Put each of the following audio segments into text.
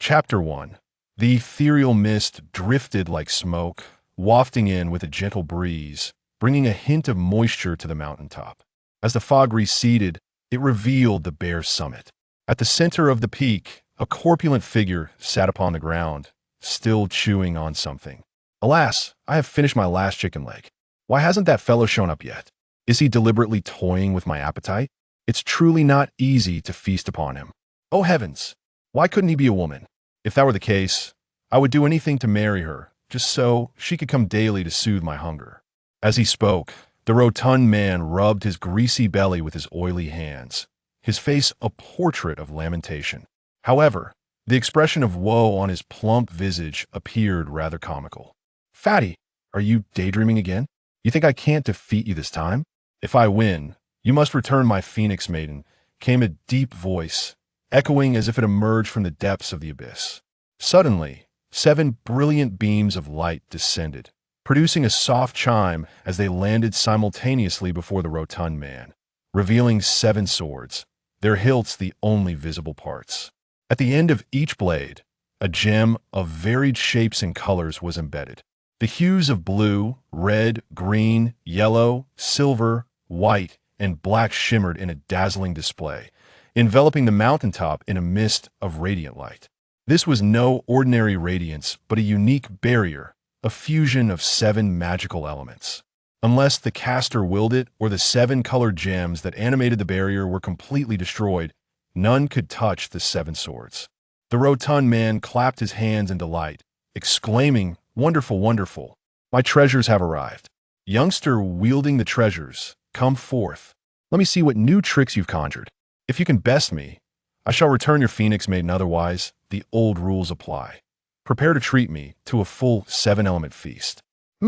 Chapter 1. The ethereal mist drifted like smoke, wafting in with a gentle breeze, bringing a hint of moisture to the mountaintop. As the fog receded, it revealed the bare summit. At the center of the peak, a corpulent figure sat upon the ground, still chewing on something. Alas, I have finished my last chicken leg. Why hasn't that fellow shown up yet? Is he deliberately toying with my appetite? It's truly not easy to feast upon him. Oh heavens! Why couldn't he be a woman? If that were the case, I would do anything to marry her, just so she could come daily to soothe my hunger. As he spoke, the rotund man rubbed his greasy belly with his oily hands, his face a portrait of lamentation. However, the expression of woe on his plump visage appeared rather comical. Fatty, are you daydreaming again? You think I can't defeat you this time? If I win, you must return my phoenix maiden, came a deep voice, echoing as if it emerged from the depths of the abyss. Suddenly, 7 brilliant beams of light descended, producing a soft chime as they landed simultaneously before the rotund man, revealing 7 swords, their hilts the only visible parts. At the end of each blade, a gem of varied shapes and colors was embedded. The hues of blue, red, green, yellow, silver, white, and black shimmered in a dazzling display, enveloping the mountaintop in a mist of radiant light. This was no ordinary radiance, but a unique barrier, a fusion of 7 magical elements. Unless the caster willed it or the 7 colored gems that animated the barrier were completely destroyed, none could touch the 7 swords. The rotund man clapped his hands in delight, exclaiming, "Wonderful, wonderful! My treasures have arrived. Youngster wielding the treasures, come forth. Let me see what new tricks you've conjured. If you can best me, I shall return your phoenix maiden, otherwise, the old rules apply. Prepare to treat me to a full 7-element feast.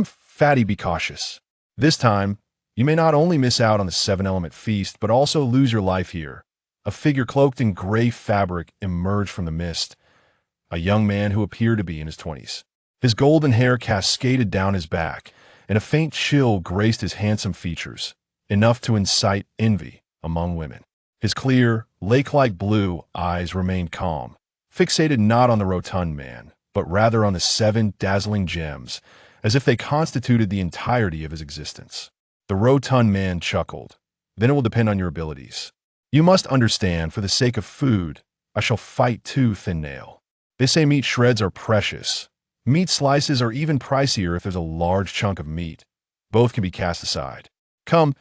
Fatty, be cautious. This time, you may not only miss out on the 7-element feast, but also lose your life here." A figure cloaked in gray fabric emerged from the mist, a young man who appeared to be in his 20s. His golden hair cascaded down his back, and a faint chill graced his handsome features, enough to incite envy among women. His clear, lake-like blue eyes remained calm, fixated not on the rotund man, but rather on the 7 dazzling gems, as if they constituted the entirety of his existence. The rotund man chuckled. "Then it will depend on your abilities. You must understand, for the sake of food, I shall fight tooth and nail. They say meat shreds are precious. Meat slices are even pricier if there's a large chunk of meat. Both can be cast aside. Come,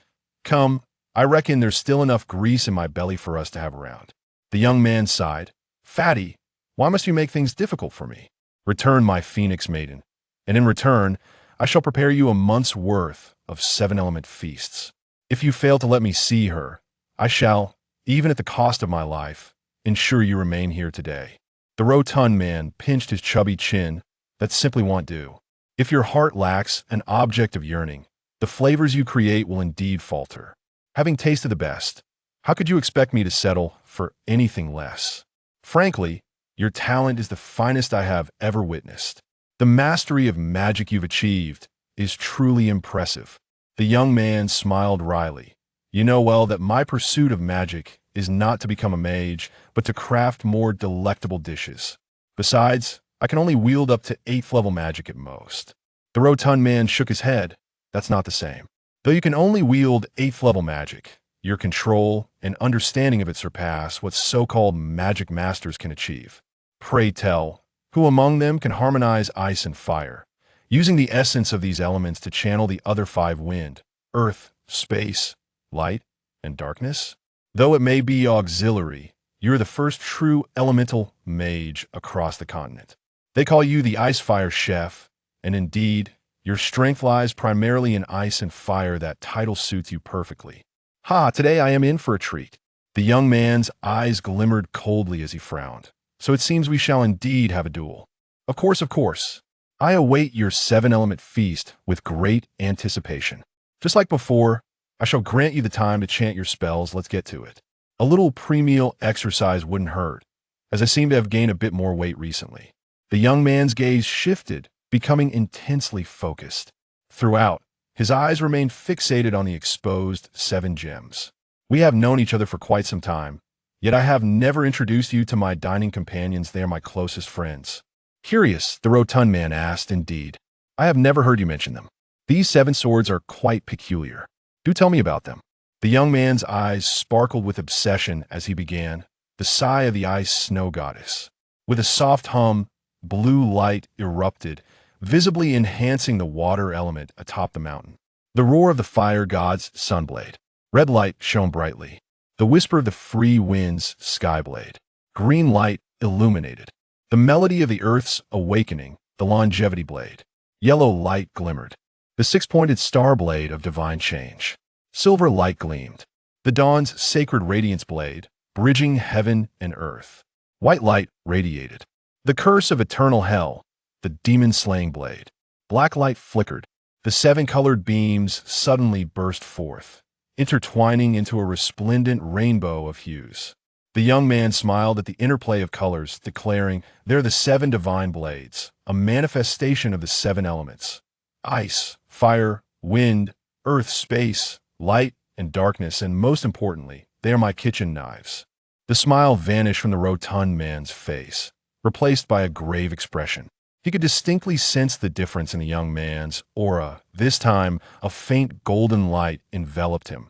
I reckon there's still enough grease in my belly for us to have around." The young man sighed. "Fatty, why must you make things difficult for me? Return my phoenix maiden, and in return, I shall prepare you a month's worth of 7-element feasts. If you fail to let me see her, I shall, even at the cost of my life, ensure you remain here today." The rotund man pinched his chubby chin. "That simply won't do. If your heart lacks an object of yearning, the flavors you create will indeed falter. Having tasted the best, how could you expect me to settle for anything less? Frankly, your talent is the finest I have ever witnessed. The mastery of magic you've achieved is truly impressive." The young man smiled wryly. "You know well that my pursuit of magic is not to become a mage, but to craft more delectable dishes. Besides, I can only wield up to 8th level magic at most." The rotund man shook his head. "That's not the same. Though you can only wield 8th level magic, your control and understanding of it surpass what so-called magic masters can achieve. Pray tell, who among them can harmonize ice and fire, using the essence of these elements to channel the other 5 wind, earth, space, light, and darkness? Though it may be auxiliary, you're the first true elemental mage across the continent. They call you the Ice-Fire Chef, and indeed, your strength lies primarily in ice and fire. That title suits you perfectly. Ha, today I am in for a treat." The young man's eyes glimmered coldly as he frowned. "So it seems we shall indeed have a duel. Of course. I await your 7-element feast with great anticipation. Just like before, I shall grant you the time to chant your spells. Let's get to it. A little pre-meal exercise wouldn't hurt, as I seem to have gained a bit more weight recently." The young man's gaze shifted, becoming intensely focused. Throughout, his eyes remained fixated on the exposed 7 gems. "We have known each other for quite some time, Yet I have never introduced you to my dining companions. They are my closest friends. Curious, the rotund man asked. Indeed, I have never heard you mention them. These 7 swords are quite peculiar. Do tell me about them. The young man's eyes sparkled with obsession as he began. The sigh of the ice snow goddess. With a soft hum, blue light erupted, visibly enhancing the water element atop the mountain. The roar of the fire god's Sun Blade. Red light shone brightly. The whisper of the free wind's Sky Blade. Green light illuminated. The melody of the earth's awakening, the Longevity Blade. Yellow light glimmered. The 6-pointed Star Blade of divine change. Silver light gleamed. The dawn's sacred radiance blade, bridging heaven and earth. White light radiated. The curse of eternal hell, the demon-slaying blade. Black light flickered. The 7-colored beams suddenly burst forth, intertwining into a resplendent rainbow of hues. The young man smiled at the interplay of colors, declaring, "They're the 7 divine blades, a manifestation of the 7 elements. Ice, fire, wind, earth, space, light, and darkness, and most importantly, they are my kitchen knives." The smile vanished from the rotund man's face, replaced by a grave expression. He could distinctly sense the difference in the young man's aura. This time, a faint golden light enveloped him,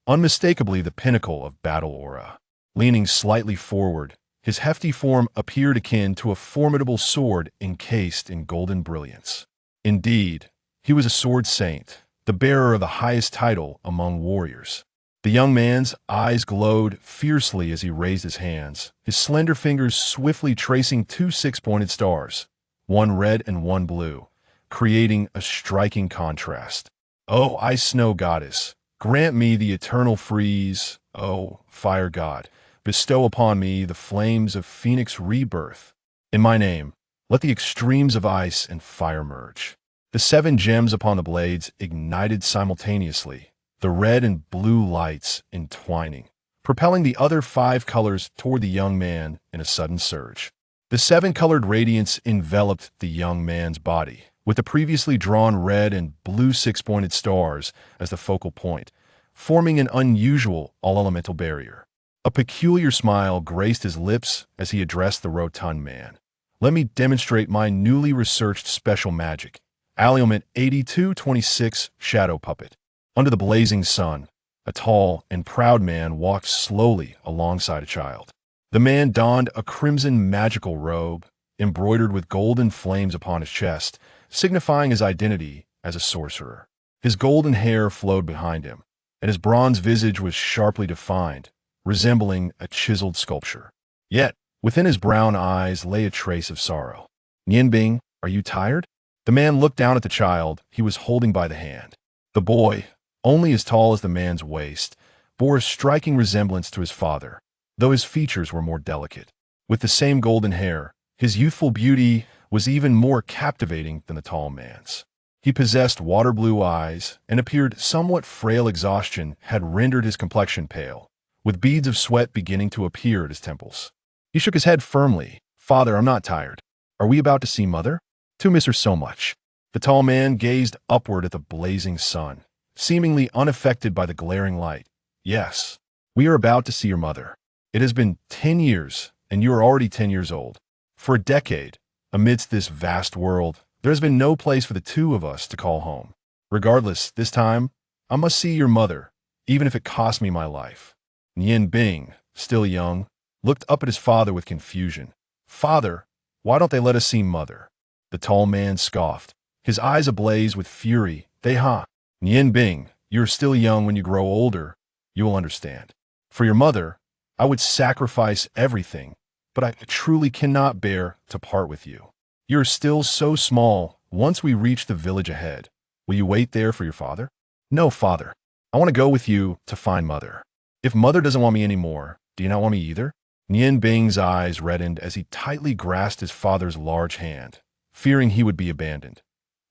unmistakably the pinnacle of battle aura. Leaning slightly forward, his hefty form appeared akin to a formidable sword encased in golden brilliance. Indeed, he was a sword saint, the bearer of the highest title among warriors. The young man's eyes glowed fiercely as he raised his hands, his slender fingers swiftly tracing 2 6-pointed stars, one red and one blue, creating a striking contrast. "Oh, ice snow goddess, grant me the eternal freeze. Oh, fire god, bestow upon me the flames of phoenix rebirth. In my name, let the extremes of ice and fire merge." The 7 gems upon the blades ignited simultaneously, the red and blue lights entwining, propelling the other 5 colors toward the young man in a sudden surge. The 7-colored radiance enveloped the young man's body, with the previously drawn red and blue 6-pointed stars as the focal point, forming an unusual all-elemental barrier. A peculiar smile graced his lips as he addressed the rotund man. "Let me demonstrate my newly researched special magic. Element 8226 Shadow Puppet." Under the blazing sun, a tall and proud man walked slowly alongside a child. The man donned a crimson magical robe, embroidered with golden flames upon his chest, signifying his identity as a sorcerer. His golden hair flowed behind him, and his bronze visage was sharply defined, resembling a chiseled sculpture. Yet, within his brown eyes lay a trace of sorrow. "Nianbing, are you tired?" The man looked down at the child he was holding by the hand. The boy, only as tall as the man's waist, bore a striking resemblance to his father, though his features were more delicate. With the same golden hair, his youthful beauty was even more captivating than the tall man's. He possessed water-blue eyes and appeared somewhat frail. Exhaustion had rendered his complexion pale, with beads of sweat beginning to appear at his temples. He shook his head firmly. "Father, I'm not tired. Are we about to see Mother? To miss her so much." The tall man gazed upward at the blazing sun, seemingly unaffected by the glaring light. "Yes, we are about to see your mother. It has been 10 years, and you are already 10 years old. For a decade, amidst this vast world, there has been no place for the 2 of us to call home. Regardless, this time, I must see your mother, even if it costs me my life." Nianbing, still young, looked up at his father with confusion. "Father, why don't they let us see Mother?" The tall man scoffed, his eyes ablaze with fury. Nianbing, you're still young. When you grow older, you will understand. For your mother, I would sacrifice everything, but I truly cannot bear to part with you. You're still so small. Once we reach the village ahead, will you wait there for your father?" "No, father. I want to go with you to find Mother." "If Mother doesn't want me anymore, do you not want me either?" Nianbing's eyes reddened as he tightly grasped his father's large hand, fearing he would be abandoned.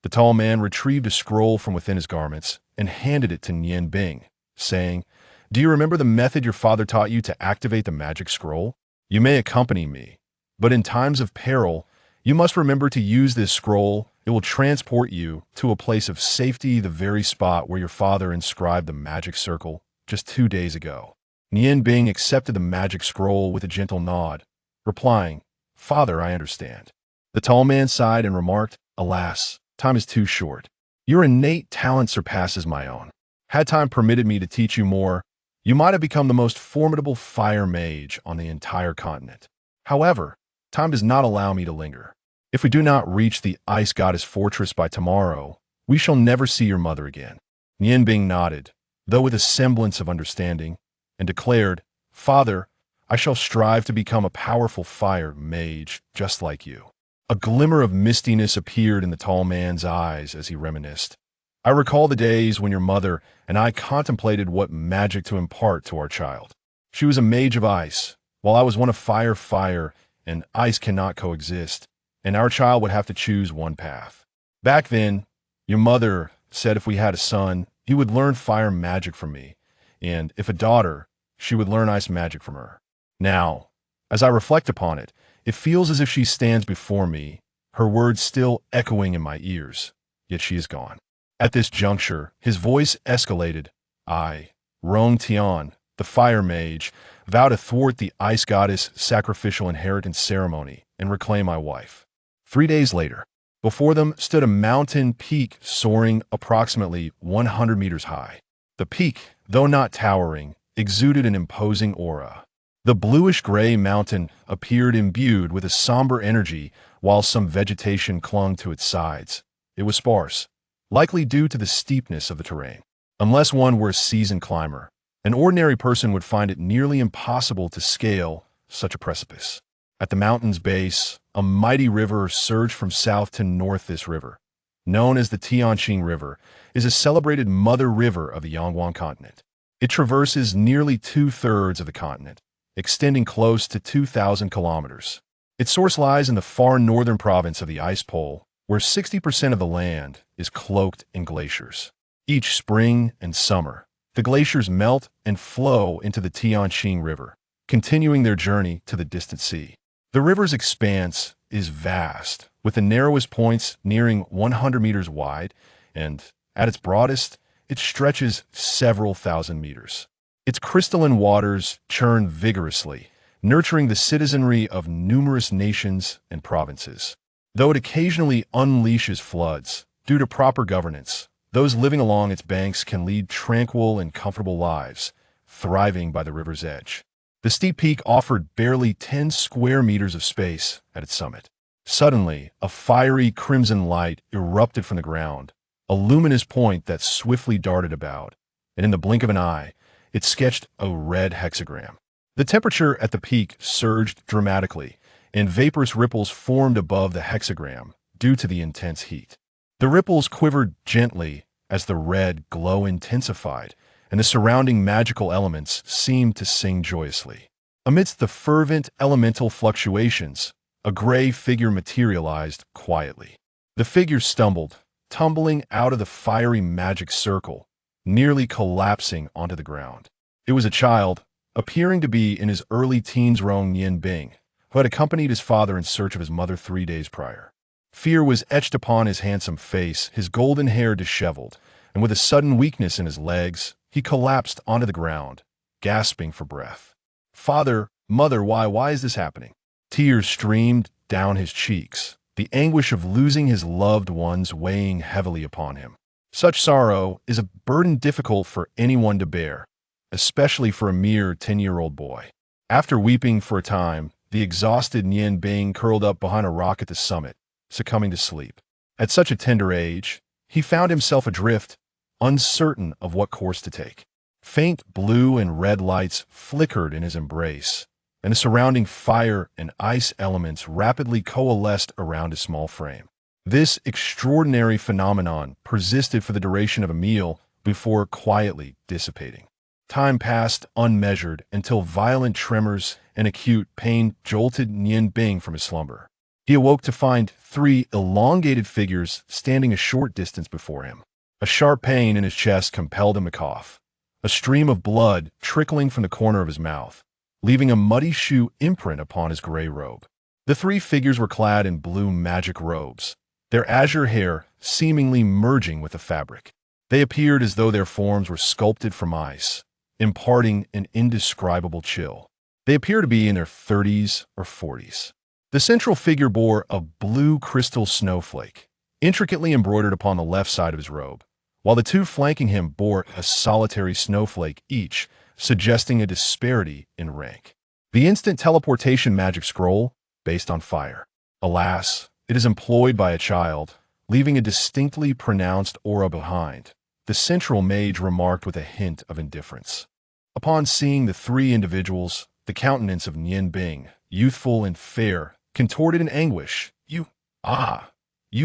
The tall man retrieved a scroll from within his garments and handed it to Nianbing, saying, "Do you remember the method your father taught you to activate the magic scroll? You may accompany me, but in times of peril, you must remember to use this scroll. It will transport you to a place of safety, the very spot where your father inscribed the magic circle just 2 days ago." Nian Bing accepted the magic scroll with a gentle nod, replying, "Father, I understand." The tall man sighed and remarked, "Alas, time is too short. Your innate talent surpasses my own. Had time permitted me to teach you more, you might have become the most formidable fire mage on the entire continent. However, time does not allow me to linger. If we do not reach the Ice Goddess Fortress by tomorrow, we shall never see your mother again." Nian Bing nodded, though with a semblance of understanding, and declared, "Father, I shall strive to become a powerful fire mage just like you." A glimmer of mistiness appeared in the tall man's eyes as he reminisced. "I recall the days when your mother and I contemplated what magic to impart to our child. She was a mage of ice, while I was one of fire, and ice cannot coexist, and our child would have to choose one path. Back then, your mother said if we had a son, he would learn fire magic from me, and if a daughter, she would learn ice magic from her. Now, as I reflect upon it, it feels as if she stands before me, her words still echoing in my ears, yet she is gone." At this juncture, his voice escalated. "I, Rong Tian, the fire mage, vow to thwart the ice goddess sacrificial inheritance ceremony and reclaim my wife." 3 days later, before them stood a mountain peak soaring approximately 100 meters high. The peak, though not towering, exuded an imposing aura. The bluish-gray mountain appeared imbued with a somber energy, while some vegetation clung to its sides. It was sparse, likely due to the steepness of the terrain. Unless one were a seasoned climber, an ordinary person would find it nearly impossible to scale such a precipice. At the mountain's base, a mighty river surged from south to north. This river, known as the Tianqing River, is a celebrated mother river of the Yangguan continent. It traverses nearly two-thirds of the continent, extending close to 2,000 kilometers. Its source lies in the far northern province of the Ice Pole, where 60% of the land is cloaked in glaciers. Each spring and summer, the glaciers melt and flow into the Tianqing River, continuing their journey to the distant sea. The river's expanse is vast, with the narrowest points nearing 100 meters wide, and at its broadest, it stretches several thousand meters. Its crystalline waters churn vigorously, nurturing the citizenry of numerous nations and provinces. Though it occasionally unleashes floods, due to proper governance, those living along its banks can lead tranquil and comfortable lives, thriving by the river's edge. The steep peak offered barely 10 square meters of space at its summit. Suddenly, a fiery crimson light erupted from the ground, a luminous point that swiftly darted about, and in the blink of an eye, it sketched a red hexagram. The temperature at the peak surged dramatically, and vaporous ripples formed above the hexagram due to the intense heat. The ripples quivered gently as the red glow intensified, and the surrounding magical elements seemed to sing joyously. Amidst the fervent elemental fluctuations, a gray figure materialized quietly. The figure stumbled, tumbling out of the fiery magic circle, nearly collapsing onto the ground. It was a child, appearing to be in his early teens. Rong Nian Bing, who had accompanied his father in search of his mother 3 days prior. Fear was etched upon his handsome face, his golden hair disheveled, and with a sudden weakness in his legs, he collapsed onto the ground, gasping for breath. "Father, mother, why is this happening?" Tears streamed down his cheeks, the anguish of losing his loved ones weighing heavily upon him. Such sorrow is a burden difficult for anyone to bear, especially for a mere 10-year-old boy. After weeping for a time, the exhausted Nian Bing curled up behind a rock at the summit, succumbing to sleep. At such a tender age, he found himself adrift, uncertain of what course to take. Faint blue and red lights flickered in his embrace, and the surrounding fire and ice elements rapidly coalesced around his small frame. This extraordinary phenomenon persisted for the duration of a meal before quietly dissipating. Time passed unmeasured until violent tremors and acute pain jolted Nian Bing from his slumber. He awoke to find 3 elongated figures standing a short distance before him. A sharp pain in his chest compelled him to cough, a stream of blood trickling from the corner of his mouth, leaving a muddy shoe imprint upon his gray robe. The 3 figures were clad in blue magic robes, their azure hair seemingly merging with the fabric. They appeared as though their forms were sculpted from ice, imparting an indescribable chill. They appear to be in their 30s or 40s. The central figure bore a blue crystal snowflake, intricately embroidered upon the left side of his robe, while the two flanking him bore a solitary snowflake each, suggesting a disparity in rank. The instant teleportation magic scroll, based on fire. Alas, it is employed by a child, leaving a distinctly pronounced aura behind, the central mage remarked with a hint of indifference. Upon seeing the three individuals, the countenance of Nian Bing, youthful and fair, contorted in anguish. You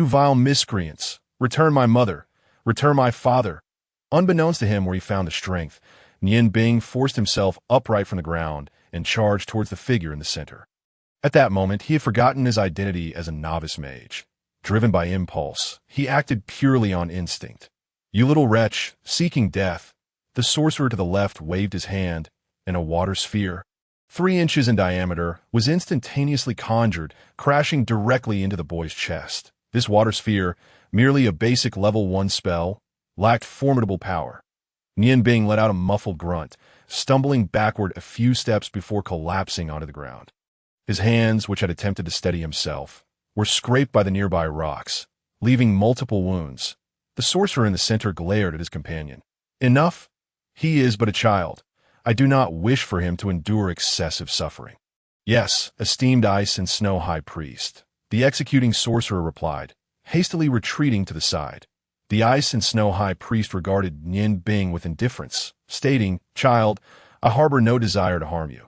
vile miscreants! Return my mother! Return my father! Unbeknownst to him where he found the strength, Nian Bing forced himself upright from the ground and charged towards the figure in the center. At that moment, he had forgotten his identity as a novice mage. Driven by impulse, he acted purely on instinct. You little wretch, seeking death! The sorcerer to the left waved his hand, and a water sphere, 3 inches in diameter, was instantaneously conjured, crashing directly into the boy's chest. This water sphere, merely a basic level 1 spell, lacked formidable power. Nian Bing let out a muffled grunt, stumbling backward a few steps before collapsing onto the ground. His hands, which had attempted to steady himself, were scraped by the nearby rocks, leaving multiple wounds. The sorcerer in the center glared at his companion. Enough? He is but a child. I do not wish for him to endure excessive suffering. Yes, esteemed Ice and Snow High Priest, the executing sorcerer replied, hastily retreating to the side. The Ice and Snow High Priest regarded Nian Bing with indifference, stating, Child, I harbor no desire to harm you.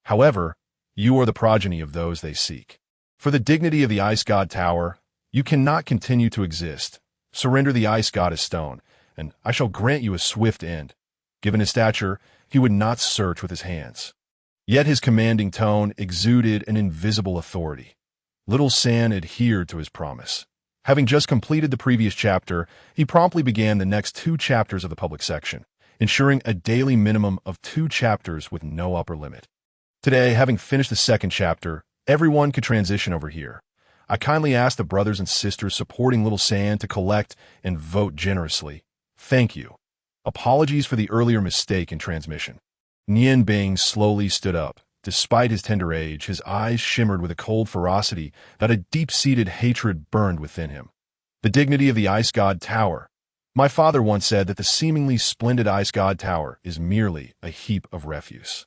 However, you are the progeny of those they seek. For the dignity of the Ice God Tower, you cannot continue to exist. Surrender the Ice Goddess Stone, and I shall grant you a swift end. Given his stature, he would not search with his hands. Yet his commanding tone exuded an invisible authority. Little San adhered to his promise. Having just completed the previous chapter, he promptly began the next 2 chapters of the public section, ensuring a daily minimum of 2 chapters with no upper limit. Today, having finished the 2nd chapter, everyone could transition over here. I kindly ask the brothers and sisters supporting Little San to collect and vote generously. Thank you. Apologies for the earlier mistake in transmission. Nian Bing slowly stood up. Despite his tender age, his eyes shimmered with a cold ferocity that a deep-seated hatred burned within him. The dignity of the Ice God Tower. My father once said that the seemingly splendid Ice God Tower is merely a heap of refuse.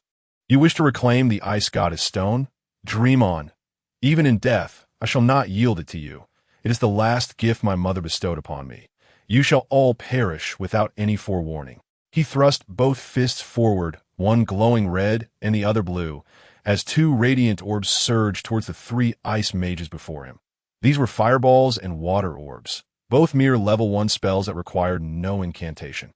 You wish to reclaim the Ice Goddess Stone? Dream on. Even in death, I shall not yield it to you. It is the last gift my mother bestowed upon me. You shall all perish without any forewarning. He thrust both fists forward, one glowing red and the other blue, as 2 radiant orbs surged towards the 3 ice mages before him. These were fireballs and water orbs, both mere level 1 spells that required no incantation.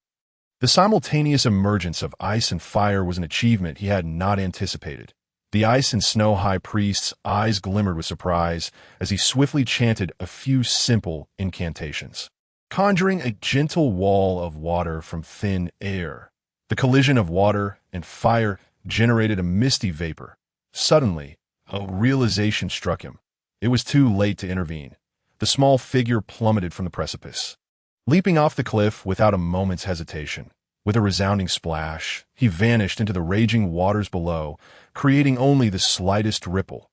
The simultaneous emergence of ice and fire was an achievement he had not anticipated. The Ice and Snow High Priest's eyes glimmered with surprise as he swiftly chanted a few simple incantations, conjuring a gentle wall of water from thin air. The collision of water and fire generated a misty vapor. Suddenly, a realization struck him. It was too late to intervene. The small figure plummeted from the precipice, leaping off the cliff without a moment's hesitation. With a resounding splash, he vanished into the raging waters below, creating only the slightest ripple.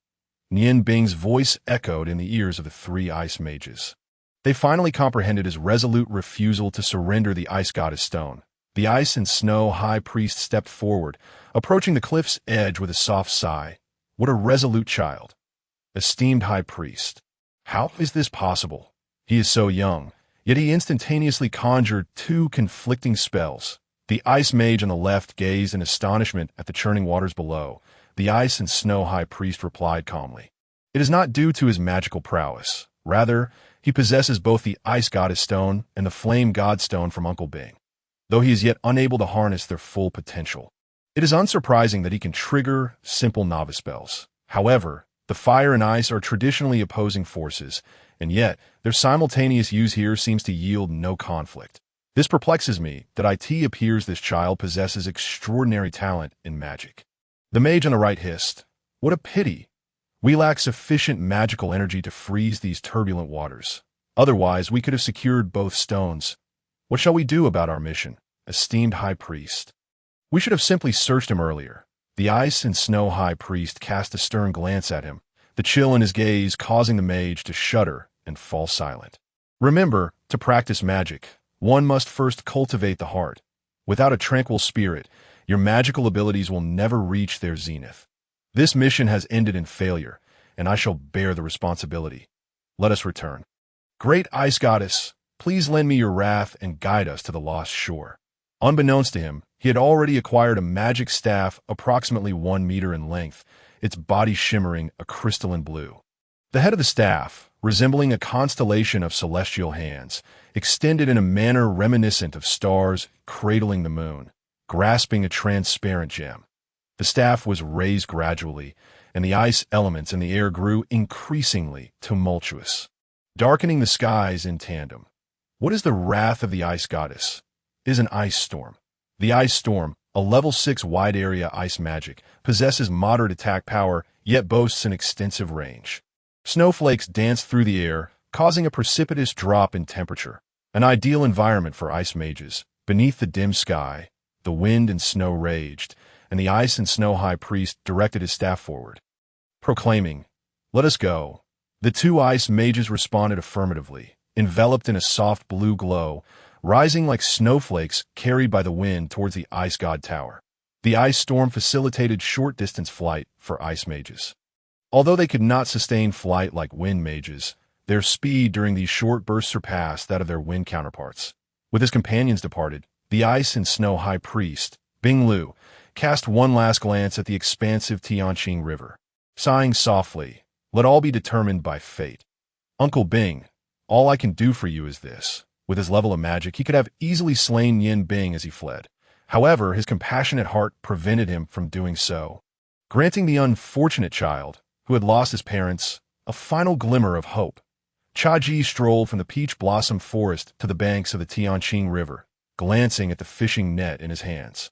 Nian Bing's voice echoed in the ears of the 3 ice mages. They finally comprehended his resolute refusal to surrender the Ice Goddess Stone. The Ice and Snow High Priest stepped forward, approaching the cliff's edge with a soft sigh. What a resolute child. Esteemed High Priest, how is this possible? He is so young, yet he instantaneously conjured 2 conflicting spells. The Ice Mage on the left gazed in astonishment at the churning waters below. The Ice and Snow High Priest replied calmly. It is not due to his magical prowess. Rather, he possesses both the Ice Goddess Stone and the Flame God Stone from Uncle Bing, though he is yet unable to harness their full potential. It is unsurprising that he can trigger simple novice spells. However, the fire and ice are traditionally opposing forces, and yet their simultaneous use here seems to yield no conflict. This perplexes me that it appears this child possesses extraordinary talent in magic. The mage on the right hissed, What a pity! We lack sufficient magical energy to freeze these turbulent waters. Otherwise, we could have secured both stones. What shall we do about our mission, esteemed High Priest? We should have simply searched him earlier. The ice and snow high priest cast a stern glance at him, the chill in his gaze causing the mage to shudder and fall silent. Remember, to practice magic, one must first cultivate the heart. Without a tranquil spirit, your magical abilities will never reach their zenith. This mission has ended in failure, and I shall bear the responsibility. Let us return. Great ice goddess, please lend me your wrath and guide us to the lost shore. Unbeknownst to him, he had already acquired a magic staff approximately 1 meter in length, its body shimmering a crystalline blue. The head of the staff, resembling a constellation of celestial hands, extended in a manner reminiscent of stars cradling the moon, grasping a transparent gem. The staff was raised gradually, and the ice elements in the air grew increasingly tumultuous, darkening the skies in tandem. What is the wrath of the ice goddess? It is an ice storm. The ice storm, a level 6 wide area ice magic, possesses moderate attack power, yet boasts an extensive range. Snowflakes dance through the air, causing a precipitous drop in temperature. An ideal environment for ice mages. Beneath the dim sky, the wind and snow raged, and the ice and snow high priest directed his staff forward, proclaiming, "Let us go." The two ice mages responded affirmatively, enveloped in a soft blue glow, rising like snowflakes carried by the wind towards the ice god tower. The ice storm facilitated short-distance flight for ice mages. Although they could not sustain flight like wind mages, their speed during these short bursts surpassed that of their wind counterparts. With his companions departed, the ice and snow high priest, Bing Lu, cast one last glance at the expansive Tianqing River. Sighing softly, "Let all be determined by fate. Uncle Bing, all I can do for you is this." With his level of magic, he could have easily slain Yin Bing as he fled. However, his compassionate heart prevented him from doing so, granting the unfortunate child, who had lost his parents, a final glimmer of hope. Xuanji strolled from the peach blossom forest to the banks of the Tianqing River, glancing at the fishing net in his hands.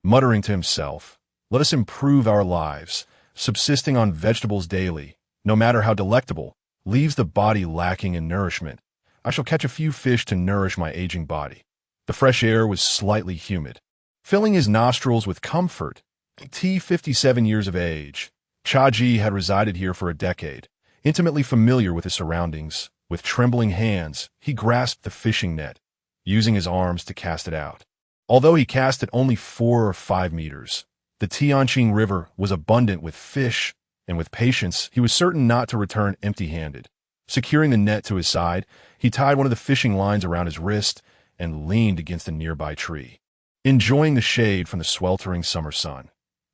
Muttering to himself, "Let us improve our lives. Subsisting on vegetables daily, no matter how delectable, leaves the body lacking in nourishment. I shall catch a few fish to nourish my aging body." The fresh air was slightly humid, filling his nostrils with comfort. T 57 years of age, Xuanji had resided here for a decade. Intimately familiar with his surroundings, with trembling hands, he grasped the fishing net, using his arms to cast it out. Although he cast it only 4 or 5 meters, the Tianqing River was abundant with fish, and with patience, he was certain not to return empty-handed. Securing the net to his side, he tied one of the fishing lines around his wrist and leaned against a nearby tree, enjoying the shade from the sweltering summer sun.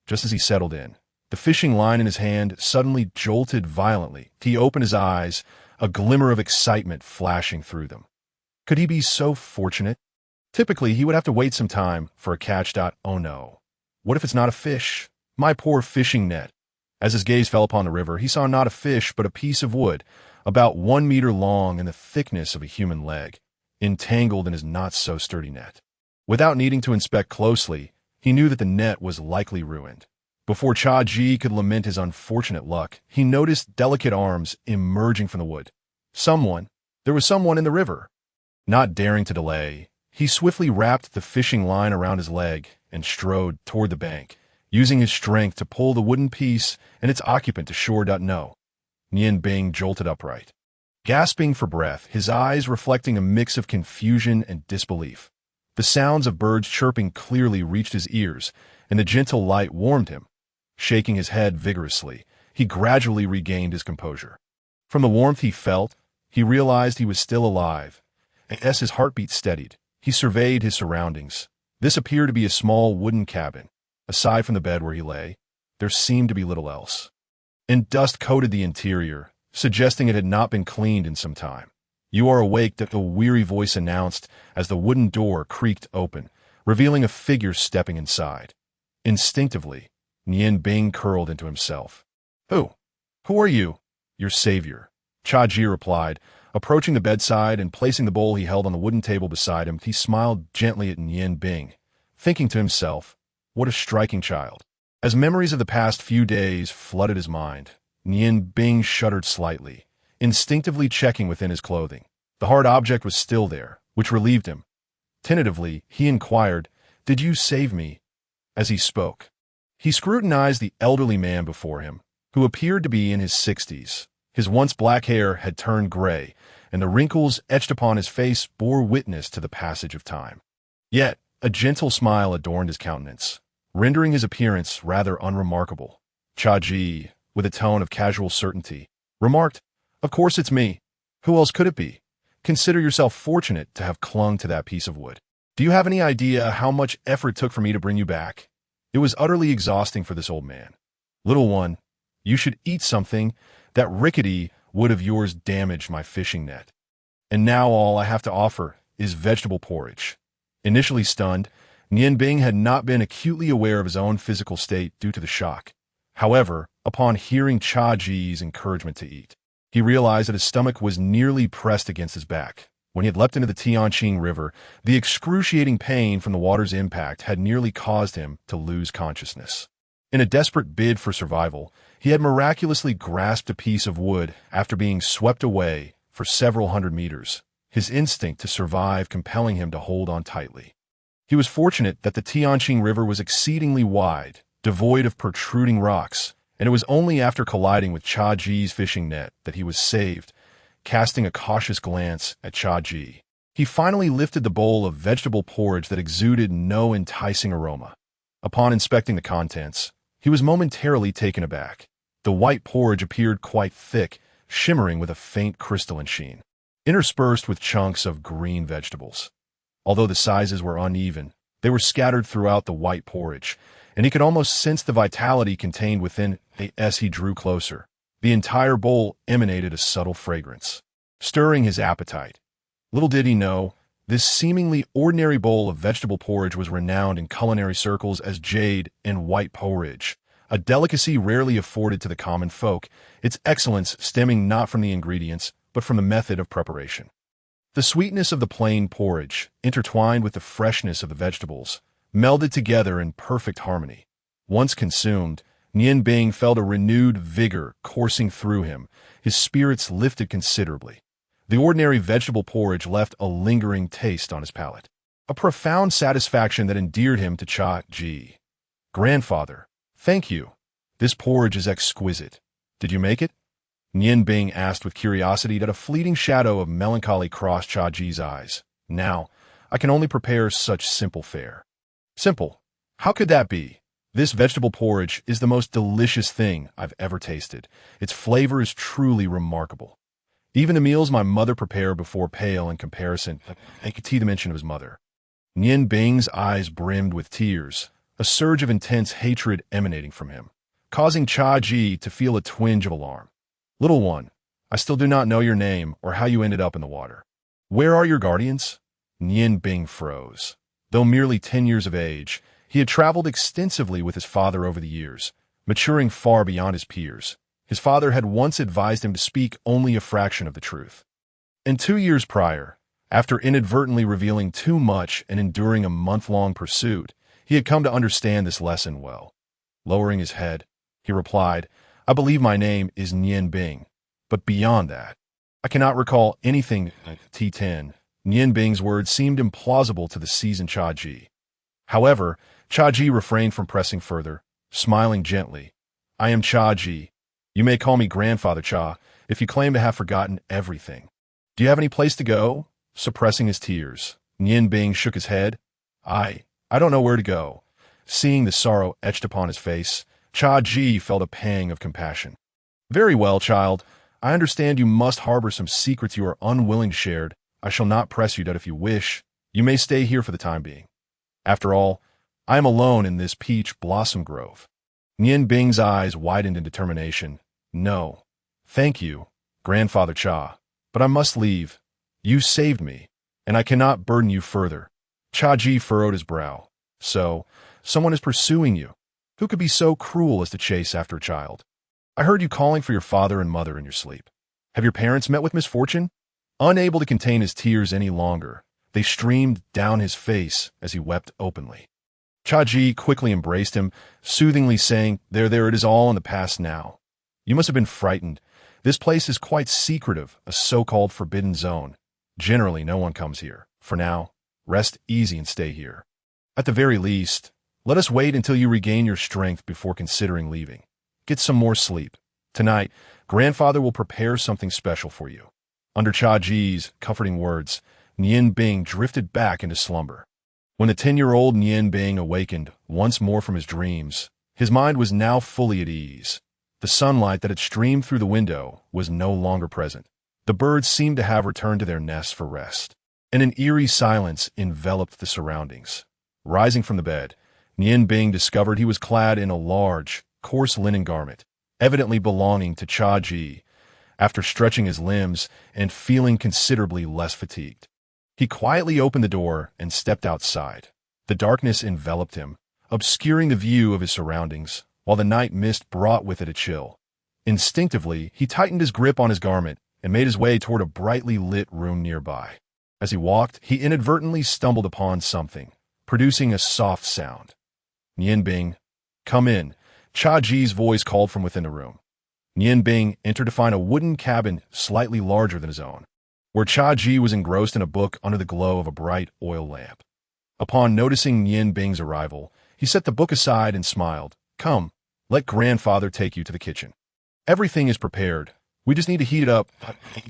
Just as he settled in, the fishing line in his hand suddenly jolted violently. He opened his eyes, a glimmer of excitement flashing through them. Could he be so fortunate? Typically, he would have to wait some time for a catch. Oh no. What if it's not a fish? My poor fishing net. As his gaze fell upon the river, he saw not a fish but a piece of wood, about 1 meter long and the thickness of a human leg, entangled in his not-so-sturdy net. Without needing to inspect closely, he knew that the net was likely ruined. Before Xuanji could lament his unfortunate luck, he noticed delicate arms emerging from the wood. There was someone in the river. Not daring to delay, he swiftly wrapped the fishing line around his leg and strode toward the bank, using his strength to pull the wooden piece and its occupant to shore. No. Yin Bing jolted upright, gasping for breath, his eyes reflecting a mix of confusion and disbelief. The sounds of birds chirping clearly reached his ears, and the gentle light warmed him. Shaking his head vigorously, he gradually regained his composure. From the warmth he felt, he realized he was still alive, and as his heartbeat steadied, he surveyed his surroundings. This appeared to be a small wooden cabin. Aside from the bed where he lay, there seemed to be little else. And dust coated the interior, suggesting it had not been cleaned in some time. "You are awake," a weary voice announced as the wooden door creaked open, revealing a figure stepping inside. Instinctively, Yin Bing curled into himself. Who are you?" "Your savior," Xuanji replied, approaching the bedside and placing the bowl he held on the wooden table beside him. He smiled gently at Yin Bing, thinking to himself, what a striking child. As memories of the past few days flooded his mind, Yin Bing shuddered slightly, instinctively checking within his clothing. The hard object was still there, which relieved him. Tentatively, he inquired, "Did you save me?" As he spoke, he scrutinized the elderly man before him, who appeared to be in his 60s. His once black hair had turned gray, and the wrinkles etched upon his face bore witness to the passage of time. Yet, a gentle smile adorned his countenance, rendering his appearance rather unremarkable. Xuanji, with a tone of casual certainty, remarked, "Of course it's me. Who else could it be? Consider yourself fortunate to have clung to that piece of wood. Do you have any idea how much effort it took for me to bring you back?" It was utterly exhausting for this old man. "Little one, you should eat something. That rickety wood of yours damaged my fishing net. And now all I have to offer is vegetable porridge." Initially stunned, Nian Bing had not been acutely aware of his own physical state due to the shock. However, upon hearing Xuanji's encouragement to eat, he realized that his stomach was nearly pressed against his back. When he had leapt into the Changsheng River, the excruciating pain from the water's impact had nearly caused him to lose consciousness. In a desperate bid for survival, he had miraculously grasped a piece of wood after being swept away for several hundred meters, his instinct to survive compelling him to hold on tightly. He was fortunate that the Tianqing River was exceedingly wide, devoid of protruding rocks, and it was only after colliding with Xuanji's fishing net that he was saved. Casting a cautious glance at Xuanji, he finally lifted the bowl of vegetable porridge that exuded no enticing aroma. Upon inspecting the contents, he was momentarily taken aback. The white porridge appeared quite thick, shimmering with a faint crystalline sheen, interspersed with chunks of green vegetables. Although the sizes were uneven, they were scattered throughout the white porridge, and he could almost sense the vitality contained within it as he drew closer. The entire bowl emanated a subtle fragrance, stirring his appetite. Little did he know, this seemingly ordinary bowl of vegetable porridge was renowned in culinary circles as jade and white porridge, a delicacy rarely afforded to the common folk, its excellence stemming not from the ingredients, but from the method of preparation. The sweetness of the plain porridge, intertwined with the freshness of the vegetables, melded together in perfect harmony. Once consumed, Nian Bing felt a renewed vigor coursing through him, his spirits lifted considerably. The ordinary vegetable porridge left a lingering taste on his palate, a profound satisfaction that endeared him to Xuanji. "Grandfather, thank you. This porridge is exquisite. Did you make it?" Nian Bing asked with curiosity that a fleeting shadow of melancholy crossed Xuanji's eyes. "Now, I can only prepare such simple fare." "Simple? How could that be? This vegetable porridge is the most delicious thing I've ever tasted. Its flavor is truly remarkable. Even the meals my mother prepared before pale in comparison." I could see the mention of his mother. Nian Bing's eyes brimmed with tears, a surge of intense hatred emanating from him, causing Xuanji to feel a twinge of alarm. "Little one, I still do not know your name or how you ended up in the water. Where are your guardians?" Nian Bing froze. Though merely 10 years of age, he had traveled extensively with his father over the years, maturing far beyond his peers. His father had once advised him to speak only a fraction of the truth. And 2 years prior, after inadvertently revealing too much and enduring a month-long pursuit, he had come to understand this lesson well. Lowering his head, he replied, "I believe my name is Nian Bing, but beyond that, I cannot recall anything." T10. Nian Bing's words seemed implausible to the seasoned Xuanji. However, Xuanji refrained from pressing further, smiling gently. "I am Xuanji. You may call me Grandfather Xia if you claim to have forgotten everything. Do you have any place to go?" Suppressing his tears, Nian Bing shook his head. I don't know where to go." Seeing the sorrow etched upon his face, Xuanji felt a pang of compassion. "Very well, child. I understand you must harbor some secrets you are unwilling to share. I shall not press you that if you wish, you may stay here for the time being. After all, I am alone in this peach blossom grove." Nian Bing's eyes widened in determination. "No, thank you, Grandfather Xia, but I must leave. You saved me, and I cannot burden you further." Xuanji furrowed his brow. "So, someone is pursuing you. Who could be so cruel as to chase after a child? I heard you calling for your father and mother in your sleep. Have your parents met with misfortune?" Unable to contain his tears any longer, they streamed down his face as he wept openly. Xuanji quickly embraced him, soothingly saying, There, it is all in the past now. You must have been frightened. This place is quite secretive, a so-called forbidden zone. Generally, no one comes here. For now, rest easy and stay here. At the very least, Let us wait until you regain your strength before considering leaving. Get some more sleep. Tonight, grandfather will prepare something special for you." Under Chaji's comforting words, Nian Bing drifted back into slumber. When the 10-year-old Nian Bing awakened once more from his dreams, his mind was now fully at ease. The sunlight that had streamed through the window was no longer present. The birds seemed to have returned to their nests for rest, and an eerie silence enveloped the surroundings. Rising from the bed, Nian Bing discovered he was clad in a large, coarse linen garment, evidently belonging to Chaji. After stretching his limbs and feeling considerably less fatigued, he quietly opened the door and stepped outside. The darkness enveloped him, obscuring the view of his surroundings, while the night mist brought with it a chill. Instinctively, he tightened his grip on his garment and made his way toward a brightly lit room nearby. As he walked, he inadvertently stumbled upon something, producing a soft sound. "Nian Bing, come in," Chaji's voice called from within the room. Nian Bing entered to find a wooden cabin slightly larger than his own, where Chaji was engrossed in a book under the glow of a bright oil lamp. Upon noticing Nian Bing's arrival, he set the book aside and smiled. "Come, let grandfather take you to the kitchen. Everything is prepared. We just need to heat it up."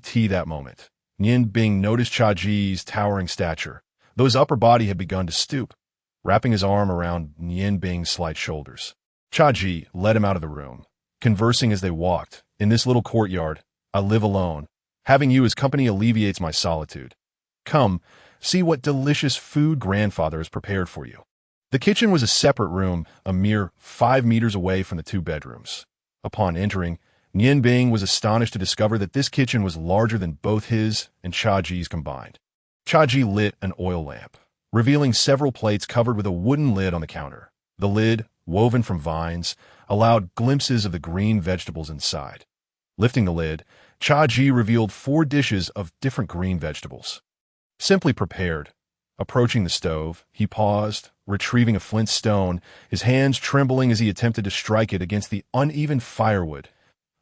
Tea that moment. Nian Bing noticed Chaji's towering stature, though his upper body had begun to stoop, wrapping his arm around Nian Bing's slight shoulders. Chaji led him out of the room, conversing as they walked. "In this little courtyard, I live alone. Having you as company alleviates my solitude. Come, see what delicious food grandfather has prepared for you." The kitchen was a separate room, a mere 5 meters away from the 2 bedrooms. Upon entering, Nian Bing was astonished to discover that this kitchen was larger than both his and Chaji's combined. Chaji lit an oil lamp, revealing several plates covered with a wooden lid on the counter. The lid, woven from vines, allowed glimpses of the green vegetables inside. Lifting the lid, Chaji revealed 4 dishes of different green vegetables, simply prepared. Approaching the stove, he paused, retrieving a flint stone, his hands trembling as he attempted to strike it against the uneven firewood.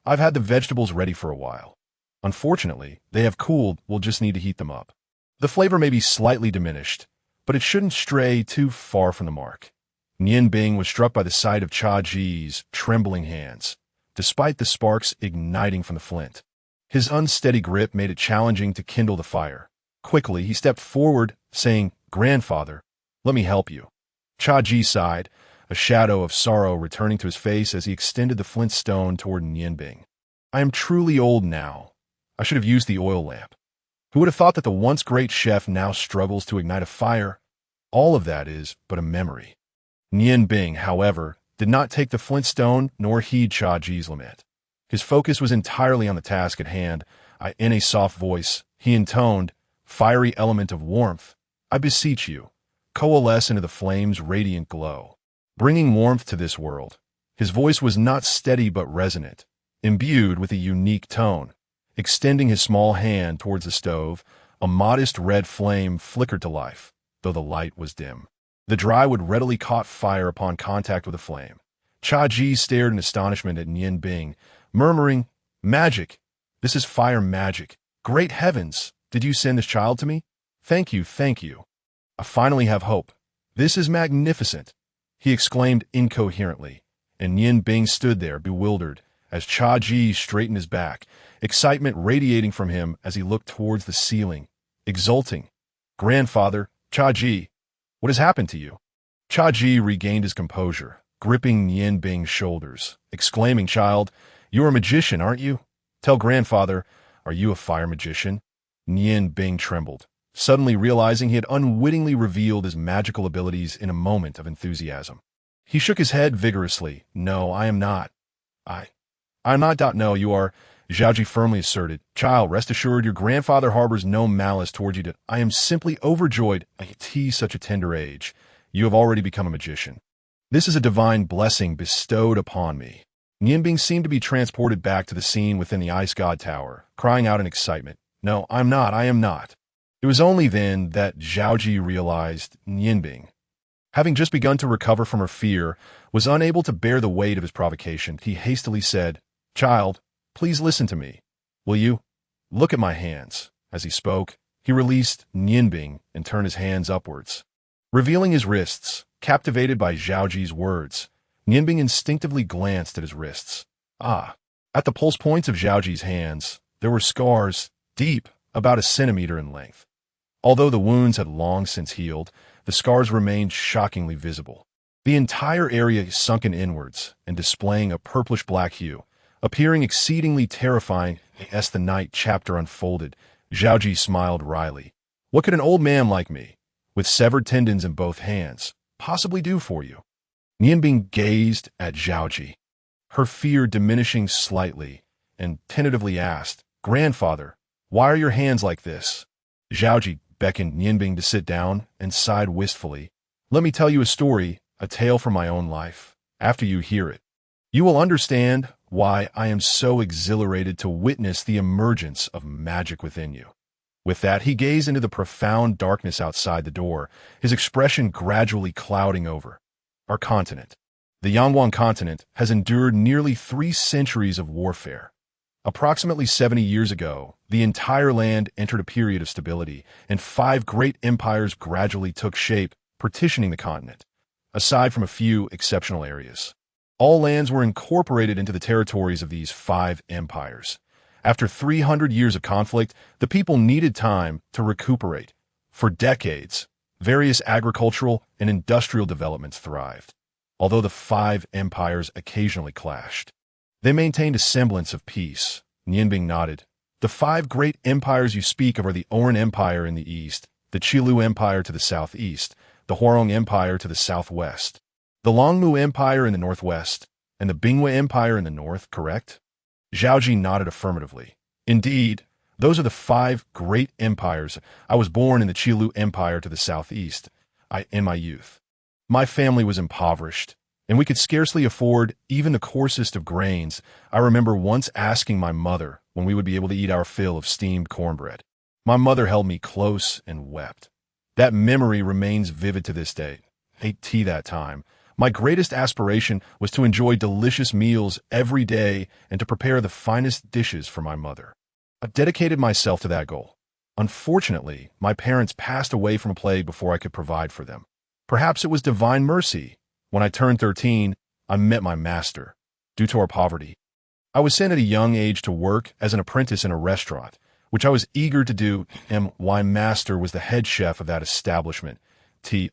"I've had the vegetables ready for a while. Unfortunately, they have cooled. We'll just need to heat them up. The flavor may be slightly diminished, but it shouldn't stray too far from the mark." Nian Bing was struck by the sight of Chaji's trembling hands, despite the sparks igniting from the flint. His unsteady grip made it challenging to kindle the fire. Quickly, he stepped forward, saying, "Grandfather, let me help you." Chaji sighed, a shadow of sorrow returning to his face as he extended the flint stone toward Nian Bing. "I am truly old now. I should have used the oil lamp. Who would have thought that the once great chef now struggles to ignite a fire? All of that is but a memory." Nian Bing, however, did not take the flint stone nor heed Chaji's lament. His focus was entirely on the task at hand. In a soft voice, he intoned, "Fiery element of warmth, I beseech you, coalesce into the flame's radiant glow, bringing warmth to this world." His voice was not steady but resonant, imbued with a unique tone. Extending his small hand towards the stove, a modest red flame flickered to life, though the light was dim. The dry wood readily caught fire upon contact with the flame. Chaji stared in astonishment at Nian Bing, murmuring, "Magic! This is fire magic! Great heavens! Did you send this child to me? Thank you, thank you. I finally have hope. This is magnificent!" he exclaimed incoherently, and Nian Bing stood there bewildered as Chaji straightened his back, excitement radiating from him as he looked towards the ceiling, exulting. "Grandfather, Chaji, what has happened to you?" Chaji regained his composure, gripping Nian Bing's shoulders, exclaiming, "Child, you're a magician, aren't you? Tell grandfather, are you a fire magician?" Nian Bing trembled, suddenly realizing he had unwittingly revealed his magical abilities in a moment of enthusiasm. He shook his head vigorously. "No, I am not. I'm not. No, you are," Zhaoji firmly asserted. "Child, rest assured your grandfather harbors no malice towards you. I am simply overjoyed at such a tender age. You have already become a magician. This is a divine blessing bestowed upon me." Nian Bing seemed to be transported back to the scene within the Ice God Tower, crying out in excitement, "No, I am not." It was only then that Zhaoji realized Nian Bing, having just begun to recover from her fear, was unable to bear the weight of his provocation. He hastily said, "Child, please listen to me. Will you? Look at my hands." As he spoke, he released Nian Bing and turned his hands upwards, revealing his wrists, Captivated by Zhaoji's words, Nianbing instinctively glanced at his wrists. Ah! At the pulse points of Zhaoji's hands, there were scars, deep, about a centimeter in length. Although the wounds had long since healed, the scars remained shockingly visible. The entire area sunken inwards and displaying a purplish-black hue, appearing exceedingly terrifying as the night chapter unfolded. Zhaoji smiled wryly. What could an old man like me, with severed tendons in both hands, possibly do for you? Nianbing gazed at Zhaoji, her fear diminishing slightly, and tentatively asked, Grandfather, why are your hands like this? Zhaoji beckoned Nianbing to sit down and sighed wistfully. Let me tell you a story, a tale from my own life. After you hear it, you will understand why I am so exhilarated to witness the emergence of magic within you. With that, he gazed into the profound darkness outside the door, his expression gradually clouding over. Our continent, the Yangwang continent, has endured nearly 3 centuries of warfare. Approximately 70 years ago, the entire land entered a period of stability, and 5 great empires gradually took shape, partitioning the continent. Aside from a few exceptional areas, all lands were incorporated into the territories of these 5 empires. After 300 years of conflict, the people needed time to recuperate. For decades, various agricultural and industrial developments thrived. Although the 5 empires occasionally clashed, they maintained a semblance of peace. Nianbing nodded. The 5 great empires you speak of are the Oran Empire in the east, the Qilu Empire to the southeast, the Huarong Empire to the southwest, the Longmu Empire in the northwest, and the Binghua Empire in the north, correct? Zhaoji nodded affirmatively. Indeed, those are the 5 great empires. I was born in the Qilu Empire to the southeast, in my youth. My family was impoverished, and we could scarcely afford even the coarsest of grains. I remember once asking my mother when we would be able to eat our fill of steamed cornbread. My mother held me close and wept. That memory remains vivid to this day. Ate tea that time. My greatest aspiration was to enjoy delicious meals every day and to prepare the finest dishes for my mother. I dedicated myself to that goal. Unfortunately, my parents passed away from a plague before I could provide for them. Perhaps it was divine mercy. When I turned 13, I met my master. Due to our poverty, I was sent at a young age to work as an apprentice in a restaurant, which I was eager to do, and my master was the head chef of that establishment.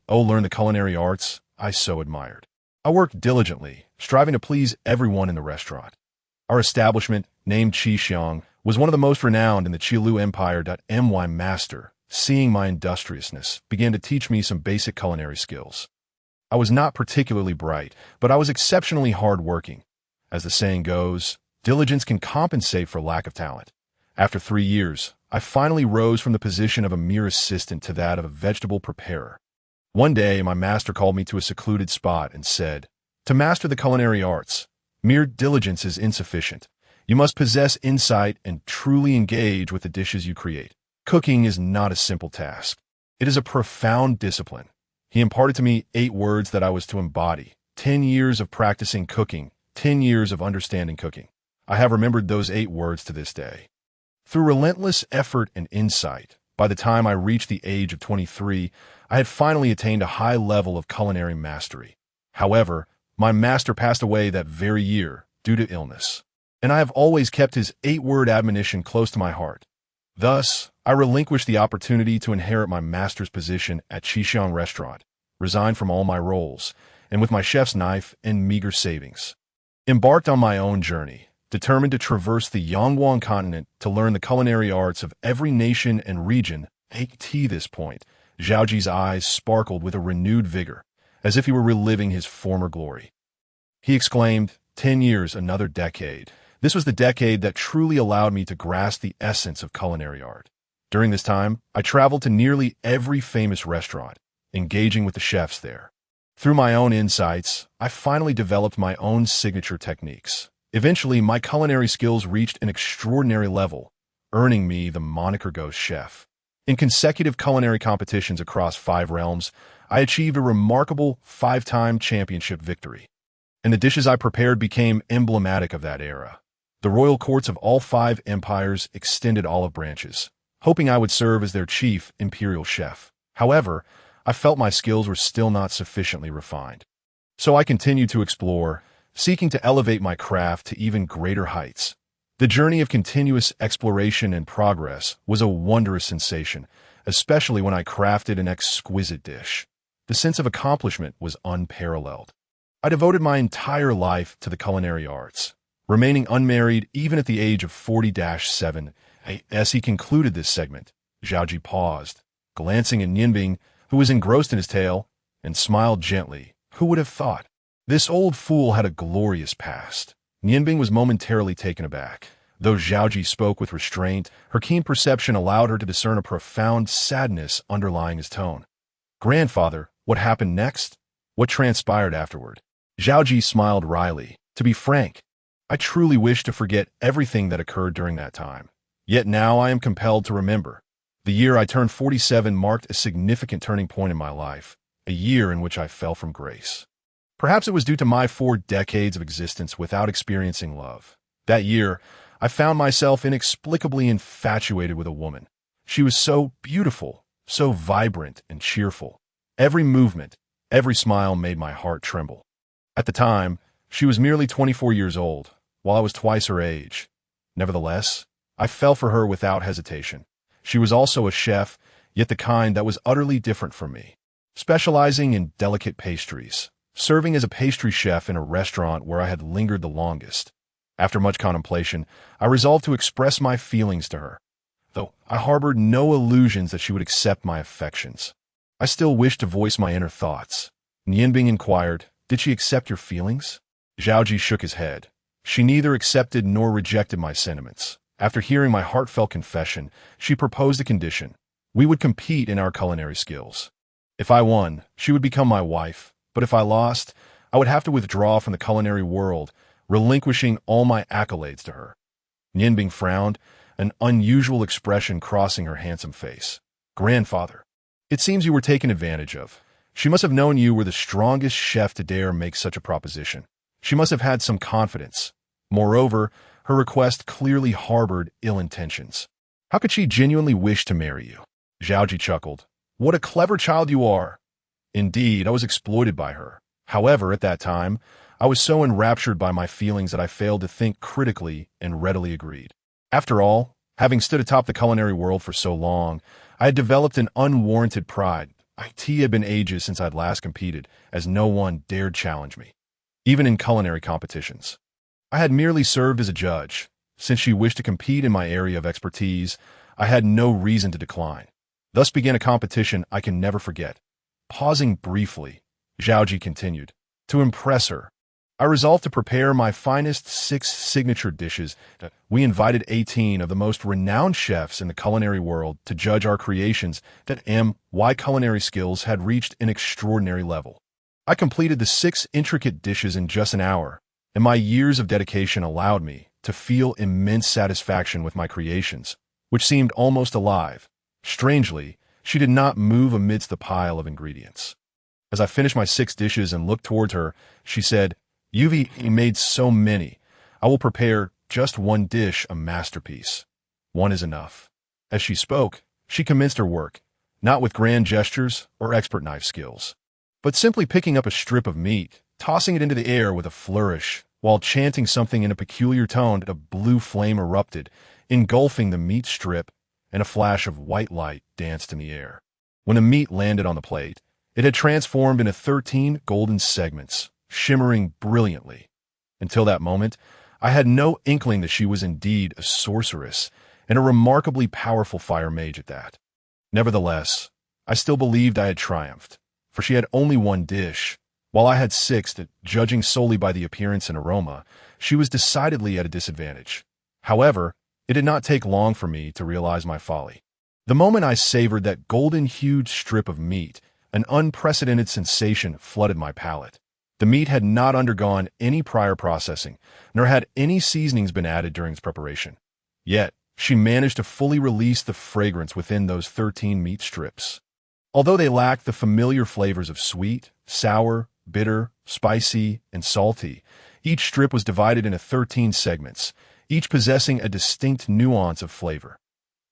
Learn the culinary arts I so admired. I worked diligently, striving to please everyone in the restaurant. Our establishment, named Changsheng, was one of the most renowned in the Qilu Empire. My master, seeing my industriousness, began to teach me some basic culinary skills. I was not particularly bright, but I was exceptionally hard-working. As the saying goes, diligence can compensate for lack of talent. After 3 years, I finally rose from the position of a mere assistant to that of a vegetable preparer. One day, my master called me to a secluded spot and said, "To master the culinary arts, mere diligence is insufficient. You must possess insight and truly engage with the dishes you create. Cooking is not a simple task. It is a profound discipline." He imparted to me 8 words that I was to embody. 10 years of practicing cooking, 10 years of understanding cooking. I have remembered those 8 words to this day. Through relentless effort and insight, by the time I reached the age of 23, I had finally attained a high level of culinary mastery. However, my master passed away that very year due to illness, and I have always kept his 8-word admonition close to my heart. Thus, I relinquished the opportunity to inherit my master's position at Changsheng Restaurant, resigned from all my roles, and with my chef's knife and meager savings, embarked on my own journey, determined to traverse the Yangwang continent to learn the culinary arts of every nation and region. At this point, Zhaoji's eyes sparkled with a renewed vigor, as if he were reliving his former glory. He exclaimed, 10 years, another decade. This was the decade that truly allowed me to grasp the essence of culinary art. During this time, I traveled to nearly every famous restaurant, engaging with the chefs there. Through my own insights, I finally developed my own signature techniques. Eventually, my culinary skills reached an extraordinary level, earning me the moniker Ghost Chef. In consecutive culinary competitions across 5 realms, I achieved a remarkable 5-time championship victory, and the dishes I prepared became emblematic of that era. The royal courts of all 5 empires extended olive branches, hoping I would serve as their chief imperial chef. However, I felt my skills were still not sufficiently refined. So I continued to explore, seeking to elevate my craft to even greater heights. The journey of continuous exploration and progress was a wondrous sensation, especially when I crafted an exquisite dish. The sense of accomplishment was unparalleled. I devoted my entire life to the culinary arts, remaining unmarried even at the age of 40-7. As he concluded this segment, Xiaoji paused, glancing at Nianbing, who was engrossed in his tale, and smiled gently. Who would have thought? This old fool had a glorious past. Nianbing was momentarily taken aback. Though Xiaoji spoke with restraint, her keen perception allowed her to discern a profound sadness underlying his tone. Grandfather, what happened next? What transpired afterward? Xiaoji smiled wryly. To be frank, I truly wish to forget everything that occurred during that time. Yet now I am compelled to remember. The year I turned 47 marked a significant turning point in my life, a year in which I fell from grace. Perhaps it was due to my 4 decades of existence without experiencing love. That year, I found myself inexplicably infatuated with a woman. She was so beautiful, so vibrant and cheerful. Every movement, every smile made my heart tremble. At the time, she was merely 24 years old, while I was twice her age. Nevertheless, I fell for her without hesitation. She was also a chef, yet the kind that was utterly different from me, specializing in delicate pastries, serving as a pastry chef in a restaurant where I had lingered the longest. After much contemplation, I resolved to express my feelings to her, though I harbored no illusions that she would accept my affections. I still wished to voice my inner thoughts. Nianbing inquired, "Did she accept your feelings?" Xiaoji shook his head. She neither accepted nor rejected my sentiments. After hearing my heartfelt confession, she proposed a condition. We would compete in our culinary skills. If I won, she would become my wife, but if I lost, I would have to withdraw from the culinary world, relinquishing all my accolades to her. Nianbing frowned, an unusual expression crossing her handsome face. Grandfather, it seems you were taken advantage of. She must have known you were the strongest chef to dare make such a proposition. She must have had some confidence. Moreover, her request clearly harbored ill intentions. How could she genuinely wish to marry you? Xiaoji chuckled. What a clever child you are. Indeed, I was exploited by her. However, at that time, I was so enraptured by my feelings that I failed to think critically and readily agreed. After all, having stood atop the culinary world for so long, I had developed an unwarranted pride. It had been ages since I'd last competed, as no one dared challenge me, even in culinary competitions. I had merely served as a judge. Since she wished to compete in my area of expertise, I had no reason to decline. Thus began a competition I can never forget. Pausing briefly, Xiaoji continued, to impress her, I resolved to prepare my finest 6 signature dishes. We invited 18 of the most renowned chefs in the culinary world to judge our creations. My culinary skills had reached an extraordinary level. I completed the 6 intricate dishes in just an hour, and my years of dedication allowed me to feel immense satisfaction with my creations, which seemed almost alive. Strangely, she did not move amidst the pile of ingredients. As I finished my 6 dishes and looked towards her, she said, You've made so many. I will prepare just one dish, a masterpiece. One is enough. As she spoke, she commenced her work, not with grand gestures or expert knife skills, but simply picking up a strip of meat, tossing it into the air with a flourish, while chanting something in a peculiar tone. A blue flame erupted, engulfing the meat strip, and a flash of white light danced in the air. When the meat landed on the plate, it had transformed into 13 golden segments, shimmering brilliantly. Until that moment, I had no inkling that she was indeed a sorceress, and a remarkably powerful fire mage at that. Nevertheless, I still believed I had triumphed, for she had only one dish, while I had 6 that, judging solely by the appearance and aroma, she was decidedly at a disadvantage. However, it did not take long for me to realize my folly. The moment I savored that golden-hued strip of meat, an unprecedented sensation flooded my palate. The meat had not undergone any prior processing, nor had any seasonings been added during its preparation. Yet, she managed to fully release the fragrance within those 13 meat strips. Although they lacked the familiar flavors of sweet, sour, bitter, spicy, and salty, each strip was divided into 13 segments, each possessing a distinct nuance of flavor.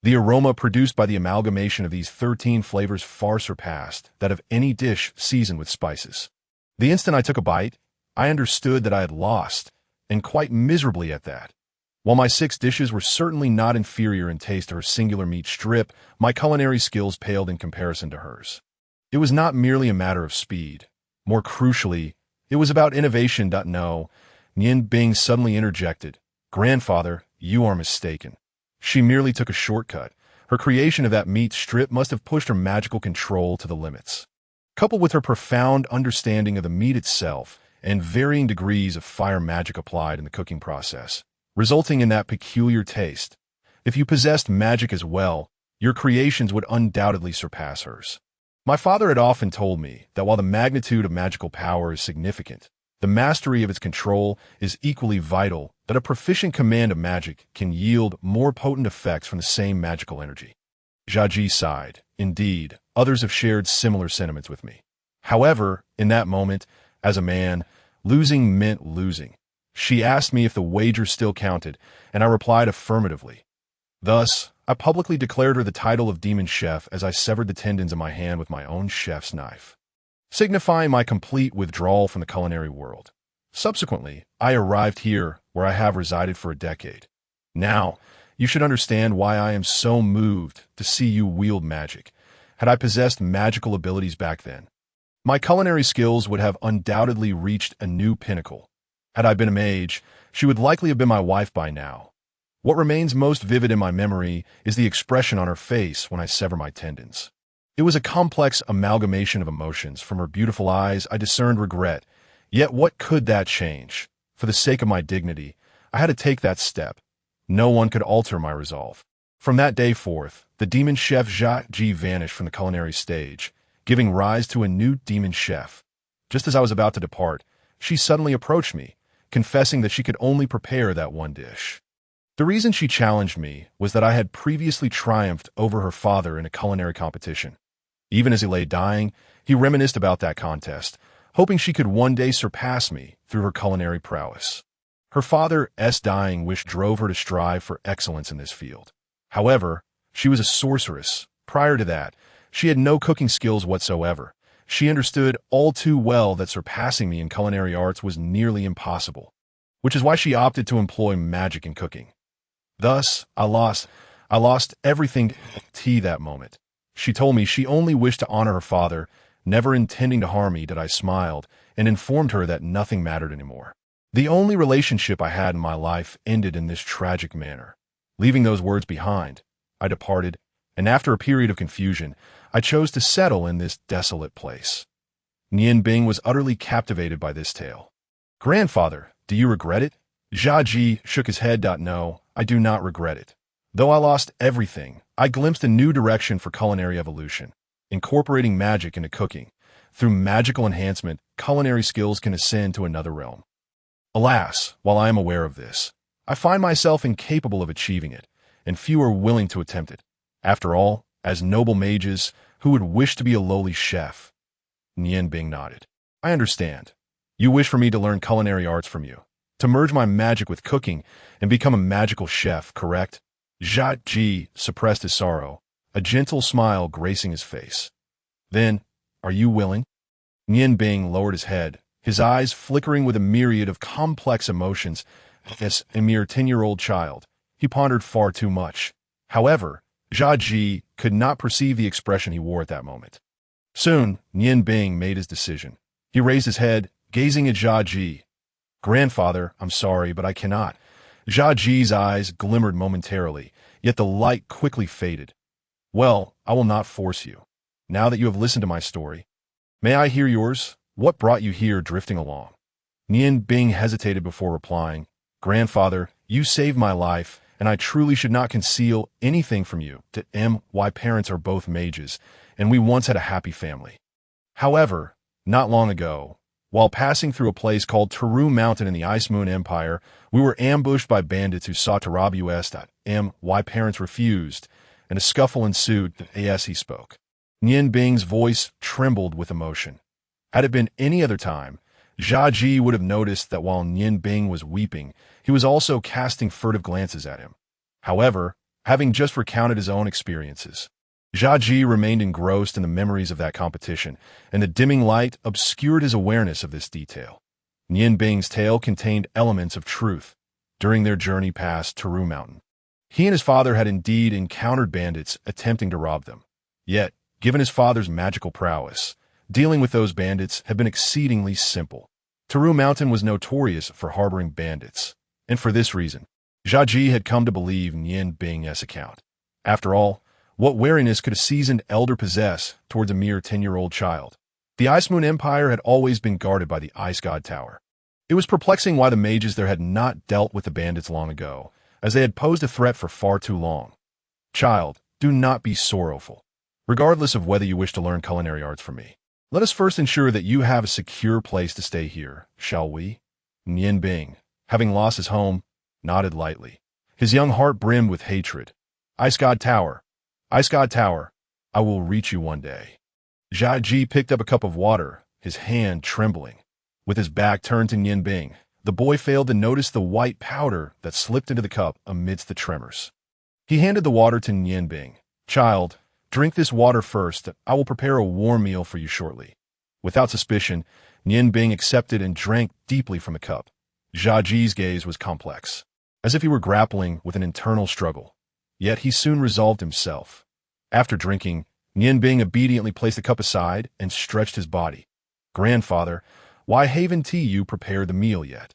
The aroma produced by the amalgamation of these 13 flavors far surpassed that of any dish seasoned with spices. The instant I took a bite, I understood that I had lost, and quite miserably at that. While my 6 dishes were certainly not inferior in taste to her singular meat strip, my culinary skills paled in comparison to hers. It was not merely a matter of speed. More crucially, it was about innovation. No, Nian Bing suddenly interjected. Grandfather, you are mistaken. She merely took a shortcut. Her creation of that meat strip must have pushed her magical control to the limits. Coupled with her profound understanding of the meat itself and varying degrees of fire magic applied in the cooking process, resulting in that peculiar taste. If you possessed magic as well, your creations would undoubtedly surpass hers. My father had often told me that while the magnitude of magical power is significant, the mastery of its control is equally vital, that a proficient command of magic can yield more potent effects from the same magical energy. Xuanji sighed. Indeed, others have shared similar sentiments with me. However, in that moment, as a man, losing meant losing. She asked me if the wager still counted, and I replied affirmatively. Thus, I publicly declared her the title of Demon Chef as I severed the tendons in my hand with my own chef's knife, signifying my complete withdrawal from the culinary world. Subsequently, I arrived here, where I have resided for a decade. Now, you should understand why I am so moved to see you wield magic. Had I possessed magical abilities back then, my culinary skills would have undoubtedly reached a new pinnacle. Had I been a mage, she would likely have been my wife by now. What remains most vivid in my memory is the expression on her face when I sever my tendons. It was a complex amalgamation of emotions. From her beautiful eyes, I discerned regret. Yet what could that change? For the sake of my dignity, I had to take that step. No one could alter my resolve. From that day forth, the demon chef Xuanji vanished from the culinary stage, giving rise to a new demon chef. Just as I was about to depart, she suddenly approached me, confessing that she could only prepare that one dish. The reason she challenged me was that I had previously triumphed over her father in a culinary competition. Even as he lay dying, he reminisced about that contest, hoping she could one day surpass me through her culinary prowess. Her father's dying wish drove her to strive for excellence in this field. However, she was a sorceress. Prior to that, she had no cooking skills whatsoever. She understood all too well that surpassing me in culinary arts was nearly impossible, which is why she opted to employ magic in cooking. Thus, I lost everything to that moment. She told me she only wished to honor her father, never intending to harm me. That I smiled and informed her that nothing mattered anymore. The only relationship I had in my life ended in this tragic manner. Leaving those words behind, I departed, and after a period of confusion, I chose to settle in this desolate place. Nian Bing was utterly captivated by this tale. Grandfather, do you regret it? Xuanji shook his head. No, I do not regret it. Though I lost everything, I glimpsed a new direction for culinary evolution, incorporating magic into cooking. Through magical enhancement, culinary skills can ascend to another realm. Alas, while I am aware of this, I find myself incapable of achieving it, and few are willing to attempt it. After all, as noble mages, who would wish to be a lowly chef? Nian Bing nodded. I understand. You wish for me to learn culinary arts from you, to merge my magic with cooking and become a magical chef, correct? Xuanji suppressed his sorrow, a gentle smile gracing his face. Then, are you willing? Nian Bing lowered his head, his eyes flickering with a myriad of complex emotions. As a mere 10-year-old child, he pondered far too much. However, Xuanji could not perceive the expression he wore at that moment. Soon, Nian Bing made his decision. He raised his head, gazing at Xuanji. Grandfather, I'm sorry, but I cannot. Xuanji's eyes glimmered momentarily, yet the light quickly faded. Well, I will not force you. Now that you have listened to my story, may I hear yours? What brought you here drifting along? Nian Bing hesitated before replying. Grandfather, you saved my life, and I truly should not conceal anything from you. My parents are both mages, and we once had a happy family. However, not long ago, while passing through a place called Taru Mountain in the Ice Moon Empire, we were ambushed by bandits who sought to rob us. My parents refused, and a scuffle ensued. As he spoke, Nian Bing's voice trembled with emotion. Had it been any other time, Xuanji would have noticed that while Nian Bing was weeping, he was also casting furtive glances at him. However, having just recounted his own experiences. Xuanji remained engrossed in the memories of that competition, and the dimming light obscured his awareness of this detail. Nian Bing's tale contained elements of truth. During their journey past Taru Mountain, he and his father had indeed encountered bandits attempting to rob them. Yet, given his father's magical prowess, dealing with those bandits had been exceedingly simple. Taru Mountain was notorious for harboring bandits, and for this reason, Xuanji had come to believe Nian Bing's account. After all, what wariness could a seasoned elder possess towards a mere 10-year-old child? The Ice Moon Empire had always been guarded by the Ice God Tower. It was perplexing why the mages there had not dealt with the bandits long ago, as they had posed a threat for far too long. Child, do not be sorrowful. Regardless of whether you wish to learn culinary arts from me, let us first ensure that you have a secure place to stay here, shall we? Nian Bing, having lost his home, nodded lightly. His young heart brimmed with hatred. Ice God Tower, I will reach you one day. Xuanji picked up a cup of water, his hand trembling. With his back turned to Nian Bing, the boy failed to notice the white powder that slipped into the cup amidst the tremors. He handed the water to Nian Bing. Child, drink this water first. I will prepare a warm meal for you shortly. Without suspicion, Nian Bing accepted and drank deeply from the cup. Xuanji's gaze was complex, as if he were grappling with an internal struggle. Yet he soon resolved himself. After drinking, Nian Bing obediently placed the cup aside and stretched his body. Grandfather, why haven't you prepared the meal yet?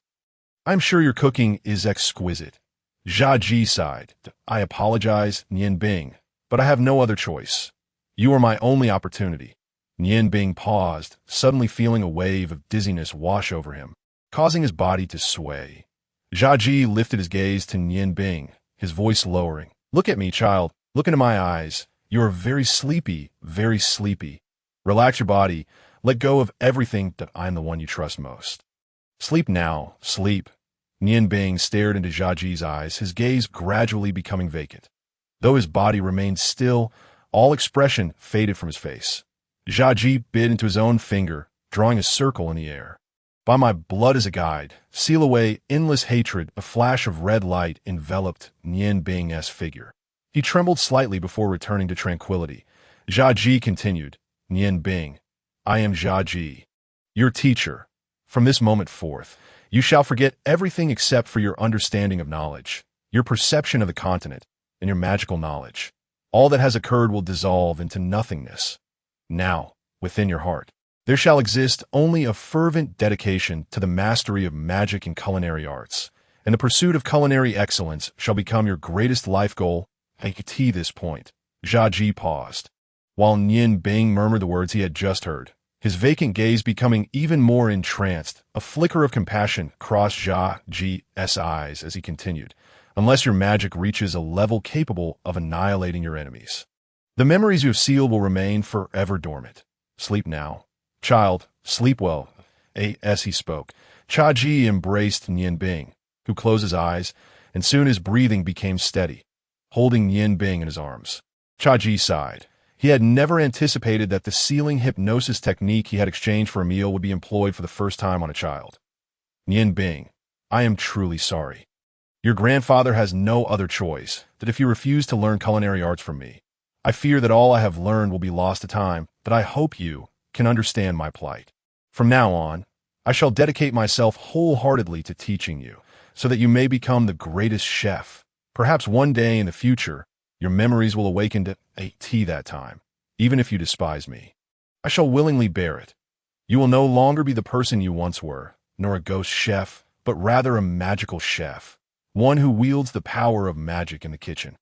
I'm sure your cooking is exquisite. Xuanji sighed. I apologize, Nian Bing, but I have no other choice. You are my only opportunity. Nian Bing paused, suddenly feeling a wave of dizziness wash over him, causing his body to sway. Xuanji lifted his gaze to Nian Bing, his voice lowering. Look at me, child. Look into my eyes. You are very sleepy, very sleepy. Relax your body. Let go of everything that I'm the one you trust most. Sleep now, sleep. Nian Bing stared into Xuanji's eyes, his gaze gradually becoming vacant. Though his body remained still, all expression faded from his face. Xuanji bit into his own finger, drawing a circle in the air. By my blood as a guide, seal away endless hatred. A flash of red light enveloped Nian Bing's figure. He trembled slightly before returning to tranquility. Xuanji continued, Nian Bing, I am Xuanji, your teacher. From this moment forth, you shall forget everything except for your understanding of knowledge, your perception of the continent, and your magical knowledge. All that has occurred will dissolve into nothingness. Now, within your heart, there shall exist only a fervent dedication to the mastery of magic and culinary arts, and the pursuit of culinary excellence shall become your greatest life goal. At this point, Xuanji paused. While Nian Bing murmured the words he had just heard, his vacant gaze becoming even more entranced, a flicker of compassion crossed Xuanji's eyes as he continued, unless your magic reaches a level capable of annihilating your enemies, the memories you have sealed will remain forever dormant. Sleep now. Child, sleep well. As he spoke, Xuanji embraced Nian Bing, who closed his eyes, and soon his breathing became steady, holding Nian Bing in his arms. Xuanji sighed. He had never anticipated that the sealing hypnosis technique he had exchanged for a meal would be employed for the first time on a child. Nian Bing, I am truly sorry. Your grandfather has no other choice that if you refuse to learn culinary arts from me, I fear that all I have learned will be lost to time, but I hope you can understand my plight. From now on, I shall dedicate myself wholeheartedly to teaching you, so that you may become the greatest chef. Perhaps one day in the future, your memories will awaken to that time, even if you despise me. I shall willingly bear it. You will no longer be the person you once were, nor a ghost chef, but rather a magical chef, one who wields the power of magic in the kitchen.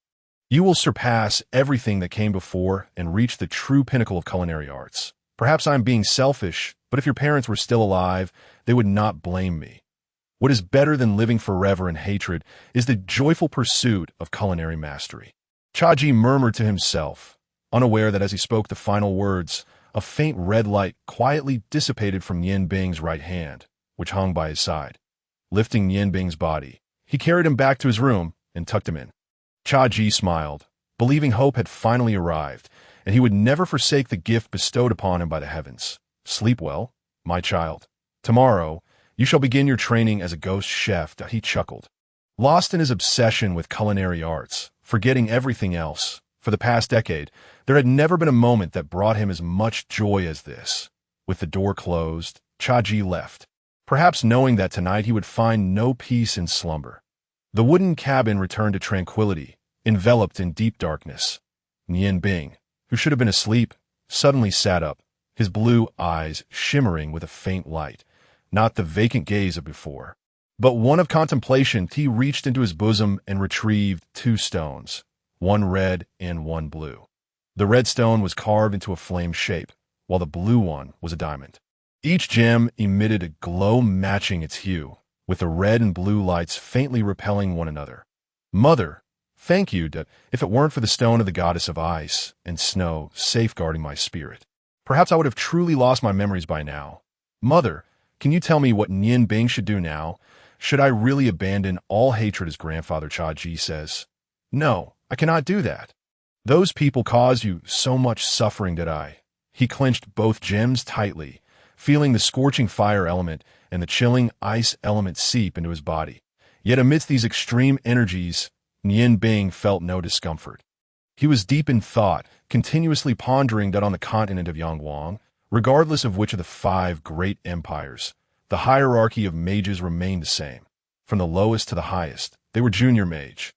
You will surpass everything that came before and reach the true pinnacle of culinary arts. Perhaps I'm being selfish, but if your parents were still alive, they would not blame me. What is better than living forever in hatred is the joyful pursuit of culinary mastery. Xuanji murmured to himself, unaware that as he spoke the final words, a faint red light quietly dissipated from Nian Bing's right hand, which hung by his side. Lifting Nian Bing's body, he carried him back to his room and tucked him in. Xuanji smiled, believing hope had finally arrived, and he would never forsake the gift bestowed upon him by the heavens. Sleep well, my child. Tomorrow, you shall begin your training as a ghost chef. He chuckled. Lost in his obsession with culinary arts, forgetting everything else. For the past decade, there had never been a moment that brought him as much joy as this. With the door closed, Xuanji left, perhaps knowing that tonight he would find no peace in slumber. The wooden cabin returned to tranquility, enveloped in deep darkness. Nian Bing, who should have been asleep, suddenly sat up, his blue eyes shimmering with a faint light, not the vacant gaze of before, but one of contemplation. He reached into his bosom and retrieved 2 stones, one red and one blue. The red stone was carved into a flame shape, while the blue one was a diamond. Each gem emitted a glow matching its hue, with the red and blue lights faintly repelling one another. Mother, thank you, if it weren't for the stone of the goddess of ice and snow safeguarding my spirit, perhaps I would have truly lost my memories by now. Mother, can you tell me what Nian Bing should do now? Should I really abandon all hatred, as grandfather Xuanji says? No, I cannot do that. Those people caused you so much suffering, did I? He clenched both gems tightly, feeling the scorching fire element and the chilling ice element seep into his body. Yet amidst these extreme energies, Nian Bing felt no discomfort. He was deep in thought, continuously pondering that on the continent of Yangwang, regardless of which of the 5 great empires, the hierarchy of mages remained the same. From the lowest to the highest, they were junior mage,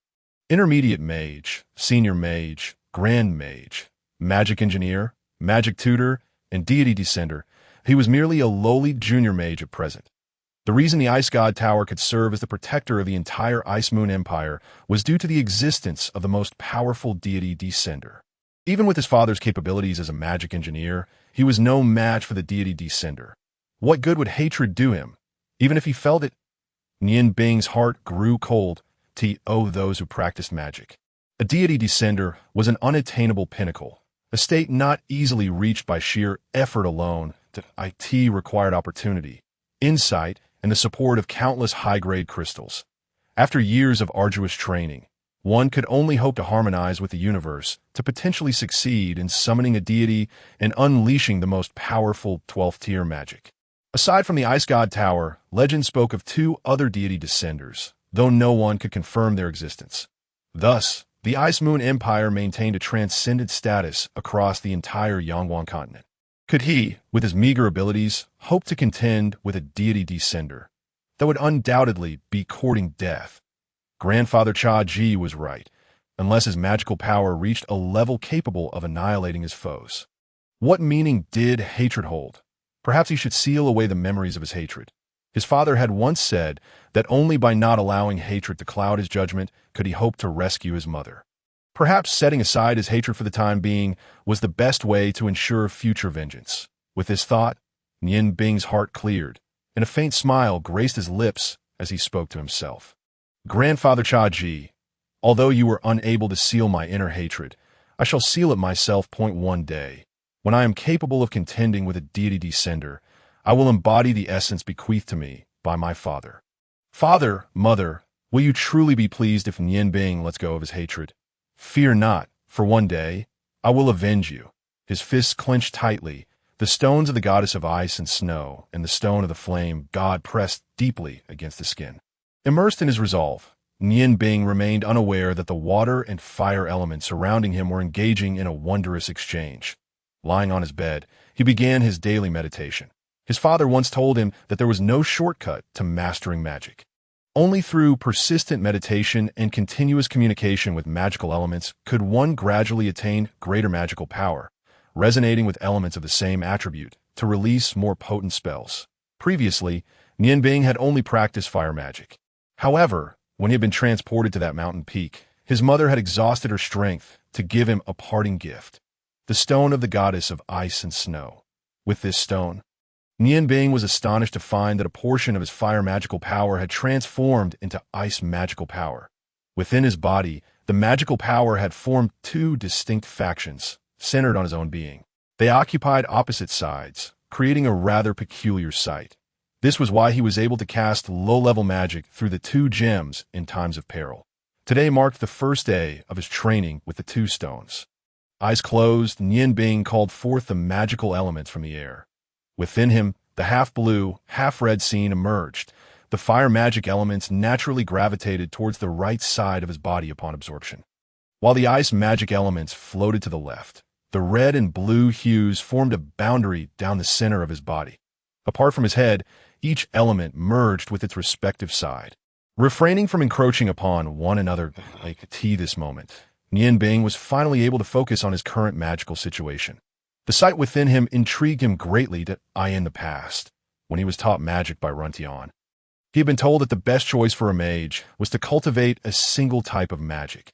intermediate mage, senior mage, grand mage, magic engineer, magic tutor, and deity descender. He was merely a lowly junior mage at present. The reason the Ice God Tower could serve as the protector of the entire Ice Moon Empire was due to the existence of the most powerful deity descender. Even with his father's capabilities as a magic engineer, he was no match for the deity descender. What good would hatred do him, even if he felt it? Nian Bing's heart grew cold to those who practiced magic. A deity descender was an unattainable pinnacle, a state not easily reached by sheer effort alone. It required opportunity, insight, and the support of countless high-grade crystals. After years of arduous training, one could only hope to harmonize with the universe to potentially succeed in summoning a deity and unleashing the most powerful 12th-tier magic. Aside from the Ice God Tower, legend spoke of 2 other deity descenders, though no one could confirm their existence. Thus, the Ice Moon Empire maintained a transcendent status across the entire Yangwang continent. Could he, with his meager abilities, hope to contend with a deity descender that would undoubtedly be courting death? Grandfather Xuanji was right, unless his magical power reached a level capable of annihilating his foes. What meaning did hatred hold? Perhaps he should seal away the memories of his hatred. His father had once said that only by not allowing hatred to cloud his judgment could he hope to rescue his mother. Perhaps setting aside his hatred for the time being was the best way to ensure future vengeance. With this thought, Nian Bing's heart cleared, and a faint smile graced his lips as he spoke to himself. Grandfather Xuanji, although you were unable to seal my inner hatred, I shall seal it myself. One day, when I am capable of contending with a deity descender, I will embody the essence bequeathed to me by my father. Father, mother, will you truly be pleased if Nian Bing lets go of his hatred? Fear not, for one day, I will avenge you. His fists clenched tightly, the stones of the goddess of ice and snow and the stone of the flame god pressed deeply against the skin. Immersed in his resolve, Nian Bing remained unaware that the water and fire elements surrounding him were engaging in a wondrous exchange. Lying on his bed, he began his daily meditation. His father once told him that there was no shortcut to mastering magic. Only through persistent meditation and continuous communication with magical elements could one gradually attain greater magical power, resonating with elements of the same attribute to release more potent spells. Previously, Nian Bing had only practiced fire magic. However, when he had been transported to that mountain peak, his mother had exhausted her strength to give him a parting gift, the stone of the goddess of ice and snow. With this stone, Nian Bing was astonished to find that a portion of his fire magical power had transformed into ice magical power. Within his body, the magical power had formed 2 distinct factions, centered on his own being. They occupied opposite sides, creating a rather peculiar sight. This was why he was able to cast low-level magic through the 2 gems in times of peril. Today marked the first day of his training with the 2 stones. Eyes closed, Nian Bing called forth the magical elements from the air. Within him, the half-blue, half-red scene emerged. The fire magic elements naturally gravitated towards the right side of his body upon absorption. while the ice magic elements floated to the left. The red and blue hues formed a boundary down the center of his body. Apart from his head, each element merged with its respective side. Refraining from encroaching upon one another like this moment, Nian Bing was finally able to focus on his current magical situation. The sight within him intrigued him greatly that in the past, when he was taught magic by Runtian, he had been told that the best choice for a mage was to cultivate a single type of magic.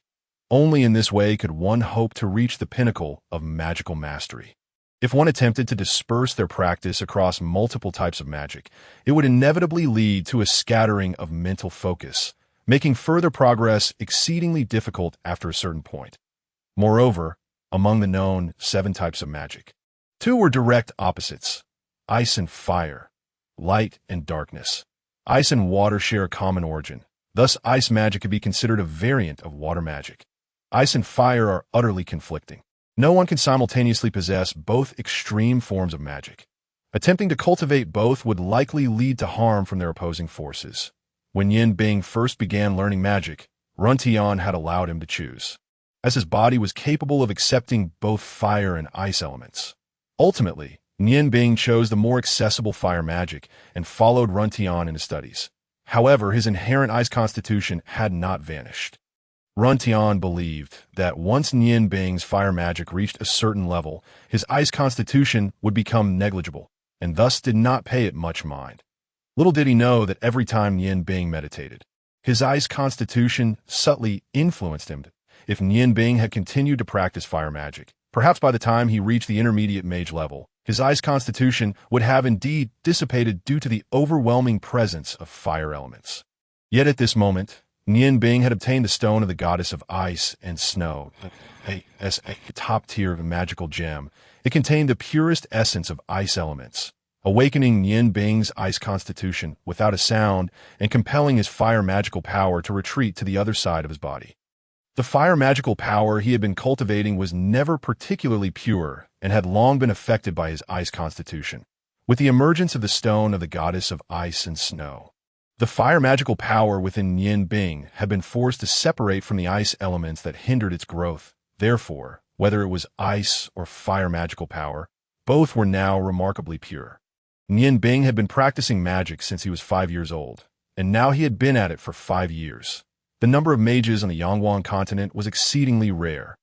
Only in this way could one hope to reach the pinnacle of magical mastery. If one attempted to disperse their practice across multiple types of magic, it would inevitably lead to a scattering of mental focus, making further progress exceedingly difficult after a certain point. Moreover, among the known 7 types of magic, 2 were direct opposites: ice and fire, light and darkness. Ice and water share a common origin, thus ice magic could be considered a variant of water magic. Ice and fire are utterly conflicting. No one can simultaneously possess both extreme forms of magic. Attempting to cultivate both would likely lead to harm from their opposing forces. When Yin Bing first began learning magic, Runtian had allowed him to choose, as his body was capable of accepting both fire and ice elements. Ultimately, Nian Bing chose the more accessible fire magic and followed Runtian in his studies. However, his inherent ice constitution had not vanished. Runtian believed that once Nian Bing's fire magic reached a certain level, his ice constitution would become negligible, and thus did not pay it much mind. Little did he know that every time Nian Bing meditated, his ice constitution subtly influenced him. If Nian Bing had continued to practice fire magic, perhaps by the time he reached the intermediate mage level, his ice constitution would have indeed dissipated due to the overwhelming presence of fire elements. Yet at this moment, Nian Bing had obtained the stone of the goddess of ice and snow, a top tier of a magical gem. It contained the purest essence of ice elements, awakening Nian Bing's ice constitution without a sound and compelling his fire magical power to retreat to the other side of his body. The fire magical power he had been cultivating was never particularly pure and had long been affected by his ice constitution. With the emergence of the stone of the goddess of ice and snow, the fire magical power within Nian Bing had been forced to separate from the ice elements that hindered its growth. Therefore, whether it was ice or fire magical power, both were now remarkably pure. Nian Bing had been practicing magic since he was 5 years old, and now he had been at it for 5 years. The number of mages on the Yangwang continent was exceedingly rare,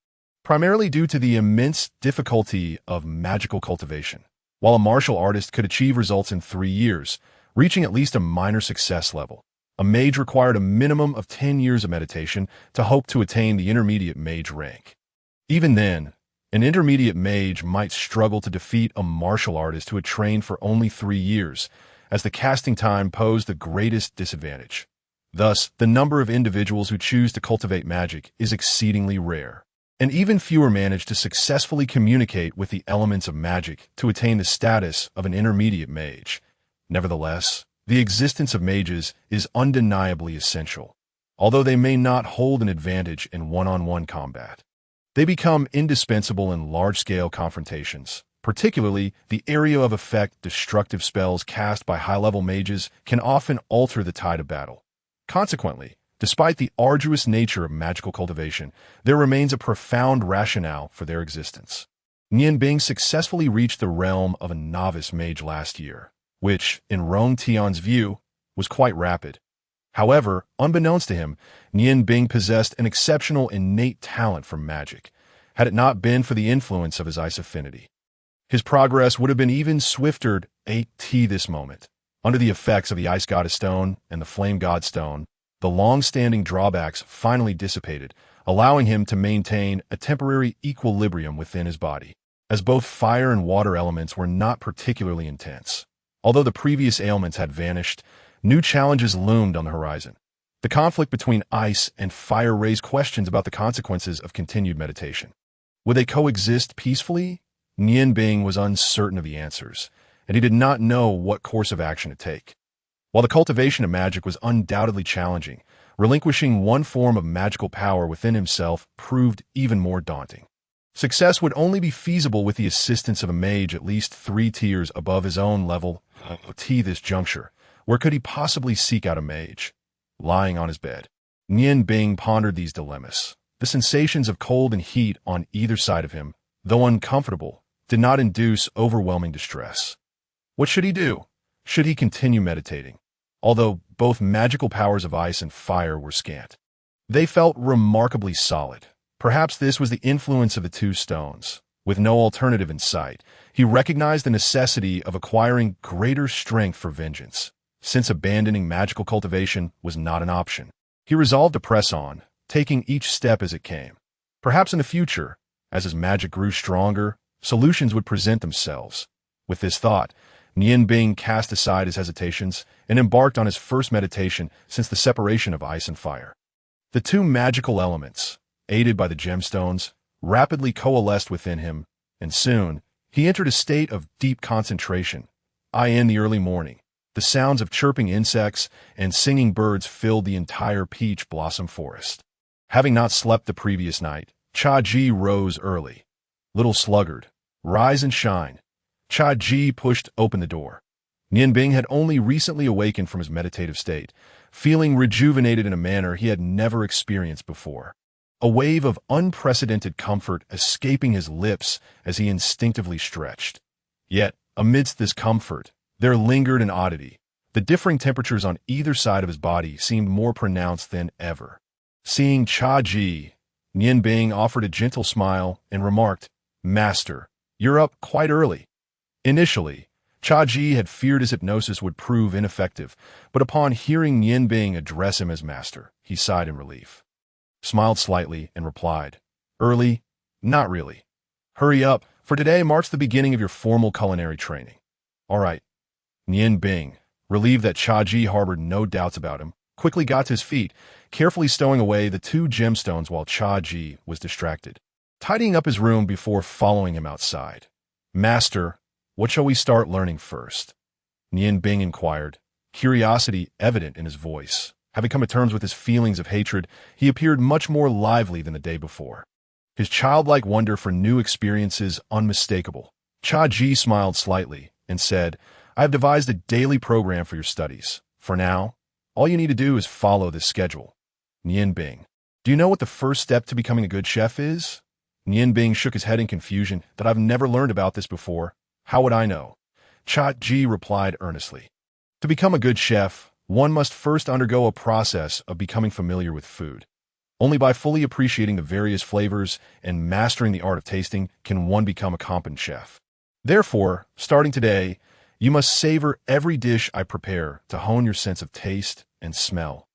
primarily due to the immense difficulty of magical cultivation. While a martial artist could achieve results in 3 years, reaching at least a minor success level, a mage required a minimum of 10 years of meditation to hope to attain the intermediate mage rank. Even then, an intermediate mage might struggle to defeat a martial artist who had trained for only 3 years, as the casting time posed the greatest disadvantage. Thus, the number of individuals who choose to cultivate magic is exceedingly rare, and even fewer manage to successfully communicate with the elements of magic to attain the status of an intermediate mage. Nevertheless, the existence of mages is undeniably essential. Although they may not hold an advantage in one-on-one combat, they become indispensable in large-scale confrontations. Particularly, the area of effect destructive spells cast by high-level mages can often alter the tide of battle. Consequently, despite the arduous nature of magical cultivation, there remains a profound rationale for their existence. Nian Bing successfully reached the realm of a novice mage last year, which, in Rong Tian's view, was quite rapid. However, unbeknownst to him, Nian Bing possessed an exceptional innate talent for magic, had it not been for the influence of his ice affinity. His progress would have been even swifter at this moment. Under the effects of the Ice Goddess Stone and the Flame God Stone, the long-standing drawbacks finally dissipated, allowing him to maintain a temporary equilibrium within his body, as both fire and water elements were not particularly intense. Although the previous ailments had vanished, new challenges loomed on the horizon. The conflict between ice and fire raised questions about the consequences of continued meditation. Would they coexist peacefully? Nian Bing was uncertain of the answers, and he did not know what course of action to take. While the cultivation of magic was undoubtedly challenging, relinquishing one form of magical power within himself proved even more daunting. Success would only be feasible with the assistance of a mage at least 3 tiers above his own level. At this juncture, where could he possibly seek out a mage? Lying on his bed, Nian Bing pondered these dilemmas. The sensations of cold and heat on either side of him, though uncomfortable, did not induce overwhelming distress. What should he do? Should he continue meditating? Although both magical powers of ice and fire were scant, they felt remarkably solid. Perhaps this was the influence of the two stones. With no alternative in sight, he recognized the necessity of acquiring greater strength for vengeance. Since abandoning magical cultivation was not an option, he resolved to press on, taking each step as it came. Perhaps in the future, as his magic grew stronger, solutions would present themselves. With this thought, Nian Bing cast aside his hesitations and embarked on his first meditation since the separation of ice and fire. The two magical elements, aided by the gemstones, rapidly coalesced within him, and soon he entered a state of deep concentration. In the early morning, the sounds of chirping insects and singing birds filled the entire peach blossom forest. Having not slept the previous night, Cha-Ji rose early. Little sluggard, rise and shine. Cha-Ji pushed open the door. Nian Bing had only recently awakened from his meditative state, feeling rejuvenated in a manner he had never experienced before. A wave of unprecedented comfort escaping his lips as he instinctively stretched. Yet, amidst this comfort, there lingered an oddity. The differing temperatures on either side of his body seemed more pronounced than ever. Seeing Cha-Ji, Nian Bing offered a gentle smile and remarked, "Master, you're up quite early." Initially, Cha-Ji had feared his hypnosis would prove ineffective, but upon hearing Nian Bing address him as master, he sighed in relief, smiled slightly, and replied, "Early? Not really. Hurry up, for today marks the beginning of your formal culinary training." "All right." Nian Bing, relieved that Cha-Ji harbored no doubts about him, quickly got to his feet, carefully stowing away the two gemstones while Cha-Ji was distracted, tidying up his room before following him outside. "Master, what shall we start learning first?" Nian Bing inquired, curiosity evident in his voice. Having come to terms with his feelings of hatred, he appeared much more lively than the day before. His childlike wonder for new experiences unmistakable. Cha-Ji smiled slightly and said, "I have devised a daily program for your studies. For now, all you need to do is follow this schedule." Nian Bing, "Do you know what the first step to becoming a good chef is?" Nian Bing shook his head in confusion. "That I've never learned about this before. How would I know?" Cha-Ji replied earnestly, "To become a good chef, one must first undergo a process of becoming familiar with food. Only by fully appreciating the various flavors and mastering the art of tasting can one become a competent chef. Therefore, starting today, you must savor every dish I prepare to hone your sense of taste and smell."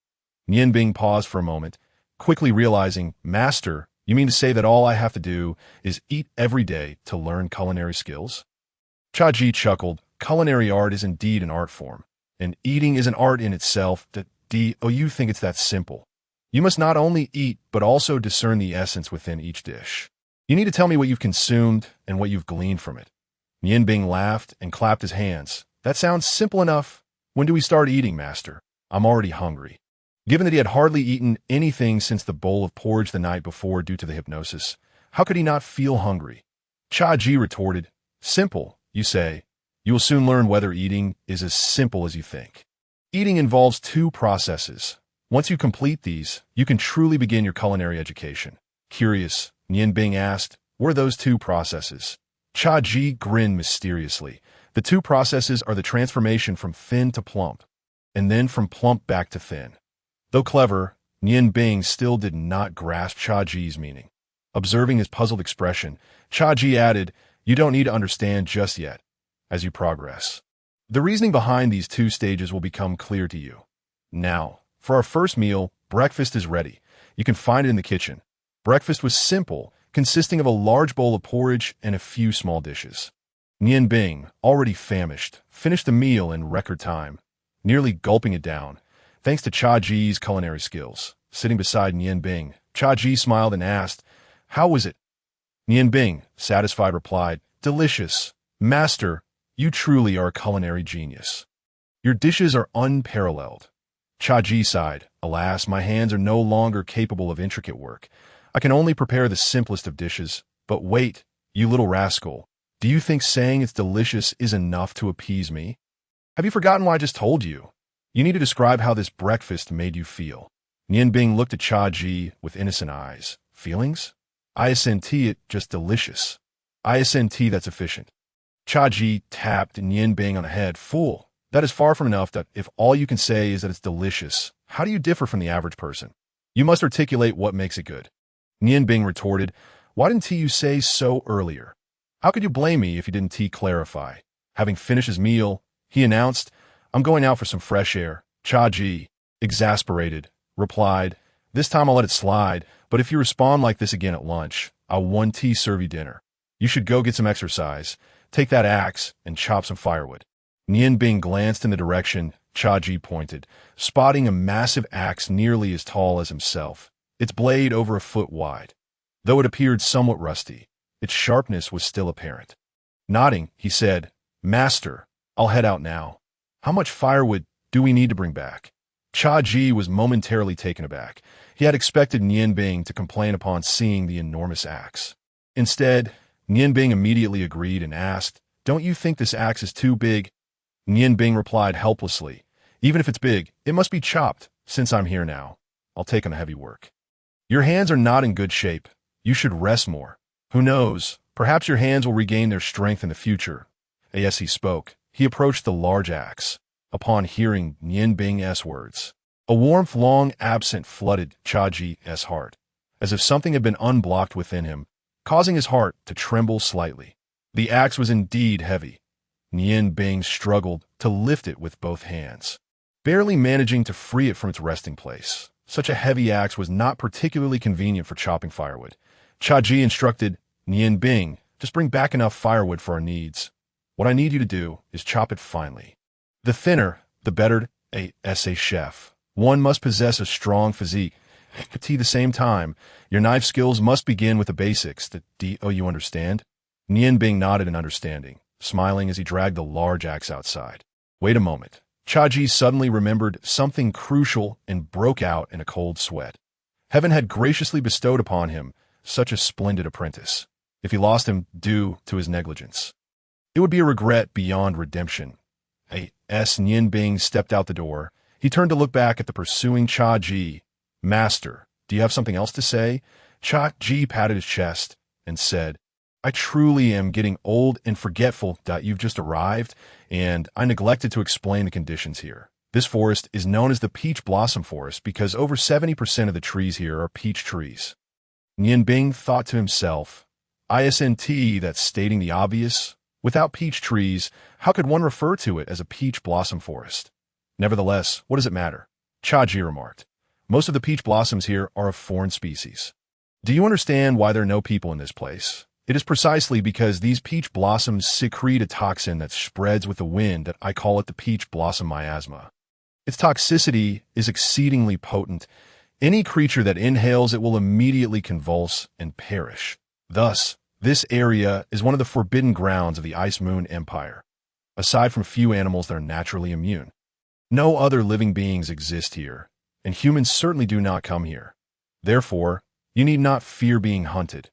Nian Bing paused for a moment, quickly realizing, "Master, you mean to say that all I have to do is eat every day to learn culinary skills?" Cha-Ji chuckled. "Culinary art is indeed an art form, and eating is an art in itself. You think it's that simple? You must not only eat, but also discern the essence within each dish. You need to tell me what you've consumed and what you've gleaned from it." Nian Bing laughed and clapped his hands. "That sounds simple enough. When do we start eating, master? I'm already hungry." Given that he had hardly eaten anything since the bowl of porridge the night before due to the hypnosis, how could he not feel hungry? Cha-Ji retorted, "Simple, you say? You will soon learn whether eating is as simple as you think. Eating involves two processes. Once you complete these, you can truly begin your culinary education." Curious, Nian Bing asked, "What are those two processes?" Cha-Ji grinned mysteriously. "The two processes are the transformation from thin to plump, and then from plump back to thin." Though clever, Nian Bing still did not grasp Cha-Ji's meaning. Observing his puzzled expression, Cha-Ji added, "You don't need to understand just yet. As you progress, the reasoning behind these two stages will become clear to you. Now, for our first meal, breakfast is ready. You can find it in the kitchen." Breakfast was simple, consisting of a large bowl of porridge and a few small dishes. Nian Bing, already famished, finished the meal in record time, nearly gulping it down, thanks to Cha-Ji's culinary skills. Sitting beside Nian Bing, Cha-Ji smiled and asked, "How was it?" Nian Bing, satisfied, replied, "Delicious. Master, you truly are a culinary genius. Your dishes are unparalleled." Cha-Ji sighed, "Alas, my hands are no longer capable of intricate work. I can only prepare the simplest of dishes. But wait, you little rascal. Do you think saying it's delicious is enough to appease me? Have you forgotten what I just told you? You need to describe how this breakfast made you feel." Nian Bing looked at Cha-Ji with innocent eyes, Feelings? ISNT it just delicious. ISNT that's efficient. Chaji tapped Nian Bing on the head. Fool, that is far from enough. That if all you can say is that it's delicious, how do you differ from the average person? You must articulate what makes it good. Nian Bing retorted, why didn't you say so earlier? How could you blame me if you didn't clarify? Having finished his meal, he announced, I'm going out for some fresh air. Chaji, exasperated, replied, this time I'll let it slide, but if you respond like this again at lunch, I'll 1T serve you dinner. You should go get some exercise, take that axe, and chop some firewood. Nian Bing glanced in the direction Chaji pointed, spotting a massive axe nearly as tall as himself, its blade over a foot wide. Though it appeared somewhat rusty, its sharpness was still apparent. Nodding, he said, Master, I'll head out now. How much firewood do we need to bring back? Chaji was momentarily taken aback. He had expected Nian Bing to complain upon seeing the enormous axe. Instead, Nian Bing immediately agreed and asked, don't you think this axe is too big? Nian Bing replied helplessly, even if it's big, it must be chopped. Since I'm here now, I'll take on the heavy work. Your hands are not in good shape. You should rest more. Who knows, perhaps your hands will regain their strength in the future. As he spoke, he approached the large axe. Upon hearing Nian Bing's words, a warmth long absent flooded Chaji's heart, as if something had been unblocked within him, causing his heart to tremble slightly. The axe was indeed heavy. Nian Bing struggled to lift it with both hands, barely managing to free it from its resting place. Such a heavy axe was not particularly convenient for chopping firewood. Chaji instructed Nian Bing, just bring back enough firewood for our needs. What I need you to do is chop it finely. The thinner, the better. As a chef, one must possess a strong physique. At the same time, your knife skills must begin with the basics. You understand? Nian Bing nodded in understanding, smiling as he dragged the large axe outside. Wait a moment. Chaji suddenly remembered something crucial and broke out in a cold sweat. Heaven had graciously bestowed upon him such a splendid apprentice. If he lost him due to his negligence, it would be a regret beyond redemption. As Nian Bing stepped out the door, he turned to look back at the pursuing Chaji. Master, do you have something else to say? Chaji patted his chest and said, I truly am getting old and forgetful. You've just arrived, and I neglected to explain the conditions here. This forest is known as the Peach Blossom Forest because over 70% of the trees here are peach trees. Nian Bing thought to himself, ISNT, that's stating the obvious. Without peach trees, how could one refer to it as a peach blossom forest? Nevertheless, what does it matter? Chaji remarked. Most of the peach blossoms here are of foreign species. Do you understand why there are no people in this place? It is precisely because these peach blossoms secrete a toxin that spreads with the wind that I call it the peach blossom miasma. Its toxicity is exceedingly potent. Any creature that inhales it will immediately convulse and perish. Thus, this area is one of the forbidden grounds of the Ice Moon Empire. Aside from few animals that are naturally immune, no other living beings exist here, and humans certainly do not come here. Therefore, you need not fear being hunted.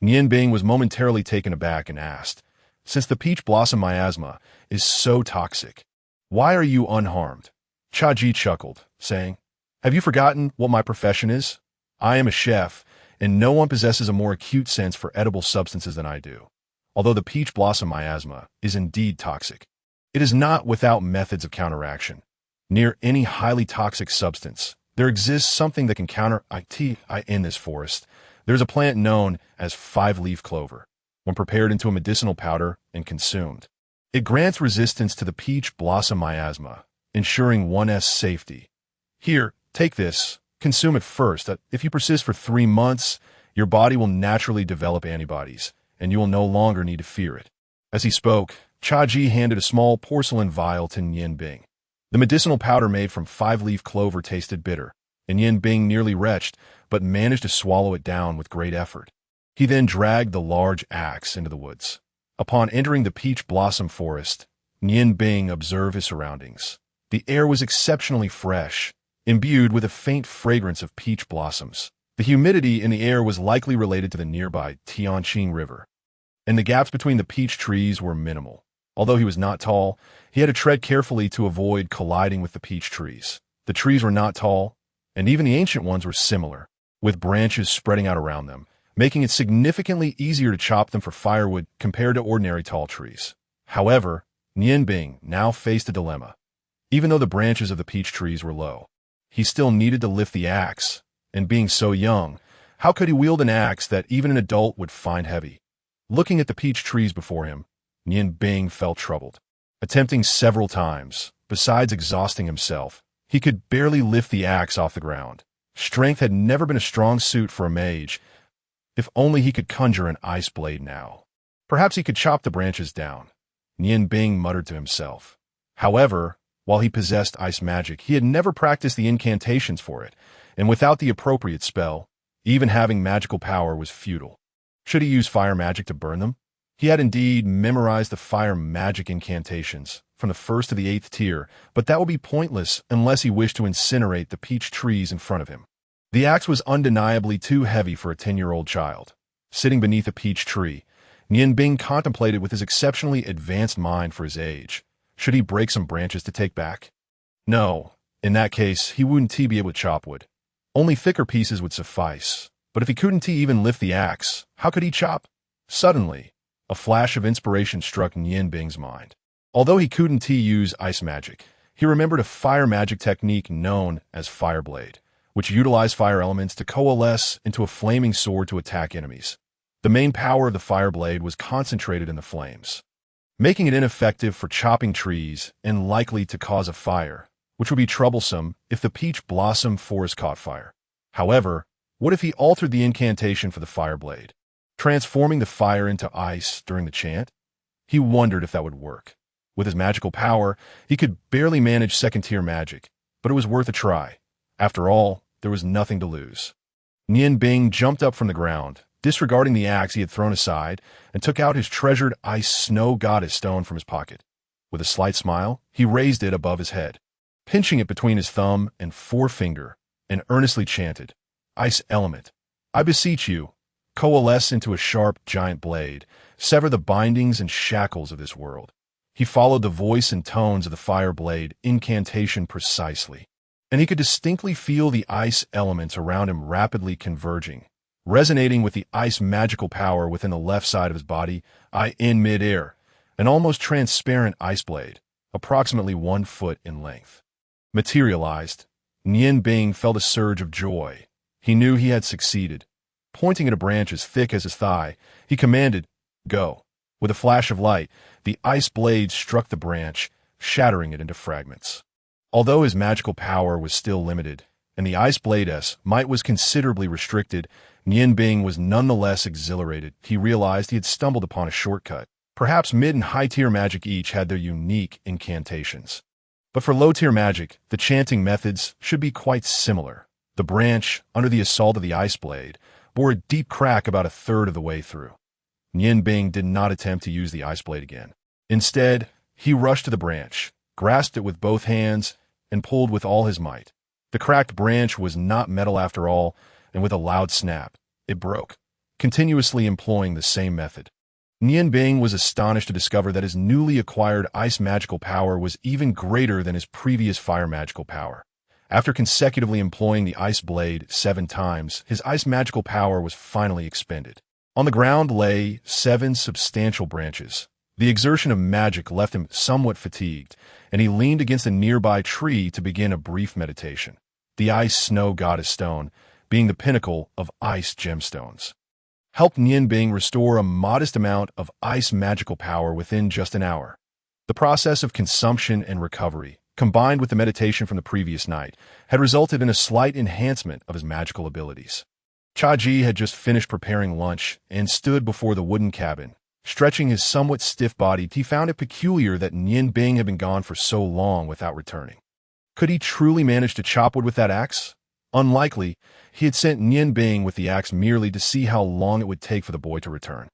Nian Bing was momentarily taken aback and asked, since the peach blossom miasma is so toxic, why are you unharmed? Chaji chuckled, saying, have you forgotten what my profession is? I am a chef, and no one possesses a more acute sense for edible substances than I do. Although the peach blossom miasma is indeed toxic, it is not without methods of counteraction. Near any highly toxic substance, there exists something that can counter it. In this forest, there is a plant known as five-leaf clover. When prepared into a medicinal powder and consumed, it grants resistance to the peach blossom miasma, ensuring one's safety. Here, take this. Consume it first. If you persist for 3 months, your body will naturally develop antibodies, and you will no longer need to fear it. As he spoke, Chaji handed a small porcelain vial to Nian Bing. The medicinal powder made from five-leaf clover tasted bitter, and Nian Bing nearly retched, but managed to swallow it down with great effort. He then dragged the large axe into the woods. Upon entering the peach blossom forest, Nian Bing observed his surroundings. The air was exceptionally fresh, imbued with a faint fragrance of peach blossoms. The humidity in the air was likely related to the nearby Changsheng River, and the gaps between the peach trees were minimal. Although he was not tall, he had to tread carefully to avoid colliding with the peach trees. The trees were not tall, and even the ancient ones were similar. with branches spreading out around them, making it significantly easier to chop them for firewood compared to ordinary tall trees. However, Nianbing now faced a dilemma. Even though the branches of the peach trees were low, he still needed to lift the axe, and being so young, how could he wield an axe that even an adult would find heavy? Looking at the peach trees before him, Nianbing felt troubled. Attempting several times, besides exhausting himself, he could barely lift the axe off the ground. Strength had never been a strong suit for a mage. If only he could conjure an ice blade now. Perhaps he could chop the branches down, Nianbing muttered to himself. However, while he possessed ice magic, he had never practiced the incantations for it, and without the appropriate spell, even having magical power was futile. Should he use fire magic to burn them? He had indeed memorized the fire magic incantations from the 1st to the 8th tier, but that would be pointless unless he wished to incinerate the peach trees in front of him. The axe was undeniably too heavy for a 10-year-old child. Sitting beneath a peach tree, Nianbing contemplated with his exceptionally advanced mind for his age. Should he break some branches to take back? No. In that case, he wouldn't be able to chop wood. Only thicker pieces would suffice. But if he couldn't even lift the axe, how could he chop? Suddenly, a flash of inspiration struck Nianbing's mind. Although he couldn't use ice magic, he remembered a fire magic technique known as Fire Blade, which utilized fire elements to coalesce into a flaming sword to attack enemies. The main power of the Fire Blade was concentrated in the flames, making it ineffective for chopping trees and likely to cause a fire, which would be troublesome if the peach blossom forest caught fire. However, what if he altered the incantation for the Fire Blade, transforming the fire into ice during the chant? He wondered if that would work. With his magical power, he could barely manage second-tier magic, but it was worth a try. After all, there was nothing to lose. Nianbing jumped up from the ground, disregarding the axe he had thrown aside, and took out his treasured ice snow goddess stone from his pocket. With a slight smile, he raised it above his head, pinching it between his thumb and forefinger, and earnestly chanted, "Ice element, I beseech you, coalesce into a sharp giant blade, sever the bindings and shackles of this world." He followed the voice and tones of the Fire Blade incantation precisely, and he could distinctly feel the ice elements around him rapidly converging, resonating with the ice magical power within the left side of his body. In mid-air, an almost transparent ice blade, approximately 1 foot in length, materialized. Nianbing felt a surge of joy. He knew he had succeeded. Pointing at a branch as thick as his thigh, he commanded, "Go." With a flash of light, the ice blade struck the branch, shattering it into fragments. Although his magical power was still limited, and the ice blade's might was considerably restricted, Nianbing was nonetheless exhilarated. He realized he had stumbled upon a shortcut. Perhaps mid and high-tier magic each had their unique incantations. But for low-tier magic, the chanting methods should be quite similar. The branch, under the assault of the ice blade, bore a deep crack about a third of the way through. Nianbing did not attempt to use the ice blade again. Instead, he rushed to the branch, grasped it with both hands, and pulled with all his might. The cracked branch was not metal after all, and with a loud snap, it broke, continuously employing the same method. Nianbing was astonished to discover that his newly acquired ice magical power was even greater than his previous fire magical power. After consecutively employing the ice blade 7 times, his ice magical power was finally expended. On the ground lay 7 substantial branches. The exertion of magic left him somewhat fatigued, and he leaned against a nearby tree to begin a brief meditation. The ice snow goddess stone, being the pinnacle of ice gemstones, helped Nianbing restore a modest amount of ice magical power within just an hour. The process of consumption and recovery, combined with the meditation from the previous night, had resulted in a slight enhancement of his magical abilities. Xuanji had just finished preparing lunch and stood before the wooden cabin. Stretching his somewhat stiff body, he found it peculiar that Nianbing had been gone for so long without returning. Could he truly manage to chop wood with that axe? Unlikely. He had sent Nianbing with the axe merely to see how long it would take for the boy to return.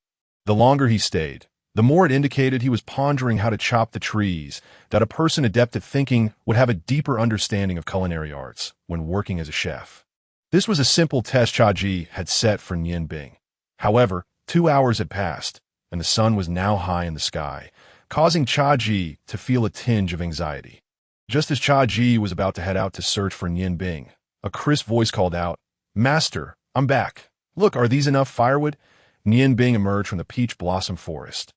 The longer he stayed, the more it indicated he was pondering how to chop the trees, that a person adept at thinking would have a deeper understanding of culinary arts when working as a chef. This was a simple test Xuanji had set for Nianbing. However, 2 hours had passed, and the sun was now high in the sky, causing Xuanji to feel a tinge of anxiety. Just as Xuanji was about to head out to search for Nianbing, a crisp voice called out, "Master, I'm back. Look, are these enough firewood? Nian Bing emerged from the peach blossom forest,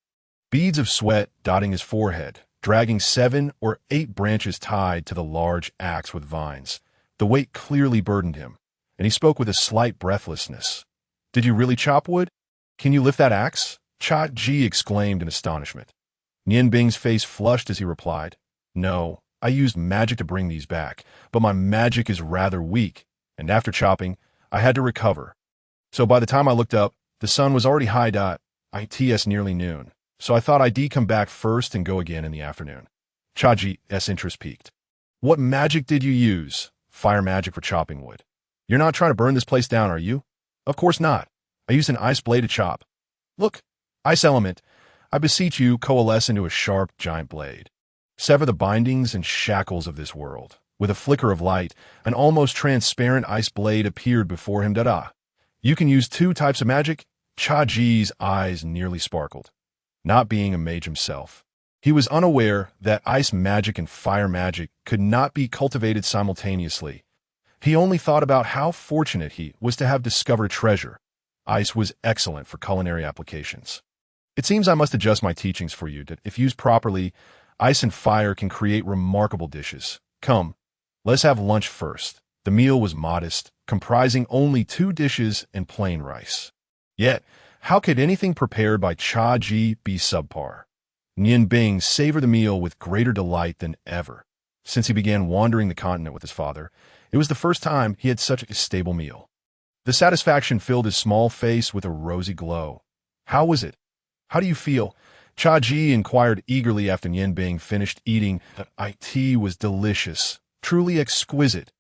beads of sweat dotting his forehead, dragging 7 or 8 branches tied to the large axe with vines. The weight clearly burdened him, and he spoke with a slight breathlessness. Did you really chop wood? Can you lift that axe? Cha Ji exclaimed in astonishment. Nian Bing's face flushed as he replied, No, I used magic to bring these back, but my magic is rather weak, and after chopping, I had to recover. So by the time I looked up, the sun was already high. It's nearly noon, so I thought I'd come back first and go again in the afternoon. Cha Ji's interest peaked. What magic did you use? Fire magic for chopping wood. You're not trying to burn this place down, are you? Of course not. I used an ice blade to chop. Look, ice element, I beseech you, coalesce into a sharp, giant blade. Sever the bindings and shackles of this world. With a flicker of light, an almost transparent ice blade appeared before him. You can use 2 types of magic? Cha Ji's eyes nearly sparkled. Not being a mage himself, he was unaware that ice magic and fire magic could not be cultivated simultaneously. He only thought about how fortunate he was to have discovered treasure. Ice was excellent for culinary applications. It seems I must adjust my teachings for you that if used properly, ice and fire can create remarkable dishes. Come, let's have lunch first. The meal was modest, comprising only 2 dishes and plain rice. Yet, how could anything prepared by Cha Ji be subpar? Nian Bing savored the meal with greater delight than ever. Since he began wandering the continent with his father, it was the first time he had such a stable meal. The satisfaction filled his small face with a rosy glow. How was it? How do you feel? Cha Ji inquired eagerly after Nian Bing finished eating. It was delicious, truly exquisite.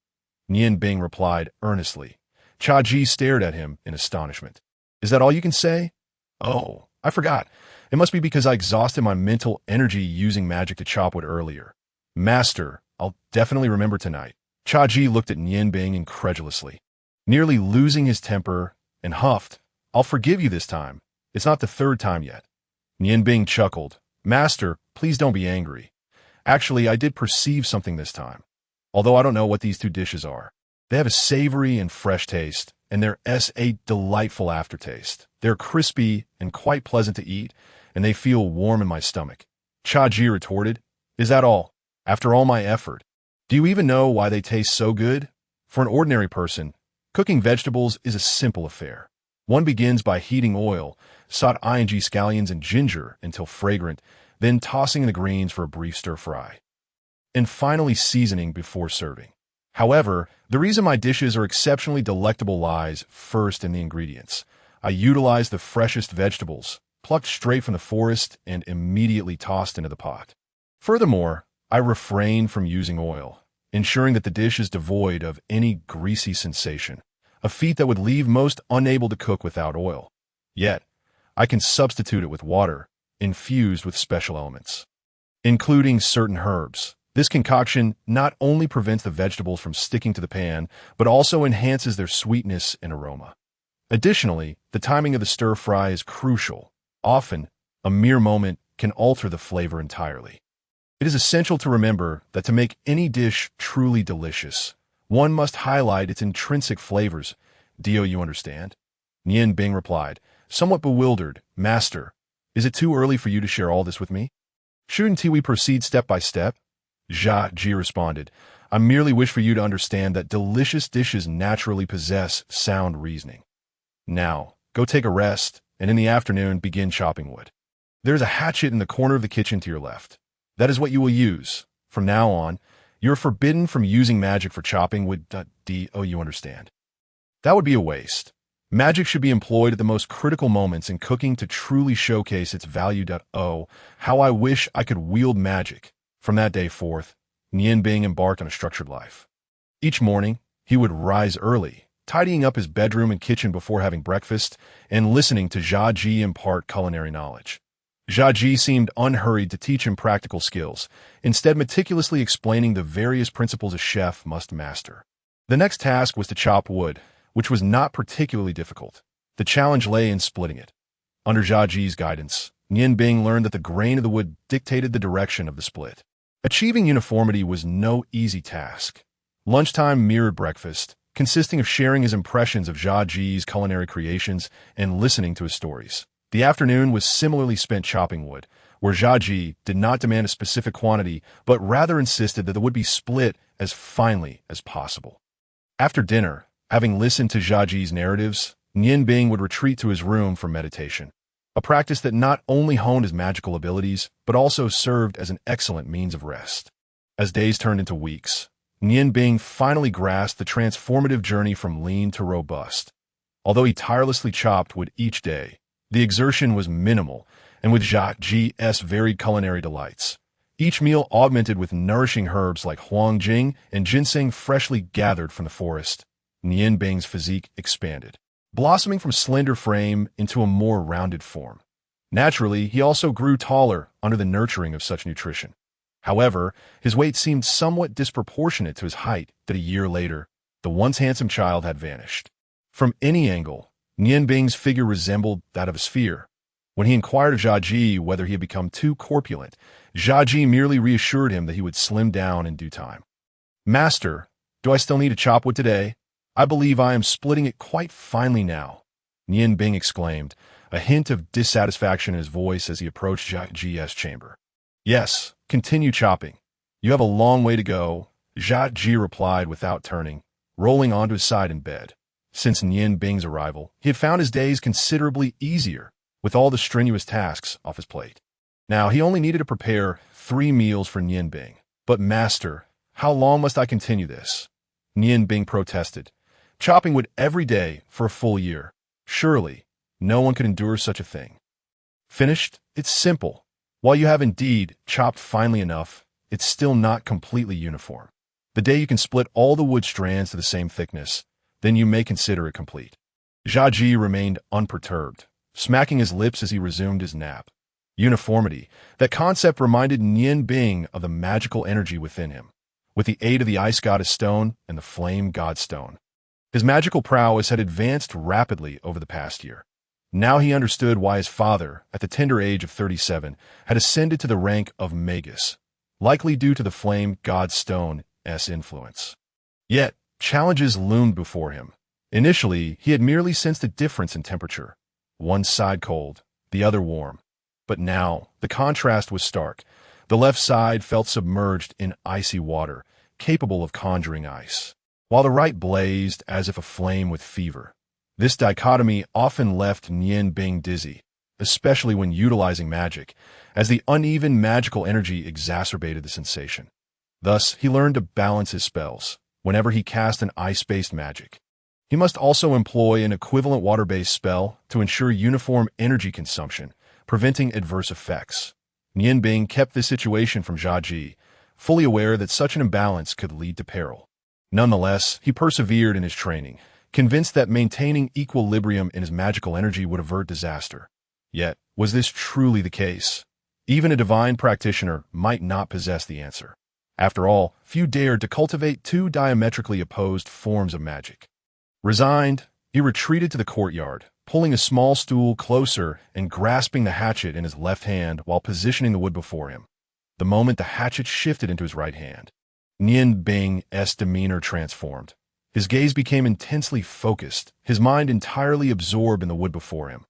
Nian Bing replied earnestly. Cha Ji stared at him in astonishment. Is that all you can say? Oh, I forgot. It must be because I exhausted my mental energy using magic to chop wood earlier. Master, I'll definitely remember tonight. Cha Ji looked at Nian Bing incredulously, nearly losing his temper, and huffed. I'll forgive you this time. It's not the 3rd time yet. Nian Bing chuckled. Master, please don't be angry. Actually, I did perceive something this time. Although I don't know what these 2 dishes are. They have a savory and fresh taste, and they're a delightful aftertaste. They're crispy and quite pleasant to eat, and they feel warm in my stomach. Cha Ji retorted, Is that all? After all my effort? Do you even know why they taste so good? For an ordinary person, cooking vegetables is a simple affair. One begins by heating oil, ing scallions and ginger until fragrant, then tossing in the greens for a brief stir-fry, and finally seasoning before serving. However, the reason my dishes are exceptionally delectable lies first in the ingredients. I utilize the freshest vegetables, plucked straight from the forest and immediately tossed into the pot. Furthermore, I refrain from using oil, ensuring that the dish is devoid of any greasy sensation, a feat that would leave most unable to cook without oil. Yet, I can substitute it with water, infused with special elements, including certain herbs. This concoction not only prevents the vegetables from sticking to the pan, but also enhances their sweetness and aroma. Additionally, the timing of the stir-fry is crucial. Often, a mere moment can alter the flavor entirely. It is essential to remember that to make any dish truly delicious, one must highlight its intrinsic flavors. Do you understand? Nian Bing replied, somewhat bewildered. Master, is it too early for you to share all this with me? Shouldn't we proceed step by step? Cha Ji responded, I merely wish for you to understand that delicious dishes naturally possess sound reasoning. Now, go take a rest, and in the afternoon begin chopping wood. There is a hatchet in the corner of the kitchen to your left. That is what you will use. From now on, you are forbidden from using magic for chopping wood. Do you understand? That would be a waste. Magic should be employed at the most critical moments in cooking to truly showcase its value. Oh, how I wish I could wield magic. From that day forth, Nian Bing embarked on a structured life. Each morning, he would rise early, tidying up his bedroom and kitchen before having breakfast and listening to Cha Ji impart culinary knowledge. Cha Ji seemed unhurried to teach him practical skills, instead meticulously explaining the various principles a chef must master. The next task was to chop wood, which was not particularly difficult. The challenge lay in splitting it. Under Cha Ji's guidance, Nian Bing learned that the grain of the wood dictated the direction of the split. Achieving uniformity was no easy task. Lunchtime mirrored breakfast, consisting of sharing his impressions of Xuanji's culinary creations and listening to his stories. The afternoon was similarly spent chopping wood, where Xuanji did not demand a specific quantity, but rather insisted that the wood be split as finely as possible. After dinner, having listened to Xuanji's narratives, Nian would retreat to his room for meditation, a practice that not only honed his magical abilities, but also served as an excellent means of rest. As days turned into weeks, Nian finally grasped the transformative journey from lean to robust. Although he tirelessly chopped wood each day, the exertion was minimal, and with Xuanji's varied culinary delights, each meal augmented with nourishing herbs like huangjing and ginseng freshly gathered from the forest, Nian physique expanded, blossoming from slender frame into a more rounded form. Naturally, he also grew taller under the nurturing of such nutrition. However, his weight seemed somewhat disproportionate to his height that a year later, the once handsome child had vanished. From any angle, Nian figure resembled that of a sphere. When he inquired of Xuanji whether he had become too corpulent, Xuanji merely reassured him that he would slim down in due time. "Master, do I still need to chop wood today? I believe I am splitting it quite finely now," Nian exclaimed, a hint of dissatisfaction in his voice as he approached Xuanji's chamber. "Yes, continue chopping. You have a long way to go," Xuanji replied without turning, rolling onto his side in bed. Since Nian's arrival, he had found his days considerably easier, with all the strenuous tasks off his plate. Now he only needed to prepare 3 meals for Nian. "But master, how long must I continue this?" Nian protested. "Chopping wood every day for a full year. Surely, no one could endure such a thing." "Finished? It's simple. While you have indeed chopped finely enough, it's still not completely uniform. The day you can split all the wood strands to the same thickness, then you may consider it complete." Xuanji remained unperturbed, smacking his lips as he resumed his nap. Uniformity, that concept reminded Nian of the magical energy within him, with the aid of the Ice Goddess Stone and the Flame God Stone. His magical prowess had advanced rapidly over the past year. Now he understood why his father, at the tender age of 37, had ascended to the rank of Magus, likely due to the Flame God Stone's influence. Yet, challenges loomed before him. Initially, he had merely sensed a difference in temperature, one side cold, the other warm. But now, the contrast was stark. The left side felt submerged in icy water, capable of conjuring ice, while the right blazed as if aflame with fever. This dichotomy often left Nian dizzy, especially when utilizing magic, as the uneven magical energy exacerbated the sensation. Thus, he learned to balance his spells. Whenever he cast an ice-based magic, he must also employ an equivalent water-based spell to ensure uniform energy consumption, preventing adverse effects. Nian kept this situation from Xuanji, fully aware that such an imbalance could lead to peril. Nonetheless, he persevered in his training, convinced that maintaining equilibrium in his magical energy would avert disaster. Yet, was this truly the case? Even a divine practitioner might not possess the answer. After all, few dared to cultivate 2 diametrically opposed forms of magic. Resigned, he retreated to the courtyard, pulling a small stool closer and grasping the hatchet in his left hand while positioning the wood before him. The moment the hatchet shifted into his right hand, Nian's demeanor transformed. His gaze became intensely focused, his mind entirely absorbed in the wood before him.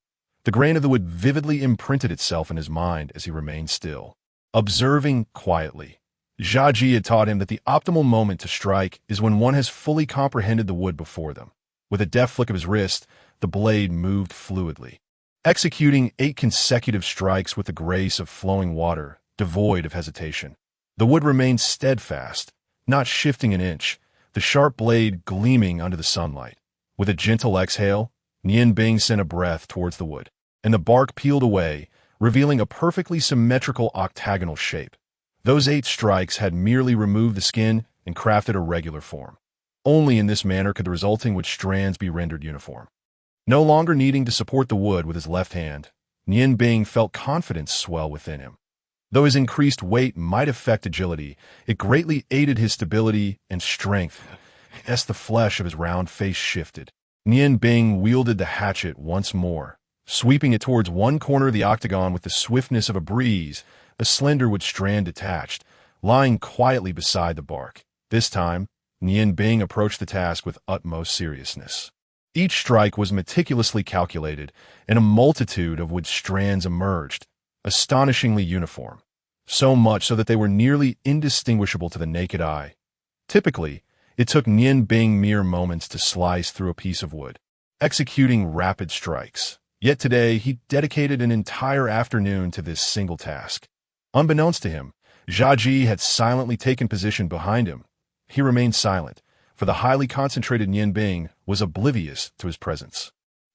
The grain of the wood vividly imprinted itself in his mind as he remained still, observing quietly. Xuanji had taught him that the optimal moment to strike is when one has fully comprehended the wood before them. With a deft flick of his wrist, the blade moved fluidly, executing 8 consecutive strikes with the grace of flowing water, devoid of hesitation. The wood remained steadfast, not shifting an inch, the sharp blade gleaming under the sunlight. With a gentle exhale, Nian sent a breath towards the wood, and the bark peeled away, revealing a perfectly symmetrical octagonal shape. Those 8 strikes had merely removed the skin and crafted a regular form. Only in this manner could the resulting wood strands be rendered uniform. No longer needing to support the wood with his left hand, Nian felt confidence swell within him. Though his increased weight might affect agility, it greatly aided his stability and strength. As the flesh of his round face shifted, Nian wielded the hatchet once more, sweeping it towards one corner of the octagon with the swiftness of a breeze. A slender wood strand detached, lying quietly beside the bark. This time, Nian Bing approached the task with utmost seriousness. Each strike was meticulously calculated, and a multitude of wood strands emerged, astonishingly uniform, so much so that they were nearly indistinguishable to the naked eye. Typically, it took Nian Bing mere moments to slice through a piece of wood, executing rapid strikes. Yet today, he dedicated an entire afternoon to this single task. Unbeknownst to him, Xuanji had silently taken position behind him. He remained silent, for the highly concentrated Nian Bing was oblivious to his presence.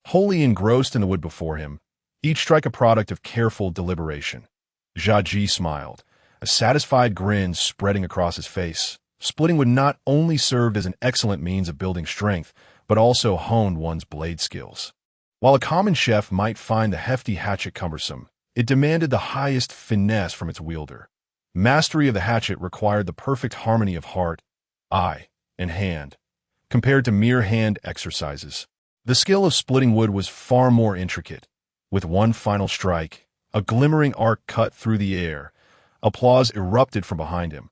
Wholly engrossed in the wood before him, each strike a product of careful deliberation. Xuanji smiled, a satisfied grin spreading across his face. Splitting wood not only served as an excellent means of building strength, but also honed one's blade skills. While a common chef might find the hefty hatchet cumbersome, it demanded the highest finesse from its wielder. Mastery of the hatchet required the perfect harmony of heart, eye, and hand, compared to mere hand exercises. The skill of splitting wood was far more intricate. With one final strike, a glimmering arc cut through the air. Applause erupted from behind him,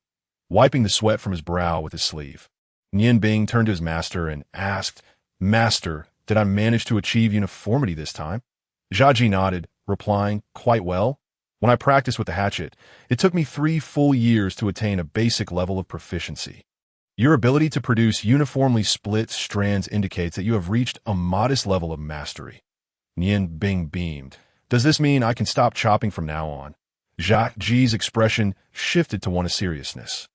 wiping the sweat from his brow with his sleeve. Nian Bing turned to his master and asked, "Master, did I manage to achieve uniformity this time?" Xuanji nodded, replying, "Quite well. When I practiced with the hatchet, it took me 3 full years to attain a basic level of proficiency. Your ability to produce uniformly split strands indicates that you have reached a modest level of mastery." Nian Bing beamed. "Does this mean I can stop chopping from now on?" Xuanji's expression shifted to one of seriousness.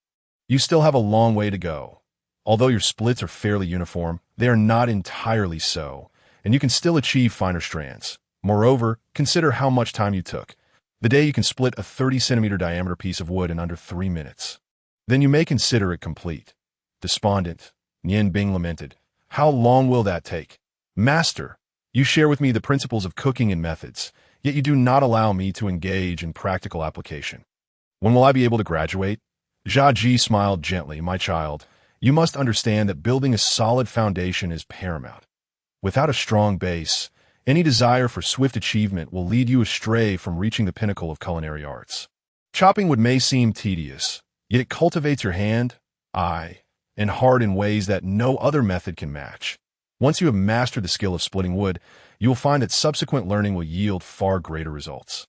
"You still have a long way to go. Although your splits are fairly uniform, they are not entirely so, and you can still achieve finer strands. Moreover, consider how much time you took. The day you can split a 30-centimeter diameter piece of wood in under 3 minutes. Then you may consider it complete." Despondent, Nian Bing lamented, "How long will that take? Master, you share with me the principles of cooking and methods, yet you do not allow me to engage in practical application. When will I be able to graduate?" Xuanji smiled gently. "My child, you must understand that building a solid foundation is paramount. Without a strong base, any desire for swift achievement will lead you astray from reaching the pinnacle of culinary arts. Chopping wood may seem tedious, yet it cultivates your hand, eye, and heart in ways that no other method can match. Once you have mastered the skill of splitting wood, you will find that subsequent learning will yield far greater results."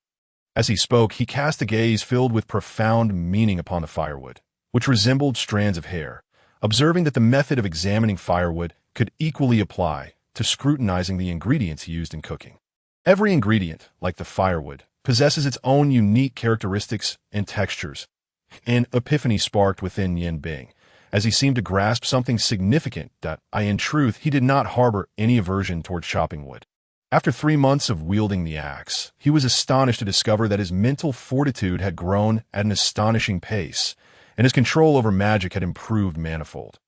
As he spoke, he cast a gaze filled with profound meaning upon the firewood, which resembled strands of hair, observing that the method of examining firewood could equally apply to scrutinizing the ingredients used in cooking. Every ingredient, like the firewood, possesses its own unique characteristics and textures. An epiphany sparked within Nian Bing, as he seemed to grasp something significant that, in truth, he did not harbor any aversion toward chopping wood. After 3 months of wielding the axe, he was astonished to discover that his mental fortitude had grown at an astonishing pace, and his control over magic had improved manifold.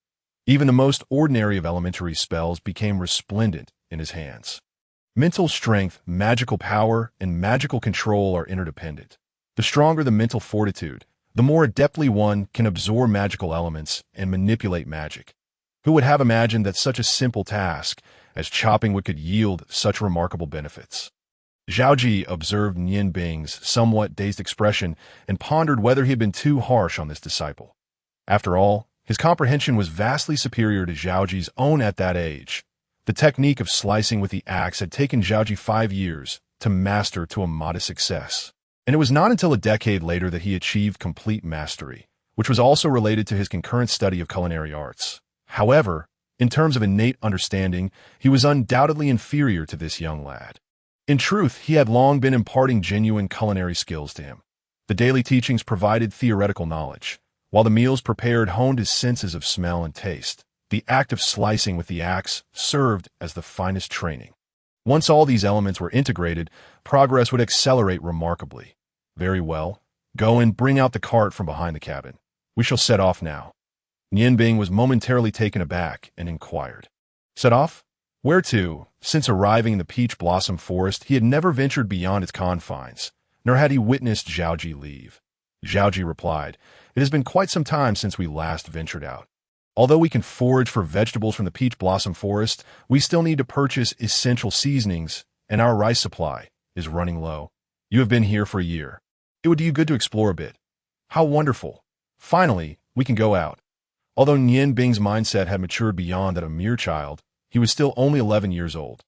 Even the most ordinary of elementary spells became resplendent in his hands. Mental strength, magical power, and magical control are interdependent. The stronger the mental fortitude, the more adeptly one can absorb magical elements and manipulate magic. Who would have imagined that such a simple task as chopping wood could yield such remarkable benefits? Xuanji observed Nian Bing's somewhat dazed expression and pondered whether he had been too harsh on this disciple. After all, his comprehension was vastly superior to Xuanji's own at that age. The technique of slicing with the axe had taken Xuanji 5 years to master to a modest success. And it was not until a decade later that he achieved complete mastery, which was also related to his concurrent study of culinary arts. However, in terms of innate understanding, he was undoubtedly inferior to this young lad. In truth, he had long been imparting genuine culinary skills to him. The daily teachings provided theoretical knowledge, while the meals prepared honed his senses of smell and taste. The act of slicing with the axe served as the finest training. Once all these elements were integrated, progress would accelerate remarkably. "Very well. Go and bring out the cart from behind the cabin. We shall set off now." Nian Bing was momentarily taken aback and inquired, "Set off? Where to?" Since arriving in the peach blossom forest, he had never ventured beyond its confines, nor had he witnessed Xuanji leave. Xuanji replied, "It has been quite some time since we last ventured out. Although we can forage for vegetables from the peach blossom forest, we still need to purchase essential seasonings, and our rice supply is running low. You have been here for a year. It would do you good to explore a bit. How wonderful. Finally, we can go out. Although Nian Bing's mindset had matured beyond that of a mere child, he was still only 11 years old.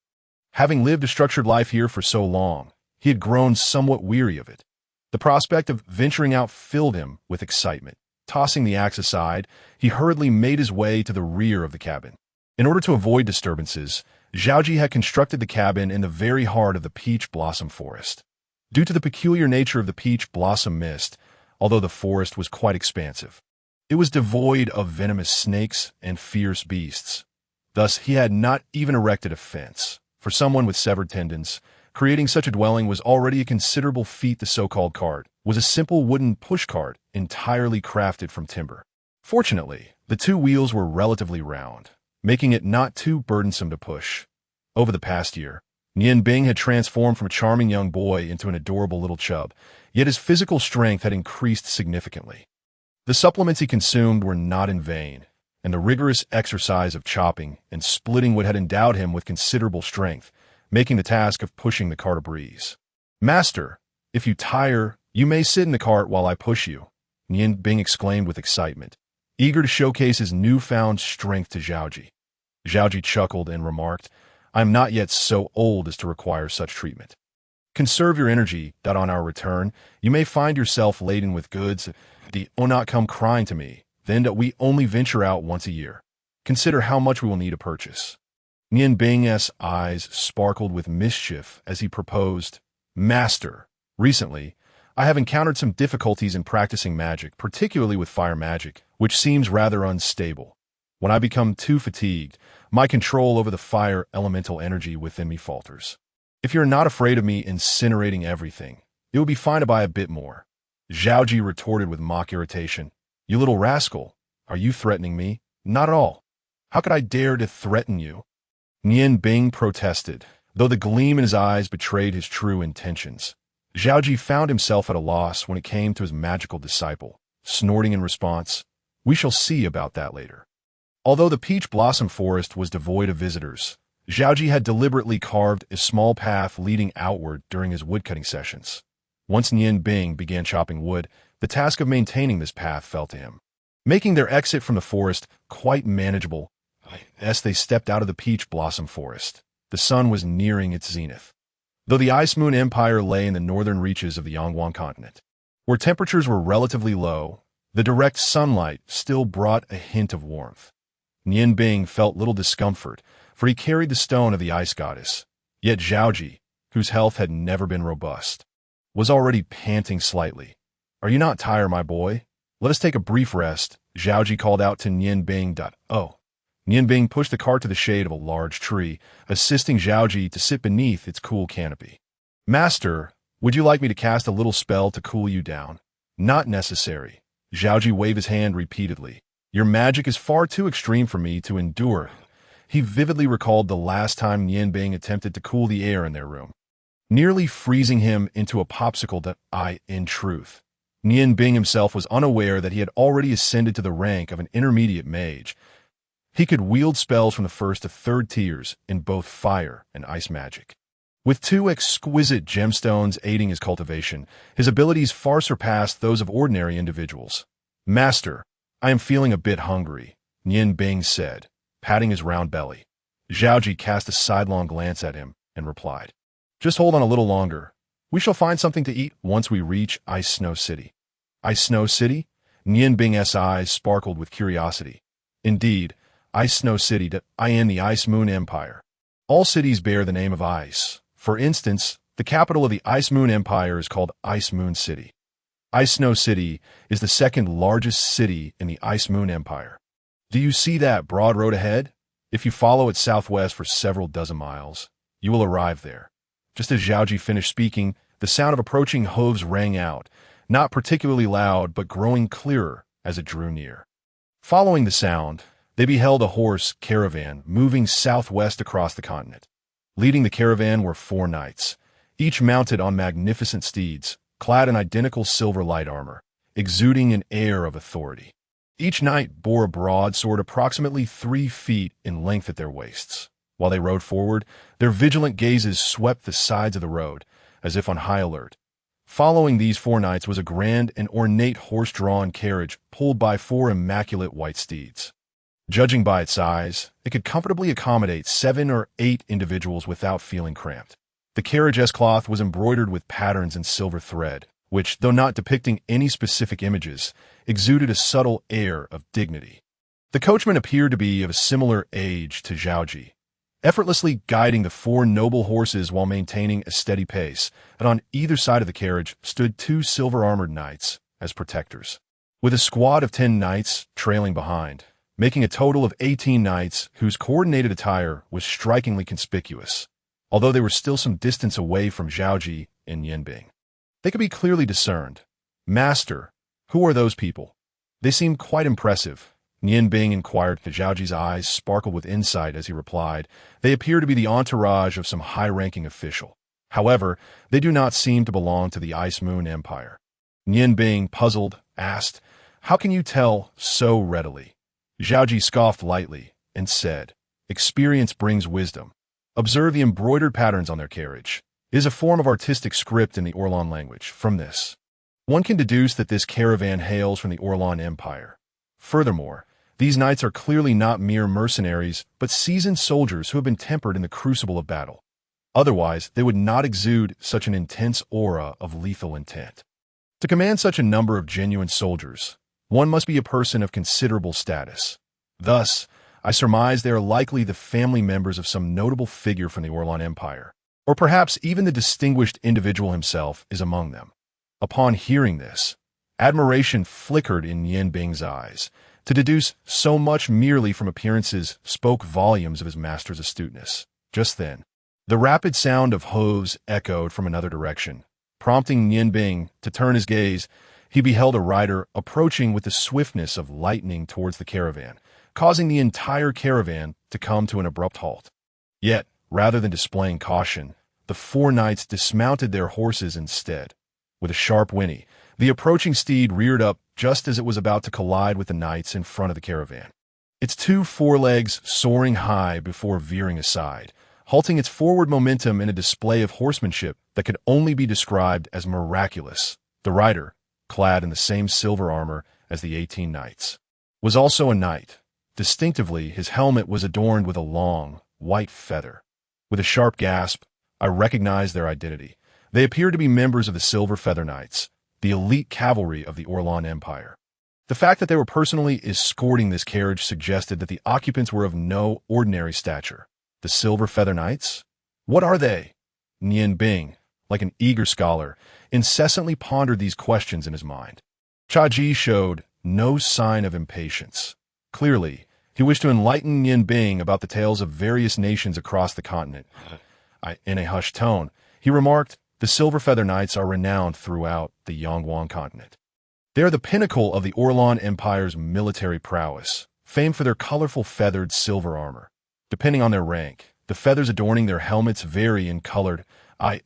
Having lived a structured life here for so long, he had grown somewhat weary of it. The prospect of venturing out filled him with excitement. Tossing the axe aside, he hurriedly made his way to the rear of the cabin. In order to avoid disturbances, Xuanji had constructed the cabin in the very heart of the peach blossom forest. Due to the peculiar nature of the peach blossom mist, although the forest was quite expansive, it was devoid of venomous snakes and fierce beasts. Thus, he had not even erected a fence. For someone with severed tendons, creating such a dwelling was already a considerable feat. The so-called cart was a simple wooden pushcart entirely crafted from timber. Fortunately, the two wheels were relatively round, making it not too burdensome to push. Over the past year, Nian Bing had transformed from a charming young boy into an adorable little chub, yet his physical strength had increased significantly. The supplements he consumed were not in vain, and the rigorous exercise of chopping and splitting wood had endowed him with considerable strength, making the task of pushing the cart a breeze. "Master, if you tire, you may sit in the cart while I push you," Nian Bing exclaimed with excitement, eager to showcase his newfound strength to Xuanji. Xuanji chuckled and remarked, "I am not yet so old as to require such treatment. Conserve your energy, that on our return, you may find yourself laden with goods. Do not come crying to me, then that we only venture out once a year. Consider how much we will need to purchase." Nian Bing's eyes sparkled with mischief as he proposed, "Master, recently, I have encountered some difficulties in practicing magic, particularly with fire magic, which seems rather unstable. When I become too fatigued, my control over the fire elemental energy within me falters. If you're not afraid of me incinerating everything, it would be fine to buy a bit more." Xuanji retorted with mock irritation, "You little rascal, are you threatening me? Not at all. How could I dare to threaten you?" Nian Bing protested, though the gleam in his eyes betrayed his true intentions. Xuanji found himself at a loss when it came to his magical disciple, snorting in response, "We shall see about that later." Although the peach blossom forest was devoid of visitors, Xuanji had deliberately carved a small path leading outward during his woodcutting sessions. Once Nian Bing began chopping wood, the task of maintaining this path fell to him, making their exit from the forest quite manageable. As they stepped out of the peach blossom forest, the sun was nearing its zenith. Though the Ice Moon Empire lay in the northern reaches of the Yangwang continent, where temperatures were relatively low, the direct sunlight still brought a hint of warmth. Nian Bing felt little discomfort, for he carried the stone of the ice goddess. Yet Xuanji, whose health had never been robust, was already panting slightly. "Are you not tired, my boy? Let us take a brief rest," Xuanji called out to Nian Bing. "Oh." Nian Bing pushed the cart to the shade of a large tree, assisting Xuanji to sit beneath its cool canopy. "Master, would you like me to cast a little spell to cool you down?" "Not necessary." Xuanji waved his hand repeatedly. "Your magic is far too extreme for me to endure." He vividly recalled the last time Nian Bing attempted to cool the air in their room, nearly freezing him into a popsicle. In truth, Nian Bing himself was unaware that he had already ascended to the rank of an intermediate mage. He could wield spells from the first to third tiers in both fire and ice magic. With two exquisite gemstones aiding his cultivation, his abilities far surpassed those of ordinary individuals. "Master, I am feeling a bit hungry," Nian Bing said, patting his round belly. Xuanji cast a sidelong glance at him and replied, "Just hold on a little longer. We shall find something to eat once we reach Ice Snow City." Ice Snow City? Nian Bing's eyes sparkled with curiosity. Indeed, Ice Snow City in the Ice Moon Empire. All cities bear the name of ice. For instance, the capital of the Ice Moon Empire is called Ice Moon City. Ice Snow City is the second largest city in the Ice Moon Empire. Do you see that broad road ahead? If you follow it southwest for several dozen miles, you will arrive there. Just as Xuanji finished speaking, the sound of approaching hooves rang out, not particularly loud, but growing clearer as it drew near. Following the sound, they beheld a horse caravan moving southwest across the continent. Leading the caravan were 4 knights, each mounted on magnificent steeds, clad in identical silver light armor, exuding an air of authority. Each knight bore a broadsword approximately 3 feet in length at their waists. While they rode forward, their vigilant gazes swept the sides of the road, as if on high alert. Following these 4 knights was a grand and ornate horse-drawn carriage pulled by 4 immaculate white steeds. Judging by its size, it could comfortably accommodate 7 or 8 individuals without feeling cramped. The carriage S-cloth was embroidered with patterns in silver thread, which, though not depicting any specific images, exuded a subtle air of dignity. The coachman appeared to be of a similar age to Zhaoji, effortlessly guiding the 4 noble horses while maintaining a steady pace, and on either side of the carriage stood 2 silver-armored knights as protectors, with a squad of 10 knights trailing behind, making a total of 18 knights whose coordinated attire was strikingly conspicuous, although they were still some distance away from Zhaoji and Yanbing. They could be clearly discerned. "Master, who are those people? They seem quite impressive." Yanbing inquired. Zhaoji's eyes sparkled with insight as he replied, "They appear to be the entourage of some high-ranking official. However, they do not seem to belong to the Ice Moon Empire." Yanbing, puzzled, asked, "How can you tell so readily?" Zhaoji scoffed lightly and said, "Experience brings wisdom. Observe the embroidered patterns on their carriage. It is a form of artistic script in the Orlan language. From this, one can deduce that this caravan hails from the Orlan Empire. Furthermore, these knights are clearly not mere mercenaries, but seasoned soldiers who have been tempered in the crucible of battle. Otherwise, they would not exude such an intense aura of lethal intent. To command such a number of genuine soldiers, one must be a person of considerable status. Thus, I surmise they are likely the family members of some notable figure from the Orlan Empire, or perhaps even the distinguished individual himself is among them." Upon hearing this, admiration flickered in Yanbing's eyes. To deduce so much merely from appearances spoke volumes of his master's astuteness. Just then, the rapid sound of hooves echoed from another direction. Prompting Yanbing to turn his gaze, he beheld a rider approaching with the swiftness of lightning towards the caravan, causing the entire caravan to come to an abrupt halt. Yet, rather than displaying caution, the 4 knights dismounted their horses instead. With a sharp whinny, the approaching steed reared up just as it was about to collide with the knights in front of the caravan, its 2 forelegs soaring high before veering aside, halting its forward momentum in a display of horsemanship that could only be described as miraculous. The rider, clad in the same silver armor as the 18 knights, was also a knight. Distinctively, his helmet was adorned with a long, white feather. With a sharp gasp, I recognized their identity. They appeared to be members of the Silver Feather Knights, the elite cavalry of the Orlan Empire. The fact that they were personally escorting this carriage suggested that the occupants were of no ordinary stature. The Silver Feather Knights? What are they? Yanbing, like an eager scholar, incessantly pondered these questions in his mind. Chaji showed no sign of impatience. Clearly, he wished to enlighten Yanbing about the tales of various nations across the continent. In a hushed tone, he remarked, "The Silver Feather Knights are renowned throughout the Yongguang continent. They are the pinnacle of the Orlan Empire's military prowess, famed for their colorful feathered silver armor. Depending on their rank, the feathers adorning their helmets vary in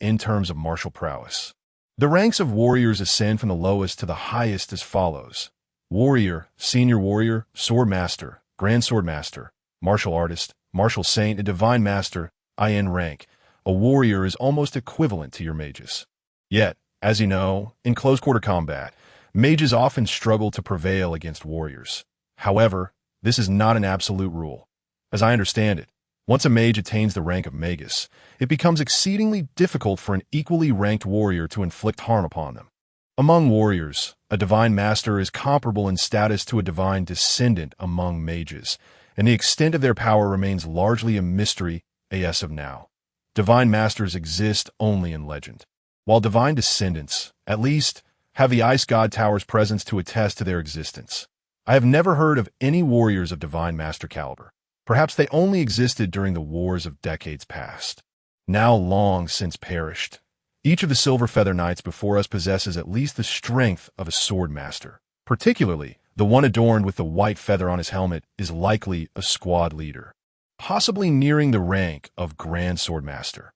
in terms of martial prowess. The ranks of warriors ascend from the lowest to the highest as follows: warrior, senior warrior, sword master, grand sword master, martial artist, martial saint, and divine master. In rank, a warrior is almost equivalent to your mages. Yet, as you know, in close-quarter combat, mages often struggle to prevail against warriors. However, this is not an absolute rule. As I understand it, once a mage attains the rank of magus, it becomes exceedingly difficult for an equally ranked warrior to inflict harm upon them. Among warriors, a divine master is comparable in status to a divine descendant among mages, and the extent of their power remains largely a mystery as of now. Divine masters exist only in legend, while divine descendants, at least, have the Ice God Tower's presence to attest to their existence. I have never heard of any warriors of divine master caliber. Perhaps they only existed during the wars of decades past, now long since perished. Each of the Silver Feather Knights before us possesses at least the strength of a sword master. Particularly, the one adorned with the white feather on his helmet is likely a squad leader, possibly nearing the rank of Grand Sword Master.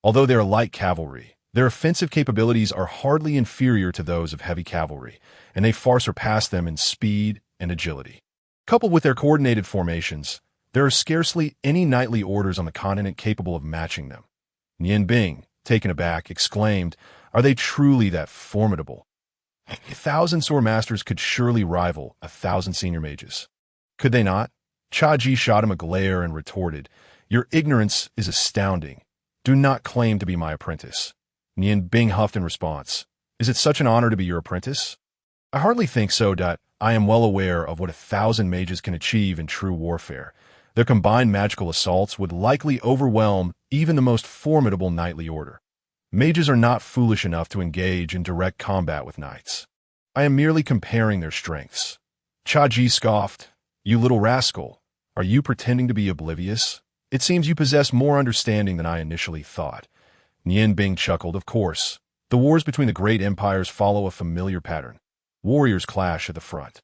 Although they are light cavalry, their offensive capabilities are hardly inferior to those of heavy cavalry, and they far surpass them in speed and agility. Coupled with their coordinated formations, there are scarcely any knightly orders on the continent capable of matching them. Yanbing, taken aback, exclaimed, Are they truly that formidable? 1,000 sword masters could surely rival 1,000 senior mages. Could they not? Xuanji shot him a glare and retorted, "Your ignorance is astounding. Do not claim to be my apprentice." Nian huffed in response, "Is it such an honor to be your apprentice?" "I hardly think so. I am well aware of what 1,000 mages can achieve in true warfare. Their combined magical assaults would likely overwhelm even the most formidable knightly order. Mages are not foolish enough to engage in direct combat with knights. I am merely comparing their strengths." Xuanji scoffed, "You little rascal, are you pretending to be oblivious? It seems you possess more understanding than I initially thought." Nian chuckled, "Of course. The wars between the great empires follow a familiar pattern. Warriors clash at the front,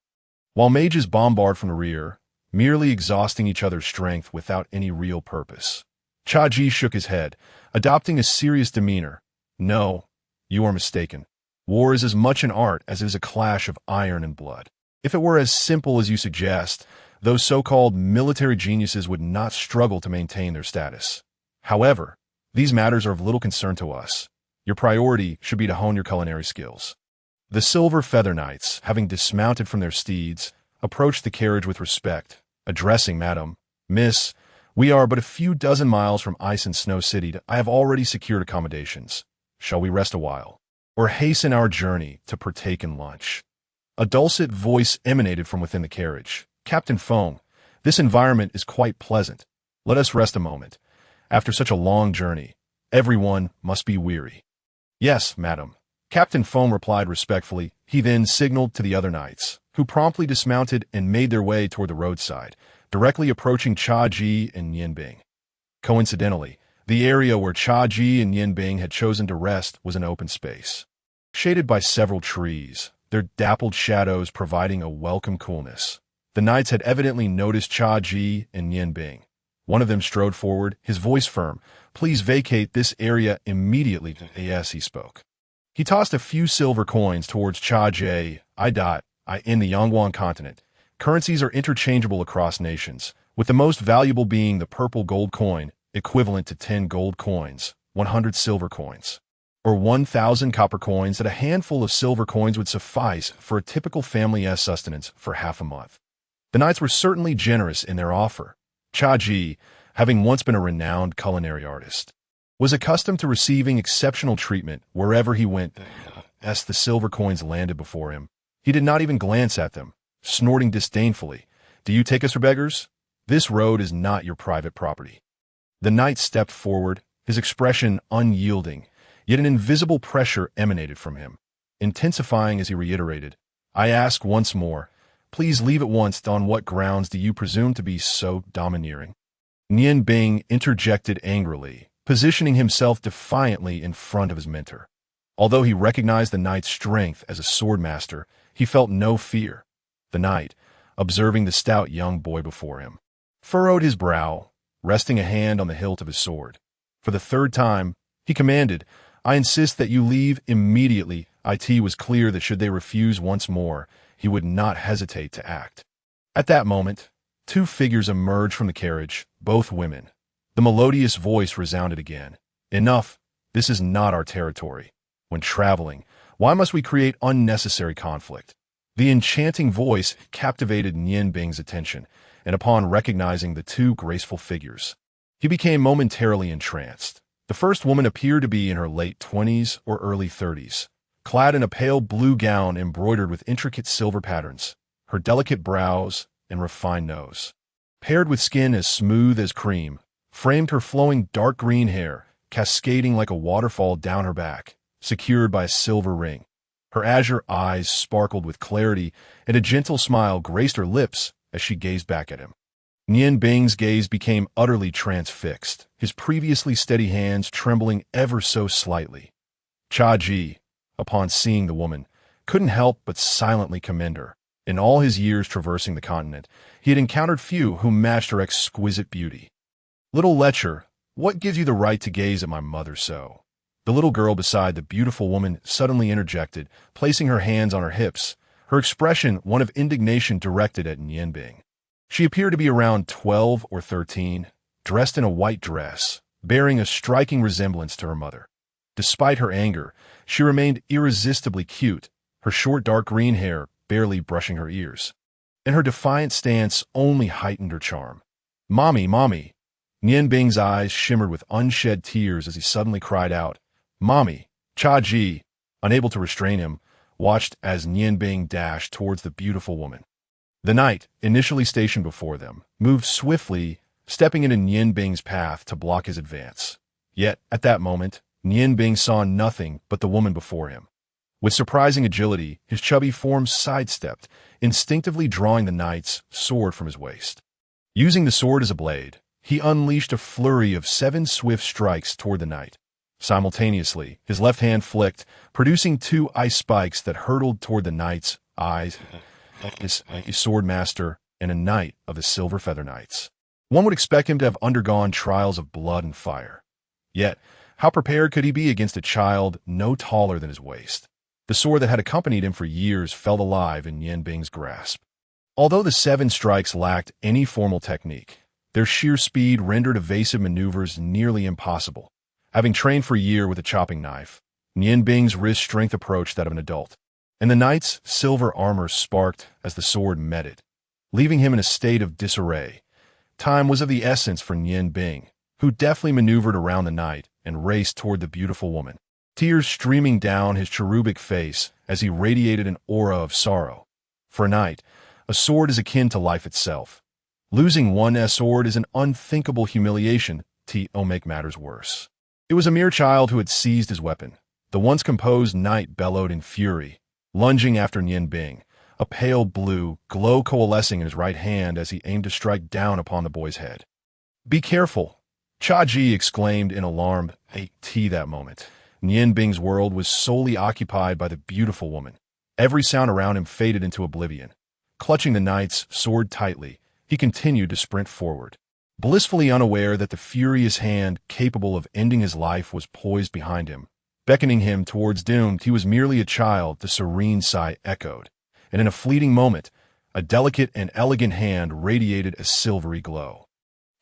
while mages bombard from the rear, merely exhausting each other's strength without any real purpose." Xuanji shook his head, adopting a serious demeanor. "No, you are mistaken. War is as much an art as it is a clash of iron and blood. If it were as simple as you suggest, those so-called military geniuses would not struggle to maintain their status. However, these matters are of little concern to us. Your priority should be to hone your culinary skills." The Silver Feather Knights, having dismounted from their steeds, approached the carriage with respect, addressing Madam, "Miss, we are but a few dozen miles from Ice and Snow City. I have already secured accommodations. Shall we rest a while, or hasten our journey to partake in lunch?" A dulcet voice emanated from within the carriage. "Captain Feng, this environment is quite pleasant. Let us rest a moment. After such a long journey, everyone must be weary." "Yes, madam," Captain Feng replied respectfully. He then signaled to the other knights, who promptly dismounted and made their way toward the roadside, directly approaching Xuanji and Nian. Coincidentally, the area where Xuanji and Nian had chosen to rest was an open space, shaded by several trees, their dappled shadows providing a welcome coolness. The knights had evidently noticed Xuanji and Nian. One of them strode forward, his voice firm. "Please vacate this area immediately." "Yes," he spoke. He tossed a few silver coins towards Xuanji. I in the Yangguan continent. Currencies are interchangeable across nations, with the most valuable being the purple gold coin, equivalent to 10 gold coins, 100 silver coins, or 1,000 copper coins. That a handful of silver coins would suffice for a typical family's sustenance for half a month. The knights were certainly generous in their offer. Xuanji, having once been a renowned culinary artist, was accustomed to receiving exceptional treatment wherever he went. As the silver coins landed before him, he did not even glance at them, snorting disdainfully, "Do you take us for beggars? This road is not your private property." The knight stepped forward, his expression unyielding, yet an invisible pressure emanated from him, intensifying as he reiterated, "I ask once more, please leave at once. On what grounds do you presume to be so domineering?" Nian interjected angrily, positioning himself defiantly in front of his mentor. Although he recognized the knight's strength as a swordmaster, he felt no fear. The knight, observing the stout young boy before him, furrowed his brow, resting a hand on the hilt of his sword. For the third time, he commanded, "I insist that you leave immediately." It was clear that should they refuse once more, he would not hesitate to act. At that moment, two figures emerged from the carriage, both women. The melodious voice resounded again. "Enough, this is not our territory. When traveling, why must we create unnecessary conflict?" The enchanting voice captivated Nianbing's attention, and upon recognizing the two graceful figures, he became momentarily entranced. The first woman appeared to be in her late 20s or early 30s, clad in a pale blue gown embroidered with intricate silver patterns. Her delicate brows and refined nose, paired with skin as smooth as cream, framed her flowing dark green hair, cascading like a waterfall down her back, secured by a silver ring. Her azure eyes sparkled with clarity, and a gentle smile graced her lips as she gazed back at him. Nianbing's gaze became utterly transfixed, his previously steady hands trembling ever so slightly. Xuanji, upon seeing the woman, couldn't help but silently commend her. In all his years traversing the continent, he had encountered few who matched her exquisite beauty. "Little lecher, what gives you the right to gaze at my mother so?" The little girl beside the beautiful woman suddenly interjected, placing her hands on her hips, her expression one of indignation directed at Nianbing. She appeared to be around 12 or 13, dressed in a white dress, bearing a striking resemblance to her mother. Despite her anger, she remained irresistibly cute, her short dark green hair barely brushing her ears. And her defiant stance only heightened her charm. "Mommy, mommy!" Nian Bing's eyes shimmered with unshed tears as he suddenly cried out, "Mommy!" Ji, unable to restrain him, watched as Nian Bing dashed towards the beautiful woman. The knight, initially stationed before them, moved swiftly, stepping into Nian Bing's path to block his advance. Yet, at that moment, Nian Bing saw nothing but the woman before him. With surprising agility, his chubby form sidestepped, instinctively drawing the knight's sword from his waist. Using the sword as a blade, he unleashed a flurry of 7 swift strikes toward the knight. Simultaneously, his left hand flicked, producing 2 ice spikes that hurtled toward the knight's eyes, his sword master, and a knight of the Silver Feather Knights. One would expect him to have undergone trials of blood and fire. Yet, how prepared could he be against a child no taller than his waist? The sword that had accompanied him for years felt alive in Nian Bing's grasp. Although the 7 strikes lacked any formal technique, their sheer speed rendered evasive maneuvers nearly impossible. Having trained for a year with a chopping knife, Nian Bing's wrist strength approached that of an adult, and the knight's silver armor sparked as the sword met it, leaving him in a state of disarray. Time was of the essence for Nian Bing, who deftly maneuvered around the knight and raced toward the beautiful woman, tears streaming down his cherubic face as he radiated an aura of sorrow. For a knight, a sword is akin to life itself. Losing one sword is an unthinkable humiliation to make matters worse. It was a mere child who had seized his weapon. The once composed knight bellowed in fury, lunging after Nian Bing, a pale blue glow coalescing in his right hand as he aimed to strike down upon the boy's head. "Be careful!" Ji exclaimed in alarm. That moment, Nian Bing's world was solely occupied by the beautiful woman. Every sound around him faded into oblivion. Clutching the knight's sword tightly, he continued to sprint forward, blissfully unaware that the furious hand capable of ending his life was poised behind him, beckoning him towards doom. He was merely a child, the serene Sigh echoed, and in a fleeting moment, a delicate and elegant hand radiated a silvery glow.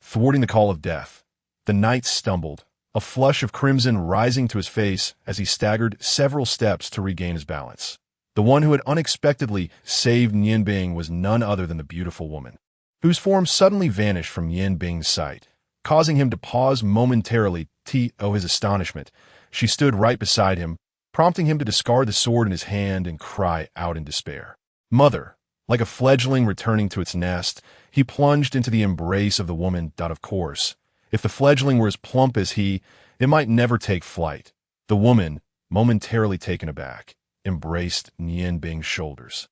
Thwarting the call of death, the knight stumbled, a flush of crimson rising to his face as he staggered several steps to regain his balance. The one who had unexpectedly saved Nian Bing was none other than the beautiful woman, whose form suddenly vanished from Nian Bing's sight, causing him to pause momentarily. His astonishment, she stood right beside him, prompting him to discard the sword in his hand and cry out in despair. "Mother!" Like a fledgling returning to its nest, he plunged into the embrace of the woman. Of course, if the fledgling were as plump as he, it might never take flight. The woman, momentarily taken aback, embraced Nian Bing's shoulders.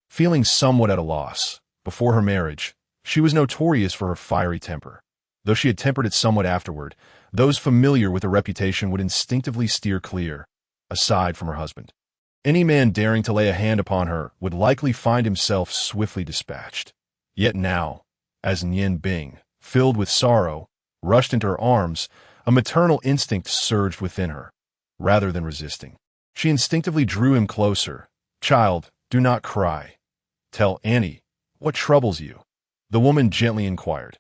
Feeling somewhat at a loss, before her marriage, she was notorious for her fiery temper. Though she had tempered it somewhat afterward, those familiar with her reputation would instinctively steer clear, aside from her husband. Any man daring to lay a hand upon her would likely find himself swiftly dispatched. Yet now, as Nian Bing, filled with sorrow, rushed into her arms, a maternal instinct surged within her. Rather than resisting, she instinctively drew him closer. "Child, do not cry. Tell Annie, what troubles you?" The woman gently inquired.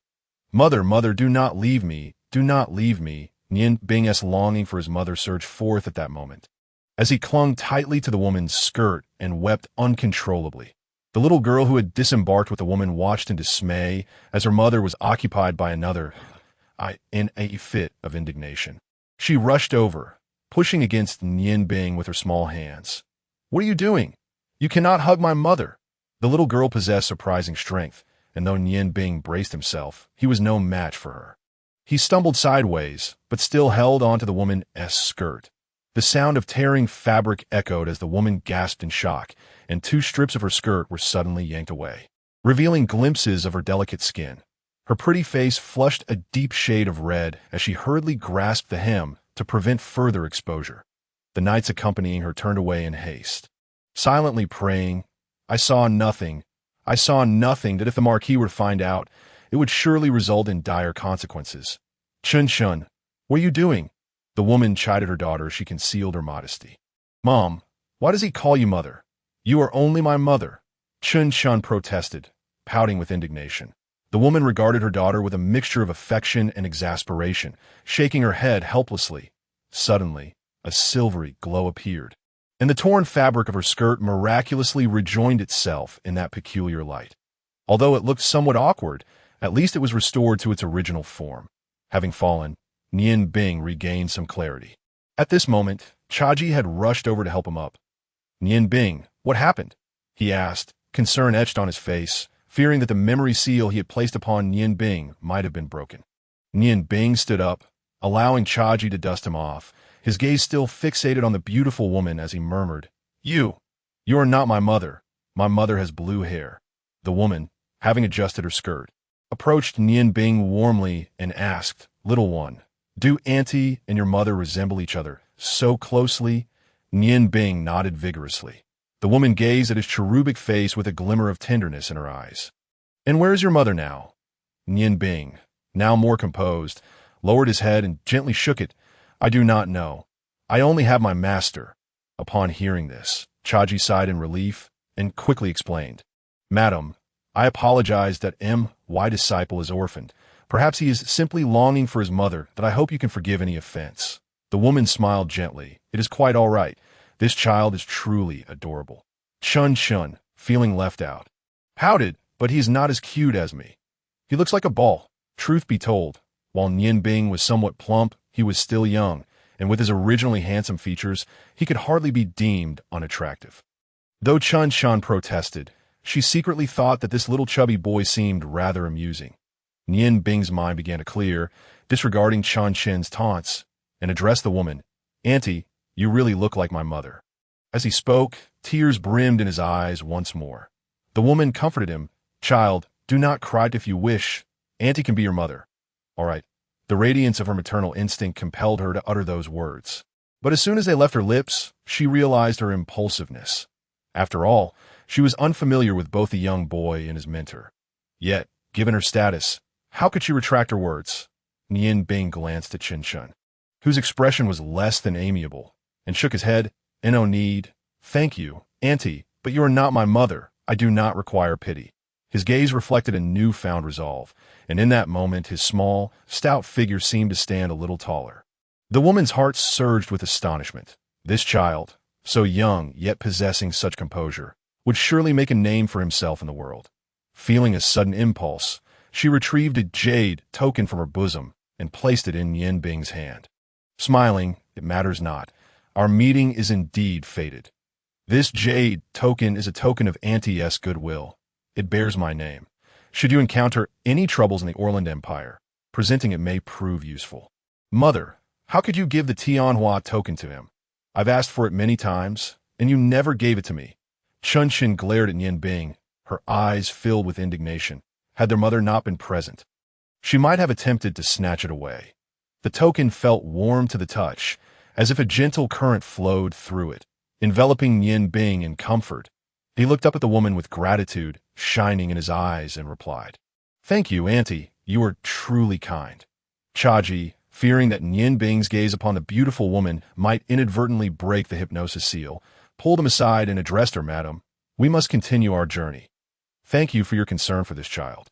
"Mother, mother, do not leave me, do not leave me." Nian Bing's longing for his mother surged forth at that moment, as he clung tightly to the woman's skirt and wept uncontrollably. The little girl who had disembarked with the woman watched in dismay as her mother was occupied by another, in a fit of indignation. She rushed over, pushing against Nian Bing with her small hands. "What are you doing? You cannot hug my mother." The little girl possessed surprising strength, and though Nian Bing braced himself, he was no match for her. He stumbled sideways, but still held onto the woman's skirt. The sound of tearing fabric echoed as the woman gasped in shock, and 2 strips of her skirt were suddenly yanked away, revealing glimpses of her delicate skin. Her pretty face flushed a deep shade of red as she hurriedly grasped the hem to prevent further exposure. The knights accompanying her turned away in haste, silently praying, I saw nothing, that if the Marquis were to find out, it would surely result in dire consequences." "Chun, what are you doing?" The woman chided her daughter as she concealed her modesty. "Mom, why does he call you mother? You are only my mother," Chun protested, pouting with indignation. The woman regarded her daughter with a mixture of affection and exasperation, shaking her head helplessly. Suddenly, a silvery glow appeared, and the torn fabric of her skirt miraculously rejoined itself in that peculiar light. Although it looked somewhat awkward, at least it was restored to its original form. Having fallen, Nian Bing regained some clarity. At this moment, Chaji had rushed over to help him up. "Nian Bing, what happened?" he asked, concern etched on his face, fearing that the memory seal he had placed upon Nian Bing might have been broken. Nian Bing stood up, allowing Chaji to dust him off, his gaze still fixated on the beautiful woman as he murmured, You are not my mother. My mother has blue hair." The woman, having adjusted her skirt, approached Nian Bing warmly and asked, "Little one, do auntie and your mother resemble each other so closely?" Nian Bing nodded vigorously. The woman gazed at his cherubic face with a glimmer of tenderness in her eyes. "And where is your mother now?" Nian Bing, now more composed, lowered his head and gently shook it. "I do not know. I only have my master." Upon hearing this, Chaji sighed in relief and quickly explained, "Madam, I apologize that my disciple is orphaned. Perhaps he is simply longing for his mother, that I hope you can forgive any offense." The woman smiled gently. "It is quite all right. This child is truly adorable." Chun, feeling left out, pouted, "But he is not as cute as me. He looks like a ball." Truth be told, while Nian Bing was somewhat plump, he was still young, and with his originally handsome features, he could hardly be deemed unattractive. Though Chun protested, she secretly thought that this little chubby boy seemed rather amusing. Nian Bing's mind began to clear, disregarding Chun's taunts, and addressed the woman, "Auntie, you really look like my mother." As he spoke, tears brimmed in his eyes once more. The woman comforted him, "Child, do not cry if you wish. Auntie can be your mother." All right. The radiance of her maternal instinct compelled her to utter those words. But as soon as they left her lips, she realized her impulsiveness. After all, she was unfamiliar with both the young boy and his mentor. Yet, given her status, how could she retract her words? Nian Bing glanced at Chun, whose expression was less than amiable, and shook his head. "No need. Thank you, Auntie, but you are not my mother. I do not require pity." His gaze reflected a newfound resolve, and in that moment his small, stout figure seemed to stand a little taller. The woman's heart surged with astonishment. This child, so young yet possessing such composure, would surely make a name for himself in the world. Feeling a sudden impulse, she retrieved a jade token from her bosom and placed it in Nian Bing's hand. Smiling, "It matters not. Our meeting is indeed fated. This jade token is a token of Auntie's goodwill. It bears my name. Should you encounter any troubles in the Orland Empire, presenting it may prove useful." "Mother, how could you give the Tianhua token to him? I've asked for it many times, and you never gave it to me." Chun glared at Nian Bing, her eyes filled with indignation. Had their mother not been present, she might have attempted to snatch it away. The token felt warm to the touch, as if a gentle current flowed through it, enveloping Nian Bing in comfort. He looked up at the woman with gratitude shining in his eyes and replied, "Thank you, Auntie. You are truly kind." Chaji, fearing that Nian Bing's gaze upon the beautiful woman might inadvertently break the hypnosis seal, pulled him aside and addressed her, "Madam, we must continue our journey. Thank you for your concern for this child."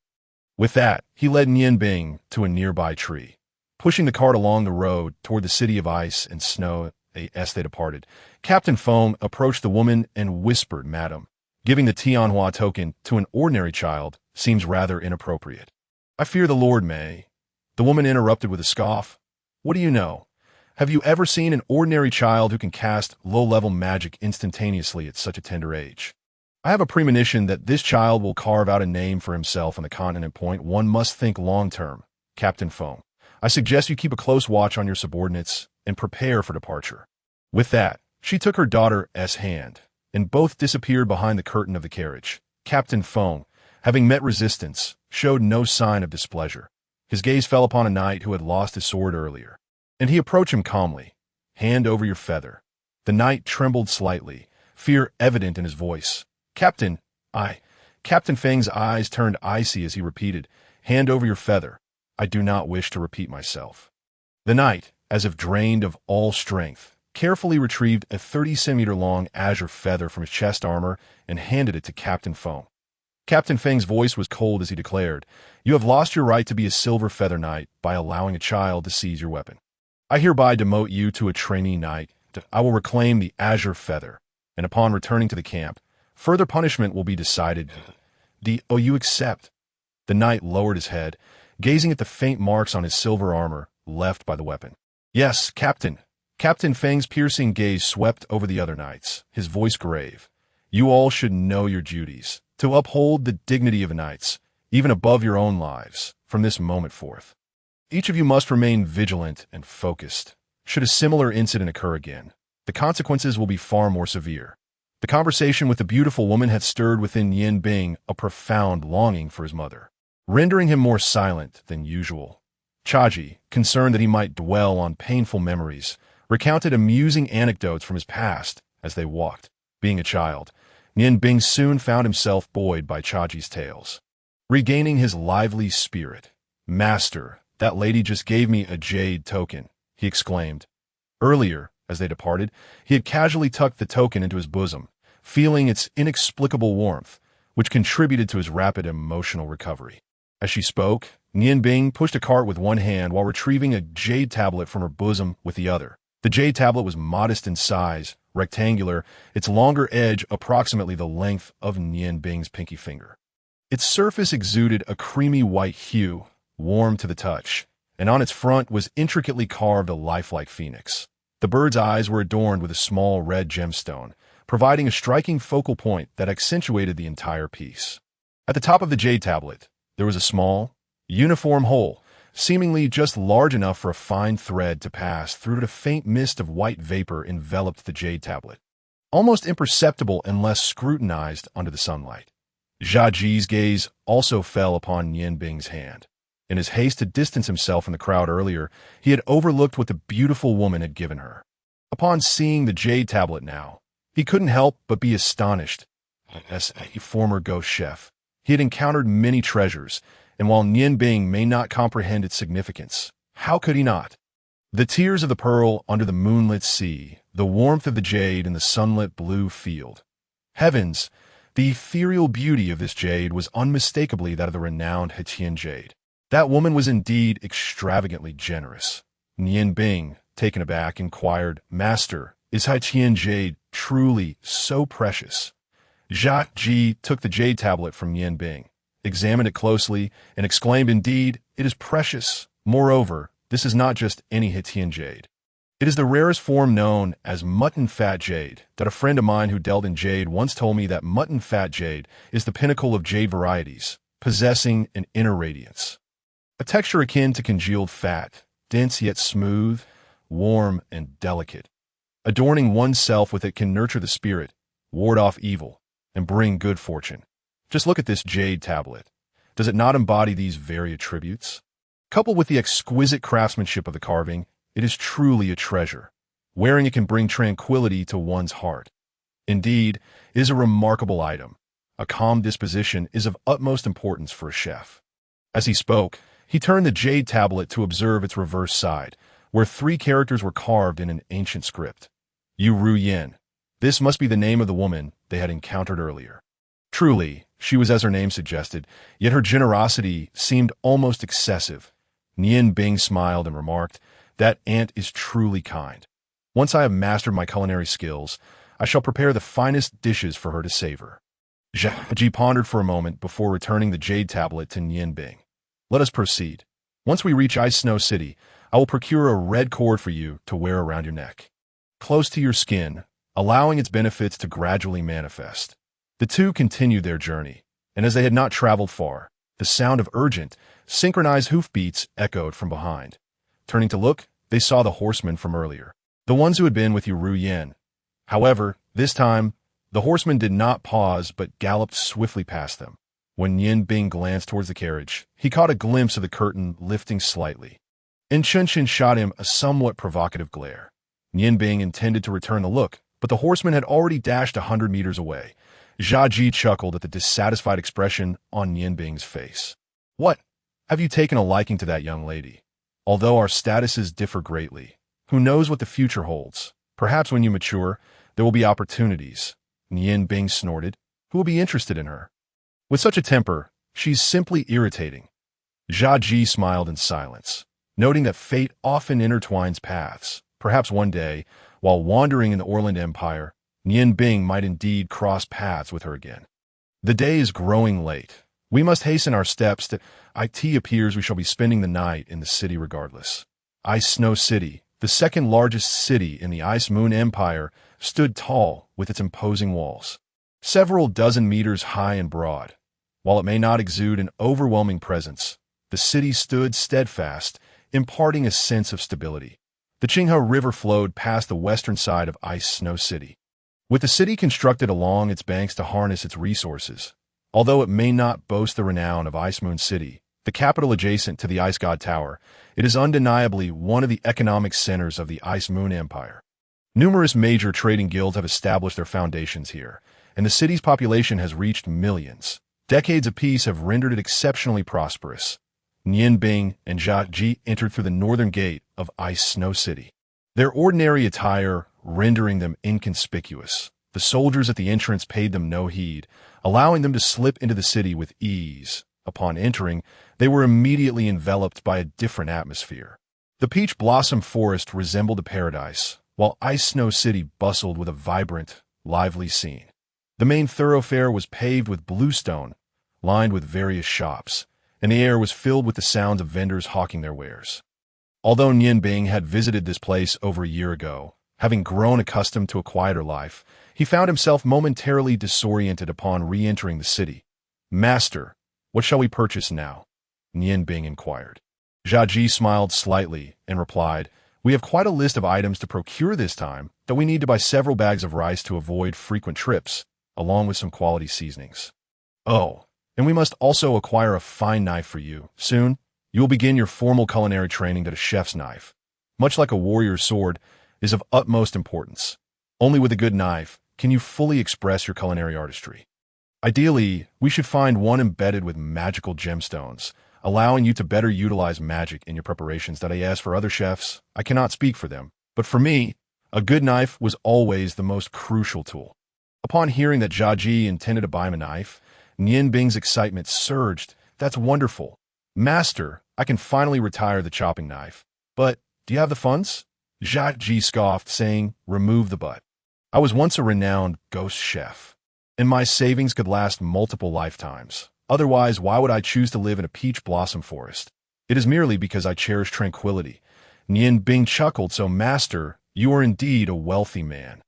With that, he led Nian Bing to a nearby tree. Pushing the cart along the road toward the city of ice and snow as they departed, Captain Feng approached the woman and whispered, "Madam, giving the Tianhua token to an ordinary child seems rather inappropriate." "I fear the Lord may." The woman interrupted with a scoff. "What do you know? Have you ever seen an ordinary child who can cast low-level magic instantaneously at such a tender age? I have a premonition that this child will carve out a name for himself on the continent point. One must think long-term, Captain Feng. I suggest you keep a close watch on your subordinates and prepare for departure." With that, she took her daughter's hand, and both disappeared behind the curtain of the carriage. Captain Feng, having met resistance, showed no sign of displeasure. His gaze fell upon a knight who had lost his sword earlier, and he approached him calmly. "Hand over your feather." The knight trembled slightly, fear evident in his voice. "Captain, Captain Feng's eyes turned icy as he repeated, "Hand over your feather. I do not wish to repeat myself." The knight, as if drained of all strength, carefully retrieved a 30-centimeter-long azure feather from his chest armor and handed it to Captain Feng. Captain Feng's voice was cold as he declared, "You have lost your right to be a silver feather knight by allowing a child to seize your weapon. I hereby demote you to a trainee knight, I will reclaim the azure feather, and upon returning to the camp, further punishment will be decided. Oh, you accept? The knight lowered his head, gazing at the faint marks on his silver armor left by the weapon. Yes, Captain. Captain Fang's piercing gaze swept over the other knights, his voice grave. You all should know your duties, to uphold the dignity of knights, even above your own lives, from this moment forth. Each of you must remain vigilant and focused. Should a similar incident occur again, the consequences will be far more severe. The conversation with the beautiful woman had stirred within Yin Bing a profound longing for his mother, rendering him more silent than usual. Chaji, concerned that he might dwell on painful memories, recounted amusing anecdotes from his past as they walked. Being a child, Yin Bing soon found himself buoyed by Chaji's tales. Regaining his lively spirit, "Master, that lady just gave me a jade token," he exclaimed. Earlier, as they departed, he had casually tucked the token into his bosom, feeling its inexplicable warmth, which contributed to his rapid emotional recovery. As she spoke, Yin Bing pushed a cart with one hand while retrieving a jade tablet from her bosom with the other. The jade tablet was modest in size, rectangular, its longer edge approximately the length of Yin Bing's pinky finger. Its surface exuded a creamy white hue, warm to the touch, and on its front was intricately carved a lifelike phoenix. The bird's eyes were adorned with a small red gemstone, providing a striking focal point that accentuated the entire piece. At the top of the jade tablet, there was a small, uniform hole, seemingly just large enough for a fine thread to pass through. A faint mist of white vapor enveloped the jade tablet, almost imperceptible unless scrutinized under the sunlight. Xiaji's gaze also fell upon Yin Bing's hand. In his haste to distance himself from the crowd earlier, he had overlooked what the beautiful woman had given her. Upon seeing the jade tablet now, he couldn't help but be astonished. As a former ghost chef, he had encountered many treasures, and while Yin Bing may not comprehend its significance, how could he not? The tears of the pearl under the moonlit sea, the warmth of the jade in the sunlit blue field. Heavens, the ethereal beauty of this jade was unmistakably that of the renowned Aotian jade. That woman was indeed extravagantly generous. Yin Bing, taken aback, inquired, "Master, is Aotian jade truly so precious?" Ji took the jade tablet from Yin Bing, examined it closely, and exclaimed, "Indeed, it is precious. Moreover, this is not just any Aotian jade. It is the rarest form known as mutton fat jade. That a friend of mine who dealt in jade once told me that mutton fat jade is the pinnacle of jade varieties, possessing an inner radiance. A texture akin to congealed fat, dense yet smooth, warm and delicate. Adorning oneself with it can nurture the spirit, ward off evil, and bring good fortune. Just look at this jade tablet. Does it not embody these very attributes? Coupled with the exquisite craftsmanship of the carving, it is truly a treasure. Wearing it can bring tranquility to one's heart. Indeed, it is a remarkable item. A calm disposition is of utmost importance for a chef." As he spoke, he turned the jade tablet to observe its reverse side, where 3 characters were carved in an ancient script. Yu Ru Yin. This must be the name of the woman they had encountered earlier. Truly, she was as her name suggested, yet her generosity seemed almost excessive. Yin Bing smiled and remarked, "That aunt is truly kind. Once I have mastered my culinary skills, I shall prepare the finest dishes for her to savor." Ji pondered for a moment before returning the jade tablet to Yin Bing. "Let us proceed. Once we reach Ice Snow City, I will procure a red cord for you to wear around your neck, close to your skin, allowing its benefits to gradually manifest." The two continued their journey, and as they had not traveled far, the sound of urgent, synchronized hoofbeats echoed from behind. Turning to look, they saw the horsemen from earlier, the ones who had been with Yu Ru Yin. However, this time, the horsemen did not pause but galloped swiftly past them. When Yin Bing glanced towards the carriage, he caught a glimpse of the curtain lifting slightly. And Chun shot him a somewhat provocative glare. Yin Bing intended to return the look, but the horseman had already dashed 100 meters away. Ji chuckled at the dissatisfied expression on Yin Bing's face. "What? Have you taken a liking to that young lady? Although our statuses differ greatly, who knows what the future holds? Perhaps when you mature, there will be opportunities." Yin Bing snorted. "Who will be interested in her? With such a temper, she's simply irritating." Ji smiled in silence, noting that fate often intertwines paths. Perhaps one day, while wandering in the Orland Empire, Nian Bing might indeed cross paths with her again. The day is growing late. We must hasten our steps that it appears we shall be spending the night in the city regardless. Ice Snow City, the second largest city in the Ice Moon Empire, stood tall with its imposing walls, several dozen meters high and broad. While it may not exude an overwhelming presence, the city stood steadfast, imparting a sense of stability. The Qinghai River flowed past the western side of Ice Snow City, with the city constructed along its banks to harness its resources. Although it may not boast the renown of Ice Moon City, the capital adjacent to the Ice God Tower, it is undeniably one of the economic centers of the Ice Moon Empire. Numerous major trading guilds have established their foundations here, and the city's population has reached millions. Decades of peace have rendered it exceptionally prosperous. Nian Bing and Jia Ji entered through the northern gate of Ice Snow City, their ordinary attire rendering them inconspicuous. The soldiers at the entrance paid them no heed, allowing them to slip into the city with ease. Upon entering, they were immediately enveloped by a different atmosphere. The peach blossom forest resembled a paradise, while Ice Snow City bustled with a vibrant, lively scene. The main thoroughfare was paved with bluestone, lined with various shops, and the air was filled with the sounds of vendors hawking their wares. Although Nian Bing had visited this place over a year ago, having grown accustomed to a quieter life, he found himself momentarily disoriented upon re-entering the city. "Master, what shall we purchase now?" Nian Bing inquired. Jia Ji smiled slightly and replied, "We have quite a list of items to procure this time, though we need to buy several bags of rice to avoid frequent trips, along with some quality seasonings. Oh, and we must also acquire a fine knife for you. Soon, you will begin your formal culinary training that a chef's knife, much like a warrior's sword, is of utmost importance. Only with a good knife can you fully express your culinary artistry. Ideally, we should find one embedded with magical gemstones, allowing you to better utilize magic in your preparations. As for other chefs, I cannot speak for them, but for me, a good knife was always the most crucial tool." Upon hearing that Jia Ji intended to buy him a knife, Nian Bing's excitement surged. "That's wonderful. Master, I can finally retire the chopping knife. But do you have the funds?" Jia Ji scoffed, saying, "Remove the but. I was once a renowned ghost chef, and my savings could last multiple lifetimes. Otherwise, why would I choose to live in a peach blossom forest? It is merely because I cherish tranquility." Nian Bing chuckled, "So, master, you are indeed a wealthy man.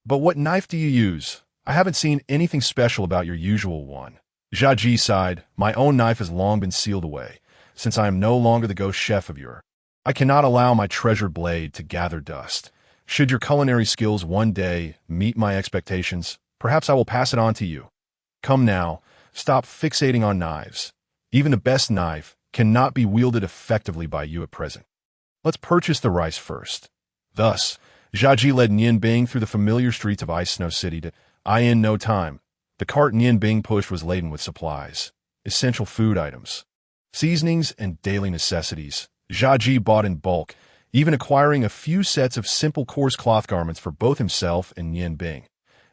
But what knife do you use? I haven't seen anything special about your usual one." Jia Ji sighed, "My own knife has long been sealed away, since I am no longer the ghost chef of your. I cannot allow my treasured blade to gather dust. Should your culinary skills one day meet my expectations, perhaps I will pass it on to you. Come now, stop fixating on knives. Even the best knife cannot be wielded effectively by you at present. Let's purchase the rice first." Thus, Jia Ji led Nian Bing through the familiar streets of Ice Snow City to in no time. The cart Nian Bing pushed was laden with supplies, essential food items, seasonings, and daily necessities. Jia Ji bought in bulk, even acquiring a few sets of simple coarse cloth garments for both himself and Nian Bing.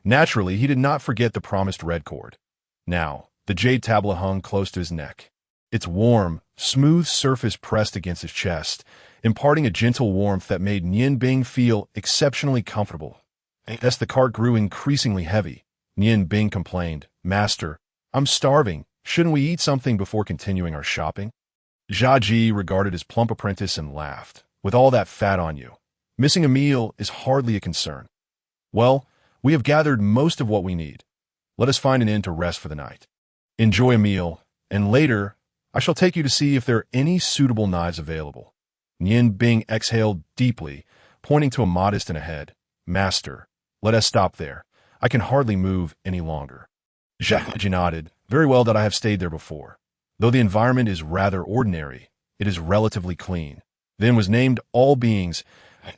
Naturally, he did not forget the promised red cord. Now, the jade tablet hung close to his neck, its warm, smooth surface pressed against his chest, imparting a gentle warmth that made Nian Bing feel exceptionally comfortable. As the cart grew increasingly heavy, Nian Bing complained, "Master, I'm starving. Shouldn't we eat something before continuing our shopping?" Jia Ji regarded his plump apprentice and laughed. "With all that fat on you, missing a meal is hardly a concern. Well, we have gathered most of what we need. Let us find an inn to rest for the night. Enjoy a meal, and later, I shall take you to see if there are any suitable knives available." Nian Bing exhaled deeply, pointing to a modest inn ahead. "Master, let us stop there. I can hardly move any longer." Jia Ji nodded. "Very well, that I have stayed there before. Though the environment is rather ordinary, it is relatively clean." Then was named all beings.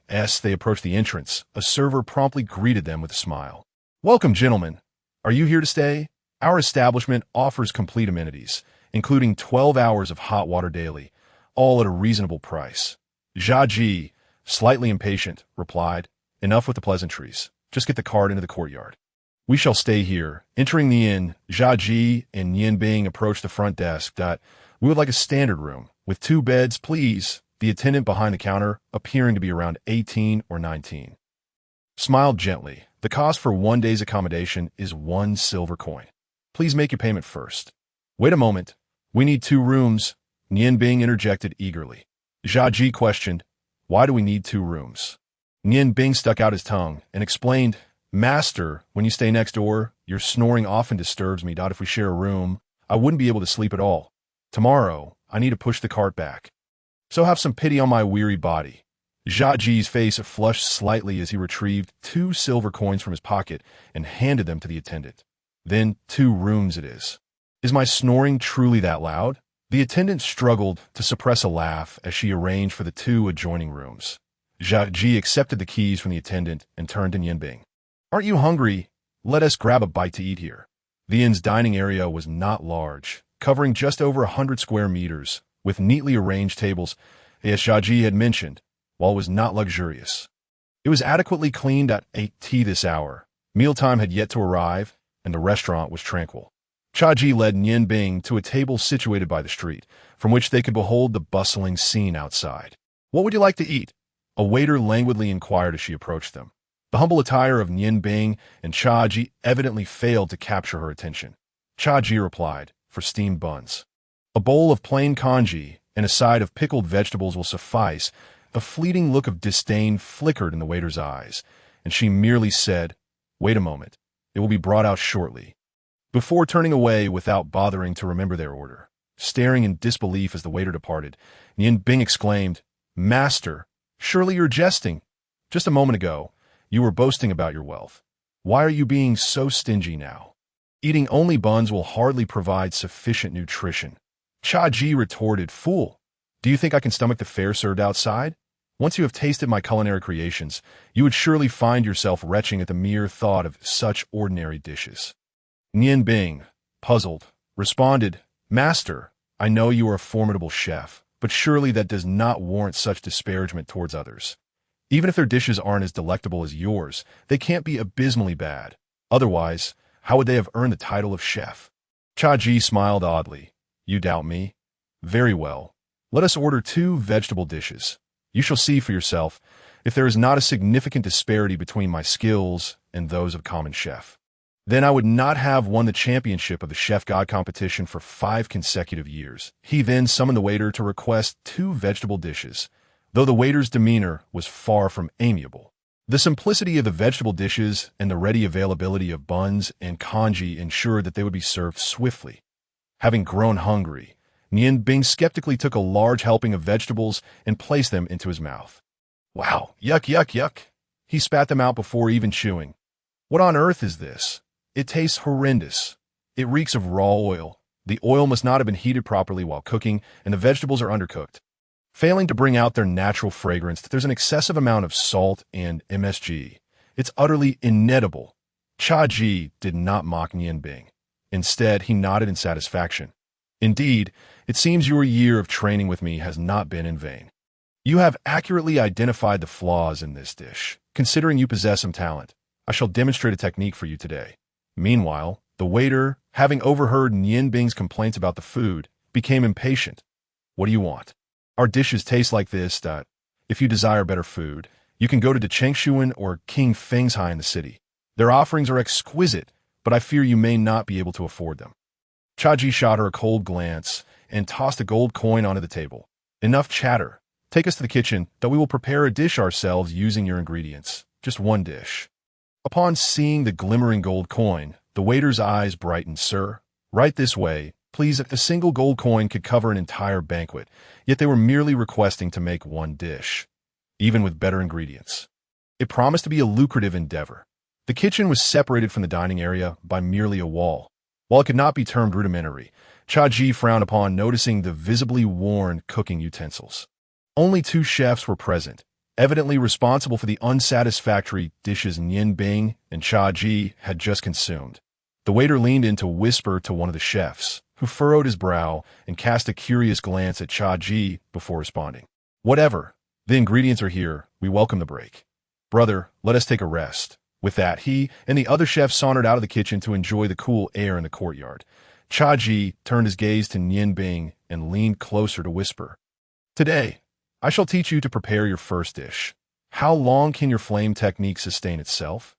As they approached the entrance, a server promptly greeted them with a smile. "Welcome, gentlemen. Are you here to stay? Our establishment offers complete amenities, including 12 hours of hot water daily, all at a reasonable price." Jia Ji, slightly impatient, replied, "Enough with the pleasantries. Just get the cart into the courtyard. We shall stay here." Entering the inn, Jia Ji and Nian Bing approached the front desk. "We would like a standard room, with 2 beds, please." The attendant behind the counter, appearing to be around 18 or 19, smiled gently. The cost for 1 day's accommodation is 1 silver coin. Please make your payment first. Wait a moment. We need 2 rooms, Nian Bing interjected eagerly. Xuanji questioned, why do we need 2 rooms? Nian Bing stuck out his tongue and explained, Master, when you stay next door, your snoring often disturbs me. If we share a room, I wouldn't be able to sleep at all. Tomorrow, I need to push the cart back. So have some pity on my weary body. Xuanji's face flushed slightly as he retrieved 2 silver coins from his pocket and handed them to the attendant. Then 2 rooms it is. Is my snoring truly that loud? The attendant struggled to suppress a laugh as she arranged for the 2 adjoining rooms. Xuanji accepted the keys from the attendant and turned to Nian Bing. Aren't you hungry? Let us grab a bite to eat here. The inn's dining area was not large, covering just over 100 square meters, with neatly arranged tables, as Xuanji had mentioned, while it was not luxurious. It was adequately cleaned at 8 this hour. Mealtime had yet to arrive, and the restaurant was tranquil. Xuanji led Nian Bing to a table situated by the street, from which they could behold the bustling scene outside. What would you like to eat? A waiter languidly inquired as she approached them. The humble attire of Nian Bing and Xuanji evidently failed to capture her attention. Xuanji replied, for steamed buns. A bowl of plain congee and a side of pickled vegetables will suffice. A fleeting look of disdain flickered in the waiter's eyes, and she merely said, wait a moment, it will be brought out shortly. Before turning away without bothering to remember their order, staring in disbelief as the waiter departed, Nian Bing exclaimed, Master, surely you're jesting. Just a moment ago, you were boasting about your wealth. Why are you being so stingy now? Eating only buns will hardly provide sufficient nutrition. Xuanji retorted, Fool, do you think I can stomach the fare served outside? Once you have tasted my culinary creations, you would surely find yourself retching at the mere thought of such ordinary dishes. Nian Bing, puzzled, responded, Master, I know you are a formidable chef, but surely that does not warrant such disparagement towards others. Even if their dishes aren't as delectable as yours, they can't be abysmally bad. Otherwise, how would they have earned the title of chef? Xuanji smiled oddly. You doubt me? Very well. Let us order 2 vegetable dishes. You shall see for yourself if there is not a significant disparity between my skills and those of a common chef. Then I would not have won the championship of the Chef God competition for 5 consecutive years. He then summoned the waiter to request 2 vegetable dishes, though the waiter's demeanor was far from amiable. The simplicity of the vegetable dishes and the ready availability of buns and congee ensured that they would be served swiftly. Having grown hungry, Nian Bing skeptically took a large helping of vegetables and placed them into his mouth. Wow, yuck, yuck, yuck. He spat them out before even chewing. What on earth is this? It tastes horrendous. It reeks of raw oil. The oil must not have been heated properly while cooking, and the vegetables are undercooked. Failing to bring out their natural fragrance, there's an excessive amount of salt and MSG. It's utterly inedible. Xuanji did not mock Nian Bing. Instead, he nodded in satisfaction. Indeed, it seems your year of training with me has not been in vain. You have accurately identified the flaws in this dish. Considering you possess some talent, I shall demonstrate a technique for you today. Meanwhile, the waiter, having overheard Nian Bing's complaints about the food, became impatient. What do you want? Our dishes taste like this. If you desire better food, you can go to Changsheng or King Feng's in the city. Their offerings are exquisite, but I fear you may not be able to afford them. Xuanji shot her a cold glance and tossed a gold coin onto the table. Enough chatter. Take us to the kitchen, that we will prepare a dish ourselves using your ingredients. Just 1 dish. Upon seeing the glimmering gold coin, the waiter's eyes brightened. Sir, right this way, please. A single gold coin could cover an entire banquet, yet they were merely requesting to make 1 dish, even with better ingredients. It promised to be a lucrative endeavor. The kitchen was separated from the dining area by merely a wall. While it could not be termed rudimentary, Xuanji frowned upon noticing the visibly worn cooking utensils. Only 2 chefs were present, evidently responsible for the unsatisfactory dishes Nian Bing and Xuanji had just consumed. The waiter leaned in to whisper to one of the chefs, who furrowed his brow and cast a curious glance at Xuanji before responding. Whatever. The ingredients are here. We welcome the break. Brother, let us take a rest. With that, he and the other chef sauntered out of the kitchen to enjoy the cool air in the courtyard. Xuanji turned his gaze to Nian Bing and leaned closer to whisper. Today, I shall teach you to prepare your first dish. How long can your flame technique sustain itself?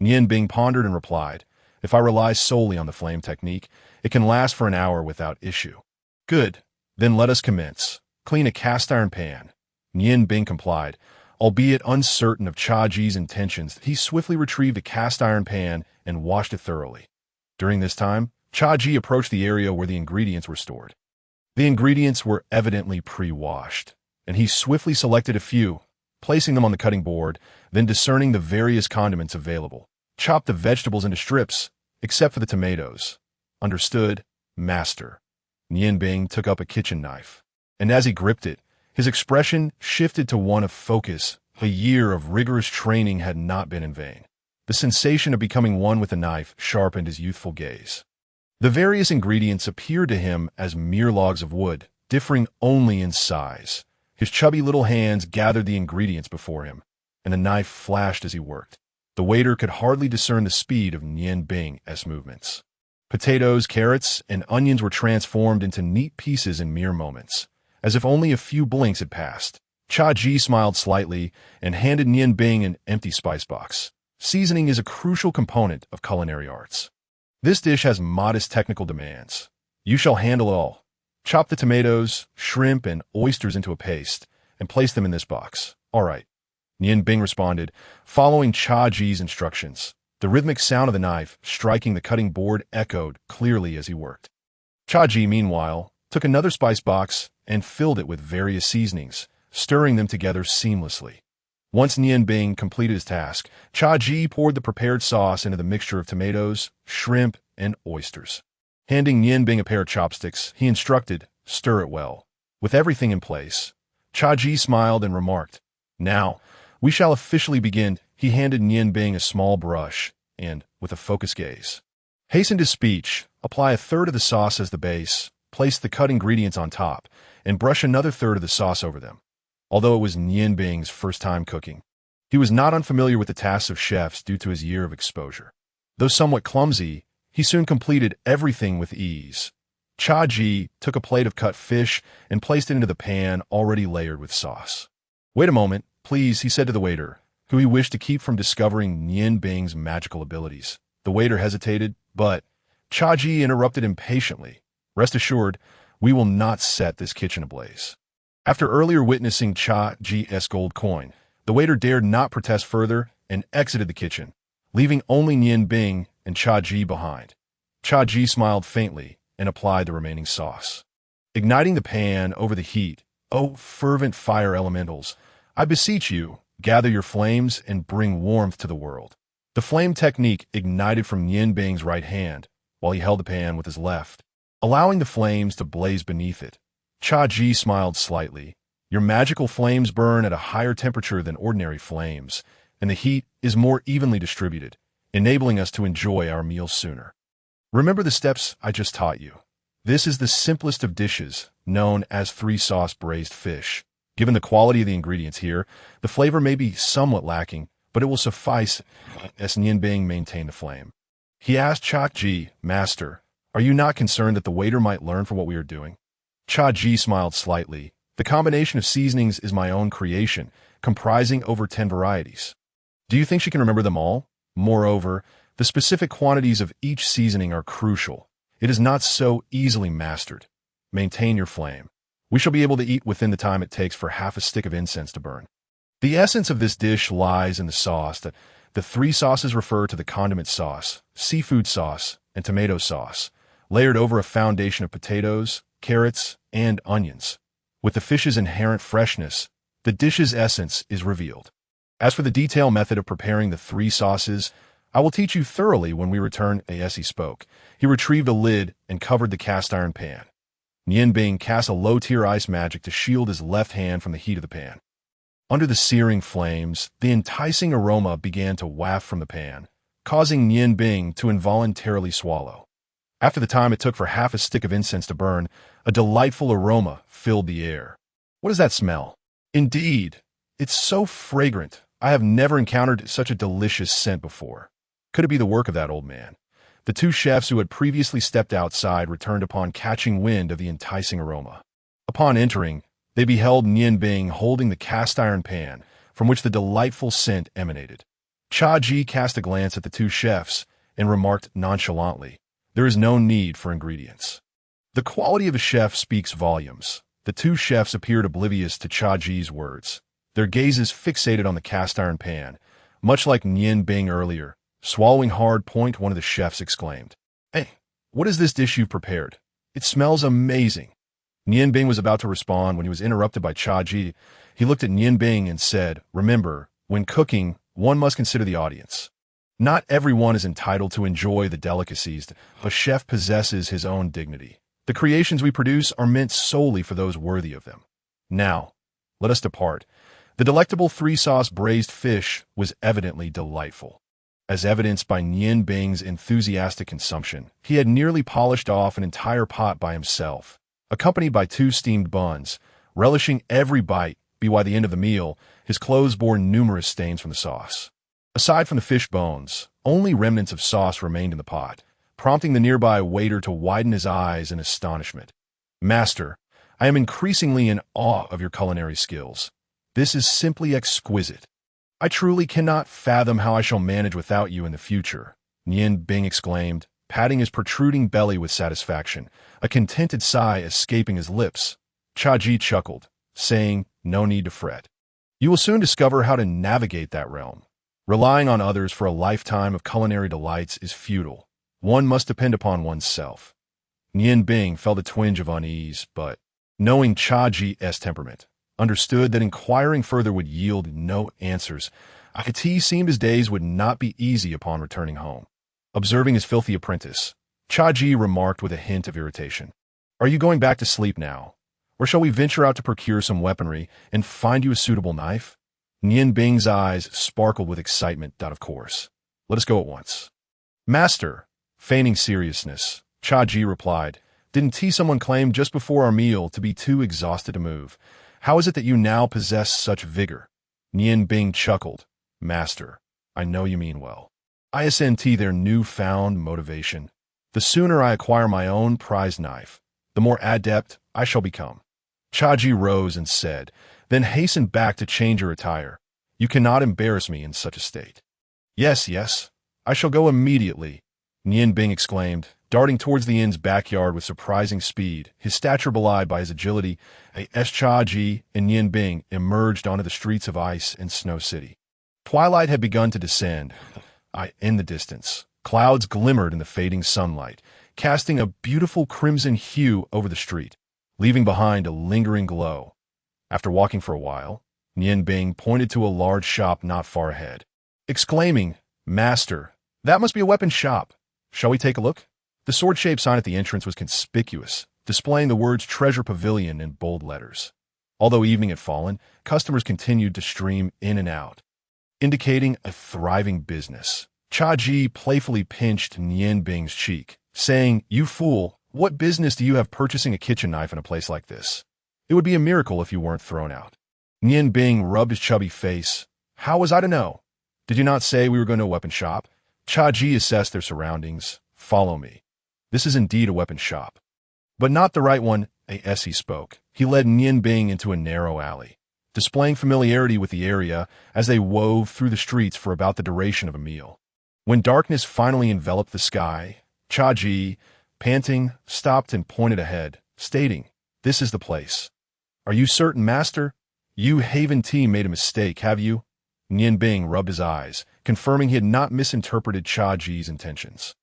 Nian Bing pondered and replied, if I rely solely on the flame technique, it can last for an hour without issue. Good. Then let us commence. Clean a cast iron pan. Nian Bing complied. Albeit uncertain of Chaji's intentions, he swiftly retrieved a cast iron pan and washed it thoroughly. During this time, Chaji approached the area where the ingredients were stored. The ingredients were evidently pre-washed, and he swiftly selected a few, placing them on the cutting board, then discerning the various condiments available. Chopped the vegetables into strips, except for the tomatoes. Understood, master. Nian Bing took up a kitchen knife, and as he gripped it, his expression shifted to one of focus. A year of rigorous training had not been in vain. The sensation of becoming one with the knife sharpened his youthful gaze. The various ingredients appeared to him as mere logs of wood, differing only in size. His chubby little hands gathered the ingredients before him, and the knife flashed as he worked. The waiter could hardly discern the speed of Nian Bing's movements. Potatoes, carrots, and onions were transformed into neat pieces in mere moments, as if only a few blinks had passed. Chaji smiled slightly and handed Nian Bing an empty spice box. Seasoning is a crucial component of culinary arts. This dish has modest technical demands. You shall handle it all. Chop the tomatoes, shrimp, and oysters into a paste, and place them in this box. All right. Nian Bing responded, following Chaji's instructions. The rhythmic sound of the knife striking the cutting board echoed clearly as he worked. Chaji, meanwhile, took another spice box and filled it with various seasonings, stirring them together seamlessly. Once Nian Bing completed his task, Chaji poured the prepared sauce into the mixture of tomatoes, shrimp, and oysters. Handing Nian Bing a pair of chopsticks, he instructed, stir it well. With everything in place, Chaji smiled and remarked, now, we shall officially begin. He handed Nian Bing a small brush and, with a focused gaze, hastened his speech, apply a third of the sauce as the base, place the cut ingredients on top, and brush another third of the sauce over them. Although it was Nian Bing's first time cooking, he was not unfamiliar with the tasks of chefs due to his year of exposure. Though somewhat clumsy, he soon completed everything with ease. Chaji took a plate of cut fish and placed it into the pan already layered with sauce. Wait a moment, please, he said to the waiter, who he wished to keep from discovering Nian Bing's magical abilities. The waiter hesitated, but Chaji interrupted impatiently. Rest assured, we will not set this kitchen ablaze. After earlier witnessing Chaji's gold coin, the waiter dared not protest further and exited the kitchen, leaving only Nian Bing and Chaji behind. Chaji smiled faintly and applied the remaining sauce. Igniting the pan over the heat, "Oh, fervent fire elementals, I beseech you, gather your flames and bring warmth to the world." The flame technique ignited from Nian Bing's right hand, while he held the pan with his left, allowing the flames to blaze beneath it. Chaji smiled slightly. Your magical flames burn at a higher temperature than ordinary flames, and the heat is more evenly distributed, enabling us to enjoy our meals sooner. Remember the steps I just taught you. This is the simplest of dishes, known as three-sauce braised fish. Given the quality of the ingredients here, the flavor may be somewhat lacking, but it will suffice as Nian Bing maintained the flame. He asked Chaji, Master, are you not concerned that the waiter might learn from what we are doing? Chaji smiled slightly. The combination of seasonings is my own creation, comprising over 10 varieties. Do you think she can remember them all? Moreover, the specific quantities of each seasoning are crucial. It is not so easily mastered. Maintain your flame. We shall be able to eat within the time it takes for half a stick of incense to burn. The essence of this dish lies in the sauce. The three sauces refer to the condiment sauce, seafood sauce, and tomato sauce, layered over a foundation of potatoes, carrots, and onions. With the fish's inherent freshness, the dish's essence is revealed. As for the detailed method of preparing the three sauces, I will teach you thoroughly when we return. As he spoke, he retrieved a lid and covered the cast iron pan. Nian Bing cast a low-tier ice magic to shield his left hand from the heat of the pan. Under the searing flames, the enticing aroma began to waft from the pan, causing Nian Bing to involuntarily swallow. After the time it took for half a stick of incense to burn, a delightful aroma filled the air. What does that smell? Indeed, it's so fragrant. I have never encountered such a delicious scent before. Could it be the work of that old man? The two chefs who had previously stepped outside returned upon catching wind of the enticing aroma. Upon entering, they beheld Nian Bing holding the cast iron pan, from which the delightful scent emanated. Xuanji cast a glance at the two chefs and remarked nonchalantly, "There is no need for ingredients." The quality of a chef speaks volumes. The two chefs appeared oblivious to Xuanji's words, their gazes fixated on the cast-iron pan, much like Nian Bing earlier. Swallowing hard, one of the chefs exclaimed, "Hey, what is this dish you've prepared? It smells amazing." Nian Bing was about to respond when he was interrupted by Xuanji. He looked at Nian Bing and said, "Remember, when cooking, one must consider the audience. Not everyone is entitled to enjoy the delicacies. A chef possesses his own dignity. The creations we produce are meant solely for those worthy of them. Now, let us depart." The delectable three-sauce braised fish was evidently delightful. As evidenced by Nian Bing's enthusiastic consumption, he had nearly polished off an entire pot by himself, accompanied by 2 steamed buns. Relishing every bite, by the end of the meal, his clothes bore numerous stains from the sauce. Aside from the fish bones, only remnants of sauce remained in the pot, prompting the nearby waiter to widen his eyes in astonishment. "Master, I am increasingly in awe of your culinary skills. This is simply exquisite. I truly cannot fathom how I shall manage without you in the future," Nian Bing exclaimed, patting his protruding belly with satisfaction, a contented sigh escaping his lips. Xuanji chuckled, saying, "No need to fret. You will soon discover how to navigate that realm. Relying on others for a lifetime of culinary delights is futile. One must depend upon oneself." Nian Bing felt a twinge of unease, but, knowing Xuanji's temperament, understood that inquiring further would yield no answers. Akati seemed his days would not be easy upon returning home. Observing his filthy apprentice, Xuanji remarked with a hint of irritation, "Are you going back to sleep now? Or shall we venture out to procure some weaponry and find you a suitable knife?" Nian Bing's eyes sparkled with excitement. "Of course. Let us go at once." "Master," feigning seriousness, Xuanji replied, "Didn't someone claim just before our meal to be too exhausted to move? How is it that you now possess such vigor?" Nian Bing chuckled. "Master, I know you mean well. ISNT their newfound motivation. The sooner I acquire my own prized knife, the more adept I shall become." Xuanji rose and said, "Then hasten back to change your attire. You cannot embarrass me in such a state." Yes, I shall go immediately," Nian Bing exclaimed, darting towards the inn's backyard with surprising speed, his stature belied by his agility. As Xuanji and Nian Bing emerged onto the streets of Ice and Snow City, twilight had begun to descend. In the distance, clouds glimmered in the fading sunlight, casting a beautiful crimson hue over the street, leaving behind a lingering glow. After walking for a while, Nian Bing pointed to a large shop not far ahead, exclaiming, "Master, that must be a weapon shop. Shall we take a look?" The sword-shaped sign at the entrance was conspicuous, displaying the words "Treasure Pavilion" in bold letters. Although evening had fallen, customers continued to stream in and out, indicating a thriving business. Xuanji playfully pinched Nian Bing's cheek, saying, "You fool, what business do you have purchasing a kitchen knife in a place like this? It would be a miracle if you weren't thrown out." Nian Bing rubbed his chubby face. "How was I to know? Did you not say we were going to a weapon shop?" Xuanji assessed their surroundings. "Follow me. This is indeed a weapon shop, but not the right one." As he spoke, he led Nian Bing into a narrow alley, displaying familiarity with the area as they wove through the streets for about the duration of a meal. When darkness finally enveloped the sky, Xuanji, panting, stopped and pointed ahead, stating, "This is the place." "Are you certain, master? You haven't made a mistake, have you?" Nian Bing rubbed his eyes, confirming he had not misinterpreted Xuanji's intentions.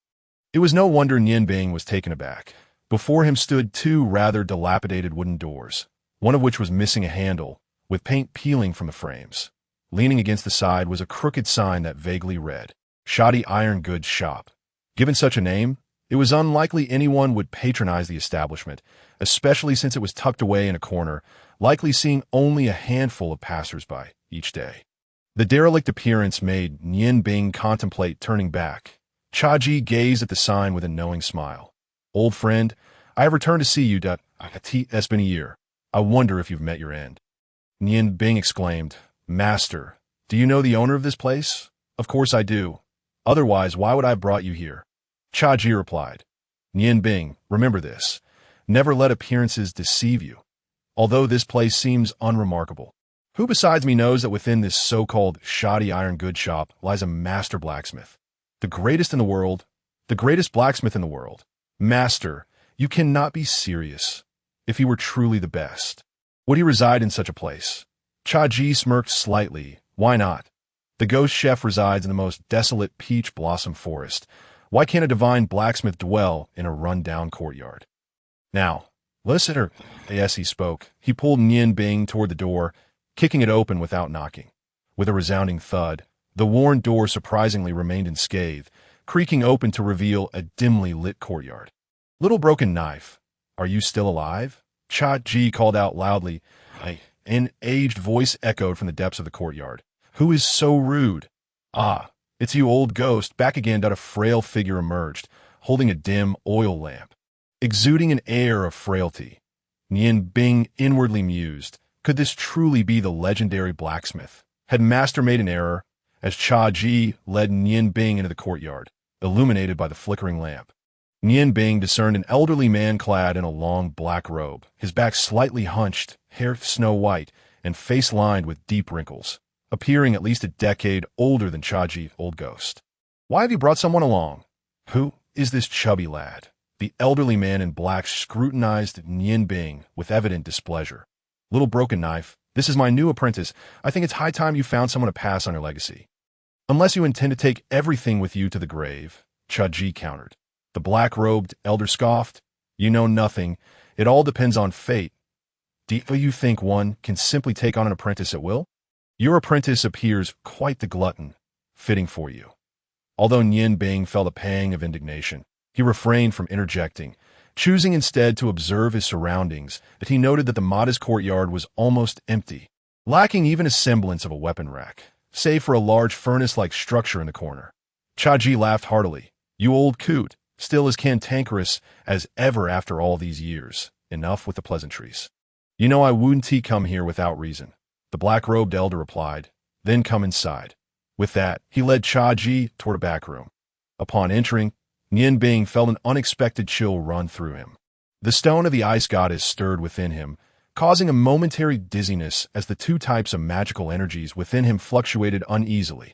It was no wonder Nian Bing was taken aback. Before him stood 2 rather dilapidated wooden doors, one of which was missing a handle, with paint peeling from the frames. Leaning against the side was a crooked sign that vaguely read, "Shoddy Iron Goods Shop." Given such a name, it was unlikely anyone would patronize the establishment, especially since it was tucked away in a corner, likely seeing only a handful of passers-by each day. The derelict appearance made Nian Bing contemplate turning back. Xuanji gazed at the sign with a knowing smile. "Old friend, I have returned to see you. It's been a year. I wonder if you've met your end." Nian Bing exclaimed, "Master, do you know the owner of this place?" "Of course I do. Otherwise, why would I have brought you here?" Xuanji replied, "Nian Bing, remember this. Never let appearances deceive you. Although this place seems unremarkable, Who besides me knows that within this so-called shoddy iron goods shop lies a master blacksmith? The greatest in the world, the greatest blacksmith in the world. Master, you cannot be serious. If he were truly the best, would he reside in such a place? Xuanji smirked slightly. Why not? The ghost chef resides in the most desolate peach blossom forest. Why can't a divine blacksmith dwell in a run-down courtyard? Now, listener, yes, he spoke. He pulled Nian Bing toward the door, kicking it open without knocking. With a resounding thud, the worn door surprisingly remained unscathed, creaking open to reveal a dimly lit courtyard. Little broken knife, are you still alive? Xuanji called out loudly. An aged voice echoed from the depths of the courtyard. Who is so rude? Ah, it's you, old ghost. Back again. A frail figure emerged, holding a dim oil lamp, exuding an air of frailty. Nian Bing inwardly mused. Could this truly be the legendary blacksmith? Had Master made an error? As Xuanji led Nian Bing into the courtyard, illuminated by the flickering lamp, Nian Bing discerned an elderly man clad in a long black robe, his back slightly hunched, hair snow-white, and face lined with deep wrinkles, appearing at least a decade older than Xuanji, old ghost. Why have you brought someone along? Who is this chubby lad? The elderly man in black scrutinized Nian Bing with evident displeasure. Little broken knife, this is my new apprentice. I think it's high time you found someone to pass on your legacy. Unless you intend to take everything with you to the grave, Xuanji countered. The black-robed elder scoffed. You know nothing. It all depends on fate. Do you think one can simply take on an apprentice at will? Your apprentice appears quite the glutton, fitting for you. Although Nian Bing felt a pang of indignation, he refrained from interjecting, choosing instead to observe his surroundings, that he noted that the modest courtyard was almost empty, lacking even a semblance of a weapon rack, save for a large furnace-like structure in the corner. Xuanji laughed heartily. You old coot, still as cantankerous as ever after all these years. Enough with the pleasantries. You know I wouldn't come here without reason, the black-robed elder replied. Then come inside. With that, he led Xuanji toward a back room. Upon entering, Nian Bing felt an unexpected chill run through him. The stone of the ice goddess stirred within him, causing a momentary dizziness as the two types of magical energies within him fluctuated uneasily.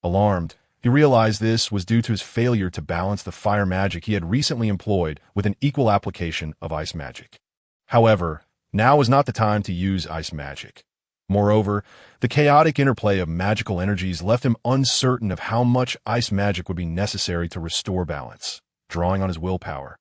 Alarmed, he realized this was due to his failure to balance the fire magic he had recently employed with an equal application of ice magic. However, now was not the time to use ice magic. Moreover, the chaotic interplay of magical energies left him uncertain of how much ice magic would be necessary to restore balance. Drawing on his willpower,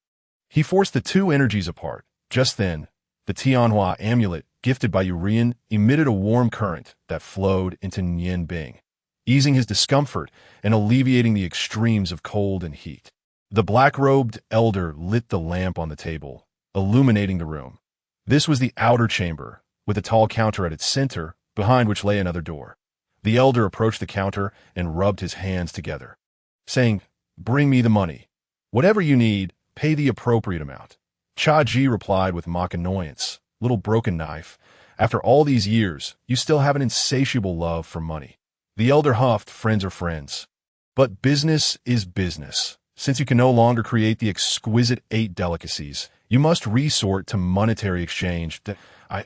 he forced the two energies apart. Just then, the Tianhua amulet gifted by Urian emitted a warm current that flowed into Nian Bing, easing his discomfort and alleviating the extremes of cold and heat. The black-robed elder lit the lamp on the table, illuminating the room. This was the outer chamber, with a tall counter at its center, behind which lay another door. The elder approached the counter and rubbed his hands together, saying, Bring me the money. Whatever you need, pay the appropriate amount. Xuanji replied with mock annoyance. Little broken knife, after all these years, you still have an insatiable love for money. The elder huffed, friends are friends. But business is business. Since you can no longer create the exquisite 8 delicacies, you must resort to monetary exchange that,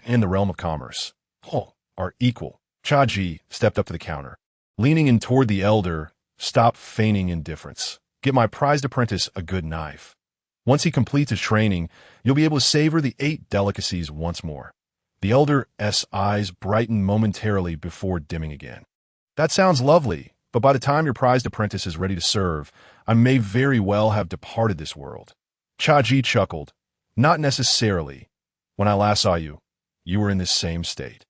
in the realm of commerce, are equal. Xuanji stepped up to the counter. Leaning in toward the elder, stop feigning indifference. Get my prized apprentice a good knife. Once he completes his training, you'll be able to savor the 8 delicacies once more. The elder's eyes brightened momentarily before dimming again. That sounds lovely, but by the time your prized apprentice is ready to serve, I may very well have departed this world. Xuanji chuckled. Not necessarily. When I last saw you, you were in this same state.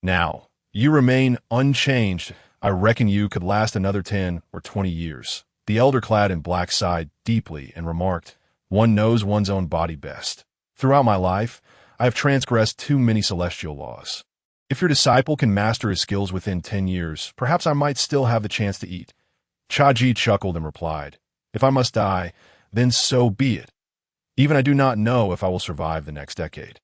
Now, you remain unchanged. I reckon you could last another 10 or 20 years. The elder clad in black sighed deeply and remarked, One knows one's own body best. Throughout my life, I have transgressed too many celestial laws. If your disciple can master his skills within 10 years, perhaps I might still have the chance to eat. Xuanji chuckled and replied, If I must die, then so be it. Even I do not know if I will survive the next decade.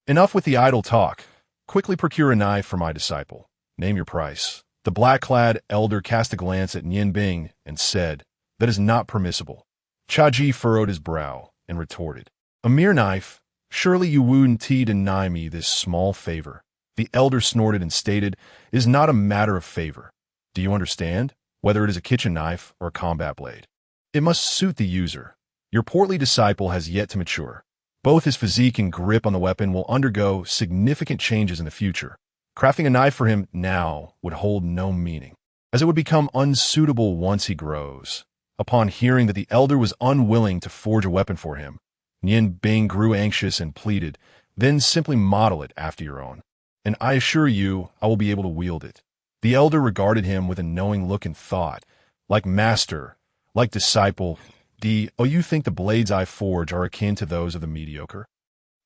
Enough with the idle talk. Quickly procure a knife for my disciple. Name your price. The black-clad elder cast a glance at Nian Bing and said, That is not permissible. Xuanji furrowed his brow and retorted, A mere knife? Surely you wouldn't deny me this small favor. The elder snorted and stated, "It is not a matter of favor. Do you understand? Whether it is a kitchen knife or a combat blade, it must suit the user. Your portly disciple has yet to mature. Both his physique and grip on the weapon will undergo significant changes in the future. Crafting a knife for him now would hold no meaning, as it would become unsuitable once he grows." Upon hearing that the elder was unwilling to forge a weapon for him, Nian Bing grew anxious and pleaded, "Then simply model it after your own, and I assure you I will be able to wield it." The elder regarded him with a knowing look and thought, "Like master, like disciple, you think the blades I forge are akin to those of the mediocre?"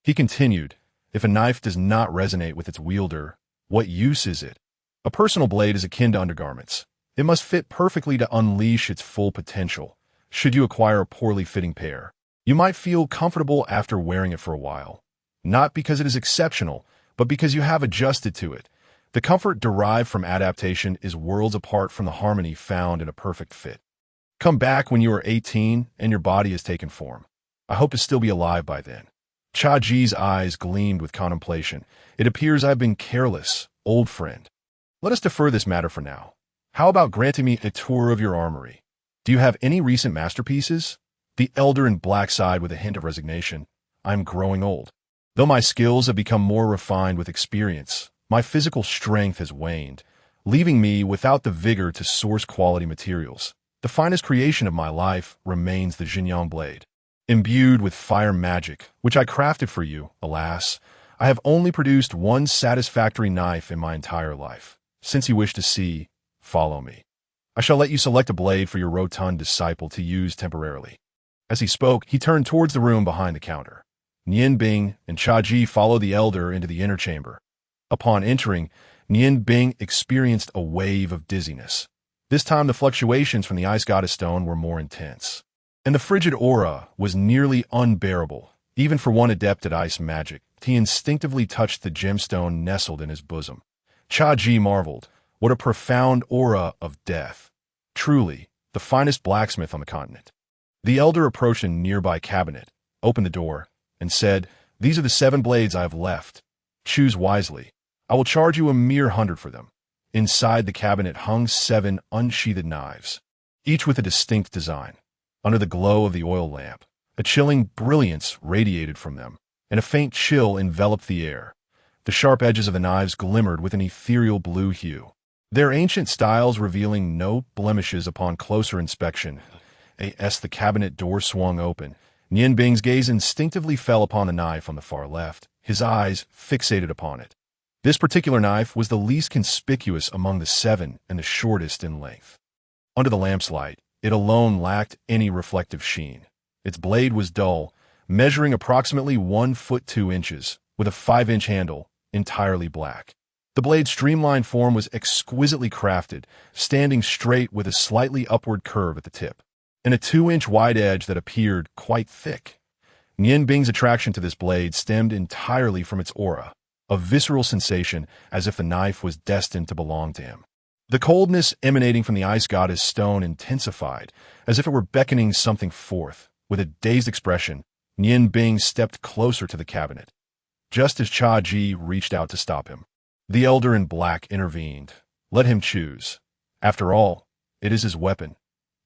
He continued, "If a knife does not resonate with its wielder, what use is it? A personal blade is akin to undergarments. It must fit perfectly to unleash its full potential. Should you acquire a poorly fitting pair, you might feel comfortable after wearing it for a while. Not because it is exceptional, but because you have adjusted to it. The comfort derived from adaptation is worlds apart from the harmony found in a perfect fit. Come back when you are 18 and your body has taken form. I hope to still be alive by then." Chaji's eyes gleamed with contemplation. "It appears I have been careless, old friend. Let us defer this matter for now. How about granting me a tour of your armory? Do you have any recent masterpieces?" The elder in black sighed with a hint of resignation. "I am growing old. Though my skills have become more refined with experience, my physical strength has waned, leaving me without the vigor to source quality materials. The finest creation of my life remains the Zhengyang Blade, imbued with fire magic, which I crafted for you. Alas, I have only produced one satisfactory knife in my entire life. Since you wish to see, follow me. I shall let you select a blade for your rotund disciple to use temporarily." As he spoke, he turned towards the room behind the counter. Nian Bing and Chaji followed the elder into the inner chamber. Upon entering, Nian Bing experienced a wave of dizziness. This time the fluctuations from the ice goddess stone were more intense, and the frigid aura was nearly unbearable. Even for one adept at ice magic, he instinctively touched the gemstone nestled in his bosom. Chaji marveled. What a profound aura of death. Truly, the finest blacksmith on the continent. The elder approached a nearby cabinet, opened the door, and said, "These are the 7 blades I have left. Choose wisely. I will charge you a mere 100 for them." Inside the cabinet hung 7 unsheathed knives, each with a distinct design. Under the glow of the oil lamp, a chilling brilliance radiated from them, and a faint chill enveloped the air. The sharp edges of the knives glimmered with an ethereal blue hue, their ancient styles revealing no blemishes upon closer inspection. As the cabinet door swung open, Nian Bing's gaze instinctively fell upon the knife on the far left, his eyes fixated upon it. This particular knife was the least conspicuous among the 7 and the shortest in length. Under the lamp's light, it alone lacked any reflective sheen. Its blade was dull, measuring approximately 1 foot 2 inches, with a 5-inch handle, entirely black. The blade's streamlined form was exquisitely crafted, standing straight with a slightly upward curve at the tip, and a 2-inch wide edge that appeared quite thick. Nian Bing's attraction to this blade stemmed entirely from its aura, a visceral sensation as if the knife was destined to belong to him. The coldness emanating from the ice goddess stone intensified, as if it were beckoning something forth. With a dazed expression, Nian Bing stepped closer to the cabinet, just as Chaji reached out to stop him. The elder in black intervened. "Let him choose. After all, it is his weapon.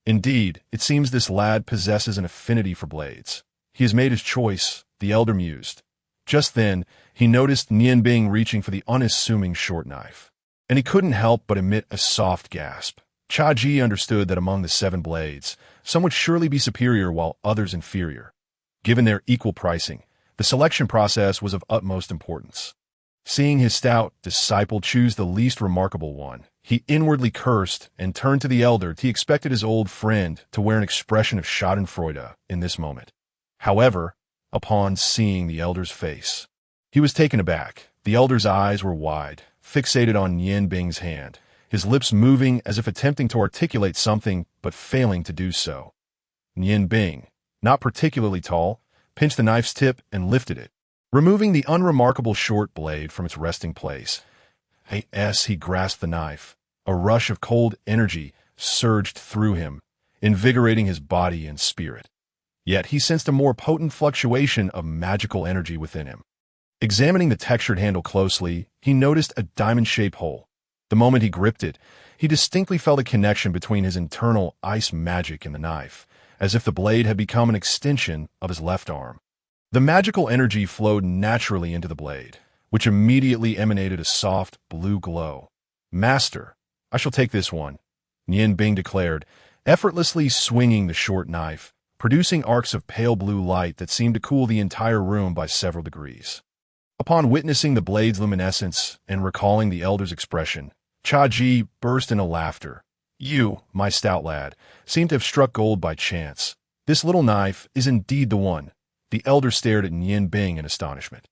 Indeed, it seems this lad possesses an affinity for blades. He has made his choice," the elder mused. Just then, he noticed Nian Bing reaching for the unassuming short knife, and he couldn't help but emit a soft gasp. Chaji understood that among the 7 blades, some would surely be superior while others inferior. Given their equal pricing, the selection process was of utmost importance. Seeing his stout disciple choose the least remarkable one, he inwardly cursed and turned to the elder. He expected his old friend to wear an expression of schadenfreude in this moment. However, upon seeing the elder's face, he was taken aback. The elder's eyes were wide, fixated on Nian Bing's hand, his lips moving as if attempting to articulate something but failing to do so. Nian Bing, not particularly tall, pinched the knife's tip and lifted it, removing the unremarkable short blade from its resting place. As he grasped the knife, a rush of cold energy surged through him, invigorating his body and spirit. Yet he sensed a more potent fluctuation of magical energy within him. Examining the textured handle closely, he noticed a diamond-shaped hole. The moment he gripped it, he distinctly felt a connection between his internal ice magic and the knife, as if the blade had become an extension of his left arm. The magical energy flowed naturally into the blade, which immediately emanated a soft, blue glow. "Master, I shall take this one," Nian Bing declared, effortlessly swinging the short knife, producing arcs of pale blue light that seemed to cool the entire room by several degrees. Upon witnessing the blade's luminescence and recalling the elder's expression, Xuanji burst into laughter. "You, my stout lad, seem to have struck gold by chance. This little knife is indeed the one." The elder stared at Nian Bing in astonishment.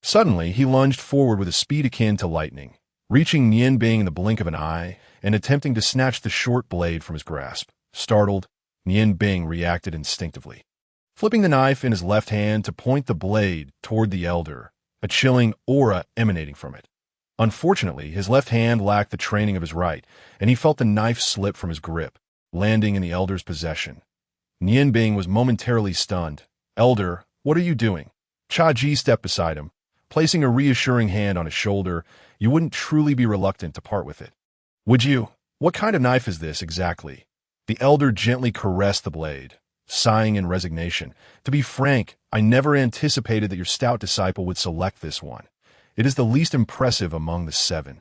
Suddenly, he lunged forward with a speed akin to lightning, reaching Nian Bing in the blink of an eye and attempting to snatch the short blade from his grasp. Startled, Nian Bing reacted instinctively, flipping the knife in his left hand to point the blade toward the elder, a chilling aura emanating from it. Unfortunately, his left hand lacked the training of his right, and he felt the knife slip from his grip, landing in the elder's possession. Nian Bing was momentarily stunned. "Elder, what are you doing?" Xuanji stepped beside him, placing a reassuring hand on his shoulder. "You wouldn't truly be reluctant to part with it, would you? What kind of knife is this, exactly?" The elder gently caressed the blade, sighing in resignation. "To be frank, I never anticipated that your stout disciple would select this one. It is the least impressive among the 7.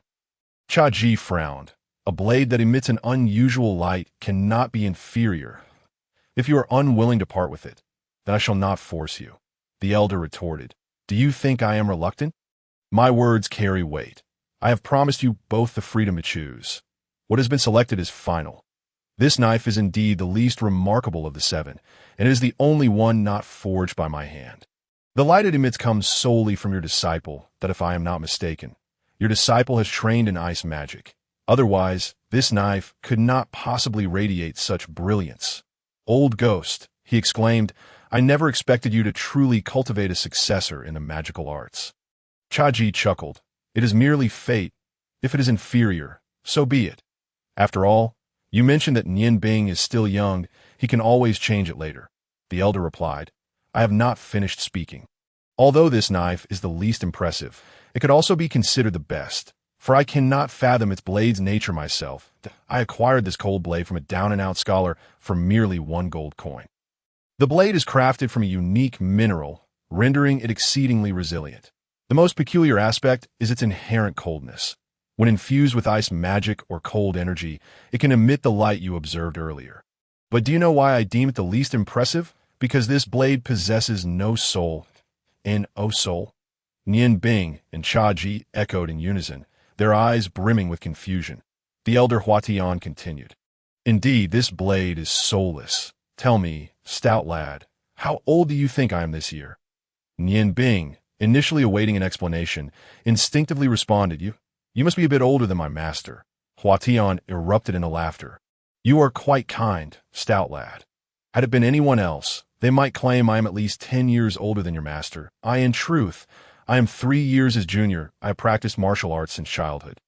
Xuanji frowned. "A blade that emits an unusual light cannot be inferior. If you are unwilling to part with it, then I shall not force you." The elder retorted. "Do you think I am reluctant? My words carry weight. I have promised you both the freedom to choose. What has been selected is final. This knife is indeed the least remarkable of the 7, and it is the only one not forged by my hand. The light it emits comes solely from your disciple, that if I am not mistaken, your disciple has trained in ice magic. Otherwise, this knife could not possibly radiate such brilliance." "Old ghost," he exclaimed, "I never expected you to truly cultivate a successor in the magical arts." Xuanji chuckled. "It is merely fate. If it is inferior, so be it. After all, you mentioned that Nian Bing is still young. He can always change it later." The elder replied. "I have not finished speaking. Although this knife is the least impressive, it could also be considered the best, for I cannot fathom its blade's nature myself. I acquired this cold blade from a down-and-out scholar for merely 1 gold coin. The blade is crafted from a unique mineral, rendering it exceedingly resilient. The most peculiar aspect is its inherent coldness. When infused with ice magic or cold energy, it can emit the light you observed earlier. But do you know why I deem it the least impressive? Because this blade possesses no soul." "No soul?" Nian Bing and Xuanji echoed in unison, their eyes brimming with confusion. The elder Aotian continued. "Indeed, this blade is soulless. Tell me, stout lad, how old do you think I am this year?" Nian Bing, initially awaiting an explanation, instinctively responded, You must be a bit older than my master." Aotian erupted into laughter. "You are quite kind, stout lad. Had it been anyone else, they might claim I am at least 10 years older than your master. In truth, I am 3 years his junior. I have practiced martial arts since childhood.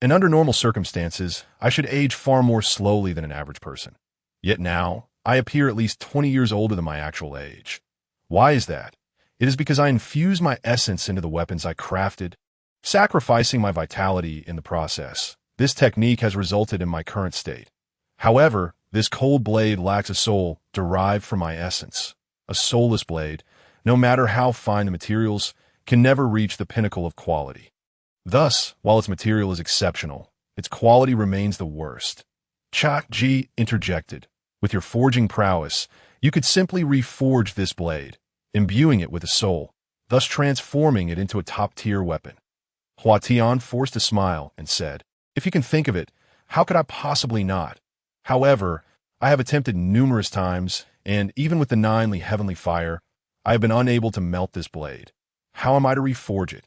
And under normal circumstances, I should age far more slowly than an average person. Yet now, I appear at least 20 years older than my actual age. Why is that? It is because I infuse my essence into the weapons I crafted, sacrificing my vitality in the process. This technique has resulted in my current state. However, this cold blade lacks a soul derived from my essence. A soulless blade, no matter how fine the materials, can never reach the pinnacle of quality. Thus, while its material is exceptional, its quality remains the worst." Xuanji interjected. "With your forging prowess, you could simply reforge this blade, imbuing it with a soul, thus transforming it into a top-tier weapon." Aotian forced a smile and said, "If you can think of it, how could I possibly not? However, I have attempted numerous times, and even with the 9 heavenly fire, I have been unable to melt this blade. How am I to reforge it?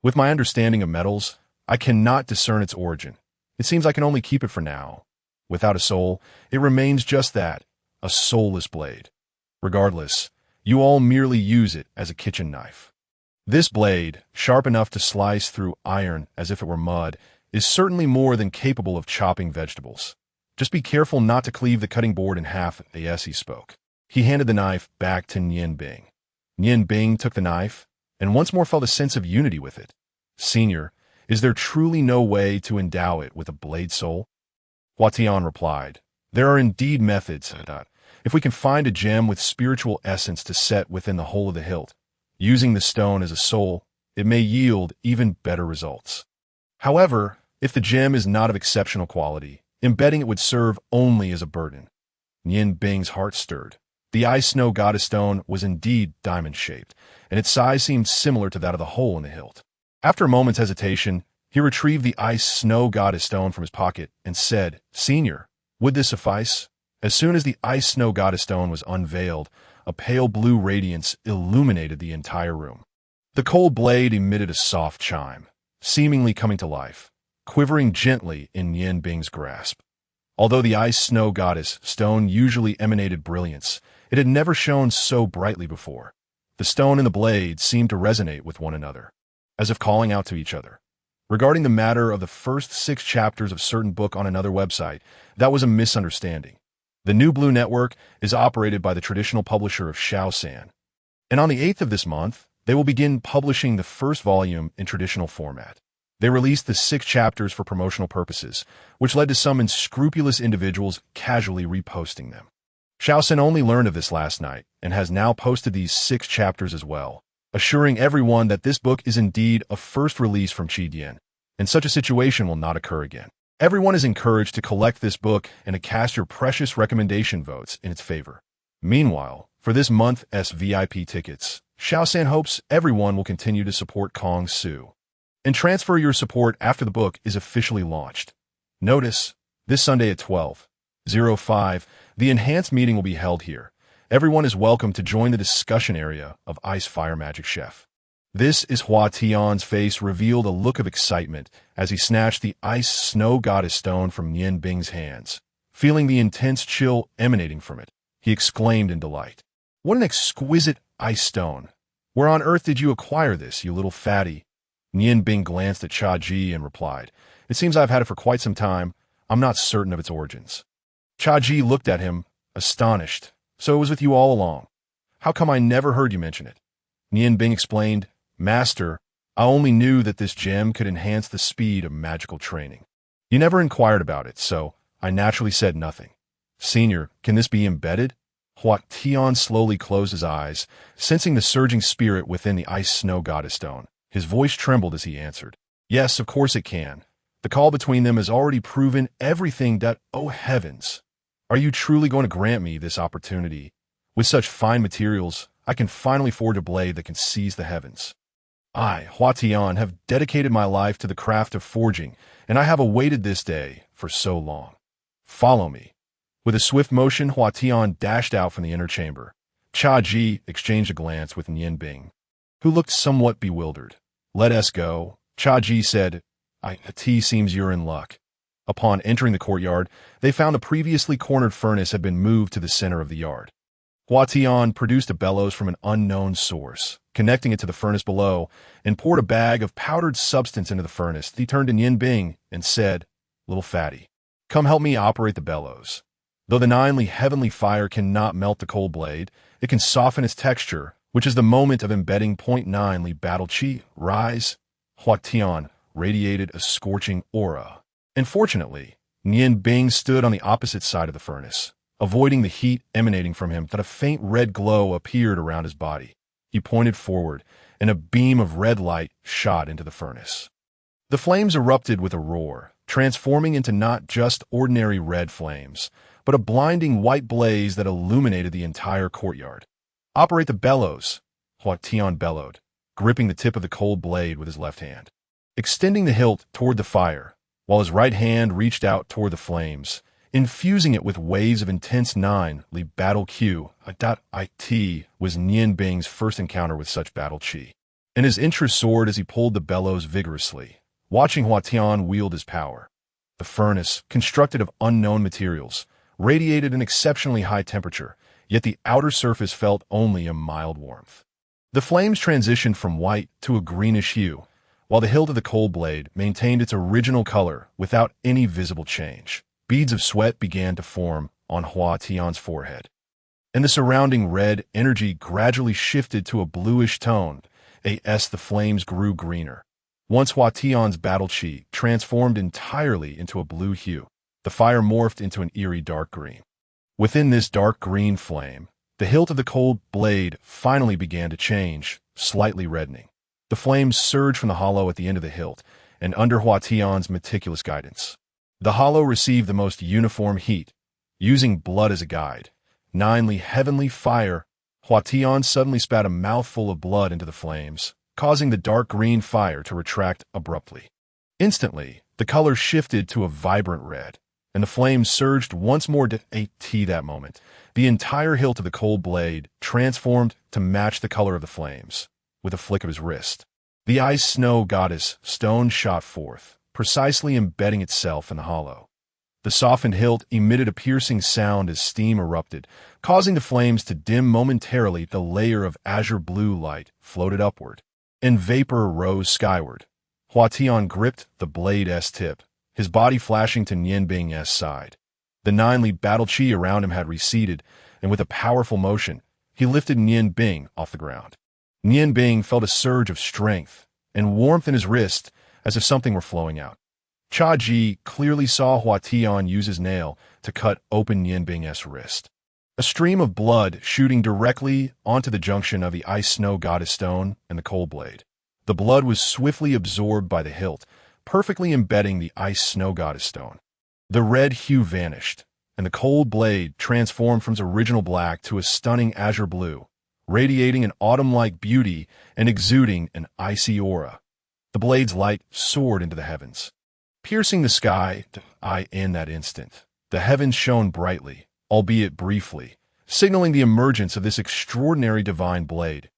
With my understanding of metals, I cannot discern its origin. It seems I can only keep it for now. Without a soul, it remains just that, a soulless blade. Regardless, you all merely use it as a kitchen knife. This blade, sharp enough to slice through iron as if it were mud, is certainly more than capable of chopping vegetables. Just be careful not to cleave the cutting board in half." As he spoke, he handed the knife back to Nian Bing. Nian Bing took the knife, and once more felt a sense of unity with it. Senior, is there truly no way to endow it with a blade soul? Huatian replied, there are indeed methods. If we can find a gem with spiritual essence to set within the hole of the hilt, using the stone as a soul, it may yield even better results. However, if the gem is not of exceptional quality, embedding it would serve only as a burden. Nian Bing's heart stirred. The ice snow goddess stone was indeed diamond-shaped, and its size seemed similar to that of the hole in the hilt. After a moment's hesitation, he retrieved the ice snow goddess stone from his pocket and said, Senior, would this suffice? As soon as the ice snow goddess stone was unveiled, a pale blue radiance illuminated the entire room. The cold blade emitted a soft chime, seemingly coming to life, quivering gently in Nian Bing's grasp. Although the ice snow goddess stone usually emanated brilliance, it had never shone so brightly before. The stone and the blade seemed to resonate with one another, as if calling out to each other. Regarding the matter of the first 6 chapters of certain book on another website, that was a misunderstanding. The New Blue Network is operated by the traditional publisher of Shaosan, and on the 8th of this month, they will begin publishing the first volume in traditional format. They released the 6 chapters for promotional purposes, which led to some unscrupulous individuals casually reposting them. Shaosan only learned of this last night and has now posted these 6 chapters as well, assuring everyone that this book is indeed a first release from Qidian, and such a situation will not occur again. Everyone is encouraged to collect this book and to cast your precious recommendation votes in its favor. Meanwhile, for this month's VIP tickets, Shaosan hopes everyone will continue to support Kong Su and transfer your support after the book is officially launched. Notice, this Sunday at 12:05, the enhanced meeting will be held here. Everyone is welcome to join the discussion area of Ice Fire Magic Chef. This is Hua Tian's face revealed a look of excitement as he snatched the ice snow goddess stone from Nian Bing's hands. Feeling the intense chill emanating from it, he exclaimed in delight. What an exquisite ice stone! Where on earth did you acquire this, you little fatty? Nian Bing glanced at Xuanji and replied, It seems I've had it for quite some time. I'm not certain of its origins. Xuanji looked at him, astonished. So it was with you all along. How come I never heard you mention it? Nian Bing explained, Master, I only knew that this gem could enhance the speed of magical training. You never inquired about it, so I naturally said nothing. Senior, can this be embedded? Hua Tian slowly closed his eyes, sensing the surging spirit within the ice snow goddess stone. His voice trembled as he answered. Yes, of course it can. The call between them has already proven everything that, oh heavens. Are you truly going to grant me this opportunity? With such fine materials, I can finally forge a blade that can seize the heavens. I, Hua Tian, have dedicated my life to the craft of forging, and I have awaited this day for so long. Follow me. With a swift motion, Hua Tian dashed out from the inner chamber. Xuanji exchanged a glance with Nian Bing, who looked somewhat bewildered. Let us go, Xuanji said. It seems you're in luck. Upon entering the courtyard, they found the previously cornered furnace had been moved to the center of the yard. Hua Tian produced a bellows from an unknown source, connecting it to the furnace below, and poured a bag of powdered substance into the furnace. He turned to Nian Bing and said, Little fatty, come help me operate the bellows. Though the 9-ly heavenly fire cannot melt the cold blade, it can soften its texture, which is the moment of embedding 0.9-ly battle chi. Rise. Hua Tian radiated a scorching aura. Unfortunately, Nian Bing stood on the opposite side of the furnace, avoiding the heat emanating from him. That a faint red glow appeared around his body. He pointed forward, and a beam of red light shot into the furnace. The flames erupted with a roar, transforming into not just ordinary red flames, but a blinding white blaze that illuminated the entire courtyard. Operate the bellows, Hua Tian bellowed, gripping the tip of the cold blade with his left hand. Extending the hilt toward the fire, while his right hand reached out toward the flames, infusing it with waves of intense 9-ly battle Q. It was Nian Bing's first encounter with such battle chi, and his interest soared as he pulled the bellows vigorously, watching Hua Tian wield his power. The furnace, constructed of unknown materials, radiated an exceptionally high temperature, yet the outer surface felt only a mild warmth. The flames transitioned from white to a greenish hue, while the hilt of the cold blade maintained its original color without any visible change. Beads of sweat began to form on Hua Tian's forehead, and the surrounding red energy gradually shifted to a bluish tone as the flames grew greener. Once Huatian's battle chi transformed entirely into a blue hue, the fire morphed into an eerie dark green. Within this dark green flame, the hilt of the cold blade finally began to change, slightly reddening. The flames surged from the hollow at the end of the hilt, and under Huatian's meticulous guidance, the hollow received the most uniform heat. Using blood as a guide, heavenly fire, Huatian suddenly spat a mouthful of blood into the flames, causing the dark green fire to retract abruptly. Instantly, the color shifted to a vibrant red, and the flames surged once more to that moment. The entire hilt of the cold blade transformed to match the color of the flames. With a flick of his wrist, the ice snow goddess stone shot forth, precisely embedding itself in the hollow. The softened hilt emitted a piercing sound as steam erupted, causing the flames to dim momentarily. The layer of azure blue light floated upward, and vapor rose skyward. Huatian gripped the blade's tip, his body flashing to Nianbing's side. The ninely battle chi around him had receded, and with a powerful motion, he lifted Nianbing off the ground. Nianbing felt a surge of strength and warmth in his wrist as if something were flowing out. Chaji clearly saw Huatian use his nail to cut open Nianbing's wrist. A stream of blood shooting directly onto the junction of the ice snow goddess stone and the cold blade. The blood was swiftly absorbed by the hilt, perfectly embedding the ice snow goddess stone. The red hue vanished, and the cold blade transformed from its original black to a stunning azure blue, radiating an autumn-like beauty and exuding an icy aura. The blade's light soared into the heavens, piercing the sky. In that instant, the heavens shone brightly, albeit briefly, signaling the emergence of this extraordinary divine blade.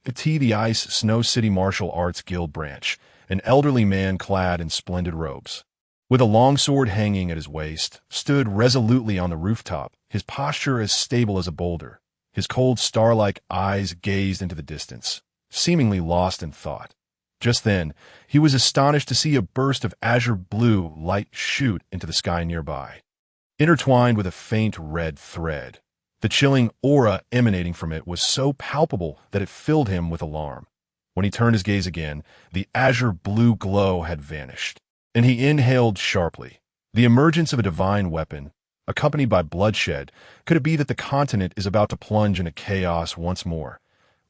The Ice Snow City Martial Arts Guild branch, an elderly man clad in splendid robes, with a long sword hanging at his waist, stood resolutely on the rooftop, his posture as stable as a boulder. His cold star-like eyes gazed into the distance, seemingly lost in thought. Just then, he was astonished to see a burst of azure blue light shoot into the sky nearby, intertwined with a faint red thread. The chilling aura emanating from it was so palpable that it filled him with alarm. When he turned his gaze again, the azure blue glow had vanished, and he inhaled sharply. The emergence of a divine weapon, accompanied by bloodshed, could it be that the continent is about to plunge into chaos once more?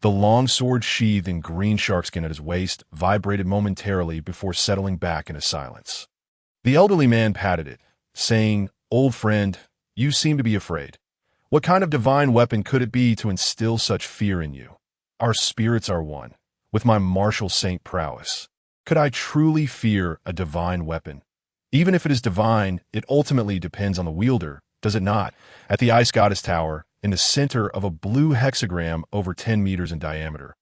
The long sword sheathed in green sharkskin at his waist vibrated momentarily before settling back into silence. The elderly man patted it, saying, "Old friend, you seem to be afraid. What kind of divine weapon could it be to instill such fear in you? Our spirits are one. With my martial saint prowess, could I truly fear a divine weapon? Even if it is divine, it ultimately depends on the wielder, does it not?" At the Ice Goddess Tower, in the center of a blue hexagram over 10 meters in diameter,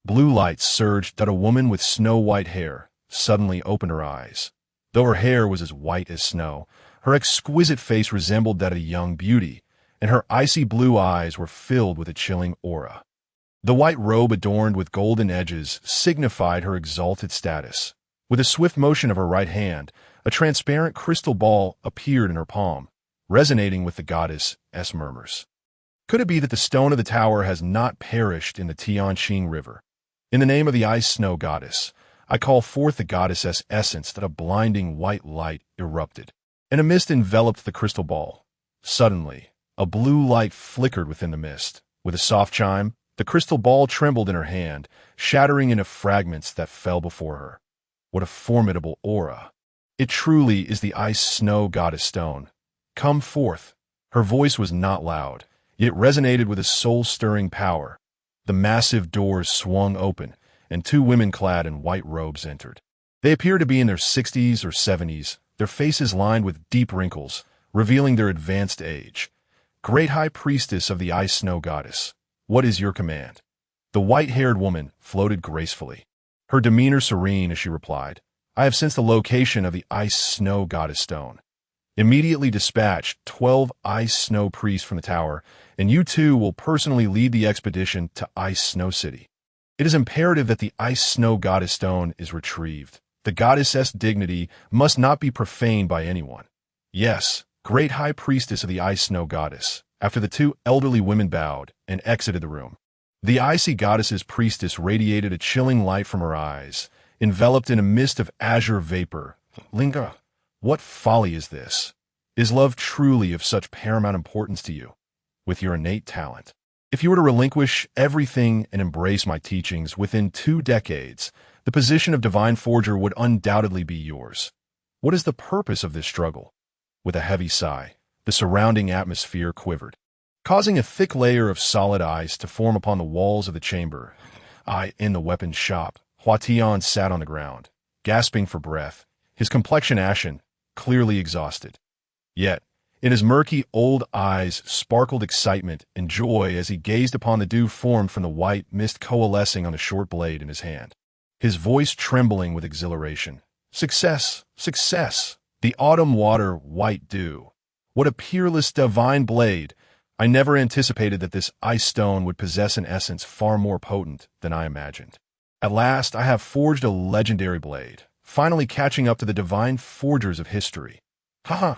blue lights surged that a woman with snow-white hair suddenly opened her eyes. Though her hair was as white as snow, her exquisite face resembled that of a young beauty, and her icy blue eyes were filled with a chilling aura. The white robe adorned with golden edges signified her exalted status. With a swift motion of her right hand, a transparent crystal ball appeared in her palm, resonating with the goddess's murmurs. Could it be that the stone of the tower has not perished in the Tianqing River? In the name of the ice snow goddess, I call forth the goddess's essence. That a blinding white light erupted, and a mist enveloped the crystal ball. Suddenly, a blue light flickered within the mist. With a soft chime, the crystal ball trembled in her hand, shattering into fragments that fell before her. What a formidable aura! It truly is the ice snow goddess stone. Come forth. Her voice was not loud, yet resonated with a soul-stirring power. The massive doors swung open, and two women clad in white robes entered. They appeared to be in their 60s or 70s, their faces lined with deep wrinkles, revealing their advanced age. "Great High Priestess of the Ice Snow Goddess, what is your command?" The white-haired woman floated gracefully, her demeanor serene as she replied, "I have sensed the location of the Ice Snow Goddess Stone. Immediately dispatch 12 Ice Snow priests from the tower, and you two will personally lead the expedition to Ice Snow City. It is imperative that the Ice Snow Goddess Stone is retrieved. The goddess's dignity must not be profaned by anyone." "Yes, Great High Priestess of the Ice Snow Goddess." After the two elderly women bowed and exited the room, The icy goddess's priestess radiated a chilling light from her eyes, enveloped in a mist of azure vapor. Linga, what folly is this? Is love truly of such paramount importance to you, with your innate talent? If you were to relinquish everything and embrace my teachings within 2 decades, the position of Divine Forger would undoubtedly be yours. What is the purpose of this struggle? With a heavy sigh, the surrounding atmosphere quivered, causing a thick layer of solid ice to form upon the walls of the chamber. In the weapons shop, Huatian sat on the ground, gasping for breath, his complexion ashen, clearly exhausted. Yet, in his murky old eyes sparkled excitement and joy as he gazed upon the dew formed from the white mist coalescing on the short blade in his hand, his voice trembling with exhilaration. Success! Success! The autumn water white dew. What a peerless divine blade! I never anticipated that this ice stone would possess an essence far more potent than I imagined. At last, I have forged a legendary blade, finally catching up to the divine forgers of history. Haha!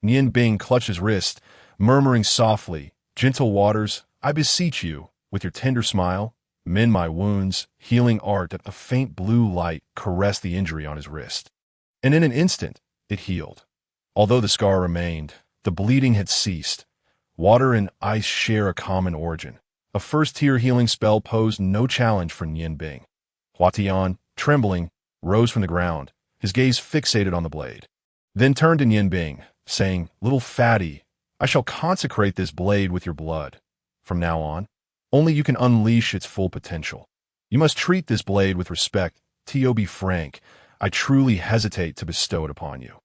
Nian Bing clutched his wrist, murmuring softly, "Gentle waters, I beseech you, with your tender smile, mend my wounds." Healing art. A faint blue light caressed the injury on his wrist, and in an instant, it healed. Although the scar remained, the bleeding had ceased. Water and ice share a common origin. A first-tier healing spell posed no challenge for Nian Bing. Huatian, trembling, rose from the ground, his gaze fixated on the blade, then turned to Nian Bing, saying, "Little fatty, I shall consecrate this blade with your blood. From now on, only you can unleash its full potential. You must treat this blade with respect. To be frank, I truly hesitate to bestow it upon you.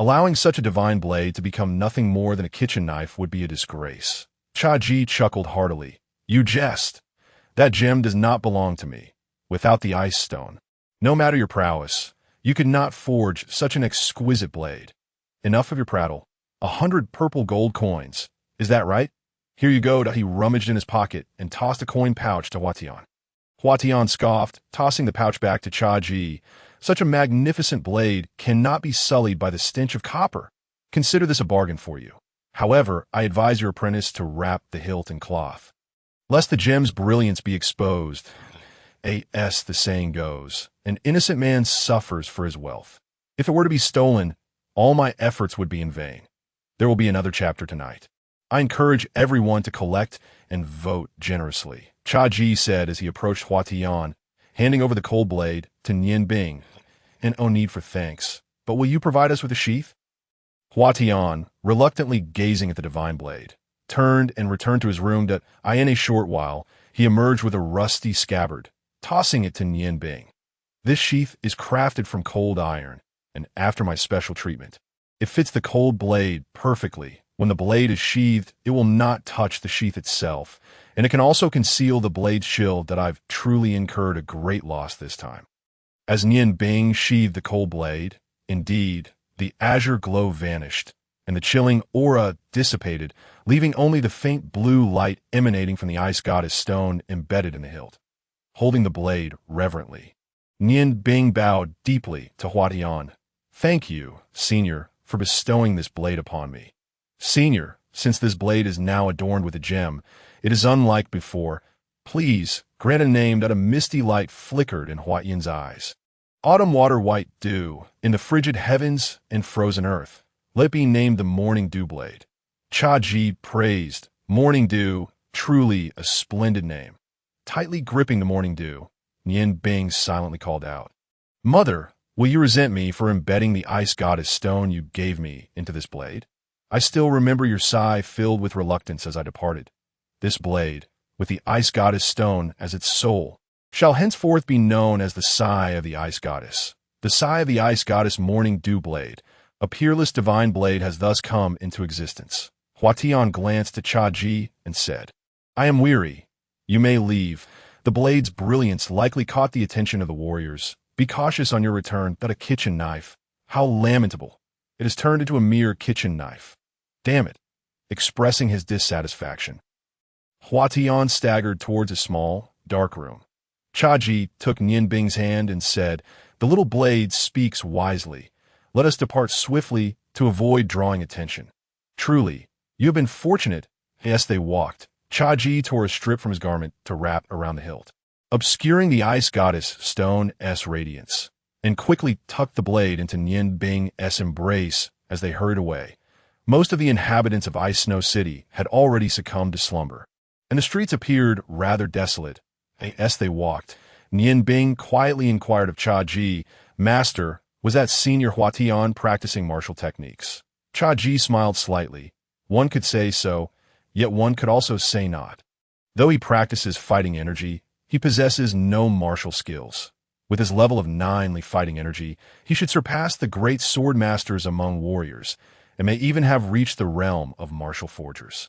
Allowing such a divine blade to become nothing more than a kitchen knife would be a disgrace." Chaji chuckled heartily. "You jest. That gem does not belong to me. Without the ice stone, no matter your prowess, you could not forge such an exquisite blade. Enough of your prattle. 100 purple gold coins. Is that right? Here you go." He rummaged in his pocket and tossed a coin pouch to Huatian. Huatian scoffed, tossing the pouch back to Chaji. "Such a magnificent blade cannot be sullied by the stench of copper. Consider this a bargain for you. However, I advise your apprentice to wrap the hilt in cloth, lest the gem's brilliance be exposed. As the saying goes, an innocent man suffers for his wealth. If it were to be stolen, all my efforts would be in vain. There will be another chapter tonight. I encourage everyone to collect and vote generously," Chaji said as he approached Huatian, handing over the cold blade to Nian Bing. "And no need for thanks, but will you provide us with a sheath?" Huatian, reluctantly gazing at the divine blade, turned and returned to his room. In a short while, he emerged with a rusty scabbard, tossing it to Nian Bing. "This sheath is crafted from cold iron, and after my special treatment, it fits the cold blade perfectly. When the blade is sheathed, it will not touch the sheath itself, and it can also conceal the blade's shield. I've truly incurred a great loss this time." As Nian Bing sheathed the cold blade, indeed, the azure glow vanished, and the chilling aura dissipated, leaving only the faint blue light emanating from the ice goddess stone embedded in the hilt. Holding the blade reverently, Nian Bing bowed deeply to Huatian. "Thank you, Senior, for bestowing this blade upon me. Senior, since this blade is now adorned with a gem, it is unlike before. Please grant a name." A misty light flickered in Huatian's eyes. "Autumn water white dew, in the frigid heavens and frozen earth. Let it be named the Morning Dew Blade." Chaji praised. "Morning Dew, truly a splendid name." Tightly gripping the morning dew, Nian Bing silently called out, "Mother, will you resent me for embedding the ice goddess stone you gave me into this blade? I still remember your sigh filled with reluctance as I departed. This blade, with the ice goddess stone as its soul, shall henceforth be known as the Sigh of the ice goddess. The Sigh of the ice goddess Morning Dew Blade. A peerless divine blade has thus come into existence." Huatian glanced at Chaji and said, "I am weary. You may leave. The blade's brilliance likely caught the attention of the warriors. Be cautious on your return." A kitchen knife. How lamentable. It has turned into a mere kitchen knife. Damn it. Expressing his dissatisfaction, Huatian staggered towards a small, dark room. Chaji took Nian Bing's hand and said, "The little blade speaks wisely. Let us depart swiftly to avoid drawing attention. Truly, you have been fortunate." Yes, they walked, Xuanji tore a strip from his garment to wrap around the hilt, obscuring the ice goddess Stone's radiance, and quickly tucked the blade into Nian Bing's embrace as they hurried away. Most of the inhabitants of Ice Snow City had already succumbed to slumber, and the streets appeared rather desolate. As they walked, Nian Bing quietly inquired of Xuanji, "Master, was that Senior Huatian practicing martial techniques?" Xuanji smiled slightly. One could say so, yet one could also say not. Though he practices fighting energy, he possesses no martial skills. With his level of 9 fighting energy, he should surpass the great sword masters among warriors, and may even have reached the realm of martial forgers.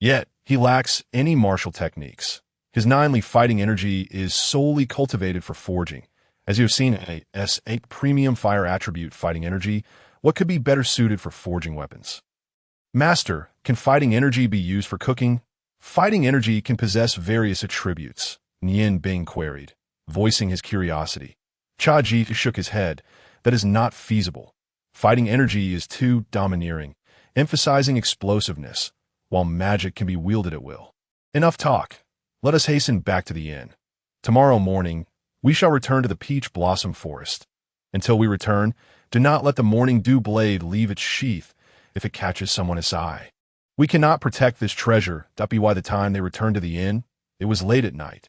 Yet, he lacks any martial techniques. His 9 fighting energy is solely cultivated for forging. As you have seen, a premium fire attribute fighting energy, what could be better suited for forging weapons? Master, can fighting energy be used for cooking? Fighting energy can possess various attributes, Nian Bing queried, voicing his curiosity. Xuanji shook his head. That is not feasible. Fighting energy is too domineering, emphasizing explosiveness, while magic can be wielded at will. Enough talk. Let us hasten back to the inn. Tomorrow morning, we shall return to the Peach Blossom Forest. Until we return, do not let the Morning Dew Blade leave its sheath if it catches someone's eye. We cannot protect this treasure. By the time they returned to the inn, it was late at night.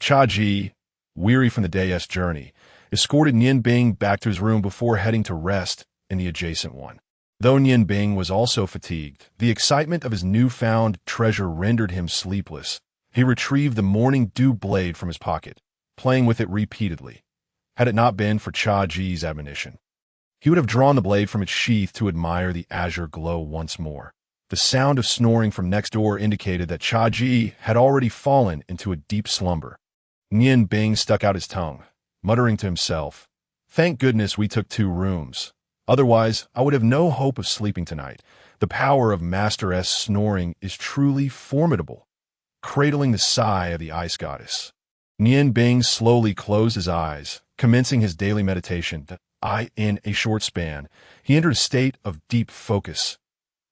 Xuanji, weary from the day's journey, escorted Nian Bing back to his room before heading to rest in the adjacent one. Though Nian Bing was also fatigued, the excitement of his newfound treasure rendered him sleepless. He retrieved the Morning Dew Blade from his pocket, playing with it repeatedly. Had it not been for Xuanji's admonition, he would have drawn the blade from its sheath to admire the azure glow once more. The sound of snoring from next door indicated that Xuanji had already fallen into a deep slumber. Nian Bing stuck out his tongue, muttering to himself, "Thank goodness we took 2 rooms. Otherwise, I would have no hope of sleeping tonight. The power of Master S snoring is truly formidable." Cradling the sigh of the ice goddess, Nian Bing slowly closed his eyes, commencing his daily meditation. In a short span, he entered a state of deep focus.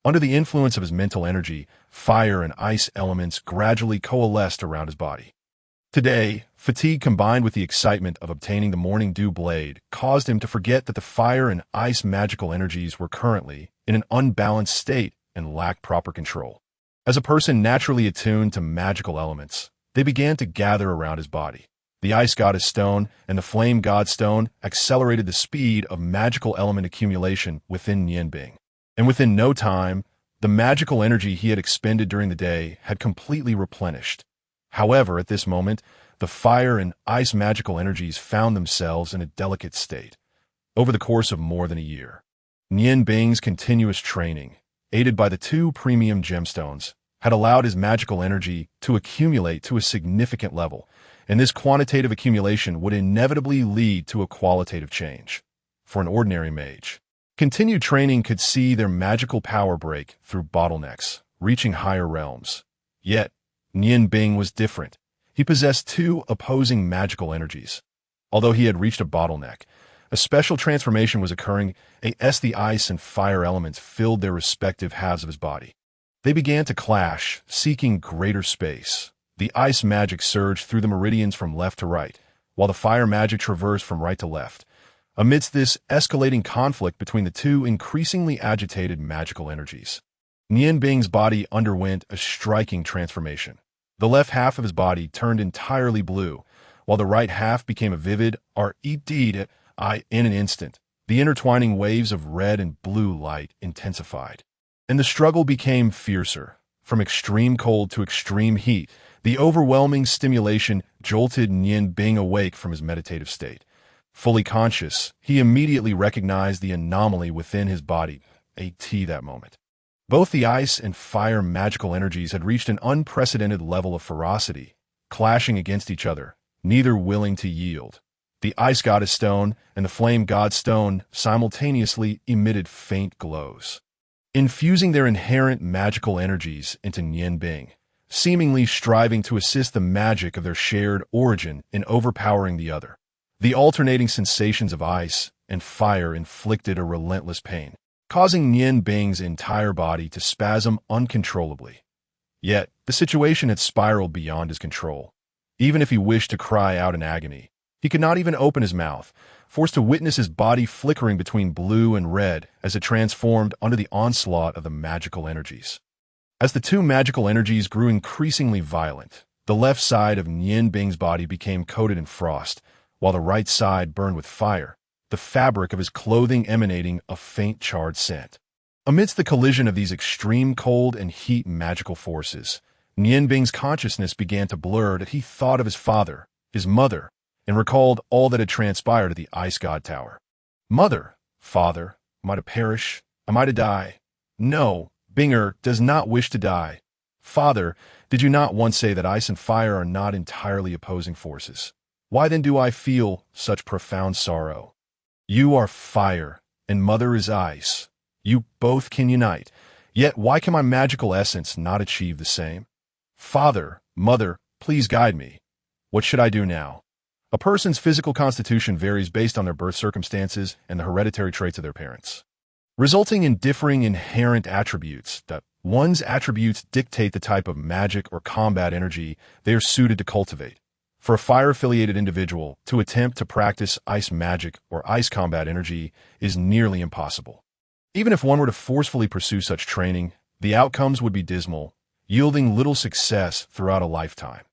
Under the influence of his mental energy, fire and ice elements gradually coalesced around his body. Today, fatigue combined with the excitement of obtaining the Morning Dew Blade caused him to forget that the fire and ice magical energies were currently in an unbalanced state and lacked proper control. As a person naturally attuned to magical elements, they began to gather around his body. The Ice Goddess Stone and the Flame God Stone accelerated the speed of magical element accumulation within Nian Bing. And within no time, the magical energy he had expended during the day had completely replenished. However, at this moment, the fire and ice magical energies found themselves in a delicate state. Over the course of more than a year, Nian Bing's continuous training, aided by the 2 premium gemstones, had allowed his magical energy to accumulate to a significant level, and this quantitative accumulation would inevitably lead to a qualitative change. For an ordinary mage, continued training could see their magical power break through bottlenecks, reaching higher realms. Yet, Nian Bing was different. He possessed 2 opposing magical energies. Although he had reached a bottleneck, a special transformation was occurring as the ice and fire elements filled their respective halves of his body. They began to clash, seeking greater space. The ice magic surged through the meridians from left to right, while the fire magic traversed from right to left. Amidst this escalating conflict between the 2 increasingly agitated magical energies, Nian Bing's body underwent a striking transformation. The left half of his body turned entirely blue, while the right half became a vivid red in an instant. The intertwining waves of red and blue light intensified, and the struggle became fiercer. From extreme cold to extreme heat, the overwhelming stimulation jolted Nian Bing awake from his meditative state. Fully conscious, he immediately recognized the anomaly within his body that moment. Both the ice and fire magical energies had reached an unprecedented level of ferocity, clashing against each other, neither willing to yield. The Ice Goddess Stone and the Flame God Stone simultaneously emitted faint glows, infusing their inherent magical energies into Nian Bing, seemingly striving to assist the magic of their shared origin in overpowering the other. The alternating sensations of ice and fire inflicted a relentless pain, causing Nian Bing's entire body to spasm uncontrollably. Yet, The situation had spiraled beyond his control. Even if he wished to cry out in agony, he could not even open his mouth, forced to witness his body flickering between blue and red as it transformed under the onslaught of the magical energies. As the two magical energies grew increasingly violent, the left side of Nian Bing's body became coated in frost, while the right side burned with fire, the fabric of his clothing emanating a faint charred scent. Amidst the collision of these extreme cold and heat magical forces, Nian Bing's consciousness began to blur as he thought of his father, his mother, and recalled all that had transpired at the Ice God Tower. Mother, father, am I to perish? Am I to die? No, Binger does not wish to die. Father, did you not once say that ice and fire are not entirely opposing forces? Why then do I feel such profound sorrow? You are fire, and mother is ice. You both can unite. Yet why can my magical essence not achieve the same? Father, mother, please guide me. What should I do now? A person's physical constitution varies based on their birth circumstances and the hereditary traits of their parents, resulting in differing inherent attributes. That one's attributes dictate the type of magic or combat energy they are suited to cultivate. For a fire-affiliated individual, to attempt to practice ice magic or ice combat energy is nearly impossible. Even if one were to forcefully pursue such training, the outcomes would be dismal, yielding little success throughout a lifetime.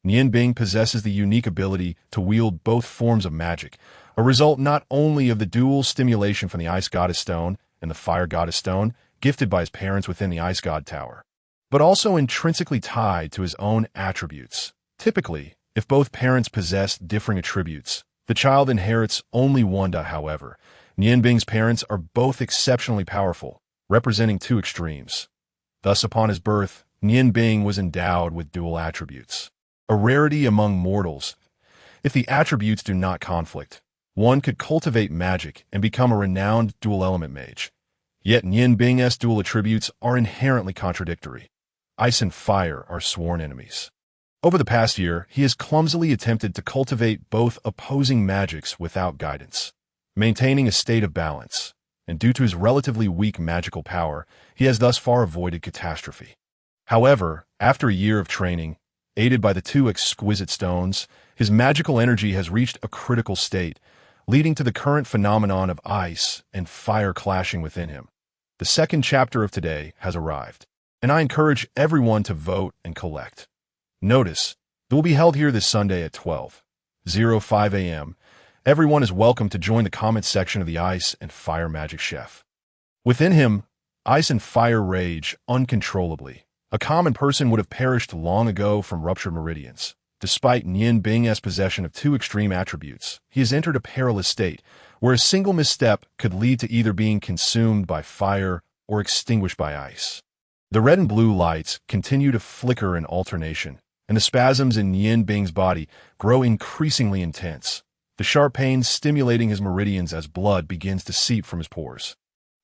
Nian Bing possesses the unique ability to wield both forms of magic, a result not only of the dual stimulation from the Ice Goddess Stone and the Fire Goddess Stone gifted by his parents within the Ice God Tower, but also intrinsically tied to his own attributes. Typically, if both parents possess differing attributes, the child inherits only one. However, Nian Bing's parents are both exceptionally powerful, representing two extremes. Thus, upon his birth, Nian Bing was endowed with dual attributes, a rarity among mortals. If the attributes do not conflict, one could cultivate magic and become a renowned dual-element mage. Yet Nian Bing's dual attributes are inherently contradictory. Ice and fire are sworn enemies. Over the past year, he has clumsily attempted to cultivate both opposing magics without guidance, maintaining a state of balance, and due to his relatively weak magical power, he has thus far avoided catastrophe. However, after a year of training, aided by the two exquisite stones, his magical energy has reached a critical state, leading to the current phenomenon of ice and fire clashing within him. The second chapter of today has arrived, and I encourage everyone to vote and collect. Notice, it will be held here this Sunday at 12:05 a.m. Everyone is welcome to join the comment section of the Ice and Fire Magic Chef. Within him, ice and fire rage uncontrollably. A common person would have perished long ago from ruptured meridians. Despite Nian Bing's possession of two extreme attributes, he has entered a perilous state, where a single misstep could lead to either being consumed by fire or extinguished by ice. The red and blue lights continue to flicker in alternation, and the spasms in Nian Bing's body grow increasingly intense, the sharp pains stimulating his meridians as blood begins to seep from his pores.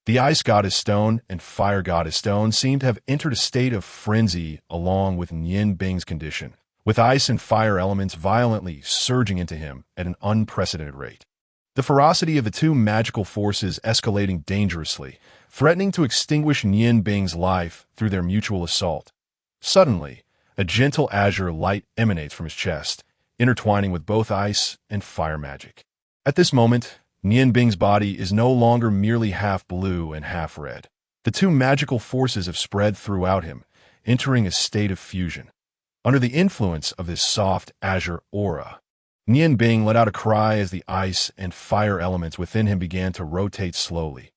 The Ice Goddess Stone and Fire Goddess Stone seem to have entered a state of frenzy along with Nian Bing's condition, with ice and fire elements violently surging into him at an unprecedented rate. The ferocity of the two magical forces escalating dangerously, threatening to extinguish Nian Bing's life through their mutual assault. Suddenly, a gentle azure light emanates from his chest, intertwining with both ice and fire magic. At this moment, Nian Bing's body is no longer merely half blue and half red. The two magical forces have spread throughout him, entering a state of fusion. Under the influence of this soft azure aura, Nian Bing let out a cry as the ice and fire elements within him began to rotate slowly.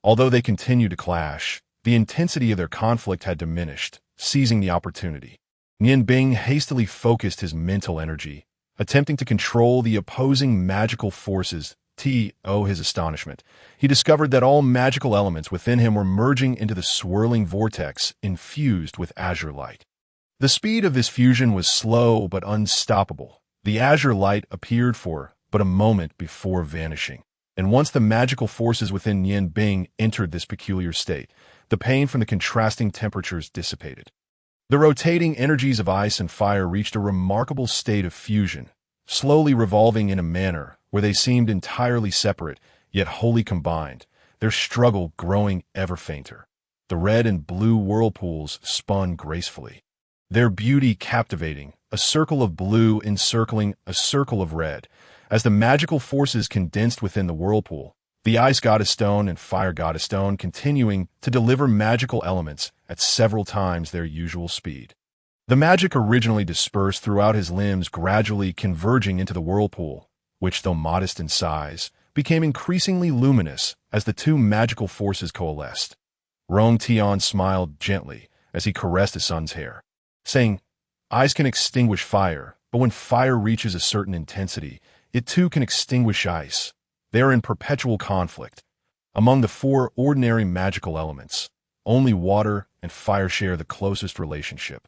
Although they continued to clash, the intensity of their conflict had diminished, seizing the opportunity. Nian Bing hastily focused his mental energy, attempting to control the opposing magical forces. To his astonishment, he discovered that all magical elements within him were merging into the swirling vortex infused with azure light. The speed of this fusion was slow but unstoppable. The azure light appeared for but a moment before vanishing, and once the magical forces within Nian Bing entered this peculiar state, the pain from the contrasting temperatures dissipated. The rotating energies of ice and fire reached a remarkable state of fusion, slowly revolving in a manner where they seemed entirely separate, yet wholly combined, their struggle growing ever fainter. The red and blue whirlpools spun gracefully. their beauty captivating, a circle of blue encircling a circle of red. As the magical forces condensed within the whirlpool, the Ice Goddess Stone and Fire Goddess Stone continuing to deliver magical elements at several times their usual speed. The magic originally dispersed throughout his limbs gradually converging into the whirlpool, which, though modest in size, became increasingly luminous as the two magical forces coalesced. Rong Tian smiled gently as he caressed his son's hair, saying, "Ice can extinguish fire, but when fire reaches a certain intensity, it too can extinguish ice. They are in perpetual conflict. Among the four ordinary magical elements, only water and fire share the closest relationship.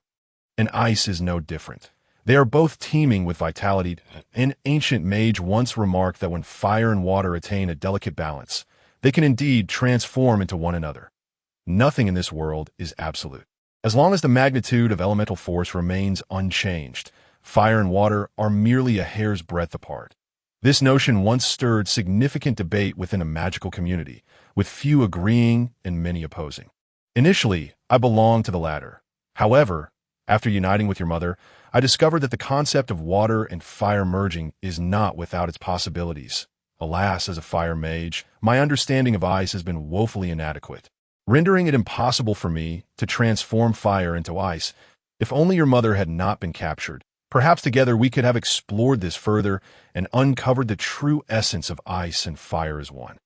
And ice is no different. They are both teeming with vitality. An ancient mage once remarked that when fire and water attain a delicate balance, they can indeed transform into one another. Nothing in this world is absolute. As long as the magnitude of elemental force remains unchanged, fire and water are merely a hair's breadth apart. This notion once stirred significant debate within a magical community, with few agreeing and many opposing. Initially, I belonged to the latter. However, after uniting with your mother, I discovered that the concept of water and fire merging is not without its possibilities. Alas, as a fire mage, my understanding of ice has been woefully inadequate, rendering it impossible for me to transform fire into ice. If only your mother had not been captured, perhaps together we could have explored this further and uncovered the true essence of ice and fire as one."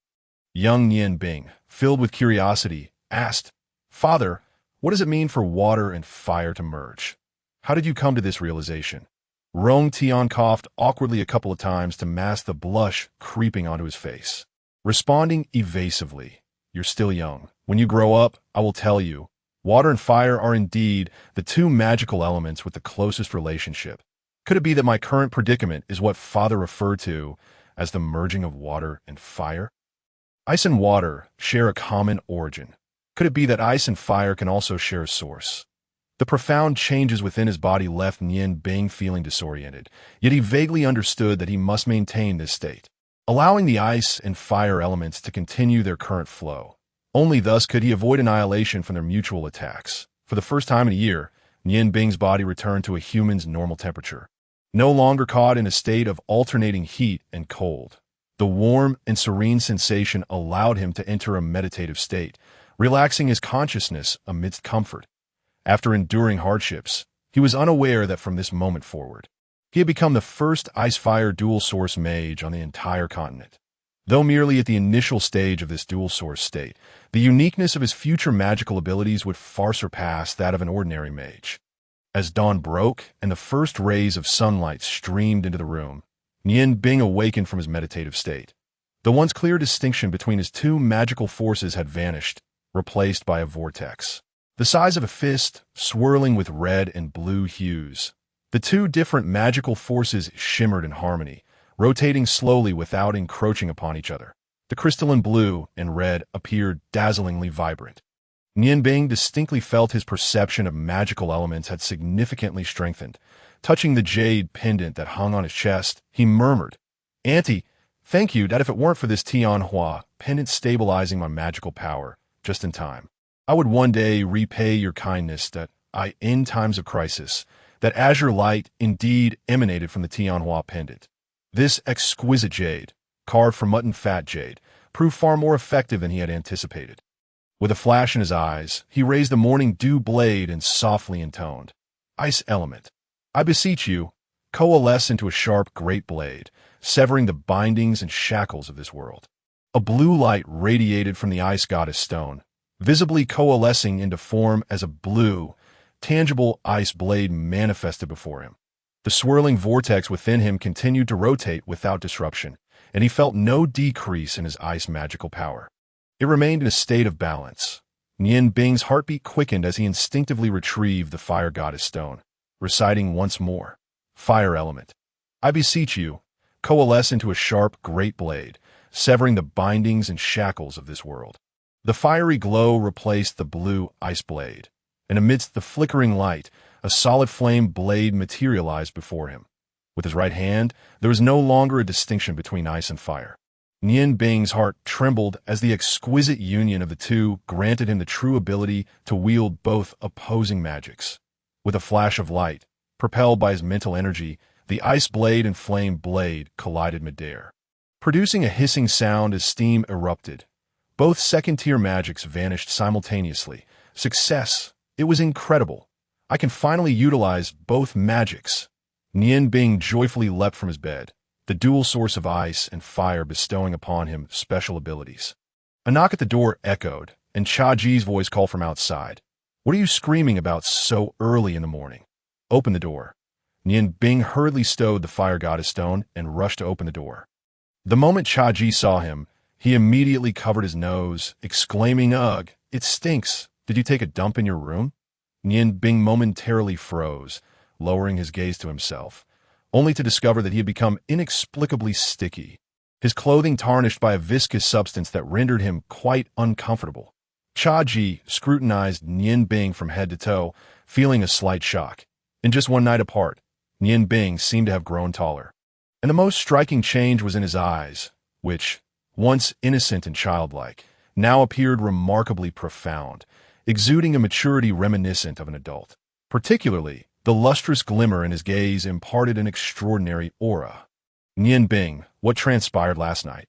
Young Nian Bing, filled with curiosity, asked, "Father, what does it mean for water and fire to merge? How did you come to this realization?" Rong Tian coughed awkwardly a couple of times to mask the blush creeping onto his face, responding evasively, "You're still young. When you grow up, I will tell you. Water and fire are indeed the two magical elements with the closest relationship. Could it be that my current predicament is what Father referred to as the merging of water and fire? Ice and water share a common origin. Could it be that ice and fire can also share a source?" The profound changes within his body left Nian Bing feeling disoriented, yet he vaguely understood that he must maintain this state, allowing the ice and fire elements to continue their current flow. Only thus could he avoid annihilation from their mutual attacks. For the first time in a year, Nian Bing's body returned to a human's normal temperature, no longer caught in a state of alternating heat and cold. The warm and serene sensation allowed him to enter a meditative state, relaxing his consciousness amidst comfort. After enduring hardships, he was unaware that from this moment forward, he had become the first ice-fire dual-source mage on the entire continent. Though merely at the initial stage of this dual-source state, the uniqueness of his future magical abilities would far surpass that of an ordinary mage. As dawn broke and the first rays of sunlight streamed into the room, Nian Bing awakened from his meditative state. The once clear distinction between his two magical forces had vanished, replaced by a vortex, the size of a fist, swirling with red and blue hues. The two different magical forces shimmered in harmony, rotating slowly without encroaching upon each other. The crystalline blue and red appeared dazzlingly vibrant. Nian Bing distinctly felt his perception of magical elements had significantly strengthened. Touching the jade pendant that hung on his chest, he murmured, "Auntie, thank you that if it weren't for this Tianhua pendant stabilizing my magical power just in time, I would one day repay your kindness in times of crisis, that azure light indeed emanated from the Tianhua pendant. This exquisite jade, carved from mutton fat jade, proved far more effective than he had anticipated." With a flash in his eyes, he raised the morning dew blade and softly intoned, "Ice element, I beseech you, coalesce into a sharp great blade, severing the bindings and shackles of this world." A blue light radiated from the Ice Goddess Stone, visibly coalescing into form as a blue, tangible ice blade manifested before him. The swirling vortex within him continued to rotate without disruption, and he felt no decrease in his ice magical power. It remained in a state of balance. Nian Bing's heartbeat quickened as he instinctively retrieved the Fire Goddess Stone, reciting once more, "Fire element, I beseech you, coalesce into a sharp great blade, severing the bindings and shackles of this world." The fiery glow replaced the blue ice blade, and amidst the flickering light, a solid flame blade materialized before him. With his right hand, there was no longer a distinction between ice and fire. Nian Bing's heart trembled as the exquisite union of the two granted him the true ability to wield both opposing magics. With a flash of light, propelled by his mental energy, the ice blade and flame blade collided midair, producing a hissing sound as steam erupted. Both second-tier magics vanished simultaneously. Success! It was incredible. I can finally utilize both magics. Nian Bing joyfully leapt from his bed, the dual source of ice and fire bestowing upon him special abilities. A knock at the door echoed, and Chaji's voice called from outside. "What are you screaming about so early in the morning?" "Open the door." Nian Bing hurriedly stowed the fire goddess stone and rushed to open the door. The moment Chaji saw him, he immediately covered his nose, exclaiming, "Ugh, it stinks. Did you take a dump in your room?" Nian Bing momentarily froze, lowering his gaze to himself, only to discover that he had become inexplicably sticky, his clothing tarnished by a viscous substance that rendered him quite uncomfortable. Chaji scrutinized Nian Bing from head to toe, feeling a slight shock. In just one night apart, Nian Bing seemed to have grown taller. And the most striking change was in his eyes, which, once innocent and childlike, now appeared remarkably profound, exuding a maturity reminiscent of an adult. Particularly, the lustrous glimmer in his gaze imparted an extraordinary aura. "Nian Bing, what transpired last night?"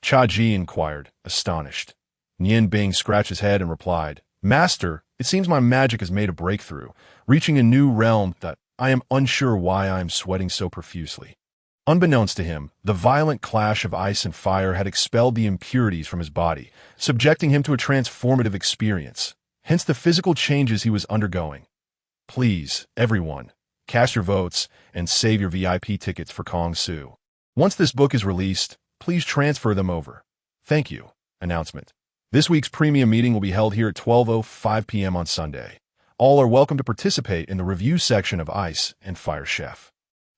Chaji inquired, astonished. Nian Bing scratched his head and replied, "Master, it seems my magic has made a breakthrough, reaching a new realm that I am unsure why I am sweating so profusely." Unbeknownst to him, the violent clash of ice and fire had expelled the impurities from his body, subjecting him to a transformative experience, hence the physical changes he was undergoing. Please, everyone, cast your votes and save your VIP tickets for Kong Su. Once this book is released, please transfer them over. Thank you. Announcement. This week's premium meeting will be held here at 12:05 p.m. on Sunday. All are welcome to participate in the review section of Ice and Fire Chef.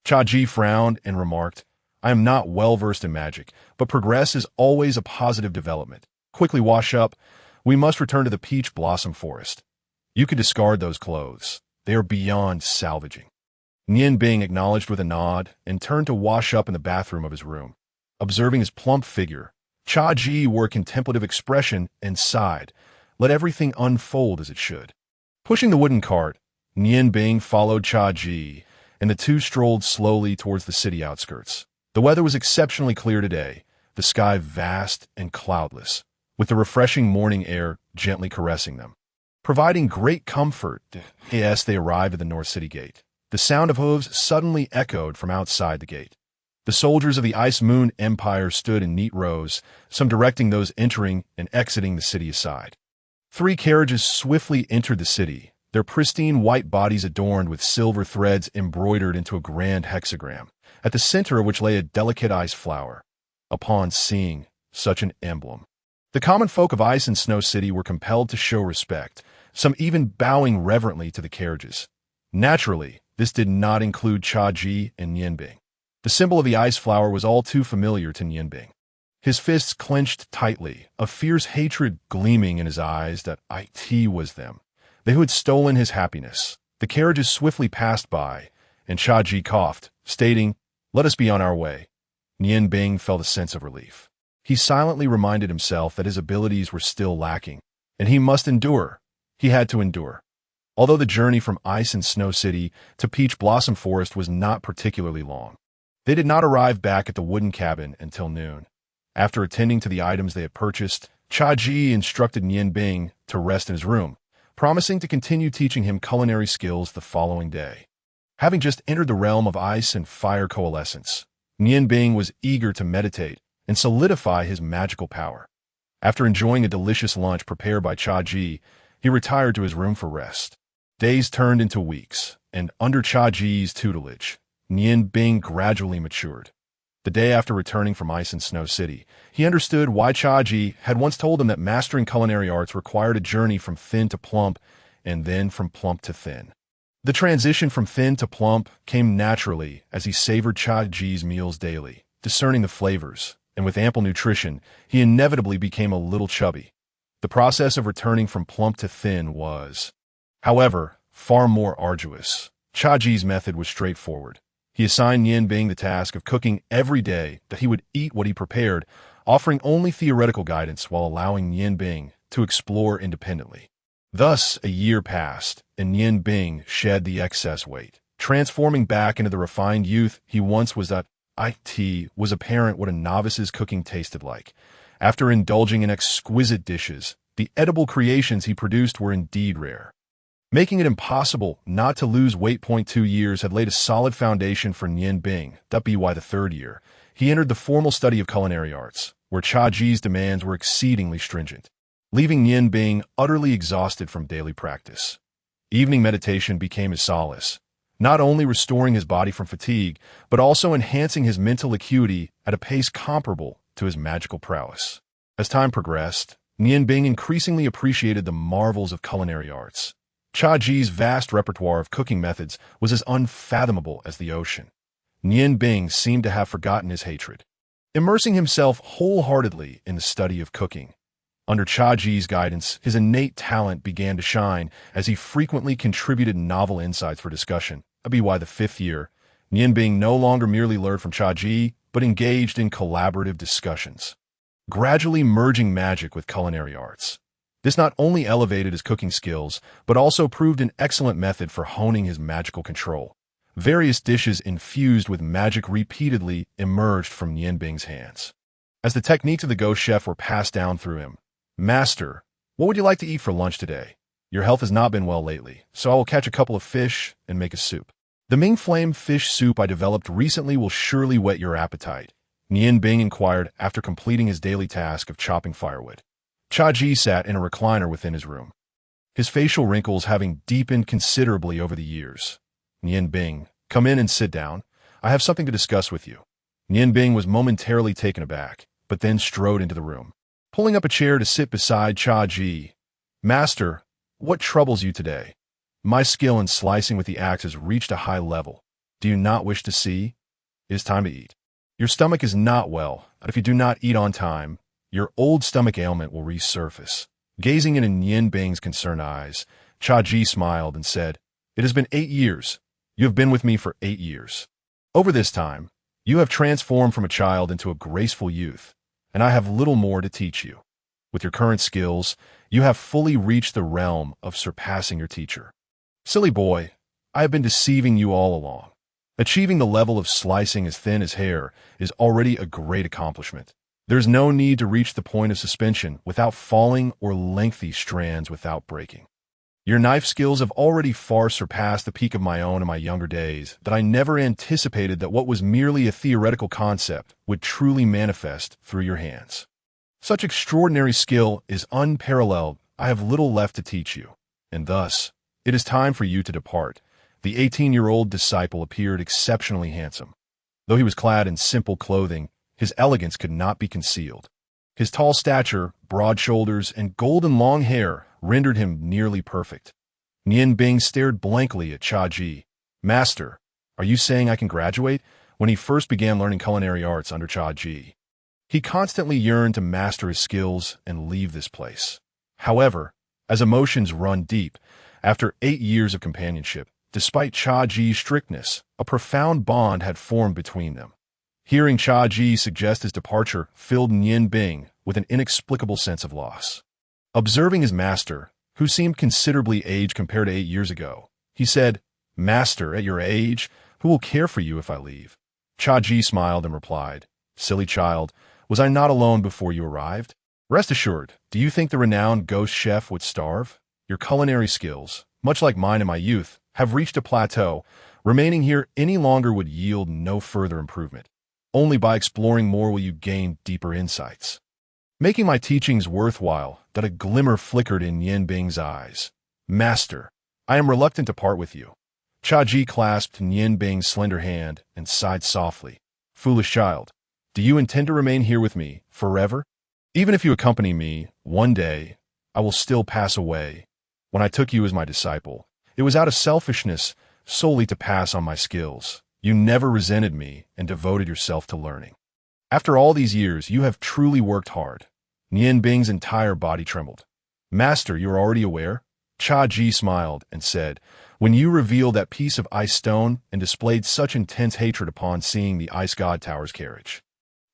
Chaji frowned and remarked, "I am not well-versed in magic, but progress is always a positive development. Quickly wash up. We must return to the peach blossom forest. You could discard those clothes. They are beyond salvaging." Nian Bing acknowledged with a nod and turned to wash up in the bathroom of his room. Observing his plump figure, Chaji wore a contemplative expression and sighed, "Let everything unfold as it should." Pushing the wooden cart, Nian Bing followed Chaji, and the two strolled slowly towards the city outskirts. The weather was exceptionally clear today, the sky vast and cloudless, with the refreshing morning air gently caressing them, providing great comfort. As they arrived at the North City Gate, the sound of hooves suddenly echoed from outside the gate. The soldiers of the Ice Moon Empire stood in neat rows, some directing those entering and exiting the city aside. 3 carriages swiftly entered the city, their pristine white bodies adorned with silver threads embroidered into a grand hexagram, at the center of which lay a delicate ice flower. Upon seeing such an emblem, the common folk of Ice and Snow City were compelled to show respect, some even bowing reverently to the carriages. Naturally, this did not include Chaji and Nian Bing. The symbol of the ice flower was all too familiar to Nian Bing. His fists clenched tightly, a fierce hatred gleaming in his eyes that it was them, they who had stolen his happiness. The carriages swiftly passed by, and Chaji coughed, stating, "Let us be on our way." Nian Bing felt a sense of relief. He silently reminded himself that his abilities were still lacking, and he must endure. He had to endure. Although the journey from Ice and Snow City to Peach Blossom Forest was not particularly long, they did not arrive back at the wooden cabin until noon. After attending to the items they had purchased, Chaji instructed Nian Bing to rest in his room, promising to continue teaching him culinary skills the following day. Having just entered the realm of ice and fire coalescence, Nian Bing was eager to meditate and solidify his magical power. After enjoying a delicious lunch prepared by Chaji, he retired to his room for rest. Days turned into weeks, and under Chaji's tutelage, Nian Bing gradually matured. The day after returning from Ice and Snow City, he understood why Chaji had once told him that mastering culinary arts required a journey from thin to plump, and then from plump to thin. The transition from thin to plump came naturally as he savored Chaji's meals daily, discerning the flavors, and with ample nutrition, he inevitably became a little chubby. The process of returning from plump to thin was, however, far more arduous. Chaji's method was straightforward. He assigned Nian Bing the task of cooking every day that he would eat what he prepared, offering only theoretical guidance while allowing Nian Bing to explore independently. Thus, a year passed, and Nian Bing shed the excess weight, transforming back into the refined youth he once was. It was apparent what a novice's cooking tasted like. After indulging in exquisite dishes, the edible creations he produced were indeed rare. Making it impossible not to lose weight. 2 years had laid a solid foundation for Nian Bing. By the third year, he entered the formal study of culinary arts, where Chaji's demands were exceedingly stringent, leaving Nian Bing utterly exhausted from daily practice. Evening meditation became his solace, not only restoring his body from fatigue, but also enhancing his mental acuity at a pace comparable to his magical prowess. As time progressed, Nian Bing increasingly appreciated the marvels of culinary arts. Chaji's vast repertoire of cooking methods was as unfathomable as the ocean. Nian Bing seemed to have forgotten his hatred, immersing himself wholeheartedly in the study of cooking. Under Chaji's guidance, his innate talent began to shine as he frequently contributed novel insights for discussion. By the 5th year, Nian Bing no longer merely learned from Chaji, but engaged in collaborative discussions, gradually merging magic with culinary arts. This not only elevated his cooking skills, but also proved an excellent method for honing his magical control. Various dishes infused with magic repeatedly emerged from Nian Bing's hands. As the techniques of the ghost chef were passed down through him, "Master, what would you like to eat for lunch today? Your health has not been well lately, so I will catch a couple of fish and make a soup. The Ming Flame fish soup I developed recently will surely whet your appetite," Nian Bing inquired after completing his daily task of chopping firewood. Chaji sat in a recliner within his room, his facial wrinkles having deepened considerably over the years. "Nian Bing, come in and sit down. I have something to discuss with you." Nian Bing was momentarily taken aback, but then strode into the room, pulling up a chair to sit beside Chaji. "Master, what troubles you today? My skill in slicing with the axe has reached a high level. Do you not wish to see? It is time to eat. Your stomach is not well, and if you do not eat on time, your old stomach ailment will resurface." Gazing into Nian Bing's concerned eyes, Chaji smiled and said, "It has been 8 years. You have been with me for 8 years. Over this time, you have transformed from a child into a graceful youth, and I have little more to teach you. With your current skills, you have fully reached the realm of surpassing your teacher. Silly boy, I have been deceiving you all along. Achieving the level of slicing as thin as hair is already a great accomplishment. There's no need to reach the point of suspension without falling or lengthy strands without breaking. Your knife skills have already far surpassed the peak of my own in my younger days, that I never anticipated that what was merely a theoretical concept would truly manifest through your hands. Such extraordinary skill is unparalleled. I have little left to teach you, and thus, it is time for you to depart." The 18-year-old disciple appeared exceptionally handsome. Though he was clad in simple clothing, his elegance could not be concealed. His tall stature, broad shoulders, and golden long hair rendered him nearly perfect. Nian Bing stared blankly at Chaji. "Master, are you saying I can graduate?" When he first began learning culinary arts under Chaji, he constantly yearned to master his skills and leave this place. However, as emotions run deep, after 8 years of companionship, despite Chaji's strictness, a profound bond had formed between them. Hearing Chaji suggest his departure filled Nian Bing with an inexplicable sense of loss. Observing his master, who seemed considerably aged compared to 8 years ago, he said, "Master, at your age, who will care for you if I leave?" Chaji smiled and replied, "Silly child, was I not alone before you arrived? Rest assured, do you think the renowned ghost chef would starve? Your culinary skills, much like mine in my youth, have reached a plateau. Remaining here any longer would yield no further improvement. Only by exploring more will you gain deeper insights." Making my teachings worthwhile, that a glimmer flickered in Nian Bing's eyes. "Master, I am reluctant to part with you." Chaji clasped Nian Bing's slender hand and sighed softly. "Foolish child, do you intend to remain here with me forever? Even if you accompany me, one day, I will still pass away. When I took you as my disciple, it was out of selfishness, solely to pass on my skills. You never resented me and devoted yourself to learning. After all these years, you have truly worked hard." Nian Bing's entire body trembled. "Master, you are already aware?" Chaji smiled and said, "When you revealed that piece of ice stone and displayed such intense hatred upon seeing the Ice God Tower's carriage,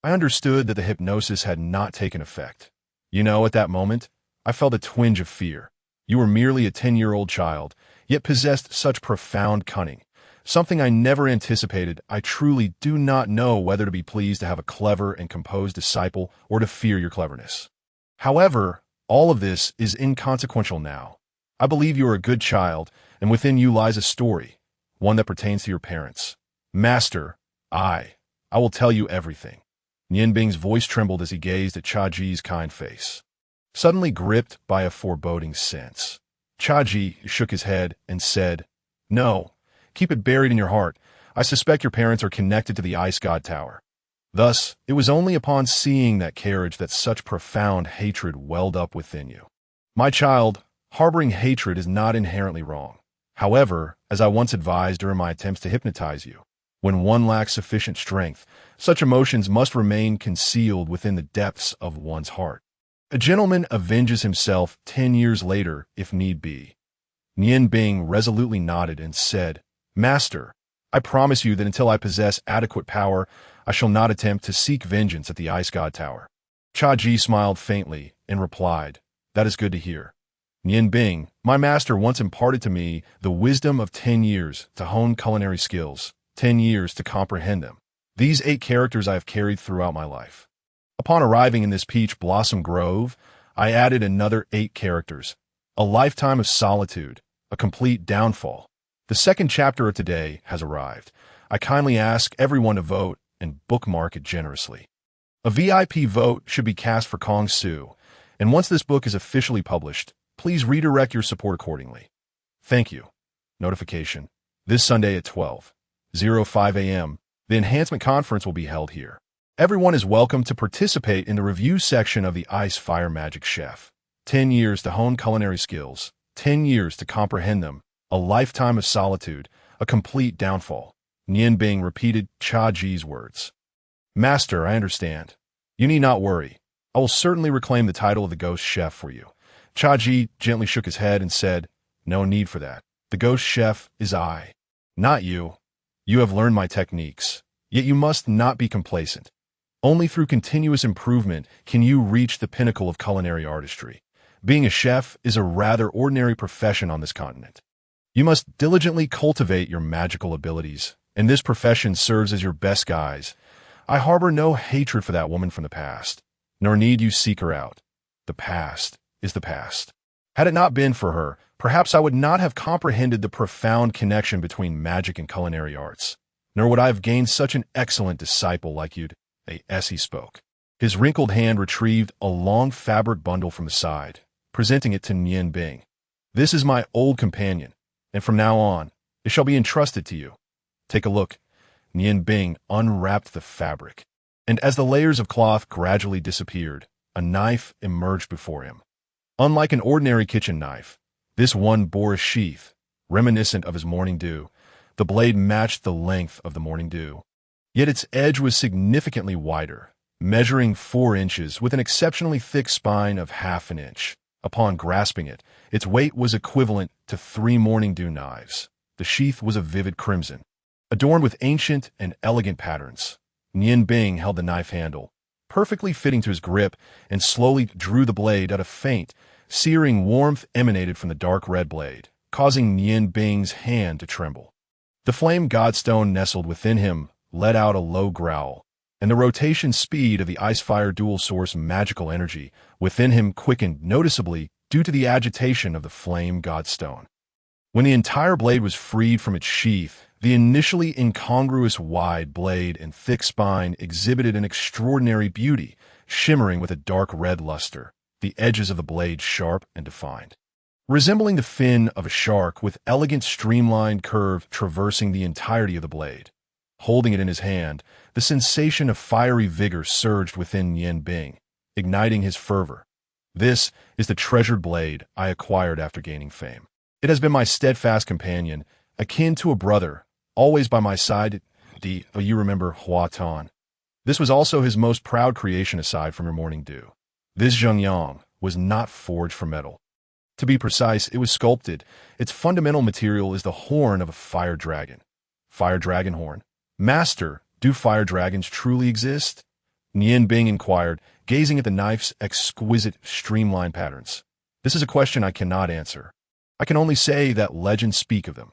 I understood that the hypnosis had not taken effect. You know, at that moment, I felt a twinge of fear. You were merely a 10-year-old child, yet possessed such profound cunning. Something I never anticipated. I truly do not know whether to be pleased to have a clever and composed disciple or to fear your cleverness. However, all of this is inconsequential now. I believe you are a good child, and within you lies a story, one that pertains to your parents. Master, I will tell you everything. Nian Bing's voice trembled as he gazed at Chaji's kind face. Suddenly gripped by a foreboding sense, Chaji shook his head and said, "No, keep it buried in your heart. I suspect your parents are connected to the Ice God Tower." Thus, it was only upon seeing that carriage that such profound hatred welled up within you. My child, harboring hatred is not inherently wrong. However, as I once advised during my attempts to hypnotize you, when one lacks sufficient strength, such emotions must remain concealed within the depths of one's heart. A gentleman avenges himself 10 years later, if need be. Nian Bing resolutely nodded and said, "Master, I promise you that until I possess adequate power, I shall not attempt to seek vengeance at the Ice God Tower." Chaji smiled faintly and replied, "That is good to hear. Nian Bing, my master once imparted to me the wisdom of 10 years to hone culinary skills, 10 years to comprehend them. These 8 characters I have carried throughout my life. Upon arriving in this peach blossom grove, I added another 8 characters, a lifetime of solitude, a complete downfall. The second chapter of today has arrived. I kindly ask everyone to vote and bookmark it generously. A VIP vote should be cast for Kong Su, and once this book is officially published, please redirect your support accordingly. Thank you." Notification: this Sunday at 12:05 a.m., the enhancement conference will be held here. Everyone is welcome to participate in the review section of the Ice Fire Magic Chef. 10 years to hone culinary skills, 10 years to comprehend them, a lifetime of solitude, a complete downfall. Nian Bing repeated Chaji's words. "Master, I understand. You need not worry. I will certainly reclaim the title of the Ghost Chef for you." Chaji gently shook his head and said, "No need for that. The Ghost Chef is I, not you. You have learned my techniques, yet you must not be complacent. Only through continuous improvement can you reach the pinnacle of culinary artistry. Being a chef is a rather ordinary profession on this continent. You must diligently cultivate your magical abilities, and this profession serves as your best guise. I harbor no hatred for that woman from the past, nor need you seek her out. The past is the past. Had it not been for her, perhaps I would not have comprehended the profound connection between magic and culinary arts, nor would I have gained such an excellent disciple like you." As he spoke, his wrinkled hand retrieved a long fabric bundle from the side, presenting it to Nian Bing. "This is my old companion, and from now on, it shall be entrusted to you. Take a look." Nian Bing unwrapped the fabric, and as the layers of cloth gradually disappeared, a knife emerged before him. Unlike an ordinary kitchen knife, this one bore a sheath, reminiscent of his morning dew. The blade matched the length of the morning dew, yet its edge was significantly wider, measuring 4 inches with an exceptionally thick spine of ½ inch. Upon grasping it, its weight was equivalent to 3 morning dew knives. The sheath was a vivid crimson, adorned with ancient and elegant patterns. Nian Bing held the knife handle, perfectly fitting to his grip, and slowly drew the blade out. A faint, searing warmth emanated from the dark red blade, causing Nian Bing's hand to tremble. The flame godstone nestled within him let out a low growl, and the rotation speed of the ice-fire dual-source magical energy within him quickened noticeably due to the agitation of the flame godstone. When the entire blade was freed from its sheath, the initially incongruous wide blade and thick spine exhibited an extraordinary beauty, shimmering with a dark red luster, the edges of the blade sharp and defined, resembling the fin of a shark with elegant streamlined curve traversing the entirety of the blade. Holding it in his hand, the sensation of fiery vigor surged within Nian Bing, igniting his fervor. "This is the treasured blade I acquired after gaining fame. It has been my steadfast companion, akin to a brother, always by my side. You remember Hua Tan. This was also his most proud creation aside from your morning dew. This Zhengyang was not forged for metal. To be precise, it was sculpted. Its fundamental material is the horn of a fire dragon. Fire dragon horn. Master, do fire dragons truly exist?" Nian Bing inquired, gazing at the knife's exquisite streamlined patterns. This is a question I cannot answer. I can only say that legends speak of them.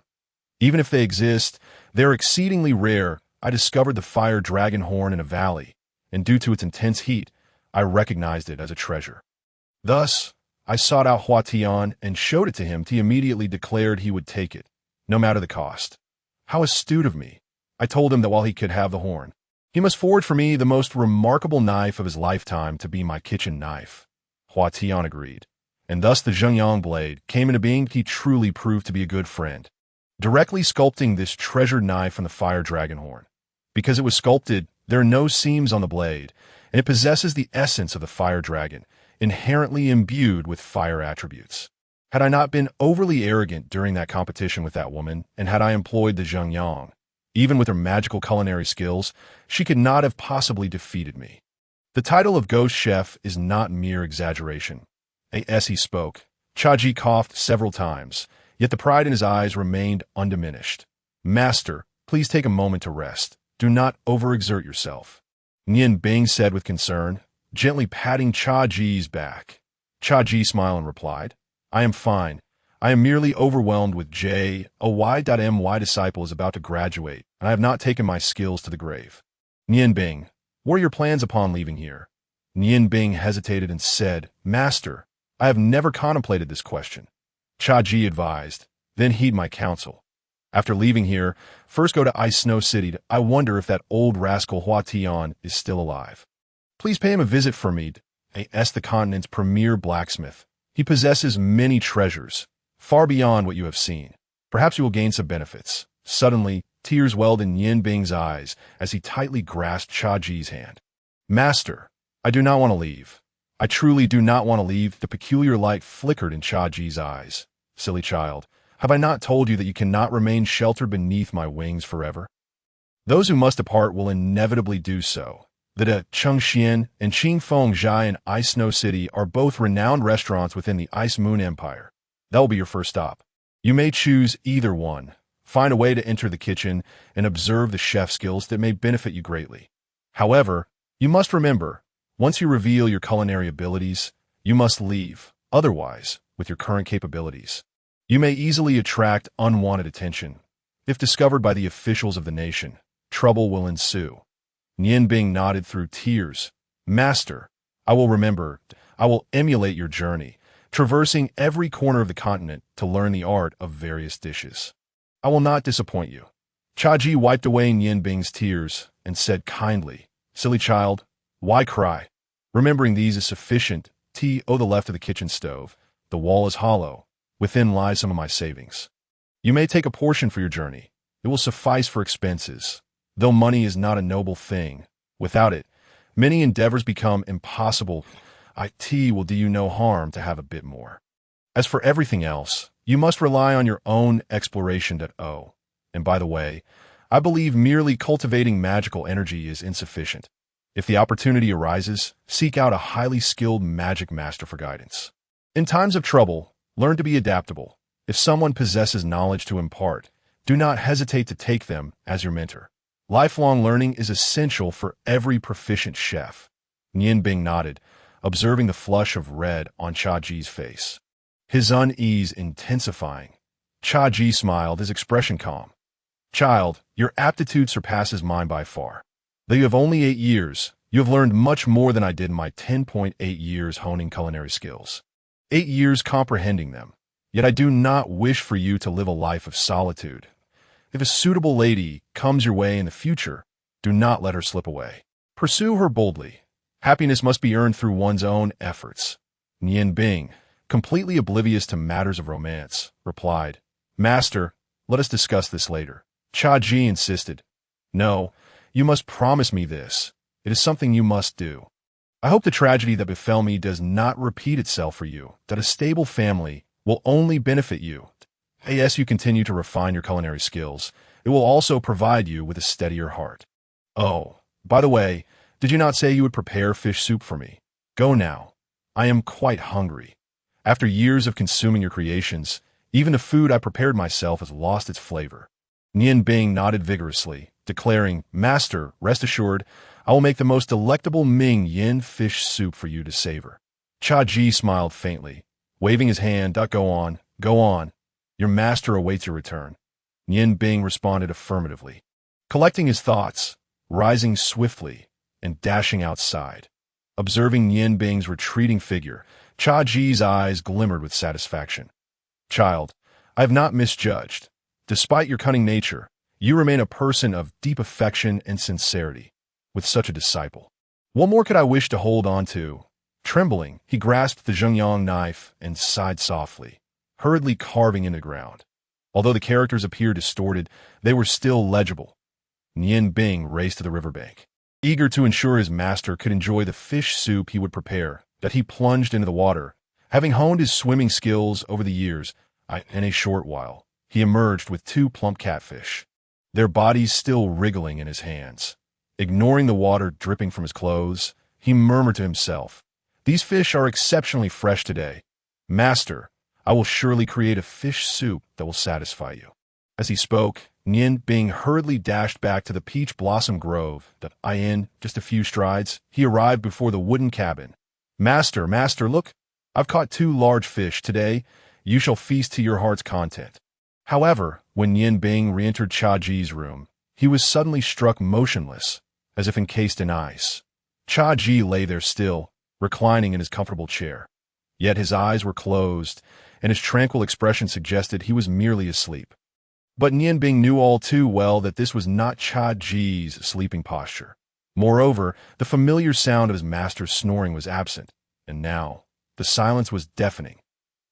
Even if they exist, they're exceedingly rare. I discovered the fire dragon horn in a valley, and due to its intense heat, I recognized it as a treasure. Thus, I sought out Aotian and showed it to him. He immediately declared he would take it, no matter the cost. How astute of me. I told him that while he could have the horn, he must forge for me the most remarkable knife of his lifetime to be my kitchen knife. Aotian agreed, and thus the Zhengyang Blade came into being. He truly proved to be a good friend, directly sculpting this treasured knife on the fire dragon horn. Because it was sculpted, there are no seams on the blade, and it possesses the essence of the fire dragon, inherently imbued with fire attributes. Had I not been overly arrogant during that competition with that woman, and had I employed the Zhengyang, even with her magical culinary skills, she could not have possibly defeated me. The title of Ghost Chef is not mere exaggeration. As he spoke, Xuanji coughed several times, yet the pride in his eyes remained undiminished. Master, please take a moment to rest. Do not overexert yourself, Nian Bing said with concern, gently patting Xuanji's back. Xuanji smiled and replied, I am fine. I am merely overwhelmed with my disciple is about to graduate, and I have not taken my skills to the grave. Nian Bing, what are your plans upon leaving here? Nian Bing hesitated and said, Master, I have never contemplated this question. Xuanji advised, then heed my counsel. After leaving here, first go to Ice Snow City. I wonder if that old rascal Aotian is still alive. Please pay him a visit for me. As the continent's premier blacksmith, he possesses many treasures, far beyond what you have seen. Perhaps you will gain some benefits. Suddenly, tears welled in Nian Bing's eyes as he tightly grasped Xuanji's hand. Master, I do not want to leave. I truly do not want to leave. The peculiar light flickered in Xuanji's eyes. Silly child, have I not told you that you cannot remain sheltered beneath my wings forever? Those who must depart will inevitably do so. The Changsheng and Qingfeng Zhai in Ice Snow City are both renowned restaurants within the Ice Moon Empire. That will be your first stop. You may choose either one. Find a way to enter the kitchen and observe the chef skills that may benefit you greatly. However, you must remember, once you reveal your culinary abilities, you must leave. Otherwise, with your current capabilities, you may easily attract unwanted attention. If discovered by the officials of the nation, trouble will ensue. Nian Bing nodded through tears. Master, I will remember. I will emulate your journey, traversing every corner of the continent to learn the art of various dishes. I will not disappoint you. Xuanji wiped away Nian Bing's tears and said kindly, Silly child, why cry? Remembering these is sufficient. The left of the kitchen stove. The wall is hollow. Within lies some of my savings. You may take a portion for your journey. It will suffice for expenses. Though money is not a noble thing, without it, many endeavors become impossible. It will do you no harm to have a bit more. As for everything else, you must rely on your own exploration. And by the way, I believe merely cultivating magical energy is insufficient. If the opportunity arises, seek out a highly skilled magic master for guidance. In times of trouble, learn to be adaptable. If someone possesses knowledge to impart, do not hesitate to take them as your mentor. Lifelong learning is essential for every proficient chef. Nian Bing nodded, observing the flush of red on Xuanji's face, his unease intensifying. Xuanji smiled, his expression calm. Child, your aptitude surpasses mine by far. Though you have only 8 years, you have learned much more than I did in my 10.8 years honing culinary skills. 8 years comprehending them. Yet I do not wish for you to live a life of solitude. If a suitable lady comes your way in the future, do not let her slip away. Pursue her boldly. Happiness must be earned through one's own efforts. Nian Bing, completely oblivious to matters of romance, replied, Master, let us discuss this later. Xuanji insisted, No, you must promise me this. It is something you must do. I hope the tragedy that befell me does not repeat itself for you, that a stable family will only benefit you. As you continue to refine your culinary skills, it will also provide you with a steadier heart. Oh, by the way, did you not say you would prepare fish soup for me? Go now. I am quite hungry. After years of consuming your creations, even the food I prepared myself has lost its flavor. Nian Bing nodded vigorously, declaring, Master, rest assured, I will make the most delectable Ming Yin fish soup for you to savor. Xuanji smiled faintly. Waving his hand, "Go on, go on. Your master awaits your return." Nian Bing responded affirmatively, collecting his thoughts, rising swiftly, and dashing outside. Observing Nian Bing's retreating figure, Cha Ji's eyes glimmered with satisfaction. "Child, I have not misjudged. Despite your cunning nature, you remain a person of deep affection and sincerity, with such a disciple. What more could I wish to hold on to?" Trembling, he grasped the Zhengyang knife and sighed softly, hurriedly carving into the ground. Although the characters appeared distorted, they were still legible. Nian Bing raced to the riverbank. Eager to ensure his master could enjoy the fish soup he would prepare, that he plunged into the water. Having honed his swimming skills over the years, in a short while, he emerged with 2 plump catfish, their bodies still wriggling in his hands. Ignoring the water dripping from his clothes, he murmured to himself, "These fish are exceptionally fresh today. Master, I will surely create a fish soup that will satisfy you." As he spoke, Nian Bing hurriedly dashed back to the peach blossom grove. In just a few strides, he arrived before the wooden cabin. Master, look, I've caught 2 large fish today. You shall feast to your heart's content." However, when Nian Bing re-entered Cha Ji's room, he was suddenly struck motionless, as if encased in ice. Cha Ji lay there still, reclining in his comfortable chair. Yet his eyes were closed, and his tranquil expression suggested he was merely asleep. But Nian Bing knew all too well that this was not Cha Ji's sleeping posture. Moreover, the familiar sound of his master's snoring was absent, and now the silence was deafening.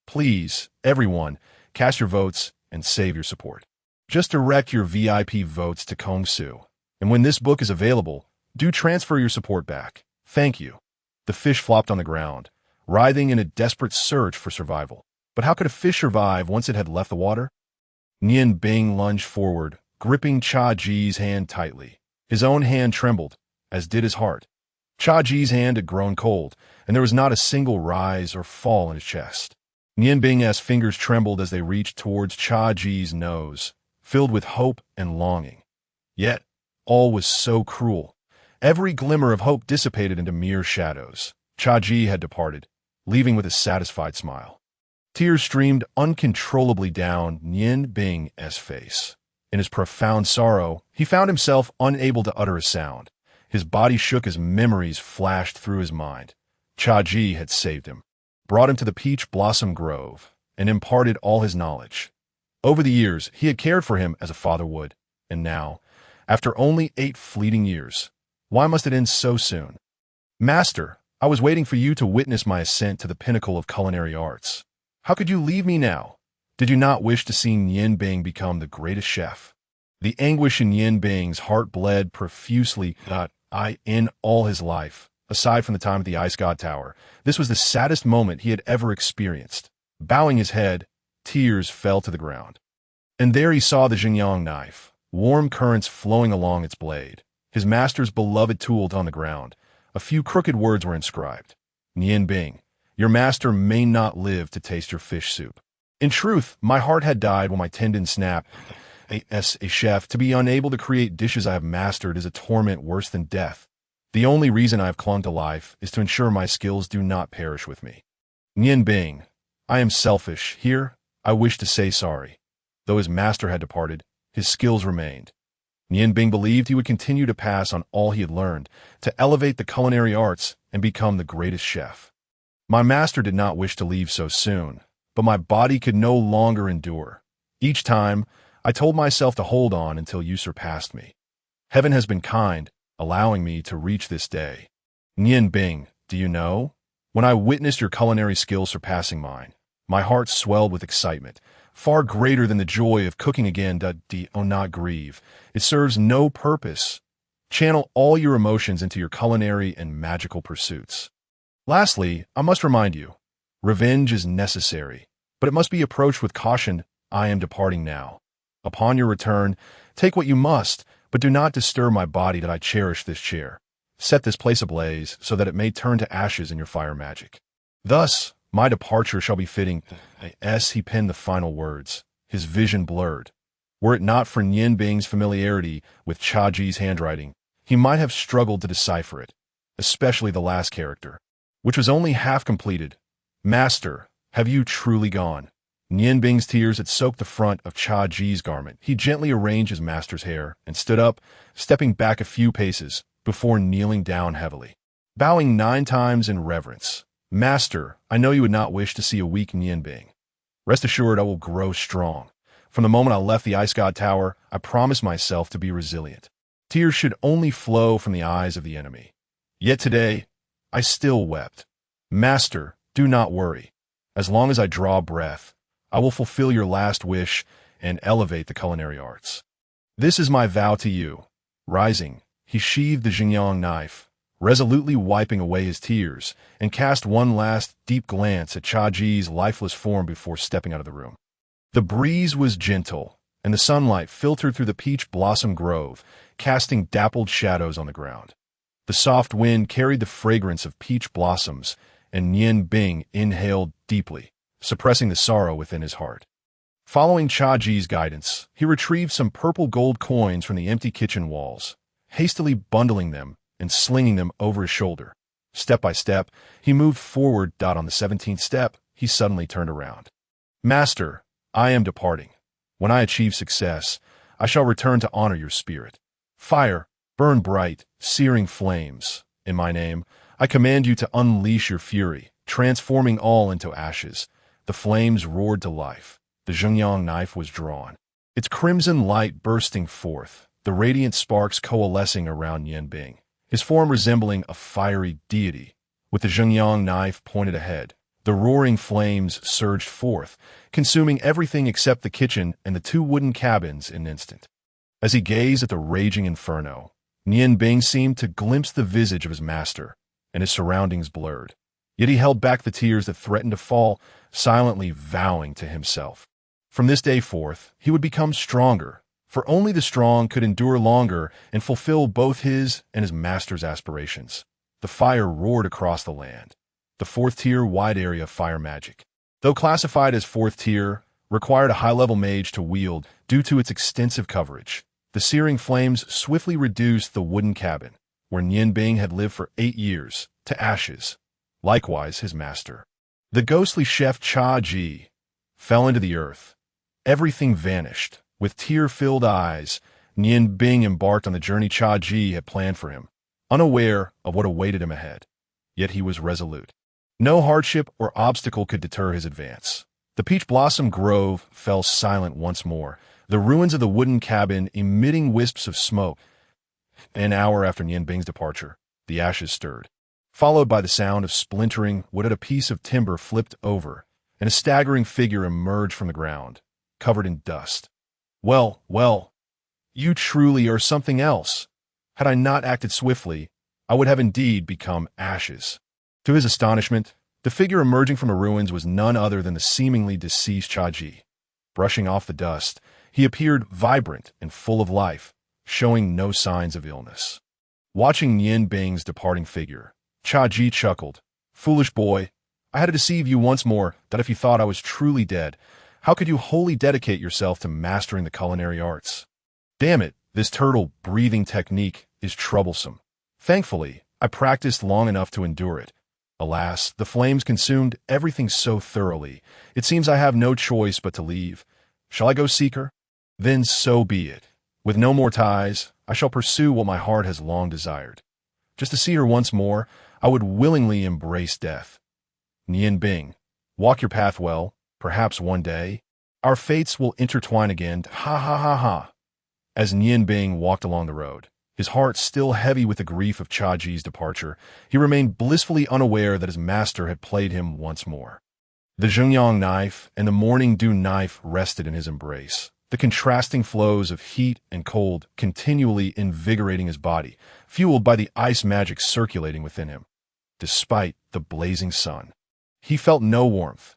Please, everyone, cast your votes and save your support. Just direct your VIP votes to Kongsu, and when this book is available, do transfer your support back. Thank you. The fish flopped on the ground, writhing in a desperate search for survival. But how could a fish survive once it had left the water? Nian Bing lunged forward, gripping Cha Ji's hand tightly. His own hand trembled, as did his heart. Cha Ji's hand had grown cold, and there was not a single rise or fall in his chest. Nian Bing's fingers trembled as they reached towards Cha Ji's nose, filled with hope and longing. Yet, all was so cruel. Every glimmer of hope dissipated into mere shadows. Cha Ji had departed, leaving with a satisfied smile. Tears streamed uncontrollably down Nian Bing's face. In his profound sorrow, he found himself unable to utter a sound. His body shook as memories flashed through his mind. Cha Ji had saved him, brought him to the peach blossom grove, and imparted all his knowledge. Over the years, he had cared for him as a father would, and now, after only 8 fleeting years, why must it end so soon? Master, I was waiting for you to witness my ascent to the pinnacle of culinary arts. How could you leave me now? Did you not wish to see Nian Bing become the greatest chef? The anguish in Nian Bing's heart bled profusely, in all his life. Aside from the time at the Ice God Tower, this was the saddest moment he had ever experienced. Bowing his head, tears fell to the ground. And there he saw the Zhengyang knife, warm currents flowing along its blade. His master's beloved tool on the ground. A few crooked words were inscribed. Nian Bing, your master may not live to taste your fish soup. In truth, my heart had died when my tendon snapped. As a chef, to be unable to create dishes I have mastered is a torment worse than death. The only reason I have clung to life is to ensure my skills do not perish with me. Nian Bing, I am selfish. Here, I wish to say sorry. Though his master had departed, his skills remained. Nian Bing believed he would continue to pass on all he had learned, to elevate the culinary arts and become the greatest chef. My master did not wish to leave so soon, but my body could no longer endure. Each time, I told myself to hold on until you surpassed me. Heaven has been kind, allowing me to reach this day. Nian Bing, do you know? When I witnessed your culinary skills surpassing mine, my heart swelled with excitement, far greater than the joy of cooking again. Do not grieve. It serves no purpose. Channel all your emotions into your culinary and magical pursuits. Lastly, I must remind you, revenge is necessary, but it must be approached with caution. I am departing now. Upon your return, take what you must, but do not disturb my body that I cherish this chair. Set this place ablaze so that it may turn to ashes in your fire magic. Thus, my departure shall be fitting. As he penned the final words, his vision blurred. Were it not for Nian Bing's familiarity with Cha Ji's handwriting, he might have struggled to decipher it, especially the last character, which was only half completed. Master, Have you truly gone? Nian Bing's tears had soaked the front of Cha Ji's garment. He gently arranged his master's hair and stood up, stepping back a few paces before kneeling down heavily. Bowing 9 times in reverence. Master, I know you would not wish to see a weak Nian Bing. Rest assured I will grow strong. From the moment I left the Ice God Tower, I promised myself to be resilient. Tears should only flow from the eyes of the enemy. Yet today, I still wept. Master, do not worry. As long as I draw breath, I will fulfill your last wish and elevate the culinary arts. This is my vow to you. Rising, he sheathed the Zhengyang knife, resolutely wiping away his tears, and cast one last deep glance at Cha Ji's lifeless form before stepping out of the room. The breeze was gentle, and the sunlight filtered through the peach blossom grove, casting dappled shadows on the ground. The soft wind carried the fragrance of peach blossoms, and Nian Bing inhaled deeply, suppressing the sorrow within his heart. Following Cha Ji's guidance, he retrieved some purple gold coins from the empty kitchen walls, hastily bundling them and slinging them over his shoulder. Step by step, he moved forward. On the 17th step, he suddenly turned around. Master, I am departing. When I achieve success, I shall return to honor your spirit. Fire, burn bright, searing flames. In my name, I command you to unleash your fury, transforming all into ashes. The flames roared to life. The Zhengyang knife was drawn, its crimson light bursting forth, the radiant sparks coalescing around Nian Bing, his form resembling a fiery deity. With the Zhengyang knife pointed ahead, the roaring flames surged forth, consuming everything except the kitchen and the 2 wooden cabins in an instant. As he gazed at the raging inferno, Nian Bing seemed to glimpse the visage of his master, and his surroundings blurred. Yet he held back the tears that threatened to fall, silently vowing to himself. From this day forth, he would become stronger, for only the strong could endure longer and fulfill both his and his master's aspirations. The fire roared across the land. The 4th tier wide area fire magic, though classified as 4th tier, required a high-level mage to wield due to its extensive coverage. The searing flames swiftly reduced the wooden cabin, where Nian Bing had lived for 8 years, to ashes. Likewise his master. The ghostly chef Cha Ji fell into the earth. Everything vanished. With tear-filled eyes, Nian Bing embarked on the journey Cha Ji had planned for him, unaware of what awaited him ahead. Yet he was resolute. No hardship or obstacle could deter his advance. The peach blossom grove fell silent once more, the ruins of the wooden cabin emitting wisps of smoke. An hour after Nian Bing's departure, the ashes stirred, followed by the sound of splintering wood. A piece of timber flipped over, and a staggering figure emerged from the ground, covered in dust. Well, you truly are something else. Had I not acted swiftly, I would have indeed become ashes. To his astonishment, the figure emerging from the ruins was none other than the seemingly deceased Cha Ji. Brushing off the dust, he appeared vibrant and full of life, showing no signs of illness. Watching Nian Bing's departing figure, Cha Ji chuckled. Foolish boy, I had to deceive you once more that if you thought I was truly dead, how could you wholly dedicate yourself to mastering the culinary arts? Damn it, this turtle-breathing technique is troublesome. Thankfully, I practiced long enough to endure it. Alas, the flames consumed everything so thoroughly, it seems I have no choice but to leave. Shall I go seek her? Then so be it. With no more ties, I shall pursue what my heart has long desired. Just to see her once more, I would willingly embrace death. Nian Bing, walk your path well. Perhaps one day, our fates will intertwine again. Ha ha ha ha. As Nian Bing walked along the road, his heart still heavy with the grief of Cha Ji's departure, he remained blissfully unaware that his master had played him once more. The Zhengyang knife and the morning dew knife rested in his embrace, the contrasting flows of heat and cold continually invigorating his body, fueled by the ice magic circulating within him. Despite the blazing sun, he felt no warmth.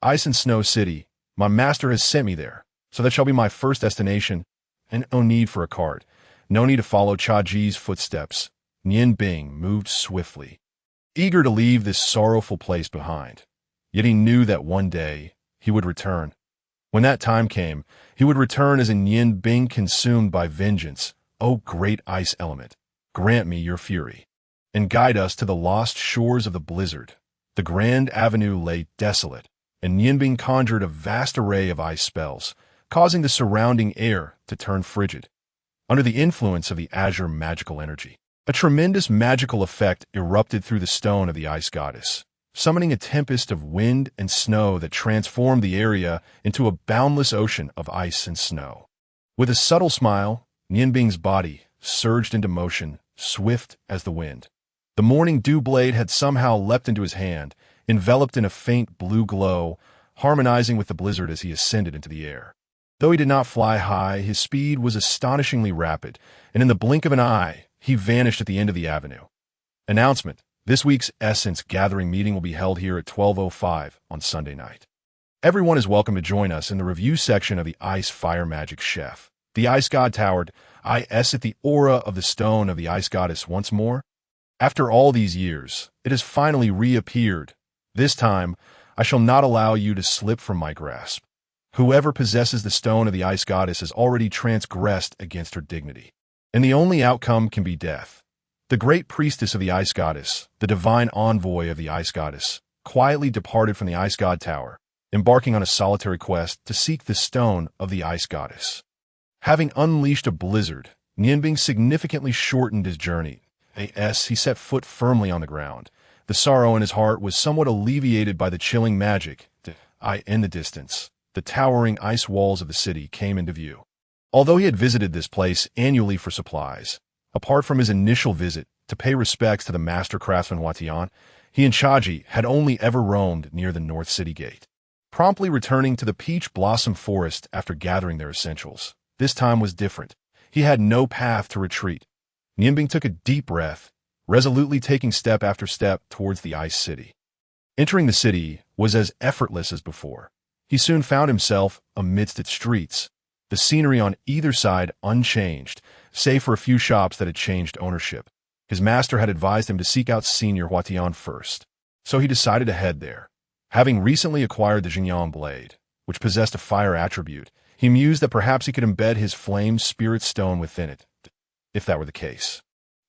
Ice and Snow City, my master has sent me there, so that shall be my first destination, and no need for a cart. No need to follow Cha Ji's footsteps. Nian Bing moved swiftly, eager to leave this sorrowful place behind. Yet he knew that one day he would return. When that time came, he would return as a Nian Bing consumed by vengeance. O great ice element, grant me your fury, and guide us to the lost shores of the blizzard. The grand avenue lay desolate, and Nianbing conjured a vast array of ice spells, causing the surrounding air to turn frigid. Under the influence of the azure magical energy, a tremendous magical effect erupted through the stone of the ice goddess, summoning a tempest of wind and snow that transformed the area into a boundless ocean of ice and snow. With a subtle smile, Nianbing's body surged into motion, swift as the wind. The morning dew blade had somehow leapt into his hand, enveloped in a faint blue glow, harmonizing with the blizzard as he ascended into the air. Though he did not fly high, his speed was astonishingly rapid, and in the blink of an eye, he vanished at the end of the avenue. Announcement: this week's Essence Gathering meeting will be held here at 12:05 on Sunday night. Everyone is welcome to join us in the review section of the Ice Fire Magic Chef. The Ice God towered. I at the aura of the stone of the Ice Goddess once more. After all these years, it has finally reappeared. This time, I shall not allow you to slip from my grasp. Whoever possesses the stone of the Ice Goddess has already transgressed against her dignity, and the only outcome can be death. The great priestess of the Ice Goddess, the divine envoy of the Ice Goddess, quietly departed from the Ice God Tower, embarking on a solitary quest to seek the stone of the Ice Goddess. Having unleashed a blizzard, Nianbing significantly shortened his journey. As he set foot firmly on the ground, the sorrow in his heart was somewhat alleviated by the chilling magic. In the distance, the towering ice walls of the city came into view. Although he had visited this place annually for supplies, apart from his initial visit to pay respects to the master craftsman Aotian, he and Xuanji had only ever roamed near the North City Gate, promptly returning to the Peach Blossom Forest after gathering their essentials. This time was different. He had no path to retreat. Nianbing took a deep breath, resolutely taking step after step towards the Ice City. Entering the city was as effortless as before. He soon found himself amidst its streets, the scenery on either side unchanged, save for a few shops that had changed ownership. His master had advised him to seek out Senior Aotian first, so he decided to head there. Having recently acquired the Zhengyang Blade, which possessed a fire attribute, he mused that perhaps he could embed his flame spirit stone within it. If that were the case,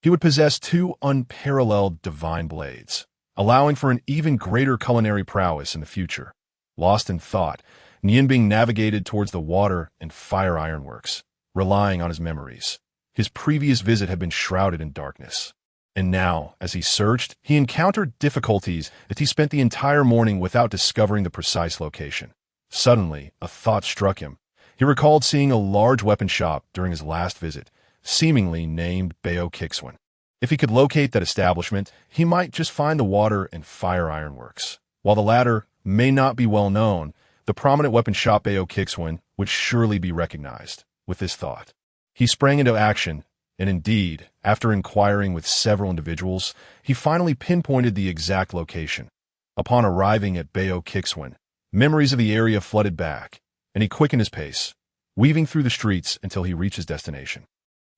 he would possess two unparalleled divine blades, allowing for an even greater culinary prowess in the future. Lost in thought, Nianbing navigated towards the water and fire ironworks, relying on his memories. His previous visit had been shrouded in darkness, and now, as he searched, he encountered difficulties as he spent the entire morning without discovering the precise location. Suddenly, a thought struck him. He recalled seeing a large weapon shop during his last visit, seemingly named Bao Kixwan. If he could locate that establishment, he might just find the water and fire ironworks. While the latter may not be well known, the prominent weapon shop Bao Kixwan would surely be recognized. With this thought, he sprang into action, and indeed, after inquiring with several individuals, he finally pinpointed the exact location. Upon arriving at Bao Kixwan, memories of the area flooded back, and he quickened his pace, weaving through the streets until he reached his destination.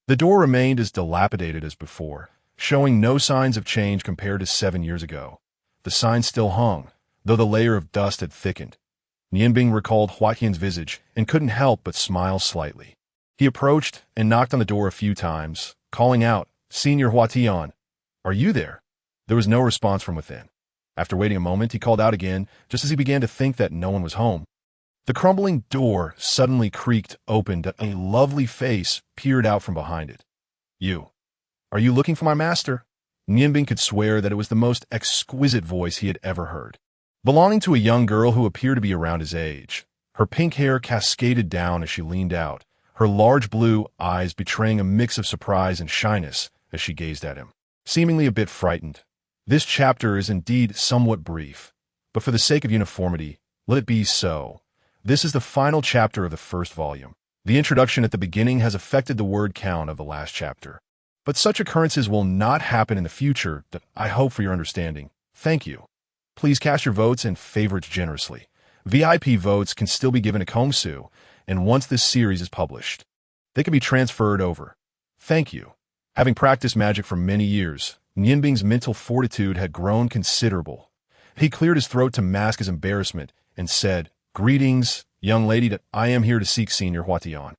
The door remained as dilapidated as before, showing no signs of change compared to 7 years ago. The sign still hung, though the layer of dust had thickened. Nianbing recalled Aotian's visage and couldn't help but smile slightly. He approached and knocked on the door a few times, calling out, "Senior Aotian, are you there?" There was no response from within. After waiting a moment, he called out again, just as he began to think that no one was home. The crumbling door suddenly creaked open, and a lovely face peered out from behind it. Are you looking for my master?" Nianbing could swear that it was the most exquisite voice he had ever heard. Belonging to a young girl who appeared to be around his age, her pink hair cascaded down as she leaned out, her large blue eyes betraying a mix of surprise and shyness as she gazed at him, seemingly a bit frightened. This chapter is indeed somewhat brief, but for the sake of uniformity, let it be so. This is the final chapter of the first volume. The introduction at the beginning has affected the word count of the last chapter. But such occurrences will not happen in the future. I hope for your understanding. Thank you. Please cast your votes and favorites generously. VIP votes can still be given to Kongsu, and once this series is published, they can be transferred over. Thank you. Having practiced magic for many years, Nianbing's mental fortitude had grown considerable. He cleared his throat to mask his embarrassment and said, "Greetings, young lady. I am here to seek Senior Aotian."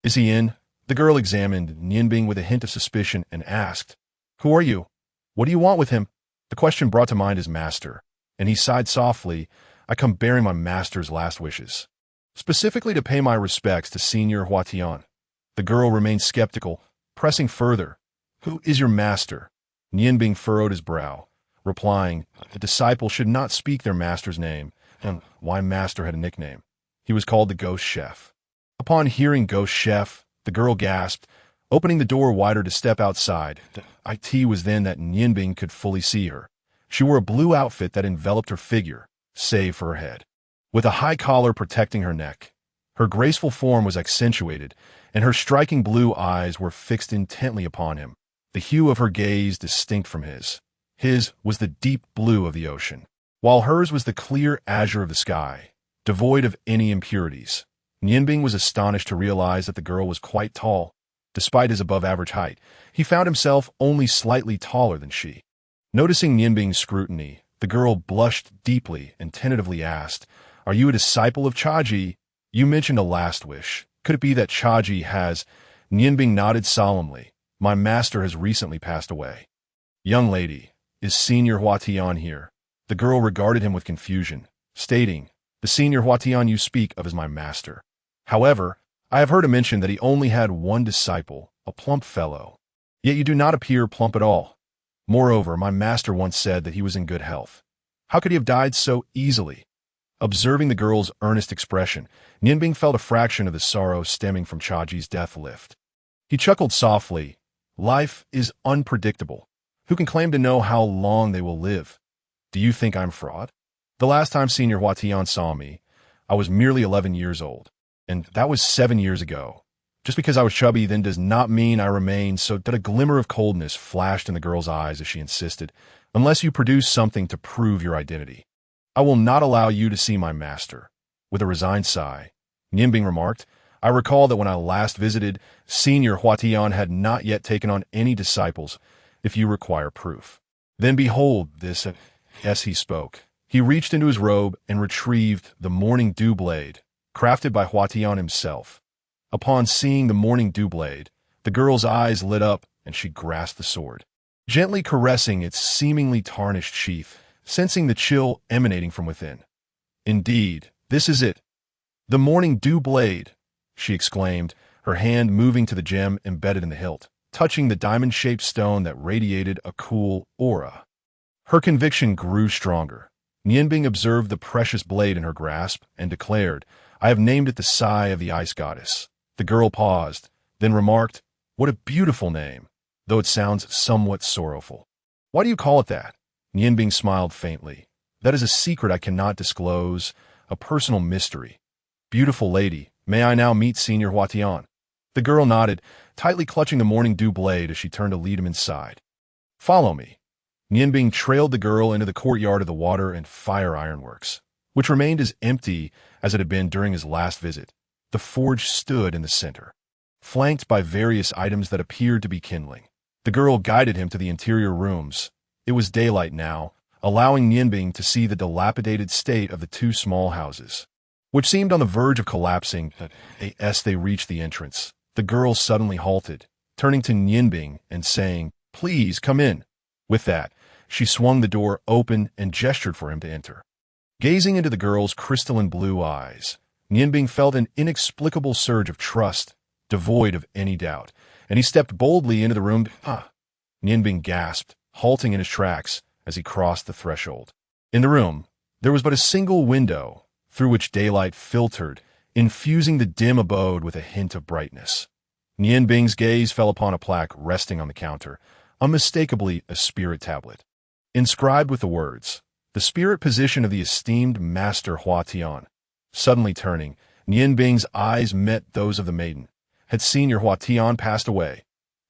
"Is he in?" The girl examined Nianbing with a hint of suspicion and asked, "Who are you? What do you want with him?" The question brought to mind his master, and he sighed softly. I come bearing my master's last wishes, specifically to pay my respects to Senior Huatian. The girl remained skeptical, pressing further. Who is your master? Nianbing furrowed his brow, replying, a disciple should not speak their master's name, and why master had a nickname. He was called the Ghost Chef. Upon hearing Ghost Chef, the girl gasped, opening the door wider to step outside. It was then that Nianbing could fully see her. She wore a blue outfit that enveloped her figure, save for her head, with a high collar protecting her neck. Her graceful form was accentuated, and her striking blue eyes were fixed intently upon him, the hue of her gaze distinct from his. His was the deep blue of the ocean, while hers was the clear azure of the sky, devoid of any impurities. Nianbing was astonished to realize that the girl was quite tall. Despite his above-average height, he found himself only slightly taller than she. Noticing Nianbing's scrutiny, the girl blushed deeply and tentatively asked, "Are you a disciple of Chaji? You mentioned a last wish. Could it be that Chaji has—" Nianbing nodded solemnly. "My master has recently passed away." "Young lady, is Senior Huatian here?" The girl regarded him with confusion, stating, "The Senior Huatian you speak of is my master. However, I have heard him mention that he only had one disciple, a plump fellow. Yet you do not appear plump at all. Moreover, my master once said that he was in good health. How could he have died so easily?" Observing the girl's earnest expression, Nianbing felt a fraction of the sorrow stemming from Chaji's death lift. He chuckled softly. "Life is unpredictable. Who can claim to know how long they will live? Do you think I'm fraud? The last time Senior Huatian saw me, I was merely 11 years old, and that was 7 years ago. Just because I was chubby then does not mean I remain so." That a glimmer of coldness flashed in the girl's eyes as she insisted, "Unless you produce something to prove your identity, I will not allow you to see my master." With a resigned sigh, Nianbing remarked, "I recall that when I last visited, Senior Huatian had not yet taken on any disciples, if you require proof. Then behold this." As he spoke, he reached into his robe and retrieved the Morning Dew Blade, crafted by Huatian himself. Upon seeing the Morning Dew Blade, the girl's eyes lit up and she grasped the sword, gently caressing its seemingly tarnished sheath, sensing the chill emanating from within. "Indeed, this is it. The Morning Dew Blade," she exclaimed, her hand moving to the gem embedded in the hilt, touching the diamond-shaped stone that radiated a cool aura. Her conviction grew stronger. Nianbing observed the precious blade in her grasp and declared, "I have named it the Sigh of the Ice Goddess." The girl paused, then remarked, "What a beautiful name, though it sounds somewhat sorrowful." "Why do you call it that?" Nianbing smiled faintly. "That is a secret I cannot disclose, a personal mystery. Beautiful lady, may I now meet Senior Huatian?" The girl nodded, tightly clutching the Morning Dew Blade as she turned to lead him inside. "Follow me." Nianbing trailed the girl into the courtyard of the water and fire ironworks, which remained as empty as it had been during his last visit. The forge stood in the center, flanked by various items that appeared to be kindling. The girl guided him to the interior rooms. It was daylight now, allowing Nianbing to see the dilapidated state of the two small houses, which seemed on the verge of collapsing. As they reached the entrance, the girl suddenly halted, turning to Nianbing and saying, "Please come in." With that, she swung the door open and gestured for him to enter. Gazing into the girl's crystalline blue eyes, Nianbing felt an inexplicable surge of trust, devoid of any doubt, and he stepped boldly into the room. Nianbing gasped, halting in his tracks as he crossed the threshold. In the room, there was but a single window, through which daylight filtered, infusing the dim abode with a hint of brightness. Nianbing's gaze fell upon a plaque resting on the counter, unmistakably a spirit tablet, inscribed with the words, "The spirit position of the esteemed Master Huatian." Suddenly turning, Nianbing's eyes met those of the maiden. Had Senior Huatian passed away?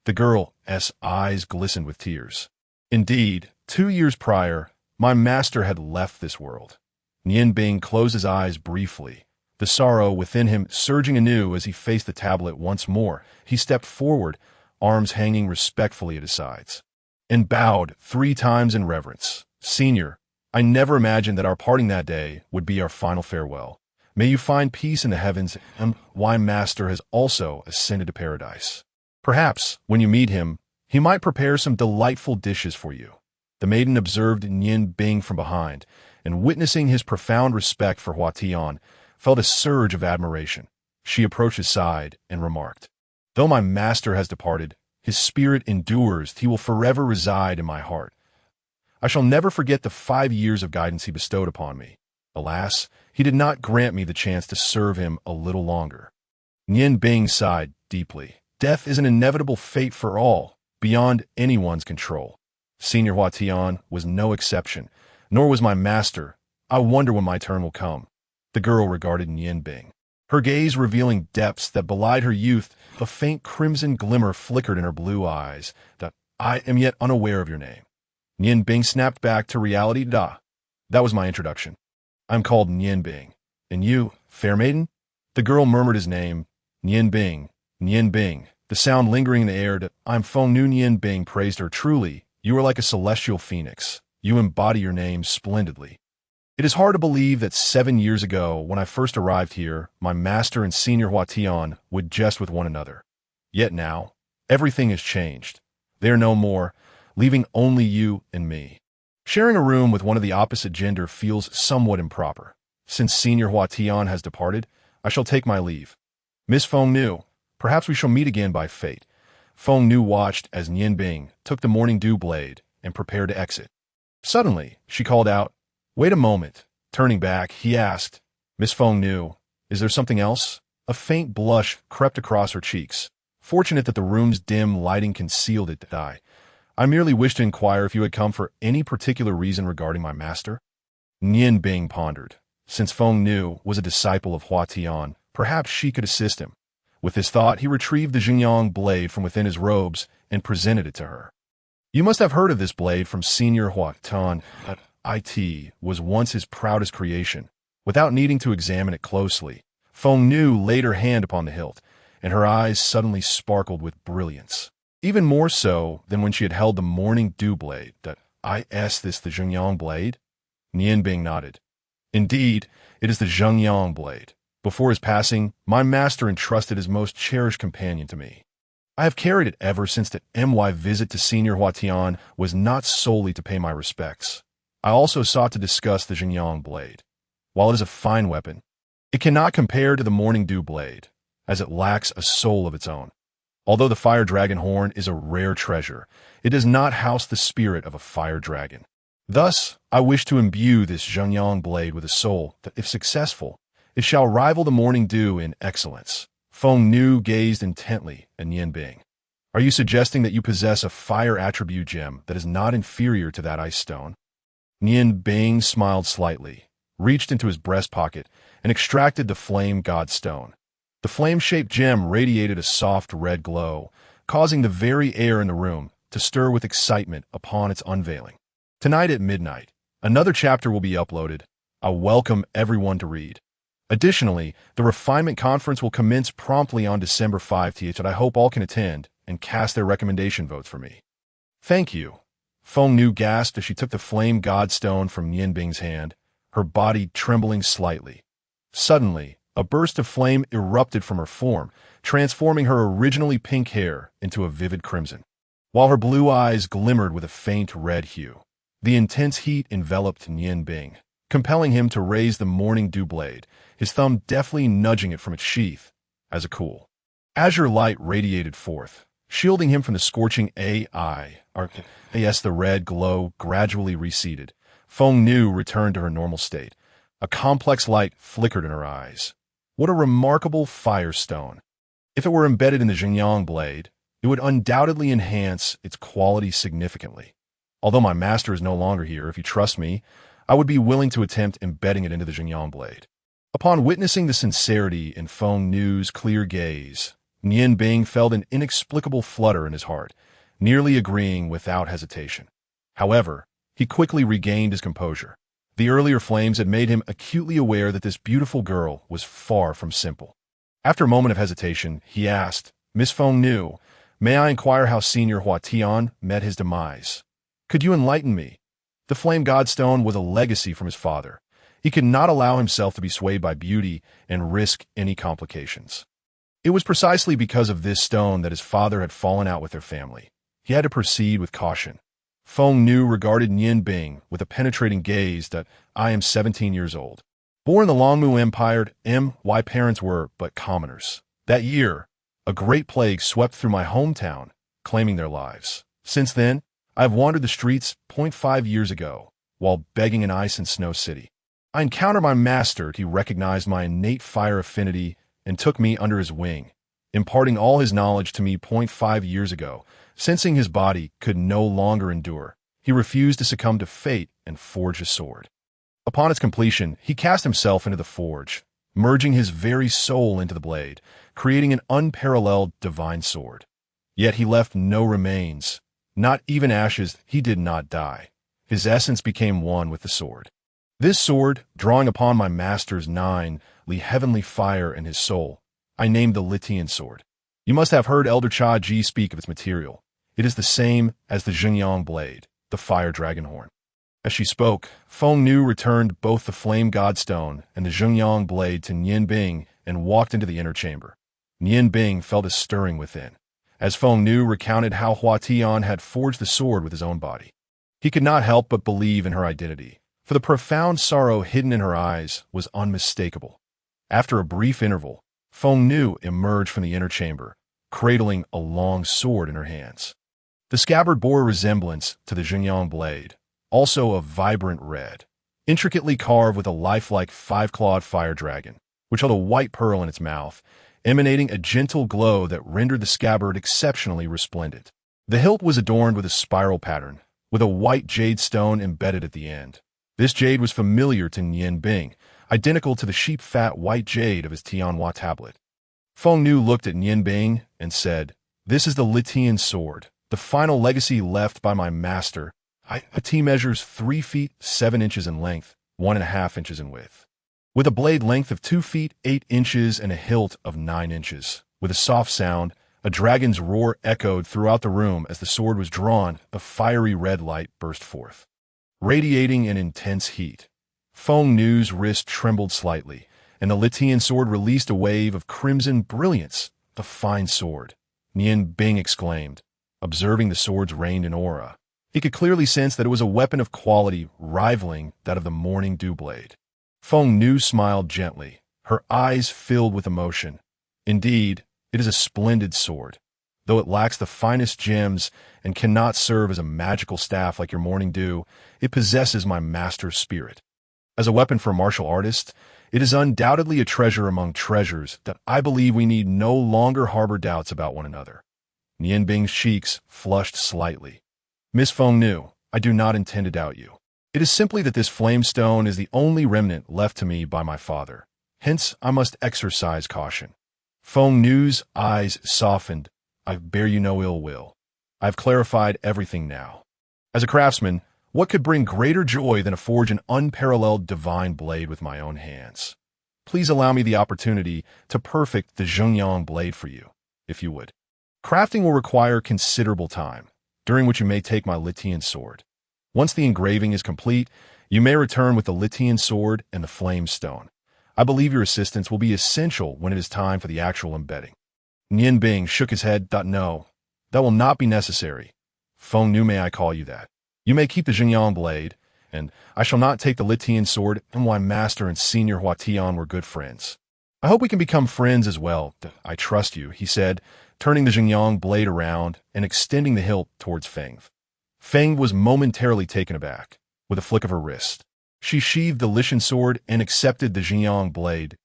The girl's eyes glistened with tears. "Indeed, 2 years prior, my master had left this world." Nianbing closed his eyes briefly, the sorrow within him surging anew as he faced the tablet once more. He stepped forward, arms hanging respectfully at his sides, and bowed 3 times in reverence. "Senior, I never imagined that our parting that day would be our final farewell. May you find peace in the heavens, and my master has also ascended to paradise. Perhaps, when you meet him, he might prepare some delightful dishes for you." The maiden observed Nian Bing from behind, and witnessing his profound respect for Hua Tian, felt a surge of admiration. She approached his side and remarked, "Though my master has departed, his spirit endures. He will forever reside in my heart. I shall never forget the 5 years of guidance he bestowed upon me. Alas, he did not grant me the chance to serve him a little longer." Nian Bing sighed deeply. Death is an inevitable fate for all, beyond anyone's control. Senior Hua Tian was no exception, nor was my master. I wonder when my turn will come. The girl regarded Nian Bing, her gaze revealing depths that belied her youth. A faint crimson glimmer flickered in her blue eyes. "I am yet unaware of your name." Nian Bing snapped back to reality. That was my introduction. "I'm called Nian Bing. And you, fair maiden?" The girl murmured his name. Nian Bing, Nian Bing. The sound lingering in the air. "I'm Feng Nu." Nian Bing praised her. "Truly, you are like a celestial phoenix. You embody your name splendidly. It is hard to believe that 7 years ago, when I first arrived here, my master and Senior Hua Tian would jest with one another. Yet now, everything has changed. They are no more, leaving only you and me. Sharing a room with one of the opposite gender feels somewhat improper. Since Senior Hua Tian has departed, I shall take my leave. Miss Feng Nu, perhaps we shall meet again by fate." Feng Nu watched as Nian Bing took the morning dew blade and prepared to exit. Suddenly, she called out, "Wait a moment." Turning back, he asked, "Miss Feng Nu, is there something else?" A faint blush crept across her cheeks. Fortunate that the room's dim lighting concealed it. "I merely wished to inquire if you had come for any particular reason regarding my master." Nian Bing pondered. Since Feng Nu was a disciple of Hua Tian, perhaps she could assist him. With this thought, he retrieved the Zhengyang Blade from within his robes and presented it to her. "You must have heard of this blade from Senior Hua Tian. It was once his proudest creation." Without needing to examine it closely, Feng Nu laid her hand upon the hilt, and her eyes suddenly sparkled with brilliance. Even more so than when she had held the morning dew blade. "Is this the Zhengyang Blade?" Nian Bing nodded. "Indeed, it is the Zhengyang Blade. Before his passing, my master entrusted his most cherished companion to me. I have carried it ever since. My visit to Senior Hua Tian was not solely to pay my respects. I also sought to discuss the Zhengyang Blade. While it is a fine weapon, it cannot compare to the morning dew blade, as it lacks a soul of its own. Although the fire dragon horn is a rare treasure, it does not house the spirit of a fire dragon. Thus, I wish to imbue this Zhengyang Blade with a soul that, if successful, it shall rival the morning dew in excellence." Feng Nu gazed intently at Nian Bing. "Are you suggesting that you possess a fire attribute gem that is not inferior to that ice stone?" Nian Bing smiled slightly, reached into his breast pocket, and extracted the flame god stone. The flame-shaped gem radiated a soft red glow, causing the very air in the room to stir with excitement upon its unveiling. Tonight at midnight, another chapter will be uploaded. I welcome everyone to read. Additionally, the refinement conference will commence promptly on December 5th, and I hope all can attend and cast their recommendation votes for me. Thank you. Feng Nu gasped as she took the flame god stone from Nian Bing's hand, her body trembling slightly. Suddenly, a burst of flame erupted from her form, transforming her originally pink hair into a vivid crimson, while her blue eyes glimmered with a faint red hue. The intense heat enveloped Nian Bing, compelling him to raise the morning dew blade, his thumb deftly nudging it from its sheath. As a cool, azure light radiated forth, shielding him from the scorching as the red glow gradually receded. Feng Nu returned to her normal state. A complex light flickered in her eyes. What a remarkable firestone! If it were embedded in the Zhengyang Blade, it would undoubtedly enhance its quality significantly. Although my master is no longer here, if you trust me, I would be willing to attempt embedding it into the Zhengyang Blade. Upon witnessing the sincerity in Feng Nu's clear gaze, Nian Bing felt an inexplicable flutter in his heart, nearly agreeing without hesitation. However, he quickly regained his composure. The earlier flames had made him acutely aware that this beautiful girl was far from simple. After a moment of hesitation, he asked, "Miss Feng Nu, may I inquire how Senior Hua Tian met his demise? Could you enlighten me?" The flame godstone was a legacy from his father. He could not allow himself to be swayed by beauty and risk any complications. It was precisely because of this stone that his father had fallen out with their family. He had to proceed with caution. Feng Nu regarded Nian Bing with a penetrating gaze that I am 17 years old. Born in the Longmu Empire, my parents were but commoners. That year, a great plague swept through my hometown, claiming their lives. Since then, I have wandered the streets 0.5 years ago, while begging in ice and snow city. I encountered my master. He recognized my innate fire affinity and took me under his wing, imparting all his knowledge to me 0.5 years ago. Sensing his body could no longer endure, he refused to succumb to fate and forged a sword. Upon its completion, he cast himself into the forge, merging his very soul into the blade, creating an unparalleled divine sword. Yet he left no remains, not even ashes. He did not die. His essence became one with the sword. This sword, drawing upon my master's heavenly fire in his soul, I named the Litian sword. You must have heard Elder Cha Ji speak of its material. It is the same as the Zhengyang Blade, the fire dragon horn. As she spoke, Feng Nu returned both the flame godstone and the Zhengyang Blade to Nian Bing and walked into the inner chamber. Nian Bing felt a stirring within, as Feng Nu recounted how Huatian had forged the sword with his own body. He could not help but believe in her identity, for the profound sorrow hidden in her eyes was unmistakable. After a brief interval, Feng Nu emerged from the inner chamber, cradling a long sword in her hands. The scabbard bore a resemblance to the Zhengyang Blade, also of vibrant red, intricately carved with a lifelike five-clawed fire dragon, which held a white pearl in its mouth, emanating a gentle glow that rendered the scabbard exceptionally resplendent. The hilt was adorned with a spiral pattern, with a white jade stone embedded at the end. This jade was familiar to Nian Bing, identical to the sheep-fat white jade of his Tianhua tablet. Feng Nu looked at Nian Bing and said, "This is the Litian sword, the final legacy left by my master. It measures 3 feet 7 inches in length, 1.5 inches in width, with a blade length of 2 feet 8 inches and a hilt of 9 inches. With a soft sound, a dragon's roar echoed throughout the room as the sword was drawn. A fiery red light burst forth, radiating an intense heat. Feng Nu's wrist trembled slightly, and the Litian sword released a wave of crimson brilliance. "A fine sword," Nian Bing exclaimed, observing the sword's radiant aura. He could clearly sense that it was a weapon of quality rivaling that of the Morning Dew Blade. Feng Nu smiled gently, her eyes filled with emotion. "Indeed, it is a splendid sword. Though it lacks the finest gems and cannot serve as a magical staff like your Morning Dew, it possesses my master's spirit. As a weapon for a martial artist, it is undoubtedly a treasure among treasures that I believe we need no longer harbor doubts about one another." Nian Bing's cheeks flushed slightly. "Miss Feng Nu, I do not intend to doubt you. It is simply that this flame stone is the only remnant left to me by my father. Hence, I must exercise caution." Feng Nu's eyes softened. "I bear you no ill will. I have clarified everything now. As a craftsman, what could bring greater joy than to forge an unparalleled divine blade with my own hands? Please allow me the opportunity to perfect the Zhengyang Blade for you, if you would. Crafting will require considerable time, during which you may take my Litian sword. Once the engraving is complete, you may return with the Litian sword and the flame stone. I believe your assistance will be essential when it is time for the actual embedding." Nian Bing shook his head. "No, that will not be necessary. Feng Nu, may I call you that? You may keep the Zhengyang Blade, and I shall not take the Litian sword, and my master and senior Huatian were good friends. I hope we can become friends as well. I trust you," he said, turning the Zhengyang Blade around and extending the hilt towards Feng. Feng was momentarily taken aback. With a flick of her wrist, she sheathed the Litian sword and accepted the Zhengyang Blade.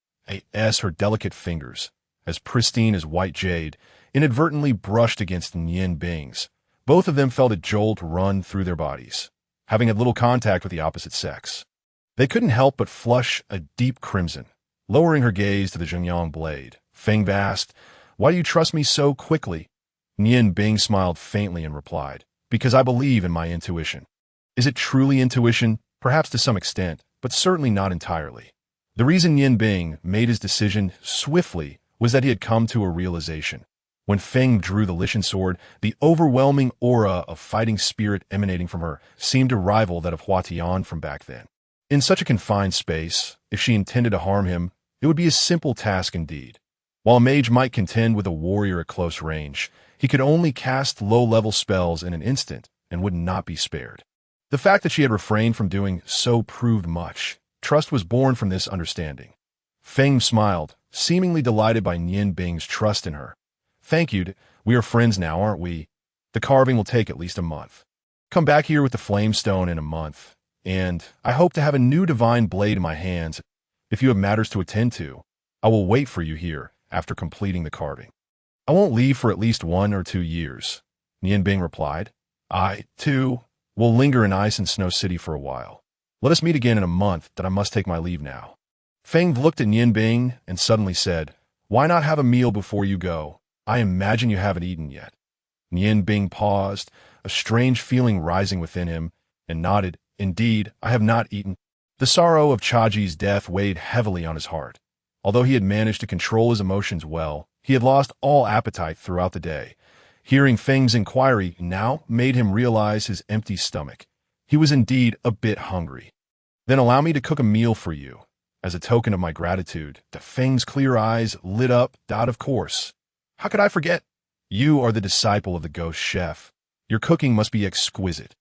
As her delicate fingers, as pristine as white jade, inadvertently brushed against Nian Bing's. Both of them felt a jolt run through their bodies, having had little contact with the opposite sex. They couldn't help but flush a deep crimson. Lowering her gaze to the Zhengyang Blade, Feng asked, "Why do you trust me so quickly?" Nian Bing smiled faintly and replied, "Because I believe in my intuition." Is it truly intuition? Perhaps to some extent, but certainly not entirely. The reason Nian Bing made his decision swiftly was that he had come to a realization. When Feng drew the Litian sword, the overwhelming aura of fighting spirit emanating from her seemed to rival that of Huatian from back then. In such a confined space, if she intended to harm him, it would be a simple task indeed. While a mage might contend with a warrior at close range, he could only cast low-level spells in an instant and would not be spared. The fact that she had refrained from doing so proved much. Trust was born from this understanding. Feng smiled, seemingly delighted by Nian Bing's trust in her. Thank you. We are friends now, aren't we? The carving will take at least a month. Come back here with the flame stone in a month, and I hope to have a new divine blade in my hands. If you have matters to attend to, I will wait for you here after completing the carving. I won't leave for at least 1 or 2 years, Nian Bing replied. I, too, will linger in Ice and Snow City for a while. Let us meet again in a month, that I must take my leave now. Feng looked at Nian Bing and suddenly said, Why not have a meal before you go? I imagine you haven't eaten yet. Nian Bing paused, a strange feeling rising within him, and nodded, Indeed, I have not eaten. The sorrow of Chaji's death weighed heavily on his heart. Although he had managed to control his emotions well, he had lost all appetite throughout the day. Hearing Feng's inquiry now made him realize his empty stomach. He was indeed a bit hungry. Then allow me to cook a meal for you. As a token of my gratitude, the Feng's clear eyes lit up. Of course. How could I forget? You are the disciple of the ghost chef. Your cooking must be exquisite.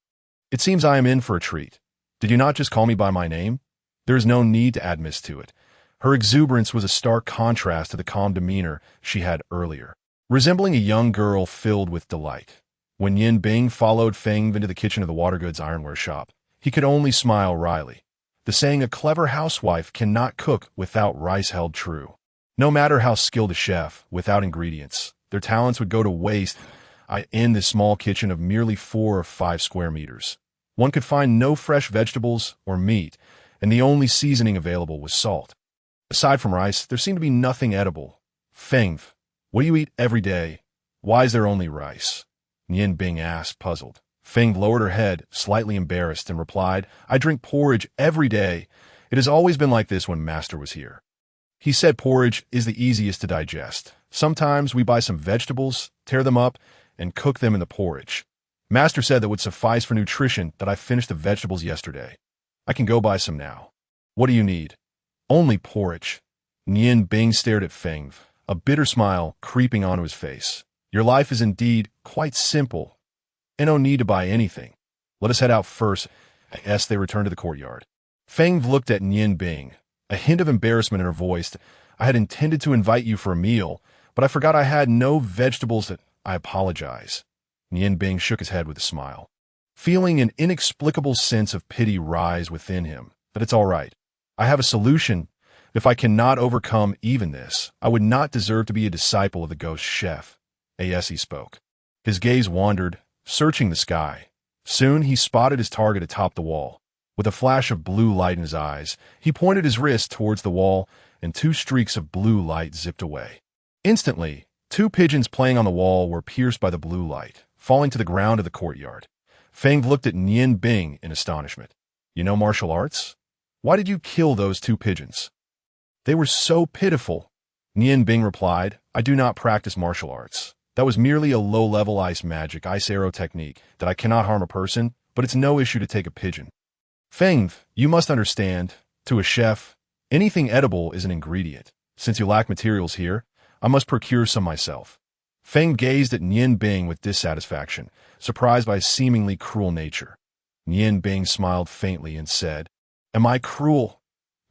It seems I am in for a treat. Did you not just call me by my name? There is no need to add miss to it. Her exuberance was a stark contrast to the calm demeanor she had earlier, resembling a young girl filled with delight. When Nian Bing followed Feng into the kitchen of the water goods ironware shop, he could only smile wryly. The saying a clever housewife cannot cook without rice held true. No matter how skilled a chef, without ingredients, their talents would go to waste in this small kitchen of merely 4 or 5 square meters. One could find no fresh vegetables or meat, and the only seasoning available was salt. Aside from rice, there seemed to be nothing edible. Feng, what do you eat every day? Why is there only rice? Nian Bing asked, puzzled. Feng lowered her head, slightly embarrassed, and replied, I drink porridge every day. It has always been like this when Master was here. He said porridge is the easiest to digest. Sometimes we buy some vegetables, tear them up, and cook them in the porridge. Master said that would suffice for nutrition that I finished the vegetables yesterday. I can go buy some now. What do you need? Only porridge. Nian Bing stared at Feng, a bitter smile creeping onto his face. Your life is indeed quite simple, and no need to buy anything. Let us head out first. As they returned to the courtyard, Feng looked at Nian Bing, a hint of embarrassment in her voice. I had intended to invite you for a meal, but I forgot I had no vegetables. I apologize. Nian Bing shook his head with a smile, feeling an inexplicable sense of pity rise within him. But it's all right. I have a solution. If I cannot overcome even this, I would not deserve to be a disciple of the ghost chef. As he spoke, his gaze wandered, searching the sky. Soon he spotted his target atop the wall. With a flash of blue light in his eyes, he pointed his wrist towards the wall, and 2 streaks of blue light zipped away. Instantly, 2 pigeons playing on the wall were pierced by the blue light, falling to the ground of the courtyard. Feng looked at Nian Bing in astonishment. You know martial arts? Why did you kill those 2 pigeons? They were so pitiful. Nian Bing replied, I do not practice martial arts. That was merely a low-level ice arrow technique that I cannot harm a person, but it's no issue to take a pigeon. Feng, you must understand, to a chef, anything edible is an ingredient. Since you lack materials here, I must procure some myself. Feng gazed at Nian Bing with dissatisfaction, surprised by his seemingly cruel nature. Nian Bing smiled faintly and said, Am I cruel?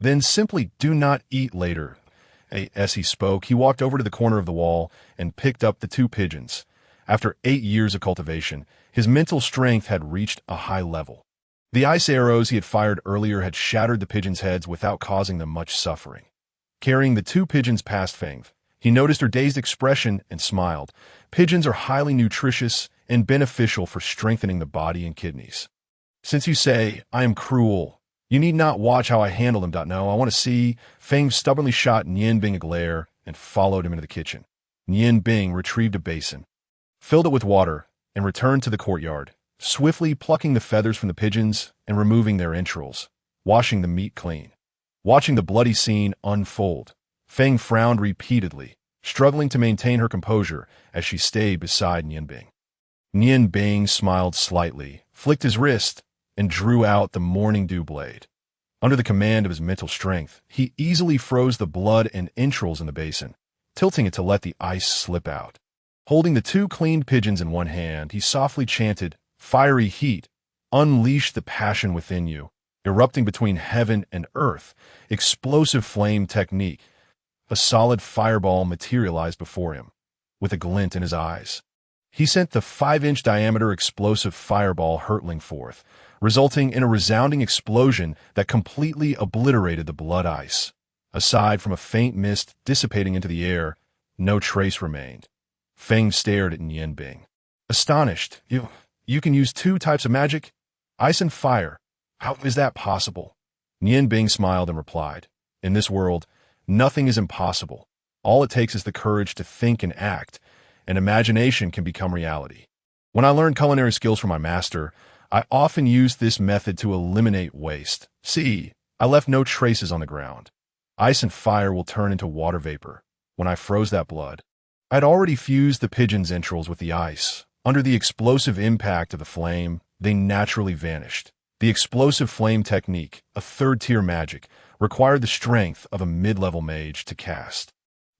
Then simply do not eat later. As he spoke, he walked over to the corner of the wall and picked up the 2 pigeons. After 8 years of cultivation, his mental strength had reached a high level. The ice arrows he had fired earlier had shattered the pigeons' heads without causing them much suffering. Carrying the 2 pigeons past Feng, he noticed her dazed expression and smiled. Pigeons are highly nutritious and beneficial for strengthening the body and kidneys. Since you say, I am cruel, you need not watch how I handle them. No, I want to see. Feng stubbornly shot Nian Bing a glare and followed him into the kitchen. Nian Bing retrieved a basin, filled it with water, and returned to the courtyard, swiftly plucking the feathers from the pigeons and removing their entrails, washing the meat clean. Watching the bloody scene unfold, Feng frowned repeatedly, struggling to maintain her composure as she stayed beside Nian Bing. Nian Bing smiled slightly, flicked his wrist, and drew out the morning dew blade. Under the command of his mental strength, he easily froze the blood and entrails in the basin, tilting it to let the ice slip out. Holding the 2 cleaned pigeons in one hand, he softly chanted, Fiery heat, unleash the passion within you, erupting between heaven and earth. Explosive flame technique. A solid fireball materialized before him, with a glint in his eyes. He sent the 5-inch diameter explosive fireball hurtling forth, resulting in a resounding explosion that completely obliterated the blood ice. Aside from a faint mist dissipating into the air, no trace remained. Feng stared at Nian Bing. Astonished. You can use 2 types of magic? Ice and fire. How is that possible? Nian Bing smiled and replied, in this world, nothing is impossible. All it takes is the courage to think and act, and imagination can become reality. When I learned culinary skills from my master, I often used this method to eliminate waste. See, I left no traces on the ground. Ice and fire will turn into water vapor. When I froze that blood, I had already fused the pigeon's entrails with the ice. Under the explosive impact of the flame, they naturally vanished. The explosive flame technique, a 3rd-tier magic, required the strength of a mid-level mage to cast.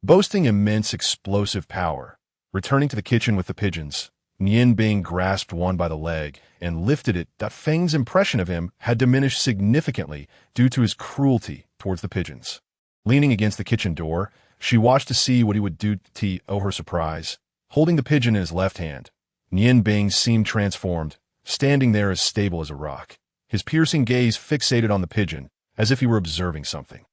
Boasting immense explosive power, returning to the kitchen with the pigeons, Nian Bing grasped one by the leg and lifted it. That Feng's impression of him had diminished significantly due to his cruelty towards the pigeons. Leaning against the kitchen door, she watched to see what he would do to her surprise. Holding the pigeon in his left hand, Nian Bing seemed transformed, standing there as stable as a rock. His piercing gaze fixated on the pigeon, as if he were observing something.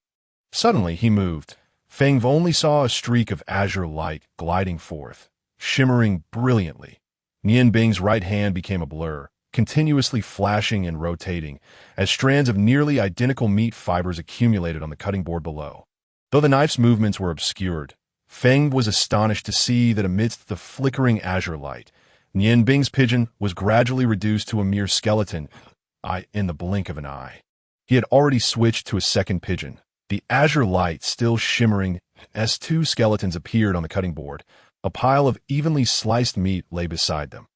Suddenly, he moved. Feng only saw a streak of azure light gliding forth, shimmering brilliantly. Nian Bing's right hand became a blur, continuously flashing and rotating, as strands of nearly identical meat fibers accumulated on the cutting board below. Though the knife's movements were obscured, Feng was astonished to see that amidst the flickering azure light, Nian Bing's pigeon was gradually reduced to a mere skeleton, in the blink of an eye. He had already switched to a second pigeon, the azure light still shimmering as 2 skeletons appeared on the cutting board. A pile of evenly sliced meat lay beside them.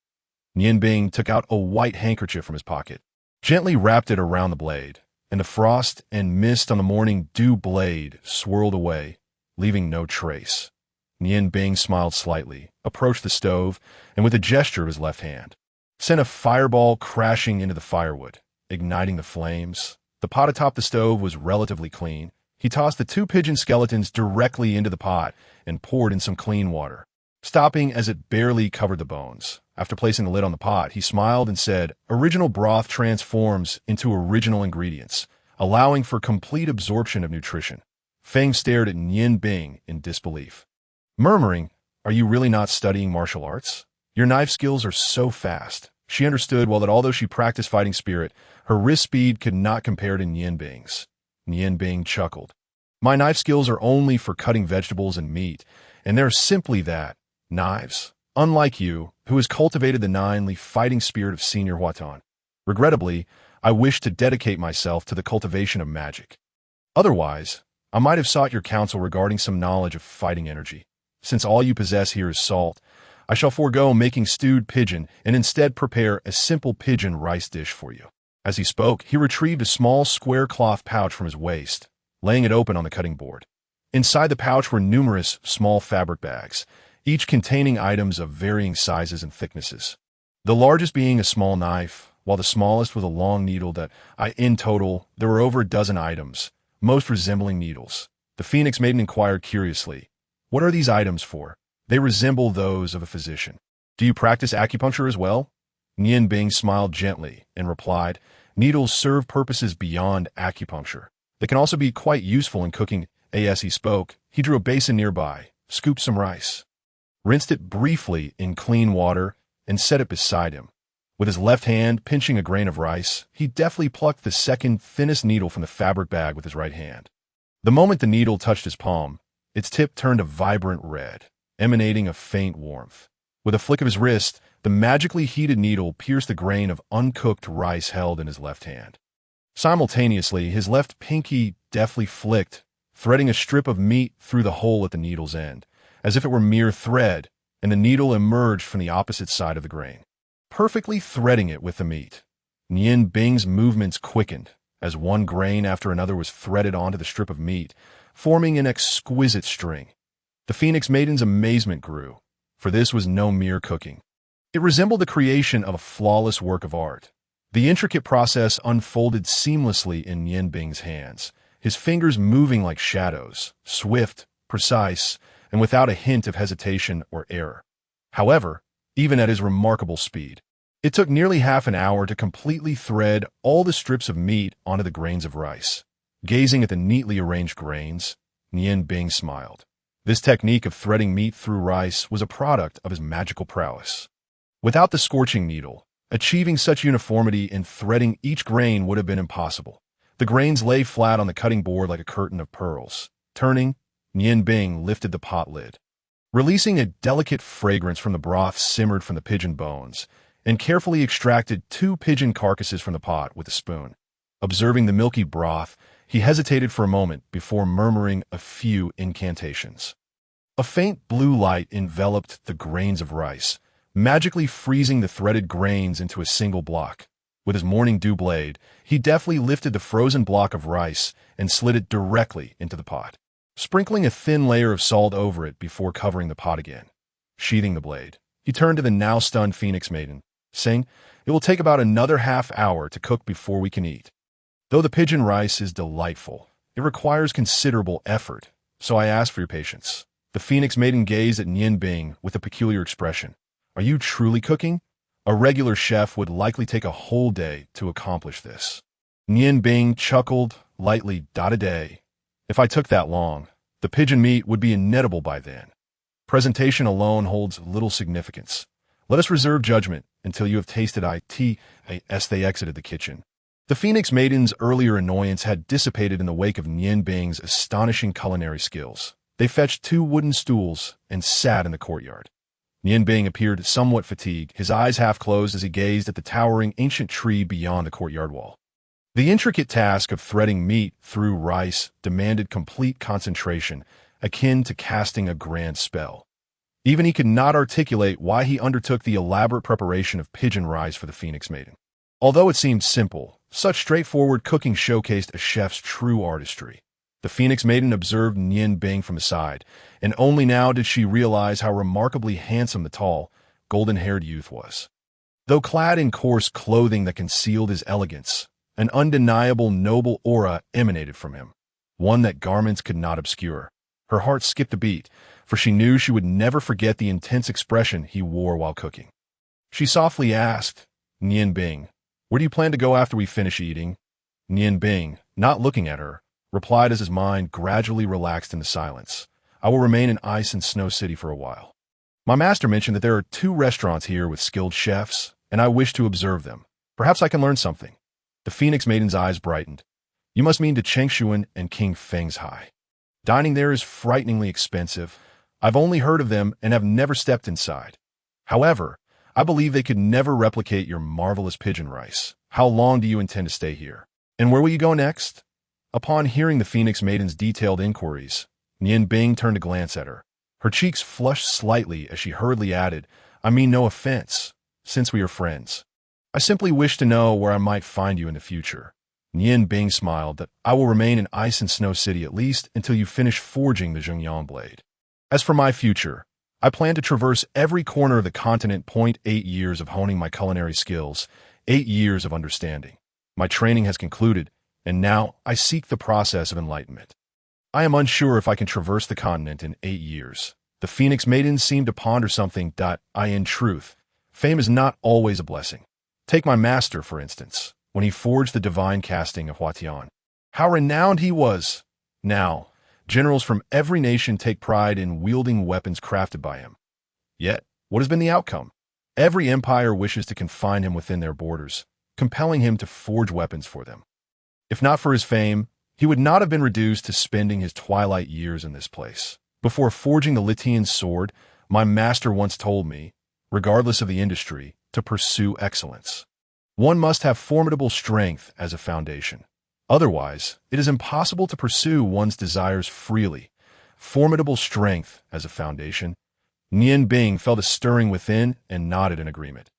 Nian Bing took out a white handkerchief from his pocket, gently wrapped it around the blade, and the frost and mist on the morning dew blade swirled away, leaving no trace. Nian Bing smiled slightly, approached the stove, and with a gesture of his left hand, sent a fireball crashing into the firewood, igniting the flames. The pot atop the stove was relatively clean. He tossed the 2 pigeon skeletons directly into the pot and poured in some clean water, stopping as it barely covered the bones. After placing the lid on the pot, he smiled and said, "Original broth transforms into original ingredients, allowing for complete absorption of nutrition." Feng stared at Nian Bing in disbelief, murmuring, "Are you really not studying martial arts? Your knife skills are so fast." She understood well that although she practiced fighting spirit, her wrist speed could not compare to Nian Bing's. Nian Bing chuckled. "My knife skills are only for cutting vegetables and meat, and they're simply that, knives. Unlike you, who has cultivated the 9-leaf fighting spirit of Senior Huatan. Regrettably, I wish to dedicate myself to the cultivation of magic. Otherwise, I might have sought your counsel regarding some knowledge of fighting energy. Since all you possess here is salt, I shall forego making stewed pigeon and instead prepare a simple pigeon rice dish for you." As he spoke, he retrieved a small square cloth pouch from his waist, laying it open on the cutting board. Inside the pouch were numerous small fabric bags, each containing items of varying sizes and thicknesses. The largest being a small knife, while the smallest was a long needle in total, there were over a dozen items, most resembling needles. The Phoenix Maiden inquired curiously, "What are these items for?" "They resemble those of a physician." "Do you practice acupuncture as well?" Nian Bing smiled gently and replied, "Needles serve purposes beyond acupuncture. They can also be quite useful in cooking." As he spoke, he drew a basin nearby, scooped some rice, rinsed it briefly in clean water, and set it beside him. With his left hand pinching a grain of rice, he deftly plucked the second thinnest needle from the fabric bag with his right hand. The moment the needle touched his palm, its tip turned a vibrant red, emanating a faint warmth. With a flick of his wrist, the magically heated needle pierced the grain of uncooked rice held in his left hand. Simultaneously, his left pinky deftly flicked, threading a strip of meat through the hole at the needle's end, as if it were mere thread, and the needle emerged from the opposite side of the grain, perfectly threading it with the meat. Nian Bing's movements quickened, as one grain after another was threaded onto the strip of meat, forming an exquisite string. The Phoenix Maiden's amazement grew, for this was no mere cooking. It resembled the creation of a flawless work of art. The intricate process unfolded seamlessly in Nian Bing's hands, his fingers moving like shadows, swift, precise, and without a hint of hesitation or error. However, even at his remarkable speed, it took nearly half an hour to completely thread all the strips of meat onto the grains of rice. Gazing at the neatly arranged grains, Nian Bing smiled. This technique of threading meat through rice was a product of his magical prowess. Without the scorching needle, achieving such uniformity in threading each grain would have been impossible. The grains lay flat on the cutting board like a curtain of pearls. Turning, Nian Bing lifted the pot lid. Releasing a delicate fragrance from the broth simmered from the pigeon bones, and carefully extracted 2 pigeon carcasses from the pot with a spoon. Observing the milky broth, he hesitated for a moment before murmuring a few incantations. A faint blue light enveloped the grains of rice, magically freezing the threaded grains into a single block. With his morning dew blade, he deftly lifted the frozen block of rice and slid it directly into the pot, sprinkling a thin layer of salt over it before covering the pot again. Sheathing the blade, he turned to the now-stunned Phoenix Maiden, saying, "It will take about another half hour to cook before we can eat. Though the pigeon rice is delightful, it requires considerable effort, so I ask for your patience." The Phoenix Maiden gazed at Nian Bing with a peculiar expression. "Are you truly cooking? A regular chef would likely take a whole day to accomplish this." Nian Bing chuckled lightly. "A day. If I took that long, the pigeon meat would be inedible by then. Presentation alone holds little significance. Let us reserve judgment until you have tasted it." As they exited the kitchen, the Phoenix Maiden's earlier annoyance had dissipated in the wake of Nian Bing's astonishing culinary skills. They fetched 2 wooden stools and sat in the courtyard. Nian Bing appeared somewhat fatigued, his eyes half closed as he gazed at the towering ancient tree beyond the courtyard wall. The intricate task of threading meat through rice demanded complete concentration, akin to casting a grand spell. Even he could not articulate why he undertook the elaborate preparation of pigeon rice for the Phoenix Maiden. Although it seemed simple, such straightforward cooking showcased a chef's true artistry. The Phoenix Maiden observed Nian Bing from the side, and only now did she realize how remarkably handsome the tall, golden-haired youth was. Though clad in coarse clothing that concealed his elegance, an undeniable noble aura emanated from him, one that garments could not obscure. Her heart skipped a beat, for she knew she would never forget the intense expression he wore while cooking. She softly asked, "Nian Bing, where do you plan to go after we finish eating?" Nian Bing, not looking at her, replied as his mind gradually relaxed into silence. "I will remain in Ice and Snow City for a while. My master mentioned that there are 2 restaurants here with skilled chefs, and I wish to observe them. Perhaps I can learn something." The Phoenix Maiden's eyes brightened. "You must mean to Changsheng and King Feng's High. Dining there is frighteningly expensive. I've only heard of them and have never stepped inside. However, I believe they could never replicate your marvelous pigeon rice. How long do you intend to stay here? And where will you go next?" Upon hearing the Phoenix Maiden's detailed inquiries, Nian Bing turned to glance at her. Her cheeks flushed slightly as she hurriedly added, "I mean no offense, since we are friends. I simply wish to know where I might find you in the future." Nian Bing smiled that "I will remain in Ice and Snow City at least until you finish forging the Zhengyang Blade. As for my future, I plan to traverse every corner of the continent. 8 years of honing my culinary skills, 8 years of understanding. My training has concluded, and now I seek the process of enlightenment. I am unsure if I can traverse the continent in 8 years. The Phoenix Maiden seemed to ponder something. In truth, fame is not always a blessing. Take my master, for instance, when he forged the divine casting of Aotian. How renowned he was! Now, generals from every nation take pride in wielding weapons crafted by him. Yet, what has been the outcome? Every empire wishes to confine him within their borders, compelling him to forge weapons for them. If not for his fame, he would not have been reduced to spending his twilight years in this place. Before forging the Litian sword, my master once told me, regardless of the industry, to pursue excellence. One must have formidable strength as a foundation. Otherwise, it is impossible to pursue one's desires freely. Formidable strength as a foundation. Nian Bing felt a stirring within and nodded in agreement.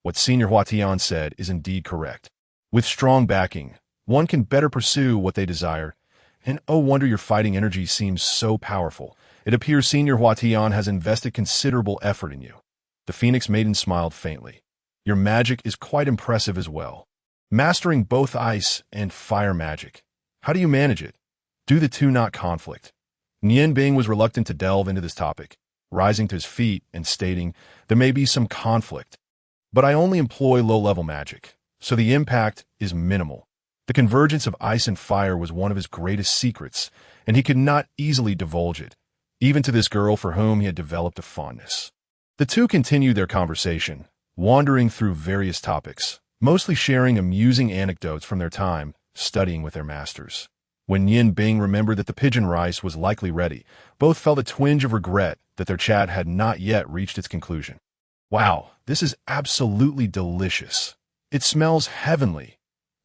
What Senior Huatian said is indeed correct. With strong backing, one can better pursue what they desire. And oh wonder your fighting energy seems so powerful. It appears Senior Huatian has invested considerable effort in you. The Phoenix Maiden smiled faintly. Your magic is quite impressive as well. Mastering both ice and fire magic. How do you manage it? Do the two not conflict? Nian Bing was reluctant to delve into this topic, rising to his feet and stating, there may be some conflict, but I only employ low-level magic, so the impact is minimal. The convergence of ice and fire was one of his greatest secrets, and he could not easily divulge it, even to this girl for whom he had developed a fondness. The two continued their conversation, wandering through various topics, mostly sharing amusing anecdotes from their time studying with their masters. When Nian Bing remembered that the pigeon rice was likely ready, both felt a twinge of regret that their chat had not yet reached its conclusion. Wow, this is absolutely delicious. It smells heavenly.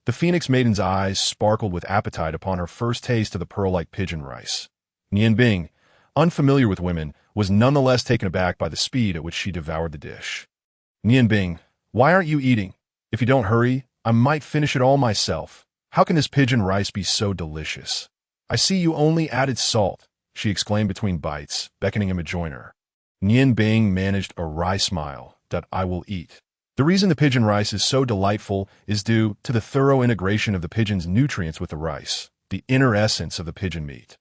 The Phoenix Maiden's eyes sparkled with appetite upon her first taste of the pearl-like pigeon rice. Nian Bing, unfamiliar with women, was nonetheless taken aback by the speed at which she devoured the dish. Nian Bing, why aren't you eating? If you don't hurry, I might finish it all myself. How can this pigeon rice be so delicious? I see you only added salt, she exclaimed between bites, beckoning him to join her. Nian Bing managed a wry smile that I will eat. The reason the pigeon rice is so delightful is due to the thorough integration of the pigeon's nutrients with the rice, the inner essence of the pigeon meat.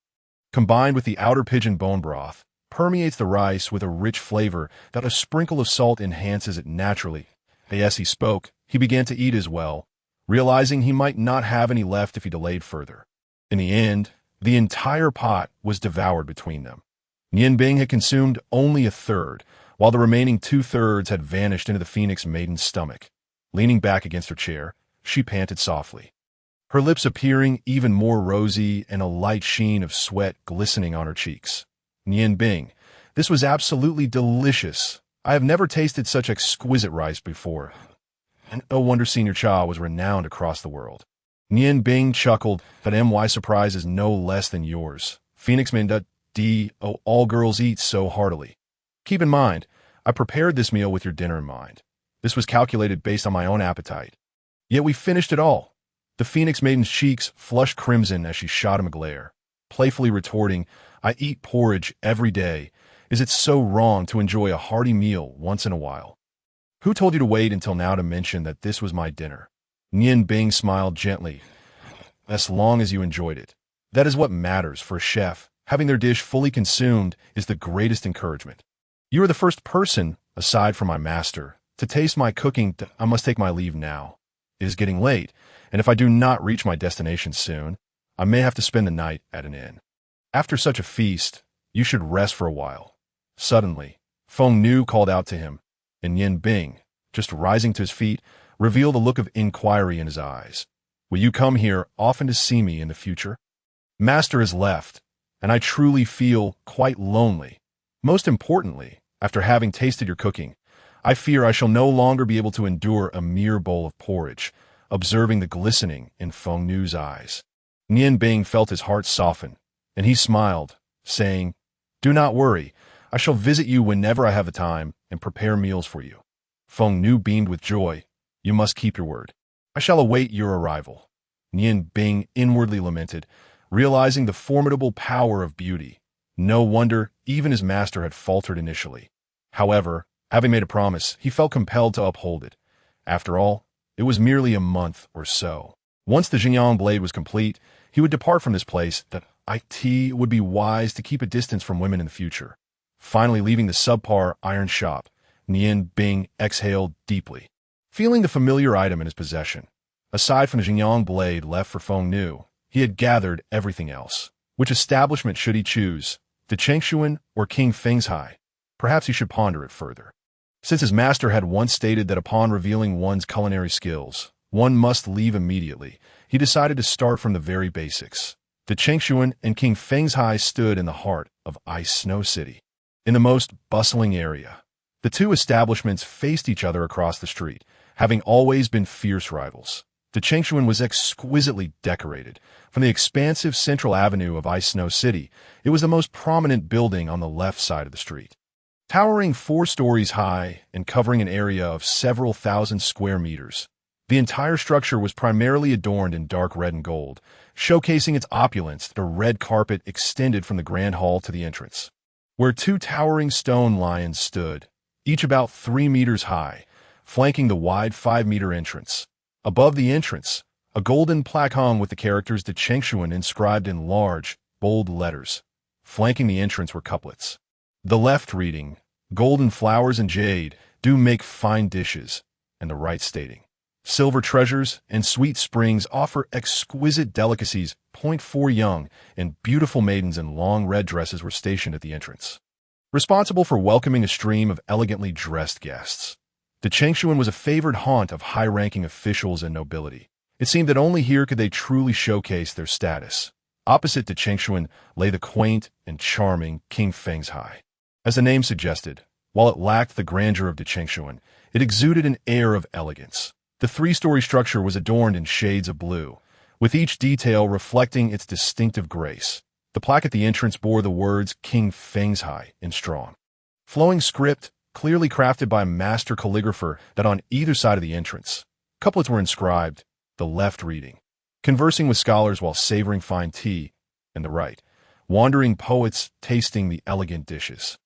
Combined with the outer pigeon bone broth, permeates the rice with a rich flavor that a sprinkle of salt enhances it naturally. As he spoke, he began to eat as well, realizing he might not have any left if he delayed further. In the end, the entire pot was devoured between them. Nian Bing had consumed only a third, while the remaining 2/3 had vanished into the Phoenix Maiden's stomach. Leaning back against her chair, she panted softly, her lips appearing even more rosy and a light sheen of sweat glistening on her cheeks. Nian Bing, this was absolutely delicious. I have never tasted such exquisite rice before. And no wonder Senior Cha was renowned across the world. Nian Bing chuckled, but my surprise is no less than yours. Phoenix Maiden, all girls eat so heartily. Keep in mind, I prepared this meal with your dinner in mind. This was calculated based on my own appetite. Yet we finished it all. The Phoenix Maiden's cheeks flushed crimson as she shot him a glare, playfully retorting, I eat porridge every day. Is it so wrong to enjoy a hearty meal once in a while? Who told you to wait until now to mention that this was my dinner? Nian Bing smiled gently. As long as you enjoyed it. That is what matters for a chef. Having their dish fully consumed is the greatest encouragement. You are the first person, aside from my master, to taste my cooking. I must take my leave now. It is getting late, and if I do not reach my destination soon, I may have to spend the night at an inn. After such a feast, you should rest for a while. Suddenly, Feng Nu called out to him, and Nian Bing, just rising to his feet, revealed a look of inquiry in his eyes. Will you come here often to see me in the future? Master has left, and I truly feel quite lonely. Most importantly, after having tasted your cooking, I fear I shall no longer be able to endure a mere bowl of porridge, observing the glistening in Feng Nu's eyes. Nian Bing felt his heart soften, and he smiled, saying, Do not worry, I shall visit you whenever I have the time and prepare meals for you. Feng Nu beamed with joy. You must keep your word. I shall await your arrival. Nian Bing inwardly lamented, realizing the formidable power of beauty. No wonder even his master had faltered initially. However, having made a promise, he felt compelled to uphold it. After all, it was merely a month or so. Once the Zhengyang Blade was complete, he would depart from this place that it would be wise to keep a distance from women in the future. Finally leaving the subpar iron shop, Nian Bing exhaled deeply, feeling the familiar item in his possession. Aside from the Zhengyang Blade left for Feng Nu, he had gathered everything else. Which establishment should he choose? The Changsheng or King Feng's? Perhaps he should ponder it further. Since his master had once stated that upon revealing one's culinary skills, one must leave immediately, he decided to start from the very basics. The Changsheng and King Feng's stood in the heart of Ice Snow City, in the most bustling area. The two establishments faced each other across the street, having always been fierce rivals. The Changsheng was exquisitely decorated. From the expansive central avenue of Ice Snow City, it was the most prominent building on the left side of the street. Towering 4 stories high and covering an area of several thousand square meters, the entire structure was primarily adorned in dark red and gold, showcasing its opulence. The red carpet extended from the grand hall to the entrance, where 2 towering stone lions stood. each about 3 meters high, flanking the wide 5-meter entrance. Above the entrance, a golden plaque hung with the characters de Changsheng inscribed in large, bold letters. Flanking the entrance were couplets. The left reading, "Golden flowers and jade do make fine dishes," and the right stating, "Silver treasures and sweet springs offer exquisite delicacies." 4 young and beautiful maidens in long red dresses were stationed at the entrance, responsible for welcoming a stream of elegantly dressed guests. De Changsheng was a favored haunt of high-ranking officials and nobility. It seemed that only here could they truly showcase their status. Opposite de Changsheng lay the quaint and charming King Sigh. As the name suggested, while it lacked the grandeur of de Changsheng, it exuded an air of elegance. The 3-story structure was adorned in shades of blue, with each detail reflecting its distinctive grace. The plaque at the entrance bore the words King Sigh in strong, flowing script, clearly crafted by a master calligrapher, that on either side of the entrance, couplets were inscribed, the left reading, "Conversing with scholars while savoring fine tea," and the right, "Wandering poets tasting the elegant dishes."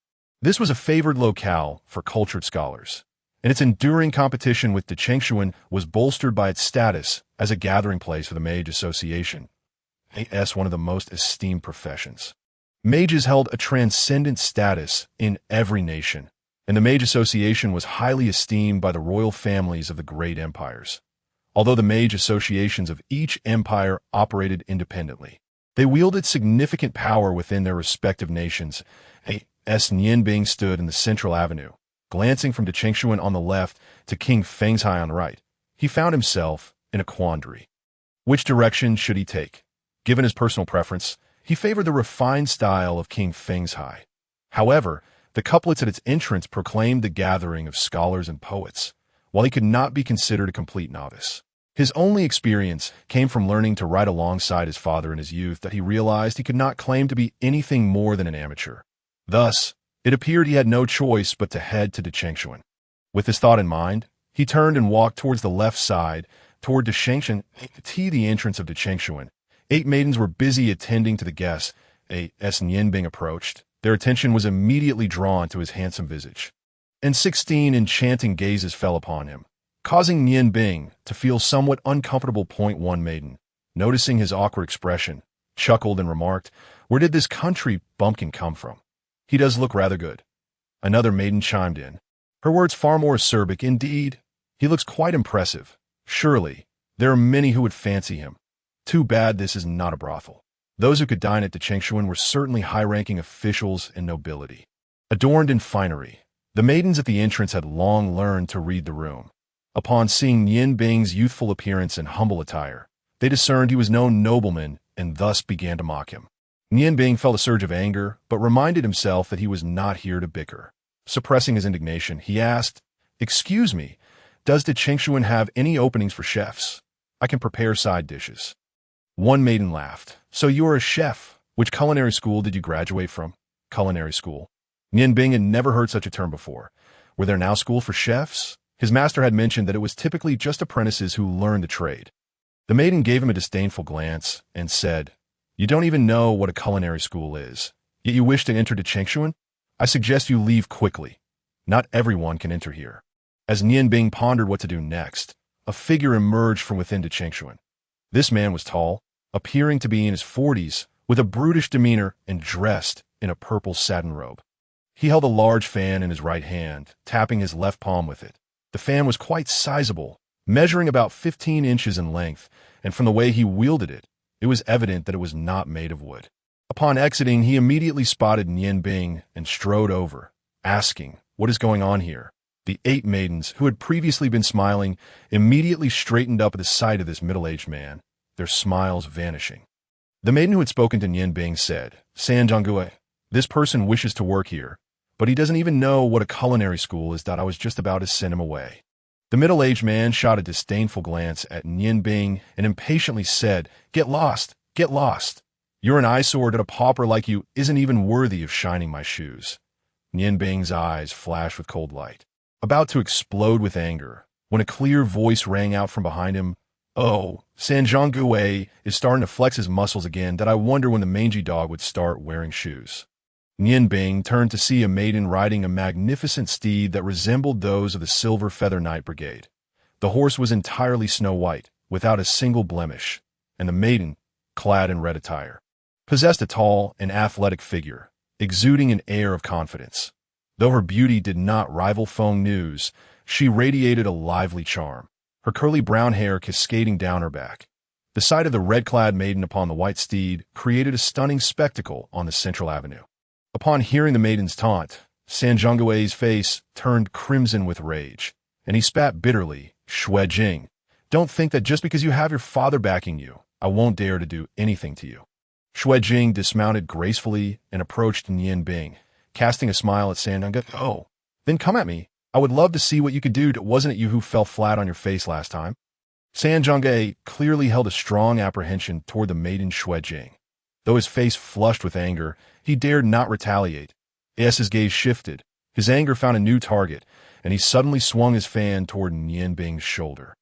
This was a favored locale for cultured scholars, and its enduring competition with de Changsheng was bolstered by its status as a gathering place for the Mage Association, one of the most esteemed professions. Mages held a transcendent status in every nation, and the Mage Association was highly esteemed by the royal families of the great empires. Although the Mage Associations of each empire operated independently, they wielded significant power within their respective nations. Nianbing stood in the central avenue, glancing from de Changsheng on the left to King Sigh on the right. He found himself in a quandary. Which direction should he take? Given his personal preference, he favored the refined style of King Sigh. However, the couplets at its entrance proclaimed the gathering of scholars and poets, while he could not be considered a complete novice. His only experience came from learning to ride alongside his father in his youth that he realized he could not claim to be anything more than an amateur. Thus, it appeared he had no choice but to head to de Changsheng. With this thought in mind, he turned and walked towards the left side, toward de Changsheng. The entrance of de Changsheng. 8 maidens were busy attending to the guests. As Nianbing approached, their attention was immediately drawn to his handsome visage, and 16 enchanting gazes fell upon him, causing Nianbing to feel somewhat uncomfortable. 1 maiden, noticing his awkward expression, chuckled and remarked, "Where did this country bumpkin come from? He does look rather good." Another maiden chimed in, her words far more acerbic. "Indeed, he looks quite impressive. Surely, there are many who would fancy him. Too bad this is not a brothel." Those who could dine at de Changsheng were certainly high-ranking officials and nobility. Adorned in finery, the maidens at the entrance had long learned to read the room. Upon seeing Nianbing's youthful appearance and humble attire, they discerned he was no nobleman and thus began to mock him. Nianbing felt a surge of anger, but reminded himself that he was not here to bicker. Suppressing his indignation, he asked, "Excuse me, does de Changsheng have any openings for chefs? I can prepare side dishes." 1 maiden laughed. "So you are a chef. Which culinary school did you graduate from?" "Culinary school." Nianbing had never heard such a term before. Were there now schools for chefs? His master had mentioned that it was typically just apprentices who learned the trade. The maiden gave him a disdainful glance and said, "You don't even know what a culinary school is, yet you wish to enter de Changsheng? I suggest you leave quickly. Not everyone can enter here." As Nianbing pondered what to do next, a figure emerged from within de Changsheng. This man was tall, appearing to be in his 40s, with a brutish demeanor and dressed in a purple satin robe. He held a large fan in his right hand, tapping his left palm with it. The fan was quite sizable, measuring about 15 inches in length, and from the way he wielded it, it was evident that it was not made of wood. Upon exiting, he immediately spotted Nianbing and strode over, asking, "What is going on here?" The 8 maidens, who had previously been smiling, immediately straightened up at the sight of this middle-aged man, their smiles vanishing. The maiden who had spoken to Nianbing said, "Zhengyang, this person wishes to work here, but he doesn't even know what a culinary school is. I was just about to send him away." The middle-aged man shot a disdainful glance at Nianbing and impatiently said, "Get lost, get lost. You're an eyesore that a pauper like you isn't even worthy of shining my shoes." Nianbing's eyes flashed with cold light, about to explode with anger, when a clear voice rang out from behind him. "Oh, Zhengyang is starting to flex his muscles again, that I wonder when the mangy dog would start wearing shoes." Nian Bing turned to see a maiden riding a magnificent steed that resembled those of the Silver Feather Knight Brigade. The horse was entirely snow-white, without a single blemish, and the maiden, clad in red attire, possessed a tall and athletic figure, exuding an air of confidence. Though her beauty did not rival Feng Nu's, she radiated a lively charm, her curly brown hair cascading down her back. The sight of the red-clad maiden upon the white steed created a stunning spectacle on the central avenue. Upon hearing the maiden's taunt, Sanjungui's face turned crimson with rage, and he spat bitterly, "Shuejing, don't think that just because you have your father backing you, I won't dare to do anything to you." Shuejing dismounted gracefully and approached Nian Bing, casting a smile at Sanjunga. "Oh, then come at me. I would love to see what you could do. Wasn't it you who fell flat on your face last time?" Sanjunga clearly held a strong apprehension toward the maiden Shuejing. Though his face flushed with anger, he dared not retaliate. As his gaze shifted, his anger found a new target, and he suddenly swung his fan toward Nian Bing's shoulder.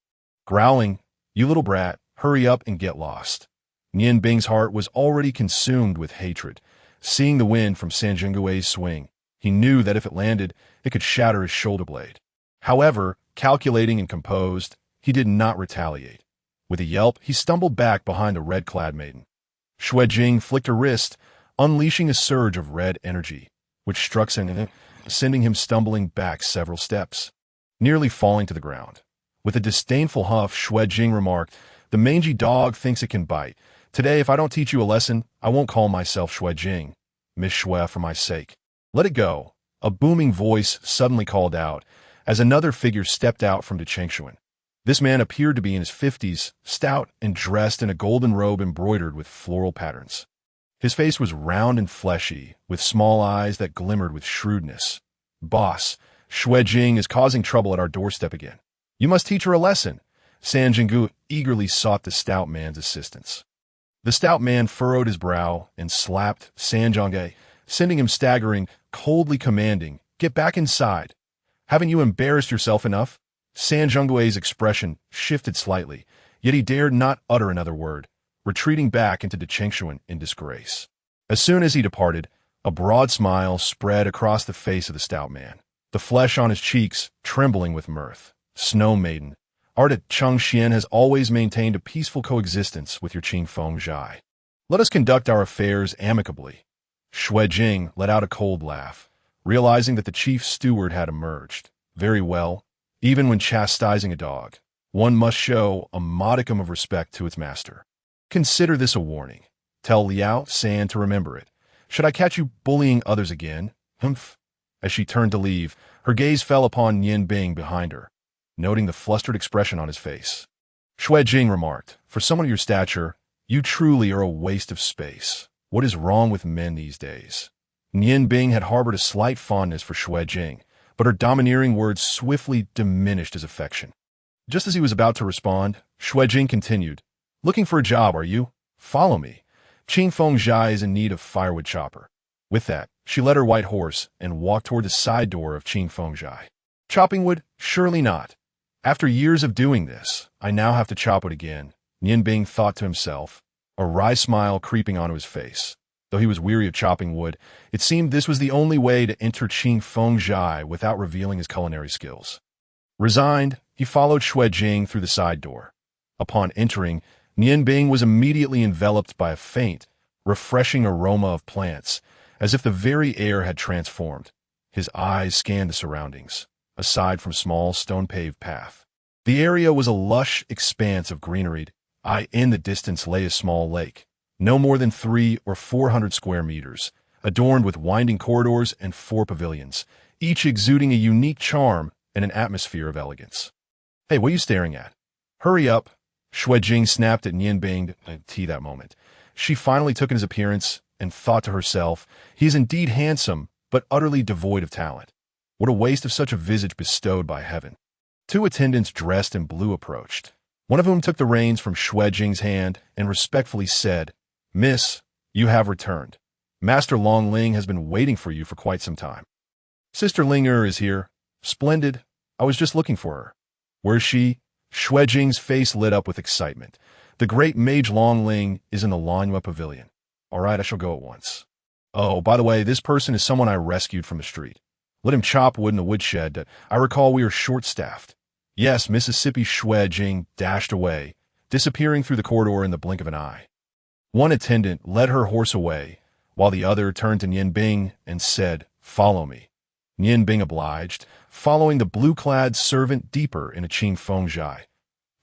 Growling, "You little brat, hurry up and get lost." Nian Bing's heart was already consumed with hatred. Seeing the wind from Sanjungui's swing, he knew that if it landed, it could shatter his shoulder blade. However, calculating and composed, he did not retaliate. With a yelp, he stumbled back behind the red-clad maiden. Shuejing flicked her wrist, unleashing a surge of red energy, which struck Sanjunga, sending him stumbling back several steps, nearly falling to the ground. With a disdainful huff, Shuejing remarked, "The mangy dog thinks it can bite. Today, if I don't teach you a lesson, I won't call myself Shuejing. Miss Shue, for my sake. Let it go." A booming voice suddenly called out, as another figure stepped out from the Changsheng. This man appeared to be in his 50s, stout and dressed in a golden robe embroidered with floral patterns. His face was round and fleshy, with small eyes that glimmered with shrewdness. "Boss, Shuejing is causing trouble at our doorstep again. You must teach her a lesson." Sanjungu eagerly sought the stout man's assistance. The stout man furrowed his brow and slapped Sanjunga, sending him staggering, coldly commanding, "Get back inside. Haven't you embarrassed yourself enough?" Sanjungui's expression shifted slightly, yet he dared not utter another word, retreating back into the Changsheng in disgrace. As soon as he departed, a broad smile spread across the face of the stout man, the flesh on his cheeks trembling with mirth. "Snow Maiden, art at Changsheng has always maintained a peaceful coexistence with your Qing Feng Zhai. Let us conduct our affairs amicably." Shuejing let out a cold laugh, realizing that the chief steward had emerged. "Very well. Even when chastising a dog, one must show a modicum of respect to its master. Consider this a warning. Tell Liao San to remember it. Should I catch you bullying others again?" "Humph." As she turned to leave, her gaze fell upon Nian Bing behind her, noting the flustered expression on his face. Shuejing remarked, "For someone of your stature, you truly are a waste of space. What is wrong with men these days?" Nian Bing had harbored a slight fondness for Shuejing, but her domineering words swiftly diminished his affection. Just as he was about to respond, Shuejing continued, "Looking for a job, are you? Follow me. Qing Feng Zhai is in need of firewood chopper." With that, she led her white horse and walked toward the side door of Qing Feng Zhai. "Chopping wood? Surely not. After years of doing this, I now have to chop wood again," Nian Bing thought to himself, a wry smile creeping onto his face. Though he was weary of chopping wood, it seemed this was the only way to enter Qing Feng Zhai without revealing his culinary skills. Resigned, he followed Shuejing through the side door. Upon entering, Nian Bing was immediately enveloped by a faint, refreshing aroma of plants, as if the very air had transformed. His eyes scanned the surroundings, aside from small stone-paved path. The area was a lush expanse of greenery. In the distance lay a small lake, no more than 300 or 400 square meters, adorned with winding corridors and 4 pavilions, each exuding a unique charm and an atmosphere of elegance. "Hey, what are you staring at? Hurry up!" Shuejing snapped at Nian Bing that moment. She finally took in his appearance and thought to herself, "He is indeed handsome, but utterly devoid of talent. What a waste of such a visage bestowed by heaven." 2 attendants dressed in blue approached, one of whom took the reins from Shuejing's hand and respectfully said, "Miss, you have returned. Master Long Ling has been waiting for you for quite some time." "Sister Linger is here. Splendid. I was just looking for her." "Where's she?" Shuejing's face lit up with excitement. "The great mage Long Ling is in the Lanhua Pavilion." "All right, I shall go at once." Oh, by the way, this person is someone I rescued from the street. Let him chop wood in the woodshed. I recall we are short-staffed. Yes, Mississippi Xuanji dashed away, disappearing through the corridor in the blink of an eye. One attendant led her horse away, while the other turned to Nian Bing and said, "Follow me." Nian Bing obliged, following the blue-clad servant deeper into Changsheng Blade.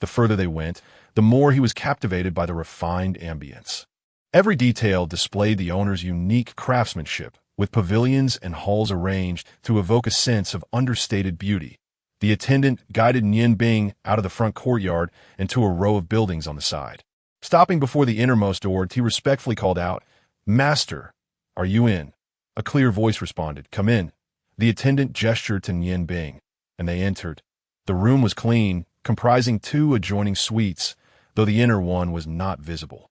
The further they went, the more he was captivated by the refined ambience. Every detail displayed the owner's unique craftsmanship, with pavilions and halls arranged to evoke a sense of understated beauty. The attendant guided Nian Bing out of the front courtyard and to a row of buildings on the side. Stopping before the innermost door, he respectfully called out, "Master, are you in?" A clear voice responded, "Come in." The attendant gestured to Nian Bing, and they entered. The room was clean, comprising 2 adjoining suites, though the inner one was not visible.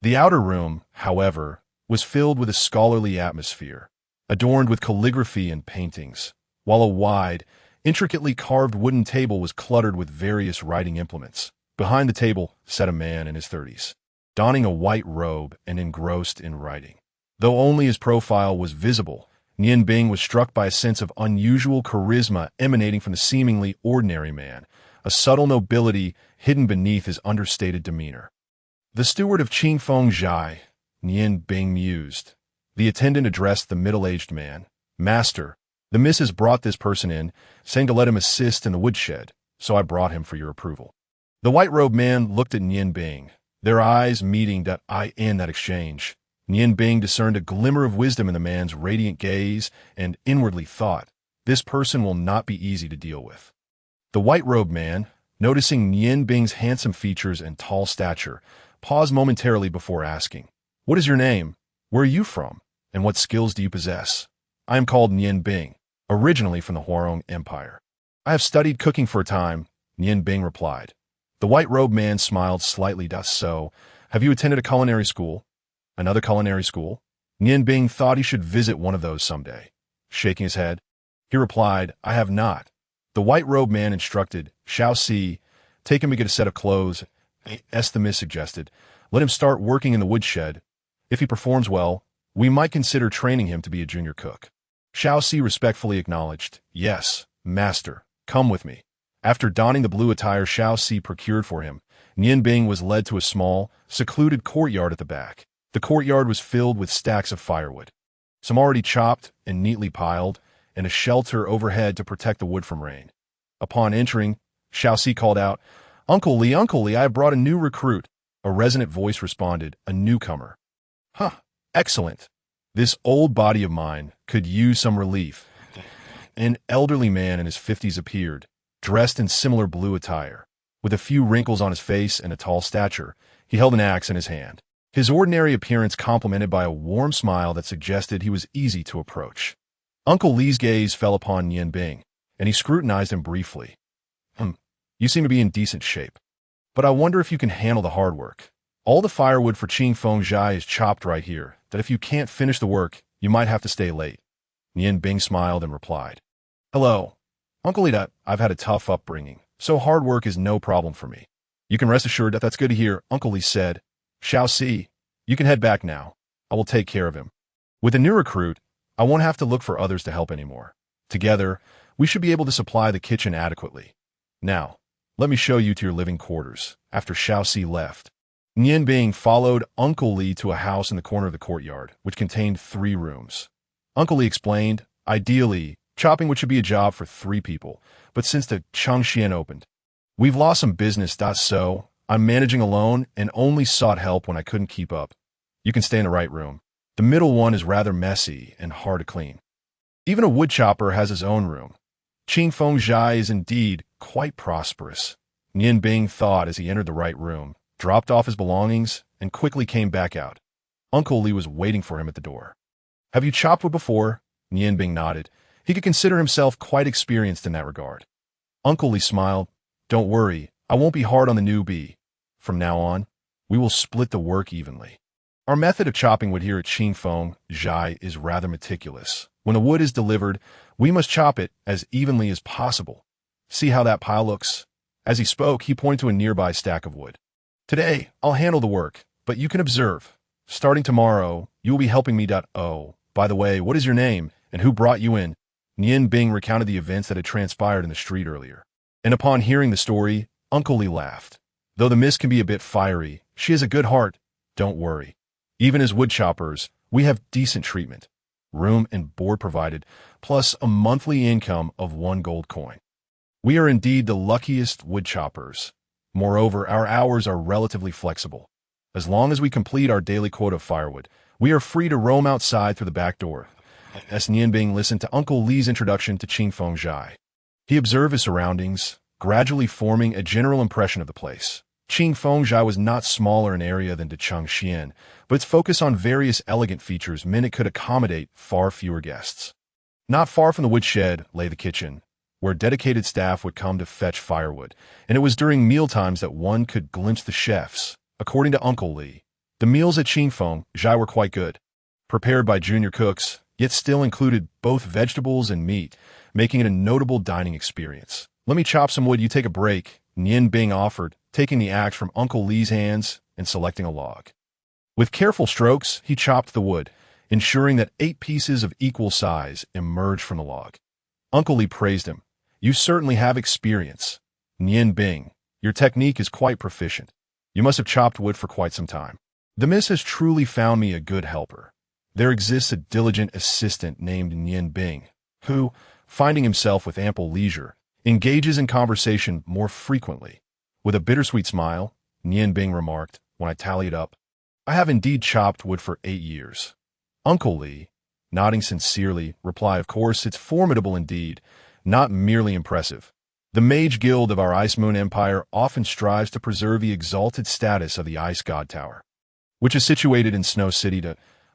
The outer room, however, was filled with a scholarly atmosphere, adorned with calligraphy and paintings, while a wide, intricately carved wooden table was cluttered with various writing implements. Behind the table sat a man in his 30s, donning a white robe and engrossed in writing. Though only his profile was visible, Nian Bing was struck by a sense of unusual charisma emanating from the seemingly ordinary man, a subtle nobility hidden beneath his understated demeanor. "The steward of Changsheng Blade," Nian Bing mused. The attendant addressed the middle-aged man. "Master, the missus brought this person in, saying to let him assist in the woodshed, so I brought him for your approval." The white-robed man looked at Nian Bing, their eyes meeting in that exchange. Nian Bing discerned a glimmer of wisdom in the man's radiant gaze and inwardly thought, "This person will not be easy to deal with." The white-robed man, noticing Nian Bing's handsome features and tall stature, paused momentarily before asking, "What is your name? Where are you from? And what skills do you possess?" "I am called Nian Bing, originally from the Huarong Empire. I have studied cooking for a time," Nian Bing replied. The white-robed man smiled slightly. "So, have you attended a culinary school?" "Another culinary school?" Nian Bing thought he should visit one of those someday. Shaking his head, he replied, "I have not." The white-robed man instructed, "Sigh, take him to get a set of clothes." The suggested, "Let him start working in the woodshed. If he performs well, we might consider training him to be a junior cook." Sigh respectfully acknowledged, "Yes, master, come with me." After donning the blue attire Sigh procured for him, Nian Bing was led to a small, secluded courtyard at the back. The courtyard was filled with stacks of firewood, some already chopped and neatly piled, and a shelter overhead to protect the wood from rain. Upon entering, Sigh called out, Uncle Lee, I have brought a new recruit." A resonant voice responded, "A newcomer." "Huh, excellent. This old body of mine could use some relief." An elderly man in his 50s appeared, dressed in similar blue attire. With a few wrinkles on his face and a tall stature, he held an axe in his hand. His ordinary appearance complemented by a warm smile that suggested he was easy to approach. Uncle Lee's gaze fell upon Nian Bing, and he scrutinized him briefly. You seem to be in decent shape, but I wonder if you can handle the hard work. All the firewood for Changsheng Blade is chopped right here, that if you can't finish the work, you might have to stay late." Nian Bing smiled and replied, "Hello, Uncle Lee, I've had a tough upbringing, so hard work is no problem for me." "You can rest assured that that's good to hear," Uncle Lee said. "Sigh, you can head back now. I will take care of him. With the new recruit, I won't have to look for others to help anymore. Together, we should be able to supply the kitchen adequately. Now, let me show you to your living quarters." After Sigh left, Nian Bing followed Uncle Lee to a house in the corner of the courtyard, which contained 3 rooms. Uncle Lee explained, "Ideally, chopping would should be a job for 3 people, but since the Changsheng opened, we've lost some business, so I'm managing alone and only sought help when I couldn't keep up. You can stay in the right room. The middle one is rather messy and hard to clean. Even a woodchopper has his own room. Changsheng Blade is indeed quite prosperous." Nian Bing thought as he entered the right room, dropped off his belongings, and quickly came back out. Uncle Lee was waiting for him at the door. "Have you chopped wood before?" Nian Bing nodded. He could consider himself quite experienced in that regard. Uncle Lee smiled. "Don't worry, I won't be hard on the newbie. From now on, we will split the work evenly. Our method of chopping wood here at Changsheng Blade is rather meticulous. When the wood is delivered, we must chop it as evenly as possible. See how that pile looks?" As he spoke, he pointed to a nearby stack of wood. "Today, I'll handle the work, but you can observe. Starting tomorrow, you will be helping me. By the way, what is your name, and who brought you in? Nian Bing recounted the events that had transpired in the street earlier. And upon hearing the story, Uncle Li laughed. Though the miss can be a bit fiery, she has a good heart. Don't worry. Even as woodchoppers, we have decent treatment. Room and board provided, plus a monthly income of 1 gold coin. We are indeed the luckiest woodchoppers. Moreover, our hours are relatively flexible. As long as we complete our daily quota of firewood, we are free to roam outside through the back door. As Nianbing listened to Uncle Li's introduction to Qingfeng Zhai, he observed his surroundings, gradually forming a general impression of the place. Qingfeng Zhai was not smaller in area than Changsheng, but its focus on various elegant features meant it could accommodate far fewer guests. Not far from the woodshed lay the kitchen, where dedicated staff would come to fetch firewood, and it was during mealtimes that one could glimpse the chefs. According to Uncle Li, the meals at Qingfeng Zhai were quite good, prepared by junior cooks, yet still included both vegetables and meat, making it a notable dining experience. Let me chop some wood, you take a break, Nian Bing offered, taking the axe from Uncle Li's hands and selecting a log. With careful strokes, he chopped the wood, ensuring that 8 pieces of equal size emerged from the log. Uncle Li praised him. You certainly have experience. Nian Bing, your technique is quite proficient. You must have chopped wood for quite some time. The miss has truly found me a good helper. There exists a diligent assistant named Nian Bing, who, finding himself with ample leisure, engages in conversation more frequently. With a bittersweet smile, Nian Bing remarked, when I tallied up, I have indeed chopped wood for 8 years. Uncle Li, nodding sincerely, replied, of course, it's formidable indeed, not merely impressive. The Mage Guild of our Ice Moon Empire often strives to preserve the exalted status of the Ice God Tower, which is situated in Snow City.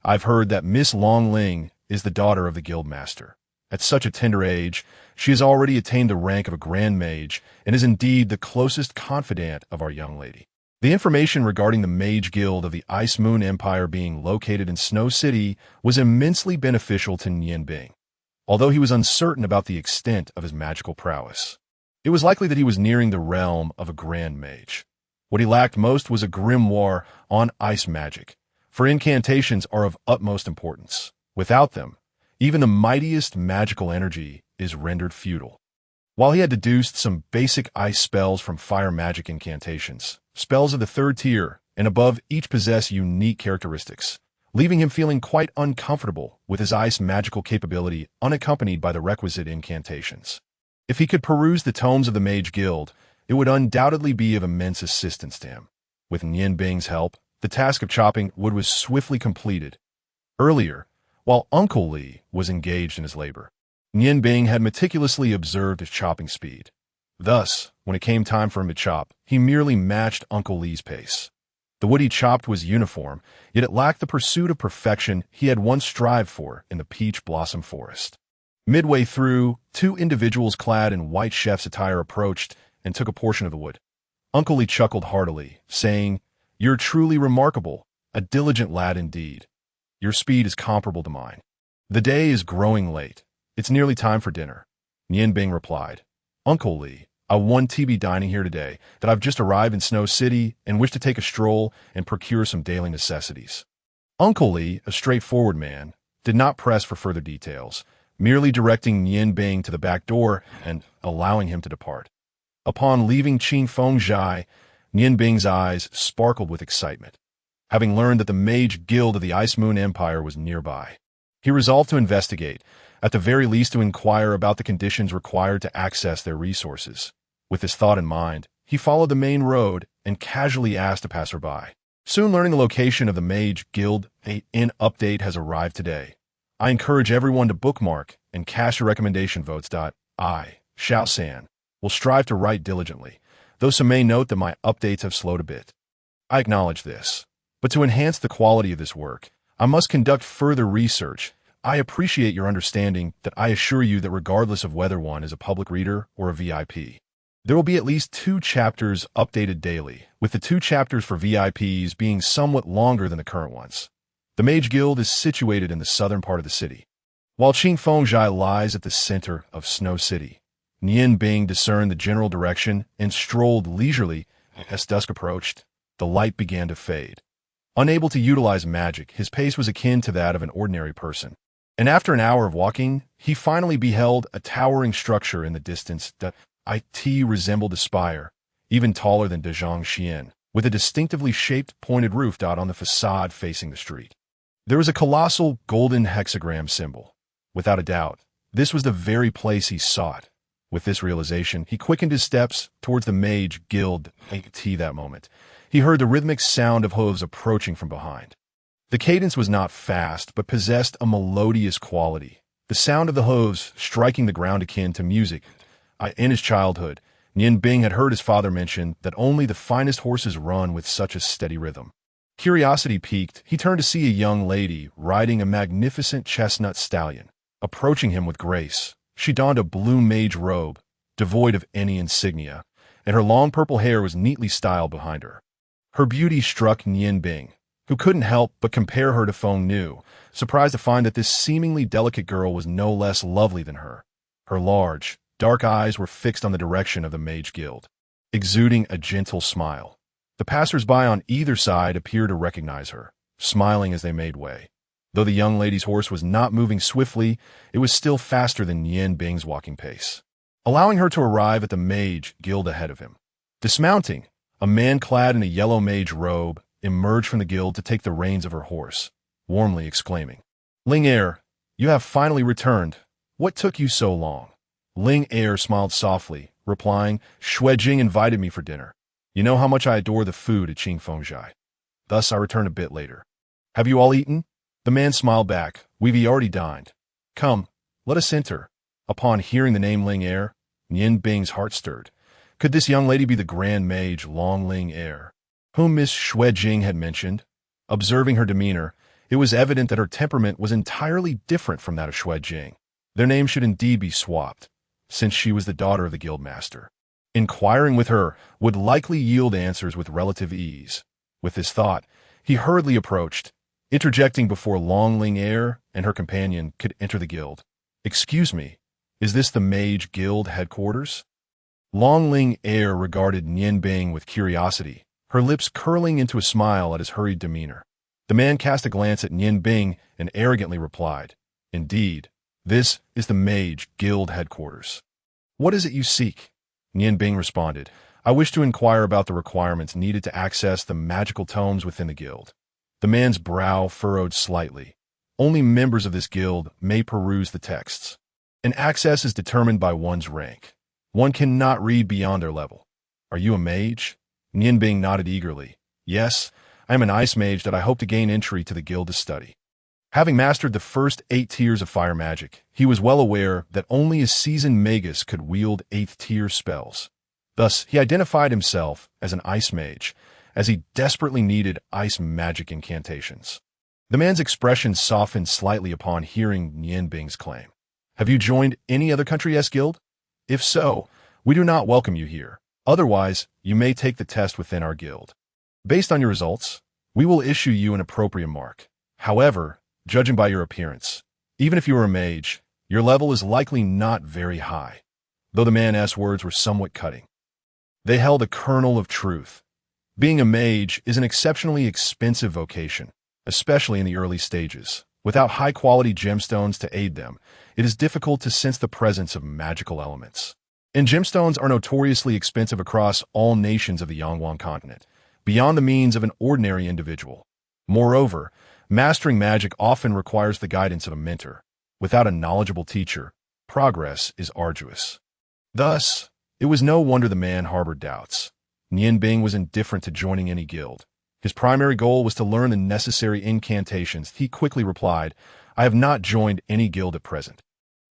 I've heard that Miss Long Ling is the daughter of the guild master. At such a tender age, she has already attained the rank of a Grand Mage and is indeed the closest confidant of our young lady. The information regarding the Mage Guild of the Ice Moon Empire being located in Snow City was immensely beneficial to Nian Bing, although he was uncertain about the extent of his magical prowess. It was likely that he was nearing the realm of a Grand Mage. What he lacked most was a grimoire on ice magic, for incantations are of utmost importance. Without them, even the mightiest magical energy is rendered futile. While he had deduced some basic ice spells from fire magic incantations, spells of the 3rd tier and above each possess unique characteristics, leaving him feeling quite uncomfortable with his ice magical capability unaccompanied by the requisite incantations. If he could peruse the tomes of the Mage Guild, it would undoubtedly be of immense assistance to him. With Nian Bing's help, the task of chopping wood was swiftly completed. Earlier, while Uncle Li was engaged in his labor, Nian Bing had meticulously observed his chopping speed. Thus, when it came time for him to chop, he merely matched Uncle Li's pace. The wood he chopped was uniform, yet it lacked the pursuit of perfection he had once strived for in the peach blossom forest. Midway through, 2 individuals clad in white chef's attire approached and took a portion of the wood. Uncle Li chuckled heartily, saying, You're truly remarkable, a diligent lad indeed. Your speed is comparable to mine. The day is growing late. It's nearly time for dinner. Nian Bing replied, Uncle Li, I won TB dining here today that I've just arrived in Snow City and wish to take a stroll and procure some daily necessities. Uncle Li, a straightforward man, did not press for further details, merely directing Nian Bing to the back door and allowing him to depart. Upon leaving Qingfeng Zhai, Nian Bing's eyes sparkled with excitement. Having learned that the Mage Guild of the Ice Moon Empire was nearby, he resolved to investigate, at the very least to inquire about the conditions required to access their resources. With this thought in mind, he followed the main road and casually asked a passerby. Soon learning the location of the Mage Guild, an update has arrived today. I encourage everyone to bookmark and cast your recommendation votes. I, Xiao San, will strive to write diligently, though some may note that my updates have slowed a bit. I acknowledge this, but to enhance the quality of this work, I must conduct further research. I appreciate your understanding that I assure you that regardless of whether one is a public reader or a VIP, there will be at least 2 chapters updated daily, with the 2 chapters for VIPs being somewhat longer than the current ones. The Mage Guild is situated in the southern part of the city, while Qingfeng Zhai lies at the center of Snow City. Nian Bing discerned the general direction and strolled leisurely. As dusk approached, the light began to fade. Unable to utilize magic, his pace was akin to that of an ordinary person. And after an hour of walking, he finally beheld a towering structure in the distance that it resembled a spire, even taller than Zhangxian, with a distinctively shaped pointed roof dot on the facade facing the street. There was a colossal golden hexagram symbol. Without a doubt, this was the very place he sought. With this realization, he quickened his steps towards the Mage Guild that moment. He heard the rhythmic sound of hooves approaching from behind. The cadence was not fast, but possessed a melodious quality. The sound of the hooves striking the ground akin to music. In his childhood, Nian Bing had heard his father mention that only the finest horses run with such a steady rhythm. Curiosity piqued, he turned to see a young lady riding a magnificent chestnut stallion. Approaching him with grace, she donned a blue mage robe, devoid of any insignia, and her long purple hair was neatly styled behind her. Her beauty struck Nian Bing, who couldn't help but compare her to Feng Nu, surprised to find that this seemingly delicate girl was no less lovely than her. Her large, dark eyes were fixed on the direction of the Mage Guild, exuding a gentle smile. The passers-by on either side appeared to recognize her, smiling as they made way. Though the young lady's horse was not moving swiftly, it was still faster than Nian Bing's walking pace, allowing her to arrive at the Mage Guild ahead of him. Dismounting, a man clad in a yellow mage robe emerged from the guild to take the reins of her horse, warmly exclaiming, "Ling Er, you have finally returned. What took you so long?" Ling Er smiled softly, replying, "Xuanji invited me for dinner. You know how much I adore the food at Qingfengzhai. Thus I return a bit later. Have you all eaten?" The man smiled back, "We've already dined. Come, let us enter." Upon hearing the name Ling Er, Nian Bing's heart stirred. Could this young lady be the Grand Mage Long Ling Er, whom Miss Xuejing had mentioned? Observing her demeanor, it was evident that her temperament was entirely different from that of Xuejing. Their names should indeed be swapped, since she was the daughter of the guildmaster. Inquiring with her would likely yield answers with relative ease. With this thought, he hurriedly approached, interjecting before Long Ling Er and her companion could enter the guild. "Excuse me, is this the Mage Guild headquarters?" Long Ling Er regarded Nian Bing with curiosity, her lips curling into a smile at his hurried demeanor. The man cast a glance at Nian Bing and arrogantly replied, "Indeed, this is the Mage Guild headquarters." "What is it you seek?" Nian Bing responded, "I wish to inquire about the requirements needed to access the magical tomes within the guild." The man's brow furrowed slightly. Only members of this guild may peruse the texts. And access is determined by one's rank. One cannot read beyond their level. "Are you a mage?" Nian Bing nodded eagerly. "Yes, I am an ice mage that I hope to gain entry to the guild to study." Having mastered the first 8 tiers of fire magic, he was well aware that only a seasoned magus could wield 8th-tier spells. Thus, he identified himself as an ice mage, as he desperately needed ice magic incantations. The man's expression softened slightly upon hearing Nian Bing's claim. "Have you joined any other country's guild? If so, we do not welcome you here. Otherwise, you may take the test within our guild. Based on your results, we will issue you an appropriate mark. However, judging by your appearance, even if you are a mage, your level is likely not very high." Though the man's words were somewhat cutting, they held a kernel of truth. Being a mage is an exceptionally expensive vocation, especially in the early stages. Without high-quality gemstones to aid them, it is difficult to sense the presence of magical elements. And gemstones are notoriously expensive across all nations of the Yangwang continent, beyond the means of an ordinary individual. Moreover, mastering magic often requires the guidance of a mentor. Without a knowledgeable teacher, progress is arduous. Thus, it was no wonder the man harbored doubts. Nian Bing was indifferent to joining any guild. His primary goal was to learn the necessary incantations. He quickly replied, "I have not joined any guild at present.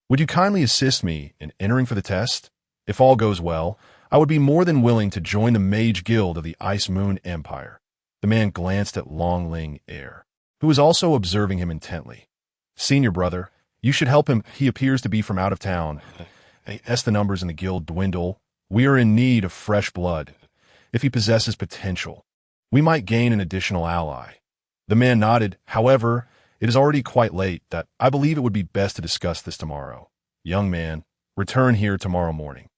Would you kindly assist me in entering for the test? If all goes well, I would be more than willing to join the Mage Guild of the Ice Moon Empire." The man glanced at Long Ling Er, who was also observing him intently. "Senior brother, you should help him. He appears to be from out of town. As the numbers in the guild dwindle, we are in need of fresh blood. If he possesses potential, we might gain an additional ally." The man nodded. "However, it is already quite late. That I believe it would be best to discuss this tomorrow. Young man, return here tomorrow morning."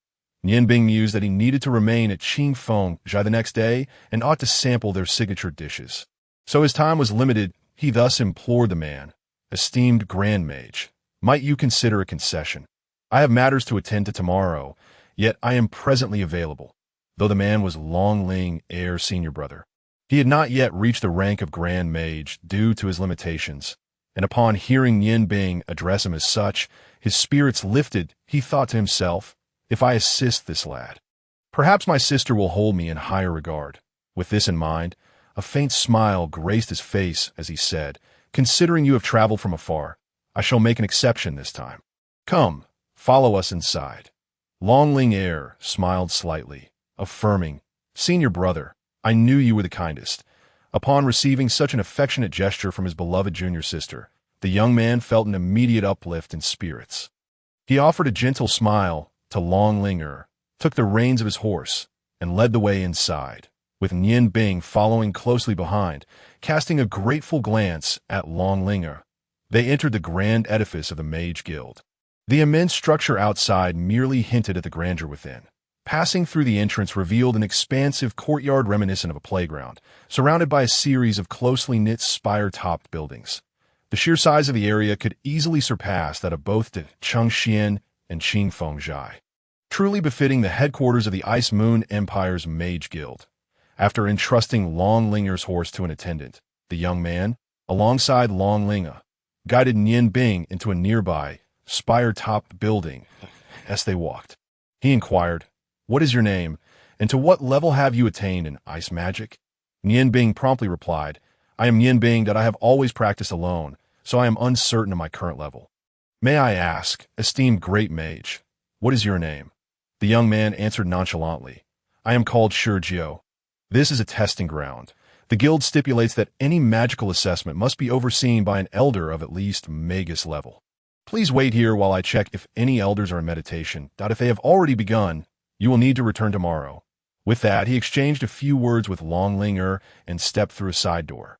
Nian Bing mused that he needed to remain at Qingfengzhai the next day and ought to sample their signature dishes. So his time was limited. He thus implored the man, Esteemed Grand Mage, might you consider a concession? I have matters to attend to tomorrow, yet I am presently available. Though the man was Long Ling Heir senior brother, he had not yet reached the rank of Grand Mage due to his limitations, and upon hearing Yin Bing address him as such, his spirits lifted. He thought to himself, if I assist this lad, perhaps my sister will hold me in higher regard. With this in mind, a faint smile graced his face as he said, considering you have traveled from afar, I shall make an exception this time. Come, follow us inside. Long Ling Heir smiled slightly, affirming, Senior brother, I knew you were the kindest. Upon receiving such an affectionate gesture from his beloved junior sister, the young man felt an immediate uplift in spirits. He offered a gentle smile to Long Ling Heir, took the reins of his horse, and led the way inside, with Yin Bing following closely behind, casting a grateful glance at Long Ling Heir. They entered the grand edifice of the Mage Guild. The immense structure outside merely hinted at the grandeur within. Passing through the entrance revealed an expansive courtyard reminiscent of a playground, surrounded by a series of closely knit spire-topped buildings. The sheer size of the area could easily surpass that of both the Changsheng and Qingfeng. Truly befitting the headquarters of the Ice Moon Empire's Mage Guild. After entrusting Long Ling Heir's horse to an attendant, the young man, alongside Long Ling Heir, guided Yin Bing into a nearby, spire-topped building. As they walked, he inquired, What is your name, and to what level have you attained in ice magic? Yin Bing promptly replied, I am Yin Bing that I have always practiced alone, so I am uncertain of my current level. May I ask, esteemed great mage, what is your name? The young man answered nonchalantly, I am called Shurjiao. This is a testing ground. The guild stipulates that any magical assessment must be overseen by an elder of at least Magus level. Please wait here while I check if any elders are in meditation. If they have already begun, you will need to return tomorrow. With that, he exchanged a few words with Long Ling Heir and stepped through a side door.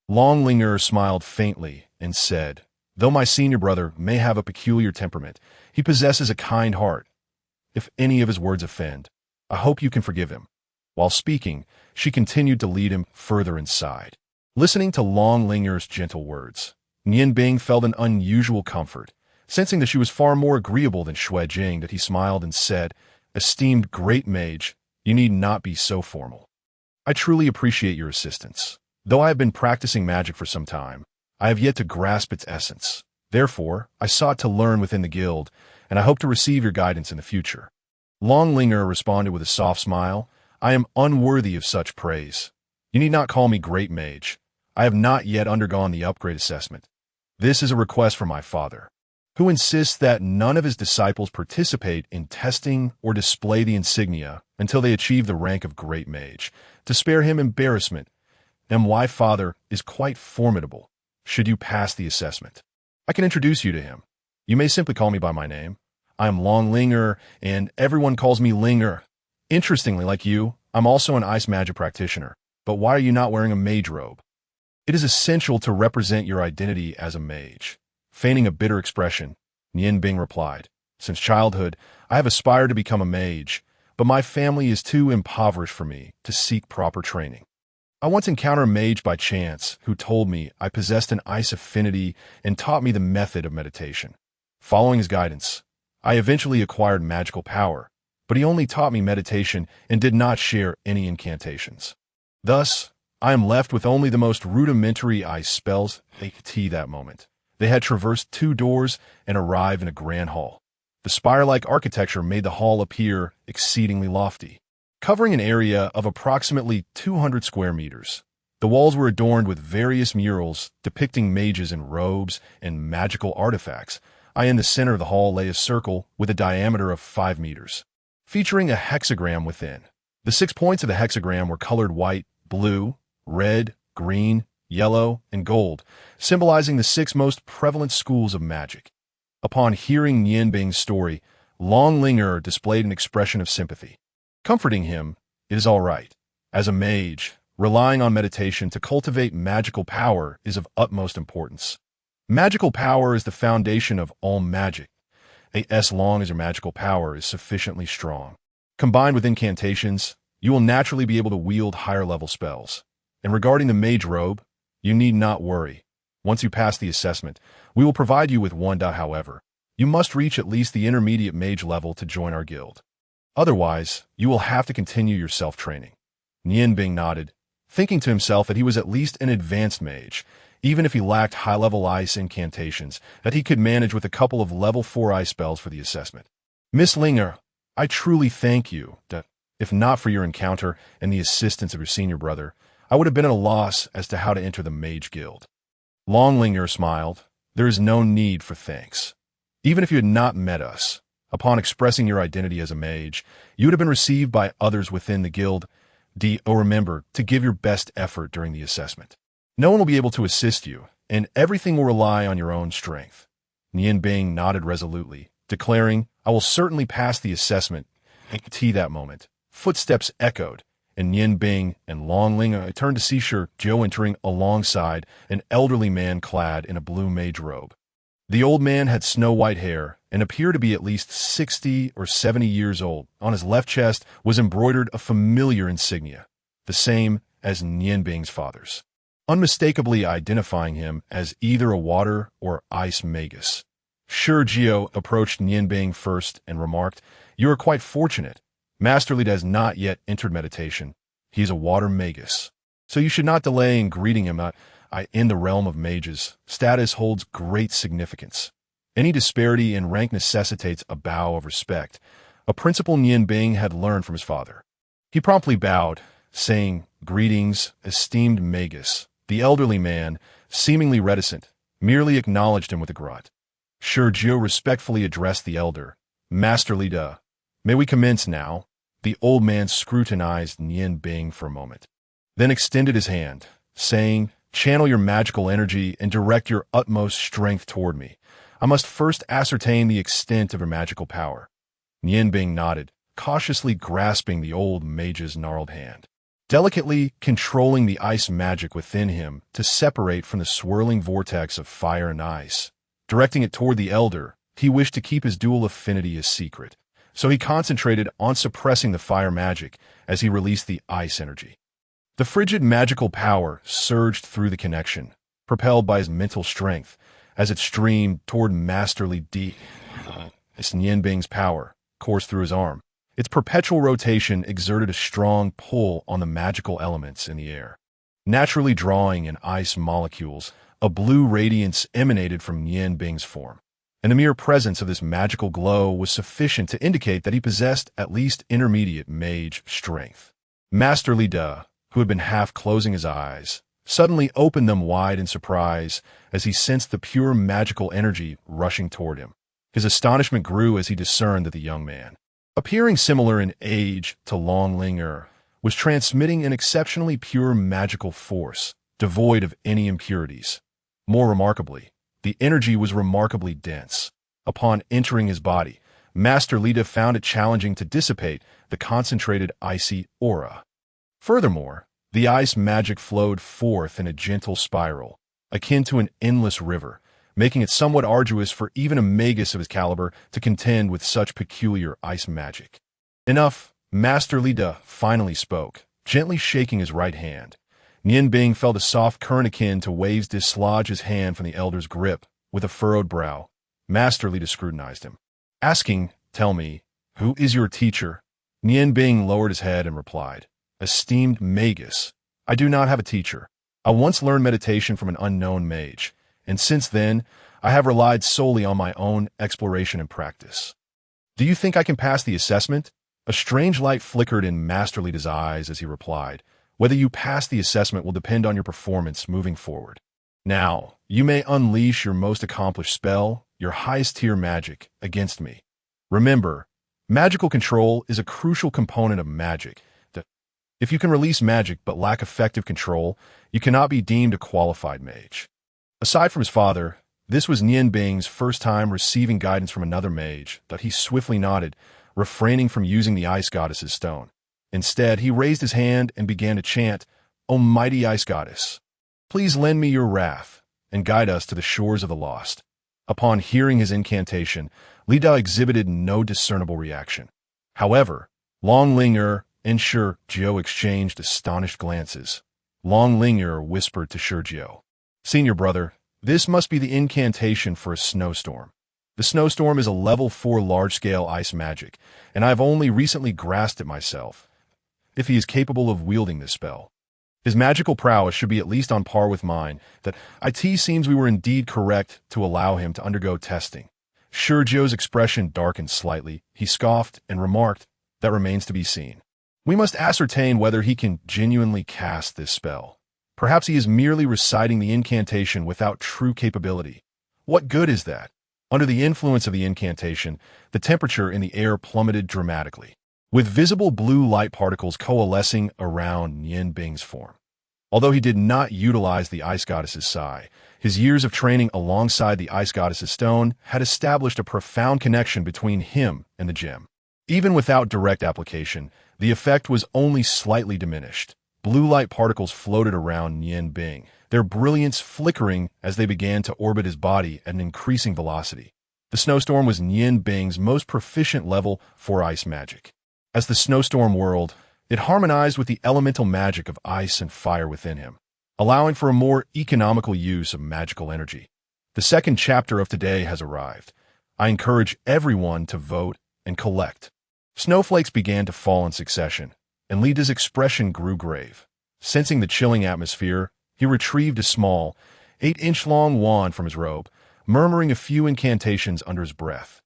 Long Ling Heir smiled faintly and said, Though my senior brother may have a peculiar temperament, he possesses a kind heart. If any of his words offend, I hope you can forgive him. While speaking, she continued to lead him further inside. Listening to Long Ling Heir's gentle words, Yin Bing felt an unusual comfort. Sensing that she was far more agreeable than Shui Jing, that he smiled and said, Esteemed great mage, you need not be so formal. I truly appreciate your assistance. Though I have been practicing magic for some time, I have yet to grasp its essence. Therefore, I sought to learn within the guild, and I hope to receive your guidance in the future. Long Ling Heir responded with a soft smile, I am unworthy of such praise. You need not call me great mage. I have not yet undergone the upgrade assessment. This is a request from my father, who insists that none of his disciples participate in testing or display the insignia until they achieve the rank of great mage, to spare him embarrassment. And my father is quite formidable, should you pass the assessment. I can introduce you to him. You may simply call me by my name. I am Long Ling Heir, and everyone calls me Ling Heir. Interestingly, like you, I'm also an ice magic practitioner. But why are you not wearing a mage robe? It is essential to represent your identity as a mage. Feigning a bitter expression, Yin Bing replied, Since childhood, I have aspired to become a mage, but my family is too impoverished for me to seek proper training. I once encountered a mage by chance who told me I possessed an ice affinity and taught me the method of meditation. Following his guidance, I eventually acquired magical power, but he only taught me meditation and did not share any incantations. Thus, I am left with only the most rudimentary ice spells at that moment. They had traversed 2 doors and arrived in a grand hall. The spire-like architecture made the hall appear exceedingly lofty, covering an area of approximately 200 square meters. The walls were adorned with various murals depicting mages in robes and magical artifacts. In the center of the hall lay a circle with a diameter of 5 meters, featuring a hexagram within. The 6 points of the hexagram were colored white, blue, red, green, yellow, and gold, symbolizing the 6 most prevalent schools of magic. Upon hearing Yin Bing's story, Long Ling Heir displayed an expression of sympathy. Comforting him, it is all right. As a mage, relying on meditation to cultivate magical power is of utmost importance. Magical power is the foundation of all magic, as long as your magical power is sufficiently strong. Combined with incantations, you will naturally be able to wield higher-level spells. And regarding the mage robe, you need not worry. Once you pass the assessment, we will provide you with one. However, you must reach at least the intermediate mage level to join our guild. Otherwise, you will have to continue your self-training. Nianbing nodded, thinking to himself that he was at least an advanced mage, even if he lacked high-level ice incantations that he could manage with a couple of level 4 ice spells for the assessment. Miss Linger, I truly thank you. If not for your encounter and the assistance of your senior brother, I would have been at a loss as to how to enter the Mage Guild. Longlinger smiled. There is no need for thanks. Even if you had not met us, upon expressing your identity as a mage, you would have been received by others within the guild. Remember to give your best effort during the assessment. No one will be able to assist you, and everything will rely on your own strength. Nianbing nodded resolutely, declaring, I will certainly pass the assessment. That moment, footsteps echoed, and Nianbing and Longling turned to see Shengao entering alongside an elderly man clad in a blue mage robe. The old man had snow-white hair and appeared to be at least 60 or 70 years old. On his left chest was embroidered a familiar insignia, the same as Nianbing's father's, unmistakably identifying him as either a water or ice magus. Shengao approached Nianbing first and remarked, You are quite fortunate. Master Li has not yet entered meditation. He is a water magus, so you should not delay in greeting him. In the realm of mages, status holds great significance. Any disparity in rank necessitates a bow of respect, a principle Nianbing had learned from his father. He promptly bowed, saying, Greetings, esteemed magus. The elderly man, seemingly reticent, merely acknowledged him with a grunt. Shengao respectfully addressed the elder. Master Li, may we commence now? The old man scrutinized Nianbing for a moment, then extended his hand, saying, Channel your magical energy and direct your utmost strength toward me. I must first ascertain the extent of your magical power. Nianbing nodded, cautiously grasping the old mage's gnarled hand, delicately controlling the ice magic within him to separate from the swirling vortex of fire and ice. Directing it toward the elder, he wished to keep his dual affinity a secret, so he concentrated on suppressing the fire magic as he released the ice energy. The frigid magical power surged through the connection, propelled by his mental strength, as it streamed toward masterly As Nianbing's power coursed through his arm, its perpetual rotation exerted a strong pull on the magical elements in the air. Naturally drawing in ice molecules, a blue radiance emanated from Nianbing's form, and the mere presence of this magical glow was sufficient to indicate that he possessed at least intermediate mage strength. Master Li, who had been half closing his eyes, suddenly opened them wide in surprise as he sensed the pure magical energy rushing toward him. His astonishment grew as he discerned that the young man, appearing similar in age to Longlinger, was transmitting an exceptionally pure magical force, devoid of any impurities. More remarkably, the energy was remarkably dense. Upon entering his body, Master Li found it challenging to dissipate the concentrated icy aura. Furthermore, the ice magic flowed forth in a gentle spiral, akin to an endless river, making it somewhat arduous for even a magus of his caliber to contend with such peculiar ice magic. Enough, Master Li finally spoke, gently shaking his right hand. Nianbing felt a soft current akin to waves dislodge his hand from the elder's grip. With a furrowed brow, Master Li scrutinized him, asking, Tell me, who is your teacher? Nianbing lowered his head and replied, Esteemed magus, I do not have a teacher. I once learned meditation from an unknown mage, and since then, I have relied solely on my own exploration and practice. Do you think I can pass the assessment? A strange light flickered in Master Li's eyes as he replied, Whether you pass the assessment will depend on your performance moving forward. Now, you may unleash your most accomplished spell, your highest tier magic, against me. Remember, magical control is a crucial component of magic. If you can release magic but lack effective control, you cannot be deemed a qualified mage. Aside from his father, this was Nianbing's first time receiving guidance from another mage, but he swiftly nodded, refraining from using the ice goddess's stone. Instead, he raised his hand and began to chant, O mighty ice goddess, please lend me your wrath and guide us to the shores of the lost. Upon hearing his incantation, Li exhibited no discernible reaction. However, Longlinger and Shengao exchanged astonished glances. Longlinger whispered to Shengao, Senior brother, This must be the incantation for a snowstorm. The snowstorm is a level 4 large-scale ice magic, and I've only recently grasped it myself. If he is capable of wielding this spell, his magical prowess should be at least on par with mine. That it seems we were indeed correct to allow him to undergo testing. Shurjio's expression darkened slightly. He scoffed and remarked, "That remains to be seen. We must ascertain whether he can genuinely cast this spell. Perhaps he is merely reciting the incantation without true capability. What good is that?" Under the influence of the incantation, the temperature in the air plummeted dramatically, with visible blue light particles coalescing around Nian Bing's form. Although he did not utilize the ice goddess's Sigh, his years of training alongside the ice goddess's stone had established a profound connection between him and the gem. Even without direct application, the effect was only slightly diminished. Blue light particles floated around Nian Bing, their brilliance flickering as they began to orbit his body at an increasing velocity. The snowstorm was Nian Bing's most proficient level for ice magic. As the snowstorm whirled, it harmonized with the elemental magic of ice and fire within him, allowing for a more economical use of magical energy. The second chapter of today has arrived. I encourage everyone to vote and collect. Snowflakes began to fall in succession, and Lida's expression grew grave. Sensing the chilling atmosphere, he retrieved a small, 8-inch-long wand from his robe, murmuring a few incantations under his breath.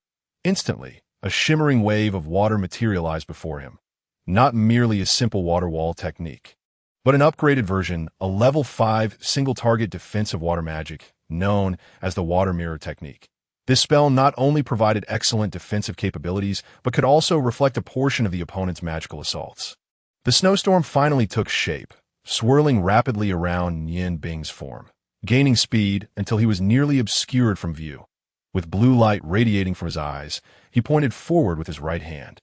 Instantly, a shimmering wave of water materialized before him. Not merely a simple water wall technique, but an upgraded version, a level 5 single-target defensive water magic, known as the water mirror technique. This spell not only provided excellent defensive capabilities, but could also reflect a portion of the opponent's magical assaults. The snowstorm finally took shape, swirling rapidly around Nian Bing's form, gaining speed until he was nearly obscured from view. With blue light radiating from his eyes, he pointed forward with his right hand,